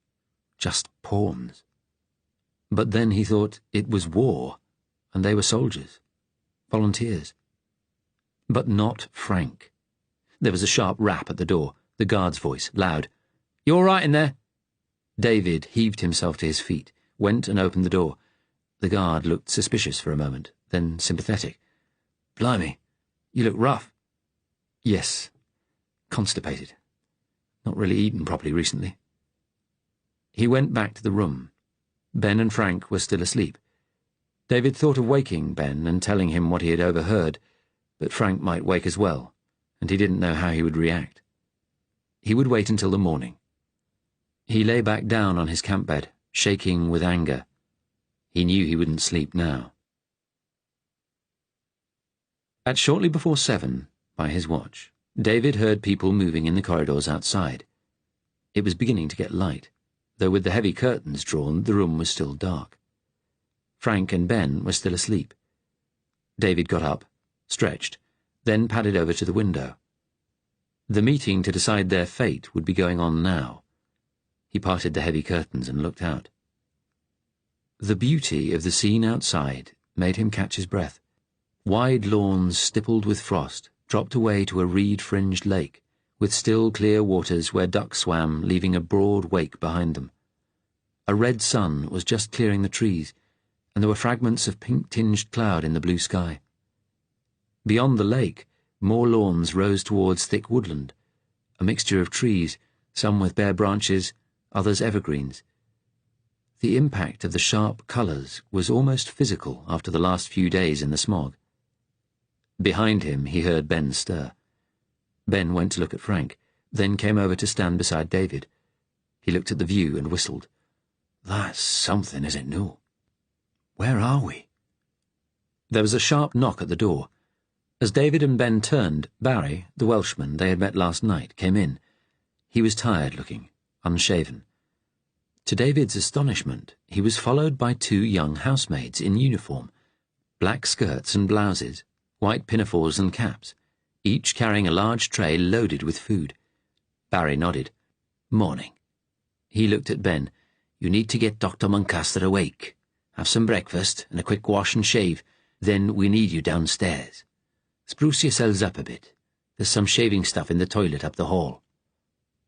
just pawns. But then he thought it was war, and they were soldiers, volunteers. But not Frank. There was a sharp rap at the door, the guard's voice, loud. "You all right in there?" David heaved himself to his feet, went and opened the door. The guard looked suspicious for a moment, then sympathetic. "Blimey, you look rough." "Yes, constipated. Not really eaten properly recently." He went back to the room. Ben and Frank were still asleep. David thought of waking Ben and telling him what he had overheard, but Frank might wake as well, and he didn't know how he would react. He would wait until the morning, He lay back down on his camp bed, shaking with anger. He knew he wouldn't sleep now. At shortly before 7, by his watch, David heard people moving in the corridors outside. It was beginning to get light, though with the heavy curtains drawn, the room was still dark. Frank and Ben were still asleep. David got up, stretched, then padded over to the window. The meeting to decide their fate would be going on now. He parted the heavy curtains and looked out. The beauty of the scene outside made him catch his breath. Wide lawns stippled with frost dropped away to a reed-fringed lake, with still clear waters where ducks swam, leaving a broad wake behind them. A red sun was just clearing the trees, and there were fragments of pink-tinged cloud in the blue sky. Beyond the lake, more lawns rose towards thick woodland, a mixture of trees, some with bare branches, others evergreens. The impact of the sharp colours was almost physical after the last few days in the smog. Behind him he heard Ben stir. Ben went to look at Frank, then came over to stand beside David. He looked at the view and whistled. "That's something, is it no? Where are we?" There was a sharp knock at the door. As David and Ben turned, Barry, the Welshman they had met last night, came in. He was tired-looking, unshaven. To David's astonishment, he was followed by 2 young housemaids in uniform, black skirts and blouses, white pinafores and caps, each carrying a large tray loaded with food. Barry nodded. "Morning." He looked at Ben. "You need to get Dr. Muncaster awake. Have some breakfast and a quick wash and shave. Then we need you downstairs. Spruce yourselves up a bit. There's some shaving stuff in the toilet up the hall."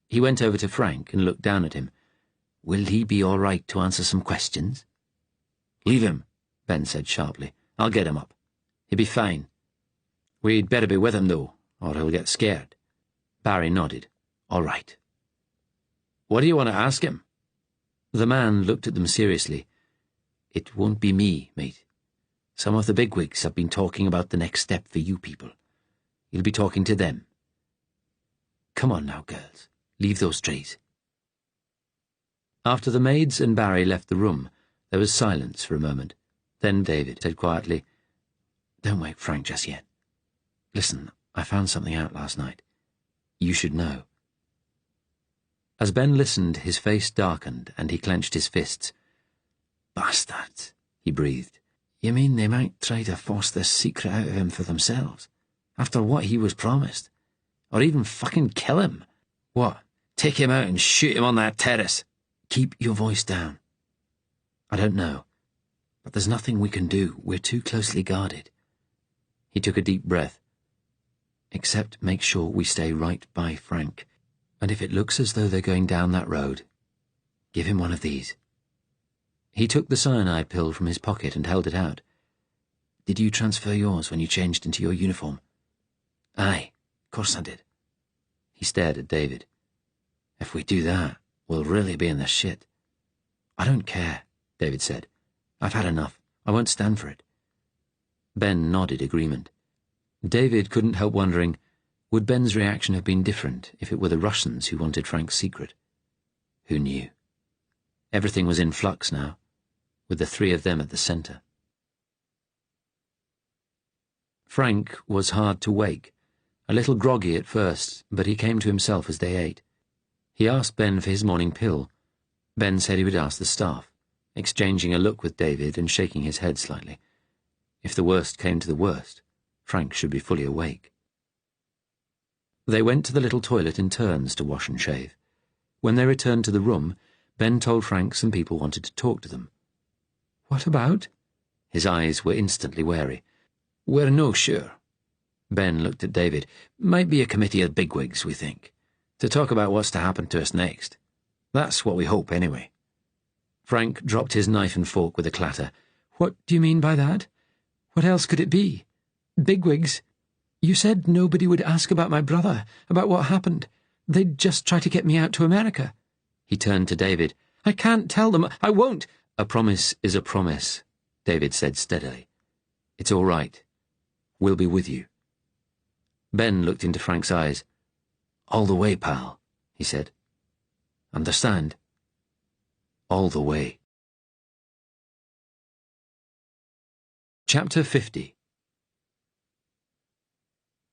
He went over to Frank and looked down at him. "Will he be all right to answer some questions?" "Leave him," Ben said sharply. "I'll get him up. He'll be fine. We'd better be with him, though, or he'll get scared." Barry nodded. "All right." "What do you want to ask him?" The man looked at them seriously. "It won't be me, mate. Some of the bigwigs have been talking about the next step for you people. You'll be talking to them. Come on now, girls. Leave those trays." After the maids and Barry left the room, there was silence for a moment. Then David said quietly, "Don't wake Frank just yet. Listen, I found something out last night. You should know." As Ben listened, his face darkened and he clenched his fists. "Bastards," he breathed. "You mean they might try to force this secret out of him for themselves, after what he was promised? Or even fucking kill him? What, take him out and shoot him on that terrace?" "Keep your voice down." "I don't know. But there's nothing we can do. We're too closely guarded." He took a deep breath. "Except make sure we stay right by Frank. And if it looks as though they're going down that road, give him one of these." He took the cyanide pill from his pocket and held it out. "Did you transfer yours when you changed into your uniform?" "Aye, of course I did." He stared at David. "If we do that, we'll really be in the shit." "I don't care," David said. "I've had enough. I won't stand for it." Ben nodded agreement. David couldn't help wondering, would Ben's reaction have been different if it were the Russians who wanted Frank's secret? Who knew? Everything was in flux now, with the 3 of them at the centre. Frank was hard to wake, a little groggy at first, but he came to himself as they ate. He asked Ben for his morning pill. Ben said he would ask the staff, exchanging a look with David and shaking his head slightly. If the worst came to the worst, Frank should be fully awake. They went to the little toilet in turns to wash and shave. When they returned to the room, Ben told Frank some people wanted to talk to them. "What about?" His eyes were instantly wary. "We're no sure." Ben looked at David. "Might be a committee of bigwigs, we think, to talk about what's to happen to us next. That's what we hope, anyway." Frank dropped his knife and fork with a clatter. "What do you mean by that? What else could it be? Bigwigs? You said nobody would ask about my brother, about what happened. They'd just try to get me out to America." He turned to David. "I can't tell them. I won't." "A promise is a promise," David said steadily. "It's all right. We'll be with you." Ben looked into Frank's eyes. "All the way, pal," he said. "Understand?" all the way. Chapter 50.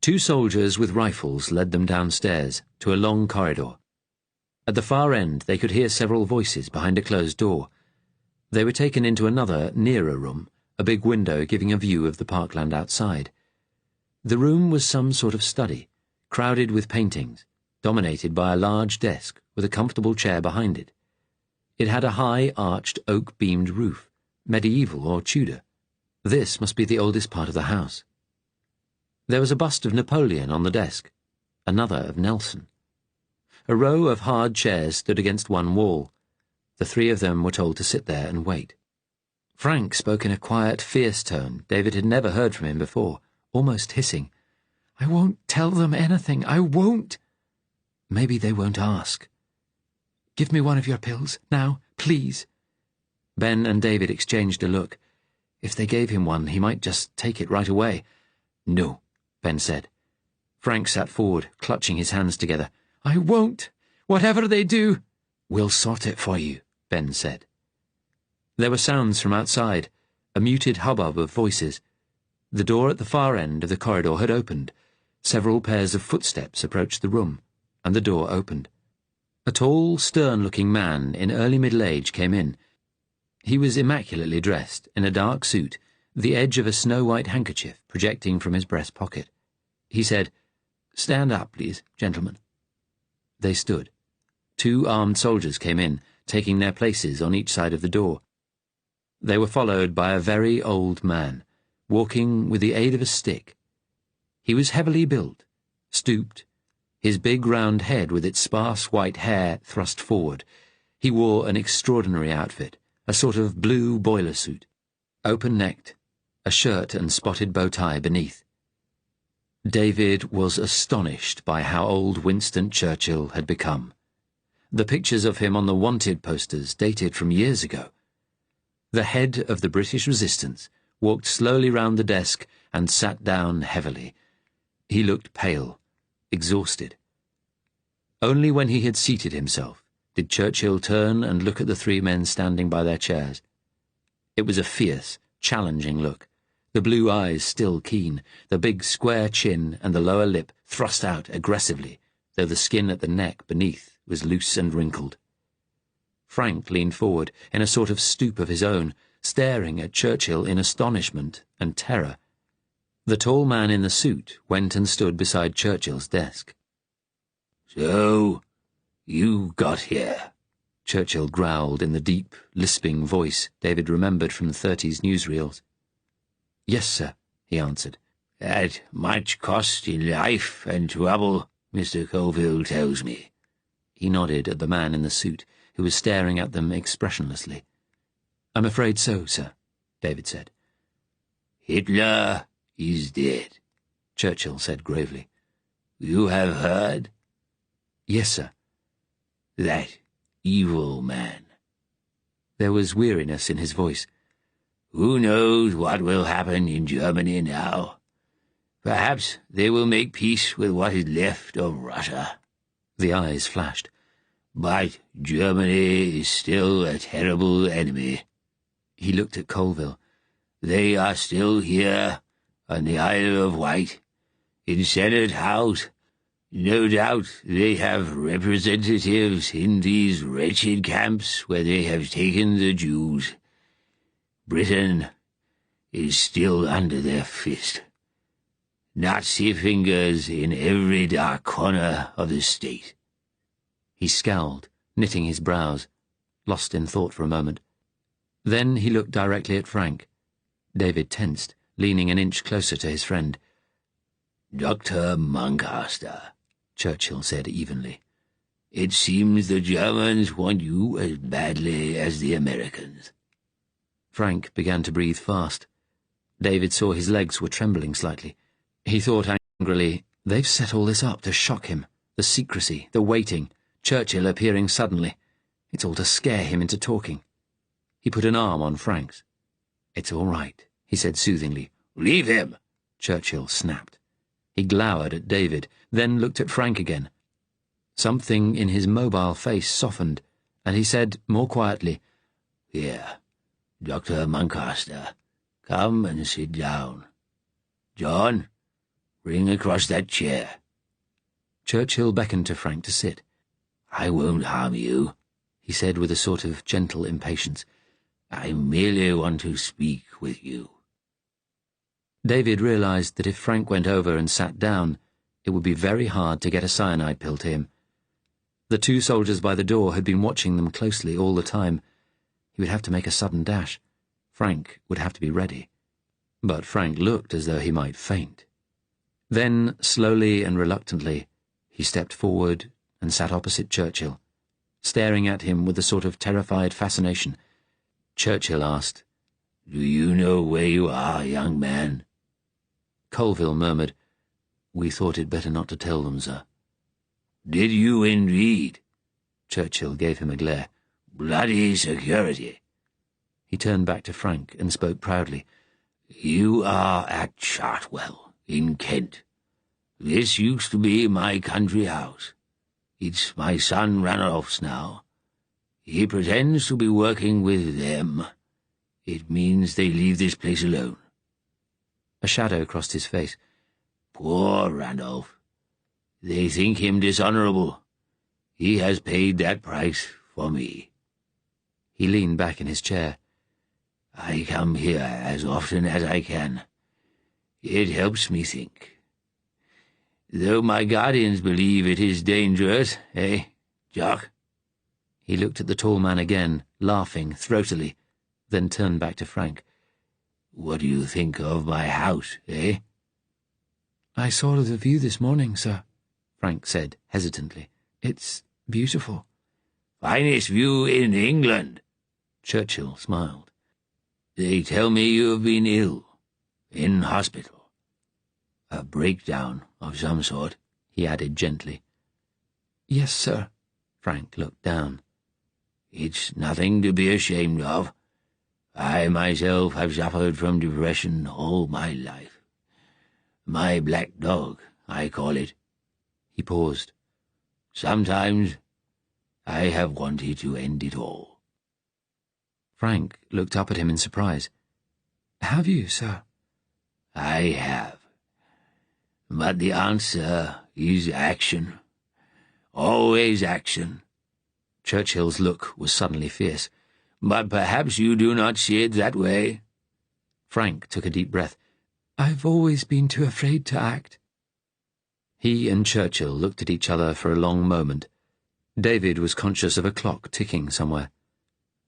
Two soldiers with rifles led them downstairs to a long corridor. At the far end they could hear several voices behind a closed door. They were taken into another, nearer room, a big window giving a view of the parkland outside. The room was some sort of study, crowded with paintings, dominated by a large desk with a comfortable chair behind it. It had a high, arched, oak-beamed roof, medieval or Tudor. This must be the oldest part of the house. There was a bust of Napoleon on the desk, another of Nelson. A row of hard chairs stood against one wall. The three of them were told to sit there and wait. Frank spoke in a quiet, fierce tone David had never heard from him before, almost hissing. "I won't tell them anything. I won't." "Maybe they won't ask." "Give me one of your pills, now, please." Ben and David exchanged a look. If they gave him one, he might just take it right away. "No," Ben said. Frank sat forward, clutching his hands together. "I won't. Whatever they do." "We'll sort it for you," Ben said. There were sounds from outside, a muted hubbub of voices. The door at the far end of the corridor had opened. Several pairs of footsteps approached the room, and the door opened. A tall, stern-looking man in early middle age came in. He was immaculately dressed, in a dark suit, the edge of a snow-white handkerchief projecting from his breast pocket. He said, "Stand up, please, gentlemen." They stood. Two armed soldiers came in, taking their places on each side of the door. They were followed by a very old man, walking with the aid of a stick. He was heavily built, stooped, his big round head with its sparse white hair thrust forward. He wore an extraordinary outfit, a sort of blue boiler suit, open-necked, a shirt and spotted bow tie beneath. David was astonished by how old Winston Churchill had become. The pictures of him on the wanted posters dated from years ago. The head of the British resistance walked slowly round the desk and sat down heavily. He looked pale, exhausted. Only when he had seated himself did Churchill turn and look at the three men standing by their chairs. It was a fierce, challenging look, the blue eyes still keen, the big square chin and the lower lip thrust out aggressively, though the skin at the neck beneath was loose and wrinkled. Frank leaned forward in a sort of stoop of his own, staring at Churchill in astonishment and terror. The tall man in the suit went and stood beside Churchill's desk. "So, you got here," Churchill growled in the deep, lisping voice David remembered from the 30s newsreels. "Yes, sir," he answered. "At much cost in life and trouble, Mr. Colville tells me." He nodded at the man in the suit, who was staring at them expressionlessly. "I'm afraid so, sir," David said. "Hitler is dead," Churchill said gravely. "You have heard?" "Yes, sir." "That evil man." There was weariness in his voice. "Who knows what will happen in Germany now? Perhaps they will make peace with what is left of Russia." The eyes flashed. "But Germany is still a terrible enemy." He looked at Colville. "They are still here, on the Isle of Wight, in Senate House. No doubt they have representatives in these wretched camps where they have taken the Jews. Britain is still under their fist. Nazi fingers in every dark corner of the state." He scowled, knitting his brows, lost in thought for a moment. Then he looked directly at Frank. David tensed, leaning an inch closer to his friend. "Dr. Muncaster," Churchill said evenly. "It seems the Germans want you as badly as the Americans." Frank began to breathe fast. David saw his legs were trembling slightly. He thought angrily, they've set all this up to shock him. The secrecy, the waiting, Churchill appearing suddenly. It's all to scare him into talking. He put an arm on Frank's. "It's all right," he said soothingly. "Leave him," Churchill snapped. He glowered at David, then looked at Frank again. Something in his mobile face softened, and he said more quietly, "Here, Dr. Muncaster, come and sit down. John, bring across that chair." Churchill beckoned to Frank to sit. "I won't harm you," he said with a sort of gentle impatience. "I merely want to speak with you." David realized that if Frank went over and sat down, it would be very hard to get a cyanide pill to him. The two soldiers by the door had been watching them closely all the time. He would have to make a sudden dash. Frank would have to be ready. But Frank looked as though he might faint. Then, slowly and reluctantly, he stepped forward and sat opposite Churchill, staring at him with a sort of terrified fascination. Churchill asked, "Do you know where you are, young man?" Colville murmured, "We thought it better not to tell them, sir." "Did you indeed?" Churchill gave him a glare. "Bloody security." He turned back to Frank and spoke proudly. "You are at Chartwell, in Kent. This used to be my country house. It's my son Ranulph's now. He pretends to be working with them. It means they leave this place alone." A shadow crossed his face. "Poor Ranulph. They think him dishonourable. He has paid that price for me." He leaned back in his chair. "I come here as often as I can. It helps me think. Though my guardians believe it is dangerous, Jock?" He looked at the tall man again, laughing throatily, then turned back to Frank. "What do you think of my house, "I saw the view this morning, sir," Frank said hesitantly. "It's beautiful." "Finest view in England." Churchill smiled. "They tell me you have been ill, in hospital. A breakdown of some sort," he added gently. "Yes, sir." Frank looked down. "It's nothing to be ashamed of. I myself have suffered from depression all my life. My black dog, I call it." He paused. "Sometimes I have wanted to end it all." Frank looked up at him in surprise. "Have you, sir?" "I have. But the answer is action. Always action." Churchill's look was suddenly fierce. "But perhaps you do not see it that way." Frank took a deep breath. "I've always been too afraid to act." He and Churchill looked at each other for a long moment. David was conscious of a clock ticking somewhere.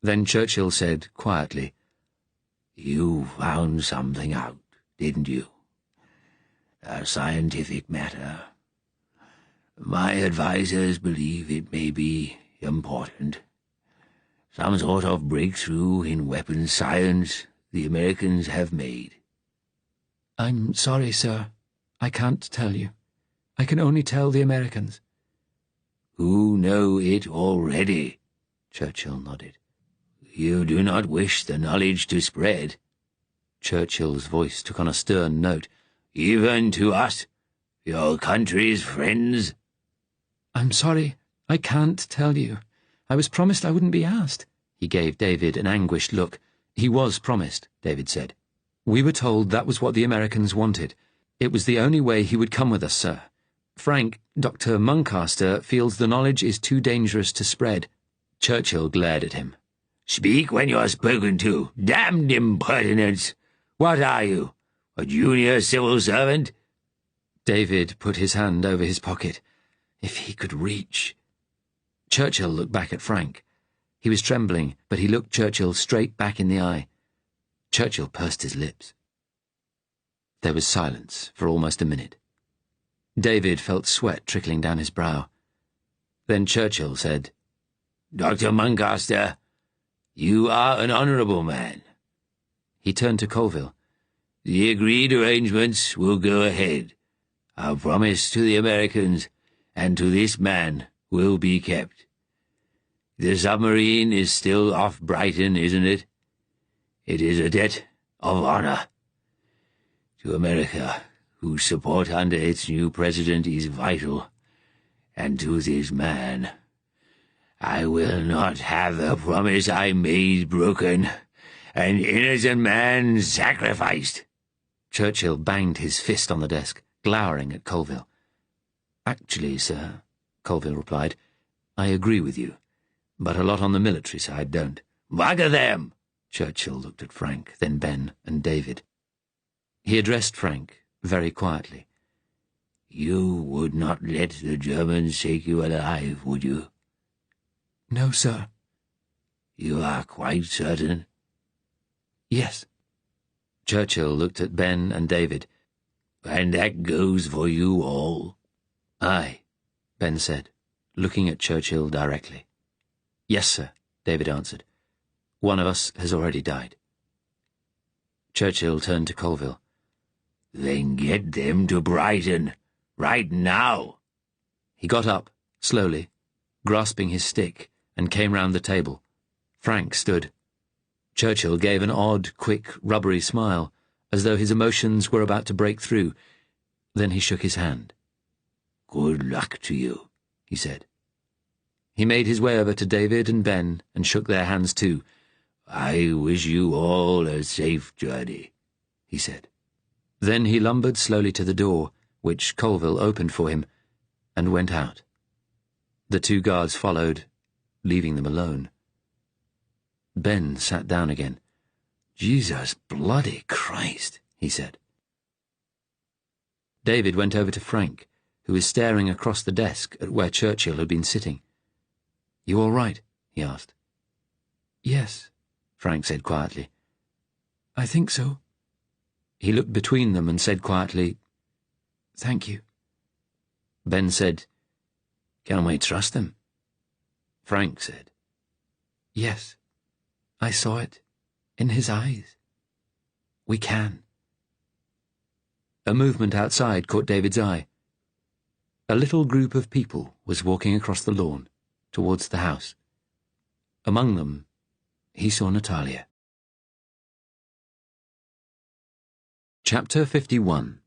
Then Churchill said quietly, "You found something out, didn't you? A scientific matter. My advisers believe it may be important. Some sort of breakthrough in weapons science the Americans have made." "I'm sorry, sir. I can't tell you. I can only tell the Americans." "Who know it already?" Churchill nodded. "You do not wish the knowledge to spread?" Churchill's voice took on a stern note. "Even to us, your country's friends?" "I'm sorry. I can't tell you. I was promised I wouldn't be asked." He gave David an anguished look. He was promised, David said. "We were told that was what the Americans wanted. It was the only way he would come with us, sir. Frank, Dr. Muncaster, feels the knowledge is too dangerous to spread." Churchill glared at him. "Speak when you're spoken to. Damned impertinence! What are you, a junior civil servant?" David put his hand over his pocket. If he could reach... Churchill looked back at Frank. He was trembling, but he looked Churchill straight back in the eye. Churchill pursed his lips. There was silence for almost a minute. David felt sweat trickling down his brow. Then Churchill said, "Dr. Muncaster, you are an honourable man." He turned to Colville. "The agreed arrangements will go ahead. Our promise to the Americans and to this man will be kept. The submarine is still off Brighton, isn't it? It is a debt of honour. To America, whose support under its new president is vital, and to this man, I will not have the promise I made broken, an innocent man sacrificed." Churchill banged his fist on the desk, glowering at Colville. "Actually, sir," Colville replied, "I agree with you, but a lot on the military side don't." "Bugger them!" Churchill looked at Frank, then Ben and David. He addressed Frank very quietly. "You would not let the Germans take you alive, would you?" "No, sir." "You are quite certain?" "Yes." Churchill looked at Ben and David. "And that goes for you all?" "Aye," Ben said, looking at Churchill directly. "Yes, sir," David answered. "One of us has already died." Churchill turned to Colville. "Then get them to Brighton, right now." He got up, slowly, grasping his stick, and came round the table. Frank stood. Churchill gave an odd, quick, rubbery smile, as though his emotions were about to break through. Then he shook his hand. "Good luck to you," he said. He made his way over to David and Ben and shook their hands too. "I wish you all a safe journey," he said. Then he lumbered slowly to the door, which Colville opened for him, and went out. The two guards followed, leaving them alone. Ben sat down again. "Jesus bloody Christ," he said. David went over to Frank, who was staring across the desk at where Churchill had been sitting. "You all right?" he asked. "Yes," Frank said quietly. "I think so." He looked between them and said quietly, "Thank you." Ben said, "Can we trust him?" Frank said, "Yes, I saw it in his eyes. We can." A movement outside caught David's eye. A little group of people was walking across the lawn, towards the house. Among them, he saw Natalia. Chapter 51.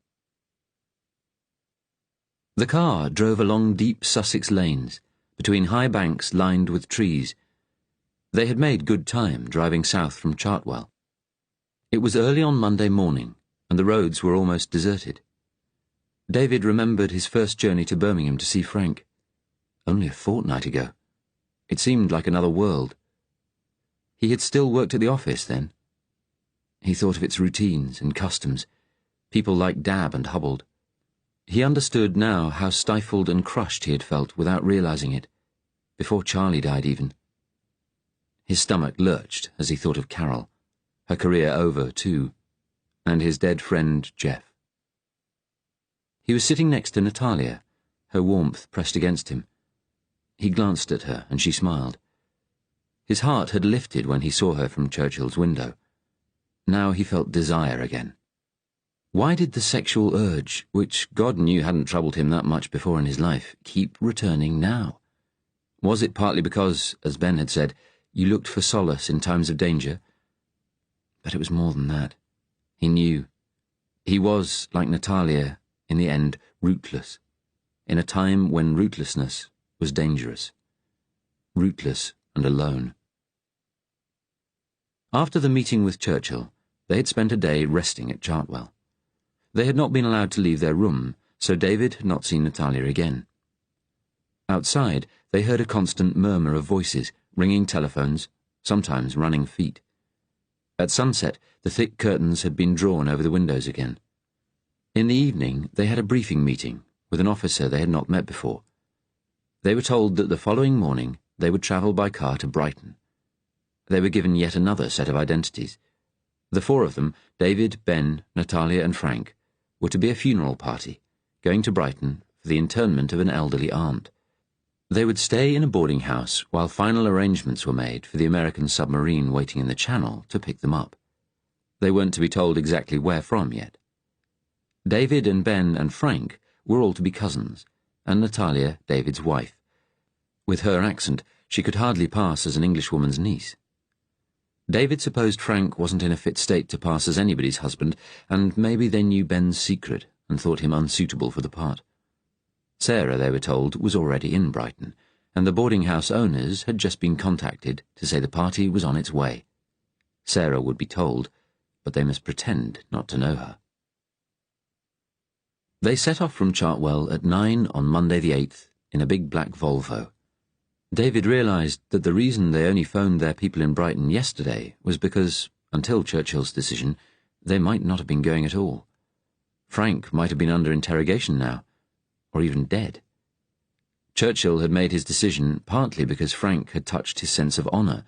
The car drove along deep Sussex lanes, between high banks lined with trees. They had made good time driving south from Chartwell. It was early on Monday morning, and the roads were almost deserted. David remembered his first journey to Birmingham to see Frank. Only a fortnight ago. It seemed like another world. He had still worked at the office then. He thought of its routines and customs, people like Dab and Hubbold. He understood now how stifled and crushed he had felt without realizing it, before Charlie died even. His stomach lurched as he thought of Carol, her career over too, and his dead friend Jeff. He was sitting next to Natalia, her warmth pressed against him. He glanced at her, and she smiled. His heart had lifted when he saw her from Churchill's window. Now he felt desire again. Why did the sexual urge, which God knew hadn't troubled him that much before in his life, keep returning now? Was it partly because, as Ben had said, you looked for solace in times of danger? But it was more than that. He knew. He was, like Natalia, in the end, rootless, in a time when rootlessness was dangerous. Rootless and alone. After the meeting with Churchill, they had spent a day resting at Chartwell. They had not been allowed to leave their room, so David had not seen Natalia again. Outside, they heard a constant murmur of voices, ringing telephones, sometimes running feet. At sunset, the thick curtains had been drawn over the windows again. In the evening, they had a briefing meeting with an officer they had not met before. They were told that the following morning they would travel by car to Brighton. They were given yet another set of identities. The four of them, David, Ben, Natalia and Frank, were to be a funeral party, going to Brighton for the interment of an elderly aunt. They would stay in a boarding house while final arrangements were made for the American submarine waiting in the Channel to pick them up. They weren't to be told exactly where from yet. David and Ben and Frank were all to be cousins, and Natalia, David's wife. With her accent, she could hardly pass as an Englishwoman's niece. David supposed Frank wasn't in a fit state to pass as anybody's husband, and maybe they knew Ben's secret and thought him unsuitable for the part. Sarah, they were told, was already in Brighton, and the boarding house owners had just been contacted to say the party was on its way. Sarah would be told, but they must pretend not to know her. They set off from Chartwell at 9 on Monday the 8th in a big black Volvo. David realised that the reason they only phoned their people in Brighton yesterday was because, until Churchill's decision, they might not have been going at all. Frank might have been under interrogation now, or even dead. Churchill had made his decision partly because Frank had touched his sense of honour.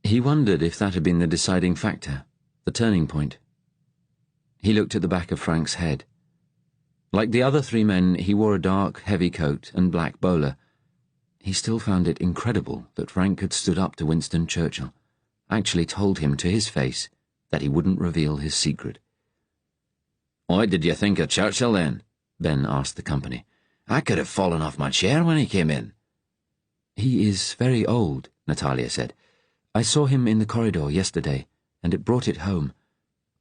He wondered if that had been the deciding factor, the turning point. He looked at the back of Frank's head. Like the other three men, he wore a dark, heavy coat and black bowler. He still found it incredible that Frank had stood up to Winston Churchill, actually told him to his face that he wouldn't reveal his secret. "What did you think of Churchill, then?" Ben asked the company. "I could have fallen off my chair when he came in." "He is very old," Natalia said. "I saw him in the corridor yesterday, and it brought it home.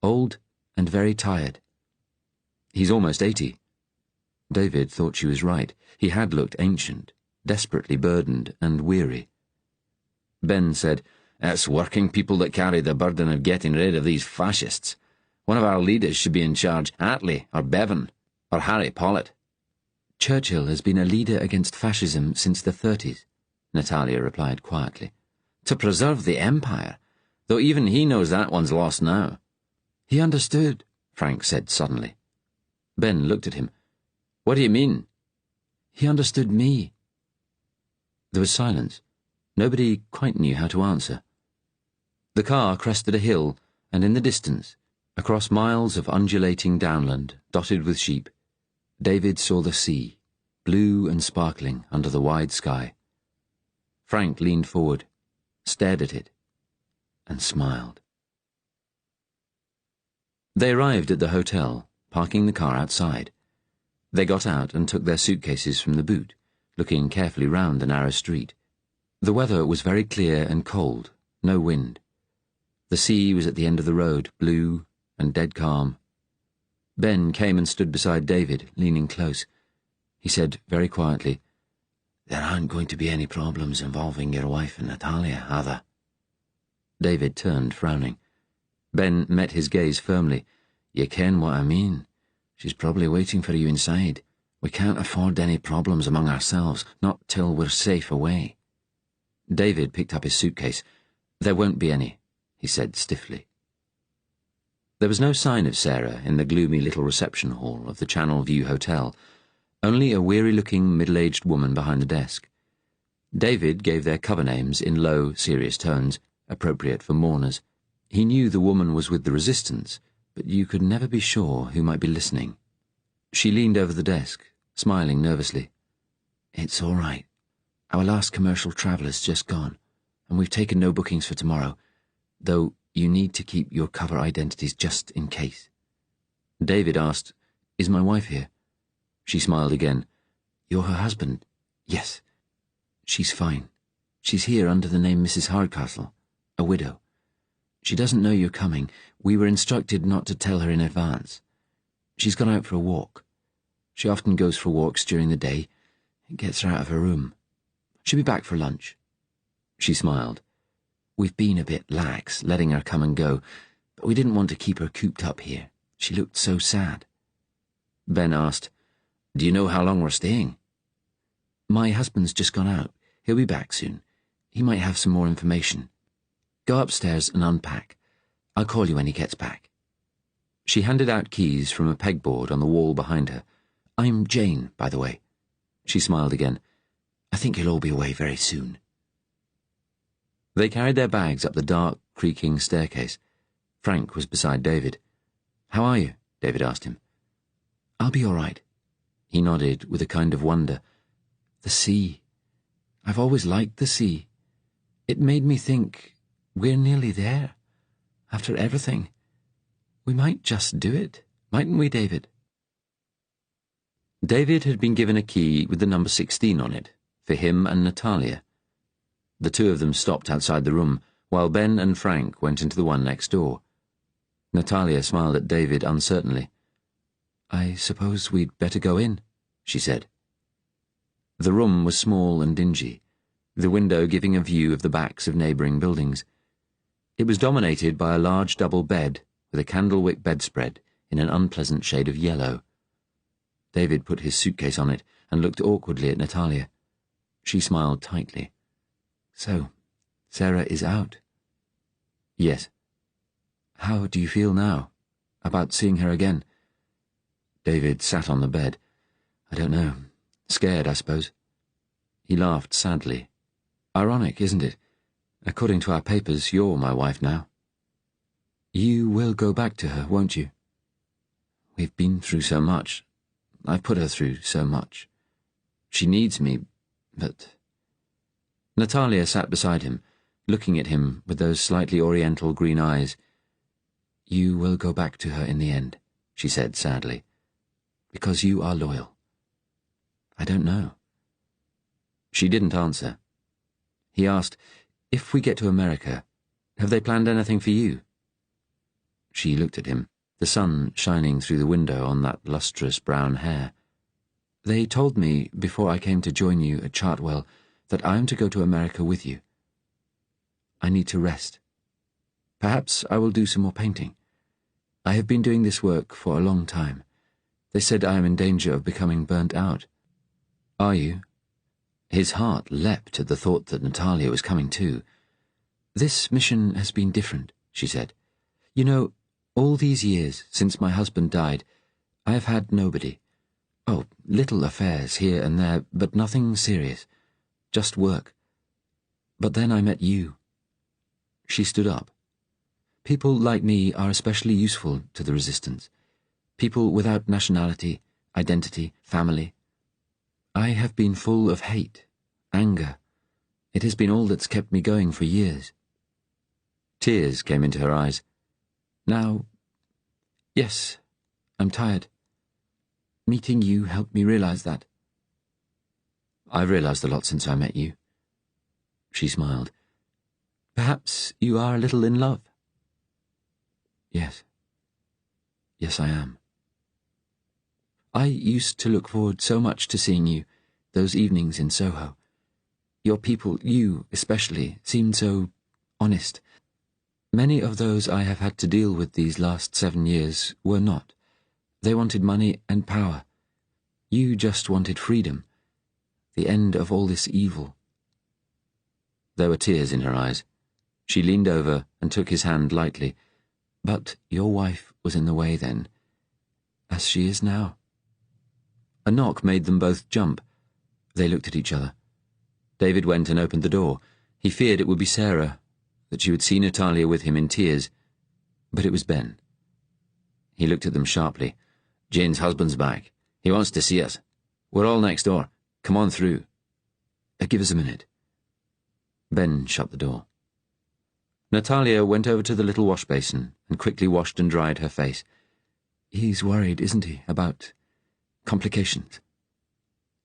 Old and very tired. He's almost 80. David thought she was right. He had looked ancient, desperately burdened and weary. Ben said, "It's working people that carry the burden of getting rid of these fascists. One of our leaders should be in charge, Attlee or Bevan or Harry Pollitt." "Churchill has been a leader against fascism since the 30s, Natalia replied quietly. "To preserve the empire, though even he knows that one's lost now." "He understood," Frank said suddenly. Ben looked at him. "What do you mean?" "He understood me." There was silence. Nobody quite knew how to answer. The car crested a hill, and in the distance, across miles of undulating downland dotted with sheep, David saw the sea, blue and sparkling under the wide sky. Frank leaned forward, stared at it, and smiled. They arrived at the hotel, parking the car outside. They got out and took their suitcases from the boot, looking carefully round the narrow street. The weather was very clear and cold, no wind. The sea was at the end of the road, blue and dead calm. Ben came and stood beside David, leaning close. He said very quietly, "There aren't going to be any problems involving your wife and Natalia, are there?" David turned, frowning. Ben met his gaze firmly. "You ken what I mean. She's probably waiting for you inside. We can't afford any problems among ourselves, not till we're safe away." David picked up his suitcase. "There won't be any," he said stiffly. There was no sign of Sarah in the gloomy little reception hall of the Channel View Hotel, only a weary-looking middle-aged woman behind the desk. David gave their cover names in low, serious tones, appropriate for mourners. He knew the woman was with the Resistance, but you could never be sure who might be listening. She leaned over the desk, smiling nervously. "It's all right. Our last commercial traveller's just gone, and we've taken no bookings for tomorrow, though you need to keep your cover identities just in case." David asked, "Is my wife here?" She smiled again. "You're her husband?" "Yes." "She's fine. She's here under the name Mrs. Hardcastle, a widow. She doesn't know you're coming. We were instructed not to tell her in advance. She's gone out for a walk. She often goes for walks during the day. It gets her out of her room. She'll be back for lunch." She smiled. "We've been a bit lax, letting her come and go, but we didn't want to keep her cooped up here. She looked so sad." Ben asked, "Do you know how long we're staying?" "My husband's just gone out. He'll be back soon. He might have some more information. Go upstairs and unpack. I'll call you when he gets back." She handed out keys from a pegboard on the wall behind her. "I'm Jane, by the way." She smiled again. "I think you'll all be away very soon." They carried their bags up the dark, creaking staircase. Frank was beside David. "How are you?" David asked him. "I'll be all right." He nodded with a kind of wonder. "The sea. I've always liked the sea. It made me think, we're nearly there. After everything. We might just do it, mightn't we, David?" David had been given a key with the number 16 on it, for him and Natalia. The two of them stopped outside the room, while Ben and Frank went into the one next door. Natalia smiled at David uncertainly. "I suppose we'd better go in," she said. The room was small and dingy, the window giving a view of the backs of neighbouring buildings. It was dominated by a large double bed with a candlewick bedspread in an unpleasant shade of yellow. David put his suitcase on it and looked awkwardly at Natalia. She smiled tightly. "So, Sarah is out?" "Yes." "How do you feel now? About seeing her again?" David sat on the bed. "I don't know. Scared, I suppose." He laughed sadly. "Ironic, isn't it? According to our papers, you're my wife now." "You will go back to her, won't you?" "We've been through so much. I've put her through so much. She needs me, but—" Natalia sat beside him, looking at him with those slightly oriental green eyes. "You will go back to her in the end," she said sadly, "because you are loyal." "I don't know." She didn't answer. He asked, "If we get to America, have they planned anything for you?" She looked at him, the sun shining through the window on that lustrous brown hair. "They told me, before I came to join you at Chartwell, that I am to go to America with you. I need to rest. Perhaps I will do some more painting. I have been doing this work for a long time. They said I am in danger of becoming burnt out." "Are you?" His heart leapt at the thought that Natalia was coming too. "This mission has been different," she said. "You know, all these years, since my husband died, I have had nobody. Oh, little affairs here and there, but nothing serious. Just work. But then I met you." She stood up. "People like me are especially useful to the resistance. People without nationality, identity, family. I have been full of hate, anger. It has been all that's kept me going for years." Tears came into her eyes. "Now, yes, I'm tired. Meeting you helped me realize that." "I've realized a lot since I met you." She smiled. "Perhaps you are a little in love." "Yes. Yes, I am. I used to look forward so much to seeing you, those evenings in Soho. Your people, you especially, seemed so honest. Many of those I have had to deal with these last 7 years were not. They wanted money and power. You just wanted freedom, the end of all this evil." There were tears in her eyes. She leaned over and took his hand lightly. "But your wife was in the way then, as she is now." A knock made them both jump. They looked at each other. David went and opened the door. He feared it would be Sarah, that she would see Natalia with him in tears. But it was Ben. He looked at them sharply. "Jane's husband's back. He wants to see us. We're all next door. Come on through." "Give us a minute." Ben shut the door. Natalia went over to the little wash basin and quickly washed and dried her face. "He's worried, isn't he, about complications?"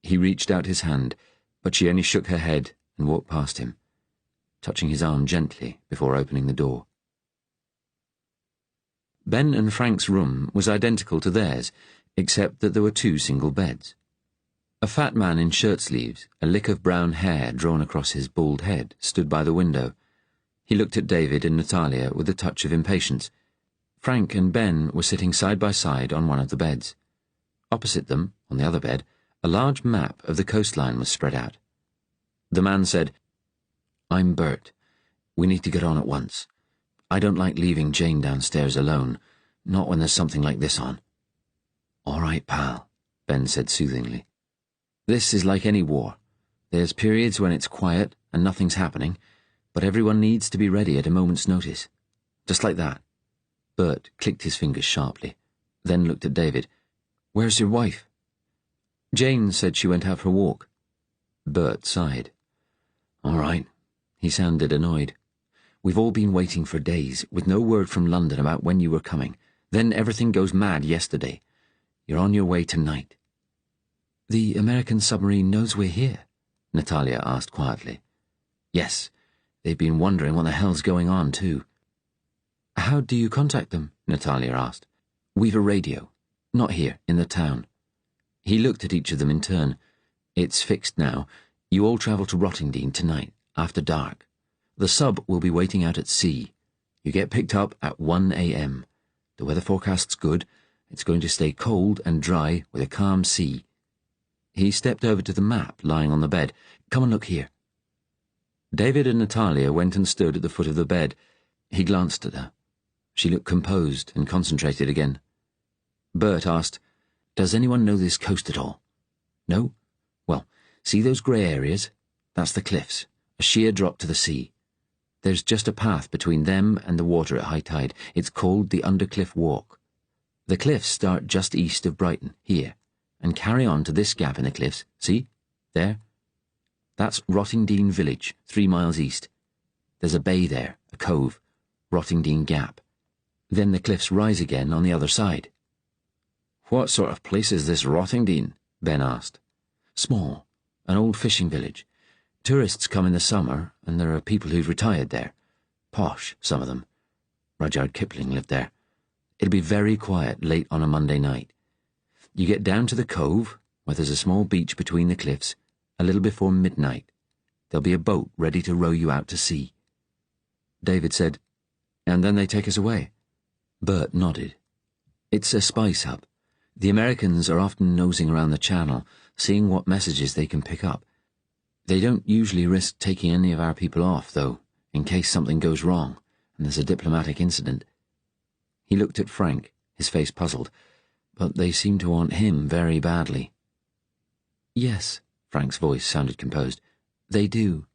He reached out his hand, but she only shook her head and walked past him, touching his arm gently before opening the door. Ben and Frank's room was identical to theirs, except that there were 2 single beds. A fat man in shirt-sleeves, a lick of brown hair drawn across his bald head, stood by the window. He looked at David and Natalia with a touch of impatience. Frank and Ben were sitting side by side on one of the beds. Opposite them, on the other bed, a large map of the coastline was spread out. The man said, "I'm Bert. We need to get on at once. I don't like leaving Jane downstairs alone, not when there's something like this on." "All right, pal," Ben said soothingly. "This is like any war. There's periods when it's quiet and nothing's happening, but everyone needs to be ready at a moment's notice. Just like that." Bert clicked his fingers sharply, then looked at David. "Where's your wife?" "Jane said she went out for a walk." Bert sighed. "All right." He sounded annoyed. "We've all been waiting for days, with no word from London about when you were coming. Then everything goes mad yesterday. You're on your way tonight." "The American submarine knows we're here?" Natalia asked quietly. "Yes. They've been wondering what the hell's going on, too." "How do you contact them?" Natalia asked. "We've a radio. Not here, in the town." He looked at each of them in turn. "It's fixed now. You all travel to Rottingdean tonight, after dark. The sub will be waiting out at sea. You get picked up at 1 a.m. The weather forecast's good. It's going to stay cold and dry with a calm sea. He stepped over to the map lying on the bed. Come and look here. David and Natalia went and stood at the foot of the bed. He glanced at her. She looked composed and concentrated again. Bert asked, "Does anyone know this coast at all?" "No?" "Well, see those grey areas? That's the cliffs, a sheer drop to the sea. There's just a path between them and the water at high tide. It's called the Undercliff Walk. The cliffs start just east of Brighton, here, and carry on to this gap in the cliffs. See? There? That's Rottingdean Village, 3 miles east. There's a bay there, a cove, Rottingdean Gap. Then the cliffs rise again on the other side." "What sort of place is this Rottingdean?" Ben asked. "Small, an old fishing village. Tourists come in the summer, and there are people who've retired there. Posh, some of them. Rudyard Kipling lived there. It'll be very quiet late on a Monday night. You get down to the cove, where there's a small beach between the cliffs, a little before midnight. There'll be a boat ready to row you out to sea." David said, "And then they take us away?" Bert nodded. "It's a spice hub. The Americans are often nosing around the channel, seeing what messages they can pick up. They don't usually risk taking any of our people off, though, in case something goes wrong and there's a diplomatic incident." He looked at Frank, his face puzzled, but they seem to want him very badly. "Yes," Frank's voice sounded composed. "They do."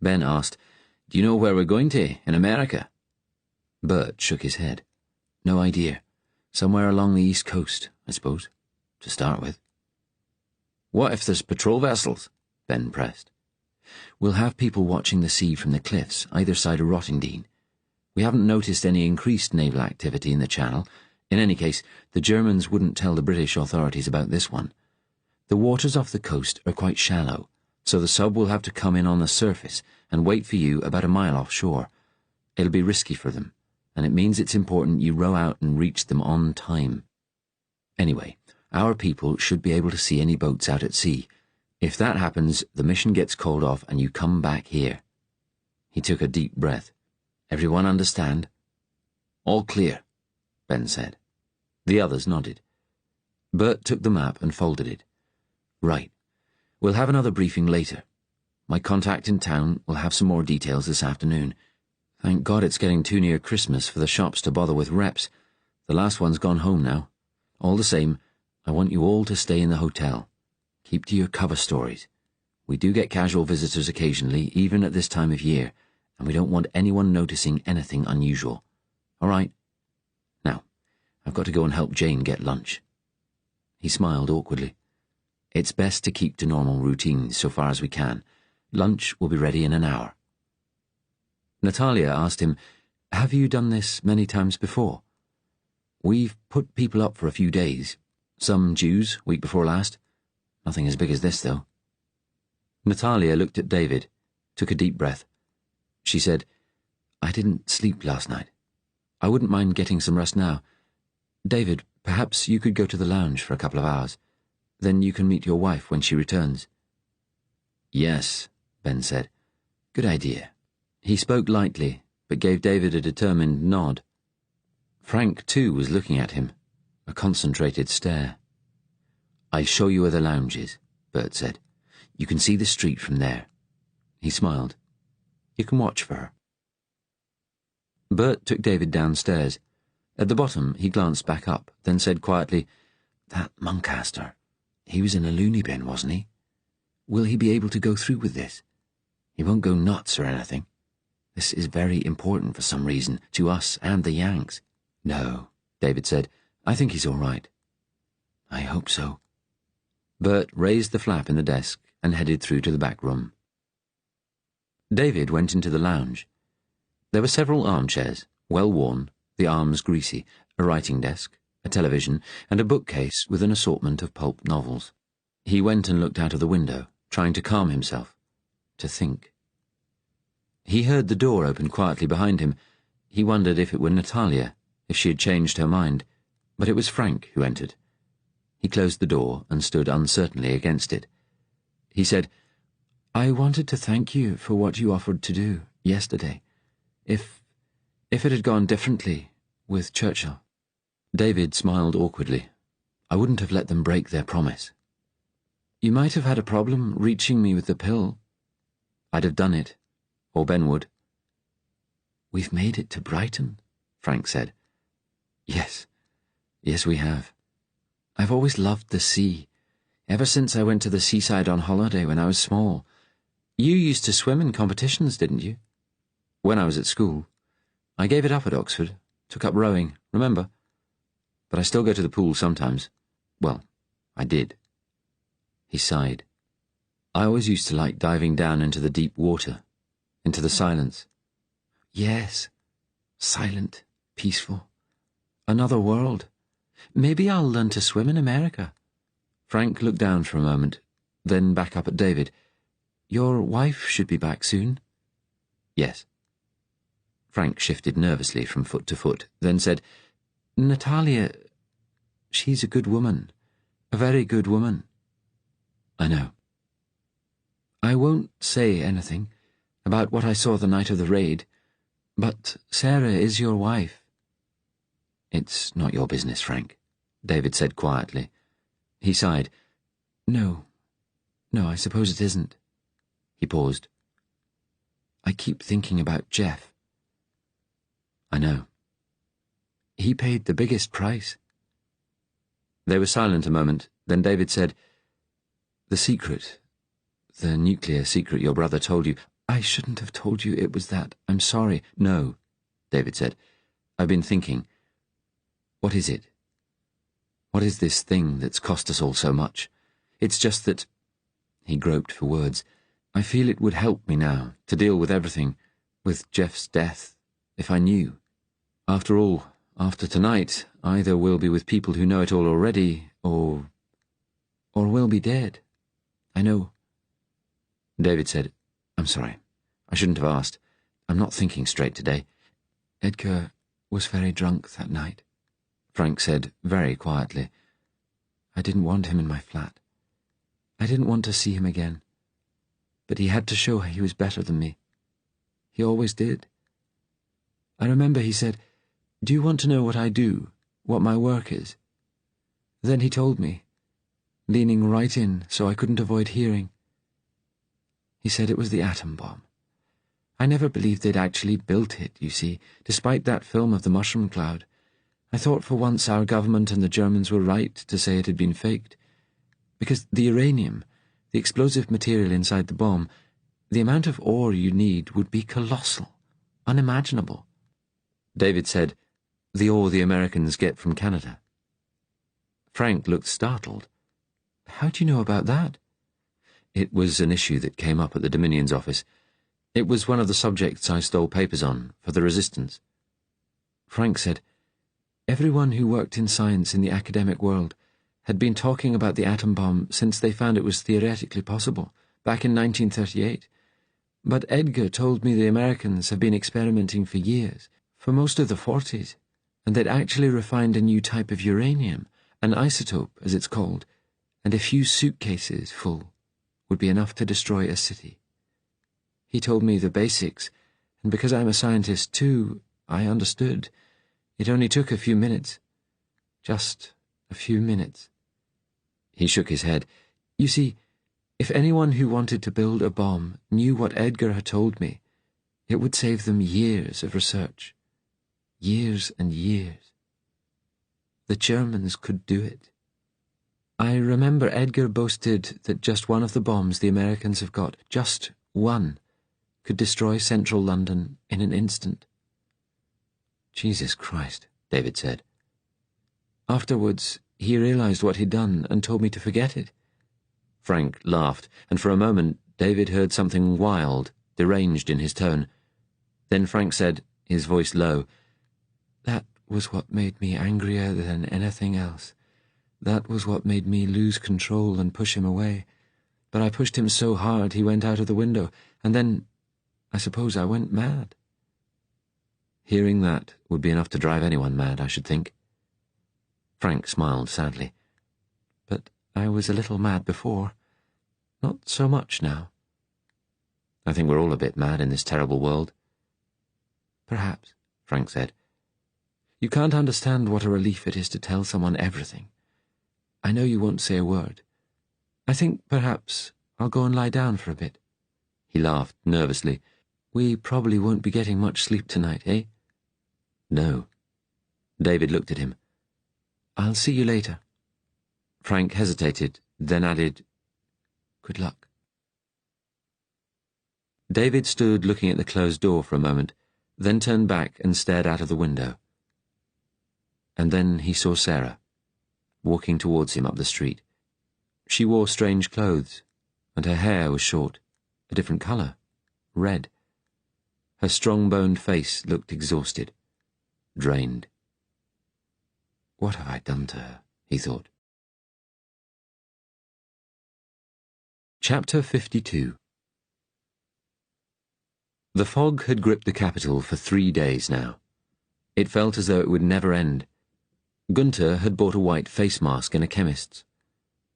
Ben asked, "Do you know where we're going to, in America?" Bert shook his head. "No idea. Somewhere along the East Coast, I suppose, to start with." "What if there's patrol vessels?" Ben pressed. "We'll have people watching the sea from the cliffs, either side of Rottingdean. We haven't noticed any increased naval activity in the channel. In any case, the Germans wouldn't tell the British authorities about this one. The waters off the coast are quite shallow, so the sub will have to come in on the surface and wait for you about a mile offshore. It'll be risky for them, and it means it's important you row out and reach them on time. Anyway, our people should be able to see any boats out at sea. If that happens, the mission gets called off and you come back here." He took a deep breath. "Everyone understand?" "All clear," Ben said. The others nodded. Bert took the map and folded it. "Right. We'll have another briefing later. My contact in town will have some more details this afternoon. Thank God it's getting too near Christmas for the shops to bother with reps. The last one's gone home now. All the same, I want you all to stay in the hotel. Keep to your cover stories. We do get casual visitors occasionally, even at this time of year, and we don't want anyone noticing anything unusual. All right? Now, I've got to go and help Jane get lunch." He smiled awkwardly. "It's best to keep to normal routines so far as we can. Lunch will be ready in an hour." Natalia asked him, "Have you done this many times before?" "We've put people up for a few days. Some Jews, week before last. Nothing as big as this, though." Natalia looked at David, took a deep breath. She said, "I didn't sleep last night. I wouldn't mind getting some rest now. David, perhaps you could go to the lounge for a couple of hours. Then you can meet your wife when she returns." "Yes," Ben said. "Good idea." He spoke lightly, but gave David a determined nod. Frank, too, was looking at him, a concentrated stare. "I'll show you where the lounge is," Bert said. "You can see the street from there." He smiled. "You can watch for her." Bert took David downstairs. At the bottom, he glanced back up, then said quietly, "That Muncaster, he was in a loony bin, wasn't he? Will he be able to go through with this? He won't go nuts or anything. This is very important for some reason, to us and the Yanks." "No," David said. "I think he's all right." "I hope so." Bert raised the flap in the desk and headed through to the back room. David went into the lounge. There were several armchairs, well worn, the arms greasy, a writing desk, a television, and a bookcase with an assortment of pulp novels. He went and looked out of the window, trying to calm himself, to think. He heard the door open quietly behind him. He wondered if it were Natalia, if she had changed her mind, but it was Frank who entered. He closed the door and stood uncertainly against it. He said, I wanted to thank you for what you offered to do yesterday. If it had gone differently with Churchill." David smiled awkwardly. "I wouldn't have let them break their promise." "You might have had a problem reaching me with the pill." "I'd have done it. Or Ben would." "We've made it to Brighton," Frank said. Yes, we have. I've always loved the sea, ever since I went to the seaside on holiday when I was small. You used to swim in competitions, didn't you?" When I was at school. I gave it up at Oxford, took up rowing, remember? But I still go to the pool sometimes. Well, I did. He sighed. "I always used to like diving down into the deep water, into the silence." "Yes, silent, peaceful. Another world. Maybe I'll learn to swim in America." Frank looked down for a moment, then back up at David. "Your wife should be back soon." "Yes." Frank shifted nervously from foot to foot, then said, "Natalia, she's a good woman. A very good woman." "I know." "I won't say anything about what I saw the night of the raid, but Sarah is your wife." "It's not your business, Frank," David said quietly. He sighed. No, I suppose it isn't." He paused. "I keep thinking about Jeff." "I know." "He paid the biggest price." They were silent a moment, then David said, "The secret, the nuclear secret your brother told you—" "I shouldn't have told you it was that. I'm sorry." "No," David said. "I've been thinking. What is it? What is this thing that's cost us all so much? It's just that—" He groped for words. "I feel it would help me now to deal with everything, with Jeff's death, if I knew. After all, after tonight, either we'll be with people who know it all already, or we'll be dead. I know." David said, "I'm sorry. I shouldn't have asked. I'm not thinking straight today." "Edgar was very drunk that night," Frank said very quietly. "I didn't want him in my flat. I didn't want to see him again. But he had to show he was better than me. He always did. I remember he said, 'Do you want to know what I do, what my work is?' Then he told me, leaning right in so I couldn't avoid hearing. He said it was the atom bomb. I never believed they'd actually built it, you see, despite that film of the mushroom cloud. I thought for once our government and the Germans were right to say it had been faked. Because the uranium, the explosive material inside the bomb, the amount of ore you need would be colossal, unimaginable." David said, "The ore the Americans get from Canada." Frank looked startled. "How do you know about that?" It was an issue that came up at the Dominion's office. It was one of the subjects I stole papers on for the Resistance. Frank said, "Everyone who worked in science in the academic world had been talking about the atom bomb since they found it was theoretically possible, back in 1938. But Edgar told me the Americans have been experimenting for years, for most of the 40s, and they'd actually refined a new type of uranium, an isotope, as it's called, and a few suitcases full would be enough to destroy a city. He told me the basics, and because I'm a scientist too, I understood. It only took a few minutes. Just a few minutes." He shook his head. "You see, if anyone who wanted to build a bomb knew what Edgar had told me, it would save them years of research. Years and years. The Germans could do it. I remember Edgar boasted that just one of the bombs the Americans have got, just one, could destroy central London in an instant." "Jesus Christ," David said. "Afterwards, he realized what he'd done and told me to forget it." Frank laughed, and for a moment David heard something wild, deranged in his tone. Then Frank said, his voice low, "That was what made me angrier than anything else. That was what made me lose control and push him away. But I pushed him so hard he went out of the window, and then I suppose I went mad." "Hearing that would be enough to drive anyone mad, I should think." Frank smiled sadly. "But I was a little mad before. Not so much now." I think we're all a bit mad in this terrible world. Perhaps, Frank said. You can't understand what a relief it is to tell someone everything. I know you won't say a word. I think perhaps I'll go and lie down for a bit. He laughed nervously. We probably won't be getting much sleep tonight, eh? No. David looked at him. I'll see you later. Frank hesitated, then added, Good luck. David stood looking at the closed door for a moment, then turned back and stared out of the window. And then he saw Sarah, walking towards him up the street. She wore strange clothes, and her hair was short, a different colour, red. Her strong-boned face looked exhausted, drained. What have I done to her? He thought. Chapter 52. The fog had gripped the capital for 3 days now. It felt as though it would never end. Gunther had bought a white face mask in a chemist's.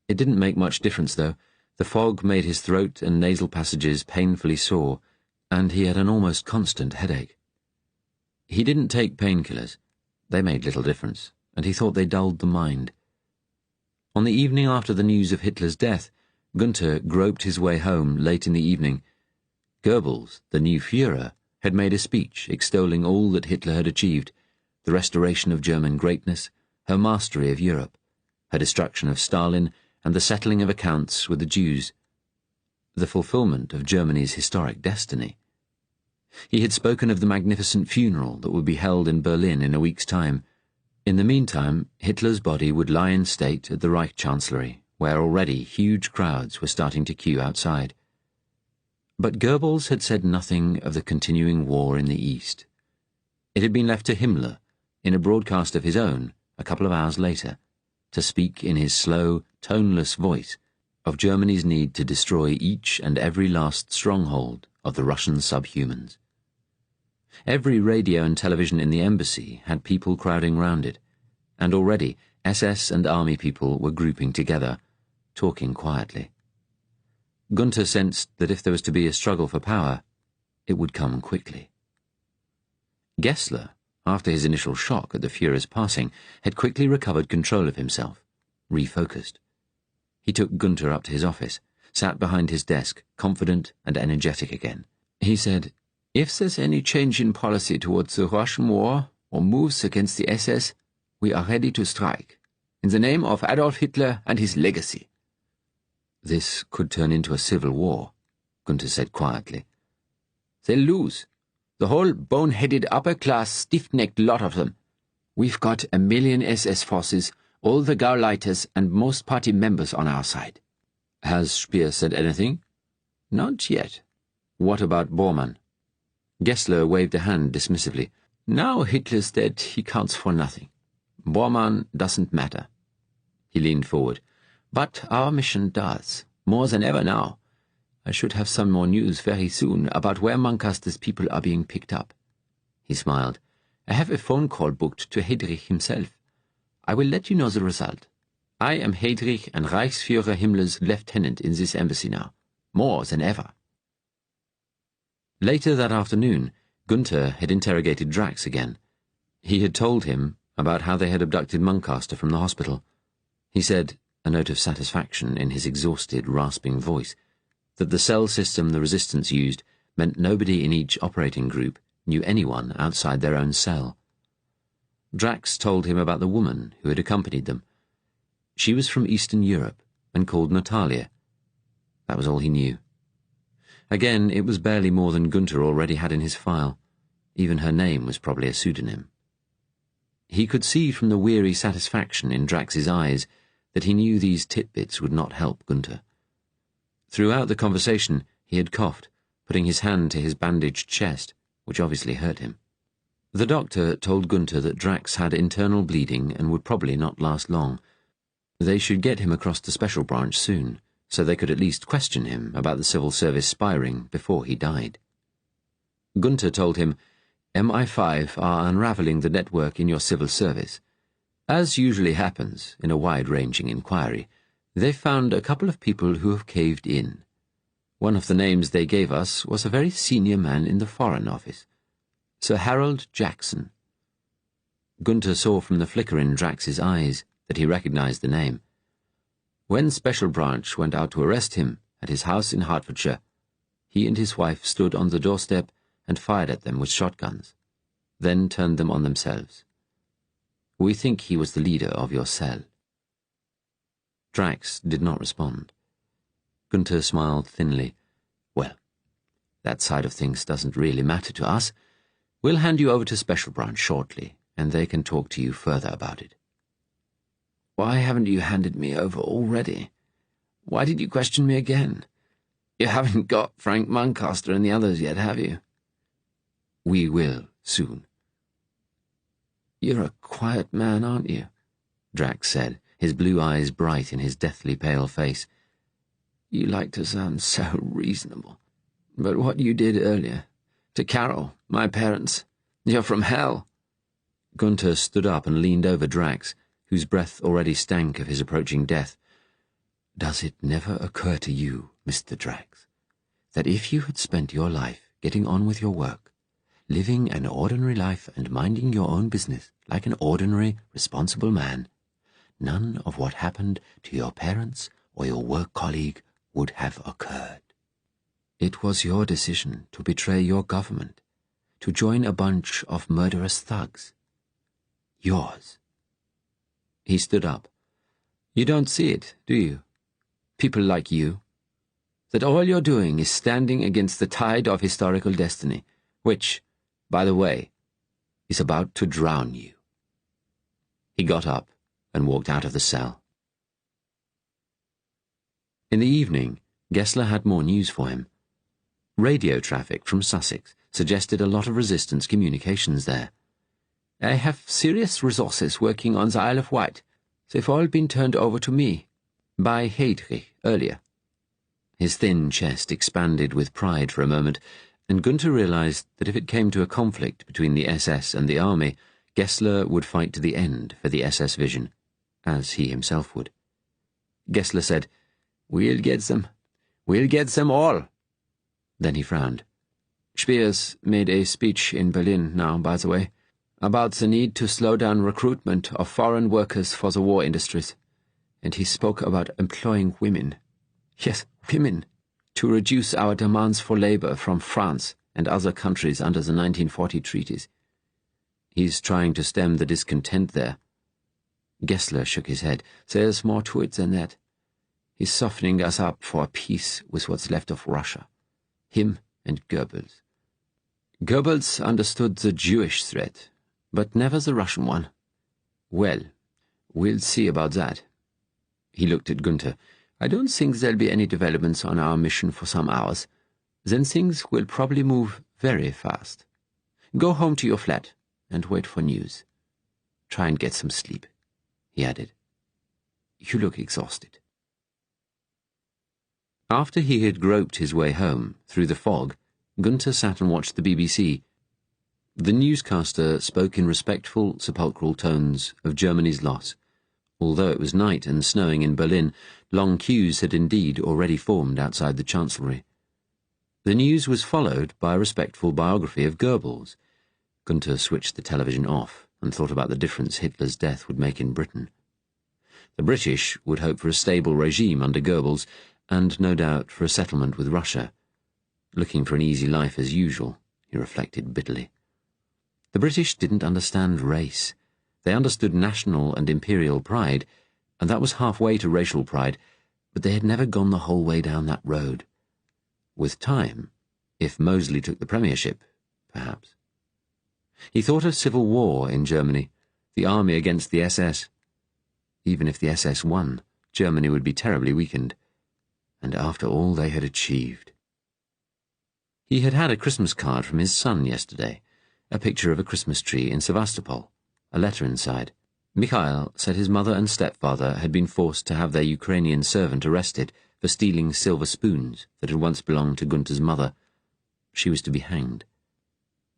It didn't make much difference, though. The fog made his throat and nasal passages painfully sore, and he had an almost constant headache. He didn't take painkillers. They made little difference, and he thought they dulled the mind. On the evening after the news of Hitler's death, Gunther groped his way home late in the evening. Goebbels, the new Führer, had made a speech extolling all that Hitler had achieved, the restoration of German greatness, her mastery of Europe, her destruction of Stalin, and the settling of accounts with the Jews, the fulfillment of Germany's historic destiny. He had spoken of the magnificent funeral that would be held in Berlin in a week's time. In the meantime, Hitler's body would lie in state at the Reich Chancellery, where already huge crowds were starting to queue outside. But Goebbels had said nothing of the continuing war in the East. It had been left to Himmler, in a broadcast of his own, a couple of hours later, to speak in his slow, toneless voice of Germany's need to destroy each and every last stronghold of the Russian subhumans. Every radio and television in the embassy had people crowding round it, and already SS and army people were grouping together, talking quietly. Gunther sensed that if there was to be a struggle for power, it would come quickly. Gessler, after his initial shock at the Führer's passing, had quickly recovered control of himself, refocused. He took Gunther up to his office, sat behind his desk, confident and energetic again. He said, "If there's any change in policy towards the Russian war or moves against the SS, we are ready to strike, in the name of Adolf Hitler and his legacy." "This could turn into a civil war," Gunther said quietly. "They'll lose. The whole bone-headed upper-class, stiff-necked lot of them. We've got 1 million SS forces, all the Gauleiters and most party members on our side." "Has Speer said anything?" "Not yet." "What about Bormann?" Gessler waved a hand dismissively. "Now Hitler's dead, he counts for nothing. Bormann doesn't matter." He leaned forward. "But our mission does, more than ever now. I should have some more news very soon about where Muncaster's people are being picked up." He smiled. "I have a phone call booked to Heydrich himself. I will let you know the result. I am Heydrich and Reichsführer Himmler's lieutenant in this embassy now, more than ever." Later that afternoon, Gunther had interrogated Drax again. He had told him about how they had abducted Muncaster from the hospital. He said, a note of satisfaction in his exhausted, rasping voice, that the cell system the resistance used meant nobody in each operating group knew anyone outside their own cell. Drax told him about the woman who had accompanied them. She was from Eastern Europe and called Natalia. That was all he knew. Again, it was barely more than Gunther already had in his file. Even her name was probably a pseudonym. He could see from the weary satisfaction in Drax's eyes that he knew these titbits would not help Gunther. Throughout the conversation, he had coughed, putting his hand to his bandaged chest, which obviously hurt him. The doctor told Gunther that Drax had internal bleeding and would probably not last long. They should get him across to Special Branch soon, so they could at least question him about the civil service spy ring before he died. Gunther told him, "MI5 are unravelling the network in your civil service. As usually happens in a wide-ranging inquiry, they've found a couple of people who have caved in. One of the names they gave us was a very senior man in the Foreign Office, Sir Harold Jackson. Gunther saw from the flicker in Drax's eyes that he recognized the name. When Special Branch went out to arrest him at his house in Hertfordshire, he and his wife stood on the doorstep and fired at them with shotguns, then turned them on themselves. We think he was the leader of your cell. Drax did not respond. Gunther smiled thinly. Well, that side of things doesn't really matter to us. We'll hand you over to Special Branch shortly, and they can talk to you further about it. Why haven't you handed me over already? Why did you question me again? You haven't got Frank Muncaster and the others yet, have you? We will, soon. You're a quiet man, aren't you? Drax said, his blue eyes bright in his deathly pale face. You like to sound so reasonable. But what you did earlier, to Carol, my parents, you're from hell. Gunther stood up and leaned over Drax, whose breath already stank of his approaching death. Does it never occur to you, Mr. Drax, that if you had spent your life getting on with your work, living an ordinary life and minding your own business like an ordinary, responsible man, none of what happened to your parents or your work colleague would have occurred? It was your decision to betray your government, to join a bunch of murderous thugs. Yours. He stood up. You don't see it, do you? People like you. That all you're doing is standing against the tide of historical destiny, which, by the way, is about to drown you. He got up and walked out of the cell. In the evening, Gessler had more news for him. Radio traffic from Sussex suggested a lot of resistance communications there. I have serious resources working on the Isle of Wight. They've all been turned over to me, by Heydrich earlier. His thin chest expanded with pride for a moment, and Gunther realized that if it came to a conflict between the SS and the army, Gessler would fight to the end for the SS vision, as he himself would. Gessler said, We'll get them. We'll get them all. Then he frowned. Speers made a speech in Berlin now, by the way, about the need to slow down recruitment of foreign workers for the war industries. And he spoke about employing women. Yes, women, to reduce our demands for labor from France and other countries under the 1940 treaties. He's trying to stem the discontent there. Gessler shook his head. There's more to it than that. He's softening us up for a peace with what's left of Russia. Him and Goebbels. Goebbels understood the Jewish threat, but never the Russian one. Well, we'll see about that. He looked at Gunther. I don't think there'll be any developments on our mission for some hours. Then things will probably move very fast. Go home to your flat and wait for news. Try and get some sleep, he added. You look exhausted. After he had groped his way home, through the fog, Gunther sat and watched the BBC. The newscaster spoke in respectful, sepulchral tones of Germany's loss. Although it was night and snowing in Berlin, long queues had indeed already formed outside the Chancellery. The news was followed by a respectful biography of Goebbels. Gunther switched the television off and thought about the difference Hitler's death would make in Britain. The British would hope for a stable regime under Goebbels, and no doubt for a settlement with Russia. Looking for an easy life as usual, he reflected bitterly. The British didn't understand race. They understood national and imperial pride, and that was halfway to racial pride, but they had never gone the whole way down that road. With time, if Mosley took the premiership, perhaps. He thought of civil war in Germany, the army against the SS. Even if the SS won, Germany would be terribly weakened. And after all they had achieved. He had had a Christmas card from his son yesterday, a picture of a Christmas tree in Sevastopol, a letter inside. Mikhail said his mother and stepfather had been forced to have their Ukrainian servant arrested for stealing silver spoons that had once belonged to Gunther's mother. She was to be hanged.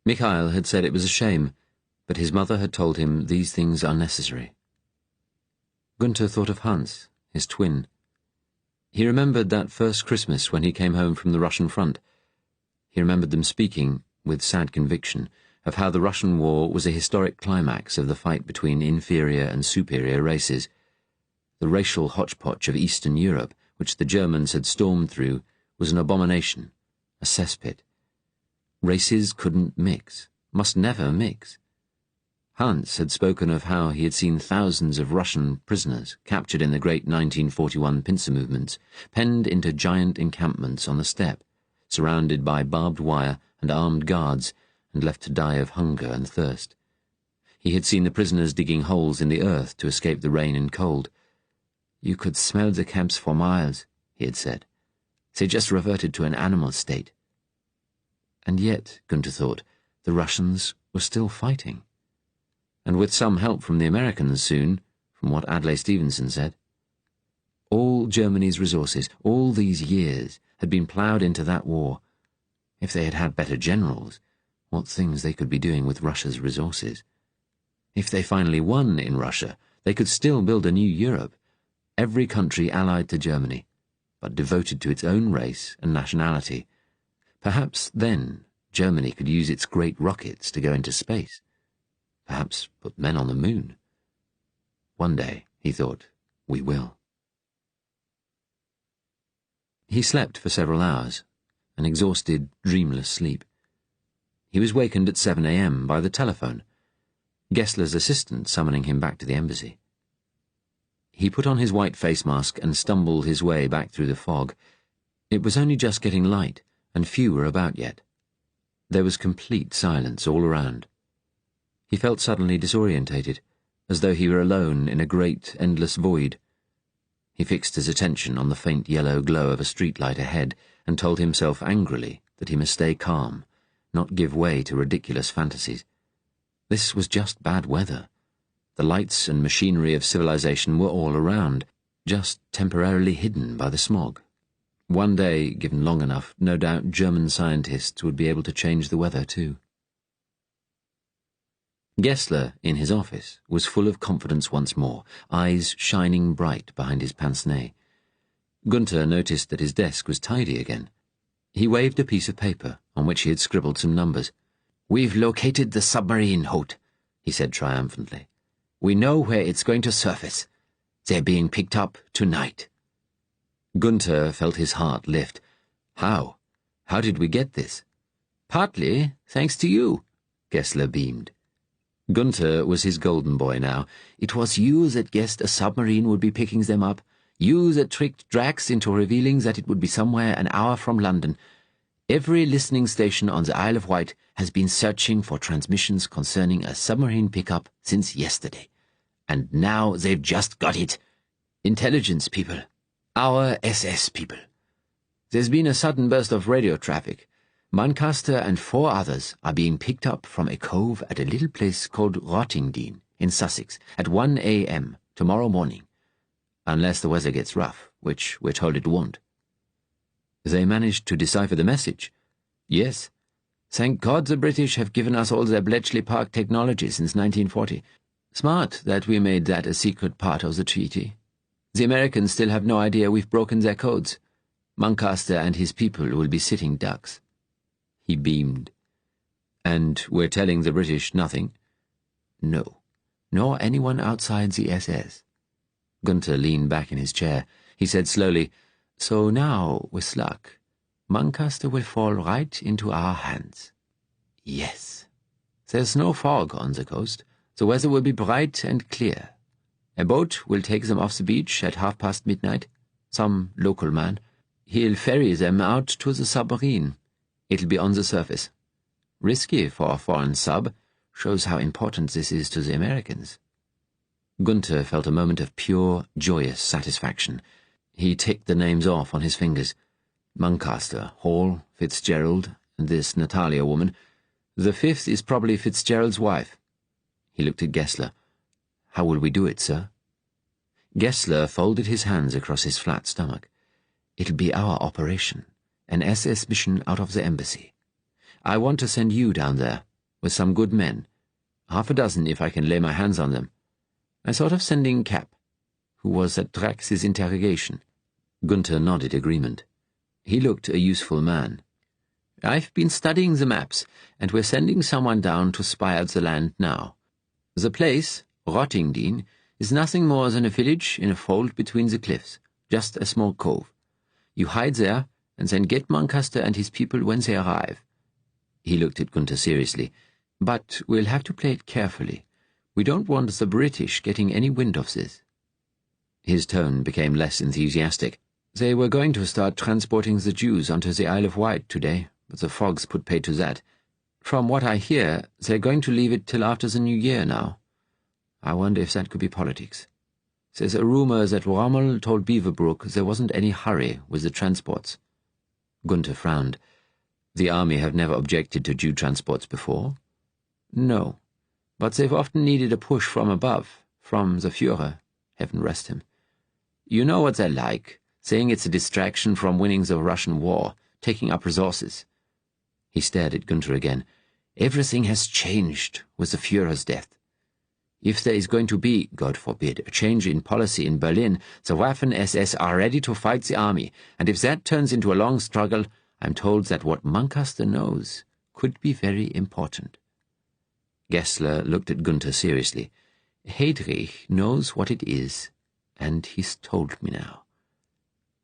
Mikhail had said it was a shame, but his mother had told him these things are necessary. Gunther thought of Hans, his twin. He remembered that first Christmas when he came home from the Russian front. He remembered them speaking, with sad conviction, of how the Russian war was a historic climax of the fight between inferior and superior races. The racial hodgepodge of Eastern Europe, which the Germans had stormed through, was an abomination, a cesspit. Races couldn't mix, must never mix. Hans had spoken of how he had seen thousands of Russian prisoners captured in the great 1941 pincer movements, penned into giant encampments on the steppe, surrounded by barbed wire and armed guards, and left to die of hunger and thirst. He had seen the prisoners digging holes in the earth to escape the rain and cold. You could smell the camps for miles, he had said. They just reverted to an animal state. And yet, Gunther thought, the Russians were still fighting. And with some help from the Americans soon, from what Adlai Stevenson said. All Germany's resources, all these years, had been ploughed into that war. If they had had better generals, what things they could be doing with Russia's resources. If they finally won in Russia, they could still build a new Europe, every country allied to Germany, but devoted to its own race and nationality. Perhaps then Germany could use its great rockets to go into space. Perhaps put men on the moon. One day, he thought, we will. He slept for several hours, an exhausted, dreamless sleep. He was wakened at 7 a.m. by the telephone, Gessler's assistant summoning him back to the embassy. He put on his white face mask and stumbled his way back through the fog. It was only just getting light, and few were about yet. There was complete silence all around. He felt suddenly disorientated, as though he were alone in a great, endless void. He fixed his attention on the faint yellow glow of a streetlight ahead and told himself angrily that he must stay calm, not give way to ridiculous fantasies. This was just bad weather. The lights and machinery of civilization were all around, just temporarily hidden by the smog. One day, given long enough, no doubt German scientists would be able to change the weather too. Gessler, in his office, was full of confidence once more, eyes shining bright behind his pince-nez. Gunther noticed that his desk was tidy again. He waved a piece of paper on which he had scribbled some numbers. "We've located the submarine, Holt," he said triumphantly. "We know where it's going to surface. They're being picked up tonight." Gunther felt his heart lift. How? How did we get this? "Partly thanks to you," Gessler beamed. Gunther was his golden boy now. "It was you that guessed a submarine would be picking them up. You that tricked Drax into revealing that it would be somewhere an hour from London. Every listening station on the Isle of Wight has been searching for transmissions concerning a submarine pickup since yesterday. And now they've just got it. Intelligence people. Our SS people. There's been a sudden burst of radio traffic. Mancaster and 4 others are being picked up from a cove at a little place called Rottingdean in Sussex at 1 a.m. tomorrow morning, unless the weather gets rough, which we're told it won't." "They managed to decipher the message?" "Yes. Thank God the British have given us all their Bletchley Park technology since 1940. Smart that we made that a secret part of the treaty. The Americans still have no idea we've broken their codes. Mancaster and his people will be sitting ducks." He beamed. "And we're telling the British nothing?" "No, nor anyone outside the SS." Gunther leaned back in his chair. He said slowly, "So now, with luck, Mancaster will fall right into our hands. Yes. There's no fog on the coast. The weather will be bright and clear. A boat will take them off the beach at midnight. Some local man. He'll ferry them out to the submarine. It'll be on the surface. Risky for a foreign sub. Shows how important this is to the Americans." Gunther felt a moment of pure, joyous satisfaction. He ticked the names off on his fingers. Mancaster, Hall, Fitzgerald, and this Natalia woman. The 5th is probably Fitzgerald's wife. He looked at Gessler. "How will we do it, sir?" Gessler folded his hands across his flat stomach. "It'll be our operation. An SS mission out of the embassy. I want to send you down there, with some good men. 6 if I can lay my hands on them. I thought of sending Cap, who was at Drax's interrogation. Gunther nodded agreement. He looked a useful man. "I've been studying the maps, and we're sending someone down to spy out the land now. The place, Rottingdean, is nothing more than a village in a fold between the cliffs, just a small cove. You hide there, and then get Muncaster and his people when they arrive." He looked at Gunther seriously. "But we'll have to play it carefully. We don't want the British getting any wind of this." His tone became less enthusiastic. "They were going to start transporting the Jews onto the Isle of Wight today, but the fogs put paid to that. From what I hear, they're going to leave it till after the New Year now. I wonder if that could be politics. There's a rumour that Rommel told Beaverbrook there wasn't any hurry with the transports." Gunther frowned. "The army have never objected to Jew transports before?" "No, but they've often needed a push from above, from the Führer, heaven rest him. You know what they're like, saying it's a distraction from winning the Russian war, taking up resources." He stared at Gunther again. "Everything has changed with the Führer's death. If there is going to be, God forbid, a change in policy in Berlin, the Waffen-SS are ready to fight the army, and if that turns into a long struggle, I'm told that what Muncaster knows could be very important." Gessler looked at Gunther seriously. "Heydrich knows what it is, and he's told me now.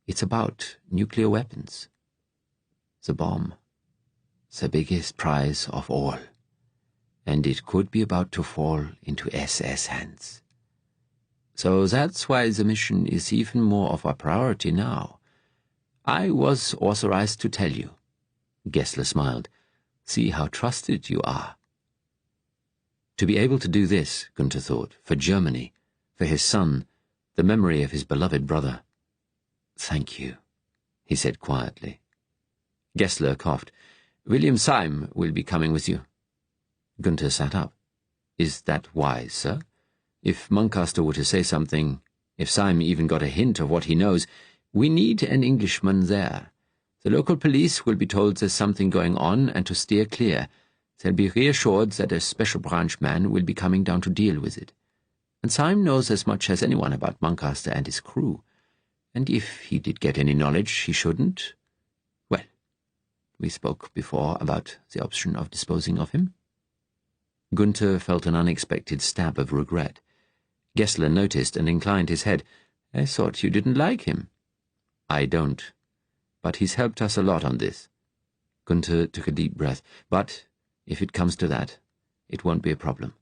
It's about nuclear weapons. The bomb. The biggest prize of all. And it could be about to fall into SS hands. So that's why the mission is even more of a priority now. I was authorized to tell you." Gessler smiled. "See how trusted you are." To be able to do this, Gunther thought, for Germany, for his son, the memory of his beloved brother. "Thank you," he said quietly. Gessler coughed. "William Syme will be coming with you." Gunther sat up. "Is that wise, sir? If Muncaster were to say something, if Syme even got a hint of what he knows, we need an Englishman there. The local police will be told there's something going on and to steer clear. They'll be reassured that a special branch man will be coming down to deal with it. And Syme knows as much as anyone about Muncaster and his crew. And if he did get any knowledge he shouldn't, well, we spoke before about the option of disposing of him." Gunther felt an unexpected stab of regret. Gessler noticed and inclined his head. "I thought you didn't like him." "I don't. But he's helped us a lot on this." Gunther took a deep breath. "But if it comes to that, it won't be a problem.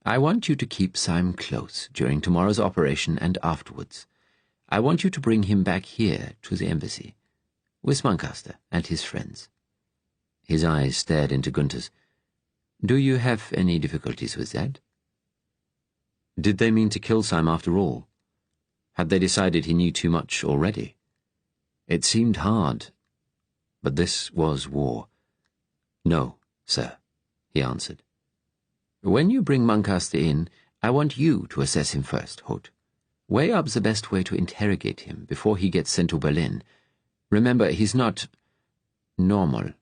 I want you to keep Syme close during tomorrow's operation and afterwards. I want you to bring him back here to the embassy, with Muncaster and his friends." His eyes stared into Gunther's. "Do you have any difficulties with that?" Did they mean to kill Syme after all? Had they decided he knew too much already? It seemed hard, but this was war. "No, sir," he answered. "When you bring Muncaster in, I want you to assess him first, Holt. Weigh up the best way to interrogate him before he gets sent to Berlin. Remember, he's not normal."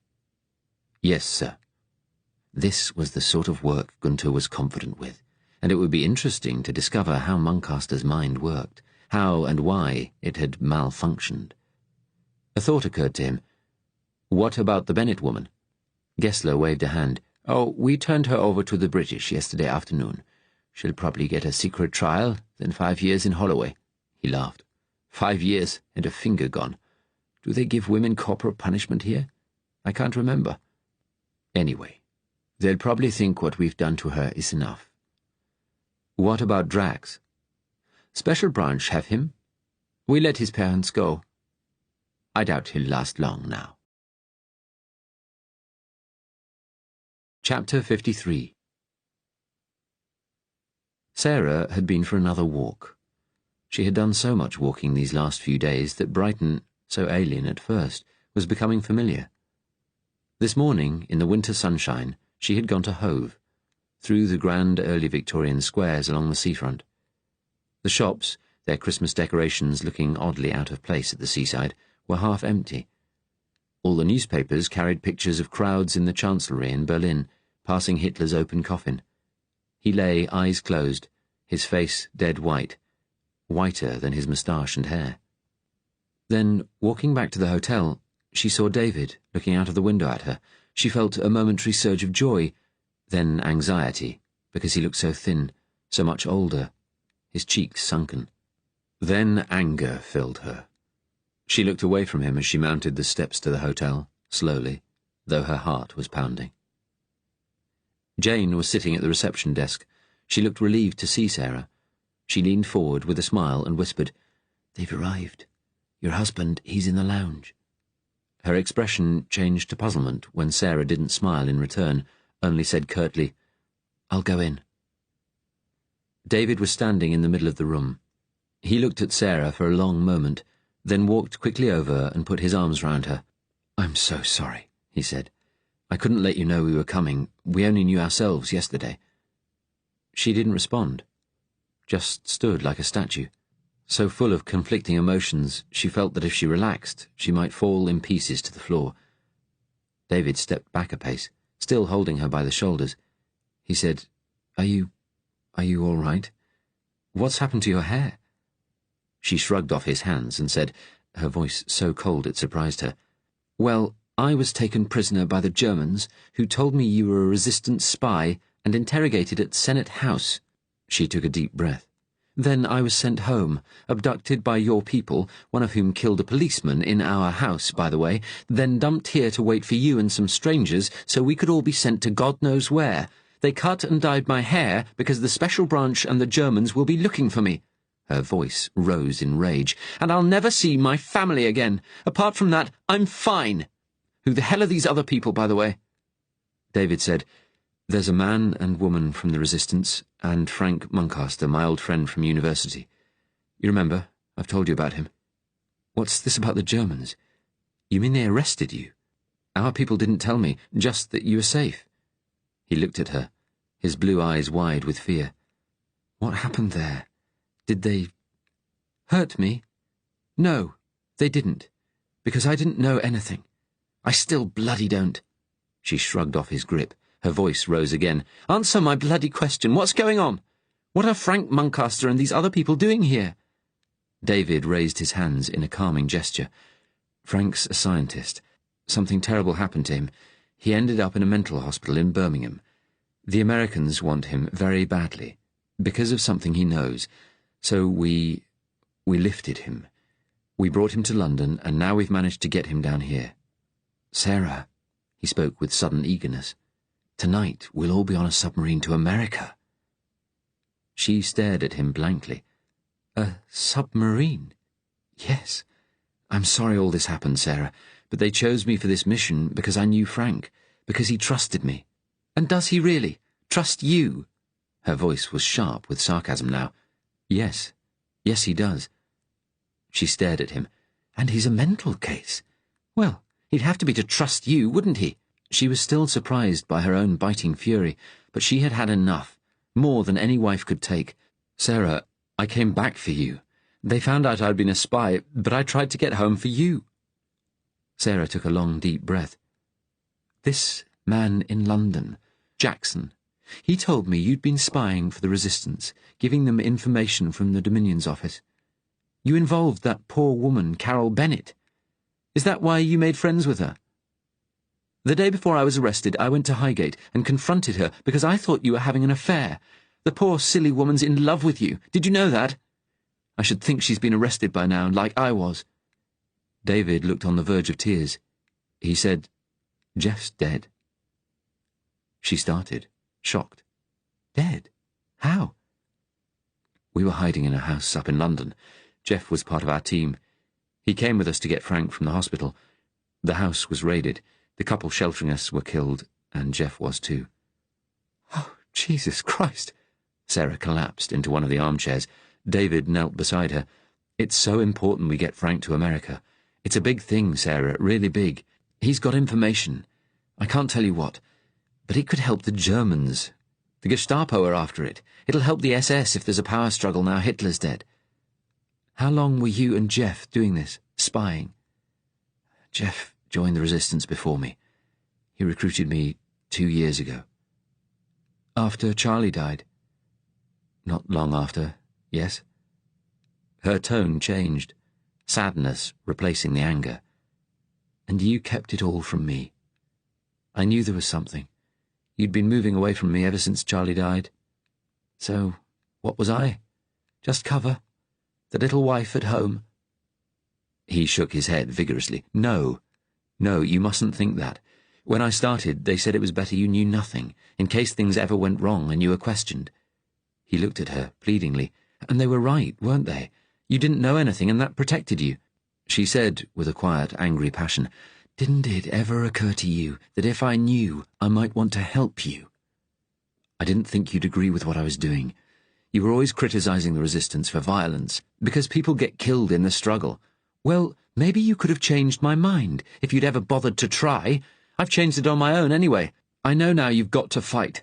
"Yes, sir." This was the sort of work Gunther was confident with, and it would be interesting to discover how Muncaster's mind worked, how and why it had malfunctioned. A thought occurred to him. What about the Bennett woman? Gessler waved a hand. "Oh, we turned her over to the British yesterday afternoon. She'll probably get a secret trial, then 5 years in Holloway." He laughed. 5 years and a finger gone. Do they give women corporal punishment here? I can't remember. Anyway, they'll probably think what we've done to her is enough. What about Drax? Special branch have him. We let his parents go. I doubt he'll last long now. Chapter 53. Sarah had been for another walk. She had done so much walking these last few days that Brighton, so alien at first, was becoming familiar. This morning, in the winter sunshine, she had gone to Hove, through the grand early Victorian squares along the seafront. The shops, their Christmas decorations looking oddly out of place at the seaside, were half empty. All the newspapers carried pictures of crowds in the Chancellery in Berlin, passing Hitler's open coffin. He lay, eyes closed, his face dead white, whiter than his moustache and hair. Then, walking back to the hotel, she saw David looking out of the window at her. She felt a momentary surge of joy, then anxiety, because he looked so thin, so much older, his cheeks sunken. Then anger filled her. She looked away from him as she mounted the steps to the hotel, slowly, though her heart was pounding. Jane was sitting at the reception desk. She looked relieved to see Sarah. She leaned forward with a smile and whispered, "They've arrived. Your husband, he's in the lounge." Her expression changed to puzzlement when Sarah didn't smile in return, only said curtly, "I'll go in." David was standing in the middle of the room. He looked at Sarah for a long moment, then walked quickly over and put his arms round her. "I'm so sorry," he said. "I couldn't let you know we were coming. We only knew ourselves yesterday." She didn't respond, just stood like a statue, so full of conflicting emotions she felt that if she relaxed, she might fall in pieces to the floor. David stepped back a pace, still holding her by the shoulders. He said, Are you all right? What's happened to your hair?" She shrugged off his hands and said, her voice so cold it surprised her, "Well, I was taken prisoner by the Germans, who told me you were a resistance spy and interrogated at Senate House." She took a deep breath. "Then I was sent home, abducted by your people, one of whom killed a policeman in our house, by the way, then dumped here to wait for you and some strangers so we could all be sent to God knows where. They cut and dyed my hair because the Special Branch and the Germans will be looking for me." Her voice rose in rage. "And I'll never see my family again. Apart from that, I'm fine. Who the hell are these other people, by the way?" David said, "There's a man and woman from the Resistance, and Frank Muncaster, my old friend from university. You remember, I've told you about him. What's this about the Germans? You mean they arrested you? Our people didn't tell me, just that you were safe." He looked at her, his blue eyes wide with fear. "What happened there? Did they hurt me?" "No, they didn't, because I didn't know anything. I still bloody don't." She shrugged off his grip. Her voice rose again. "Answer my bloody question. What's going on? What are Frank Muncaster and these other people doing here?" David raised his hands in a calming gesture. "Frank's a scientist. Something terrible happened to him. He ended up in a mental hospital in Birmingham. The Americans want him very badly, because of something he knows. So we lifted him. We brought him to London, and now we've managed to get him down here. Sarah," he spoke with sudden eagerness, "tonight we'll all be on a submarine to America." She stared at him blankly. "A submarine?" "Yes. I'm sorry all this happened, Sarah, but they chose me for this mission because I knew Frank, because he trusted me." "And does he really? Trust you?" Her voice was sharp with sarcasm now. Yes, he does." She stared at him. "And he's a mental case. Well, he'd have to be to trust you, wouldn't he?" She was still surprised by her own biting fury, but she had had enough, more than any wife could take. "Sarah, I came back for you. They found out I'd been a spy, but I tried to get home for you." Sarah took a long, deep breath. "This man in London, Jackson, he told me you'd been spying for the Resistance, giving them information from the Dominion's office. You involved that poor woman, Carol Bennett. Is that why you made friends with her?" "The day before I was arrested, I went to Highgate and confronted her because I thought you were having an affair. The poor silly woman's in love with you. Did you know that? I should think she's been arrested by now, like I was." David looked on the verge of tears. He said, "Jeff's dead." She started, shocked. "Dead? How?" "We were hiding in a house up in London. Jeff was part of our team. He came with us to get Frank from the hospital. The house was raided. The couple sheltering us were killed, and Jeff was too." "Oh, Jesus Christ!" Sarah collapsed into one of the armchairs. David knelt beside her. "It's so important we get Frank to America. It's a big thing, Sarah, really big. He's got information. I can't tell you what. But it could help the Germans. The Gestapo are after it. It'll help the SS if there's a power struggle now Hitler's dead." "How long were you and Jeff doing this, spying?" "Jeff joined the Resistance before me. He recruited me 2 years ago." "After Charlie died?" "Not long after, yes." Her tone changed. sadness replacing the anger. And you kept it all from me. I knew there was something. You'd been moving away from me ever since Charlie died. So, what was I? Just cover? The little wife at home? He shook his head vigorously. No, you mustn't think that. When I started, they said it was better you knew nothing, in case things ever went wrong and you were questioned. He looked at her, pleadingly. And they were right, weren't they? You didn't know anything, and that protected you. She said, with a quiet, angry passion, "Didn't it ever occur to you that if I knew, I might want to help you?" I didn't think you'd agree with what I was doing. You were always criticizing the resistance for violence, because people get killed in the struggle. Well, maybe you could have changed my mind, if you'd ever bothered to try. I've changed it on my own anyway. I know now you've got to fight.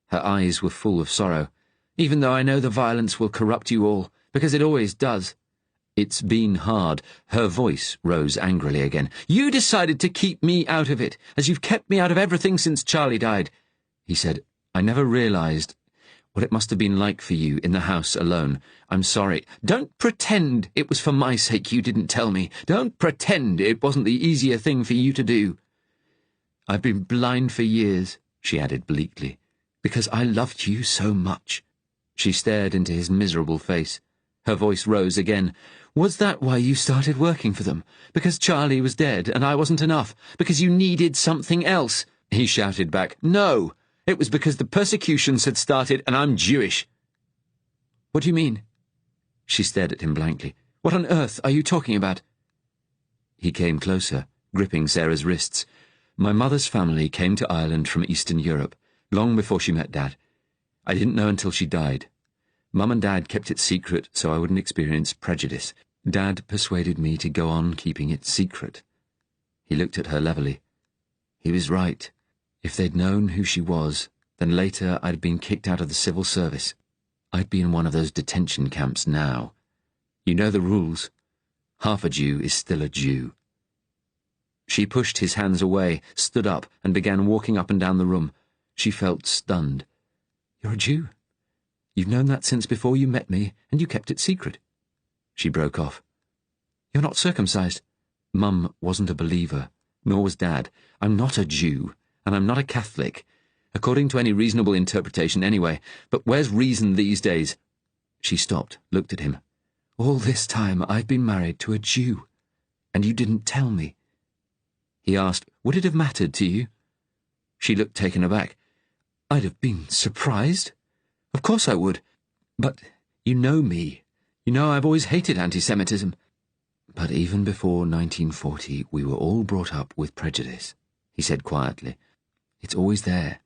Her eyes were full of sorrow. Even though I know the violence will corrupt you all, because it always does. It's been hard. Her voice rose angrily again. You decided to keep me out of it, as you've kept me out of everything since Charlie died. He said, I never realized what it must have been like for you in the house alone. I'm sorry. Don't pretend it was for my sake you didn't tell me. Don't pretend it wasn't the easier thing for you to do. I've been blind for years, she added bleakly, because I loved you so much. She stared into his miserable face. Her voice rose again. Was that why you started working for them? Because Charlie was dead and I wasn't enough? Because you needed something else? He shouted back, No! It was because the persecutions had started and I'm Jewish. What do you mean? She stared at him blankly. What on earth are you talking about? He came closer, gripping Sarah's wrists. My mother's family came to Ireland from Eastern Europe, long before she met Dad. I didn't know until she died. Mum and Dad kept it secret so I wouldn't experience prejudice. Dad persuaded me to go on keeping it secret. He looked at her levelly. He was right. If they'd known who she was, then later I'd been kicked out of the civil service. I'd be in one of those detention camps now. You know the rules. Half a Jew is still a Jew. She pushed his hands away, stood up, and began walking up and down the room. She felt stunned. You're a Jew. You've known that since before you met me, and you kept it secret. She broke off. You're not circumcised. Mum wasn't a believer, nor was Dad. I'm not a Jew, and I'm not a Catholic, according to any reasonable interpretation anyway. But where's reason these days? She stopped, looked at him. All this time I've been married to a Jew, and you didn't tell me. He asked, would it have mattered to you? She looked taken aback. I'd have been surprised. Of course I would. But you know me. You know I've always hated anti-Semitism. But even before 1940, we were all brought up with prejudice, he said quietly. It's always there.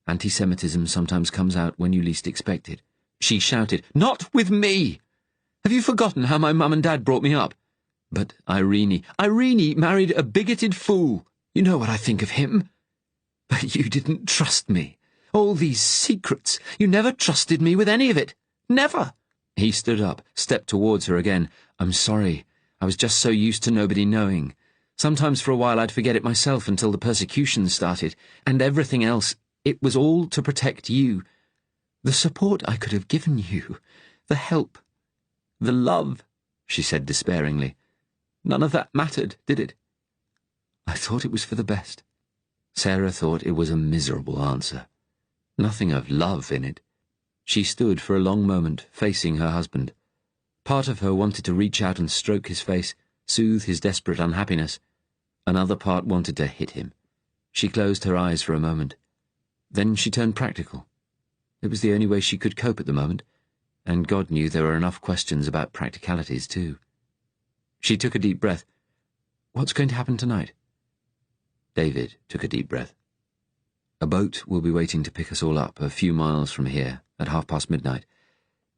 Anti-Semitism sometimes comes out when you least expect it. She shouted, Not with me! Have you forgotten how my mum and dad brought me up? But Irene married a bigoted fool. You know what I think of him. But you didn't trust me. All these secrets. You never trusted me with any of it. Never. He stood up, stepped towards her again. I'm sorry. I was just so used to nobody knowing. Sometimes for a while I'd forget it myself until the persecution started. And everything else, it was all to protect you. The support I could have given you. The help. The love, she said despairingly. None of that mattered, did it? I thought it was for the best. Sarah thought it was a miserable answer. Nothing of love in it. She stood for a long moment, facing her husband. Part of her wanted to reach out and stroke his face, soothe his desperate unhappiness. Another part wanted to hit him. She closed her eyes for a moment. Then she turned practical. It was the only way she could cope at the moment, and God knew there were enough questions about practicalities too. She took a deep breath. What's going to happen tonight? David took a deep breath. A boat will be waiting to pick us all up a few miles from here at midnight.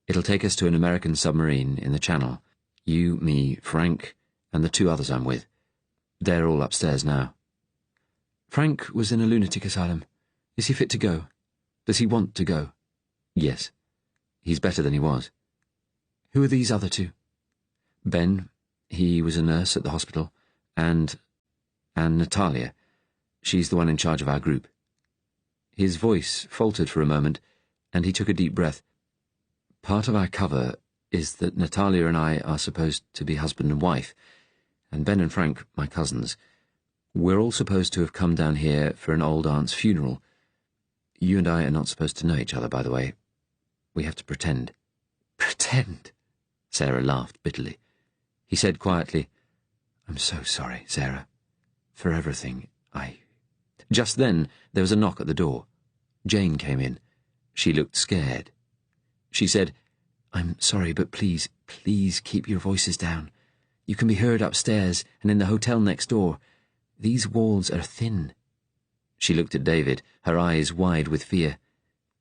It'll take us to an American submarine in the Channel. You, me, Frank, and the 2 others I'm with. They're all upstairs now. Frank was in a lunatic asylum. Is he fit to go? Does he want to go? Yes. He's better than he was. Who are these other 2? Ben, he was a nurse at the hospital, and Natalia. She's the one in charge of our group. His voice faltered for a moment, and he took a deep breath. Part of our cover is that Natalia and I are supposed to be husband and wife, and Ben and Frank, my cousins, we're all supposed to have come down here for an old aunt's funeral. You and I are not supposed to know each other, by the way. We have to pretend." "Pretend?" Sarah laughed bitterly. He said quietly, "I'm so sorry, Sarah, for everything. Just then there was a knock at the door. Jane came in. She looked scared. She said, "I'm sorry, but please, please keep your voices down. You can be heard upstairs and in the hotel next door. These walls are thin." She looked at David, her eyes wide with fear.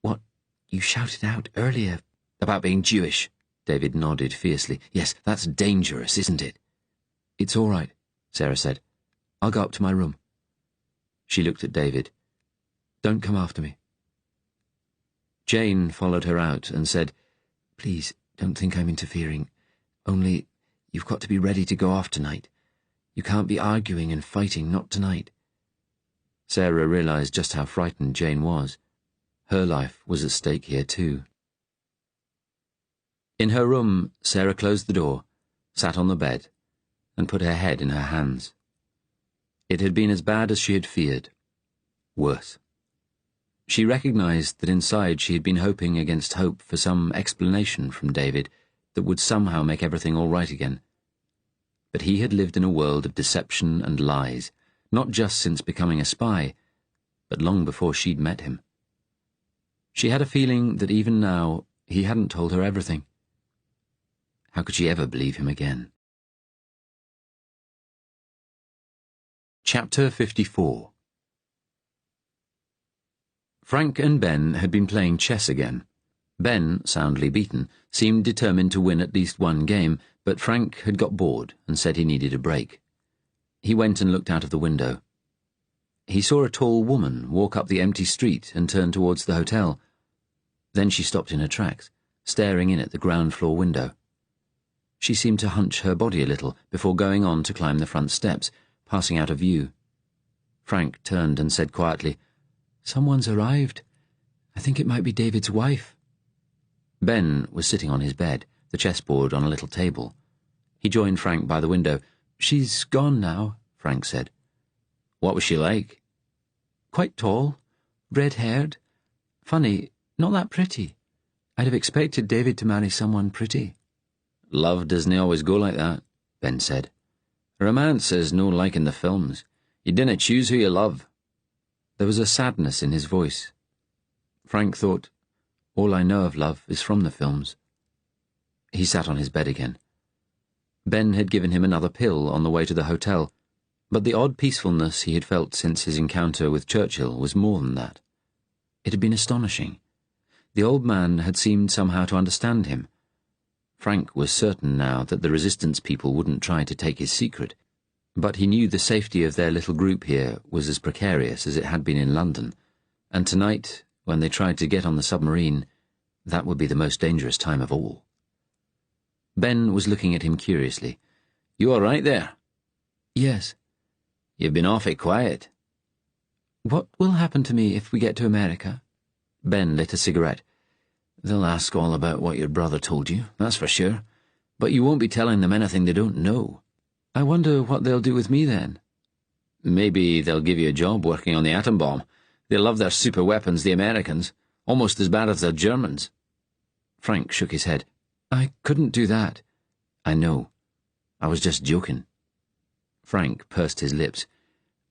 "What, you shouted out earlier about being Jewish?" David nodded fiercely. "Yes, that's dangerous, isn't it?" "It's all right," Sarah said. "I'll go up to my room." She looked at David. "Don't come after me." Jane followed her out and said, "Please, don't think I'm interfering. Only, you've got to be ready to go off tonight. You can't be arguing and fighting, not tonight." Sarah realized just how frightened Jane was. Her life was at stake here too. In her room, Sarah closed the door, sat on the bed, and put her head in her hands. It had been as bad as she had feared. Worse. She recognized that inside she had been hoping against hope for some explanation from David that would somehow make everything all right again. But he had lived in a world of deception and lies, not just since becoming a spy, but long before she'd met him. She had a feeling that even now he hadn't told her everything. How could she ever believe him again? Chapter 54. Frank and Ben had been playing chess again. Ben, soundly beaten, seemed determined to win at least one game, but Frank had got bored and said he needed a break. He went and looked out of the window. He saw a tall woman walk up the empty street and turn towards the hotel. Then she stopped in her tracks, staring in at the ground floor window. She seemed to hunch her body a little before going on to climb the front steps, passing out of view. Frank turned and said quietly, "Someone's arrived. I think it might be David's wife." Ben was sitting on his bed, the chessboard on a little table. He joined Frank by the window. "She's gone now," Frank said. "What was she like?" "Quite tall, red-haired. Funny, not that pretty. I'd have expected David to marry someone pretty." "Love doesn't always go like that," Ben said. "Romance is no like in the films. You dinna choose who you love." There was a sadness in his voice. Frank thought, all I know of love is from the films. He sat on his bed again. Ben had given him another pill on the way to the hotel, but the odd peacefulness he had felt since his encounter with Churchill was more than that. It had been astonishing. The old man had seemed somehow to understand him. Frank was certain now that the resistance people wouldn't try to take his secret, but he knew the safety of their little group here was as precarious as it had been in London, and tonight, when they tried to get on the submarine, that would be the most dangerous time of all. Ben was looking at him curiously. "You all right there?" "Yes." "You've been awfully quiet." "What will happen to me if we get to America?" Ben lit a cigarette. "They'll ask all about what your brother told you, that's for sure. But you won't be telling them anything they don't know." "I wonder what they'll do with me then." "Maybe they'll give you a job working on the atom bomb. They love their super weapons, the Americans, almost as bad as the Germans." Frank shook his head. "I couldn't do that." "I know. I was just joking." Frank pursed his lips.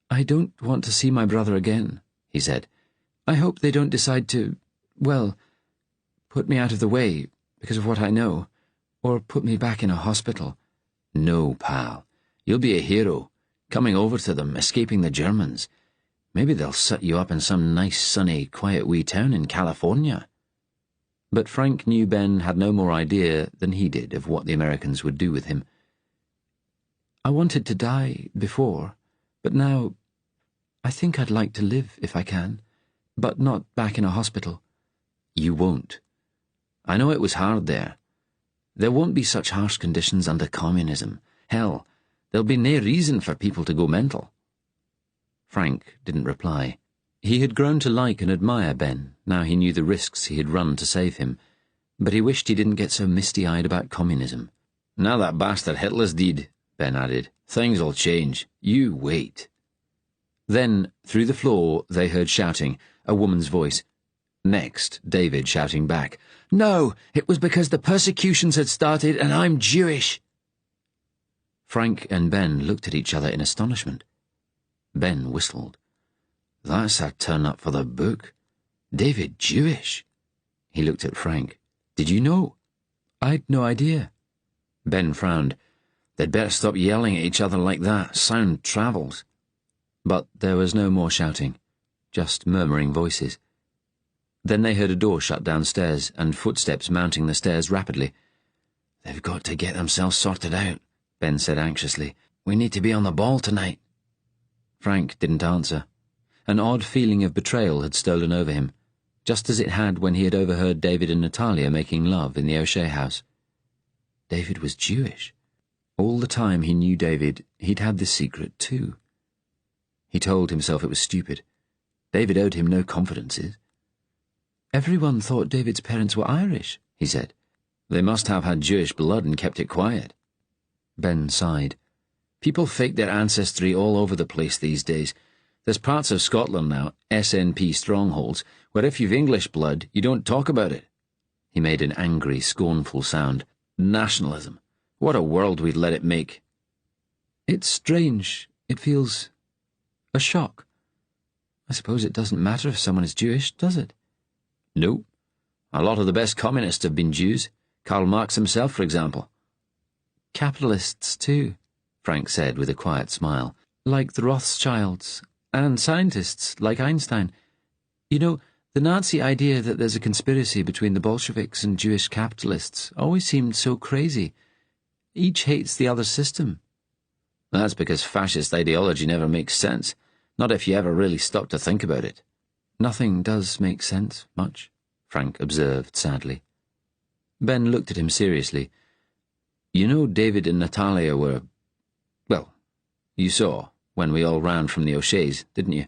"I don't want to see my brother again," he said. "I hope they don't decide to, well, put me out of the way because of what I know, or put me back in a hospital." "No, pal. You'll be a hero, coming over to them, escaping the Germans. Maybe they'll set you up in some nice, sunny, quiet wee town in California." But Frank knew Ben had no more idea than he did of what the Americans would do with him. "I wanted to die before, but now I think I'd like to live if I can, but not back in a hospital." "You won't. I know it was hard there. There won't be such harsh conditions under communism. Hell, there'll be no reason for people to go mental." Frank didn't reply. He had grown to like and admire Ben, now he knew the risks he had run to save him, But he wished he didn't get so misty-eyed about communism. Now that bastard Hitler's dead, Ben added, things'll change. You wait. Then, through the floor, they heard shouting, a woman's voice. Next, David shouting back, "No, it was because the persecutions had started and I'm Jewish." Frank and Ben looked at each other in astonishment. Ben whistled. That's a turn-up for the book. David Jewish? He looked at Frank. Did you know? I'd no idea. Ben frowned. They'd better stop yelling at each other like that. Sound travels. But there was no more shouting, just murmuring voices. Then they heard a door shut downstairs and footsteps mounting the stairs rapidly. They've got to get themselves sorted out, Ben said anxiously. We need to be on the ball tonight. Frank didn't answer. An odd feeling of betrayal had stolen over him, just as it had when he had overheard David and Natalia making love in the O'Shea house. David was Jewish. All the time he knew David, he'd had this secret too. He told himself it was stupid. David owed him no confidences. Everyone thought David's parents were Irish, he said. They must have had Jewish blood and kept it quiet. Ben sighed. People fake their ancestry all over the place these days. There's parts of Scotland now, SNP strongholds, where if you've English blood, you don't talk about it. He made an angry, scornful sound. Nationalism. What a world we'd let it make. It's strange. It feels a shock. I suppose it doesn't matter if someone is Jewish, does it? No. A lot of the best communists have been Jews. Karl Marx himself, for example. Capitalists, too, Frank said with a quiet smile. Like the Rothschilds, and scientists like Einstein. You know, the Nazi idea that there's a conspiracy between the Bolsheviks and Jewish capitalists always seemed so crazy. Each hates the other's system. That's because fascist ideology never makes sense, not if you ever really stop to think about it. Nothing does make sense, much, Frank observed sadly. Ben looked at him seriously. You know David and Natalia were... well, you saw when we all ran from the O'Sheas, didn't you?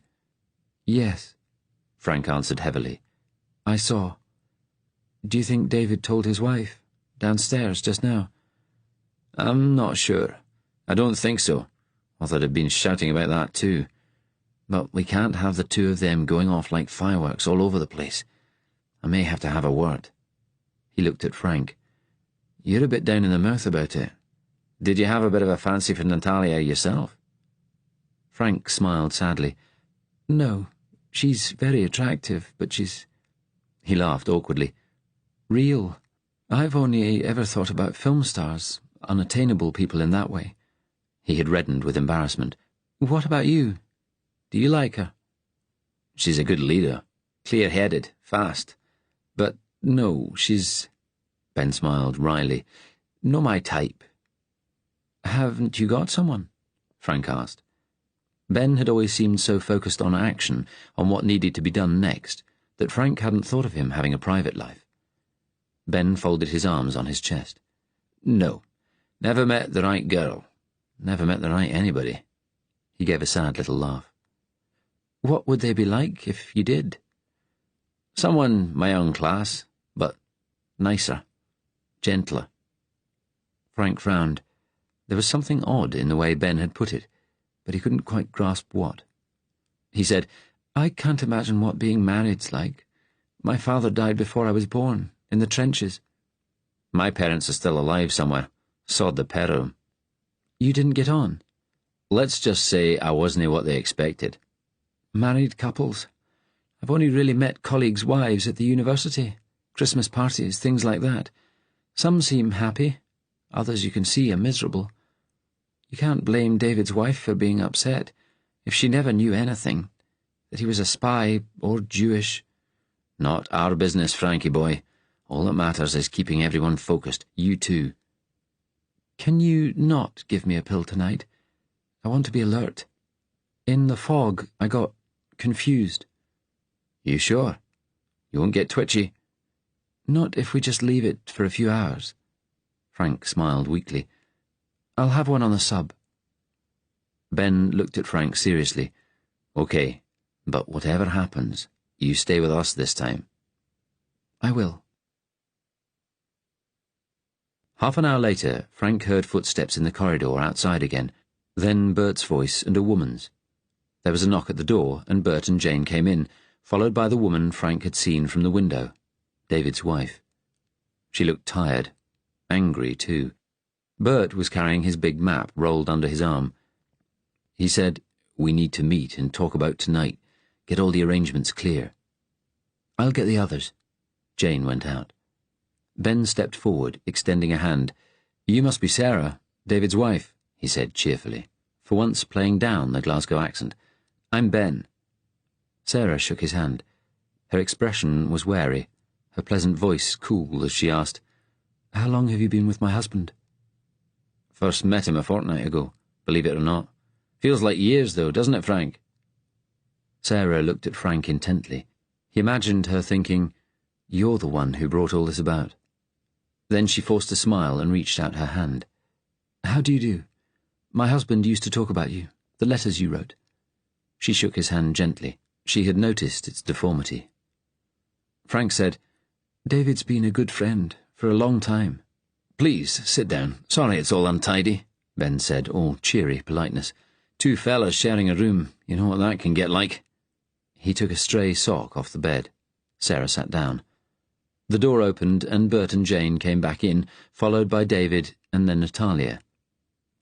Yes, Frank answered heavily. I saw. Do you think David told his wife, downstairs just now? I'm not sure. I don't think so, although they've been shouting about that too. But we can't have the two of them going off like fireworks all over the place. I may have to have a word. He looked at Frank. You're a bit down in the mouth about it. Did you have a bit of a fancy for Natalia yourself? Frank smiled sadly. No, she's very attractive, but she's... He laughed awkwardly. Real. I've only ever thought about film stars, unattainable people in that way. He had reddened with embarrassment. What about you? Do you like her? She's a good leader. Clear-headed, fast. But no, she's... Ben smiled wryly. No my type. Haven't you got someone? Frank asked. Ben had always seemed so focused on action, on what needed to be done next, that Frank hadn't thought of him having a private life. Ben folded his arms on his chest. No, never met the right girl. Never met the right anybody. He gave a sad little laugh. What would they be like if you did? Someone my own class, but nicer, gentler. Frank frowned. There was something odd in the way Ben had put it, but he couldn't quite grasp what. He said, I can't imagine what being married's like. My father died before I was born, in the trenches. My parents are still alive somewhere. Sod the pair of 'em. You didn't get on? Let's just say I wasn't what they expected. Married couples. I've only really met colleagues' wives at the university. Christmas parties, things like that. Some seem happy. Others you can see are miserable. You can't blame David's wife for being upset if she never knew anything, that he was a spy or Jewish. Not our business, Frankie boy. All that matters is keeping everyone focused, you too. Can you not give me a pill tonight? I want to be alert. In the fog, I got confused. You sure? You won't get twitchy? Not if we just leave it for a few hours. Frank smiled weakly. I'll have one on the sub. Ben looked at Frank seriously. Okay, but whatever happens, you stay with us this time. I will. Half an hour later, Frank heard footsteps in the corridor outside again, then Bert's voice and a woman's. There was a knock at the door, and Bert and Jane came in, followed by the woman Frank had seen from the window, David's wife. She looked tired, angry too. Bert was carrying his big map rolled under his arm. He said, "We need to meet and talk about tonight, get all the arrangements clear." "I'll get the others." Jane went out. Ben stepped forward, extending a hand. "You must be Sarah, David's wife," he said cheerfully, for once playing down the Glasgow accent. "I'm Ben." Sarah shook his hand. Her expression was wary, her pleasant voice cool as she asked, "How long have you been with my husband?" "First met him a fortnight ago, believe it or not. Feels like years, though, doesn't it, Frank?" Sarah looked at Frank intently. He imagined her thinking, "You're the one who brought all this about." Then she forced a smile and reached out her hand. "How do you do? My husband used to talk about you, the letters you wrote." She shook his hand gently. She had noticed its deformity. Frank said, "David's been a good friend for a long time." "Please, sit down. Sorry it's all untidy," Ben said, all cheery politeness. "Two fellas sharing a room, you know what that can get like." He took a stray sock off the bed. Sarah sat down. The door opened and Bert and Jane came back in, followed by David and then Natalia.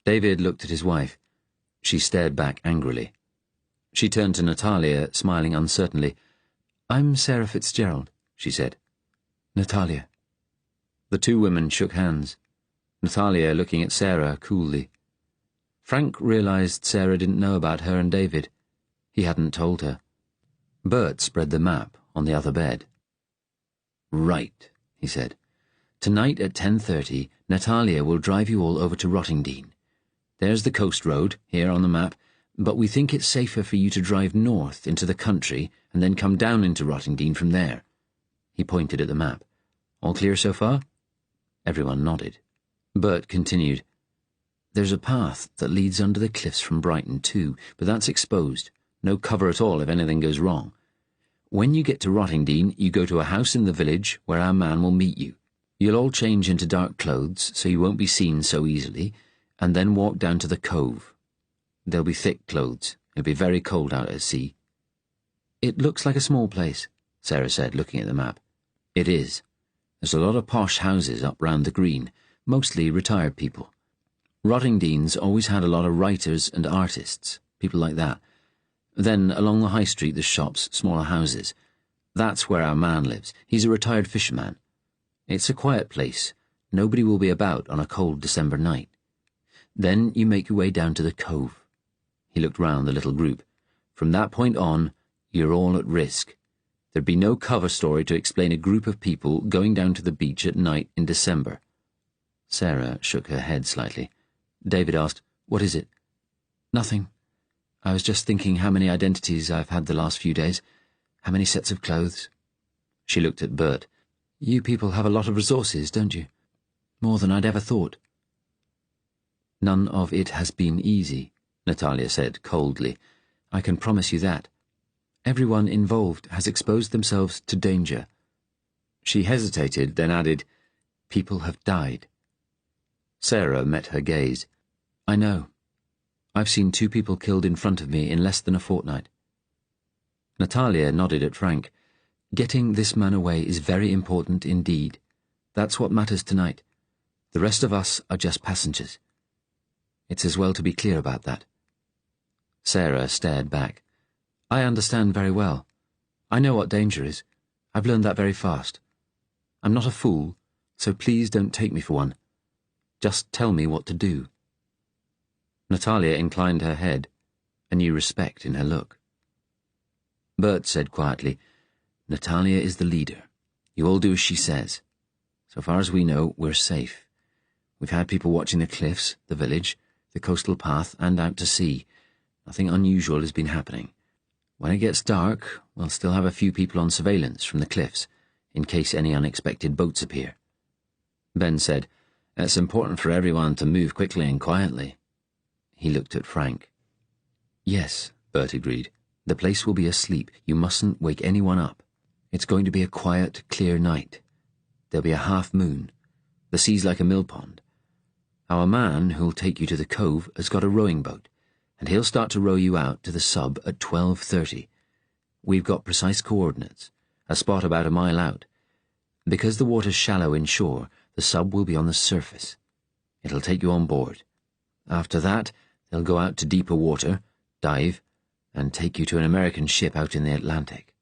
David looked at his wife. She stared back angrily. She turned to Natalia, smiling uncertainly. "I'm Sarah Fitzgerald," she said. "Natalia." The two women shook hands, Natalia looking at Sarah coolly. Frank realized Sarah didn't know about her and David. He hadn't told her. Bert spread the map on the other bed. "Right," he said. "Tonight at 10:30, Natalia will drive you all over to Rottingdean. There's the coast road, here on the map, but we think it's safer for you to drive north into the country and then come down into Rottingdean from there." He pointed at the map. "All clear so far?" Everyone nodded. Bert continued. "There's a path that leads under the cliffs from Brighton too, but that's exposed. No cover at all if anything goes wrong. When you get to Rottingdean, you go to a house in the village where our man will meet you. You'll all change into dark clothes so you won't be seen so easily, and then walk down to the cove. They'll be thick clothes. It'll be very cold out at sea." "It looks like a small place," Sarah said, looking at the map. "It is. There's a lot of posh houses up round the green, mostly retired people. Rottingdean's always had a lot of writers and artists, people like that. Then, along the high street, there's shops, smaller houses. That's where our man lives. He's a retired fisherman. It's a quiet place. Nobody will be about on a cold December night. Then you make your way down to the cove." He looked round the little group. "From that point on, you're all at risk. There'd be no cover story to explain a group of people going down to the beach at night in December." Sarah shook her head slightly. David asked, "What is it?" "Nothing. I was just thinking how many identities I've had the last few days, how many sets of clothes." She looked at Bert. "You people have a lot of resources, don't you? More than I'd ever thought." "None of it has been easy," Natalia said coldly. "I can promise you that. Everyone involved has exposed themselves to danger." She hesitated, then added, "People have died." Sarah met her gaze. "I know. I've seen 2 people killed in front of me in less than a fortnight." Natalia nodded at Frank. "Getting this man away is very important indeed. That's what matters tonight. The rest of us are just passengers. It's as well to be clear about that." Sarah stared back. "I understand very well. I know what danger is. I've learned that very fast. I'm not a fool, so please don't take me for one. Just tell me what to do." Natalia inclined her head, a new respect in her look. Bert said quietly, "Natalia is the leader. You all do as she says. So far as we know, we're safe. We've had people watching the cliffs, the village, the coastal path, and out to sea. Nothing unusual has been happening. When it gets dark, we'll still have a few people on surveillance from the cliffs, in case any unexpected boats appear." Ben said, "It's important for everyone to move quickly and quietly." He looked at Frank. "Yes," Bert agreed. "The place will be asleep. You mustn't wake anyone up. It's going to be a quiet, clear night. There'll be a half moon. The sea's like a mill pond. Our man who'll take you to the cove has got a rowing boat, and he'll start to row you out to the sub at 12:30. We've got precise coordinates, a spot about a mile out. Because the water's shallow inshore, the sub will be on the surface. It'll take you on board. After that, they'll go out to deeper water, dive, and take you to an American ship out in the Atlantic.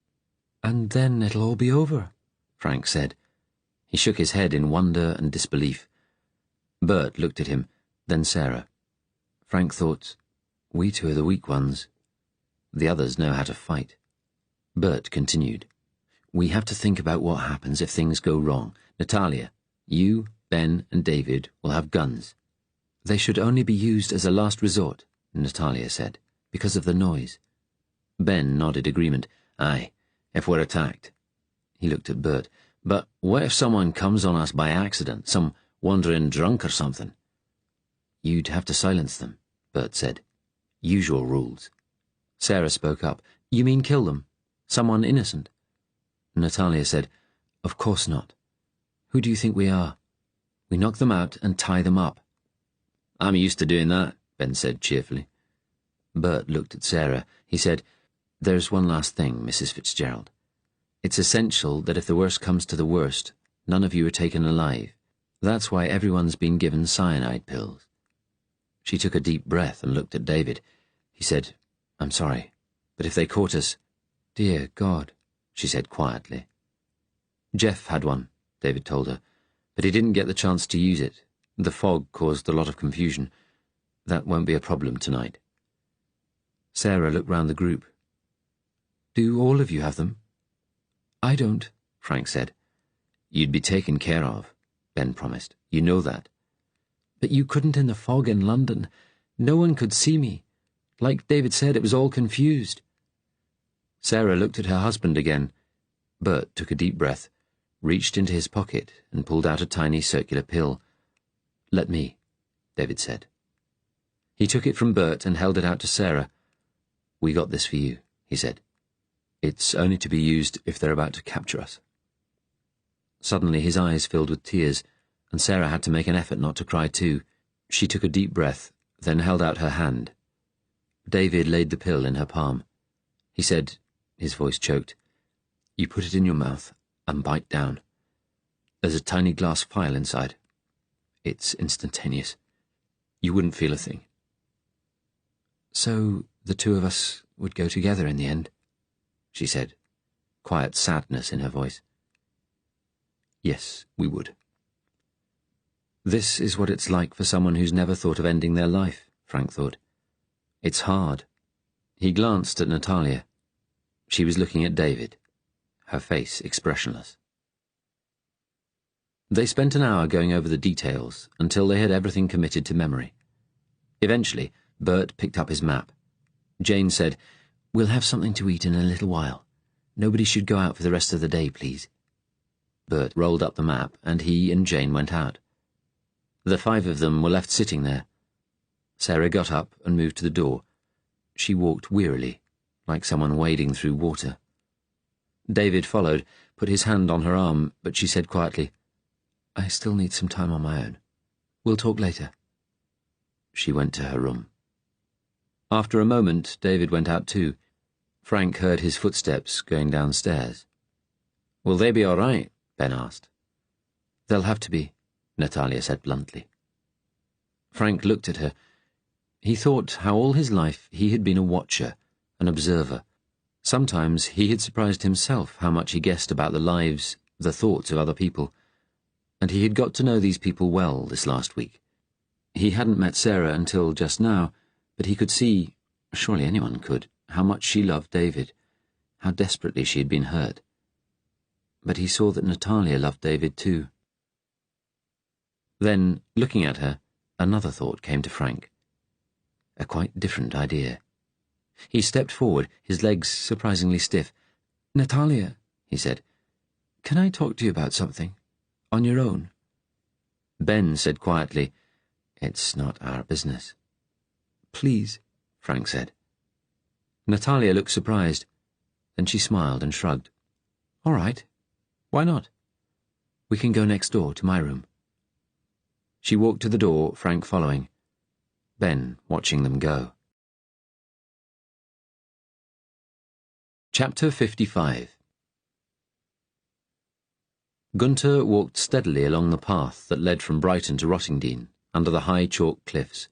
And then it'll all be over, Frank said. He shook his head in wonder and disbelief. Bert looked at him, then Sarah. Frank thought, we two are the weak ones. The others know how to fight. Bert continued. We have to think about what happens if things go wrong. Natalia, you, Ben, and David will have guns. They should only be used as a last resort, Natalia said, because of the noise. Ben nodded agreement. Aye, if we're attacked. He looked at Bert. But what if someone comes on us by accident, some wandering drunk or something? You'd have to silence them, Bert said. Usual rules. Sarah spoke up. You mean kill them? Someone innocent? Natalia said, Of course not. Who do you think we are? We knock them out and tie them up. I'm used to doing that, Ben said cheerfully. Bert looked at Sarah. He said, There's one last thing, Mrs. Fitzgerald. It's essential that if the worst comes to the worst, none of you are taken alive. That's why everyone's been given cyanide pills. She took a deep breath and looked at David. He said, I'm sorry, but if they caught us... Dear God, she said quietly. Jeff had one, David told her, but he didn't get the chance to use it. The fog caused a lot of confusion. That won't be a problem tonight. Sarah looked round the group. Do all of you have them? I don't, Frank said. You'd be taken care of, Ben promised. You know that. But you couldn't in the fog in London. No one could see me. Like David said, it was all confused. Sarah looked at her husband again. Bert took a deep breath, reached into his pocket and pulled out a tiny circular pill. Let me, David said. He took it from Bert and held it out to Sarah. We got this for you, he said. It's only to be used if they're about to capture us. Suddenly his eyes filled with tears, and Sarah had to make an effort not to cry too. She took a deep breath, then held out her hand. David laid the pill in her palm. He said, his voice choked, You put it in your mouth and bite down. There's a tiny glass phial inside. It's instantaneous. You wouldn't feel a thing. So the two of us would go together in the end, she said, quiet sadness in her voice. Yes, we would. This is what it's like for someone who's never thought of ending their life, Frank thought. It's hard. He glanced at Natalia. She was looking at David, her face expressionless. They spent an hour going over the details until they had everything committed to memory. Eventually, Bert picked up his map. Jane said, We'll have something to eat in a little while. Nobody should go out for the rest of the day, please. Bert rolled up the map, and he and Jane went out. The five of them were left sitting there. Sarah got up and moved to the door. She walked wearily, like someone wading through water. David followed, put his hand on her arm, but she said quietly, I still need some time on my own. We'll talk later. She went to her room. After a moment, David went out too. Frank heard his footsteps going downstairs. Will they be all right? Ben asked. They'll have to be, Natalia said bluntly. Frank looked at her. He thought how all his life he had been a watcher, an observer. Sometimes he had surprised himself how much he guessed about the lives, the thoughts of other people. And he had got to know these people well this last week. He hadn't met Sarah until just now, but he could see, surely anyone could, how much she loved David, how desperately she had been hurt. But he saw that Natalia loved David too. Then, looking at her, another thought came to Frank. A quite different idea. He stepped forward, his legs surprisingly stiff. Natalia, he said, can I talk to you about something? On your own? Ben said quietly, It's not our business. Please, Frank said. Natalia looked surprised. Then she smiled and shrugged. All right. Why not? We can go next door to my room. She walked to the door, Frank following, Ben watching them go. Chapter 55. Gunter walked steadily along the path that led from Brighton to Rottingdean, under the high chalk cliffs.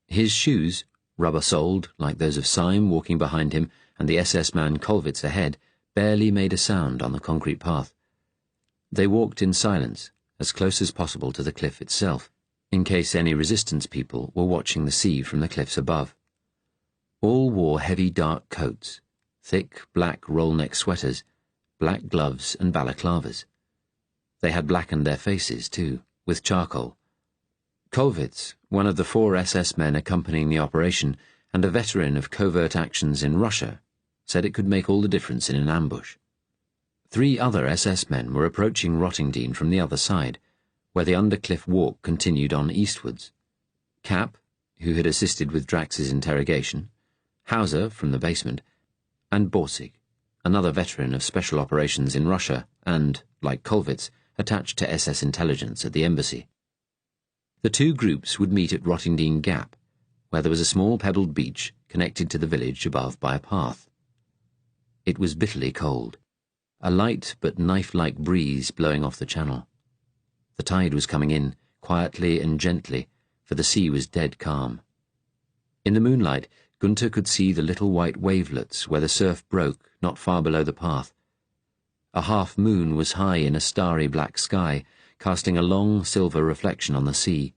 His shoes, rubber-soled like those of Syme walking behind him and the SS man Kolwitz ahead, barely made a sound on the concrete path. They walked in silence, as close as possible to the cliff itself, in case any resistance people were watching the sea from the cliffs above. All wore heavy dark coats, thick black roll-neck sweaters, black gloves and balaclavas. They had blackened their faces, too, with charcoal. Kolwitz, one of the 4 SS men accompanying the operation and a veteran of covert actions in Russia, said it could make all the difference in an ambush. 3 other SS men were approaching Rottingdean from the other side, where the undercliff walk continued on eastwards. Kapp, who had assisted with Drax's interrogation, Hauser from the basement, and Borsig, another veteran of special operations in Russia and, like Kolwitz, attached to SS intelligence at the embassy. The 2 groups would meet at Rottingdean Gap, where there was a small pebbled beach connected to the village above by a path. It was bitterly cold, a light but knife-like breeze blowing off the channel. The tide was coming in, quietly and gently, for the sea was dead calm. In the moonlight, Gunter could see the little white wavelets where the surf broke not far below the path. A half-moon was high in a starry black sky, casting a long silver reflection on the sea.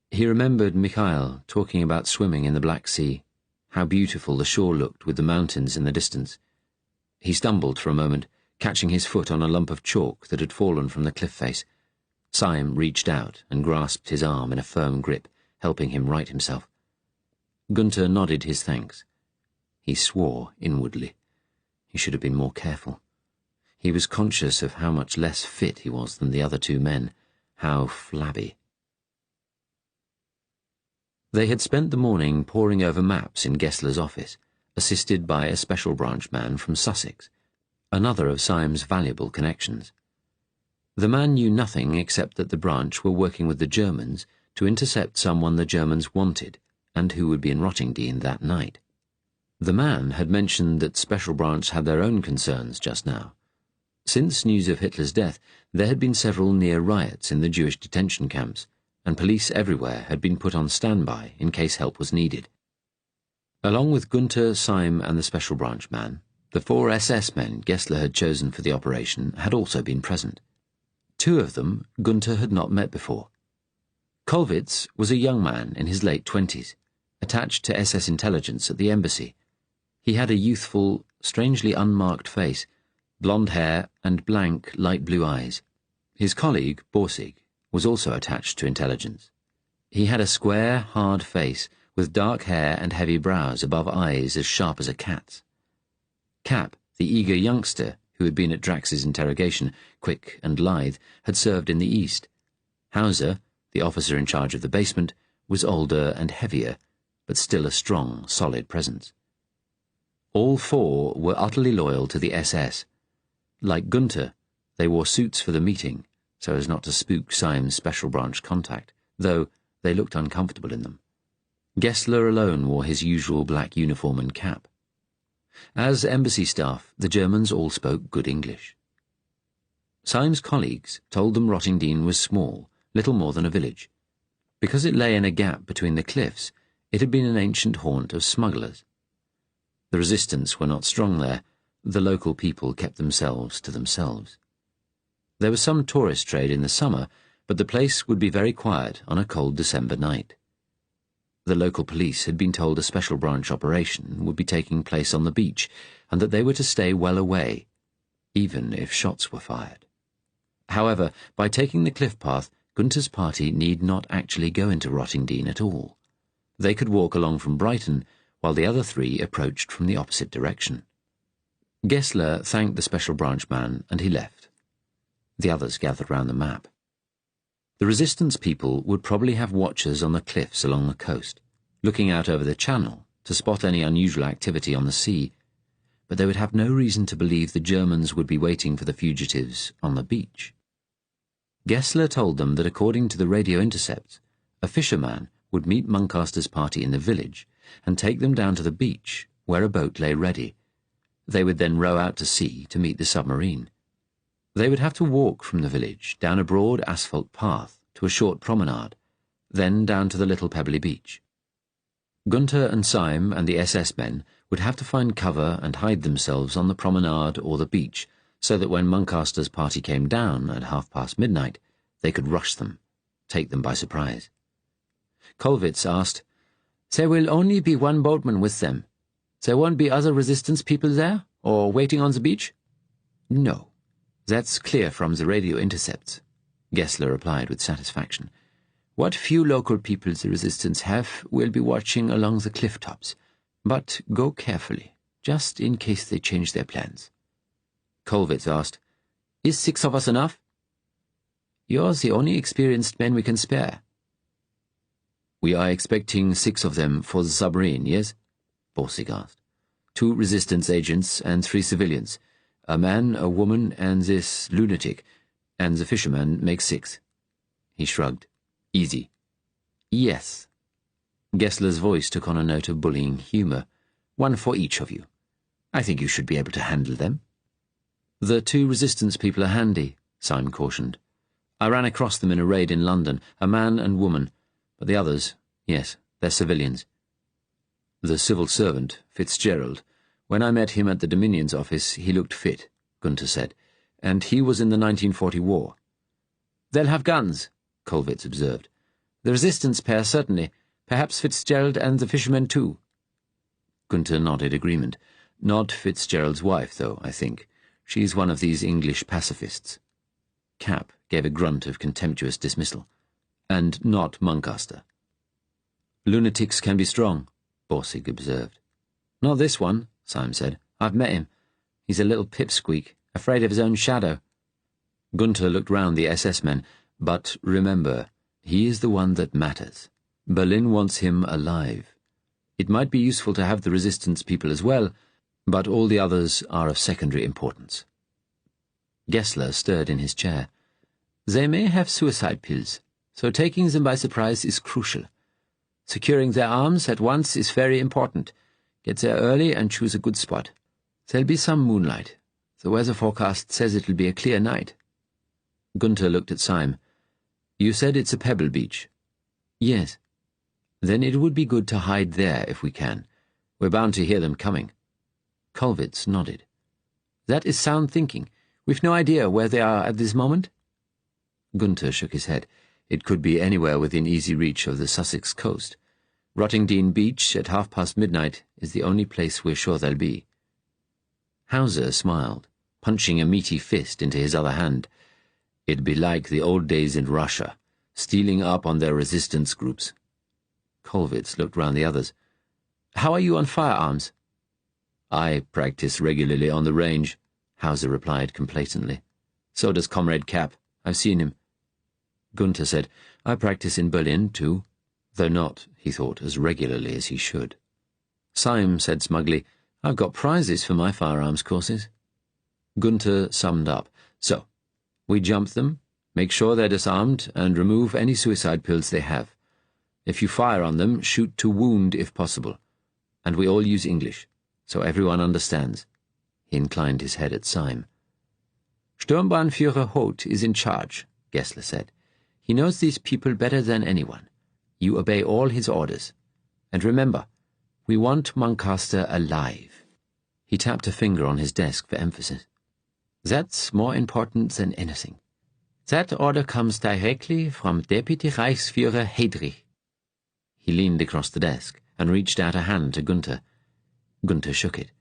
He remembered Mikhail talking about swimming in the Black Sea, how beautiful the shore looked with the mountains in the distance. He stumbled for a moment, catching his foot on a lump of chalk that had fallen from the cliff face. Syme reached out and grasped his arm in a firm grip, helping him right himself. Gunter nodded his thanks. He swore inwardly. He should have been more careful. He was conscious of how much less fit he was than the other 2 men, how flabby. They had spent the morning poring over maps in Gessler's office, assisted by a special branch man from Sussex, another of Syme's valuable connections. The man knew nothing except that the branch were working with the Germans to intercept someone the Germans wanted, and who would be in Rottingdean that night. The man had mentioned that Special Branch had their own concerns just now. Since news of Hitler's death, there had been several near riots in the Jewish detention camps, and police everywhere had been put on standby in case help was needed. Along with Gunter, Syme and the Special Branch man, the 4 SS men Gessler had chosen for the operation had also been present. 2 of them Gunter had not met before. Kolwitz was a young man in his late 20s, attached to SS intelligence at the embassy. He had a youthful, strangely unmarked face, blonde hair and blank, light blue eyes. His colleague, Borsig, was also attached to intelligence. He had a square, hard face with dark hair and heavy brows above eyes as sharp as a cat's. Kapp, the eager youngster who had been at Drax's interrogation, quick and lithe, had served in the East. Hauser, the officer in charge of the basement, was older and heavier, but still a strong, solid presence. All 4 were utterly loyal to the SS. Like Gunter, they wore suits for the meeting, so as not to spook Syme's Special Branch contact, though they looked uncomfortable in them. Gessler alone wore his usual black uniform and cap. As embassy staff, the Germans all spoke good English. Syme's colleagues told them Rottingdean was small, little more than a village. Because it lay in a gap between the cliffs, it had been an ancient haunt of smugglers. The resistance were not strong there. The local people kept themselves to themselves. There was some tourist trade in the summer, but the place would be very quiet on a cold December night. The local police had been told a Special Branch operation would be taking place on the beach, and that they were to stay well away, even if shots were fired. However, by taking the cliff path, Gunter's party need not actually go into Rottingdean at all. They could walk along from Brighton, while the other 3 approached from the opposite direction. Gessler thanked the Special Branch man, and he left. The others gathered round the map. The resistance people would probably have watchers on the cliffs along the coast, looking out over the channel to spot any unusual activity on the sea, but they would have no reason to believe the Germans would be waiting for the fugitives on the beach. Gessler told them that according to the radio intercepts, a fisherman would meet Muncaster's party in the village and take them down to the beach, where a boat lay ready. They would then row out to sea to meet the submarine. They would have to walk from the village down a broad asphalt path to a short promenade, then down to the little pebbly beach. Gunther and Syme and the SS men would have to find cover and hide themselves on the promenade or the beach, so that when Muncaster's party came down at midnight, they could rush them, take them by surprise. Kollwitz asked, "There will only be one boatman with them. There won't be other resistance people there, or waiting on the beach?" "No. That's clear from the radio intercepts," Gessler replied with satisfaction. "What few local people the resistance have will be watching along the cliff tops, but go carefully, just in case they change their plans." Kollwitz asked, "Is 6 of us enough?" "You're the only experienced men we can spare." "We are expecting 6 of them for the submarine, yes?" Borsig asked. 2 resistance agents and 3 civilians. A man, a woman, and this lunatic, and the fisherman make 6. He shrugged. "Easy." "Yes." Gessler's voice took on a note of bullying humour. "1 for each of you. I think you should be able to handle them." "The 2 resistance people are handy," Syme cautioned. "I ran across them in a raid in London, a man and woman, but the others, yes, they're civilians." "The civil servant, Fitzgerald, when I met him at the Dominion's office, he looked fit," Gunther said, "and he was in the 1940 war." "They'll have guns," Kollwitz observed. "The resistance pair, certainly. Perhaps Fitzgerald and the fishermen too." Gunther nodded agreement. "Not Fitzgerald's wife, though, I think. She's one of these English pacifists." Cap gave a grunt of contemptuous dismissal. "And not Muncaster." "Lunatics can be strong," Borsig observed. "Not this one," Syme said. "I've met him. He's a little pipsqueak, afraid of his own shadow." Gunther looked round the SS men. "But remember, he is the one that matters. Berlin wants him alive. It might be useful to have the resistance people as well, but all the others are of secondary importance." Gessler stirred in his chair. "They may have suicide pills, so taking them by surprise is crucial. Securing their arms at once is very important. Get there early and choose a good spot. There'll be some moonlight. The weather forecast says it'll be a clear night." Gunther looked at Syme. "You said it's a pebble beach." "Yes." "Then it would be good to hide there if we can. We're bound to hear them coming." Kollwitz nodded. "That is sound thinking. We've no idea where they are at this moment?" Gunther shook his head. "It could be anywhere within easy reach of the Sussex coast. Rottingdean Beach at midnight is the only place we're sure they'll be." Hauser smiled, punching a meaty fist into his other hand. "It'd be like the old days in Russia, stealing up on their resistance groups." Kollwitz looked round the others. "How are you on firearms?" "I practice regularly on the range," Hauser replied complacently. "So does Comrade Cap. I've seen him." Gunther said, "I practice in Berlin, too, though not, he thought, as regularly as he should." Syme said smugly, "I've got prizes for my firearms courses." Gunther summed up. "So, we jump them, make sure they're disarmed, and remove any suicide pills they have. If you fire on them, shoot to wound if possible. And we all use English, so everyone understands." He inclined his head at Syme. "Sturmbahnführer Hoth is in charge," Gessler said. "He knows these people better than anyone. You obey all his orders. And remember, we want Muncaster alive." He tapped a finger on his desk for emphasis. "That's more important than anything. That order comes directly from Deputy Reichsführer Heydrich." He leaned across the desk and reached out a hand to Gunther. Gunther shook it.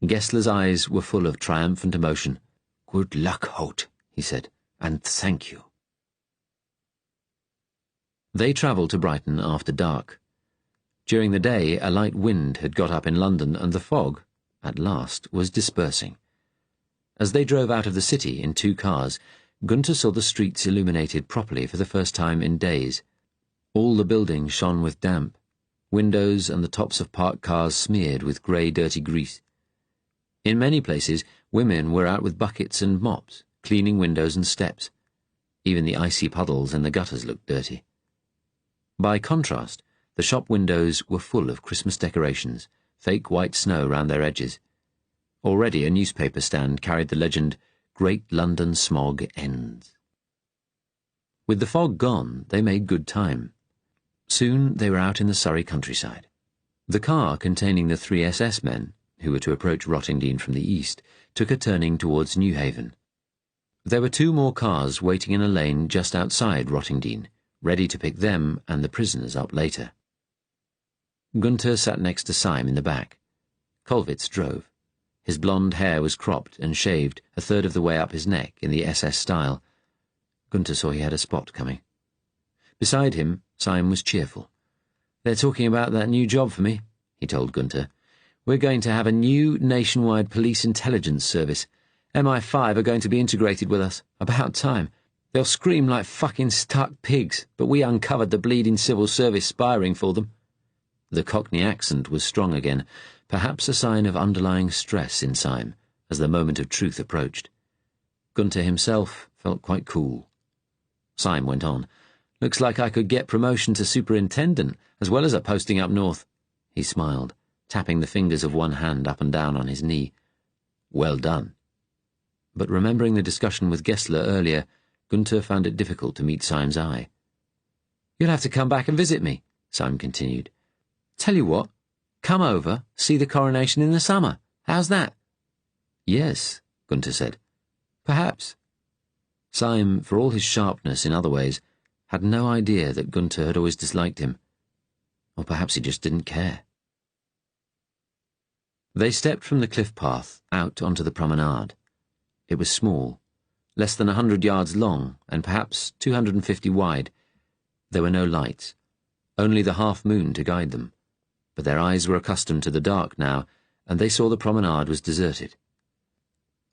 Gessler's eyes were full of triumphant emotion. "Good luck, Hoth," he said, "and thank you." They travelled to Brighton after dark. During the day, a light wind had got up in London, and the fog, at last, was dispersing. As they drove out of the city in 2 cars, Gunther saw the streets illuminated properly for the first time in days. All the buildings shone with damp, windows and the tops of parked cars smeared with grey, dirty grease. In many places, women were out with buckets and mops, cleaning windows and steps. Even the icy puddles in the gutters looked dirty. By contrast, the shop windows were full of Christmas decorations, fake white snow round their edges. Already a newspaper stand carried the legend, "Great London Smog Ends." With the fog gone, they made good time. Soon they were out in the Surrey countryside. The car containing the 3 SS men, who were to approach Rottingdean from the east, took a turning towards Newhaven. There were 2 more cars waiting in a lane just outside Rottingdean, ready to pick them and the prisoners up later. Gunther sat next to Syme in the back. Kollwitz drove. His blonde hair was cropped and shaved a third of the way up his neck in the SS style. Gunther saw he had a spot coming. Beside him, Syme was cheerful. "They're talking about that new job for me," he told Gunther. "We're going to have a new nationwide police intelligence service. MI5 are going to be integrated with us. About time. They'll scream like fucking stuck pigs, but we uncovered the bleeding civil service spy ring for them." The Cockney accent was strong again, perhaps a sign of underlying stress in Syme as the moment of truth approached. Gunther himself felt quite cool. Syme went on. "Looks like I could get promotion to superintendent, as well as a posting up north." He smiled, tapping the fingers of one hand up and down on his knee. "Well done." But remembering the discussion with Gessler earlier, Gunther found it difficult to meet Syme's eye. "You'll have to come back and visit me," Syme continued. "Tell you what, come over, see the coronation in the summer. How's that?" "Yes," Gunther said. "Perhaps." Syme, for all his sharpness in other ways, had no idea that Gunther had always disliked him. Or perhaps he just didn't care. They stepped from the cliff path out onto the promenade. It was small, less than 100 yards long and perhaps 250 wide. There were no lights, only the half-moon to guide them. But their eyes were accustomed to the dark now, and they saw the promenade was deserted.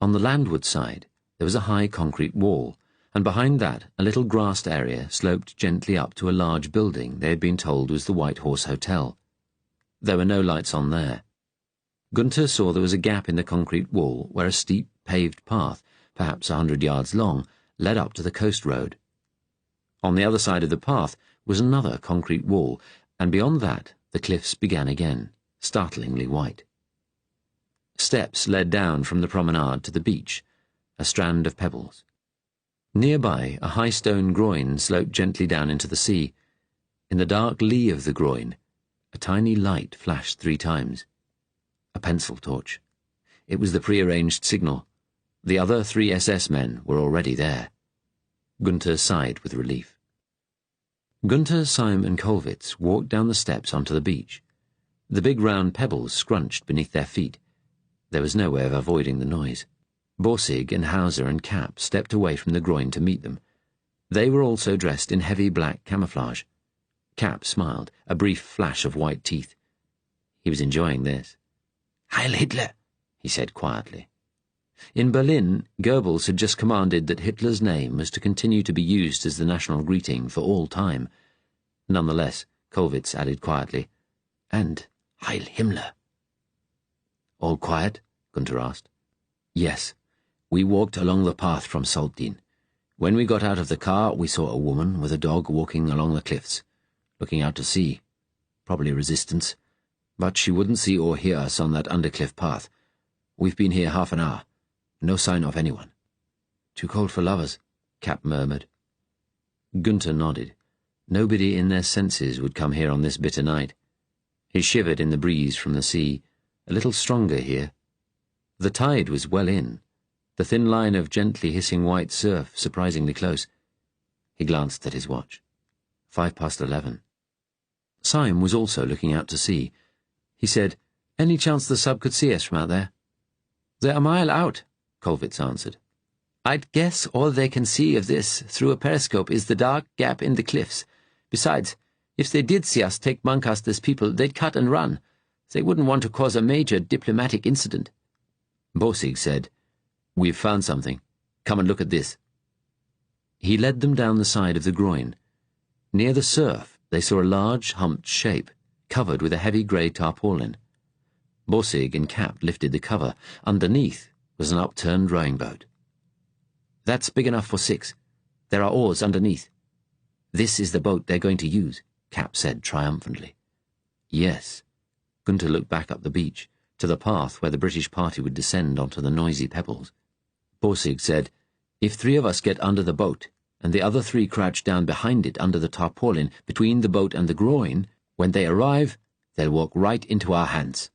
On the landward side, there was a high concrete wall, and behind that a little grassed area sloped gently up to a large building they had been told was the White Horse Hotel. There were no lights on there. Gunther saw there was a gap in the concrete wall where a steep paved path, perhaps 100 yards long, led up to the coast road. On the other side of the path was another concrete wall, and beyond that the cliffs began again, startlingly white. Steps led down from the promenade to the beach, a strand of pebbles. Nearby, a high stone groin sloped gently down into the sea. In the dark lee of the groin, a tiny light flashed 3 times. A pencil torch. It was the prearranged signal. The other 3 SS men were already there. Gunther sighed with relief. Gunther, Syme and Kollwitz walked down the steps onto the beach. The big round pebbles scrunched beneath their feet. There was no way of avoiding the noise. Borsig and Hauser and Cap stepped away from the groin to meet them. They were also dressed in heavy black camouflage. Cap smiled, a brief flash of white teeth. He was enjoying this. "Heil Hitler," he said quietly. In Berlin, Goebbels had just commanded that Hitler's name was to continue to be used as the national greeting for all time. Nonetheless, Kollwitz added quietly, "And Heil Himmler." "All quiet?" Gunther asked. "Yes. We walked along the path from Saltdin. When we got out of the car, we saw a woman with a dog walking along the cliffs, looking out to sea. Probably resistance. But she wouldn't see or hear us on that undercliff path. We've been here half an hour. No sign of anyone." "Too cold for lovers," Cap murmured. Gunther nodded. Nobody in their senses would come here on this bitter night. He shivered in the breeze from the sea, a little stronger here. The tide was well in, the thin line of gently hissing white surf surprisingly close. He glanced at his watch. 11:05. Syme was also looking out to sea. He said, "Any chance the sub could see us from out there?" "They're a mile out," Kollwitz answered. "I'd guess all they can see of this through a periscope is the dark gap in the cliffs. Besides, if they did see us take Muncaster's people, they'd cut and run. They wouldn't want to cause a major diplomatic incident." Borsig said, "We've found something. Come and look at this." He led them down the side of the groin. Near the surf, they saw a large, humped shape, covered with a heavy grey tarpaulin. Borsig and Cap lifted the cover. Underneath was an upturned rowing boat. "That's big enough for 6. There are oars underneath. This is the boat they're going to use, Cap said triumphantly. Yes. Gunther looked back up the beach, to the path where the British party would descend onto the noisy pebbles. Borsig said, "If 3 of us get under the boat, and the other 3 crouch down behind it under the tarpaulin, between the boat and the groin, when they arrive, they'll walk right into our hands."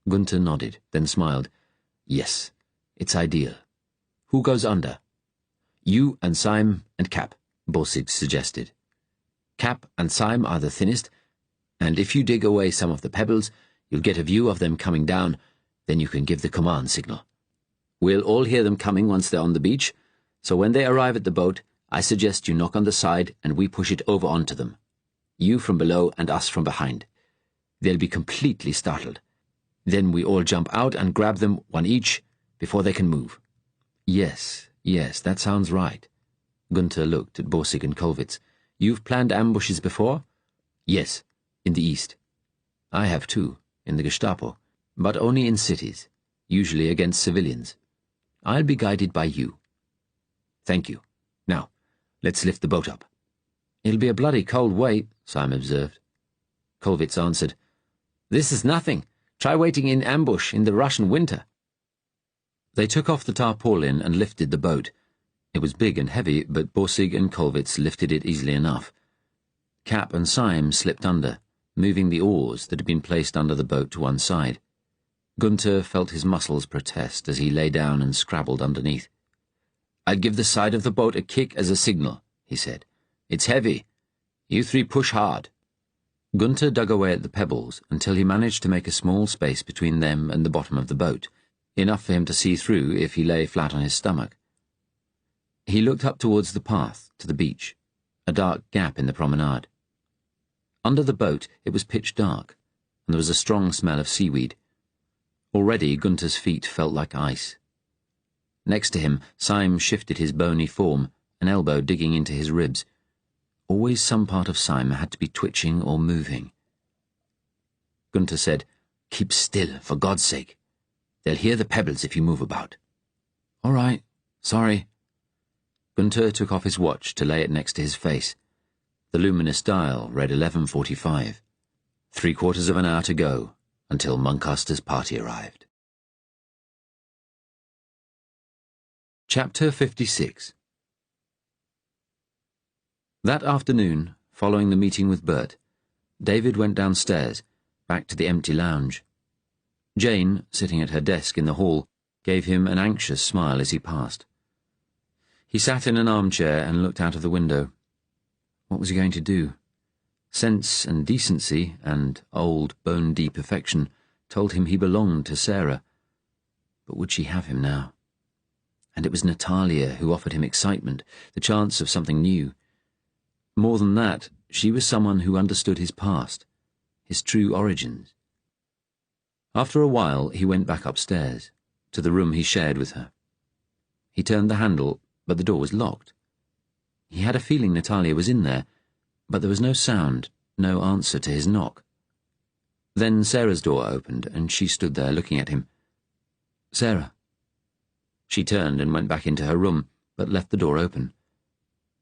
Gunther nodded, then smiled. "Yes, it's ideal. Who goes under?" "You and Syme and Cap," Borsig suggested. "Cap and Syme are the thinnest, and if you dig away some of the pebbles, you'll get a view of them coming down, then you can give the command signal. We'll all hear them coming once they're on the beach, so when they arrive at the boat, I suggest you knock on the side and we push it over onto them. You from below and us from behind. They'll be completely startled. Then we all jump out and grab them, 1 each, before they can move." "Yes, that sounds right." Gunther looked at Borsig and Kollwitz. "You've planned ambushes before?" "Yes, in the east. I have too, in the Gestapo, but only in cities, usually against civilians. I'll be guided by you." "Thank you. Now, let's lift the boat up." "It'll be a bloody cold wait," Syme observed. Kollwitz answered, "This is nothing. Try waiting in ambush in the Russian winter." They took off the tarpaulin and lifted the boat. It was big and heavy, but Borsig and Kollwitz lifted it easily enough. Cap and Syme slipped under, moving the oars that had been placed under the boat to one side. Gunther felt his muscles protest as he lay down and scrabbled underneath. "I'll give the side of the boat a kick as a signal," he said. "It's heavy. You 3 push hard." Gunther dug away at the pebbles until he managed to make a small space between them and the bottom of the boat, enough for him to see through if he lay flat on his stomach. He looked up towards the path, to the beach, a dark gap in the promenade. Under the boat it was pitch dark, and there was a strong smell of seaweed. Already Gunther's feet felt like ice. Next to him, Syme shifted his bony form, an elbow digging into his ribs. Always some part of Syme had to be twitching or moving. Gunther said, "Keep still, for God's sake. They'll hear the pebbles if you move about." "All right, sorry." Gunther took off his watch to lay it next to his face. The luminous dial read 11:45. 3/4 of an hour to go until Muncaster's party arrived. Chapter 56. That afternoon, following the meeting with Bert, David went downstairs, back to the empty lounge. Jane, sitting at her desk in the hall, gave him an anxious smile as he passed. He sat in an armchair and looked out of the window. What was he going to do? Sense and decency, and old, bone-deep affection, told him he belonged to Sarah. But would she have him now? And it was Natalia who offered him excitement, the chance of something new. More than that, she was someone who understood his past, his true origins. After a while, he went back upstairs, to the room he shared with her. He turned the handle, but the door was locked. He had a feeling Natalia was in there, but there was no sound, no answer to his knock. Then Sarah's door opened, and she stood there looking at him. "Sarah." She turned and went back into her room, but left the door open.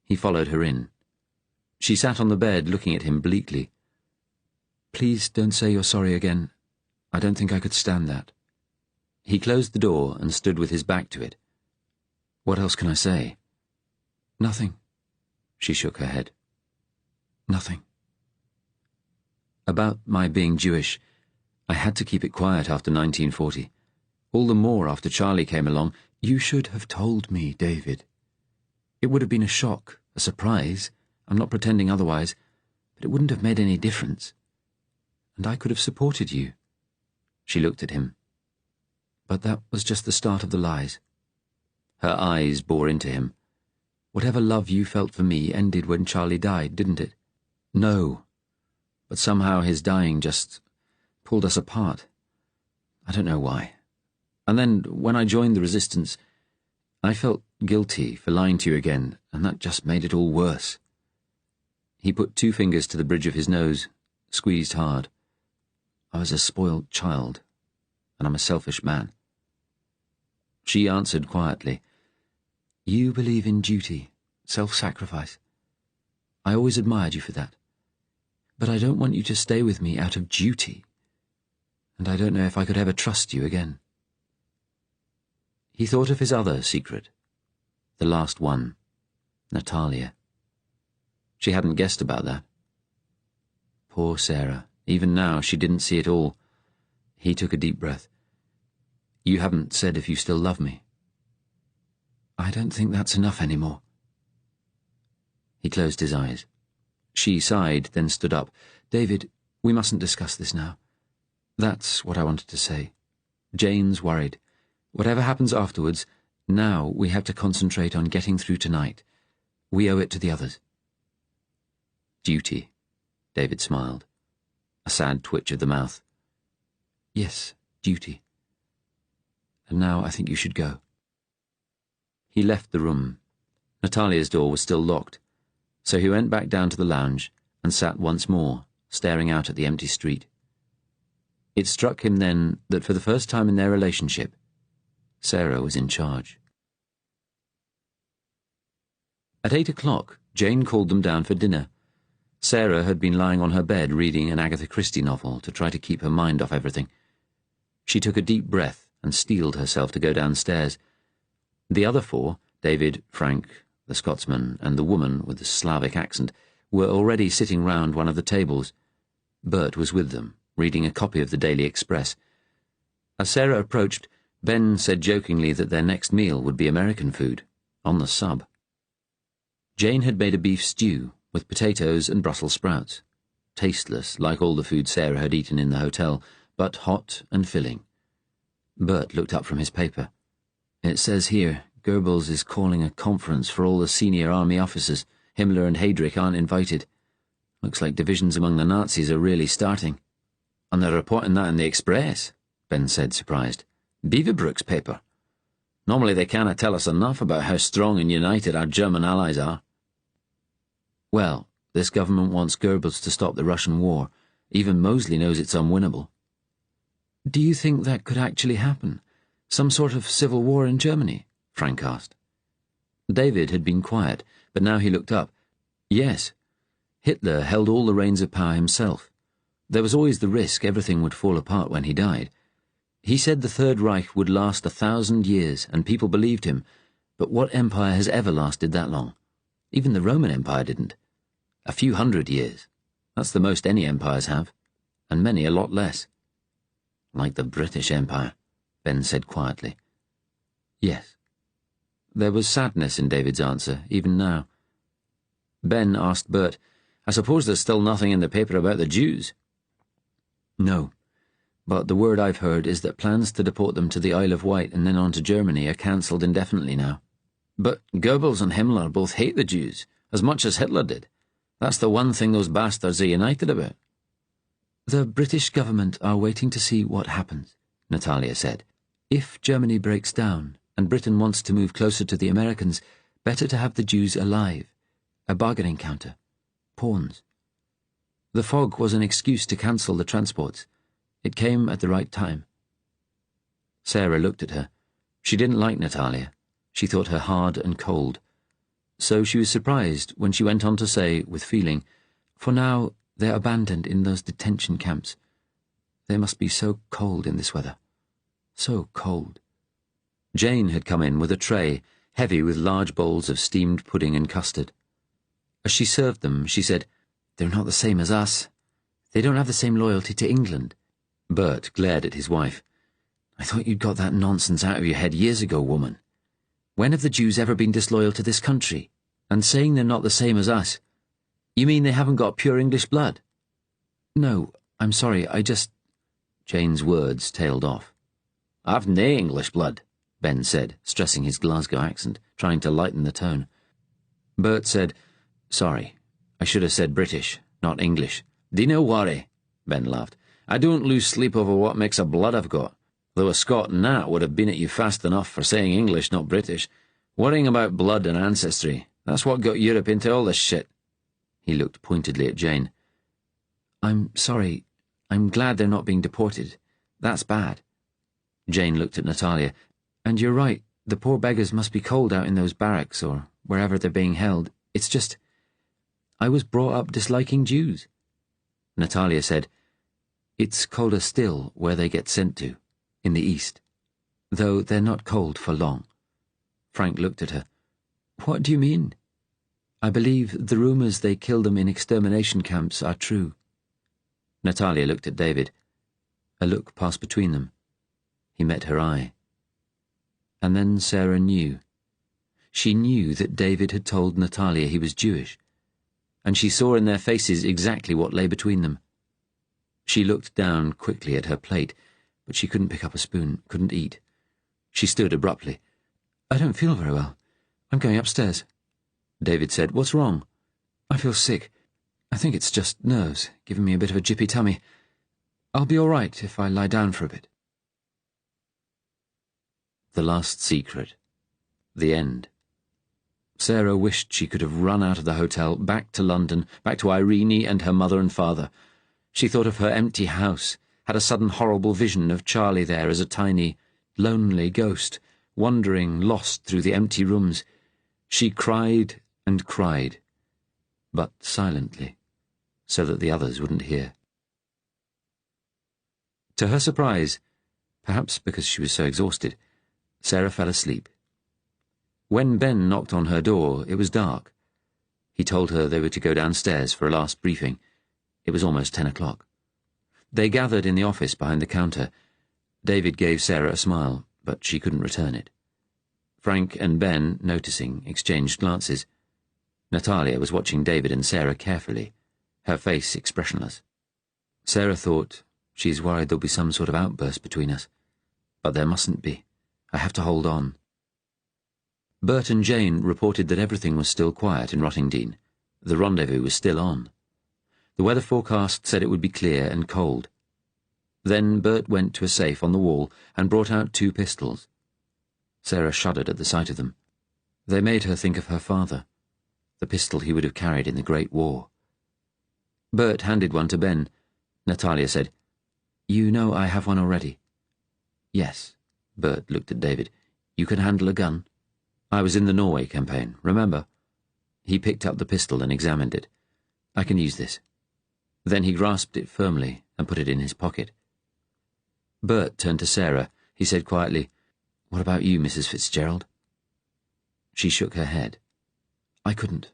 He followed her in. She sat on the bed looking at him bleakly. "Please don't say you're sorry again. I don't think I could stand that." He closed the door and stood with his back to it. "What else can I say?" "Nothing." She shook her head. "Nothing. About my being Jewish, I had to keep it quiet after 1940. All the more after Charlie came along. You should have told me, David. It would have been a shock, a surprise. I'm not pretending otherwise, but it wouldn't have made any difference. And I could have supported you." She looked at him. But that was just the start of the lies. Her eyes bore into him. "Whatever love you felt for me ended when Charlie died, didn't it?" "No. But somehow his dying just pulled us apart. I don't know why. And then, when I joined the resistance, I felt guilty for lying to you again, and that just made it all worse." He put 2 fingers to the bridge of his nose, squeezed hard. "I was a spoiled child, and I'm a selfish man." She answered quietly, "You believe in duty, self-sacrifice. I always admired you for that. But I don't want you to stay with me out of duty, and I don't know if I could ever trust you again." He thought of his other secret, the last one, Natalia. She hadn't guessed about that. Poor Sarah. Even now she didn't see it all. He took a deep breath. "You haven't said if you still love me." "I don't think that's enough anymore." He closed his eyes. She sighed, then stood up. "David, we mustn't discuss this now. That's what I wanted to say. Jane's worried. Whatever happens afterwards, now we have to concentrate on getting through tonight. We owe it to the others." "Duty," David smiled. A sad twitch of the mouth. "Yes, duty. And now I think you should go." He left the room. Natalia's door was still locked, so he went back down to the lounge and sat once more, staring out at the empty street. It struck him then that for the first time in their relationship, Sarah was in charge. At 8 o'clock, Jane called them down for dinner. Sarah had been lying on her bed reading an Agatha Christie novel to try to keep her mind off everything. She took a deep breath and steeled herself to go downstairs. The other four, David, Frank, the Scotsman, and the woman with the Slavic accent, were already sitting round one of the tables. Bert was with them, reading a copy of the Daily Express. As Sarah approached, Ben said jokingly that their next meal would be American food, on the sub. Jane had made a beef stew with potatoes and Brussels sprouts, tasteless like all the food Sarah had eaten in the hotel, but hot and filling. Bert looked up from his paper. "It says here, Goebbels is calling a conference for all the senior army officers. Himmler and Heydrich aren't invited. Looks like divisions among the Nazis are really starting." "And they're reporting that in the Express," Ben said, surprised. "Beaverbrook's paper. Normally they cannot tell us enough about how strong and united our German allies are." "Well, this government wants Goebbels to stop the Russian war. Even Mosley knows it's unwinnable." "Do you think that could actually happen? Some sort of civil war in Germany?" Frank asked. David had been quiet, but now he looked up. "Yes. Hitler held all the reins of power himself. There was always the risk everything would fall apart when he died. He said the Third Reich would last 1,000 years, and people believed him, but what empire has ever lasted that long? Even the Roman Empire didn't. A few 100 years. That's the most any empires have, and many a lot less." "Like the British Empire," Ben said quietly. "Yes." There was sadness in David's answer, even now. Ben asked Bert, "I suppose there's still nothing in the paper about the Jews?" "No, but the word I've heard is that plans to deport them to the Isle of Wight and then on to Germany are cancelled indefinitely now." "But Goebbels and Himmler both hate the Jews, as much as Hitler did. That's the one thing those bastards are united about." "The British government are waiting to see what happens," Natalia said. "If Germany breaks down and Britain wants to move closer to the Americans, better to have the Jews alive, a bargaining counter, pawns." The fog was an excuse to cancel the transports. It came at the right time. Sarah looked at her. She didn't like Natalia. She thought her hard and cold. So she was surprised when she went on to say, with feeling, "For now, they're abandoned in those detention camps. They must be so cold in this weather. So cold." Jane had come in with a tray, heavy with large bowls of steamed pudding and custard. As she served them, she said, "They're not the same as us. They don't have the same loyalty to England." Bert glared at his wife. "I thought you'd got that nonsense out of your head years ago, woman. When have the Jews ever been disloyal to this country? And saying they're not the same as us, you mean they haven't got pure English blood?" "No, I'm sorry, I just—" Jane's words tailed off. "I've nae English blood," Ben said, stressing his Glasgow accent, trying to lighten the tone. Bert said, "Sorry, I should have said British, not English." "Dinna worry," Ben laughed. "I don't lose sleep over what mix of blood I've got, though a Scot and Nat would have been at you fast enough for saying English, not British. Worrying about blood and ancestry, that's what got Europe into all this shit." He looked pointedly at Jane. "I'm sorry. I'm glad they're not being deported. That's bad." Jane looked at Natalia. "And you're right, the poor beggars must be cold out in those barracks, or wherever they're being held. It's just, I was brought up disliking Jews. Natalia said, "It's colder still where they get sent to, in the east, though they're not cold for long." Frank looked at her. "What do you mean?" "I believe the rumors they kill them in extermination camps are true." Natalia looked at David. A look passed between them. He met her eye. And then Sarah knew. She knew that David had told Natalia he was Jewish, and she saw in their faces exactly what lay between them. She looked down quickly at her plate, but she couldn't pick up a spoon, couldn't eat. She stood abruptly. "I don't feel very well. I'm going upstairs." David said, "What's wrong?" "I feel sick. I think it's just nerves, giving me a bit of a jippy tummy. I'll be all right if I lie down for a bit." The last secret. The end. Sarah wished she could have run out of the hotel, back to London, back to Irene and her mother and father. She thought of her empty house, had a sudden horrible vision of Charlie there as a tiny, lonely ghost, wandering lost through the empty rooms. She cried and cried, but silently, so that the others wouldn't hear. To her surprise, perhaps because she was so exhausted, Sarah fell asleep. When Ben knocked on her door, it was dark. He told her they were to go downstairs for a last briefing. It was almost 10 o'clock. They gathered in the office behind the counter. David gave Sarah a smile, but she couldn't return it. Frank and Ben, noticing, exchanged glances. Natalia was watching David and Sarah carefully, her face expressionless. Sarah thought, "She's worried there'll be some sort of outburst between us. But there mustn't be. I have to hold on." Bert and Jane reported that everything was still quiet in Rottingdean. The rendezvous was still on. The weather forecast said it would be clear and cold. Then Bert went to a safe on the wall and brought out 2 pistols. Sarah shuddered at the sight of them. They made her think of her father, the pistol he would have carried in the Great War. Bert handed one to Ben. Natalia said, "You know I have one already." "Yes." Bert looked at David. "You can handle a gun?" "I was in the Norway campaign, remember?" He picked up the pistol and examined it. "I can use this." Then he grasped it firmly and put it in his pocket. Bert turned to Sarah. He said quietly, "What about you, Mrs. Fitzgerald?" She shook her head. "I couldn't.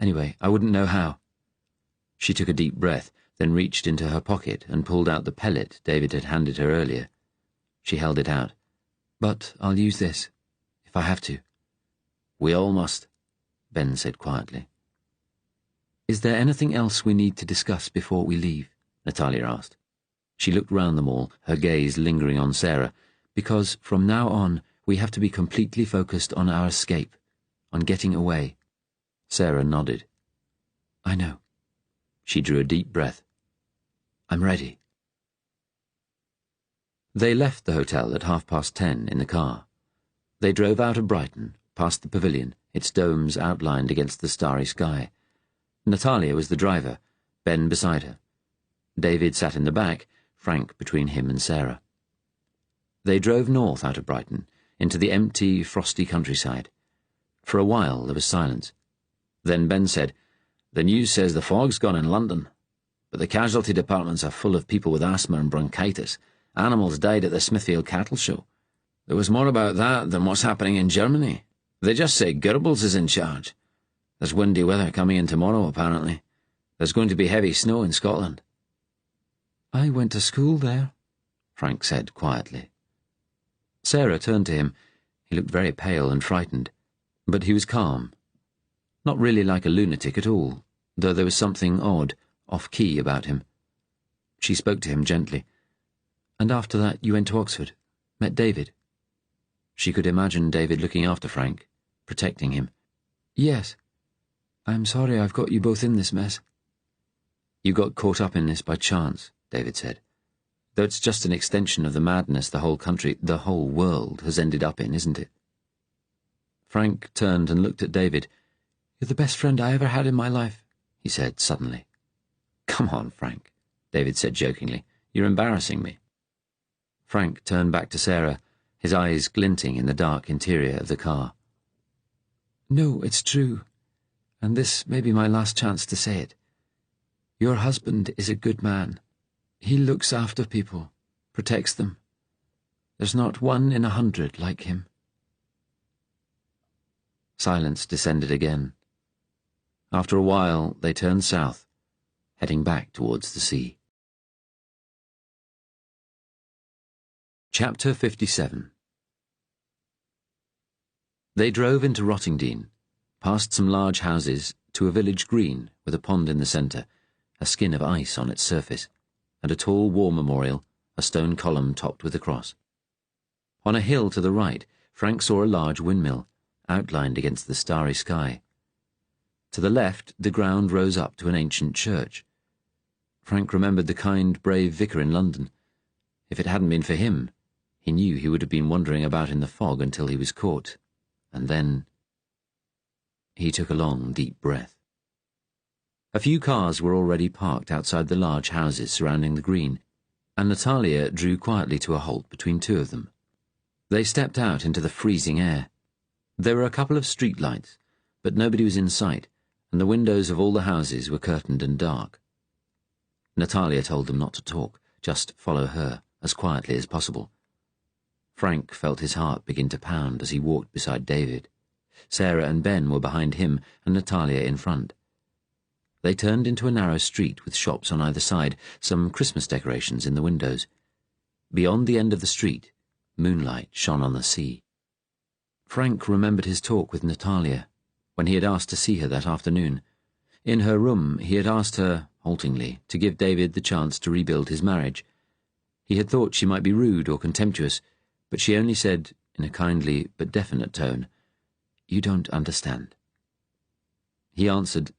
Anyway, I wouldn't know how." She took a deep breath, then reached into her pocket and pulled out the pellet David had handed her earlier. She held it out. "But I'll use this, if I have to." "We all must," Ben said quietly. "Is there anything else we need to discuss before we leave?" Natalia asked. She looked round them all, her gaze lingering on Sarah, "Because from now on we have to be completely focused on our escape, on getting away." Sarah nodded. "I know." She drew a deep breath. "I'm ready." They left the hotel at 10:30 in the car. They drove out of Brighton, past the pavilion, its domes outlined against the starry sky. Natalia was the driver, Ben beside her. David sat in the back, Frank between him and Sarah. They drove north out of Brighton, into the empty, frosty countryside. For a while there was silence. Then Ben said, "The news says the fog's gone in London, but the casualty departments are full of people with asthma and bronchitis. Animals died at the Smithfield Cattle Show. There was more about that than what's happening in Germany. They just say Goebbels is in charge. There's windy weather coming in tomorrow, apparently. There's going to be heavy snow in Scotland." "I went to school there," Frank said quietly. Sarah turned to him. He looked very pale and frightened, but he was calm. Not really like a lunatic at all, though there was something odd, off-key about him. She spoke to him gently. "And after that you went to Oxford, met David?" She could imagine David looking after Frank, protecting him. "Yes. I'm sorry I've got you both in this mess." "You got caught up in this by chance," David said. "Though it's just an extension of the madness the whole country, the whole world, has ended up in, isn't it?" Frank turned and looked at David. "You're the best friend I ever had in my life," he said suddenly. "Come on, Frank," David said jokingly. "You're embarrassing me." Frank turned back to Sarah, his eyes glinting in the dark interior of the car. No, it's true, and this may be my last chance to say it. Your husband is a good man. He looks after people, protects them. There's not 1 in 100 like him." Silence descended again. After a while, they turned south, heading back towards the sea. Chapter 57. They drove into Rottingdean, past some large houses, to a village green with a pond in the centre, a skin of ice on its surface, and a tall war memorial, a stone column topped with a cross. On a hill to the right, Frank saw a large windmill, outlined against the starry sky. To the left, the ground rose up to an ancient church. Frank remembered the kind, brave vicar in London. If it hadn't been for him, he knew he would have been wandering about in the fog until he was caught, and then... He took a long, deep breath. A few cars were already parked outside the large houses surrounding the green, and Natalia drew quietly to a halt between 2 of them. They stepped out into the freezing air. There were a couple of street lights, but nobody was in sight, and the windows of all the houses were curtained and dark. Natalia told them not to talk, just follow her, as quietly as possible. Frank felt his heart begin to pound as he walked beside David. Sarah and Ben were behind him, and Natalia in front. They turned into a narrow street with shops on either side, some Christmas decorations in the windows. Beyond the end of the street, moonlight shone on the sea. Frank remembered his talk with Natalia, when he had asked to see her that afternoon. In her room, he had asked her, haltingly, to give David the chance to rebuild his marriage. He had thought she might be rude or contemptuous, but she only said, in a kindly but definite tone, "You don't understand." He answered,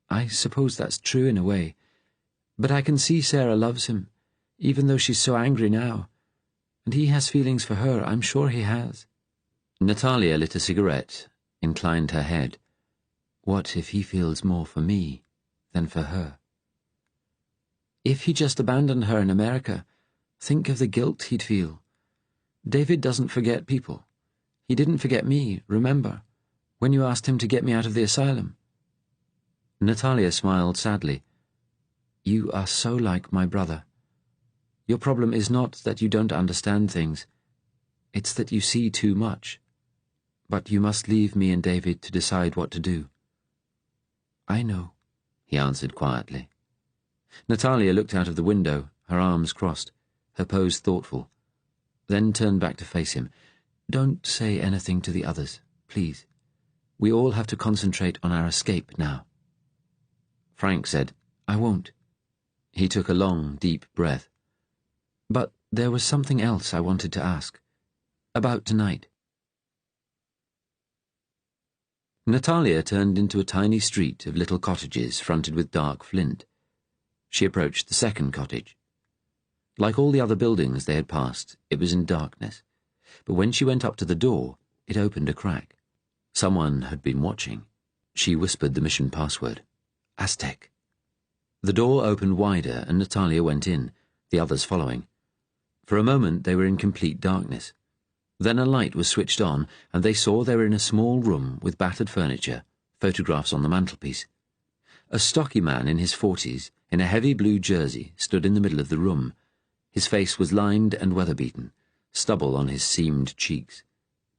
"I suppose that's true in a way, but I can see Sarah loves him, even though she's so angry now, and he has feelings for her, I'm sure he has." Natalia lit a cigarette, inclined her head. "What if he feels more for me than for her?" "If he just abandoned her in America, think of the guilt he'd feel. David doesn't forget people. He didn't forget me, remember, when you asked him to get me out of the asylum." Natalia smiled sadly. "You are so like my brother. Your problem is not that you don't understand things. It's that you see too much. But you must leave me and David to decide what to do." "I know," he answered quietly. Natalia looked out of the window, her arms crossed, her pose thoughtful, then turned back to face him. "Don't say anything to the others, please. We all have to concentrate on our escape now." Frank said, "I won't." He took a long, deep breath. "But there was something else I wanted to ask. About tonight." Natalia turned into a tiny street of little cottages fronted with dark flint. She approached the second cottage. Like all the other buildings they had passed, it was in darkness, but when she went up to the door, it opened a crack. Someone had been watching. She whispered the mission password. "Aztec." The door opened wider and Natalia went in, the others following. For a moment they were in complete darkness. Then a light was switched on, and they saw they were in a small room with battered furniture, photographs on the mantelpiece. A stocky man in his 40s, in a heavy blue jersey, stood in the middle of the room. His face was lined and weather-beaten, stubble on his seamed cheeks,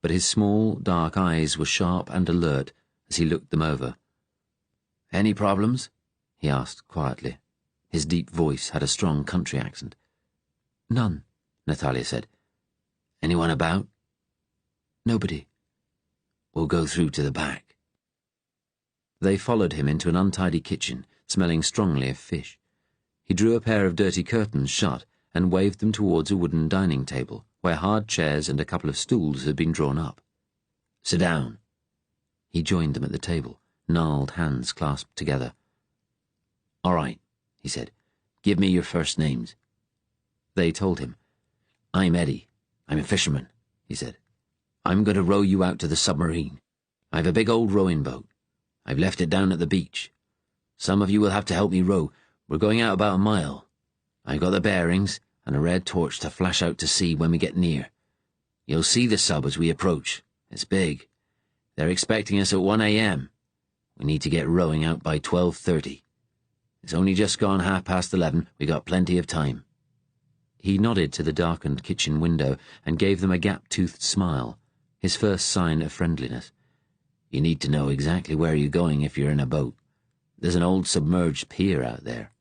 but his small, dark eyes were sharp and alert as he looked them over. "Any problems?" he asked quietly. His deep voice had a strong country accent. "None," Natalia said. "Anyone about?" "Nobody." "We'll go through to the back." They followed him into an untidy kitchen, smelling strongly of fish. He drew a pair of dirty curtains shut and waved them towards a wooden dining table, where hard chairs and a couple of stools had been drawn up. "Sit down." He joined them at the table, gnarled hands clasped together. "All right," he said. "Give me your first names." They told him. "I'm Eddie. I'm a fisherman," he said. "I'm going to row you out to the submarine. I've a big old rowing boat. I've left it down at the beach. Some of you will have to help me row. We're going out about a mile. I've got the bearings and a red torch to flash out to sea when we get near. You'll see the sub as we approach. It's big. They're expecting us at 1 a.m. We need to get rowing out by 12:30. It's only just gone 11:30. We got plenty of time." He nodded to the darkened kitchen window and gave them a gap-toothed smile, his first sign of friendliness. "You need to know exactly where you're going if you're in a boat. There's an old submerged pier out there.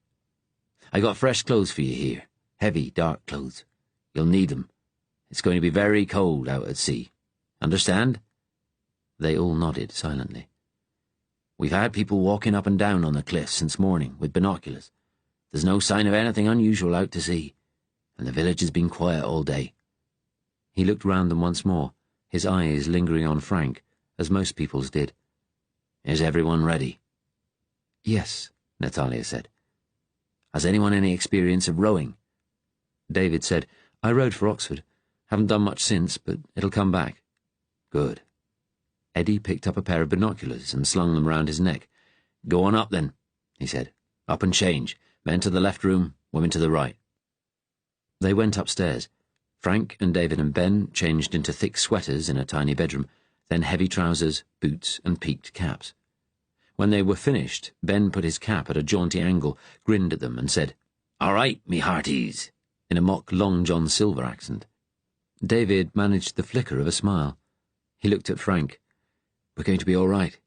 I got fresh clothes for you here. Heavy, dark clothes. You'll need them. It's going to be very cold out at sea. Understand?" They all nodded silently. "We've had people walking up and down on the cliffs since morning with binoculars. There's no sign of anything unusual out to sea, and the village has been quiet all day." He looked round them once more, his eyes lingering on Frank, as most people's did. "Is everyone ready?" "Yes," Natalia said. "Has anyone any experience of rowing?" David said, "I rowed for Oxford. Haven't done much since, but it'll come back." "Good." Eddie picked up a pair of binoculars and slung them round his neck. "Go on up, then," he said. "Up and change. Men to the left room, women to the right." They went upstairs. Frank and David and Ben changed into thick sweaters in a tiny bedroom, then heavy trousers, boots, and peaked caps. When they were finished, Ben put his cap at a jaunty angle, grinned at them, and said, "All right, me hearties," in a mock Long John Silver accent. David managed the flicker of a smile. He looked at Frank. "We're going to be all right.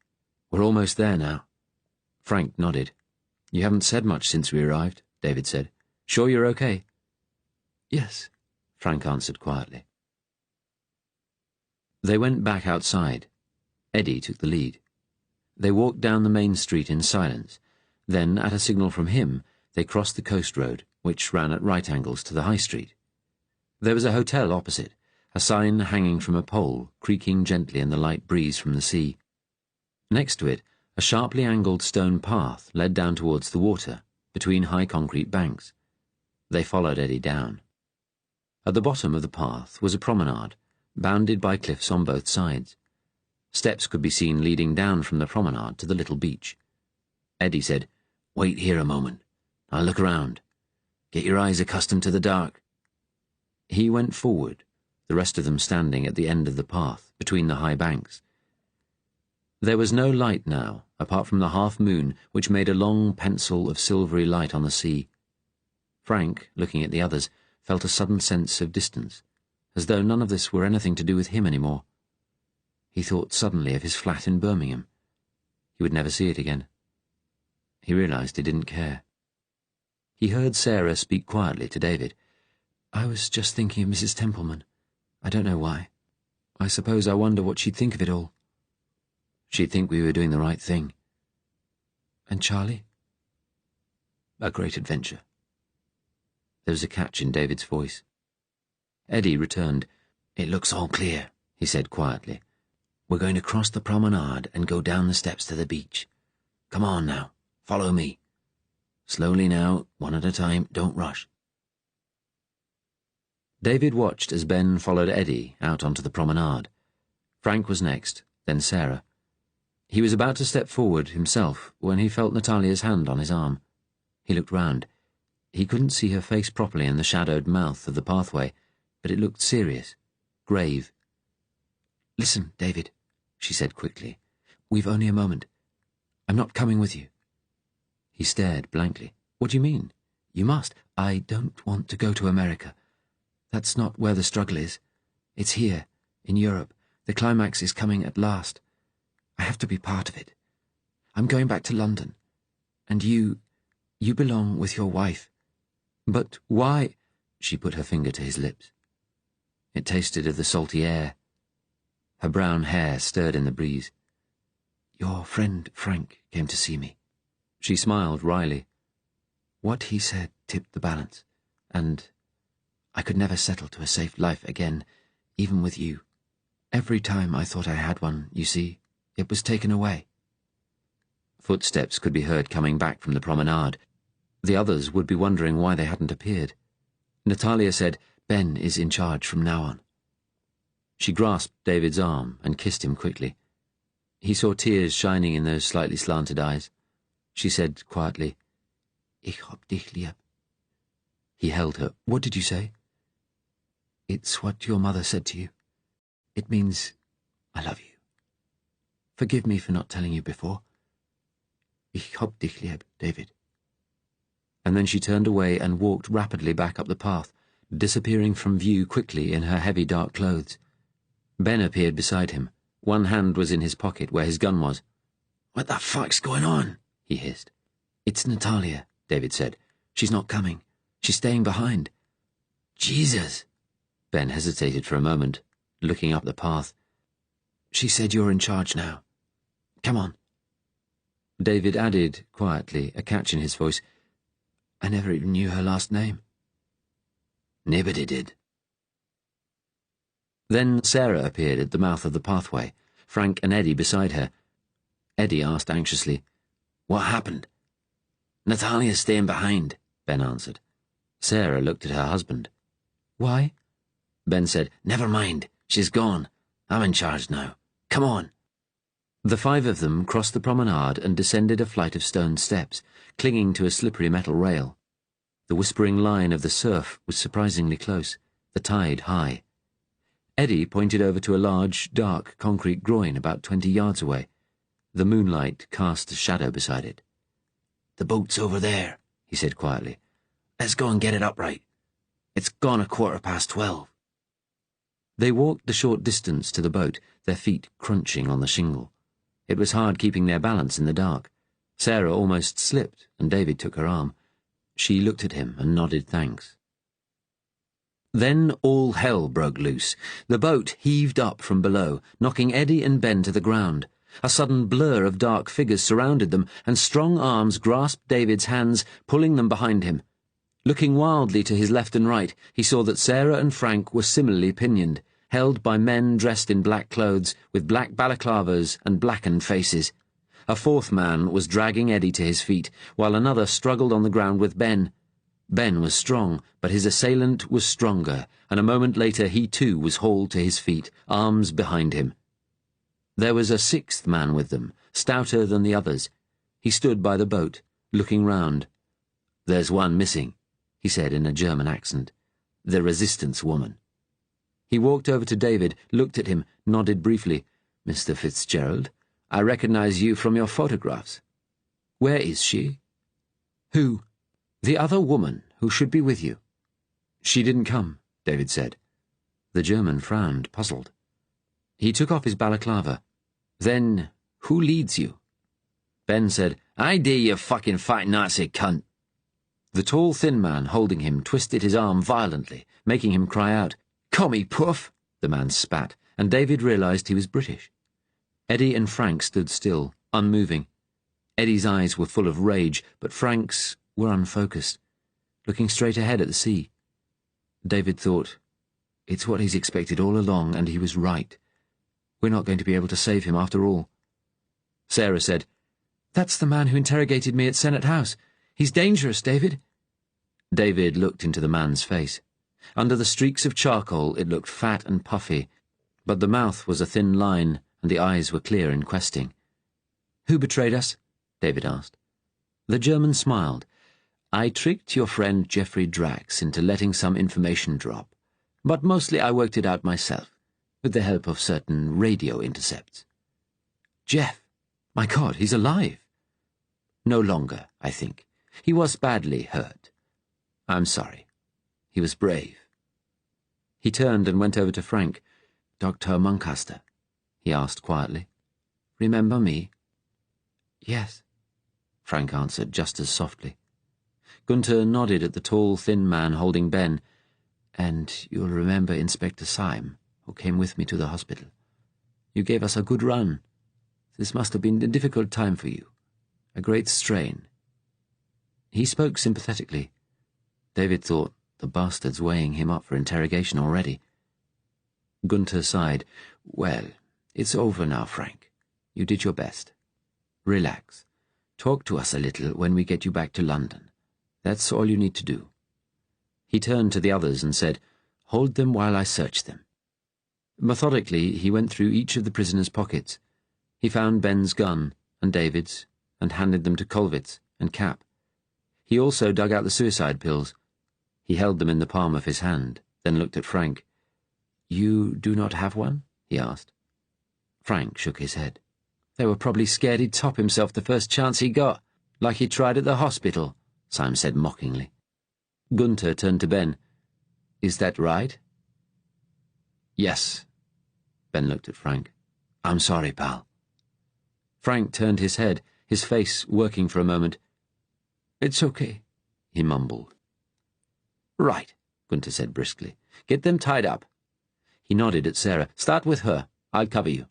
We're almost there now." Frank nodded. "You haven't said much since we arrived," David said. "Sure you're okay?" "Yes," Frank answered quietly. They went back outside. Eddie took the lead. They walked down the main street in silence. Then, at a signal from him, they crossed the coast road, which ran at right angles to the high street. There was a hotel opposite, a sign hanging from a pole, creaking gently in the light breeze from the sea. Next to it, a sharply angled stone path led down towards the water, between high concrete banks. They followed Eddie down. At the bottom of the path was a promenade, bounded by cliffs on both sides. Steps could be seen leading down from the promenade to the little beach. Eddie said, "Wait here a moment. I'll look around. Get your eyes accustomed to the dark." He went forward, the rest of them standing at the end of the path, between the high banks. There was no light now, apart from the half-moon, which made a long pencil of silvery light on the sea. Frank, looking at the others, felt a sudden sense of distance, as though none of this were anything to do with him anymore. He thought suddenly of his flat in Birmingham. He would never see it again. He realized he didn't care. He heard Sarah speak quietly to David. "I was just thinking of Mrs. Templeman. I don't know why. I suppose I wonder what she'd think of it all." "She'd think we were doing the right thing." "And Charlie?" "A great adventure." There was a catch in David's voice. Eddie returned. "It looks all clear," he said quietly. "We're going to cross the promenade and go down the steps to the beach. Come on now, follow me. Slowly now, one at a time, don't rush." David watched as Ben followed Eddie out onto the promenade. Frank was next, then Sarah. He was about to step forward himself when he felt Natalia's hand on his arm. He looked round. He couldn't see her face properly in the shadowed mouth of the pathway, but it looked serious, grave. "Listen, David," she said quickly. "We've only a moment. I'm not coming with you." He stared blankly. "What do you mean?" "You must. I don't want to go to America. That's not where the struggle is. It's here, in Europe. The climax is coming at last. I have to be part of it. I'm going back to London. And you belong with your wife." "But why?" She put her finger to his lips. It tasted of the salty air. Her brown hair stirred in the breeze. "Your friend Frank came to see me." She smiled wryly. "What he said tipped the balance, and I could never settle to a safe life again, even with you. Every time I thought I had one, you see, it was taken away." Footsteps could be heard coming back from the promenade. The others would be wondering why they hadn't appeared. Natalia said, "Ben is in charge from now on." She grasped David's arm and kissed him quickly. He saw tears shining in those slightly slanted eyes. She said quietly, "Ich hab dich lieb." He held her. "What did you say?" "It's what your mother said to you. It means I love you." Forgive me for not telling you before. Ich hab dich lieb, David. And then she turned away and walked rapidly back up the path, disappearing from view quickly in her heavy dark clothes. Ben appeared beside him. One hand was in his pocket where his gun was. What the fuck's going on? He hissed. It's Natalia, David said. She's not coming. She's staying behind. Jesus. Ben hesitated for a moment, looking up the path. She said you're in charge now. Come on. David added, quietly, a catch in his voice, I never even knew her last name. Nobody did. Then Sarah appeared at the mouth of the pathway, Frank and Eddie beside her. Eddie asked anxiously, What happened? Natalia's staying behind, Ben answered. Sarah looked at her husband. Why? Ben said, Never mind. She's gone. I'm in charge now. Come on. The five of them crossed the promenade and descended a flight of stone steps, clinging to a slippery metal rail. The whispering line of the surf was surprisingly close, the tide high. Eddie pointed over to a large, dark concrete groin about 20 yards away. The moonlight cast a shadow beside it. The boat's over there, he said quietly. Let's go and get it upright. It's gone 12:15. They walked the short distance to the boat, their feet crunching on the shingle. It was hard keeping their balance in the dark. Sarah almost slipped, and David took her arm. She looked at him and nodded thanks. Then all hell broke loose. The boat heaved up from below, knocking Eddie and Ben to the ground. A sudden blur of dark figures surrounded them, and strong arms grasped David's hands, pulling them behind him. Looking wildly to his left and right, he saw that Sarah and Frank were similarly pinioned, held by men dressed in black clothes, with black balaclavas and blackened faces. A fourth man was dragging Eddie to his feet, while another struggled on the ground with Ben. Ben was strong, but his assailant was stronger, and a moment later he too was hauled to his feet, arms behind him. There was a sixth man with them, stouter than the others. He stood by the boat, looking round. There's one missing, he said in a German accent. The resistance woman. He walked over to David, looked at him, nodded briefly. Mr. Fitzgerald, I recognize you from your photographs. Where is she? Who? The other woman who should be with you. She didn't come, David said. The German frowned, puzzled. He took off his balaclava. Then, who leads you? Ben said, I dare you fucking fat Nazi cunt. The tall, thin man holding him twisted his arm violently, making him cry out. Commie puff, the man spat, and David realized he was British. Eddie and Frank stood still, unmoving. Eddie's eyes were full of rage, but Frank's were unfocused, looking straight ahead at the sea. David thought, it's what he's expected all along, and he was right. We're not going to be able to save him after all. Sarah said, That's the man who interrogated me at Senate House. He's dangerous, David. David looked into the man's face. Under the streaks of charcoal it looked fat and puffy, but the mouth was a thin line and the eyes were clear and questing. Who betrayed us? David asked. The German smiled. I tricked your friend Geoffrey Drax into letting some information drop, but mostly I worked it out myself, with the help of certain radio intercepts. Jeff! My God, he's alive! No longer, I think. He was badly hurt. I'm sorry. He was brave. He turned and went over to Frank. Dr. Muncaster, he asked quietly. Remember me? Yes, Frank answered just as softly. Gunther nodded at the tall, thin man holding Ben. And you'll remember Inspector Syme, who came with me to the hospital. You gave us a good run. This must have been a difficult time for you. A great strain. He spoke sympathetically. David thought, the bastard's weighing him up for interrogation already. Gunther sighed. Well, it's over now, Frank. You did your best. Relax. Talk to us a little when we get you back to London. That's all you need to do. He turned to the others and said, Hold them while I search them. Methodically, he went through each of the prisoners' pockets. He found Ben's gun and David's and handed them to Colvitts and Cap. He also dug out the suicide pills. He held them in the palm of his hand, then looked at Frank. You do not have one? He asked. Frank shook his head. They were probably scared he'd top himself the first chance he got, like he tried at the hospital, Syme said mockingly. Gunther turned to Ben. Is that right? Yes. Ben looked at Frank. I'm sorry, pal. Frank turned his head, his face working for a moment. It's okay, he mumbled. Right, Gunther said briskly. Get them tied up. He nodded at Sarah. Start with her. I'll cover you.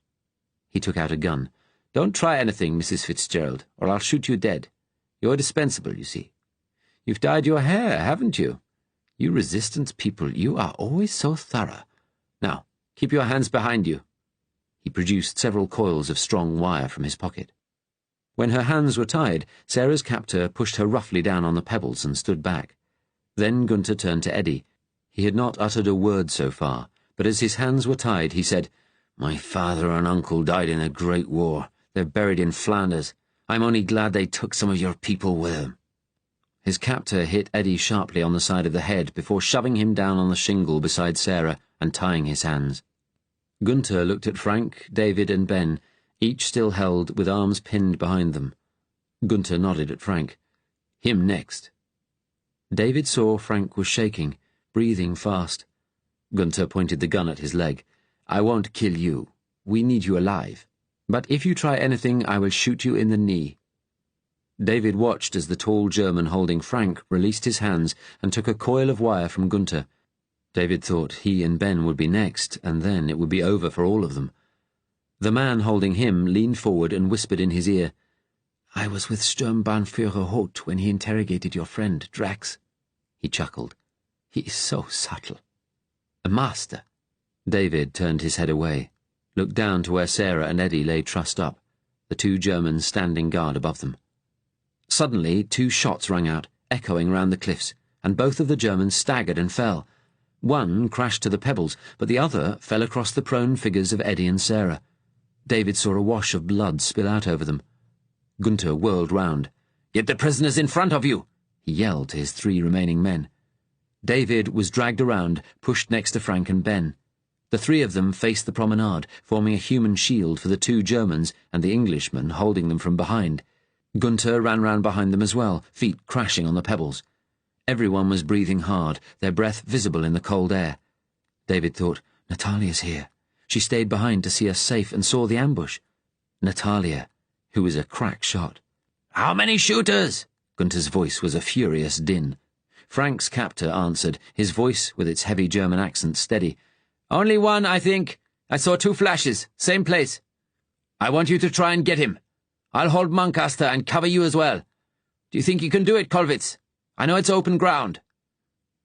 He took out a gun. Don't try anything, Mrs. Fitzgerald, or I'll shoot you dead. You're dispensable, you see. You've dyed your hair, haven't you? You resistance people, you are always so thorough. Now, keep your hands behind you. He produced several coils of strong wire from his pocket. When her hands were tied, Sarah's captor pushed her roughly down on the pebbles and stood back. Then Gunther turned to Eddie. He had not uttered a word so far, but as his hands were tied, he said, My father and uncle died in the Great War. They're buried in Flanders. I'm only glad they took some of your people with them. His captor hit Eddie sharply on the side of the head before shoving him down on the shingle beside Sarah and tying his hands. Gunther looked at Frank, David, and Ben, each still held with arms pinned behind them. Gunther nodded at Frank. Him next. David saw Frank was shaking, breathing fast. Gunther pointed the gun at his leg. I won't kill you. We need you alive. But if you try anything, I will shoot you in the knee. David watched as the tall German holding Frank released his hands and took a coil of wire from Gunther. David thought he and Ben would be next, and then it would be over for all of them. The man holding him leaned forward and whispered in his ear, I was with Sturmbannführer Hoth when he interrogated your friend, Drax. He chuckled. He is so subtle. A master. David turned his head away, looked down to where Sarah and Eddie lay trussed up, the two Germans standing guard above them. Suddenly, two shots rang out, echoing round the cliffs, and both of the Germans staggered and fell. One crashed to the pebbles, but the other fell across the prone figures of Eddie and Sarah. David saw a wash of blood spill out over them. Gunther whirled round. Get the prisoners in front of you, he yelled to his three remaining men. David was dragged around, pushed next to Frank and Ben. The three of them faced the promenade, forming a human shield for the two Germans and the Englishman holding them from behind. Gunther ran round behind them as well, feet crashing on the pebbles. Everyone was breathing hard, their breath visible in the cold air. David thought, Natalia's here. She stayed behind to see us safe and saw the ambush. Natalia, who was a crack shot. How many shooters? Gunther's voice was a furious din. Frank's captor answered, his voice, with its heavy German accent, steady. Only one, I think. I saw two flashes, same place. I want you to try and get him. I'll hold Muncaster and cover you as well. Do you think you can do it, Kollwitz? I know it's open ground.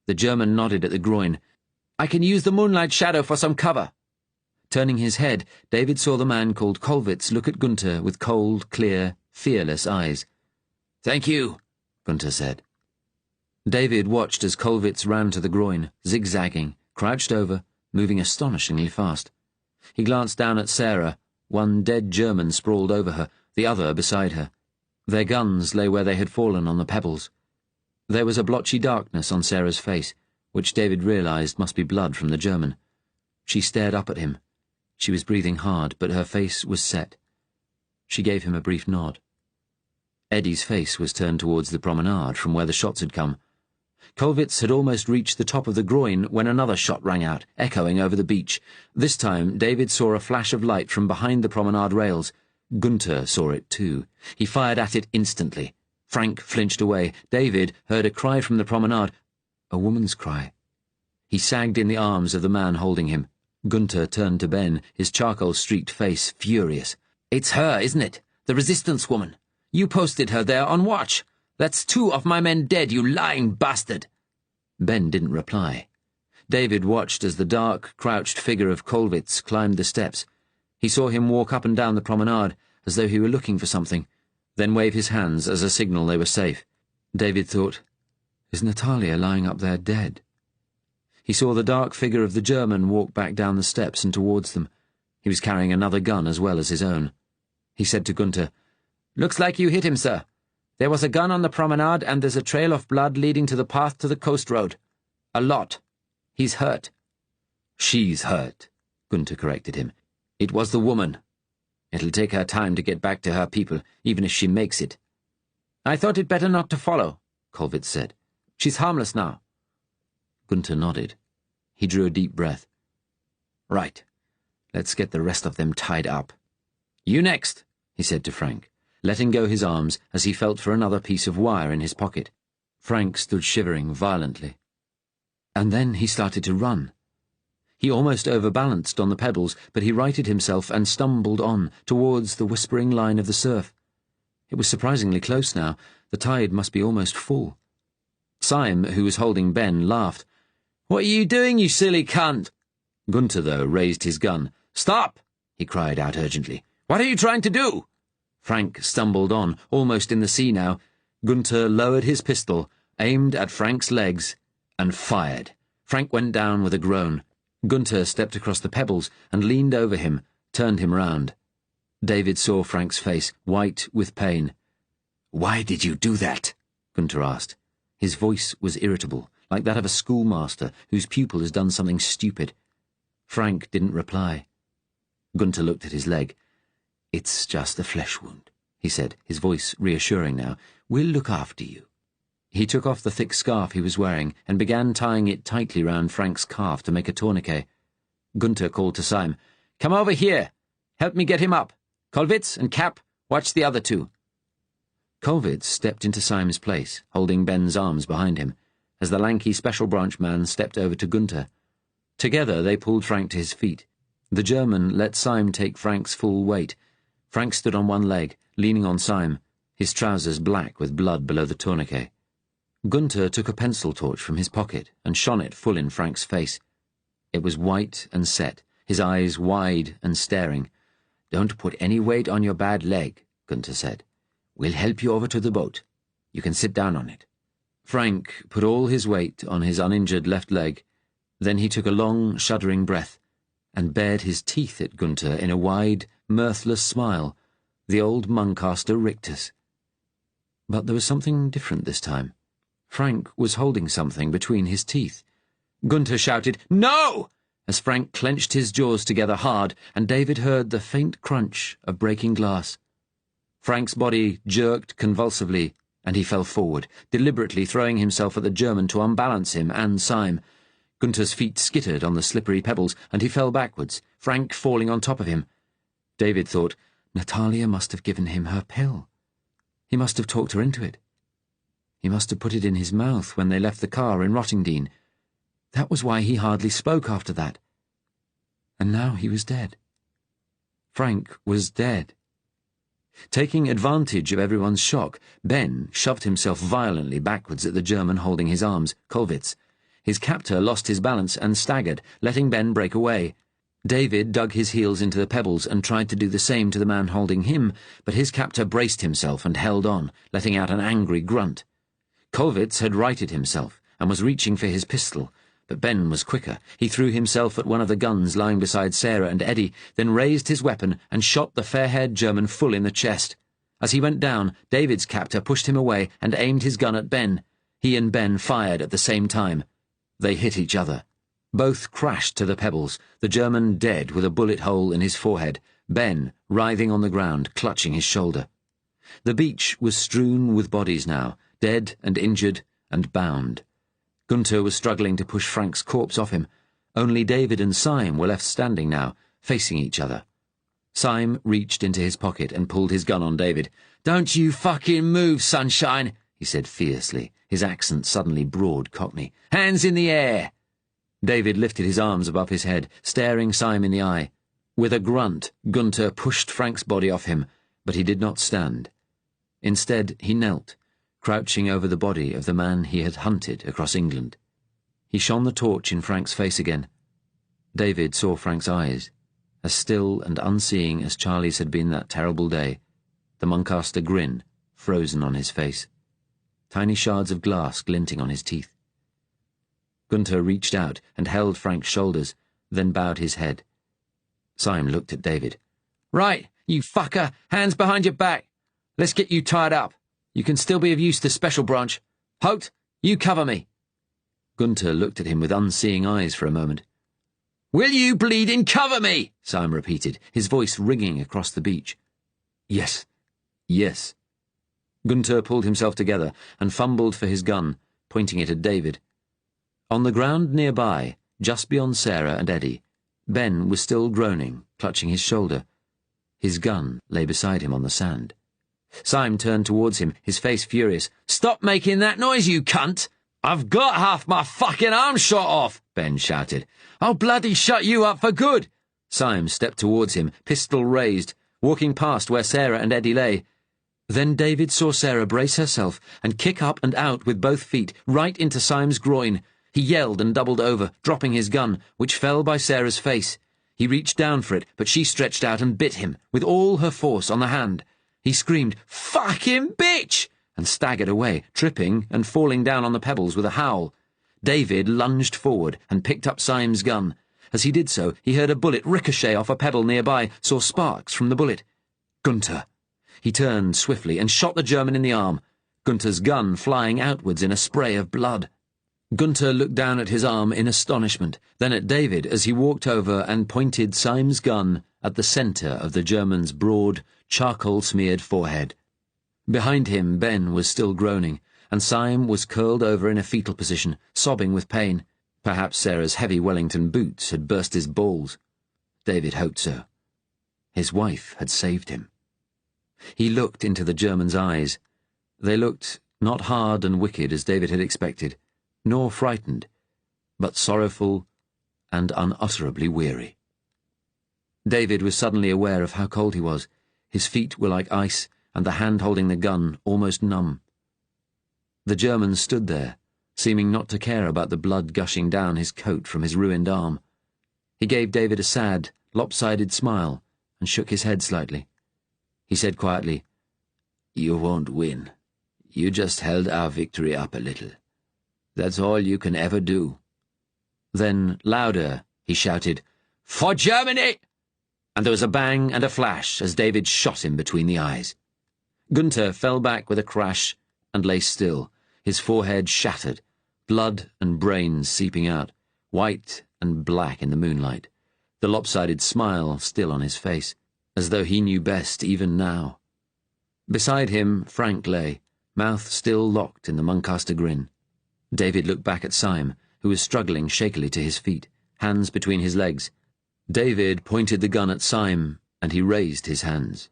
The German nodded at the groin. I can use the moonlight shadow for some cover. Turning his head, David saw the man called Kollwitz look at Gunther with cold, clear, fearless eyes. Thank you, Gunther said. David watched as Kollwitz ran to the groin, zigzagging, crouched over, moving astonishingly fast. He glanced down at Sarah, one dead German sprawled over her, the other beside her. Their guns lay where they had fallen on the pebbles. There was a blotchy darkness on Sarah's face, which David realized must be blood from the German. She stared up at him. She was breathing hard, but her face was set. She gave him a brief nod. Eddie's face was turned towards the promenade from where the shots had come. Kollwitz had almost reached the top of the groin when another shot rang out, echoing over the beach. This time, David saw a flash of light from behind the promenade rails. Gunther saw it too. He fired at it instantly. Frank flinched away. David heard a cry from the promenade, a woman's cry. He sagged in the arms of the man holding him. Gunther turned to Ben, his charcoal-streaked face furious. It's her, isn't it? The resistance woman. You posted her there on watch. That's two of my men dead, you lying bastard. Ben didn't reply. David watched as the dark, crouched figure of Kollwitz climbed the steps. He saw him walk up and down the promenade, as though he were looking for something, then wave his hands as a signal they were safe. David thought, is Natalia lying up there dead? He saw the dark figure of the German walk back down the steps and towards them. He was carrying another gun as well as his own. He said to Gunther, Looks like you hit him, sir. There was a gun on the promenade and there's a trail of blood leading to the path to the coast road. A lot. He's hurt. She's hurt, Gunther corrected him. It was the woman. It'll take her time to get back to her people, even if she makes it. I thought it better not to follow, Colvitz said. She's harmless now. Gunther nodded. He drew a deep breath. Right. Let's get the rest of them tied up. You next, he said to Frank, letting go his arms as he felt for another piece of wire in his pocket. Frank stood shivering violently. And then he started to run. He almost overbalanced on the pebbles, but he righted himself and stumbled on towards the whispering line of the surf. It was surprisingly close now. The tide must be almost full. Syme, who was holding Ben, laughed. "What are you doing, you silly cunt?" Gunther, though, raised his gun. "Stop!" he cried out urgently. "What are you trying to do?" Frank stumbled on, almost in the sea now. Gunther lowered his pistol, aimed at Frank's legs, and fired. Frank went down with a groan. Gunther stepped across the pebbles and leaned over him, turned him round. David saw Frank's face, white with pain. "Why did you do that?" Gunther asked. His voice was irritable, like that of a schoolmaster whose pupil has done something stupid. Frank didn't reply. Gunther looked at his leg. "It's just a flesh wound," he said, his voice reassuring now. "We'll look after you." He took off the thick scarf he was wearing and began tying it tightly round Frank's calf to make a tourniquet. Gunther called to Syme. "Come over here. Help me get him up. Colvitz and Cap, watch the other two." Colvitz stepped into Syme's place, holding Ben's arms behind him, as the lanky special branch man stepped over to Gunther. Together they pulled Frank to his feet. The German let Syme take Frank's full weight. Frank stood on one leg, leaning on Syme, his trousers black with blood below the tourniquet. Gunther took a pencil torch from his pocket and shone it full in Frank's face. It was white and set, his eyes wide and staring. "Don't put any weight on your bad leg," Gunther said. "We'll help you over to the boat. You can sit down on it." Frank put all his weight on his uninjured left leg. Then he took a long, shuddering breath and bared his teeth at Gunther in a wide, mirthless smile, the old Muncaster rictus. But there was something different this time. Frank was holding something between his teeth. Gunther shouted, "No!" as Frank clenched his jaws together hard, and David heard the faint crunch of breaking glass. Frank's body jerked convulsively, and he fell forward, deliberately throwing himself at the German to unbalance him and Syme. Gunther's feet skittered on the slippery pebbles, and he fell backwards, Frank falling on top of him. David thought, Natalia must have given him her pill. He must have talked her into it. He must have put it in his mouth when they left the car in Rottingdean. That was why he hardly spoke after that. And now he was dead. Frank was dead. Taking advantage of everyone's shock, Ben shoved himself violently backwards at the German holding his arms, Colvitz. His captor lost his balance and staggered, letting Ben break away. David dug his heels into the pebbles and tried to do the same to the man holding him, but his captor braced himself and held on, letting out an angry grunt. Colvitz had righted himself and was reaching for his pistol, but Ben was quicker. He threw himself at one of the guns lying beside Sarah and Eddie, then raised his weapon and shot the fair-haired German full in the chest. As he went down, David's captor pushed him away and aimed his gun at Ben. He and Ben fired at the same time. They hit each other. Both crashed to the pebbles, the German dead with a bullet hole in his forehead, Ben writhing on the ground, clutching his shoulder. The beach was strewn with bodies now, dead and injured and bound. Gunther was struggling to push Frank's corpse off him. Only David and Syme were left standing now, facing each other. Syme reached into his pocket and pulled his gun on David. "Don't you fucking move, sunshine," he said fiercely, his accent suddenly broad Cockney. "Hands in the air!" David lifted his arms above his head, staring Syme in the eye. With a grunt, Gunther pushed Frank's body off him, but he did not stand. Instead, he knelt, crouching over the body of the man he had hunted across England. He shone the torch in Frank's face again. David saw Frank's eyes, as still and unseeing as Charlie's had been that terrible day, the Muncaster grin frozen on his face, tiny shards of glass glinting on his teeth. Gunther reached out and held Frank's shoulders, then bowed his head. Syme looked at David. "Right, you fucker, hands behind your back. Let's get you tied up. You can still be of use to Special Branch. Holt, you cover me." Gunther looked at him with unseeing eyes for a moment. "Will you bleeding cover me?" Syme repeated, his voice ringing across the beach. Yes. Yes. Gunter pulled himself together and fumbled for his gun, pointing it at David. On the ground nearby, just beyond Sarah and Eddie, Ben was still groaning, clutching his shoulder. His gun lay beside him on the sand. Syme turned towards him, his face furious. "Stop making that noise, you cunt! I've got half my fucking arm shot off!" Ben shouted. "I'll bloody shut you up for good!" Syme stepped towards him, pistol raised, walking past where Sarah and Eddie lay. Then David saw Sarah brace herself and kick up and out with both feet, right into Syme's groin. He yelled and doubled over, dropping his gun, which fell by Sarah's face. He reached down for it, but she stretched out and bit him, with all her force on the hand. He screamed, "Fucking bitch!" and staggered away, tripping and falling down on the pebbles with a howl. David lunged forward and picked up Syme's gun. As he did so, he heard a bullet ricochet off a pebble nearby, saw sparks from the bullet. Gunter! He turned swiftly and shot the German in the arm, Gunter's gun flying outwards in a spray of blood. Gunter looked down at his arm in astonishment, then at David as he walked over and pointed Syme's gun at the centre of the German's broad, charcoal-smeared forehead. Behind him, Ben was still groaning, and Syme was curled over in a fetal position, sobbing with pain. Perhaps Sarah's heavy Wellington boots had burst his balls. David hoped so. His wife had saved him. He looked into the German's eyes. They looked not hard and wicked as David had expected, nor frightened, but sorrowful and unutterably weary. David was suddenly aware of how cold he was. His feet were like ice, and the hand holding the gun almost numb. The German stood there, seeming not to care about the blood gushing down his coat from his ruined arm. He gave David a sad, lopsided smile and shook his head slightly. He said quietly, "You won't win. You just held our victory up a little. That's all you can ever do." Then, louder, he shouted, "For Germany!" And there was a bang and a flash as David shot him between the eyes. Gunter fell back with a crash and lay still, his forehead shattered, blood and brains seeping out, white and black in the moonlight, the lopsided smile still on his face, as though he knew best even now. Beside him, Frank lay, mouth still locked in the Muncaster grin. David looked back at Syme, who was struggling shakily to his feet, hands between his legs. David pointed the gun at Syme, and he raised his hands.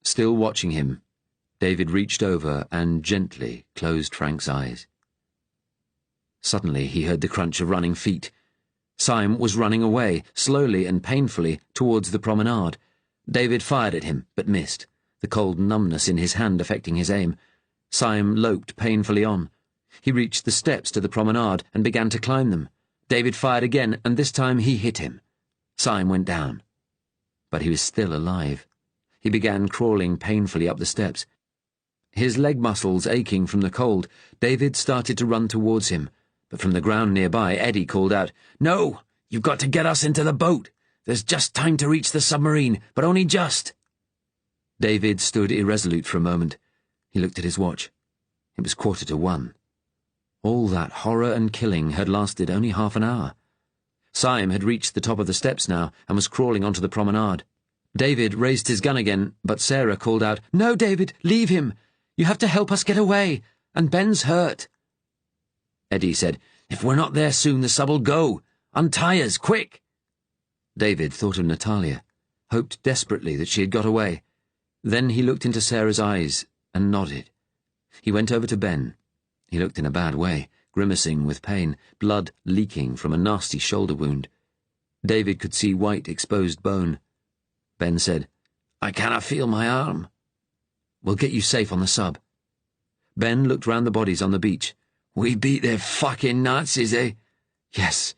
Still watching him, David reached over and gently closed Frank's eyes. Suddenly he heard the crunch of running feet. Syme was running away, slowly and painfully, towards the promenade. David fired at him, but missed, the cold numbness in his hand affecting his aim. Syme loped painfully on. He reached the steps to the promenade and began to climb them. David fired again, and this time he hit him. Syme went down. But he was still alive. He began crawling painfully up the steps. His leg muscles aching from the cold, David started to run towards him, but from the ground nearby, Eddie called out, "No! You've got to get us into the boat! There's just time to reach the submarine, but only just!" David stood irresolute for a moment. He looked at his watch. It was 1:45. All that horror and killing had lasted only half an hour. Syme had reached the top of the steps now and was crawling onto the promenade. David raised his gun again, but Sarah called out, "No, David, leave him! You have to help us get away, and Ben's hurt." Eddie said, "If we're not there soon, the sub'll go. Untie us, quick!" David thought of Natalia, hoped desperately that she had got away. Then he looked into Sarah's eyes and nodded. He went over to Ben. He looked in a bad way, grimacing with pain, blood leaking from a nasty shoulder wound. David could see white, exposed bone. Ben said, "I canna feel my arm." "We'll get you safe on the sub." Ben looked round the bodies on the beach. "We beat their fucking Nazis, eh?" Yes,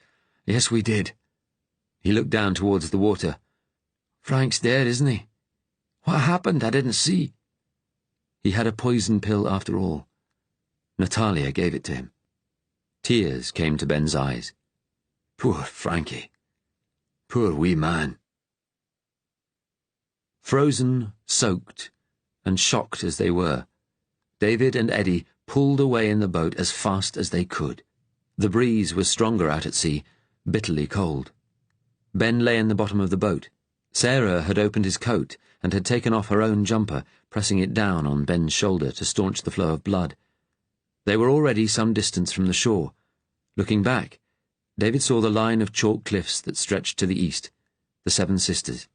we did." He looked down towards the water. "Frank's dead, isn't he? What happened? I didn't see." He had a poison pill after all. Natalia gave it to him. Tears came to Ben's eyes. Poor Frankie. Poor wee man. Frozen, soaked, and shocked as they were, David and Eddie pulled away in the boat as fast as they could. The breeze was stronger out at sea, bitterly cold. Ben lay in the bottom of the boat. Sarah had opened his coat and had taken off her own jumper, pressing it down on Ben's shoulder to staunch the flow of blood. They were already some distance from the shore. Looking back, David saw the line of chalk cliffs that stretched to the east, the Seven Sisters.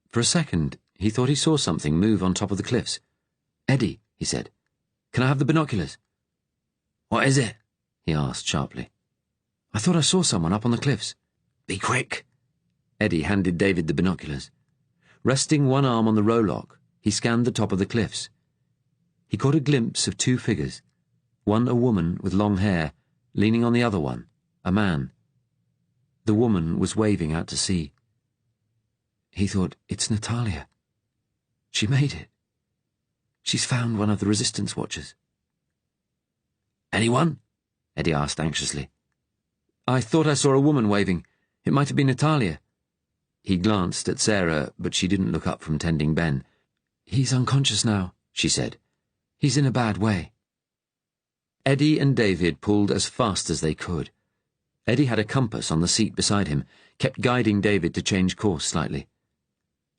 For a second, he thought he saw something move on top of the cliffs. "Eddie," he said, "can I have the binoculars?" "What is it?" he asked sharply. "I thought I saw someone up on the cliffs." "Be quick." Eddie handed David the binoculars. Resting one arm on the rowlock, he scanned the top of the cliffs. He caught a glimpse of two figures, one a woman with long hair, leaning on the other one, a man. The woman was waving out to sea. He thought, "It's Natalia. She made it. She's found one of the resistance watchers." "Anyone?" Eddie asked anxiously. "I thought I saw a woman waving. It might have been Natalia." He glanced at Sarah, but she didn't look up from tending Ben. "He's unconscious now," she said. "He's in a bad way." Eddie and David pulled as fast as they could. Eddie had a compass on the seat beside him, kept guiding David to change course slightly.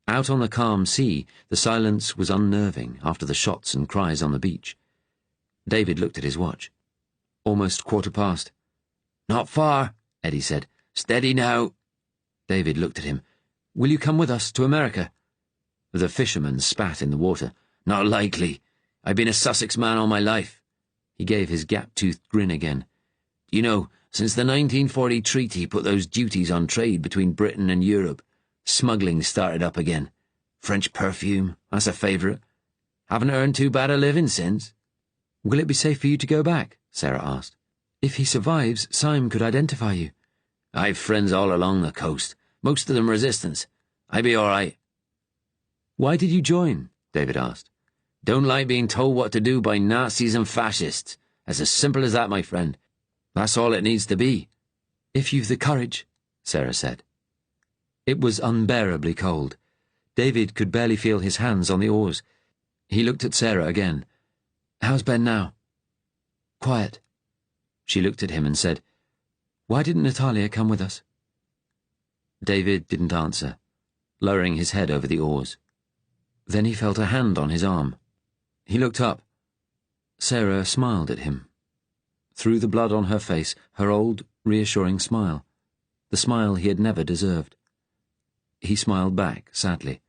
Out on the calm sea, the silence was unnerving after the shots and cries on the beach. David looked at his watch. Almost 1:15. "Not far," Eddie said. "Steady now." David looked at him. "Will you come with us to America?" The fisherman spat in the water. "Not likely. I've been a Sussex man all my life." He gave his gap-toothed grin again. "You know, since the 1940 treaty put those duties on trade between Britain and Europe, smuggling started up again. French perfume, that's a favourite. Haven't earned too bad a living since." "Will it be safe for you to go back?" Sarah asked. "If he survives, Syme could identify you." "I've friends all along the coast, most of them resistance. I be all right." "Why did you join?" David asked. "Don't like being told what to do by Nazis and fascists. It's as simple as that, my friend. That's all it needs to be." "If you've the courage," Sarah said. It was unbearably cold. David could barely feel his hands on the oars. He looked at Sarah again. "How's Ben now?" "Quiet." She looked at him and said, "Why didn't Natalia come with us?" David didn't answer, lowering his head over the oars. Then he felt a hand on his arm. He looked up. Sarah smiled at him. Through the blood on her face, her old, reassuring smile. The smile he had never deserved. He smiled back, sadly.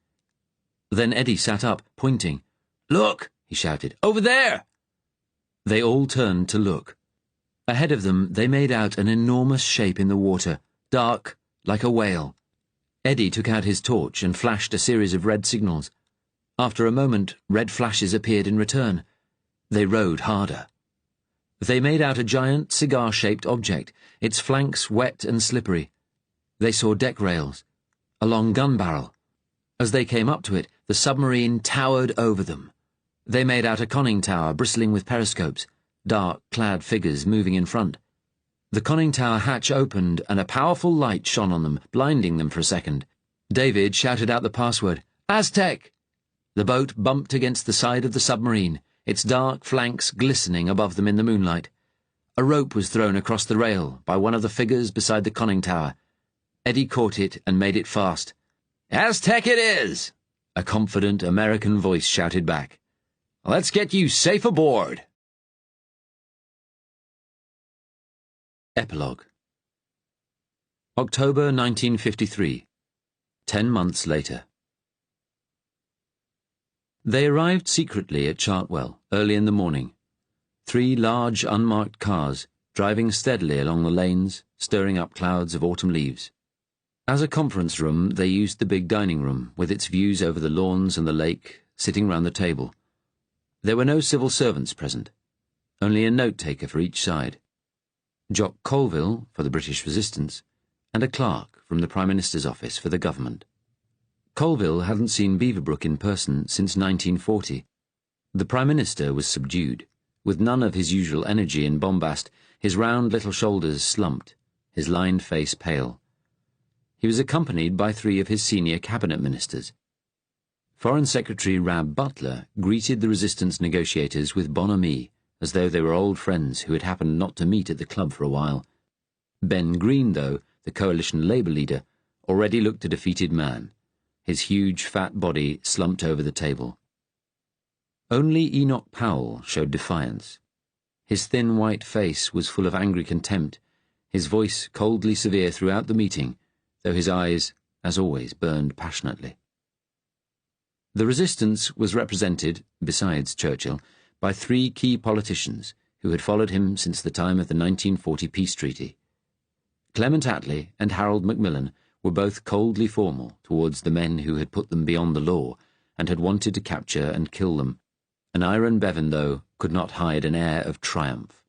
Then Eddie sat up, pointing. "Look!" he shouted. "Over there!" They all turned to look. Ahead of them, they made out an enormous shape in the water, dark, like a whale. Eddie took out his torch and flashed a series of red signals. After a moment, red flashes appeared in return. They rowed harder. They made out a giant, cigar-shaped object, its flanks wet and slippery. They saw deck rails, a long gun barrel. As they came up to it, the submarine towered over them. They made out a conning tower bristling with periscopes, dark, clad figures moving in front. The conning tower hatch opened and a powerful light shone on them, blinding them for a second. David shouted out the password, "Aztec!" The boat bumped against the side of the submarine, its dark flanks glistening above them in the moonlight. A rope was thrown across the rail by one of the figures beside the conning tower. Eddie caught it and made it fast. "Aztec it is!" a confident American voice shouted back. "Let's get you safe aboard." Epilogue. October 1953. 10 months later. They arrived secretly at Chartwell early in the morning. 3 large unmarked cars, driving steadily along the lanes, stirring up clouds of autumn leaves. As a conference room, they used the big dining room, with its views over the lawns and the lake, sitting round the table. There were no civil servants present, only a note-taker for each side. Jock Colville, for the British Resistance, and a clerk from the Prime Minister's office for the government. Colville hadn't seen Beaverbrook in person since 1940. The Prime Minister was subdued, with none of his usual energy and bombast, his round little shoulders slumped, his lined face pale. He was accompanied by 3 of his senior cabinet ministers. Foreign Secretary Rab Butler greeted the resistance negotiators with bonhomie, as though they were old friends who had happened not to meet at the club for a while. Ben Green, though, the coalition Labour leader, already looked a defeated man, his huge fat body slumped over the table. Only Enoch Powell showed defiance. His thin white face was full of angry contempt, his voice coldly severe throughout the meeting, though his eyes, as always, burned passionately. The resistance was represented, besides Churchill, by 3 key politicians who had followed him since the time of the 1940 peace treaty. Clement Attlee and Harold Macmillan were both coldly formal towards the men who had put them beyond the law and had wanted to capture and kill them, and Iron Bevan, though, could not hide an air of triumph.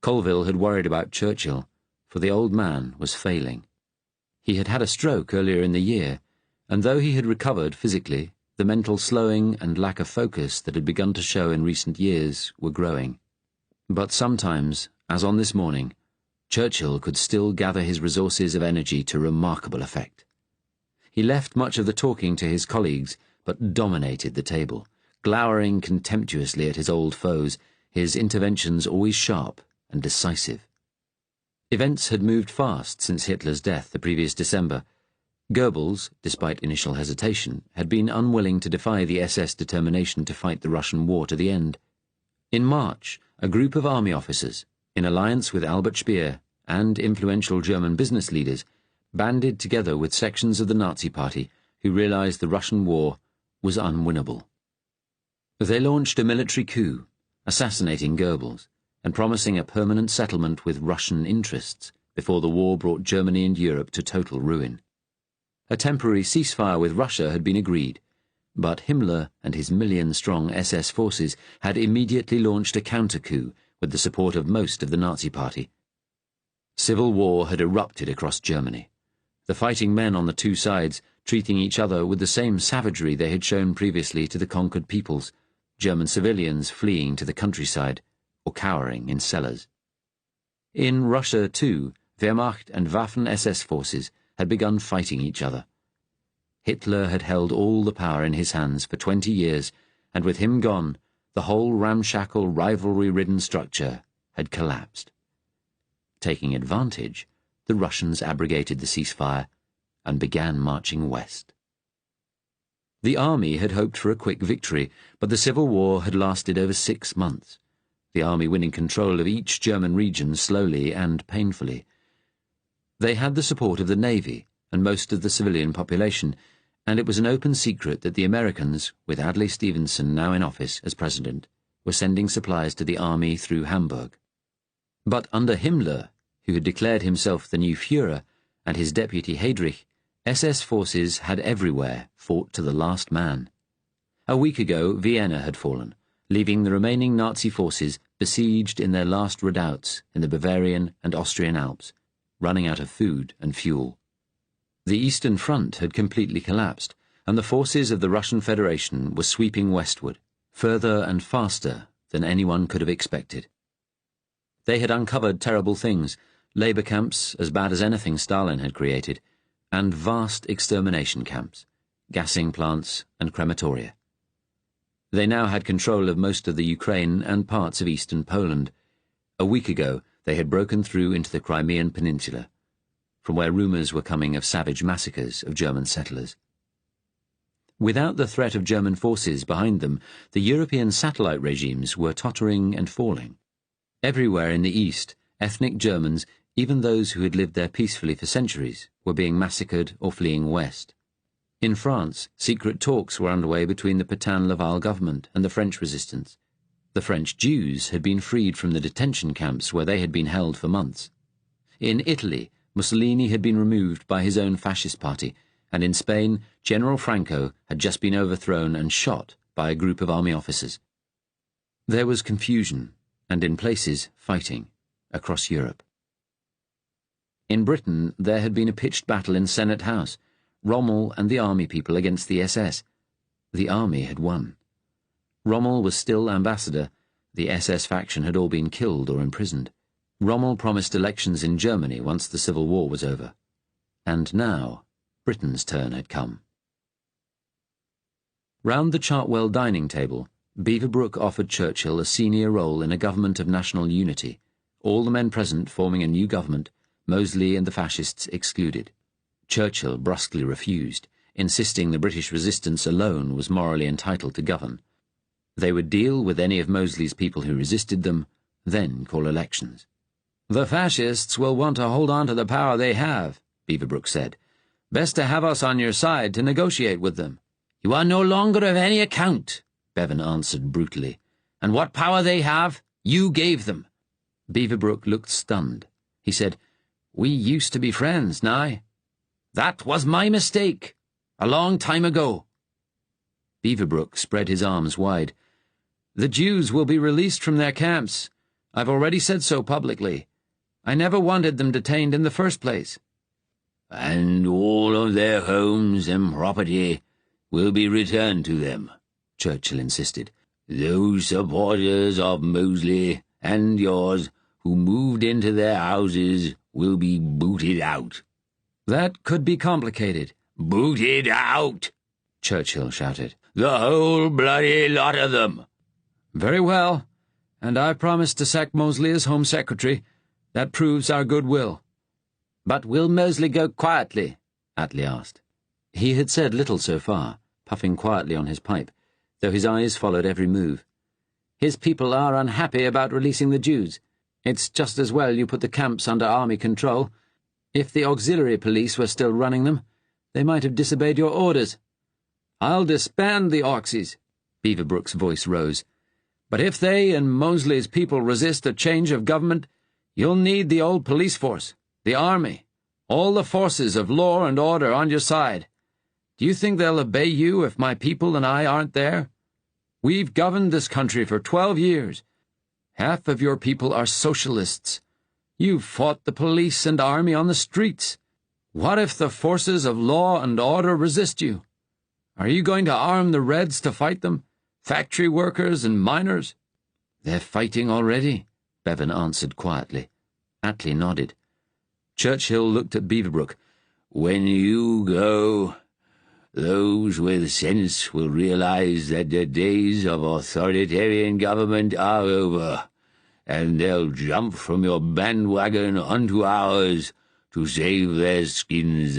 Colville had worried about Churchill, for the old man was failing. He had had a stroke earlier in the year, and though he had recovered physically, the mental slowing and lack of focus that had begun to show in recent years were growing. But sometimes, as on this morning, Churchill could still gather his resources of energy to remarkable effect. He left much of the talking to his colleagues, but dominated the table, glowering contemptuously at his old foes, his interventions always sharp and decisive. Events had moved fast since Hitler's death the previous December. Goebbels, despite initial hesitation, had been unwilling to defy the SS determination to fight the Russian war to the end. In March, a group of army officers, in alliance with Albert Speer and influential German business leaders, banded together with sections of the Nazi Party who realized the Russian war was unwinnable. They launched a military coup, assassinating Goebbels, and promising a permanent settlement with Russian interests before the war brought Germany and Europe to total ruin. A temporary ceasefire with Russia had been agreed, but Himmler and his million-strong SS forces had immediately launched a counter-coup with the support of most of the Nazi Party. Civil war had erupted across Germany, the fighting men on the 2 sides treating each other with the same savagery they had shown previously to the conquered peoples, German civilians fleeing to the countryside or cowering in cellars. In Russia, too, Wehrmacht and Waffen-SS forces had begun fighting each other. Hitler had held all the power in his hands for 20 years, and with him gone, the whole ramshackle, rivalry-ridden structure had collapsed. Taking advantage, the Russians abrogated the ceasefire and began marching west. The army had hoped for a quick victory, but the civil war had lasted over 6 months, the army winning control of each German region slowly and painfully. They had the support of the Navy and most of the civilian population, and it was an open secret that the Americans, with Adlai Stevenson now in office as president, were sending supplies to the army through Hamburg. But under Himmler, who had declared himself the new Führer, and his deputy Heydrich, SS forces had everywhere fought to the last man. A week ago, Vienna had fallen, leaving the remaining Nazi forces besieged in their last redoubts in the Bavarian and Austrian Alps, running out of food and fuel. The Eastern Front had completely collapsed, and the forces of the Russian Federation were sweeping westward, further and faster than anyone could have expected. They had uncovered terrible things, labor camps as bad as anything Stalin had created, and vast extermination camps, gassing plants and crematoria. They now had control of most of the Ukraine and parts of eastern Poland. A week ago, they had broken through into the Crimean Peninsula, from where rumours were coming of savage massacres of German settlers. Without the threat of German forces behind them, the European satellite regimes were tottering and falling. Everywhere in the East, ethnic Germans, even those who had lived there peacefully for centuries, were being massacred or fleeing west. In France, secret talks were underway between the Pétain-Laval government and the French resistance. The French Jews had been freed from the detention camps where they had been held for months. In Italy, Mussolini had been removed by his own fascist party, and in Spain, General Franco had just been overthrown and shot by a group of army officers. There was confusion, and in places, fighting, across Europe. In Britain, there had been a pitched battle in Senate House, Rommel and the army people against the SS. The army had won. Rommel was still ambassador. The SS faction had all been killed or imprisoned. Rommel promised elections in Germany once the Civil War was over. And now, Britain's turn had come. Round the Chartwell dining table, Beaverbrook offered Churchill a senior role in a government of national unity, all the men present forming a new government, Mosley and the fascists excluded. Churchill brusquely refused, insisting the British resistance alone was morally entitled to govern. They would deal with any of Mosley's people who resisted them, then call elections. "The fascists will want to hold on to the power they have," Beaverbrook said. "Best to have us on your side to negotiate with them." "You are no longer of any account," Bevan answered brutally. "And what power they have, you gave them." Beaverbrook looked stunned. He said, "We used to be friends, now." "That was my mistake, a long time ago." Beaverbrook spread his arms wide. "The Jews will be released from their camps. I've already said so publicly. I never wanted them detained in the first place." "And all of their homes and property will be returned to them," Churchill insisted. "Those supporters of Mosley and yours who moved into their houses will be booted out." "That could be complicated." "Booted out!" Churchill shouted. "The whole bloody lot of them." "Very well, and I promise to sack Mosley as Home Secretary. That proves our goodwill." "But will Mosley go quietly?" Attlee asked. He had said little so far, puffing quietly on his pipe, though his eyes followed every move. "His people are unhappy about releasing the Jews. It's just as well you put the camps under army control. If the auxiliary police were still running them, they might have disobeyed your orders." "I'll disband the Auxies." Beaverbrook's voice rose. "But if they and Mosley's people resist a change of government, you'll need the old police force, the army, all the forces of law and order on your side. Do you think they'll obey you if my people and I aren't there? We've governed this country for 12 years. Half of your people are socialists. You've fought the police and army on the streets. What if the forces of law and order resist you? Are you going to arm the Reds to fight them? Factory workers and miners?" "They're fighting already," Bevan answered quietly. Attlee nodded. Churchill looked at Beaverbrook. "When you go, those with sense will realize that the days of authoritarian government are over, and they'll jump from your bandwagon onto ours to save their skins.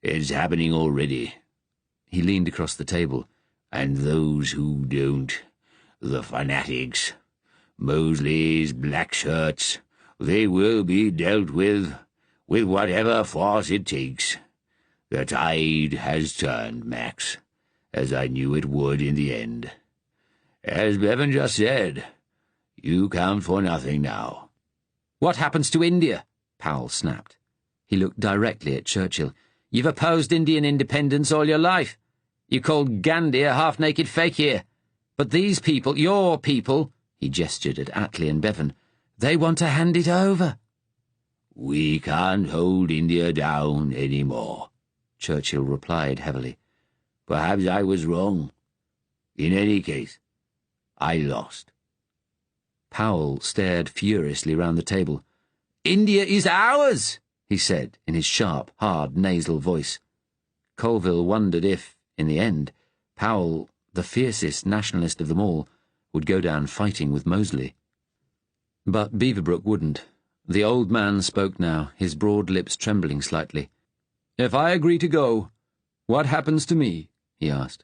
It's happening already." He leaned across the table. "And those who don't, the fanatics, Mosley's black shirts, they will be dealt with whatever force it takes. The tide has turned, Max, as I knew it would in the end. As Bevan just said, you count for nothing now." "What happens to India?" Powell snapped. He looked directly at Churchill. "You've opposed Indian independence all your life. You called Gandhi a half-naked fakir. But these people, your people," he gestured at Attlee and Bevan, "they want to hand it over." "We can't hold India down any more," Churchill replied heavily. "Perhaps I was wrong. In any case, I lost." Powell stared furiously round the table. "India is ours," he said in his sharp, hard, nasal voice. Colville wondered if, in the end, Powell, the fiercest nationalist of them all, would go down fighting with Mosley. But Beaverbrook wouldn't. The old man spoke now, his broad lips trembling slightly. "If I agree to go, what happens to me?" he asked.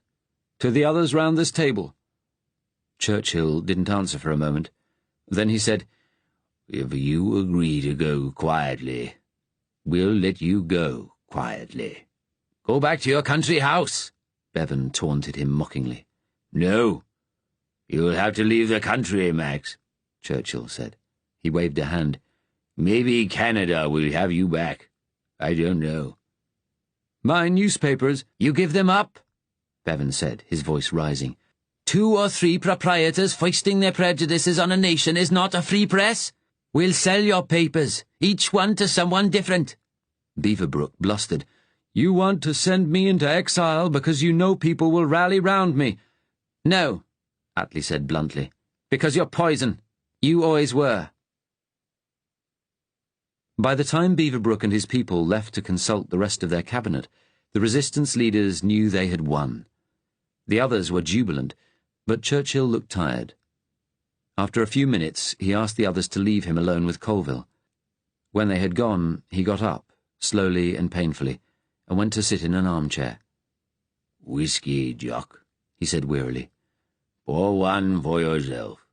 "To the others round this table?" Churchill didn't answer for a moment. Then he said, "If you agree to go quietly, we'll let you go quietly." "Go back to your country house," Bevan taunted him mockingly. "No. You'll have to leave the country, Max," Churchill said. He waved a hand. "Maybe Canada will have you back. I don't know." "My newspapers—" "You give them up," Bevan said, his voice rising. 2 or 3 proprietors foisting their prejudices on a nation is not a free press. We'll sell your papers, each one to someone different." Beaverbrook blustered. "You want to send me into exile because you know people will rally round me." "No," Attlee said bluntly. "because you're poison. You always were." By the time Beaverbrook and his people left to consult the rest of their cabinet, the resistance leaders knew they had won. The others were jubilant, but Churchill looked tired. After a few minutes, he asked the others to leave him alone with Colville. When they had gone, he got up slowly and painfully, and went to sit in an armchair. "Whiskey, Jock," he said wearily. "Pour one for yourself."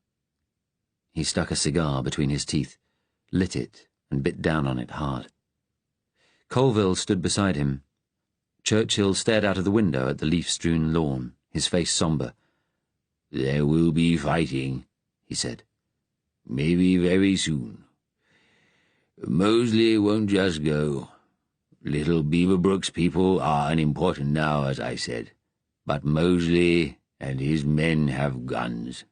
He stuck a cigar between his teeth, lit it, and bit down on it hard. Colville stood beside him. Churchill stared out of the window at the leaf-strewn lawn, his face sombre. "There will be fighting," he said. "Maybe very soon. Mosley won't just go. Little Beaverbrook's people are unimportant now, as I said, but Mosley and his men have guns.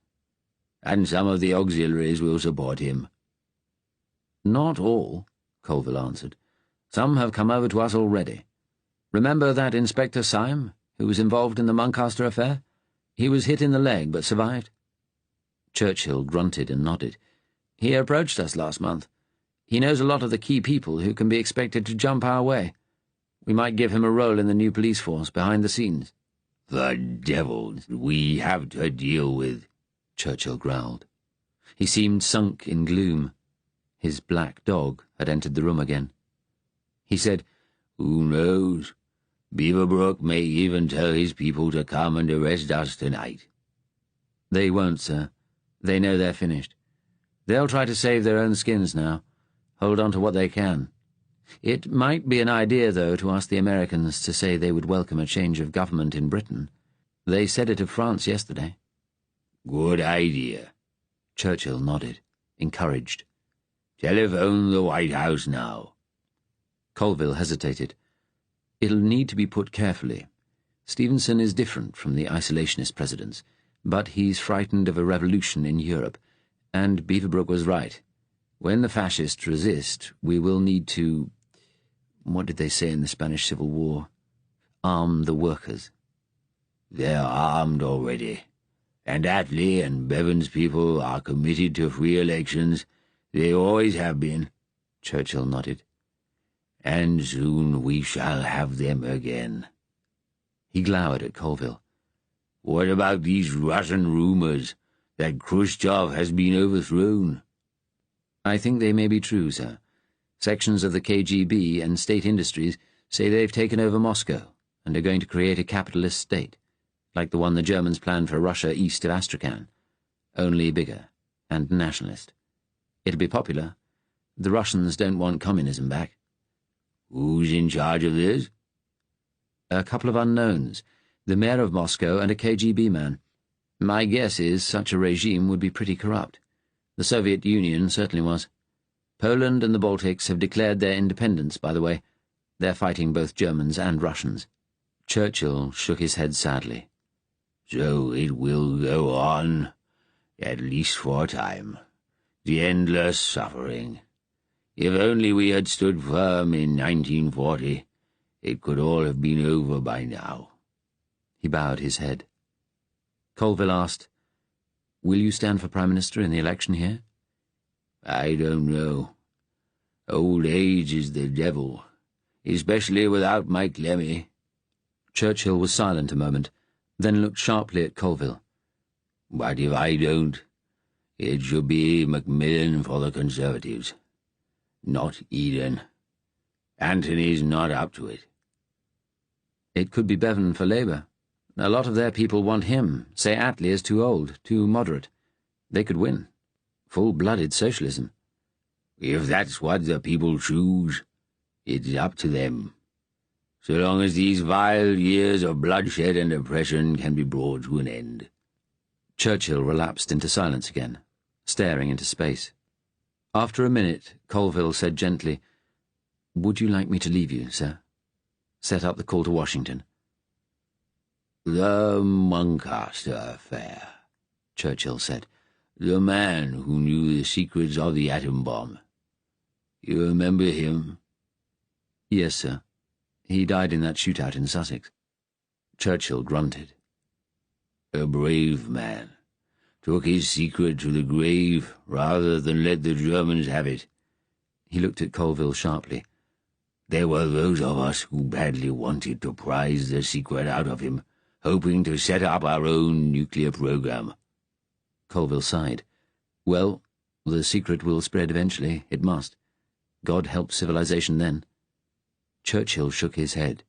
And some of the auxiliaries will support him." "Not all," Colville answered. "Some have come over to us already. Remember that Inspector Syme, who was involved in the Muncaster affair? He was hit in the leg but survived." Churchill grunted and nodded. "He approached us last month. He knows a lot of the key people who can be expected to jump our way. We might give him a role in the new police force behind the scenes." "The devils we have to deal with," Churchill growled. He seemed sunk in gloom. His black dog had entered the room again. He said, "Who knows? Beaverbrook may even tell his people to come and arrest us tonight." "They won't, sir. They know they're finished. They'll try to save their own skins now, hold on to what they can. It might be an idea, though, to ask the Americans to say they would welcome a change of government in Britain. They said it of France yesterday." "Good idea." Churchill nodded, encouraged. "Telephone the White House now." Colville hesitated. "It'll need to be put carefully. Stevenson is different from the isolationist presidents, but he's frightened of a revolution in Europe, and Beaverbrook was right. When the fascists resist, we will need to— what did they say in the Spanish Civil War? Arm the workers." "They're armed already. And Attlee and Bevan's people are committed to free elections. They always have been." Churchill nodded. "And soon we shall have them again." He glowered at Colville. "What about these Russian rumors that Khrushchev has been overthrown?" "I think they may be true, sir. Sections of the KGB and state industries say they've taken over Moscow and are going to create a capitalist state, like the one the Germans planned for Russia east of Astrakhan, only bigger and nationalist. It'll be popular. The Russians don't want communism back." "Who's in charge of this?" "A couple of unknowns, the mayor of Moscow and a KGB man. My guess is such a regime would be pretty corrupt. The Soviet Union certainly was. Poland and the Baltics have declared their independence, by the way. They're fighting both Germans and Russians." Churchill shook his head sadly. "So it will go on, at least for a time. The endless suffering. If only we had stood firm in 1940, it could all have been over by now." He bowed his head. Colville asked, "Will you stand for Prime Minister in the election here?" "I don't know. Old age is the devil, especially without Mike Lemmy." Churchill was silent a moment, then looked sharply at Colville. "But if I don't, it should be Macmillan for the Conservatives. Not Eden. Anthony's not up to it." "It could be Bevan for Labour. A lot of their people want him, say Attlee is too old, too moderate. They could win. Full-blooded socialism." "If that's what the people choose, it's up to them. So long as these vile years of bloodshed and oppression can be brought to an end." Churchill relapsed into silence again, staring into space. After a minute, Colville said gently, "Would you like me to leave you, sir? Set up the call to Washington?" "The Muncaster affair," Churchill said. "The man who knew the secrets of the atom bomb. You remember him?" "Yes, sir. He died in that shootout in Sussex." Churchill grunted. "A brave man. Took his secret to the grave rather than let the Germans have it." He looked at Colville sharply. "There were those of us who badly wanted to prize the secret out of him, hoping to set up our own nuclear program." Colville sighed. "Well, the secret will spread eventually. It must. God help civilization then." Churchill shook his head.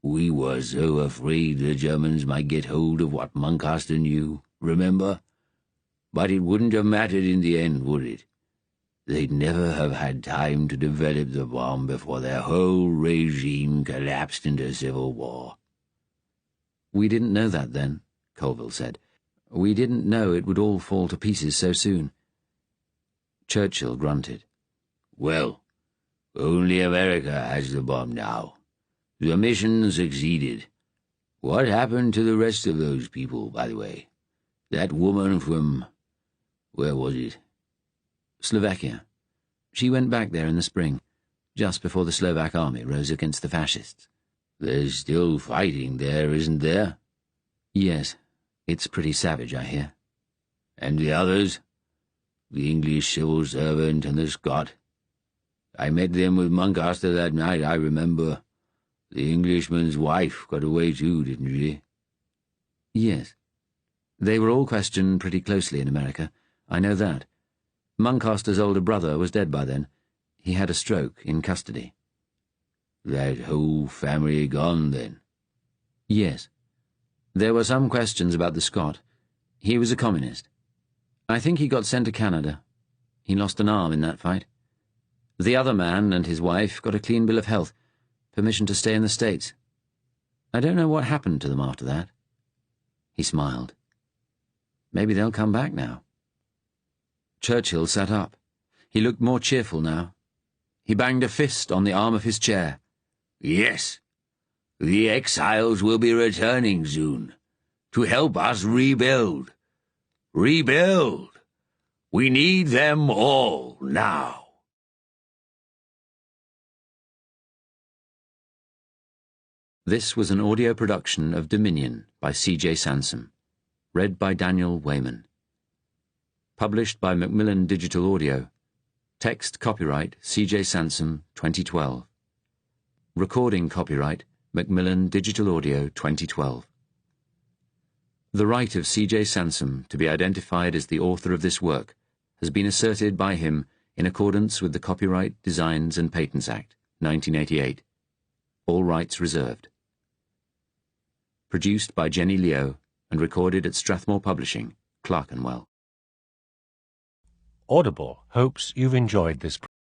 We were so afraid the Germans might get hold of what Muncaster knew, remember? But it wouldn't have mattered in the end, would it? They'd never have had time to develop the bomb before their whole regime collapsed into civil war. We didn't know that then, Colville said. We didn't know it would all fall to pieces so soon. Churchill grunted. Well, only America has the bomb now. The mission succeeded. What happened to the rest of those people, by the way? That woman from... where was it? Slovakia. She went back there in the spring, just before the Slovak army rose against the fascists. There's still fighting there, isn't there? Yes. It's pretty savage, I hear. And the others? The English civil servant and the Scot? I met them with Muncaster that night, I remember. The Englishman's wife got away too, didn't she? Yes. They were all questioned pretty closely in America. I know that. Muncaster's older brother was dead by then. He had a stroke in custody. That whole family gone, then? Yes. There were some questions about the Scot. He was a communist. I think he got sent to Canada. He lost an arm in that fight. The other man and his wife got a clean bill of health, permission to stay in the States. I don't know what happened to them after that. He smiled. Maybe they'll come back now. Churchill sat up. He looked more cheerful now. He banged a fist on the arm of his chair. Yes. The exiles will be returning soon, to help us rebuild. Rebuild. We need them all now. This was an audio production of Dominion by C.J. Sansom, read by Daniel Wayman. Published by Macmillan Digital Audio. Text copyright C.J. Sansom 2012. Recording copyright Macmillan Digital Audio 2012. The right of C.J. Sansom to be identified as the author of this work has been asserted by him in accordance with the Copyright, Designs and Patents Act, 1988. All rights reserved. Produced by Jenny Leo and recorded at Strathmore Publishing, Clerkenwell. Audible hopes you've enjoyed this